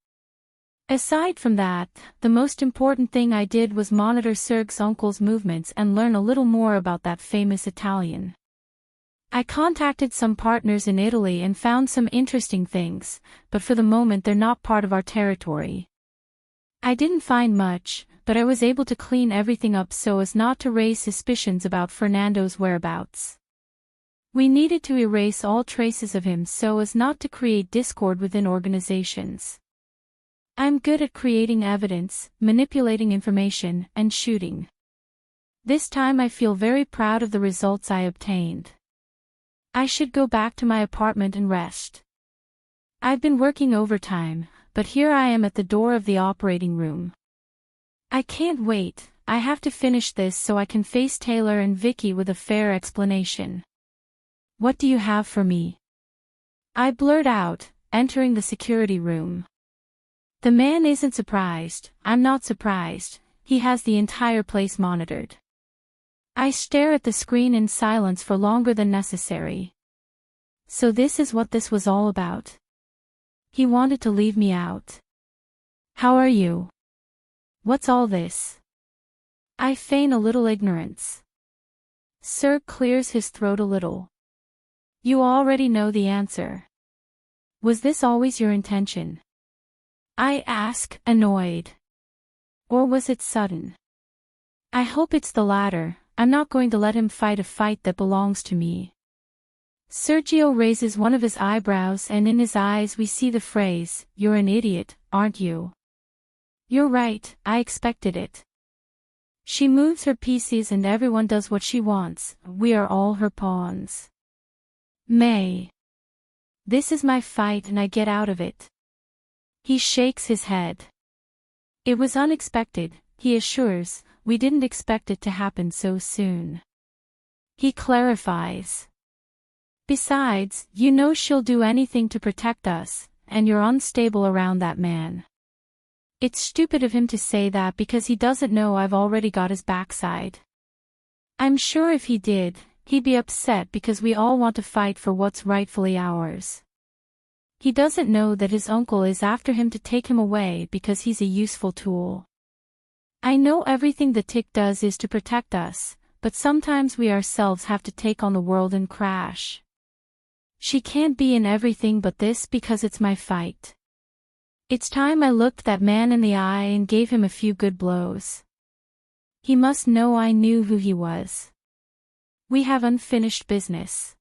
Aside from that, the most important thing I did was monitor Serg's uncle's movements and learn a little more about that famous Italian. I contacted some partners in Italy and found some interesting things, but for the moment they're not part of our territory. I didn't find much, but I was able to clean everything up so as not to raise suspicions about Fernando's whereabouts. We needed to erase all traces of him so as not to create discord within organizations. I'm good at creating evidence, manipulating information, and shooting. This time I feel very proud of the results I obtained. I should go back to my apartment and rest. I've been working overtime, but here I am at the door of the operating room. I can't wait, I have to finish this so I can face Taylor and Vicky with a fair explanation. What do you have for me? I blurt out, entering the security room. The man isn't surprised, I'm not surprised, he has the entire place monitored. I stare at the screen in silence for longer than necessary. So this is what this was all about. He wanted to leave me out. How are you? What's all this? I feign a little ignorance. Sir clears his throat a little. You already know the answer. Was this always your intention? I ask, annoyed. Or was it sudden? I hope it's the latter, I'm not going to let him fight a fight that belongs to me. Sergio raises one of his eyebrows and in his eyes we see the phrase, "You're an idiot, aren't you?" You're right, I expected it. She moves her pieces and everyone does what she wants, we are all her pawns. May. This is my fight and I get out of it. He shakes his head. It was unexpected, he assures, we didn't expect it to happen so soon. He clarifies. Besides, you know she'll do anything to protect us, and you're unstable around that man. It's stupid of him to say that because he doesn't know I've already got his backside. I'm sure if he did, he'd be upset because we all want to fight for what's rightfully ours. He doesn't know that his uncle is after him to take him away because he's a useful tool. I know everything the tick does is to protect us, but sometimes we ourselves have to take on the world and crash. She can't be in everything but this because it's my fight. It's time I looked that man in the eye and gave him a few good blows. He must know I knew who he was. We have unfinished business.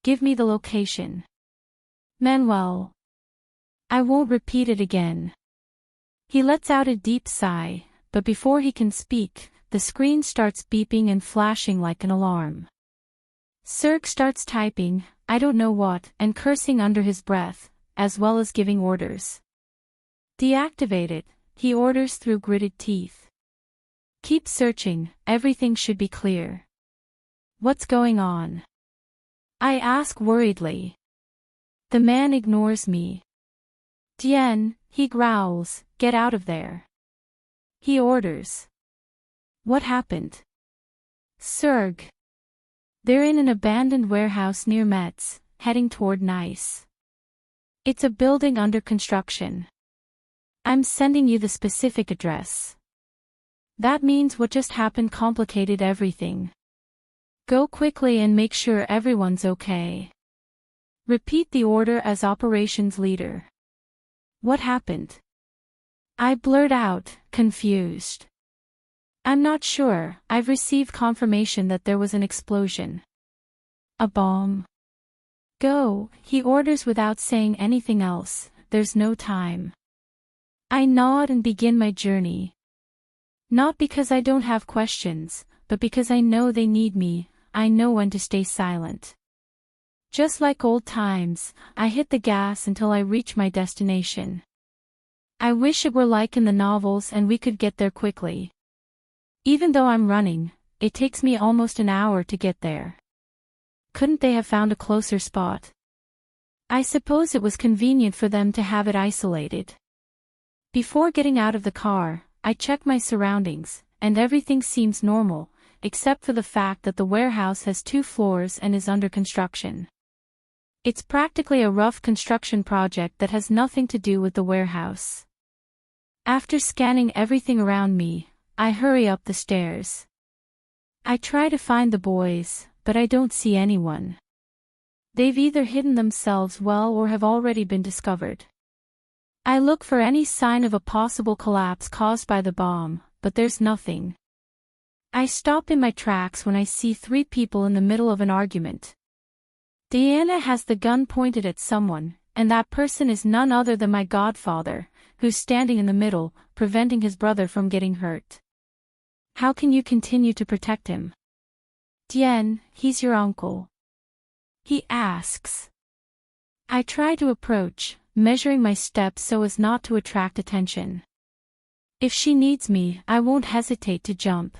Give me the location. Manuel. I won't repeat it again. He lets out a deep sigh, but before he can speak, the screen starts beeping and flashing like an alarm. Serg starts typing, I don't know what, and cursing under his breath, as well as giving orders. Deactivate it, he orders through gritted teeth. Keep searching, everything should be clear. What's going on? I ask worriedly. The man ignores me. Tien, he growls, get out of there. He orders. What happened? Serg. They're in an abandoned warehouse near Metz, heading toward Nice. It's a building under construction. I'm sending you the specific address. That means what just happened complicated everything. Go quickly and make sure everyone's okay. Repeat the order as operations leader. What happened? I blurt out, confused. I'm not sure, I've received confirmation that there was an explosion. A bomb. Go, he orders without saying anything else, there's no time. I nod and begin my journey. Not because I don't have questions, but because I know they need me, I know when to stay silent. Just like old times, I hit the gas until I reach my destination. I wish it were like in the novels and we could get there quickly. Even though I'm running, it takes me almost an hour to get there. Couldn't they have found a closer spot? I suppose it was convenient for them to have it isolated. Before getting out of the car, I check my surroundings, and everything seems normal, except for the fact that the warehouse has 2 floors and is under construction. It's practically a rough construction project that has nothing to do with the warehouse. After scanning everything around me, I hurry up the stairs. I try to find the boys, but I don't see anyone. They've either hidden themselves well or have already been discovered. I look for any sign of a possible collapse caused by the bomb, but there's nothing. I stop in my tracks when I see 3 people in the middle of an argument. Diana has the gun pointed at someone, and that person is none other than my godfather, who's standing in the middle, preventing his brother from getting hurt. How can you continue to protect him? Tien, he's your uncle. He asks. I try to approach, measuring my steps so as not to attract attention. If she needs me, I won't hesitate to jump.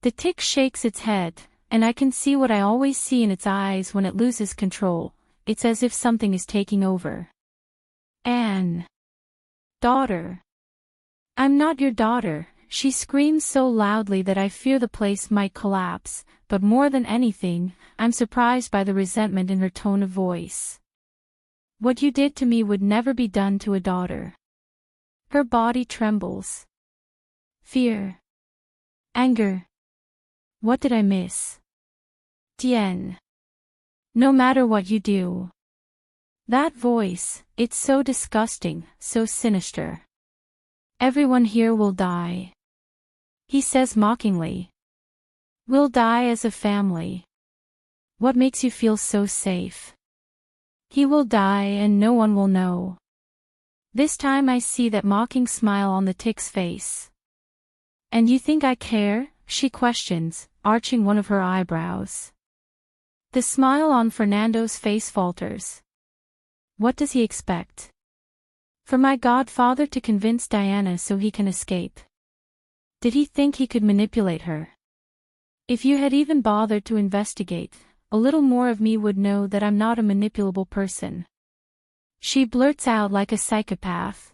The tick shakes its head, and I can see what I always see in its eyes when it loses control. It's as if something is taking over. Anne. Daughter. I'm not your daughter, she screams so loudly that I fear the place might collapse, but more than anything, I'm surprised by the resentment in her tone of voice. What you did to me would never be done to a daughter. Her body trembles. Fear. Anger. What did I miss? Tien. No matter what you do. That voice, it's so disgusting, so sinister. Everyone here will die. He says mockingly. We'll die as a family. What makes you feel so safe? He will die and no one will know. This time I see that mocking smile on the tick's face. And you think I care? She questions, arching one of her eyebrows. The smile on Fernando's face falters. What does he expect? For my godfather to convince Diana so he can escape. Did he think he could manipulate her? If you had even bothered to investigate, a little more of me would know that I'm not a manipulable person. She blurts out like a psychopath.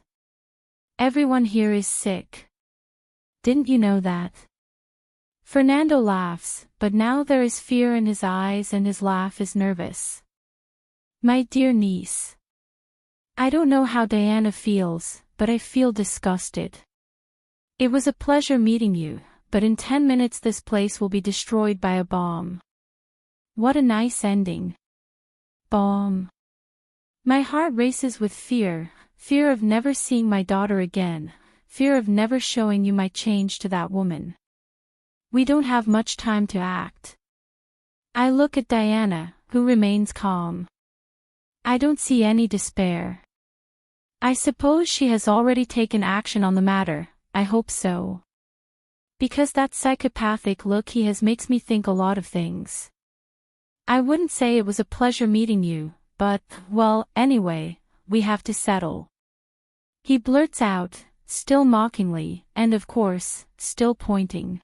Everyone here is sick. Didn't you know that? Fernando laughs, but now there is fear in his eyes and his laugh is nervous. My dear niece. I don't know how Diana feels, but I feel disgusted. It was a pleasure meeting you, but in 10 minutes this place will be destroyed by a bomb. What a nice ending. Bomb. My heart races with fear, fear of never seeing my daughter again, fear of never showing you my change to that woman. We don't have much time to act. I look at Diana, who remains calm. I don't see any despair. I suppose she has already taken action on the matter, I hope so. Because that psychopathic look he has makes me think a lot of things. I wouldn't say it was a pleasure meeting you, but, well, anyway, we have to settle. He blurts out, still mockingly, and of course, still pointing.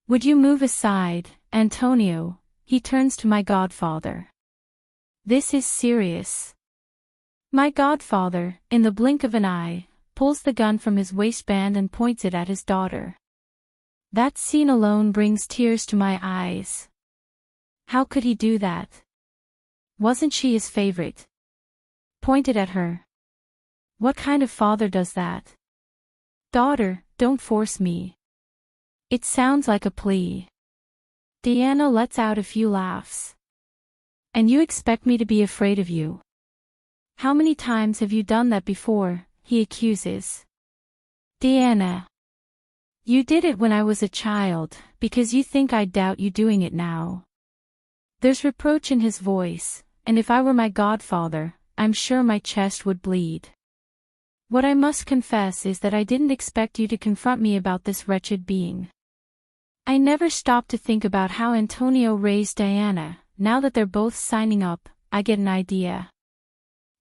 Would you move aside, Antonio? He turns to my godfather. This is serious. My godfather, in the blink of an eye, pulls the gun from his waistband and points it at his daughter. That scene alone brings tears to my eyes. How could he do that? Wasn't she his favorite? Pointed at her. What kind of father does that? Daughter, don't force me. It sounds like a plea. Diana lets out a few laughs. And you expect me to be afraid of you? How many times have you done that before? He accuses. Diana. You did it when I was a child, because you think I'd doubt you doing it now. There's reproach in his voice, and if I were my godfather, I'm sure my chest would bleed. What I must confess is that I didn't expect you to confront me about this wretched being. I never stopped to think about how Antonio raised Diana. Now that they're both signing up, I get an idea.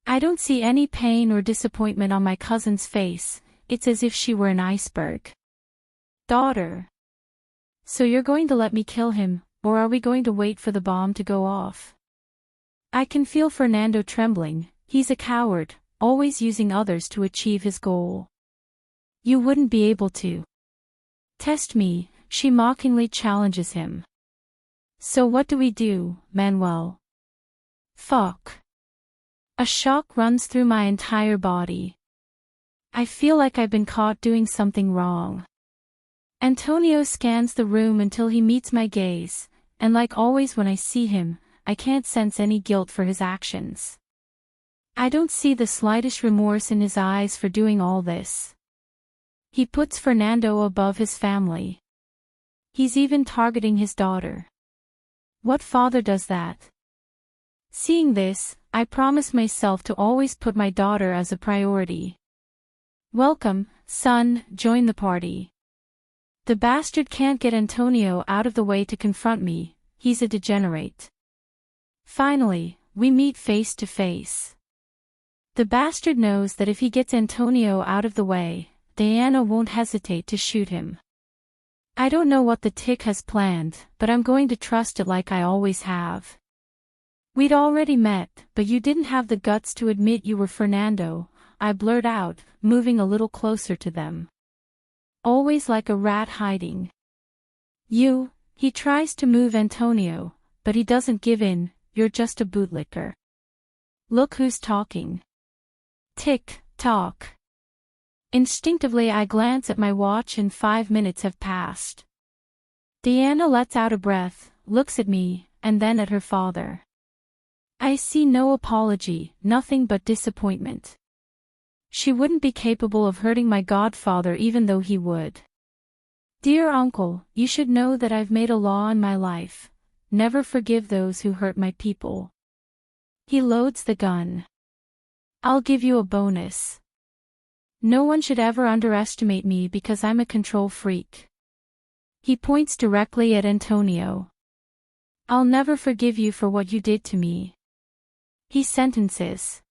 I don't see any pain or disappointment on my cousin's face, it's as if she were an iceberg. Daughter. So you're going to let me kill him, or are we going to wait for the bomb to go off? I can feel Fernando trembling. He's a coward, always using others to achieve his goal. You wouldn't be able to. Test me, she mockingly challenges him. So what do we do, Manuel? Fuck. A shock runs through my entire body. I feel like I've been caught doing something wrong. Antonio scans the room until he meets my gaze, and like always when I see him, I can't sense any guilt for his actions. I don't see the slightest remorse in his eyes for doing all this. He puts Fernando above his family. He's even targeting his daughter. What father does that? Seeing this, I promise myself to always put my daughter as a priority. Welcome, son, join the party. The bastard can't get Antonio out of the way to confront me, he's a degenerate. Finally, we meet face to face. The bastard knows that if he gets Antonio out of the way, Diana won't hesitate to shoot him. I don't know what the tick has planned, but I'm going to trust it like I always have. We'd already met, but you didn't have the guts to admit you were Fernando, I blurt out, moving a little closer to them. Always like a rat hiding. He tries to move Antonio, but he doesn't give in, you're just a bootlicker. Look who's talking. Tick, tock. Instinctively I glance at my watch and 5 minutes have passed. Diana lets out a breath, looks at me, and then at her father. I see no apology, nothing but disappointment. She wouldn't be capable of hurting my godfather even though he would. Dear uncle, you should know that I've made a law in my life. Never forgive those who hurt my people. He loads the gun. I'll give you a bonus. No one should ever underestimate me because I'm a control freak. He points directly at Antonio. I'll never forgive you for what you did to me. He sentences.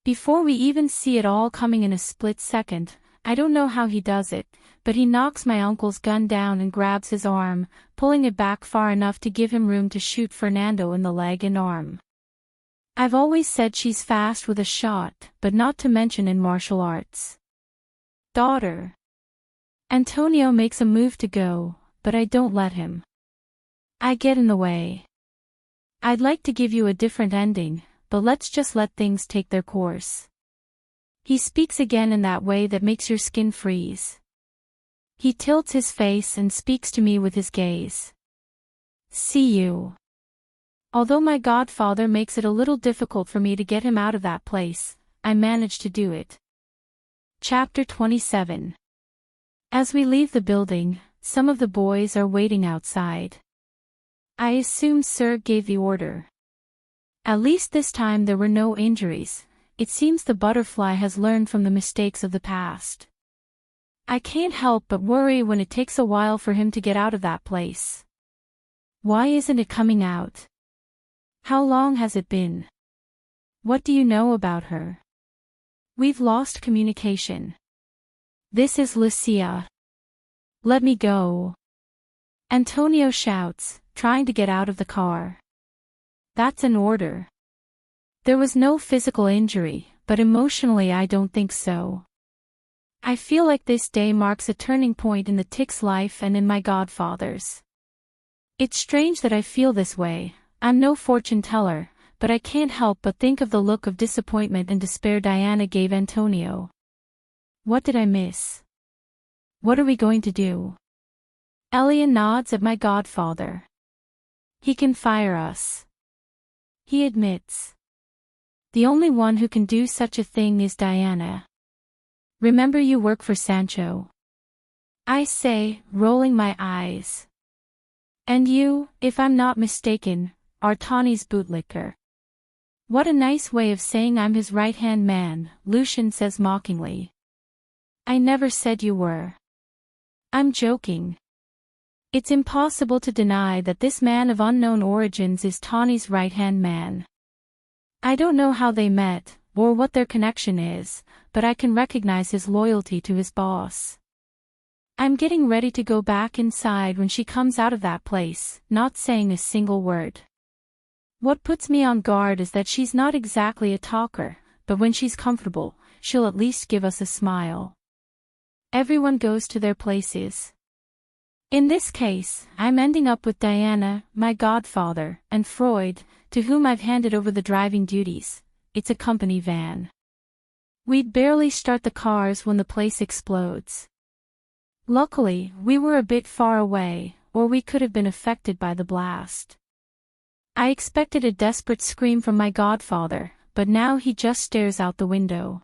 Before we even see it all coming in a split second, I don't know how he does it, but he knocks my uncle's gun down and grabs his arm, pulling it back far enough to give him room to shoot Fernando in the leg and arm. I've always said she's fast with a shot, but not to mention in martial arts. Daughter. Antonio makes a move to go, but I don't let him. I get in the way. I'd like to give you a different ending, but let's just let things take their course. He speaks again in that way that makes your skin freeze. He tilts his face and speaks to me with his gaze. See you. Although my godfather makes it a little difficult for me to get him out of that place, I manage to do it. Chapter 27. As we leave the building, some of the boys are waiting outside. I assume Sir gave the order. At least this time there were no injuries. It seems the butterfly has learned from the mistakes of the past. I can't help but worry when it takes a while for him to get out of that place. Why isn't it coming out? How long has it been? What do you know about her? We've lost communication. This is Lucia. Let me go. Antonio shouts, trying to get out of the car. That's an order. There was no physical injury, but emotionally I don't think so. I feel like this day marks a turning point in the tick's life and in my godfather's. It's strange that I feel this way. I'm no fortune teller, but I can't help but think of the look of disappointment and despair Diana gave Antonio. What did I miss? What are we going to do? Elia nods at my godfather. He can fire us. He admits. The only one who can do such a thing is Diana. Remember, you work for Sancho. I say, rolling my eyes. And you, if I'm not mistaken, are Tawny's bootlicker. What a nice way of saying I'm his right-hand man, Lucian says mockingly. I never said you were. I'm joking. It's impossible to deny that this man of unknown origins is Tawny's right-hand man. I don't know how they met, or what their connection is, but I can recognize his loyalty to his boss. I'm getting ready to go back inside when she comes out of that place, not saying a single word. What puts me on guard is that she's not exactly a talker, but when she's comfortable, she'll at least give us a smile. Everyone goes to their places. In this case, I'm ending up with Diana, my godfather, and Freud, to whom I've handed over the driving duties. It's a company van. We'd barely start the cars when the place explodes. Luckily, we were a bit far away, or we could have been affected by the blast. I expected a desperate scream from my godfather, but now he just stares out the window.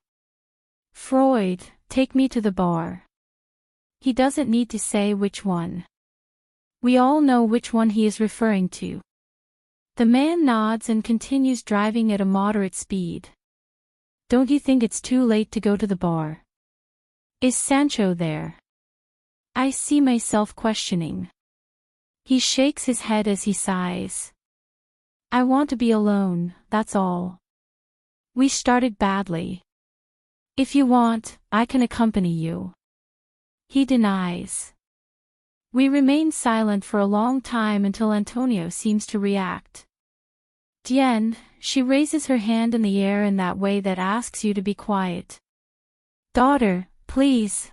Freud, take me to the bar. He doesn't need to say which one. We all know which one he is referring to. The man nods and continues driving at a moderate speed. Don't you think it's too late to go to the bar? Is Sancho there? I see myself questioning. He shakes his head as he sighs. I want to be alone, that's all. We started badly. If you want, I can accompany you. He denies. We remain silent for a long time until Antonio seems to react. Diane, she raises her hand in the air in that way that asks you to be quiet. Daughter, please,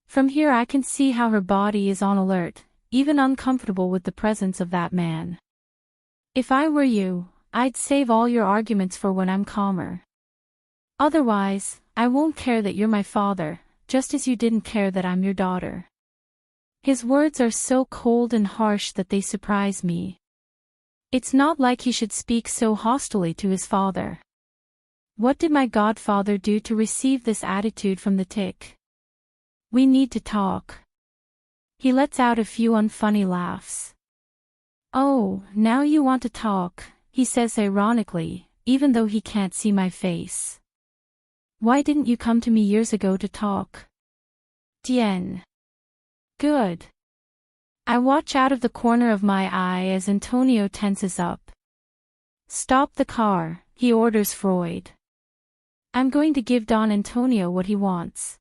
From here I can see how her body is on alert, even uncomfortable with the presence of that man. If I were you, I'd save all your arguments for when I'm calmer. Otherwise, I won't care that you're my father, just as you didn't care that I'm your daughter. His words are so cold and harsh that they surprise me. It's not like he should speak so hostilely to his father. What did my godfather do to receive this attitude from the tick? We need to talk. He lets out a few unfunny laughs. Oh, now you want to talk, he says ironically, even though he can't see my face. Why didn't you come to me years ago to talk? Diane. Good. I watch out of the corner of my eye as Antonio tenses up. Stop the car, he orders Freud. I'm going to give Don Antonio what he wants.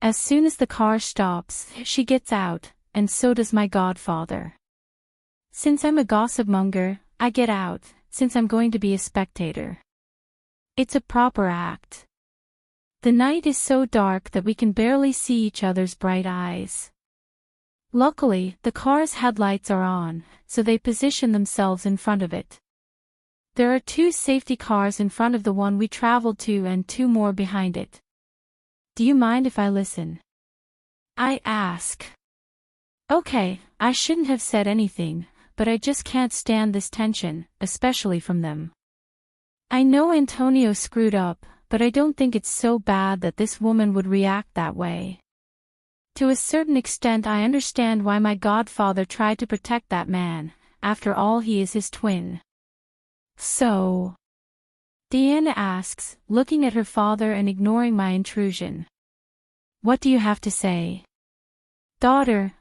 As soon as the car stops, she gets out, and so does my godfather. Since I'm a gossip monger, I get out, since I'm going to be a spectator. It's a proper act. The night is so dark that we can barely see each other's bright eyes. Luckily, the car's headlights are on, so they position themselves in front of it. There are 2 safety cars in front of the one we traveled to and 2 more behind it. Do you mind if I listen? I ask. Okay, I shouldn't have said anything, but I just can't stand this tension, especially from them. I know Antonio screwed up, but I don't think it's so bad that this woman would react that way. To a certain extent I understand why my godfather tried to protect that man, after all he is his twin. So? Diana asks, looking at her father and ignoring my intrusion. What do you have to say? Daughter,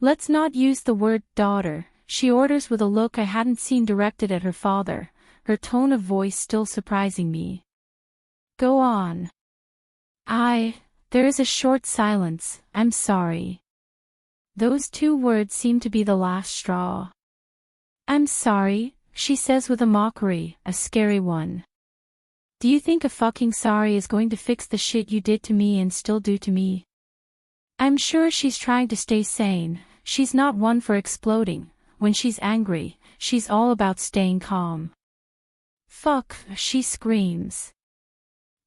Let's not use the word daughter, she orders with a look I hadn't seen directed at her father, her tone of voice still surprising me. Go on. There is a short silence, I'm sorry. Those 2 words seem to be the last straw. I'm sorry, she says with a mockery, a scary one. Do you think a fucking sorry is going to fix the shit you did to me and still do to me? I'm sure she's trying to stay sane, she's not one for exploding. When she's angry, she's all about staying calm. Fuck, she screams.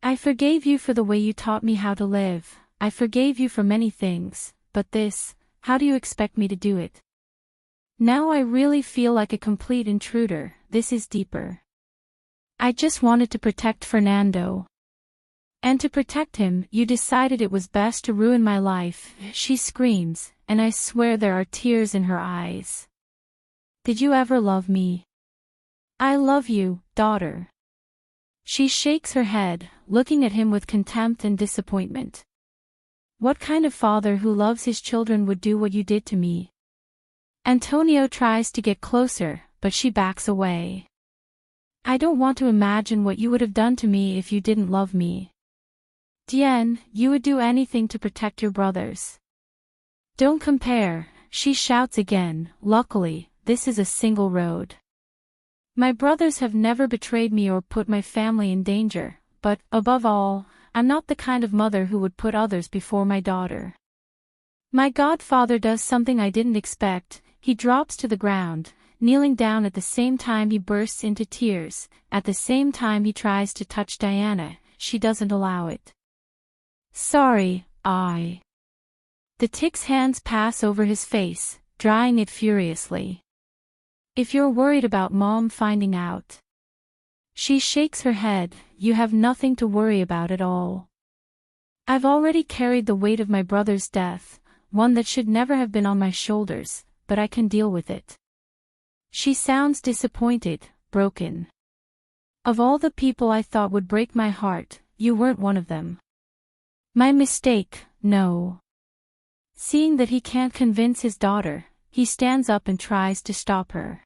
I forgave you for the way you taught me how to live, I forgave you for many things, but this, how do you expect me to do it? Now I really feel like a complete intruder, this is deeper. I just wanted to protect Fernando. And to protect him, you decided it was best to ruin my life, she screams, and I swear there are tears in her eyes. Did you ever love me? I love you, daughter. She shakes her head, looking at him with contempt and disappointment. What kind of father who loves his children would do what you did to me? Antonio tries to get closer, but she backs away. I don't want to imagine what you would have done to me if you didn't love me. Diane, you would do anything to protect your brothers. Don't compare, she shouts again. Luckily, this is a single road. My brothers have never betrayed me or put my family in danger, but, above all, I'm not the kind of mother who would put others before my daughter. My godfather does something I didn't expect, he drops to the ground, kneeling down at the same time he bursts into tears, at the same time he tries to touch Diana, she doesn't allow it. Sorry, The tick's hands pass over his face, drying it furiously. If you're worried about Mom finding out. She shakes her head, you have nothing to worry about at all. I've already carried the weight of my brother's death, one that should never have been on my shoulders, but I can deal with it. She sounds disappointed, broken. Of all the people I thought would break my heart, you weren't one of them. My mistake, no. Seeing that he can't convince his daughter, he stands up and tries to stop her.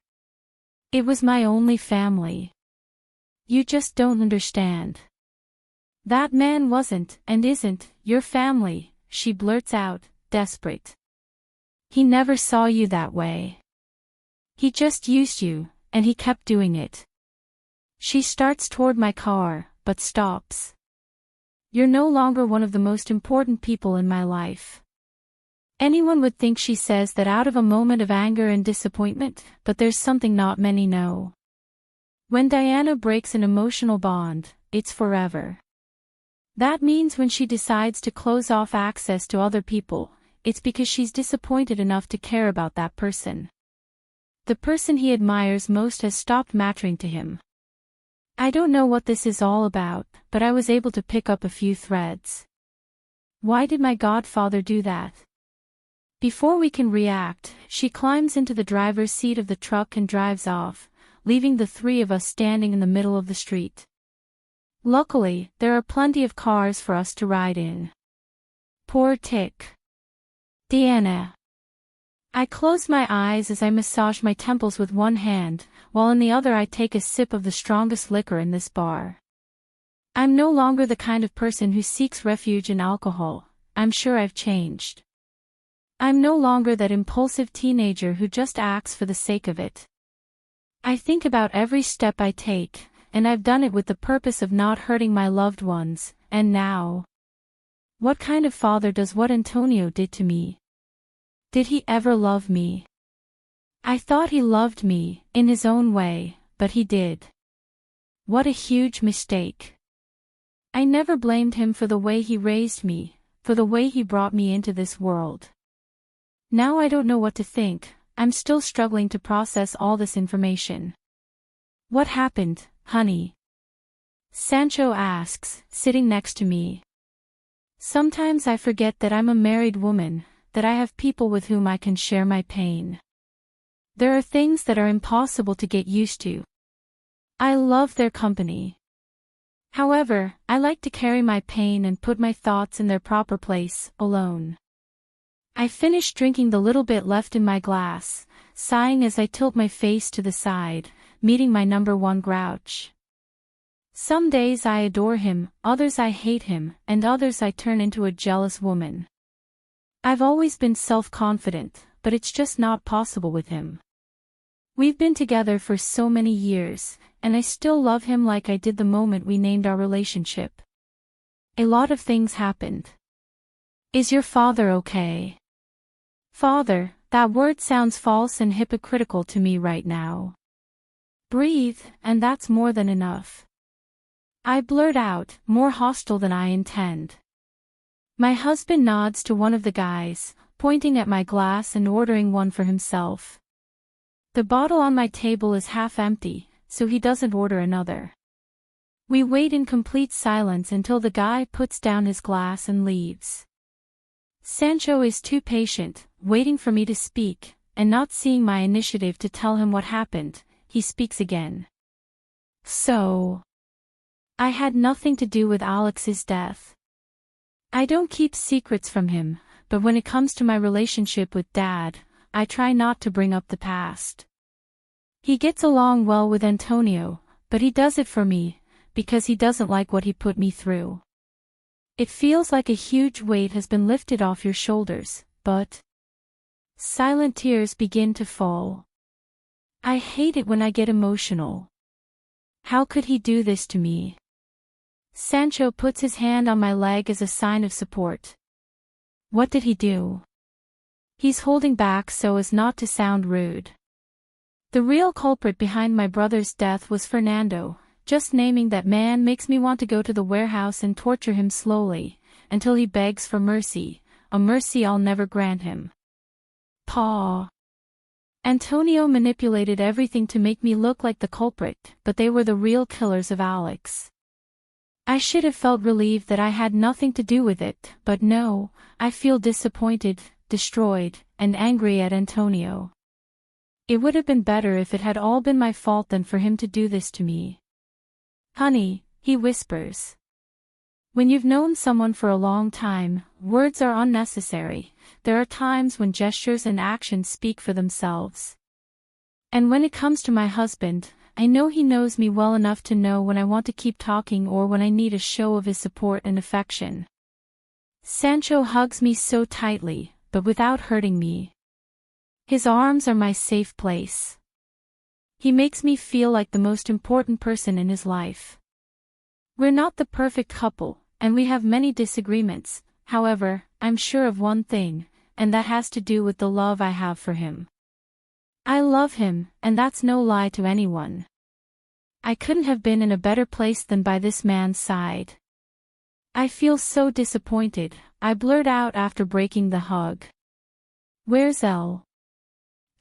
It was my only family. You just don't understand. That man wasn't, and isn't, your family, she blurts out, desperate. He never saw you that way. He just used you, and he kept doing it. She starts toward my car, but stops. You're no longer one of the most important people in my life. Anyone would think she says that out of a moment of anger and disappointment, but there's something not many know. When Diana breaks an emotional bond, it's forever. That means when she decides to close off access to other people, it's because she's disappointed enough to care about that person. The person he admires most has stopped mattering to him. I don't know what this is all about, but I was able to pick up a few threads. Why did my godfather do that? Before we can react, she climbs into the driver's seat of the truck and drives off, leaving the 3 of us standing in the middle of the street. Luckily, there are plenty of cars for us to ride in. Poor Tick. Diana. I close my eyes as I massage my temples with one hand, while in the other I take a sip of the strongest liquor in this bar. I'm no longer the kind of person who seeks refuge in alcohol, I'm sure I've changed. I'm no longer that impulsive teenager who just acts for the sake of it. I think about every step I take, and I've done it with the purpose of not hurting my loved ones, and now. What kind of father does what Antonio did to me? Did he ever love me? I thought he loved me, in his own way, but he did. What a huge mistake. I never blamed him for the way he raised me, for the way he brought me into this world. Now I don't know what to think. I'm still struggling to process all this information. What happened, honey? Sancho asks, sitting next to me. Sometimes I forget that I'm a married woman, that I have people with whom I can share my pain. There are things that are impossible to get used to. I love their company. However, I like to carry my pain and put my thoughts in their proper place, alone. I finish drinking the little bit left in my glass, sighing as I tilt my face to the side, meeting my number one grouch. Some days I adore him, others I hate him, and others I turn into a jealous woman. I've always been self-confident, but it's just not possible with him. We've been together for so many years, and I still love him like I did the moment we named our relationship. A lot of things happened. Is your father okay? Father, that word sounds false and hypocritical to me right now. Breathe, and that's more than enough. I blurt out, more hostile than I intend. My husband nods to one of the guys, pointing at my glass and ordering one for himself. The bottle on my table is half empty, so he doesn't order another. We wait in complete silence until the guy puts down his glass and leaves. Sancho is too patient, waiting for me to speak, and not seeing my initiative to tell him what happened, he speaks again. So, I had nothing to do with Alex's death. I don't keep secrets from him, but when it comes to my relationship with Dad, I try not to bring up the past. He gets along well with Antonio, but he does it for me, because he doesn't like what he put me through. It feels like a huge weight has been lifted off your shoulders, but silent tears begin to fall. I hate it when I get emotional. How could he do this to me? Sancho puts his hand on my leg as a sign of support. What did he do? He's holding back so as not to sound rude. The real culprit behind my brother's death was Fernando. Just naming that man makes me want to go to the warehouse and torture him slowly, until he begs for mercy, a mercy I'll never grant him. Pa. Antonio manipulated everything to make me look like the culprit, but they were the real killers of Alex. I should have felt relieved that I had nothing to do with it, but no, I feel disappointed, destroyed, and angry at Antonio. It would have been better if it had all been my fault than for him to do this to me. Honey, he whispers. When you've known someone for a long time, words are unnecessary. There are times when gestures and actions speak for themselves. And when it comes to my husband, I know he knows me well enough to know when I want to keep talking or when I need a show of his support and affection. Sancho hugs me so tightly, but without hurting me. His arms are my safe place. He makes me feel like the most important person in his life. We're not the perfect couple, and we have many disagreements. However, I'm sure of one thing, and that has to do with the love I have for him. I love him, and that's no lie to anyone. I couldn't have been in a better place than by this man's side. I feel so disappointed, I blurt out after breaking the hug. Where's Elle?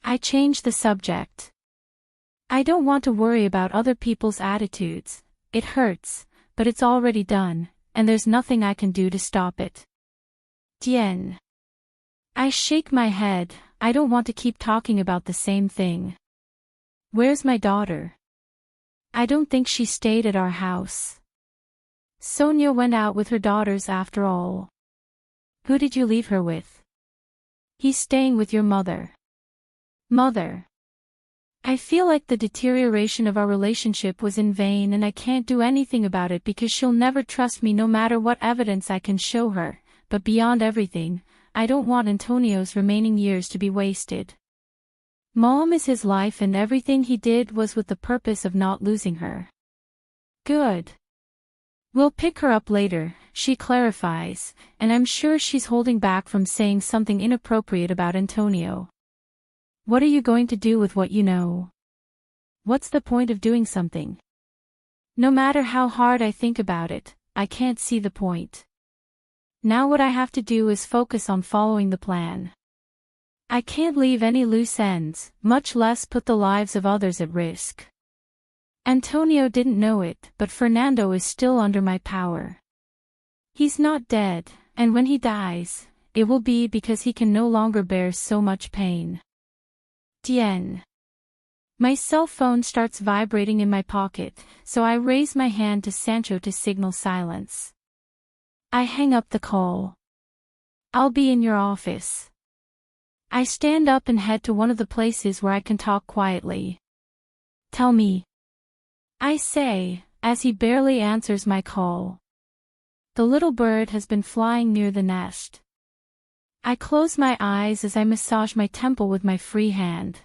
I change the subject. I don't want to worry about other people's attitudes. It hurts, but it's already done, and there's nothing I can do to stop it. Tien. I shake my head. I don't want to keep talking about the same thing. Where's my daughter? I don't think she stayed at our house. Sonia went out with her daughters after all. Who did you leave her with? He's staying with your mother. Mother. I feel like the deterioration of our relationship was in vain and I can't do anything about it because she'll never trust me no matter what evidence I can show her, but beyond everything, I don't want Antonio's remaining years to be wasted. Mom is his life and everything he did was with the purpose of not losing her. Good. We'll pick her up later, she clarifies, and I'm sure she's holding back from saying something inappropriate about Antonio. What are you going to do with what you know? What's the point of doing something? No matter how hard I think about it, I can't see the point. Now what I have to do is focus on following the plan. I can't leave any loose ends, much less put the lives of others at risk. Antonio didn't know it, but Fernando is still under my power. He's not dead, and when he dies, it will be because he can no longer bear so much pain. Dien. My cell phone starts vibrating in my pocket, so I raise my hand to Sancho to signal silence. I hang up the call. I'll be in your office. I stand up and head to one of the places where I can talk quietly. Tell me. I say, as he barely answers my call. The little bird has been flying near the nest. I close my eyes as I massage my temple with my free hand.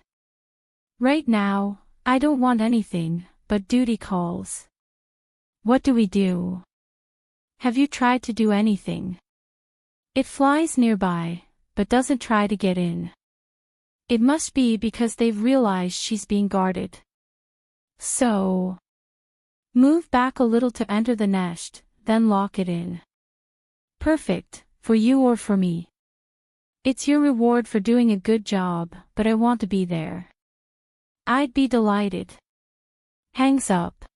Right now, I don't want anything, but duty calls. What do we do? Have you tried to do anything? It flies nearby, but doesn't try to get in. It must be because they've realized she's being guarded. So, move back a little to enter the nest, then lock it in. Perfect, for you or for me. It's your reward for doing a good job, but I want to be there. I'd be delighted. Hangs up.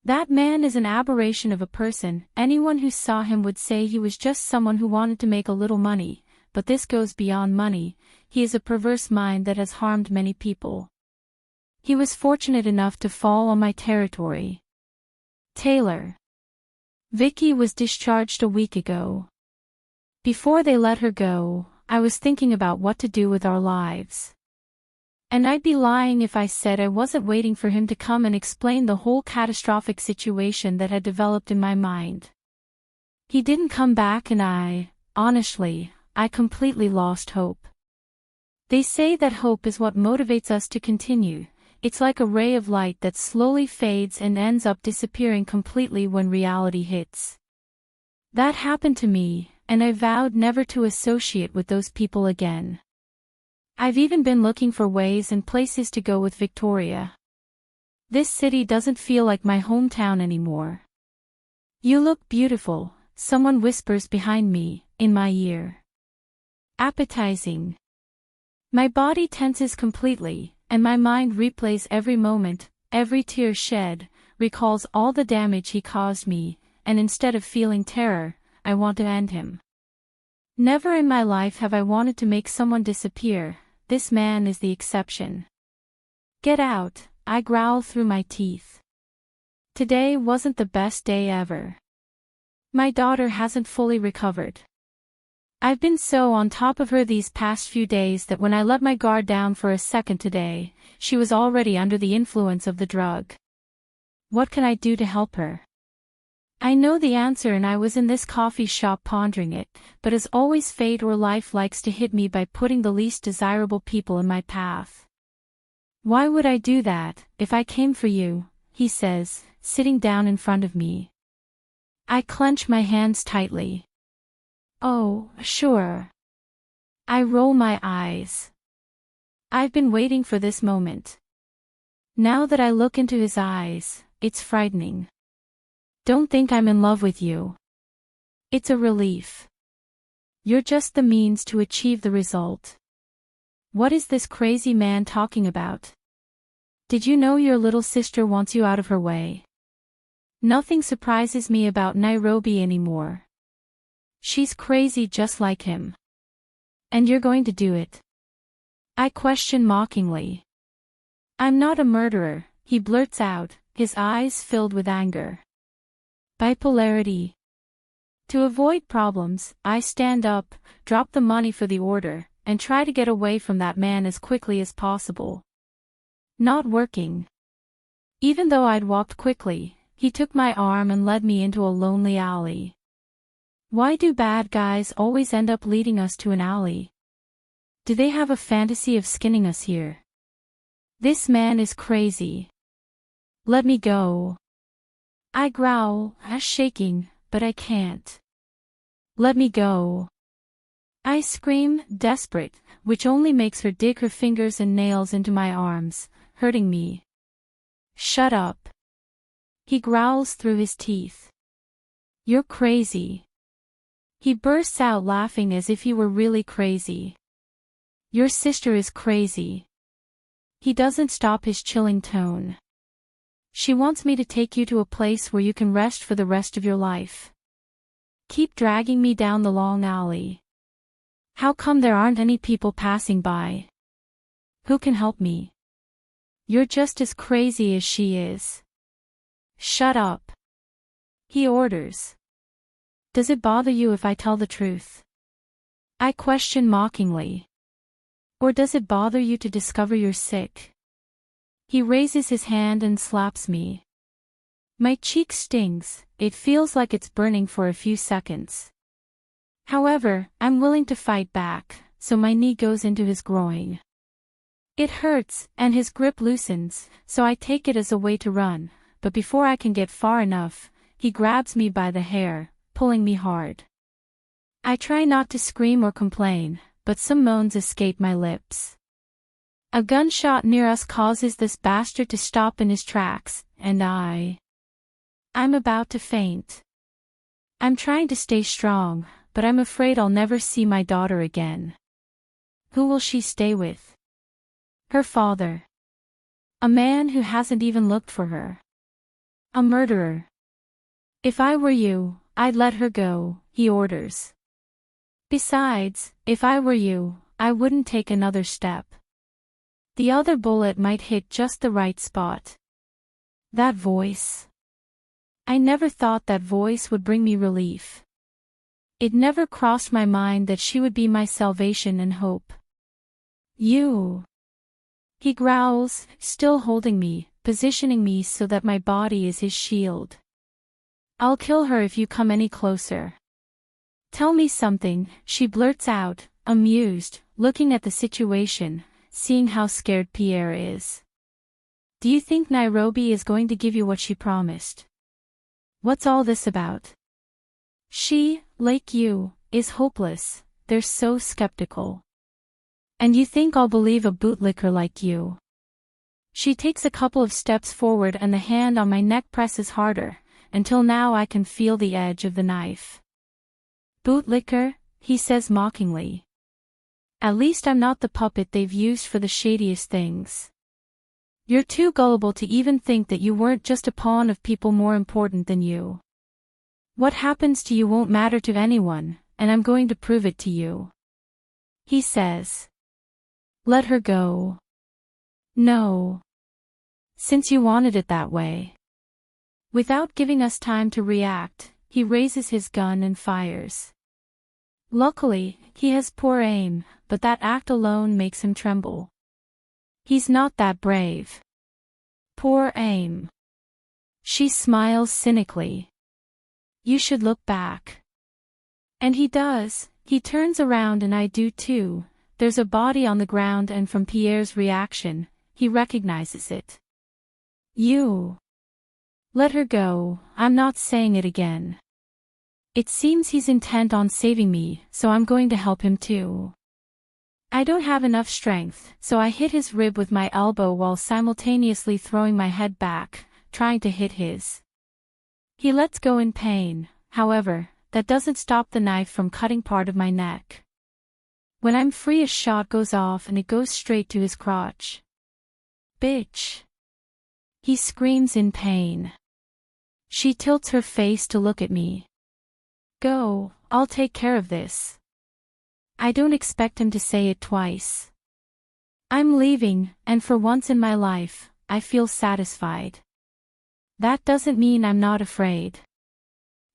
That man is an aberration of a person. Anyone who saw him would say he was just someone who wanted to make a little money, but this goes beyond money. He is a perverse mind that has harmed many people. He was fortunate enough to fall on my territory. Taylor. Vicky was discharged a week ago. Before they let her go, I was thinking about what to do with our lives. And I'd be lying if I said I wasn't waiting for him to come and explain the whole catastrophic situation that had developed in my mind. He didn't come back and honestly, I completely lost hope. They say that hope is what motivates us to continue. It's like a ray of light that slowly fades and ends up disappearing completely when reality hits. That happened to me, and I vowed never to associate with those people again. I've even been looking for ways and places to go with Victoria. This city doesn't feel like my hometown anymore. You look beautiful, someone whispers behind me, in my ear. Appetizing. My body tenses completely, and my mind replays every moment, every tear shed, recalls all the damage he caused me, and instead of feeling terror, I want to end him. Never in my life have I wanted to make someone disappear. This man is the exception. Get out, I growl through my teeth. Today wasn't the best day ever. My daughter hasn't fully recovered. I've been so on top of her these past few days that when I let my guard down for a second today, she was already under the influence of the drug. What can I do to help her? I know the answer, and I was in this coffee shop pondering it, but as always fate or life likes to hit me by putting the least desirable people in my path. Why would I do that, if I came for you, he says, sitting down in front of me. I clench my hands tightly. Oh, sure. I roll my eyes. I've been waiting for this moment. Now that I look into his eyes, it's frightening. Don't think I'm in love with you. It's a relief. You're just the means to achieve the result. What is this crazy man talking about? Did you know your little sister wants you out of her way? Nothing surprises me about Nairobi anymore. She's crazy just like him. And you're going to do it? I question mockingly. I'm not a murderer, he blurts out, his eyes filled with anger. Bipolarity. To avoid problems, I stand up, drop the money for the order, and try to get away from that man as quickly as possible. Not working. Even though I'd walked quickly, he took my arm and led me into a lonely alley. Why do bad guys always end up leading us to an alley? Do they have a fantasy of skinning us here? This man is crazy. Let me go. I growl, shaking, but I can't. Let me go. I scream, desperate, which only makes her dig her fingers and nails into my arms, hurting me. Shut up. He growls through his teeth. You're crazy. He bursts out laughing as if he were really crazy. Your sister is crazy. He doesn't stop his chilling tone. She wants me to take you to a place where you can rest for the rest of your life. Keep dragging me down the long alley. How come there aren't any people passing by? Who can help me? You're just as crazy as she is. Shut up. He orders. Does it bother you if I tell the truth? I question mockingly. Or does it bother you to discover you're sick? He raises his hand and slaps me. My cheek stings, it feels like it's burning for a few seconds. However, I'm willing to fight back, so my knee goes into his groin. It hurts, and his grip loosens, so I take it as a way to run, but before I can get far enough, he grabs me by the hair, pulling me hard. I try not to scream or complain, but some moans escape my lips. A gunshot near us causes this bastard to stop in his tracks, and I'm about to faint. I'm trying to stay strong, but I'm afraid I'll never see my daughter again. Who will she stay with? Her father. A man who hasn't even looked for her. A murderer. If I were you, I'd let her go, he orders. Besides, if I were you, I wouldn't take another step. The other bullet might hit just the right spot. That voice. I never thought that voice would bring me relief. It never crossed my mind that she would be my salvation and hope. You. He growls, still holding me, positioning me so that my body is his shield. I'll kill her if you come any closer. Tell me something, she blurts out, amused, looking at the situation, seeing how scared Pierre is. Do you think Nairobi is going to give you what she promised? What's all this about? She, like you, is hopeless, they're so skeptical. And you think I'll believe a bootlicker like you? She takes a couple of steps forward and the hand on my neck presses harder, until now I can feel the edge of the knife. Bootlicker, he says mockingly. At least I'm not the puppet they've used for the shadiest things. You're too gullible to even think that you weren't just a pawn of people more important than you. What happens to you won't matter to anyone, and I'm going to prove it to you. He says. Let her go. No. Since you wanted it that way. Without giving us time to react, he raises his gun and fires. Luckily, he has poor aim, but that act alone makes him tremble. He's not that brave. Poor aim. She smiles cynically. You should look back. And he does, he turns around and I do too. There's a body on the ground and from Pierre's reaction, he recognizes it. You. Let her go, I'm not saying it again. It seems he's intent on saving me, so I'm going to help him too. I don't have enough strength, so I hit his rib with my elbow while simultaneously throwing my head back, trying to hit his. He lets go in pain, however, that doesn't stop the knife from cutting part of my neck. When I'm free, a shot goes off and it goes straight to his crotch. Bitch. He screams in pain. She tilts her face to look at me. Go, I'll take care of this. I don't expect him to say it twice. I'm leaving, and for once in my life, I feel satisfied. That doesn't mean I'm not afraid.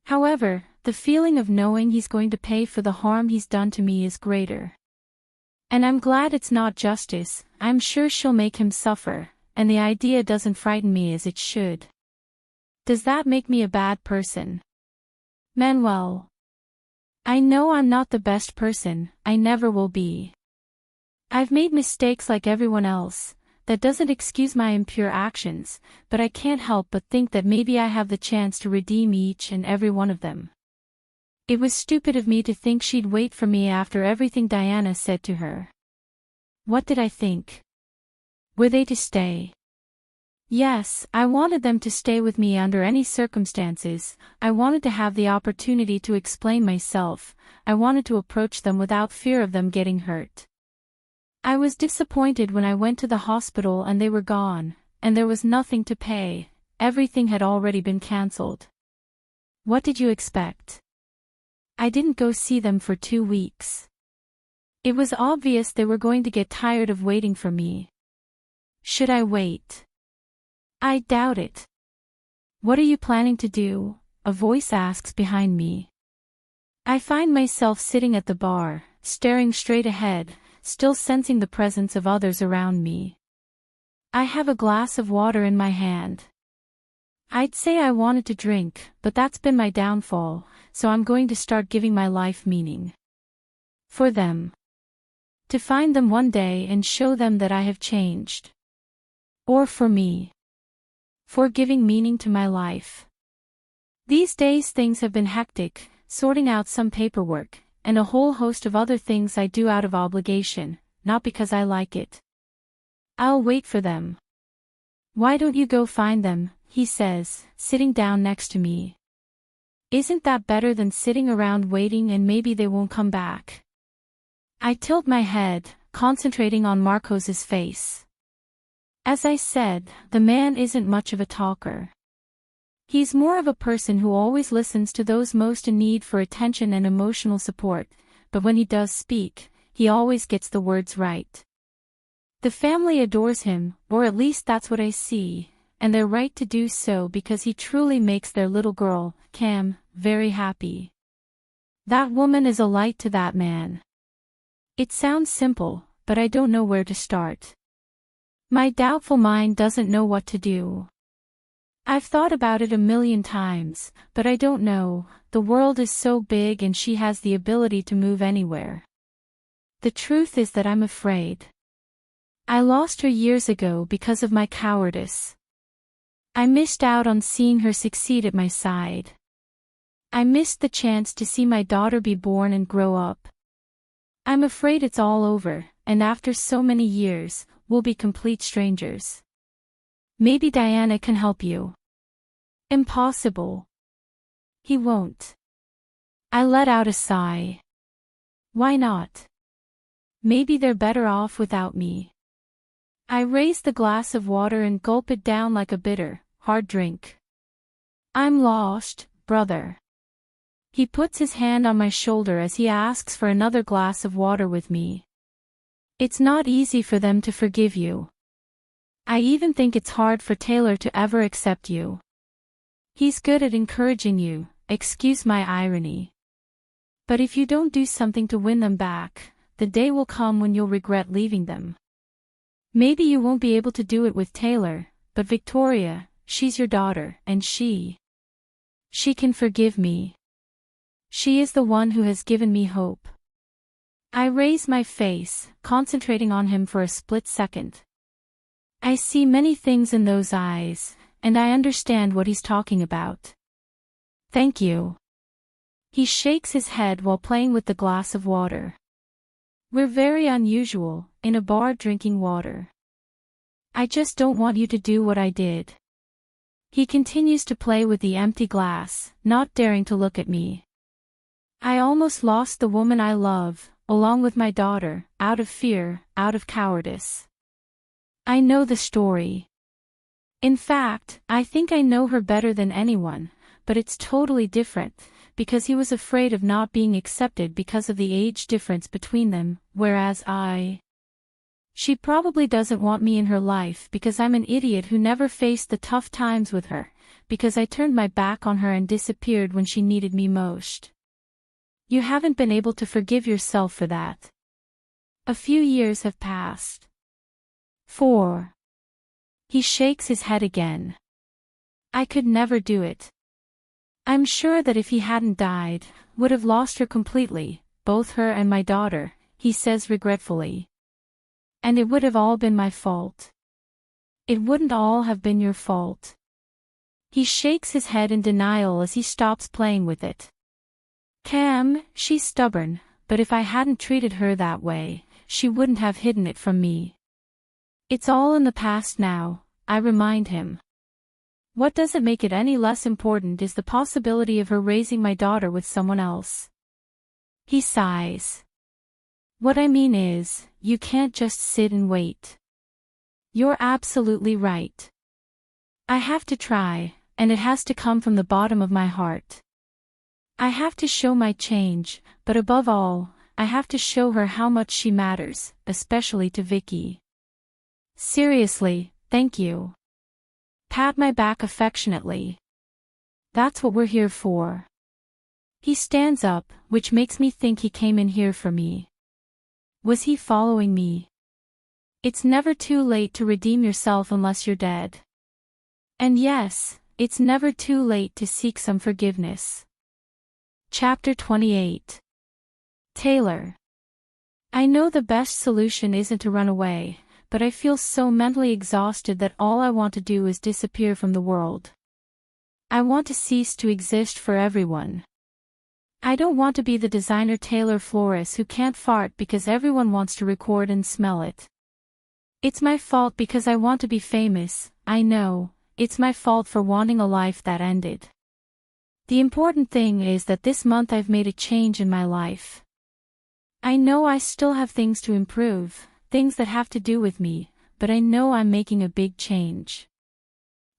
However, the feeling of knowing he's going to pay for the harm he's done to me is greater. And I'm glad it's not justice, I'm sure she'll make him suffer, and the idea doesn't frighten me as it should. Does that make me a bad person? Manuel. I know I'm not the best person, I never will be. I've made mistakes like everyone else, That doesn't excuse my impure actions, but I can't help but think that maybe I have the chance to redeem each and every one of them. It was stupid of me to think she'd wait for me after everything Diana said to her. What did I think? Were they to stay? Yes, I wanted them to stay with me under any circumstances. I wanted to have the opportunity to explain myself. I wanted to approach them without fear of them getting hurt. I was disappointed when I went to the hospital and they were gone, and there was nothing to pay. Everything had already been cancelled. What did you expect? I didn't go see them for 2 weeks. It was obvious they were going to get tired of waiting for me. Should I wait? I doubt it. What are you planning to do? A voice asks behind me. I find myself sitting at the bar, staring straight ahead, still sensing the presence of others around me. I have a glass of water in my hand. I'd say I wanted to drink, but that's been my downfall, so I'm going to start giving my life meaning. For them. To find them one day and show them that I have changed. Or for me. For giving meaning to my life. These days things have been hectic, sorting out some paperwork, and a whole host of other things I do out of obligation, not because I like it. I'll wait for them. Why don't you go find them, he says, sitting down next to me. Isn't that better than sitting around waiting and maybe they won't come back? I tilt my head, concentrating on Marcos's face. As I said, the man isn't much of a talker. He's more of a person who always listens to those most in need for attention and emotional support, but when he does speak, he always gets the words right. The family adores him, or at least that's what I see, and they're right to do so because he truly makes their little girl, Cam, very happy. That woman is a light to that man. It sounds simple, but I don't know where to start. My doubtful mind doesn't know what to do. I've thought about it 1,000,000 times, but I don't know. The world is so big and she has the ability to move anywhere. The truth is that I'm afraid. I lost her years ago because of my cowardice. I missed out on seeing her succeed at my side. I missed the chance to see my daughter be born and grow up. I'm afraid it's all over, and after so many years, we'll be complete strangers. Maybe Diana can help you. Impossible. He won't. I let out a sigh. Why not? Maybe they're better off without me. I raise the glass of water and gulp it down like a bitter, hard drink. I'm lost, brother. He puts his hand on my shoulder as he asks for another glass of water with me. It's not easy for them to forgive you. I even think it's hard for Taylor to ever accept you. He's good at encouraging you, excuse my irony. But if you don't do something to win them back, the day will come when you'll regret leaving them. Maybe you won't be able to do it with Taylor, but Victoria, she's your daughter, and she can forgive me. She is the one who has given me hope. I raise my face, concentrating on him for a split second. I see many things in those eyes, and I understand what he's talking about. Thank you. He shakes his head while playing with the glass of water. We're very unusual, in a bar drinking water. I just don't want you to do what I did. He continues to play with the empty glass, not daring to look at me. I almost lost the woman I love, along with my daughter, out of fear, out of cowardice. I know the story. In fact, I think I know her better than anyone, but it's totally different, because he was afraid of not being accepted because of the age difference between them, whereas She probably doesn't want me in her life because I'm an idiot who never faced the tough times with her, because I turned my back on her and disappeared when she needed me most. You haven't been able to forgive yourself for that. A few years have passed. 4. He shakes his head again. I could never do it. I'm sure that if he hadn't died, would have lost her completely, both her and my daughter, he says regretfully. And it would have all been my fault. It wouldn't all have been your fault. He shakes his head in denial as he stops playing with it. Cam, she's stubborn, but if I hadn't treated her that way, she wouldn't have hidden it from me. It's all in the past now, I remind him. What doesn't make it any less important is the possibility of her raising my daughter with someone else. He sighs. What I mean is, you can't just sit and wait. You're absolutely right. I have to try, and it has to come from the bottom of my heart. I have to show my change, but above all, I have to show her how much she matters, especially to Vicky. Seriously, thank you. Pat my back affectionately. That's what we're here for. He stands up, which makes me think he came in here for me. Was he following me? It's never too late to redeem yourself unless you're dead. And yes, it's never too late to seek some forgiveness. Chapter 28. Taylor. I know the best solution isn't to run away, but I feel so mentally exhausted that all I want to do is disappear from the world. I want to cease to exist for everyone. I don't want to be the designer Taylor Flores who can't fart because everyone wants to record and smell it. It's my fault because I want to be famous, I know, it's my fault for wanting a life that ended. The important thing is that this month I've made a change in my life. I know I still have things to improve, things that have to do with me, but I know I'm making a big change.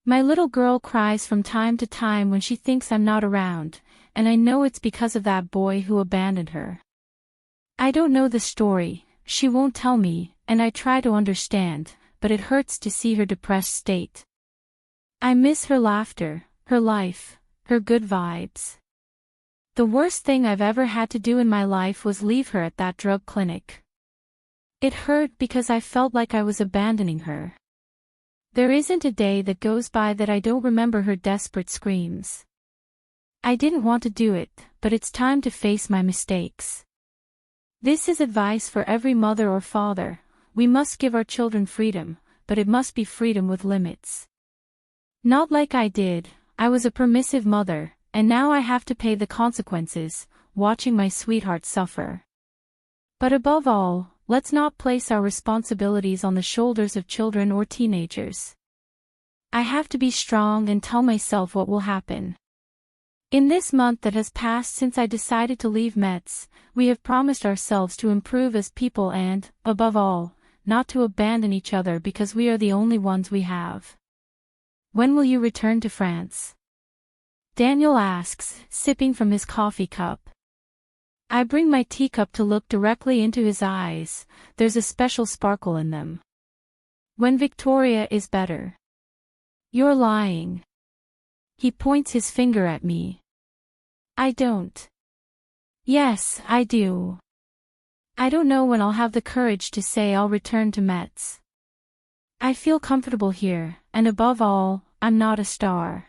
My little girl cries from time to time when she thinks I'm not around, and I know it's because of that boy who abandoned her. I don't know the story, she won't tell me, and I try to understand, but it hurts to see her depressed state. I miss her laughter, her life, her good vibes. The worst thing I've ever had to do in my life was leave her at that drug clinic. It hurt because I felt like I was abandoning her. There isn't a day that goes by that I don't remember her desperate screams. I didn't want to do it, but it's time to face my mistakes. This is advice for every mother or father. We must give our children freedom, but it must be freedom with limits. Not like I did, I was a permissive mother, and now I have to pay the consequences, watching my sweetheart suffer. But above all, let's not place our responsibilities on the shoulders of children or teenagers. I have to be strong and tell myself what will happen. In this month that has passed since I decided to leave Metz, we have promised ourselves to improve as people and, above all, not to abandon each other because we are the only ones we have. When will you return to France? Daniel asks, sipping from his coffee cup. I bring my teacup to look directly into his eyes, there's a special sparkle in them. When Victoria is better. You're lying. He points his finger at me. I don't. Yes, I do. I don't know when I'll have the courage to say I'll return to Metz. I feel comfortable here, and above all, I'm not a star.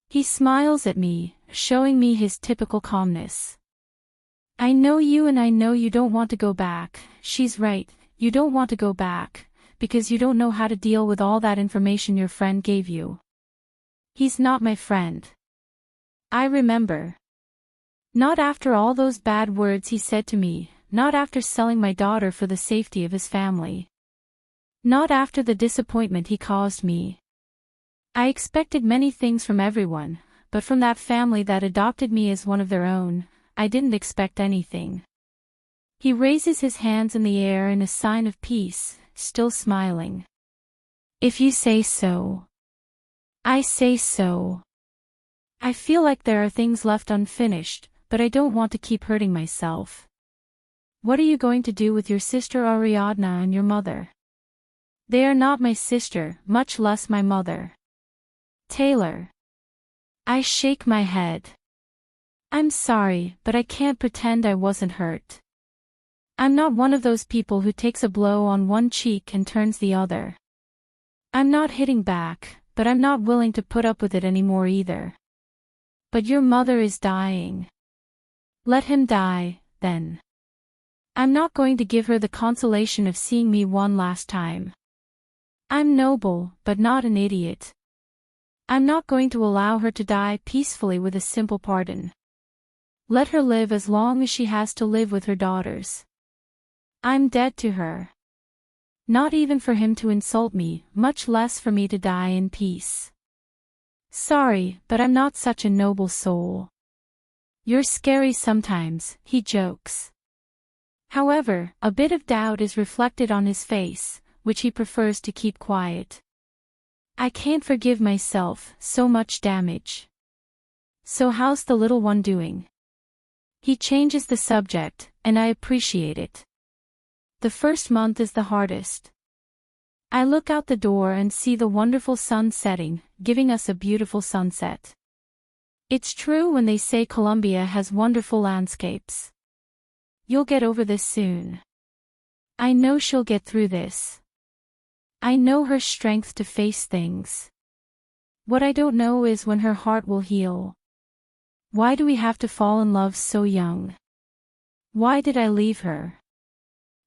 He smiles at me, showing me his typical calmness. I know you and I know you don't want to go back. She's right, you don't want to go back, because you don't know how to deal with all that information your friend gave you. He's not my friend. I remember. Not after all those bad words he said to me, not after selling my daughter for the safety of his family. Not after the disappointment he caused me. I expected many things from everyone, but from that family that adopted me as one of their own, I didn't expect anything. He raises his hands in the air in a sign of peace, still smiling. If you say so. I say so. I feel like there are things left unfinished, but I don't want to keep hurting myself. What are you going to do with your sister Ariadna and your mother? They are not my sister, much less my mother. Taylor. I shake my head. I'm sorry, but I can't pretend I wasn't hurt. I'm not one of those people who takes a blow on one cheek and turns the other. I'm not hitting back, but I'm not willing to put up with it anymore either. But your mother is dying. Let him die, then. I'm not going to give her the consolation of seeing me one last time. I'm noble, but not an idiot. I'm not going to allow her to die peacefully with a simple pardon. Let her live as long as she has to live with her daughters. I'm dead to her. Not even for him to insult me, much less for me to die in peace. Sorry, but I'm not such a noble soul. You're scary sometimes, he jokes. However, a bit of doubt is reflected on his face, which he prefers to keep quiet. I can't forgive myself, so much damage. So how's the little one doing? He changes the subject, and I appreciate it. The first month is the hardest. I look out the door and see the wonderful sun setting, giving us a beautiful sunset. It's true when they say Colombia has wonderful landscapes. You'll get over this soon. I know she'll get through this. I know her strength to face things. What I don't know is when her heart will heal. Why do we have to fall in love so young? Why did I leave her?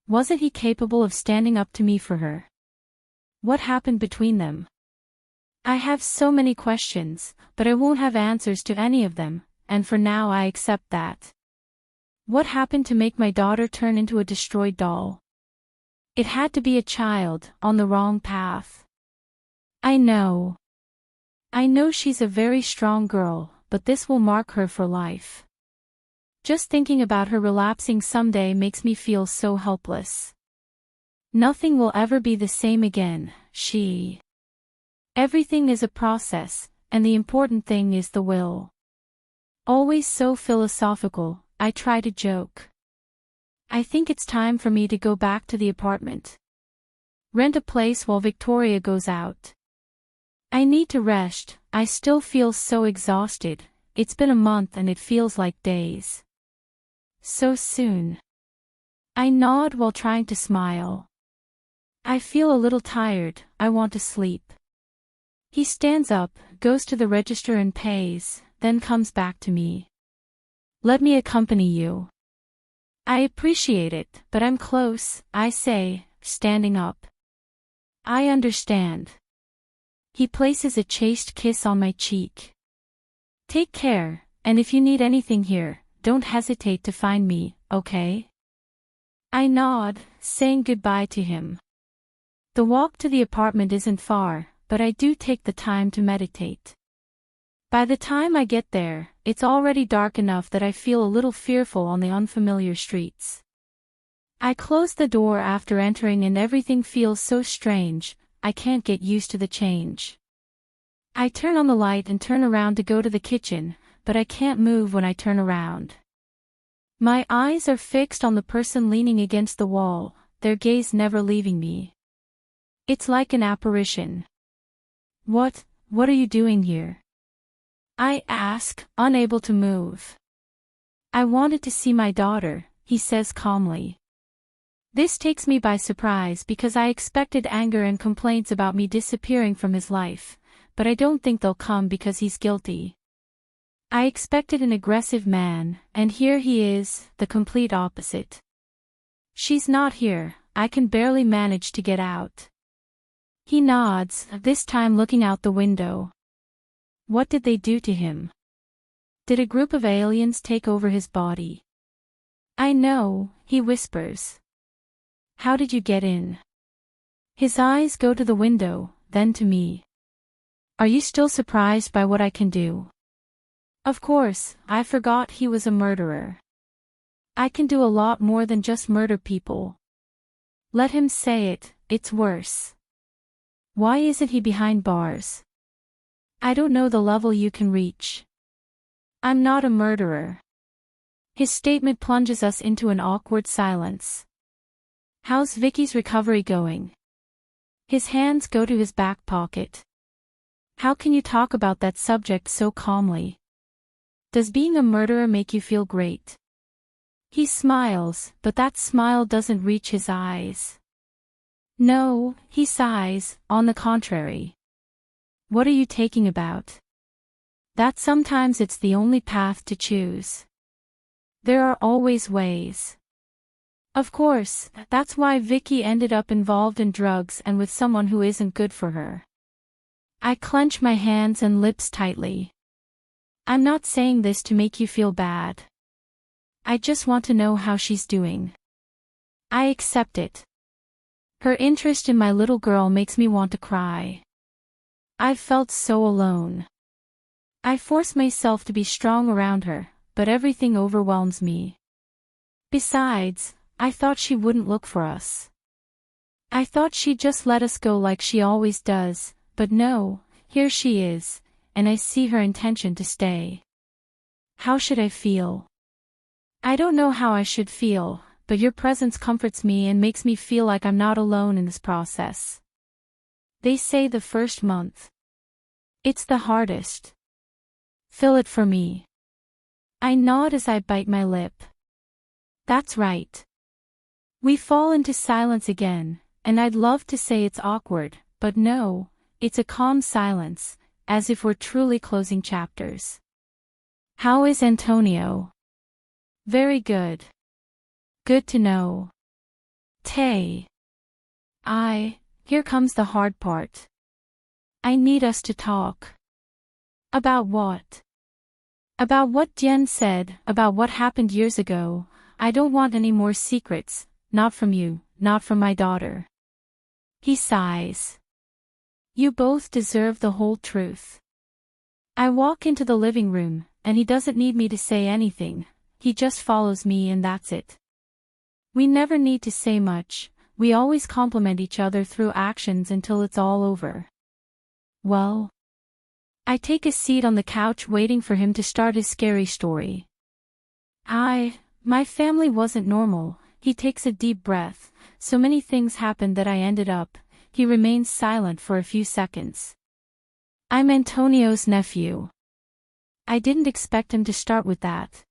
Wasn't he capable of standing up to me for her? What happened between them? I have so many questions, but I won't have answers to any of them, and for now I accept that. What happened to make my daughter turn into a destroyed doll? It had to be a child, on the wrong path. I know. I know she's a very strong girl, but this will mark her for life. Just thinking about her relapsing someday makes me feel so helpless. Nothing will ever be the same again, Everything is a process, and the important thing is the will. Always so philosophical, I try to joke. I think it's time for me to go back to the apartment. Rent a place while Victoria goes out. I need to rest, I still feel so exhausted, it's been a month and it feels like days. So soon. I nod while trying to smile. I feel a little tired, I want to sleep. He stands up, goes to the register and pays, then comes back to me. Let me accompany you. I appreciate it, but I'm close, I say, standing up. I understand. He places a chaste kiss on my cheek. Take care, and if you need anything here, don't hesitate to find me, okay? I nod, saying goodbye to him. The walk to the apartment isn't far, but I do take the time to meditate. By the time I get there, it's already dark enough that I feel a little fearful on the unfamiliar streets. I close the door after entering and everything feels so strange, I can't get used to the change. I turn on the light and turn around to go to the kitchen, but I can't move when I turn around. My eyes are fixed on the person leaning against the wall, their gaze never leaving me. It's like an apparition. What are you doing here? I ask, unable to move. I wanted to see my daughter, he says calmly. This takes me by surprise because I expected anger and complaints about me disappearing from his life, but I don't think they'll come because he's guilty. I expected an aggressive man, and here he is, the complete opposite. She's not here, I can barely manage to get out. He nods, this time looking out the window. What did they do to him? Did a group of aliens take over his body? I know, he whispers. How did you get in? His eyes go to the window, then to me. Are you still surprised by what I can do? Of course, I forgot he was a murderer. I can do a lot more than just murder people. Let him say it, it's worse. Why isn't he behind bars? I don't know the level you can reach. I'm not a murderer. His statement plunges us into an awkward silence. How's Vicky's recovery going? His hands go to his back pocket. How can you talk about that subject so calmly? Does being a murderer make you feel great? He smiles, but that smile doesn't reach his eyes. No, he sighs, on the contrary. What are you taking about? That sometimes it's the only path to choose. There are always ways. Of course, that's why Vicky ended up involved in drugs and with someone who isn't good for her. I clench my hands and lips tightly. I'm not saying this to make you feel bad. I just want to know how she's doing. I accept it. Her interest in my little girl makes me want to cry. I've felt so alone. I force myself to be strong around her, but everything overwhelms me. Besides, I thought she wouldn't look for us. I thought she'd just let us go like she always does, but no, here she is, and I see her intention to stay. How should I feel? I don't know how I should feel, but your presence comforts me and makes me feel like I'm not alone in this process. They say the first month. It's the hardest. Fill it for me. I nod as I bite my lip. That's right. We fall into silence again, and I'd love to say it's awkward, but no, it's a calm silence, as if we're truly closing chapters. How is Antonio? Very good. Good to know. Tay. Here comes the hard part. I need us to talk. About what? About what Jen said, about what happened years ago. I don't want any more secrets, not from you, not from my daughter. He sighs. You both deserve the whole truth. I walk into the living room, and he doesn't need me to say anything, he just follows me and that's it. We never need to say much, we always compliment each other through actions until it's all over. Well? I take a seat on the couch waiting for him to start his scary story. My family wasn't normal. He takes a deep breath. So many things happened that I ended up. He remains silent for a few seconds. I'm Antonio's nephew. I didn't expect him to start with that.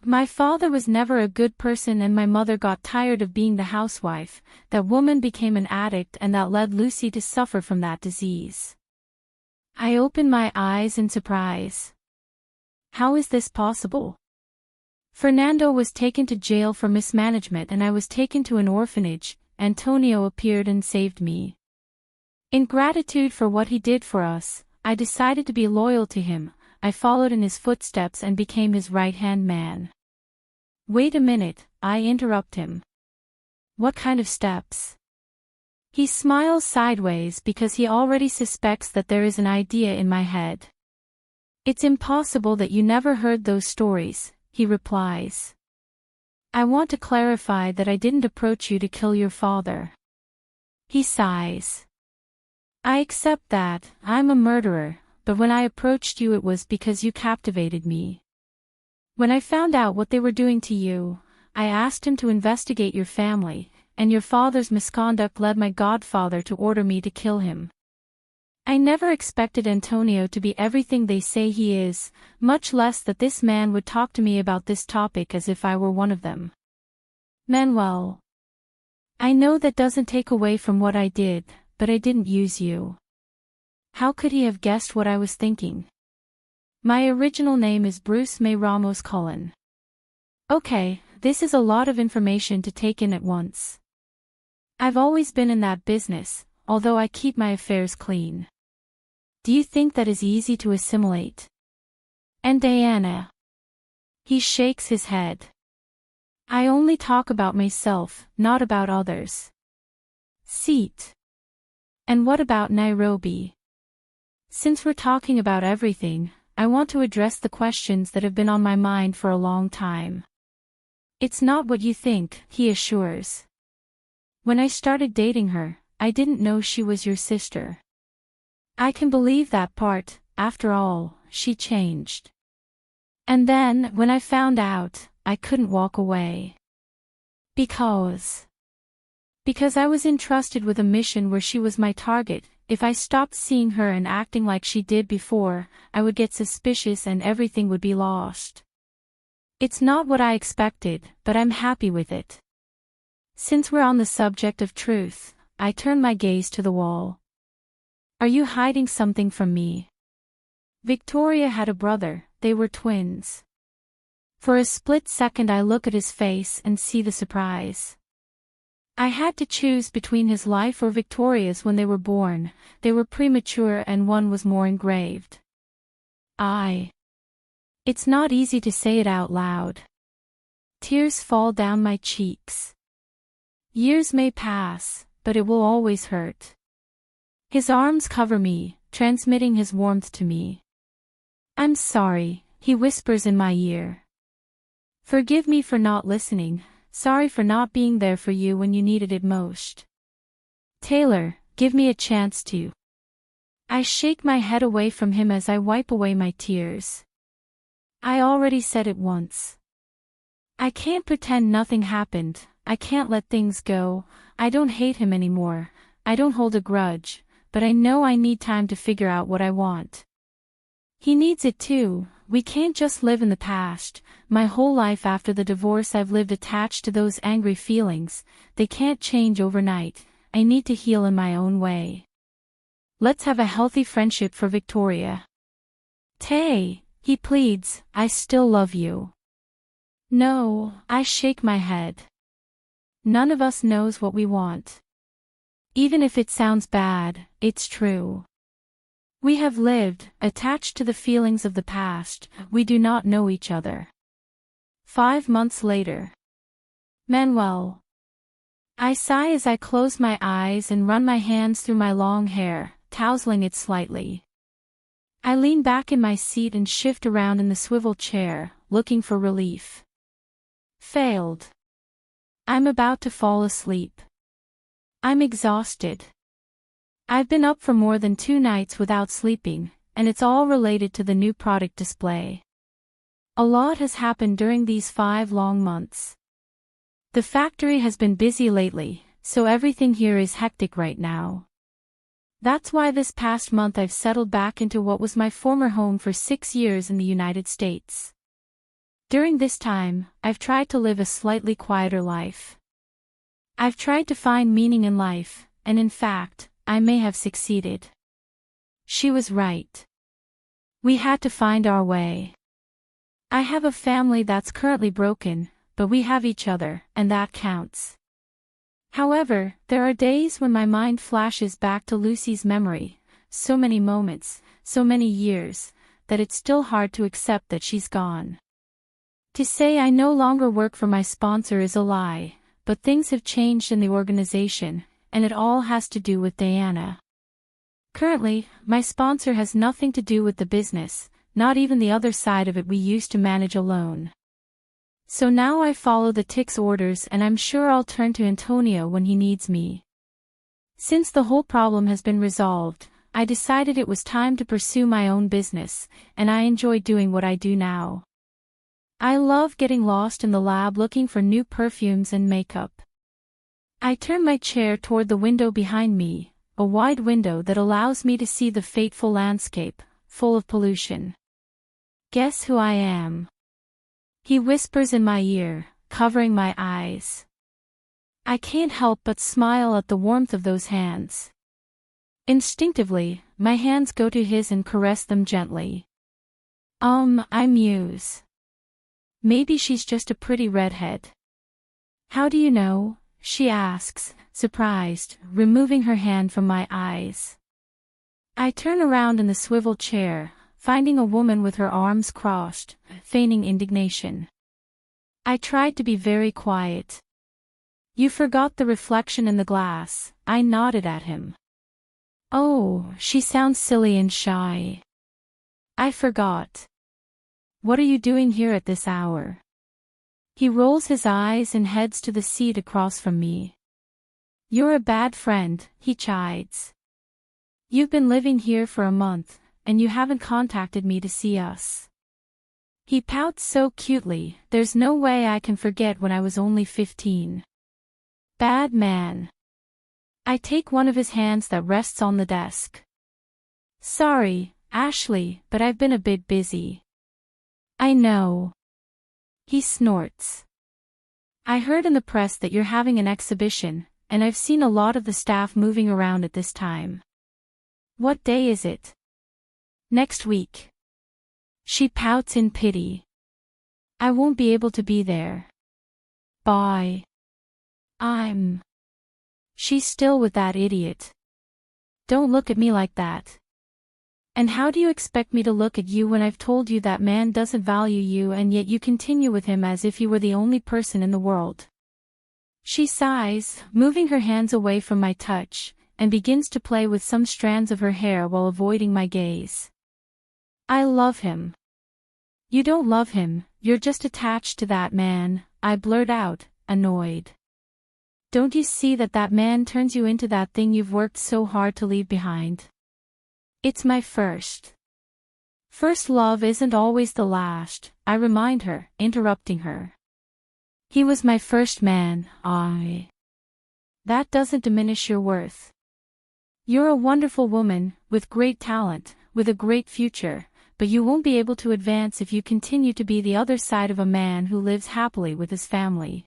My father was never a good person and my mother got tired of being the housewife. That woman became an addict and that led Lucy to suffer from that disease. I open my eyes in surprise. How is this possible? Fernando was taken to jail for mismanagement and I was taken to an orphanage. Antonio appeared and saved me. In gratitude for what he did for us, I decided to be loyal to him. I followed in his footsteps and became his right-hand man. Wait a minute, I interrupt him. What kind of steps? He smiles sideways because he already suspects that there is an idea in my head. It's impossible that you never heard those stories, he replies. I want to clarify that I didn't approach you to kill your father. He sighs. I accept that, I'm a murderer, but when I approached you it was because you captivated me. When I found out what they were doing to you, I asked him to investigate your family, and your father's misconduct led my godfather to order me to kill him. I never expected Antonio to be everything they say he is, much less that this man would talk to me about this topic as if I were one of them. Manuel. I know that doesn't take away from what I did, but I didn't use you. How could he have guessed what I was thinking? My original name is Bruce May Ramos Cullen. Okay, this is a lot of information to take in at once. I've always been in that business, although I keep my affairs clean. Do you think that is easy to assimilate? And Diana? He shakes his head. I only talk about myself, not about others. Seat. And what about Nairobi? Since we're talking about everything, I want to address the questions that have been on my mind for a long time. It's not what you think, he assures. When I started dating her, I didn't know she was your sister. I can believe that part, after all, she changed. And then, when I found out, I couldn't walk away. Because I was entrusted with a mission where she was my target. If I stopped seeing her and acting like she did before, I would get suspicious and everything would be lost. It's not what I expected, but I'm happy with it. Since we're on the subject of truth, I turn my gaze to the wall. Are you hiding something from me? Victoria had a brother, they were twins. For a split second I look at his face and see the surprise. I had to choose between his life or Victoria's when they were born. They were premature and one was more engraved. It's not easy to say it out loud. Tears fall down my cheeks. Years may pass, but it will always hurt. His arms cover me, transmitting his warmth to me. I'm sorry, he whispers in my ear. Forgive me for not listening, sorry for not being there for you when you needed it most. Taylor, give me a chance to. I shake my head away from him as I wipe away my tears. I already said it once. I can't pretend nothing happened, I can't let things go. I don't hate him anymore, I don't hold a grudge, but I know I need time to figure out what I want. He needs it too. We can't just live in the past. My whole life after the divorce I've lived attached to those angry feelings. They can't change overnight. I need to heal in my own way. Let's have a healthy friendship for Victoria. Tay, he pleads, I still love you. No, I shake my head. None of us knows what we want. Even if it sounds bad, it's true. We have lived, attached to the feelings of the past, we do not know each other. 5 months later. Manuel. I sigh as I close my eyes and run my hands through my long hair, tousling it slightly. I lean back in my seat and shift around in the swivel chair, looking for relief. Failed. I'm about to fall asleep. I'm exhausted. I've been up for more than 2 nights without sleeping, and it's all related to the new product display. A lot has happened during these 5 long months. The factory has been busy lately, so everything here is hectic right now. That's why this past month I've settled back into what was my former home for 6 years in the United States. During this time, I've tried to live a slightly quieter life. I've tried to find meaning in life, and in fact, I may have succeeded. She was right. We had to find our way. I have a family that's currently broken, but we have each other, and that counts. However, there are days when my mind flashes back to Lucy's memory, so many moments, so many years, that it's still hard to accept that she's gone. To say I no longer work for my sponsor is a lie, but things have changed in the organization, and it all has to do with Diana. Currently, my sponsor has nothing to do with the business, not even the other side of it we used to manage alone. So now I follow the tick's orders and I'm sure I'll turn to Antonio when he needs me. Since the whole problem has been resolved, I decided it was time to pursue my own business, and I enjoy doing what I do now. I love getting lost in the lab looking for new perfumes and makeup. I turn my chair toward the window behind me, a wide window that allows me to see the fateful landscape, full of pollution. Guess who I am? He whispers in my ear, covering my eyes. I can't help but smile at the warmth of those hands. Instinctively, my hands go to his and caress them gently. I muse. Maybe she's just a pretty redhead. How do you know? She asks, surprised, removing her hand from my eyes. I turn around in the swivel chair, finding a woman with her arms crossed, feigning indignation. I tried to be very quiet. You forgot the reflection in the glass, I nodded at him. Oh, she sounds silly and shy. I forgot. What are you doing here at this hour? He rolls his eyes and heads to the seat across from me. You're a bad friend, he chides. You've been living here for a month, and you haven't contacted me to see us. He pouts so cutely, there's no way I can forget when I was only 15. Bad man. I take one of his hands that rests on the desk. Sorry, Ashley, but I've been a bit busy. I know. He snorts. I heard in the press that you're having an exhibition, and I've seen a lot of the staff moving around at this time. What day is it? Next week. She pouts in pity. I won't be able to be there. Bye. She's still with that idiot. Don't look at me like that. And how do you expect me to look at you when I've told you that man doesn't value you and yet you continue with him as if he were the only person in the world? She sighs, moving her hands away from my touch, and begins to play with some strands of her hair while avoiding my gaze. I love him. You don't love him, you're just attached to that man, I blurt out, annoyed. Don't you see that man turns you into that thing you've worked so hard to leave behind? It's my first. First love isn't always the last, I remind her, interrupting her. He was my first man, That doesn't diminish your worth. You're a wonderful woman, with great talent, with a great future, but you won't be able to advance if you continue to be the other side of a man who lives happily with his family.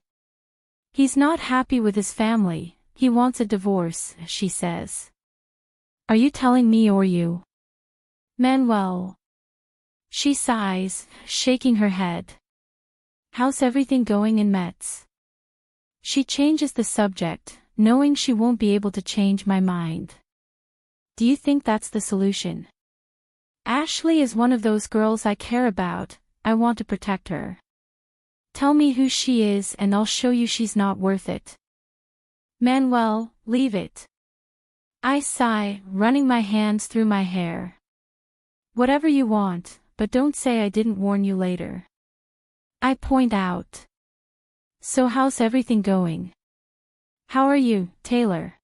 He's not happy with his family, he wants a divorce, she says. Are you telling me or you? Manuel. She sighs, shaking her head. How's everything going in Metz? She changes the subject, knowing she won't be able to change my mind. Do you think that's the solution? Ashley is one of those girls I care about, I want to protect her. Tell me who she is and I'll show you she's not worth it. Manuel, leave it. I sigh, running my hands through my hair. Whatever you want, but don't say I didn't warn you later. I point out. So how's everything going? How are you, Taylor?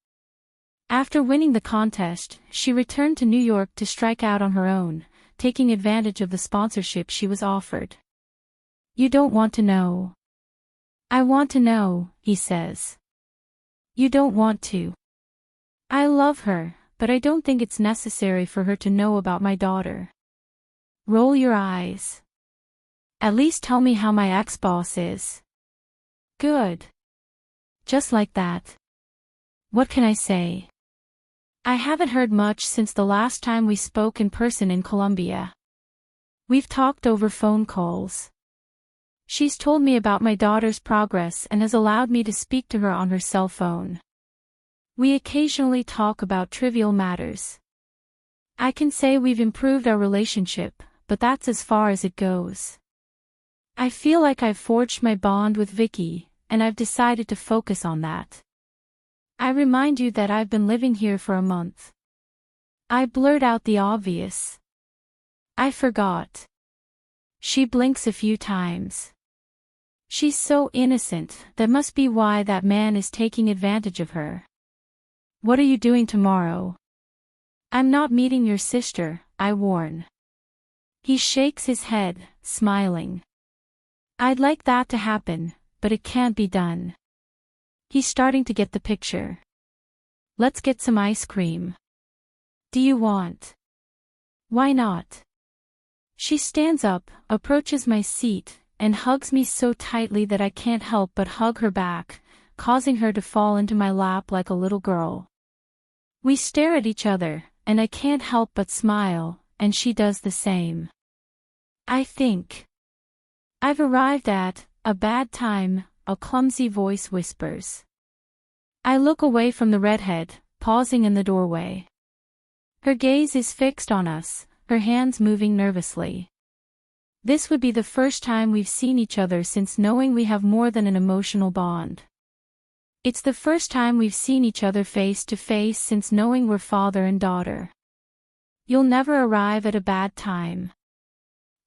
After winning the contest, she returned to New York to strike out on her own, taking advantage of the sponsorship she was offered. You don't want to know. I want to know, he says. You don't want to. I love her, but I don't think it's necessary for her to know about my daughter. Roll your eyes. At least tell me how my ex-boss is. Good. Just like that. What can I say? I haven't heard much since the last time we spoke in person in Colombia. We've talked over phone calls. She's told me about my daughter's progress and has allowed me to speak to her on her cell phone. We occasionally talk about trivial matters. I can say we've improved our relationship, but that's as far as it goes. I feel like I've forged my bond with Vicky, and I've decided to focus on that. I remind you that I've been living here for a month. I blurt out the obvious. I forgot. She blinks a few times. She's so innocent, that must be why that man is taking advantage of her. What are you doing tomorrow? I'm not meeting your sister, I warn. He shakes his head, smiling. I'd like that to happen, but it can't be done. He's starting to get the picture. Let's get some ice cream. Do you want? Why not? She stands up, approaches my seat, and hugs me so tightly that I can't help but hug her back, causing her to fall into my lap like a little girl. We stare at each other, and I can't help but smile, and she does the same. I think I've arrived at a bad time, a clumsy voice whispers. I look away from the redhead, pausing in the doorway. Her gaze is fixed on us, her hands moving nervously. This would be the first time we've seen each other since knowing we have more than an emotional bond. It's the first time we've seen each other face to face since knowing we're father and daughter. You'll never arrive at a bad time.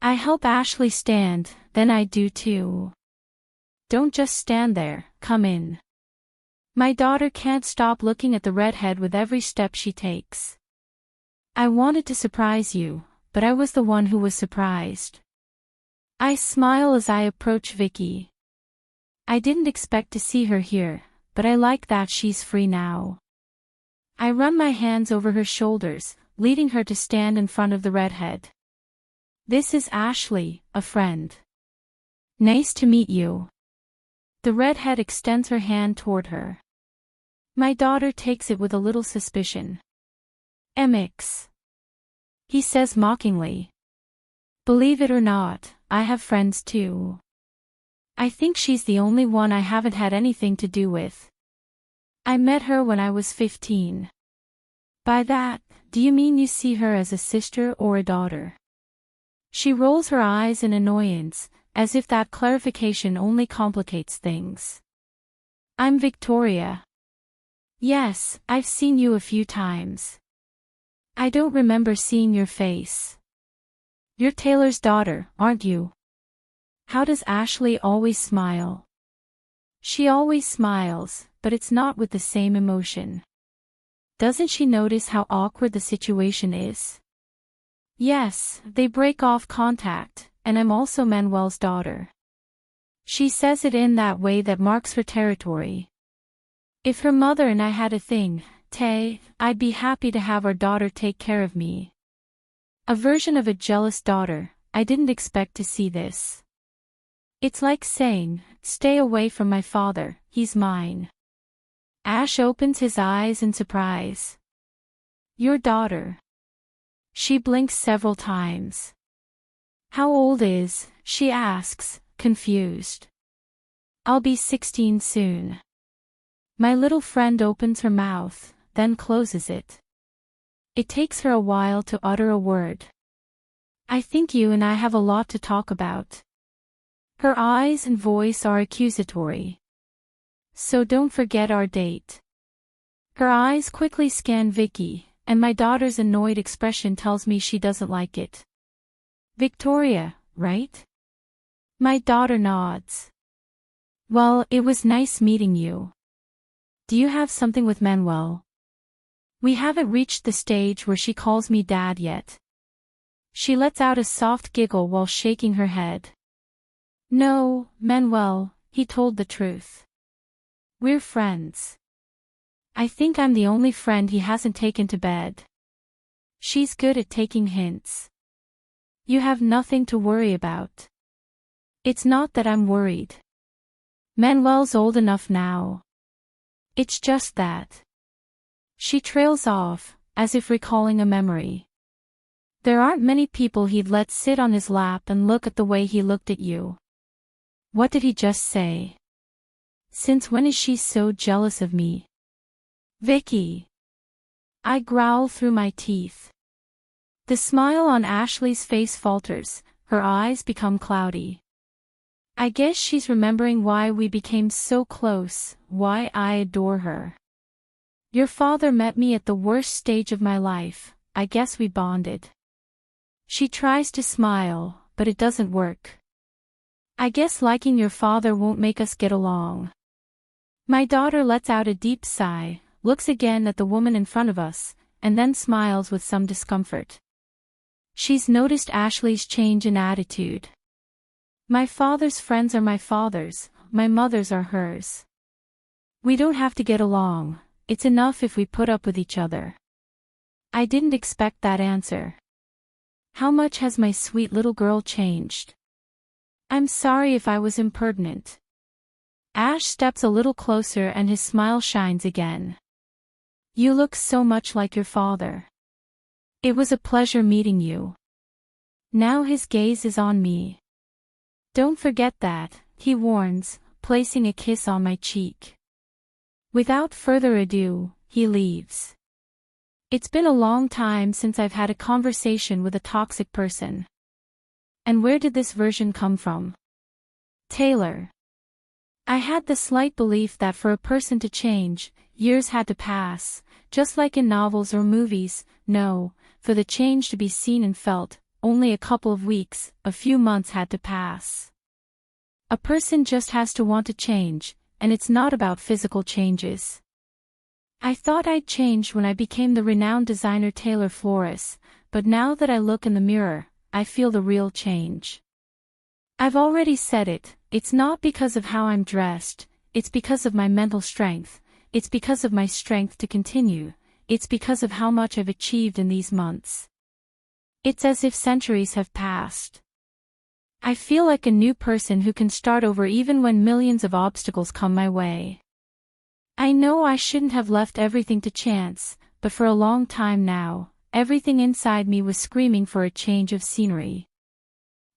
I help Ashley stand, then I do too. Don't just stand there, come in. My daughter can't stop looking at the redhead with every step she takes. I wanted to surprise you, but I was the one who was surprised. I smile as I approach Vicky. I didn't expect to see her here, but I like that she's free now. I run my hands over her shoulders, leading her to stand in front of the redhead. This is Ashley, a friend. Nice to meet you. The redhead extends her hand toward her. My daughter takes it with a little suspicion. MX. He says mockingly. Believe it or not, I have friends too. I think she's the only one I haven't had anything to do with. I met her when I was 15. By that, do you mean you see her as a sister or a daughter? She rolls her eyes in annoyance, as if that clarification only complicates things. I'm Victoria. Yes, I've seen you a few times. I don't remember seeing your face. You're Taylor's daughter, aren't you? How does Ashley always smile? She always smiles, but it's not with the same emotion. Doesn't she notice how awkward the situation is? Yes, they break off contact, and I'm also Manuel's daughter. She says it in that way that marks her territory. If her mother and I had a thing, Tay, I'd be happy to have our daughter take care of me. A version of a jealous daughter. I didn't expect to see this. It's like saying, stay away from my father, he's mine. Ash opens his eyes in surprise. Your daughter. She blinks several times. How old is, she asks, confused. I'll be 16 soon. My little friend opens her mouth, then closes it. It takes her a while to utter a word. I think you and I have a lot to talk about. Her eyes and voice are accusatory. So don't forget our date. Her eyes quickly scan Vicky, and my daughter's annoyed expression tells me she doesn't like it. Victoria, right? My daughter nods. Well, it was nice meeting you. Do you have something with Manuel? We haven't reached the stage where she calls me Dad yet. She lets out a soft giggle while shaking her head. No, Manuel, he told the truth. We're friends. I think I'm the only friend he hasn't taken to bed. She's good at taking hints. You have nothing to worry about. It's not that I'm worried. Manuel's old enough now. It's just that. She trails off, as if recalling a memory. There aren't many people he'd let sit on his lap and look at the way he looked at you. What did he just say? Since when is she so jealous of me? Vicky. I growl through my teeth. The smile on Ashley's face falters, her eyes become cloudy. I guess she's remembering why we became so close, why I adore her. Your father met me at the worst stage of my life, I guess we bonded. She tries to smile, but it doesn't work. I guess liking your father won't make us get along. My daughter lets out a deep sigh, looks again at the woman in front of us, and then smiles with some discomfort. She's noticed Ashley's change in attitude. My father's friends are my father's, my mother's are hers. We don't have to get along, it's enough if we put up with each other. I didn't expect that answer. How much has my sweet little girl changed? I'm sorry if I was impertinent. Ash steps a little closer and his smile shines again. You look so much like your father. It was a pleasure meeting you. Now his gaze is on me. Don't forget that, he warns, placing a kiss on my cheek. Without further ado, he leaves. It's been a long time since I've had a conversation with a toxic person. And where did this version come from? Taylor. I had the slight belief that for a person to change, years had to pass, just like in novels or movies. No, for the change to be seen and felt, only a couple of weeks, a few months had to pass. A person just has to want to change, and it's not about physical changes. I thought I'd changed when I became the renowned designer Taylor Flores, but now that I look in the mirror, I feel the real change. I've already said it, it's not because of how I'm dressed, it's because of my mental strength, it's because of my strength to continue, it's because of how much I've achieved in these months. It's as if centuries have passed. I feel like a new person who can start over even when millions of obstacles come my way. I know I shouldn't have left everything to chance, but for a long time now, everything inside me was screaming for a change of scenery.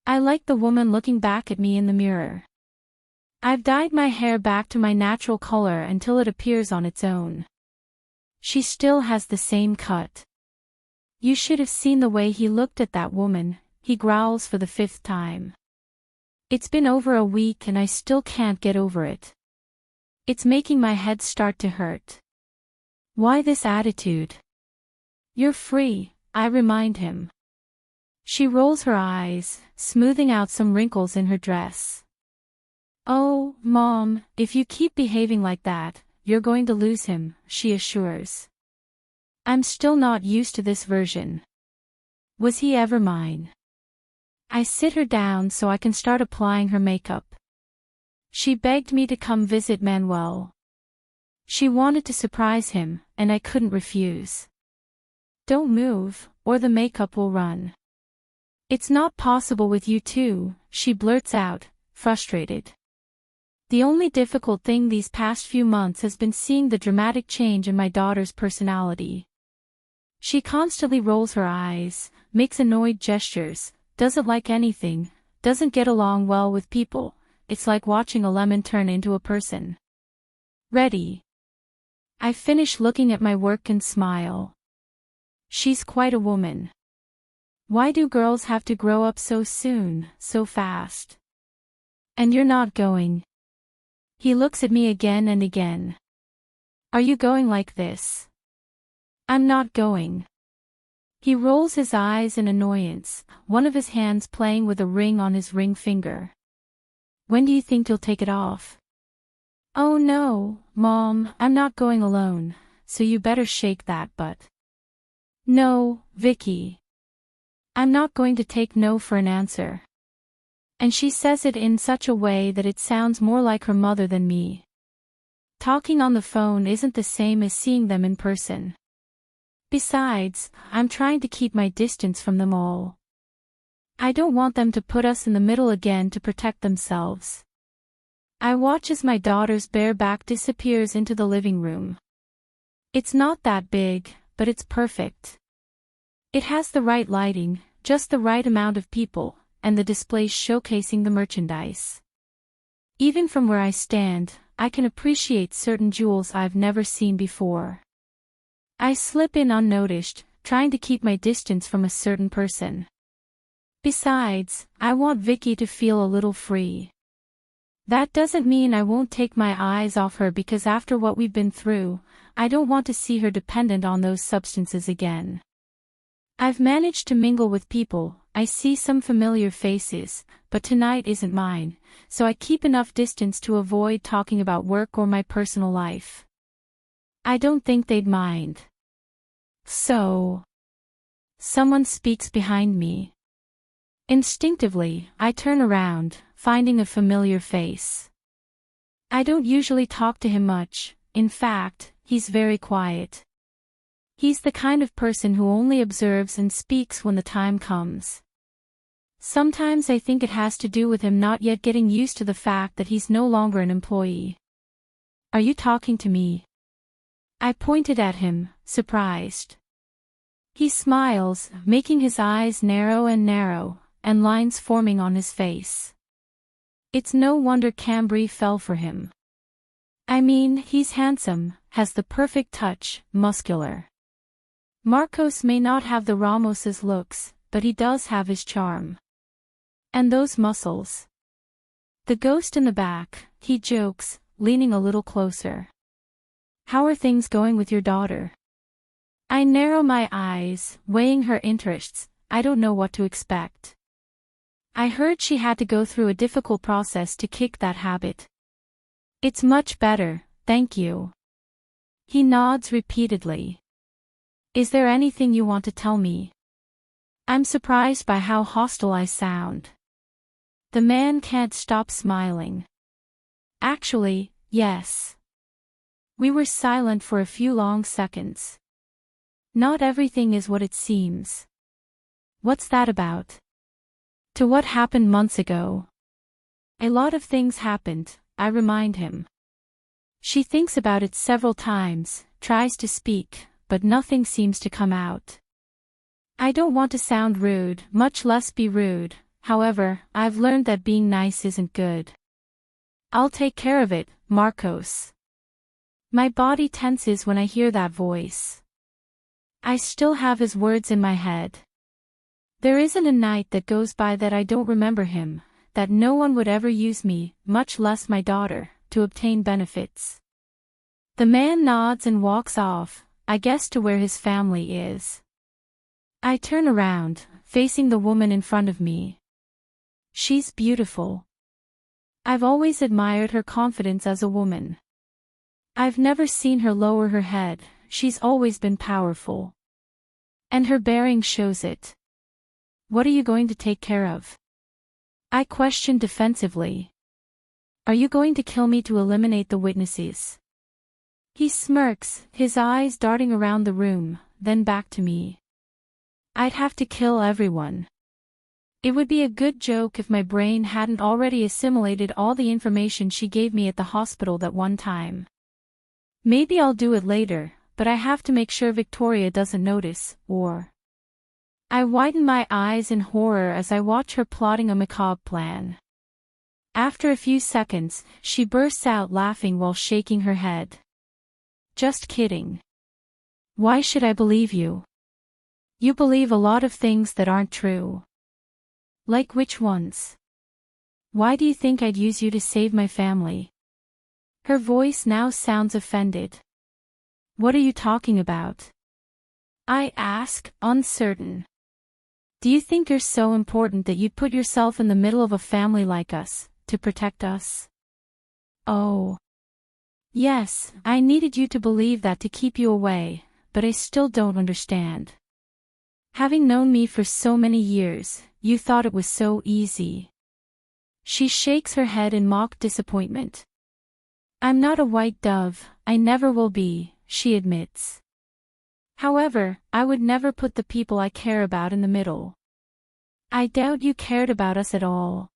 I like the woman looking back at me in the mirror. I've dyed my hair back to my natural color until it appears on its own. She still has the same cut. You should have seen the way he looked at that woman, he growls for the 5th time. It's been over a week and I still can't get over it. It's making my head start to hurt. Why this attitude? You're free, I remind him. She rolls her eyes, smoothing out some wrinkles in her dress. Oh, Mom, if you keep behaving like that, you're going to lose him, she assures. I'm still not used to this version. Was he ever mine? I sit her down so I can start applying her makeup. She begged me to come visit Manuel. She wanted to surprise him, and I couldn't refuse. Don't move, or the makeup will run. It's not possible with you too, she blurts out, frustrated. The only difficult thing these past few months has been seeing the dramatic change in my daughter's personality. She constantly rolls her eyes, makes annoyed gestures, doesn't like anything, doesn't get along well with people. It's like watching a lemon turn into a person. Ready. I finish looking at my work and smile. She's quite a woman. Why do girls have to grow up so soon, so fast? And you're not going. He looks at me again and again. Are you going like this? I'm not going. He rolls his eyes in annoyance, one of his hands playing with a ring on his ring finger. When do you think you'll take it off? Oh no, Mom, I'm not going alone, so you better shake that butt. No, Vicky. I'm not going to take no for an answer. And she says it in such a way that it sounds more like her mother than me. Talking on the phone isn't the same as seeing them in person. Besides, I'm trying to keep my distance from them all. I don't want them to put us in the middle again to protect themselves. I watch as my daughter's bare back disappears into the living room. It's not that big, but it's perfect. It has the right lighting, just the right amount of people, and the displays showcasing the merchandise. Even from where I stand, I can appreciate certain jewels I've never seen before. I slip in unnoticed, trying to keep my distance from a certain person. Besides, I want Vicky to feel a little free. That doesn't mean I won't take my eyes off her because after what we've been through, I don't want to see her dependent on those substances again. I've managed to mingle with people, I see some familiar faces, but tonight isn't mine, so I keep enough distance to avoid talking about work or my personal life. I don't think they'd mind. So. Someone speaks behind me. Instinctively, I turn around, finding a familiar face. I don't usually talk to him much, in fact, he's very quiet. He's the kind of person who only observes and speaks when the time comes. Sometimes I think it has to do with him not yet getting used to the fact that he's no longer an employee. Are you talking to me? I pointed at him, surprised. He smiles, making his eyes narrow, and lines forming on his face. It's no wonder Cambry fell for him. I mean, he's handsome, has the perfect touch, muscular. Marcos may not have the Ramos's looks, but he does have his charm. And those muscles. The ghost in the back, he jokes, leaning a little closer. How are things going with your daughter? I narrow my eyes, weighing her interests. I don't know what to expect. I heard she had to go through a difficult process to kick that habit. It's much better, thank you. He nods repeatedly. Is there anything you want to tell me? I'm surprised by how hostile I sound. The man can't stop smiling. Actually, yes. We were silent for a few long seconds. Not everything is what it seems. What's that about? To what happened months ago? A lot of things happened, I remind him. She thinks about it several times, tries to speak, but nothing seems to come out. I don't want to sound rude, much less be rude, however, I've learned that being nice isn't good. I'll take care of it, Marcos. My body tenses when I hear that voice. I still have his words in my head. There isn't a night that goes by that I don't remember him, that no one would ever use me, much less my daughter, to obtain benefits. The man nods and walks off, I guess to where his family is. I turn around, facing the woman in front of me. She's beautiful. I've always admired her confidence as a woman. I've never seen her lower her head, she's always been powerful. And her bearing shows it. What are you going to take care of? I question defensively. Are you going to kill me to eliminate the witnesses? He smirks, his eyes darting around the room, then back to me. I'd have to kill everyone. It would be a good joke if my brain hadn't already assimilated all the information she gave me at the hospital that one time. Maybe I'll do it later, but I have to make sure Victoria doesn't notice, or... I widen my eyes in horror as I watch her plotting a macabre plan. After a few seconds, she bursts out laughing while shaking her head. Just kidding. Why should I believe you? You believe a lot of things that aren't true. Like which ones? Why do you think I'd use you to save my family? Her voice now sounds offended. What are you talking about? I ask, uncertain. Do you think you're so important that you'd put yourself in the middle of a family like us, to protect us? Oh. Yes, I needed you to believe that to keep you away, but I still don't understand. Having known me for so many years, you thought it was so easy. She shakes her head in mock disappointment. I'm not a white dove, I never will be, she admits. However, I would never put the people I care about in the middle. I doubt you cared about us at all.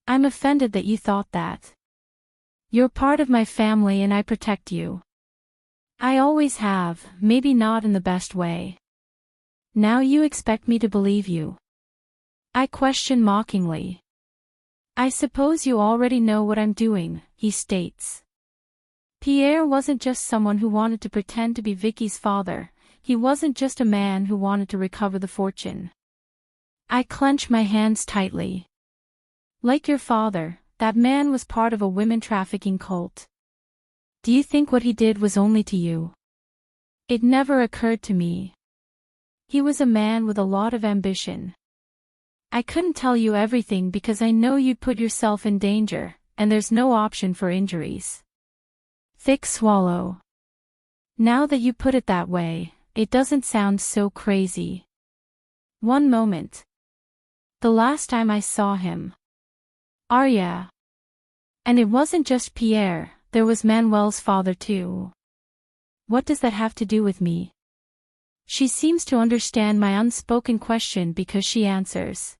I'm offended that you thought that. You're part of my family and I protect you. I always have, maybe not in the best way. Now you expect me to believe you. I question mockingly. I suppose you already know what I'm doing, he states. Pierre wasn't just someone who wanted to pretend to be Vicky's father, he wasn't just a man who wanted to recover the fortune. I clench my hands tightly. Like your father, that man was part of a women trafficking cult. Do you think what he did was only to you? It never occurred to me. He was a man with a lot of ambition. I couldn't tell you everything because I know you'd put yourself in danger, and there's no option for injuries. Thick swallow. Now that you put it that way, it doesn't sound so crazy. One moment. The last time I saw him. Arya. And it wasn't just Pierre, there was Manuel's father too. What does that have to do with me? She seems to understand my unspoken question because she answers.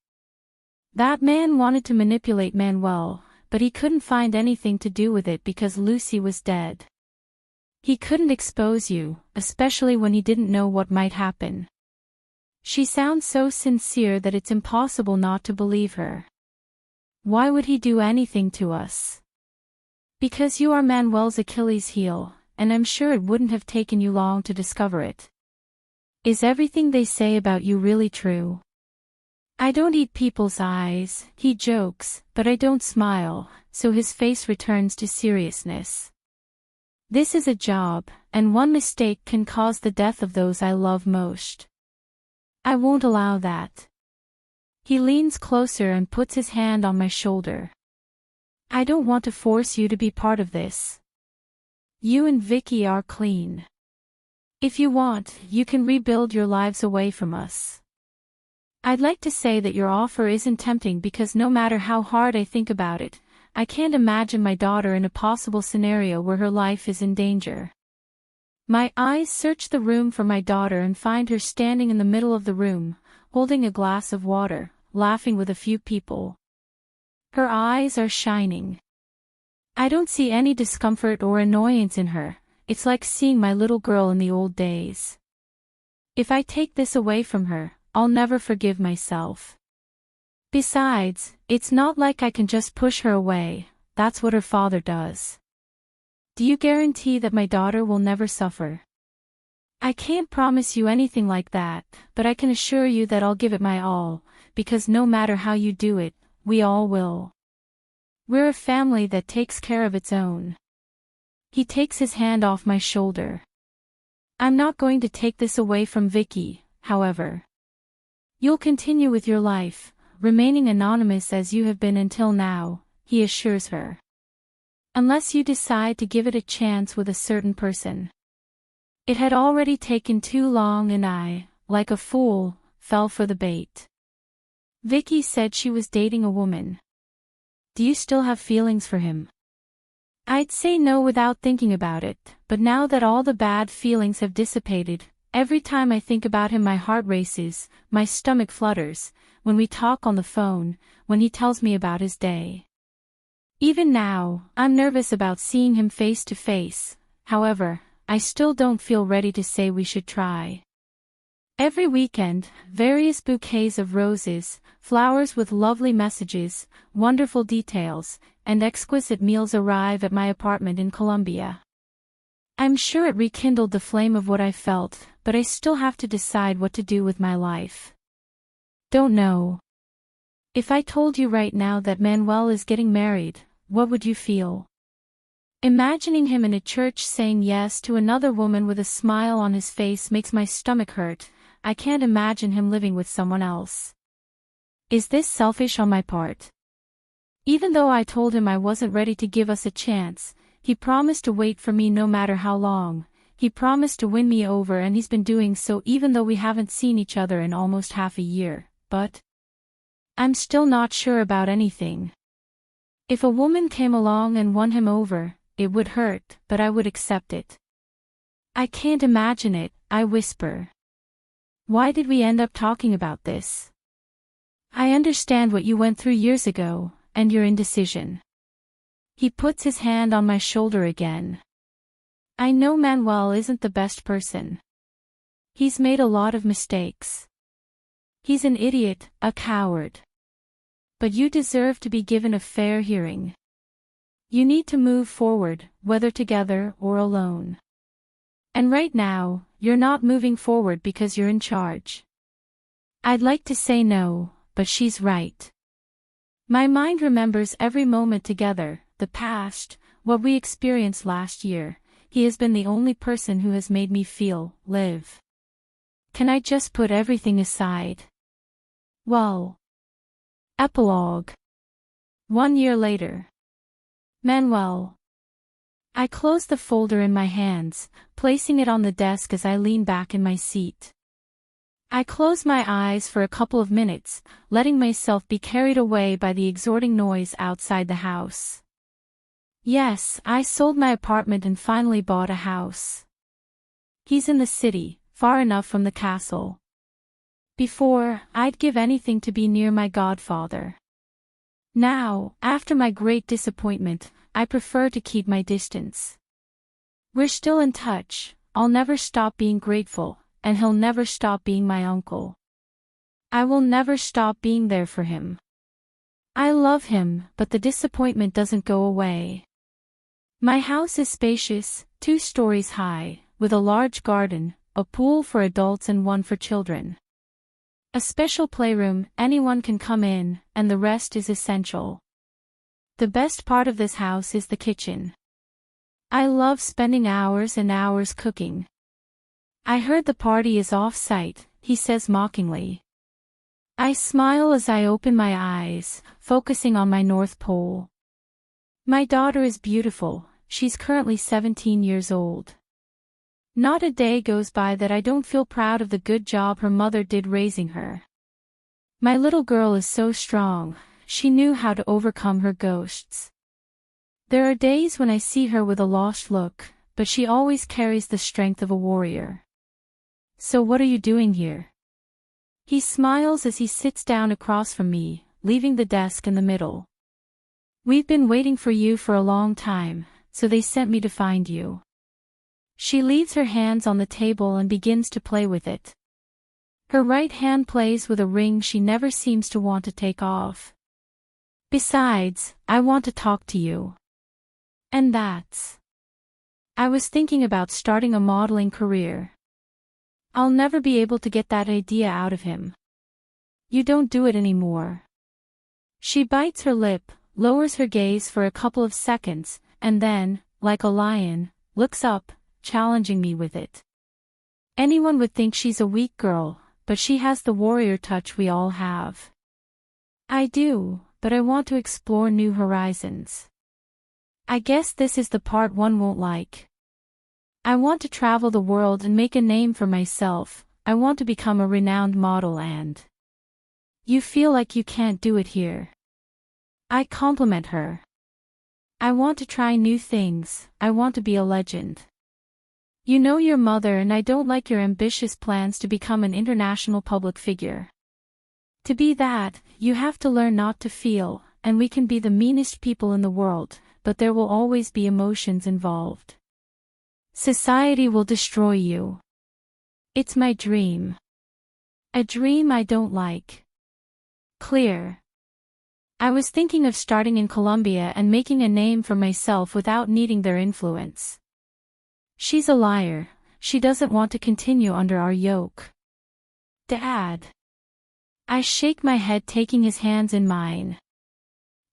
That man wanted to manipulate Manuel, but he couldn't find anything to do with it because Lucy was dead. He couldn't expose you, especially when he didn't know what might happen. She sounds so sincere that it's impossible not to believe her. Why would he do anything to us? Because you are Manuel's Achilles heel, and I'm sure it wouldn't have taken you long to discover it. Is everything they say about you really true? I don't eat people's eyes, he jokes, but I don't smile, so his face returns to seriousness. This is a job, and one mistake can cause the death of those I love most. I won't allow that. He leans closer and puts his hand on my shoulder. I don't want to force you to be part of this. You and Vicky are clean. If you want, you can rebuild your lives away from us. I'd like to say that your offer isn't tempting because no matter how hard I think about it, I can't imagine my daughter in a possible scenario where her life is in danger. My eyes search the room for my daughter and find her standing in the middle of the room, holding a glass of water, laughing with a few people. Her eyes are shining. I don't see any discomfort or annoyance in her, it's like seeing my little girl in the old days. If I take this away from her, I'll never forgive myself. Besides, it's not like I can just push her away, that's what her father does. Do you guarantee that my daughter will never suffer? I can't promise you anything like that, but I can assure you that I'll give it my all, because no matter how you do it, we all will. We're a family that takes care of its own. He takes his hand off my shoulder. I'm not going to take this away from Vicky, however. You'll continue with your life, remaining anonymous as you have been until now, he assures her. Unless you decide to give it a chance with a certain person. It had already taken too long and I, like a fool, fell for the bait. Vicky said she was dating a woman. Do you still have feelings for him? I'd say no without thinking about it, but now that all the bad feelings have dissipated, every time I think about him my heart races, my stomach flutters, when we talk on the phone, when he tells me about his day. Even now, I'm nervous about seeing him face to face, however, I still don't feel ready to say we should try. Every weekend, various bouquets of roses, flowers with lovely messages, wonderful details, and exquisite meals arrive at my apartment in Colombia. I'm sure it rekindled the flame of what I felt, but I still have to decide what to do with my life. Don't know. If I told you right now that Manuel is getting married, what would you feel? Imagining him in a church saying yes to another woman with a smile on his face makes my stomach hurt. I can't imagine him living with someone else. Is this selfish on my part? Even though I told him I wasn't ready to give us a chance, he promised to wait for me no matter how long. He promised to win me over and he's been doing so even though we haven't seen each other in almost half a year, but I'm still not sure about anything. If a woman came along and won him over, it would hurt, but I would accept it. I can't imagine it, I whisper. Why did we end up talking about this? I understand what you went through years ago, and your indecision. He puts his hand on my shoulder again. I know Manuel isn't the best person. He's made a lot of mistakes. He's an idiot, a coward. But you deserve to be given a fair hearing. You need to move forward, whether together or alone. And right now, you're not moving forward because you're in charge. I'd like to say no, but she's right. My mind remembers every moment together, the past, what we experienced last year. He has been the only person who has made me feel, live. Can I just put everything aside? Well. Epilogue. 1 year later. Manuel. I close the folder in my hands, placing it on the desk as I lean back in my seat. I close my eyes for a couple of minutes, letting myself be carried away by the exhorting noise outside the house. Yes, I sold my apartment and finally bought a house. He's in the city, far enough from the castle. Before, I'd give anything to be near my godfather. Now, after my great disappointment, I prefer to keep my distance. We're still in touch, I'll never stop being grateful, and he'll never stop being my uncle. I will never stop being there for him. I love him, but the disappointment doesn't go away. My house is spacious, 2 stories high, with a large garden, a pool for adults and one for children. A special playroom, anyone can come in, and the rest is essential. The best part of this house is the kitchen. I love spending hours and hours cooking. I heard the party is off-site, he says mockingly. I smile as I open my eyes, focusing on my North Pole. My daughter is beautiful, she's currently 17 years old. Not a day goes by that I don't feel proud of the good job her mother did raising her. My little girl is so strong, she knew how to overcome her ghosts. There are days when I see her with a lost look, but she always carries the strength of a warrior. So what are you doing here? He smiles as he sits down across from me, leaving the desk in the middle. We've been waiting for you for a long time, so they sent me to find you. She leaves her hands on the table and begins to play with it. Her right hand plays with a ring she never seems to want to take off. Besides, I want to talk to you. And that's. I was thinking about starting a modeling career. I'll never be able to get that idea out of him. You don't do it anymore. She bites her lip, lowers her gaze for a couple of seconds, and then, like a lion, looks up, challenging me with it. Anyone would think she's a weak girl, but she has the warrior touch we all have. I do, but I want to explore new horizons. I guess this is the part one won't like. I want to travel the world and make a name for myself. I want to become a renowned model and... You feel like you can't do it here. I compliment her. I want to try new things. I want to be a legend. You know your mother and I don't like your ambitious plans to become an international public figure. To be that, you have to learn not to feel, and we can be the meanest people in the world, but there will always be emotions involved. Society will destroy you. It's my dream. A dream I don't like. Clear. I was thinking of starting in Colombia and making a name for myself without needing their influence. She's a liar. She doesn't want to continue under our yoke. Dad. I shake my head, taking his hands in mine.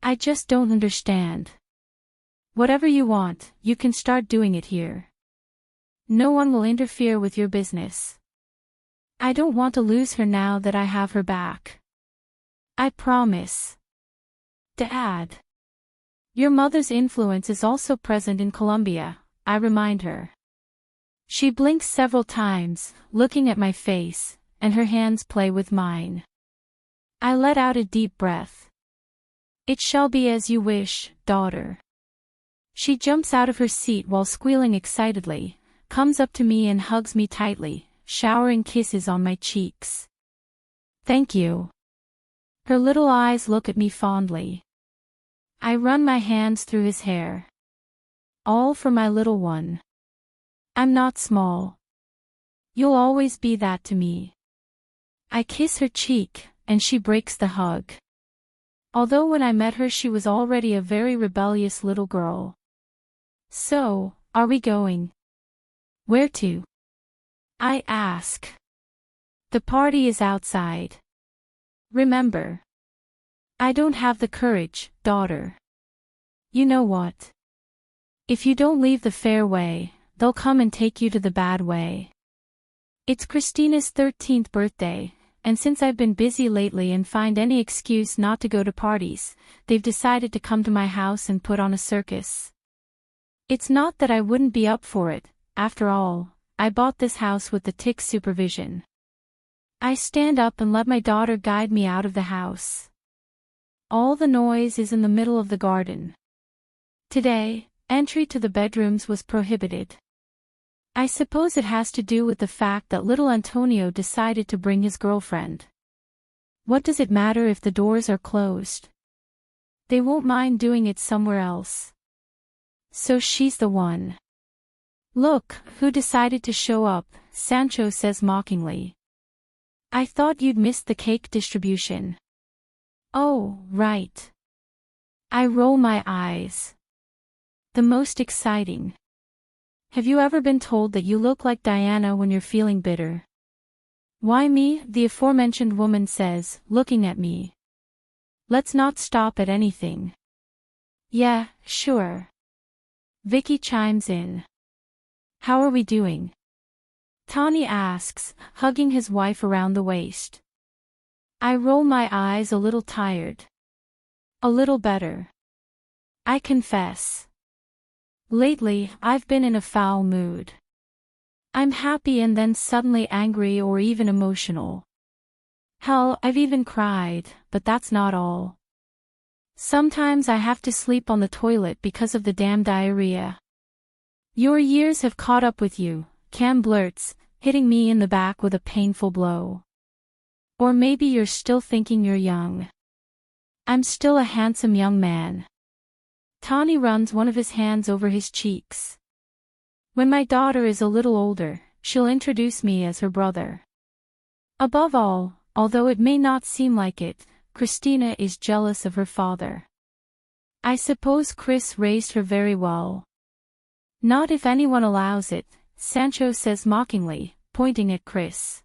I just don't understand. Whatever you want, you can start doing it here. No one will interfere with your business. I don't want to lose her now that I have her back. I promise. Dad. Your mother's influence is also present in Colombia, I remind her. She blinks several times, looking at my face, and her hands play with mine. I let out a deep breath. It shall be as you wish, daughter. She jumps out of her seat while squealing excitedly, comes up to me and hugs me tightly, showering kisses on my cheeks. Thank you. Her little eyes look at me fondly. I run my hands through his hair. All for my little one. I'm not small. You'll always be that to me. I kiss her cheek, and she breaks the hug. Although when I met her she was already a very rebellious little girl. So, are we going? Where to? I ask. The party is outside. Remember. I don't have the courage, daughter. You know what? If you don't leave the fair way, they'll come and take you to the bad way. It's Christina's 13th birthday, and since I've been busy lately and find any excuse not to go to parties, they've decided to come to my house and put on a circus. It's not that I wouldn't be up for it, after all, I bought this house with the TIC's supervision. I stand up and let my daughter guide me out of the house. All the noise is in the middle of the garden. Today, entry to the bedrooms was prohibited. I suppose it has to do with the fact that little Antonio decided to bring his girlfriend. What does it matter if the doors are closed? They won't mind doing it somewhere else. So she's the one. Look, who decided to show up, Sancho says mockingly. I thought you'd missed the cake distribution. Oh, right. I roll my eyes. The most exciting. Have you ever been told that you look like Diana when you're feeling bitter? Why me? The aforementioned woman says, looking at me. Let's not stop at anything. Yeah, sure. Vicky chimes in. How are we doing? Tawny asks, hugging his wife around the waist. I roll my eyes, a little tired. A little better. I confess. Lately, I've been in a foul mood. I'm happy and then suddenly angry or even emotional. Hell, I've even cried, but that's not all. Sometimes I have to sleep on the toilet because of the damn diarrhea. Your years have caught up with you, Cam blurts, hitting me in the back with a painful blow. Or maybe you're still thinking you're young. I'm still a handsome young man. Tawny runs one of his hands over his cheeks. When my daughter is a little older, she'll introduce me as her brother. Above all, although it may not seem like it, Christina is jealous of her father. I suppose Chris raised her very well. Not if anyone allows it, Sancho says mockingly, pointing at Chris.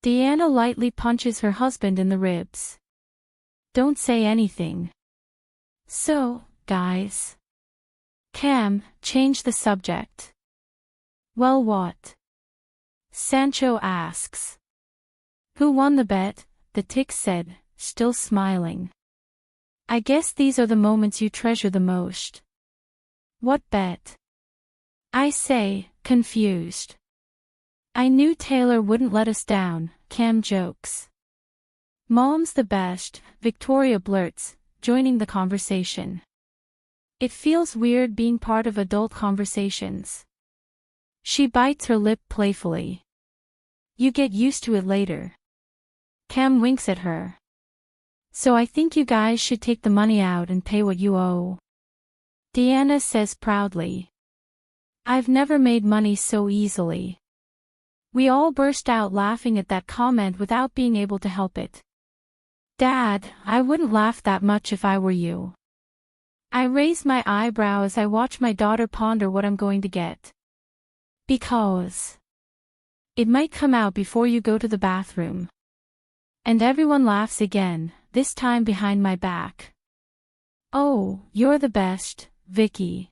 Deanna lightly punches her husband in the ribs. Don't say anything. So, guys. Cam, change the subject. Well, what? Sancho asks. Who won the bet? The tick said, still smiling. I guess these are the moments you treasure the most. What bet? I say, confused. I knew Taylor wouldn't let us down, Cam jokes. Mom's the best, Victoria blurts, joining the conversation. It feels weird being part of adult conversations. She bites her lip playfully. You get used to it later. Cam winks at her. So I think you guys should take the money out and pay what you owe. Deanna says proudly. I've never made money so easily. We all burst out laughing at that comment without being able to help it. Dad, I wouldn't laugh that much if I were you. I raise my eyebrow as I watch my daughter ponder what I'm going to get. Because it might come out before you go to the bathroom. And everyone laughs again, this time behind my back. Oh, you're the best, Vicky.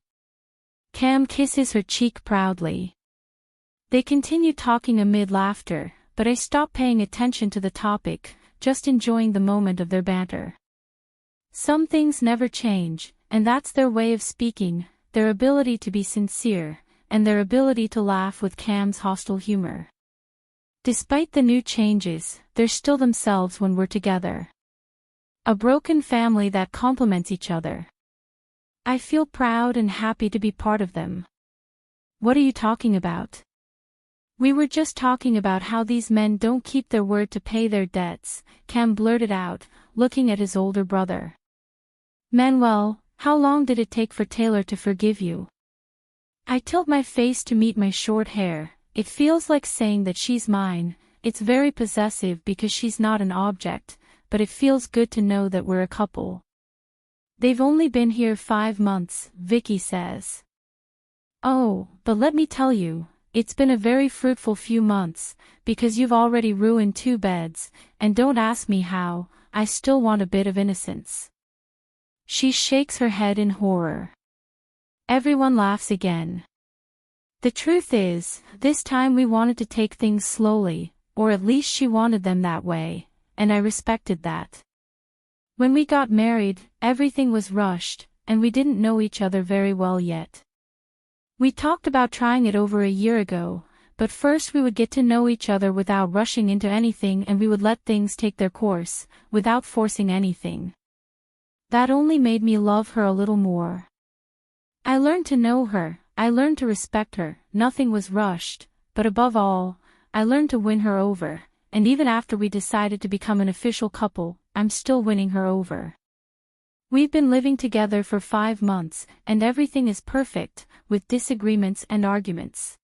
Cam kisses her cheek proudly. They continue talking amid laughter, but I stop paying attention to the topic, just enjoying the moment of their banter. Some things never change, and that's their way of speaking, their ability to be sincere, and their ability to laugh with Cam's hostile humor. Despite the new changes, they're still themselves when we're together. A broken family that complements each other. I feel proud and happy to be part of them. What are you talking about? We were just talking about how these men don't keep their word to pay their debts, Cam blurted out, looking at his older brother. Manuel, how long did it take for Taylor to forgive you? I tilt my face to meet my short hair. It feels like saying that she's mine. It's very possessive because she's not an object, but it feels good to know that we're a couple. They've only been here 5 months, Vicky says. Oh, but let me tell you, it's been a very fruitful few months, because you've already ruined 2 beds, and don't ask me how, I still want a bit of innocence. She shakes her head in horror. Everyone laughs again. The truth is, this time we wanted to take things slowly, or at least she wanted them that way, and I respected that. When we got married, everything was rushed, and we didn't know each other very well yet. We talked about trying it over a year ago, but first we would get to know each other without rushing into anything, and we would let things take their course, without forcing anything. That only made me love her a little more. I learned to know her, I learned to respect her, nothing was rushed, but above all, I learned to win her over, and even after we decided to become an official couple, I'm still winning her over. We've been living together for 5 months, and everything is perfect, with disagreements and arguments.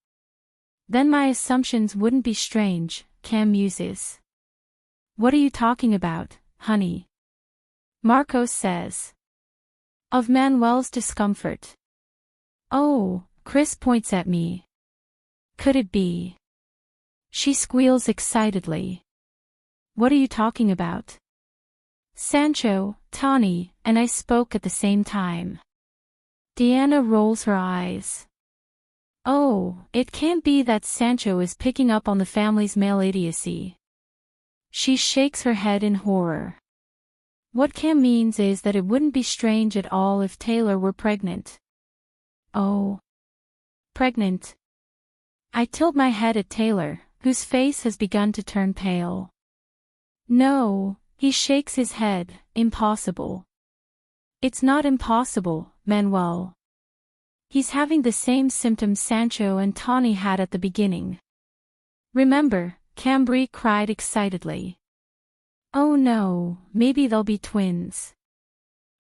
Then my assumptions wouldn't be strange, Cam muses. What are you talking about, honey? Marcos says. Of Manuel's discomfort. Oh, Chris points at me. Could it be? She squeals excitedly. What are you talking about? Sancho, Tawny, and I spoke at the same time. Deanna rolls her eyes. Oh, it can't be that Sancho is picking up on the family's male idiocy. She shakes her head in horror. What Cam means is that it wouldn't be strange at all if Taylor were pregnant. Oh. Pregnant. I tilt my head at Taylor, whose face has begun to turn pale. No, he shakes his head, impossible. It's not impossible, Manuel. He's having the same symptoms Sancho and Tawny had at the beginning. Remember, Cambry cried excitedly. Oh no, maybe they'll be twins.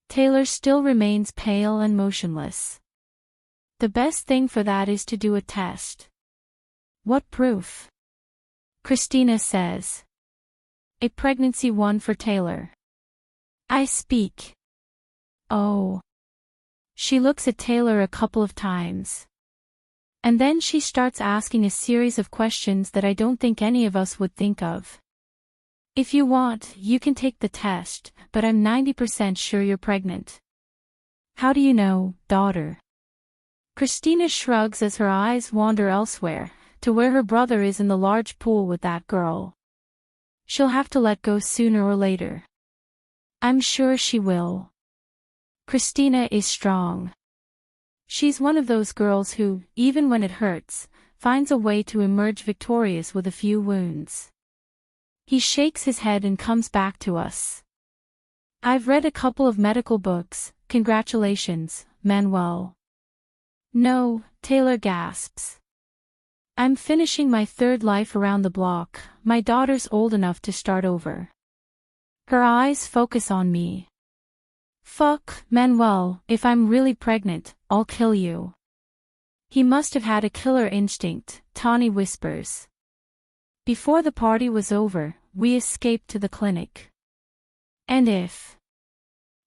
Taylor still remains pale and motionless. The best thing for that is to do a test. What proof? Christina says. A pregnancy one for Taylor. I speak. Oh. She looks at Taylor a couple of times. And then she starts asking a series of questions that I don't think any of us would think of. If you want, you can take the test, but I'm 90% sure you're pregnant. How do you know, daughter? Christina shrugs as her eyes wander elsewhere, to where her brother is in the large pool with that girl. She'll have to let go sooner or later. I'm sure she will. Christina is strong. She's one of those girls who, even when it hurts, finds a way to emerge victorious with a few wounds. He shakes his head and comes back to us. I've read a couple of medical books. Congratulations, Manuel. No, Taylor gasps. I'm finishing my third life around the block. My daughter's old enough to start over. Her eyes focus on me. Fuck, Manuel, if I'm really pregnant, I'll kill you. He must have had a killer instinct, Tawny whispers. Before the party was over, we escaped to the clinic. And if.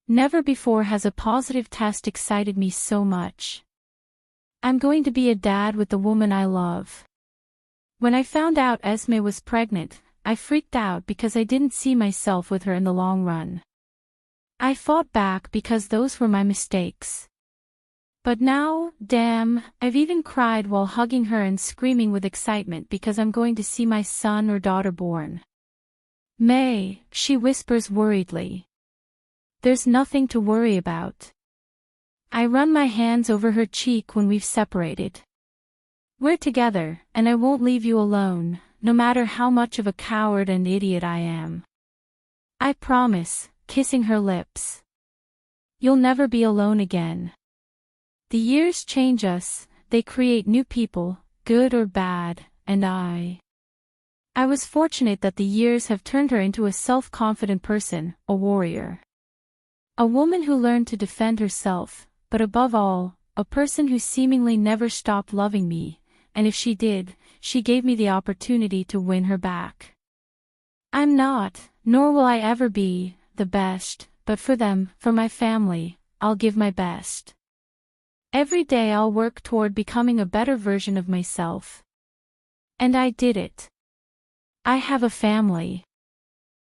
Never before has a positive test excited me so much. I'm going to be a dad with the woman I love. When I found out Esme was pregnant, I freaked out because I didn't see myself with her in the long run. I fought back because those were my mistakes. But now, damn, I've even cried while hugging her and screaming with excitement because I'm going to see my son or daughter born. May, she whispers worriedly. There's nothing to worry about. I run my hands over her cheek when we've separated. We're together, and I won't leave you alone, no matter how much of a coward and idiot I am. I promise, kissing her lips. You'll never be alone again. The years change us, they create new people, good or bad, and I was fortunate that the years have turned her into a self-confident person, a warrior. A woman who learned to defend herself, but above all, a person who seemingly never stopped loving me, and if she did, she gave me the opportunity to win her back. I'm not, nor will I ever be, the best, but for them, for my family, I'll give my best. Every day I'll work toward becoming a better version of myself. And I did it. I have a family.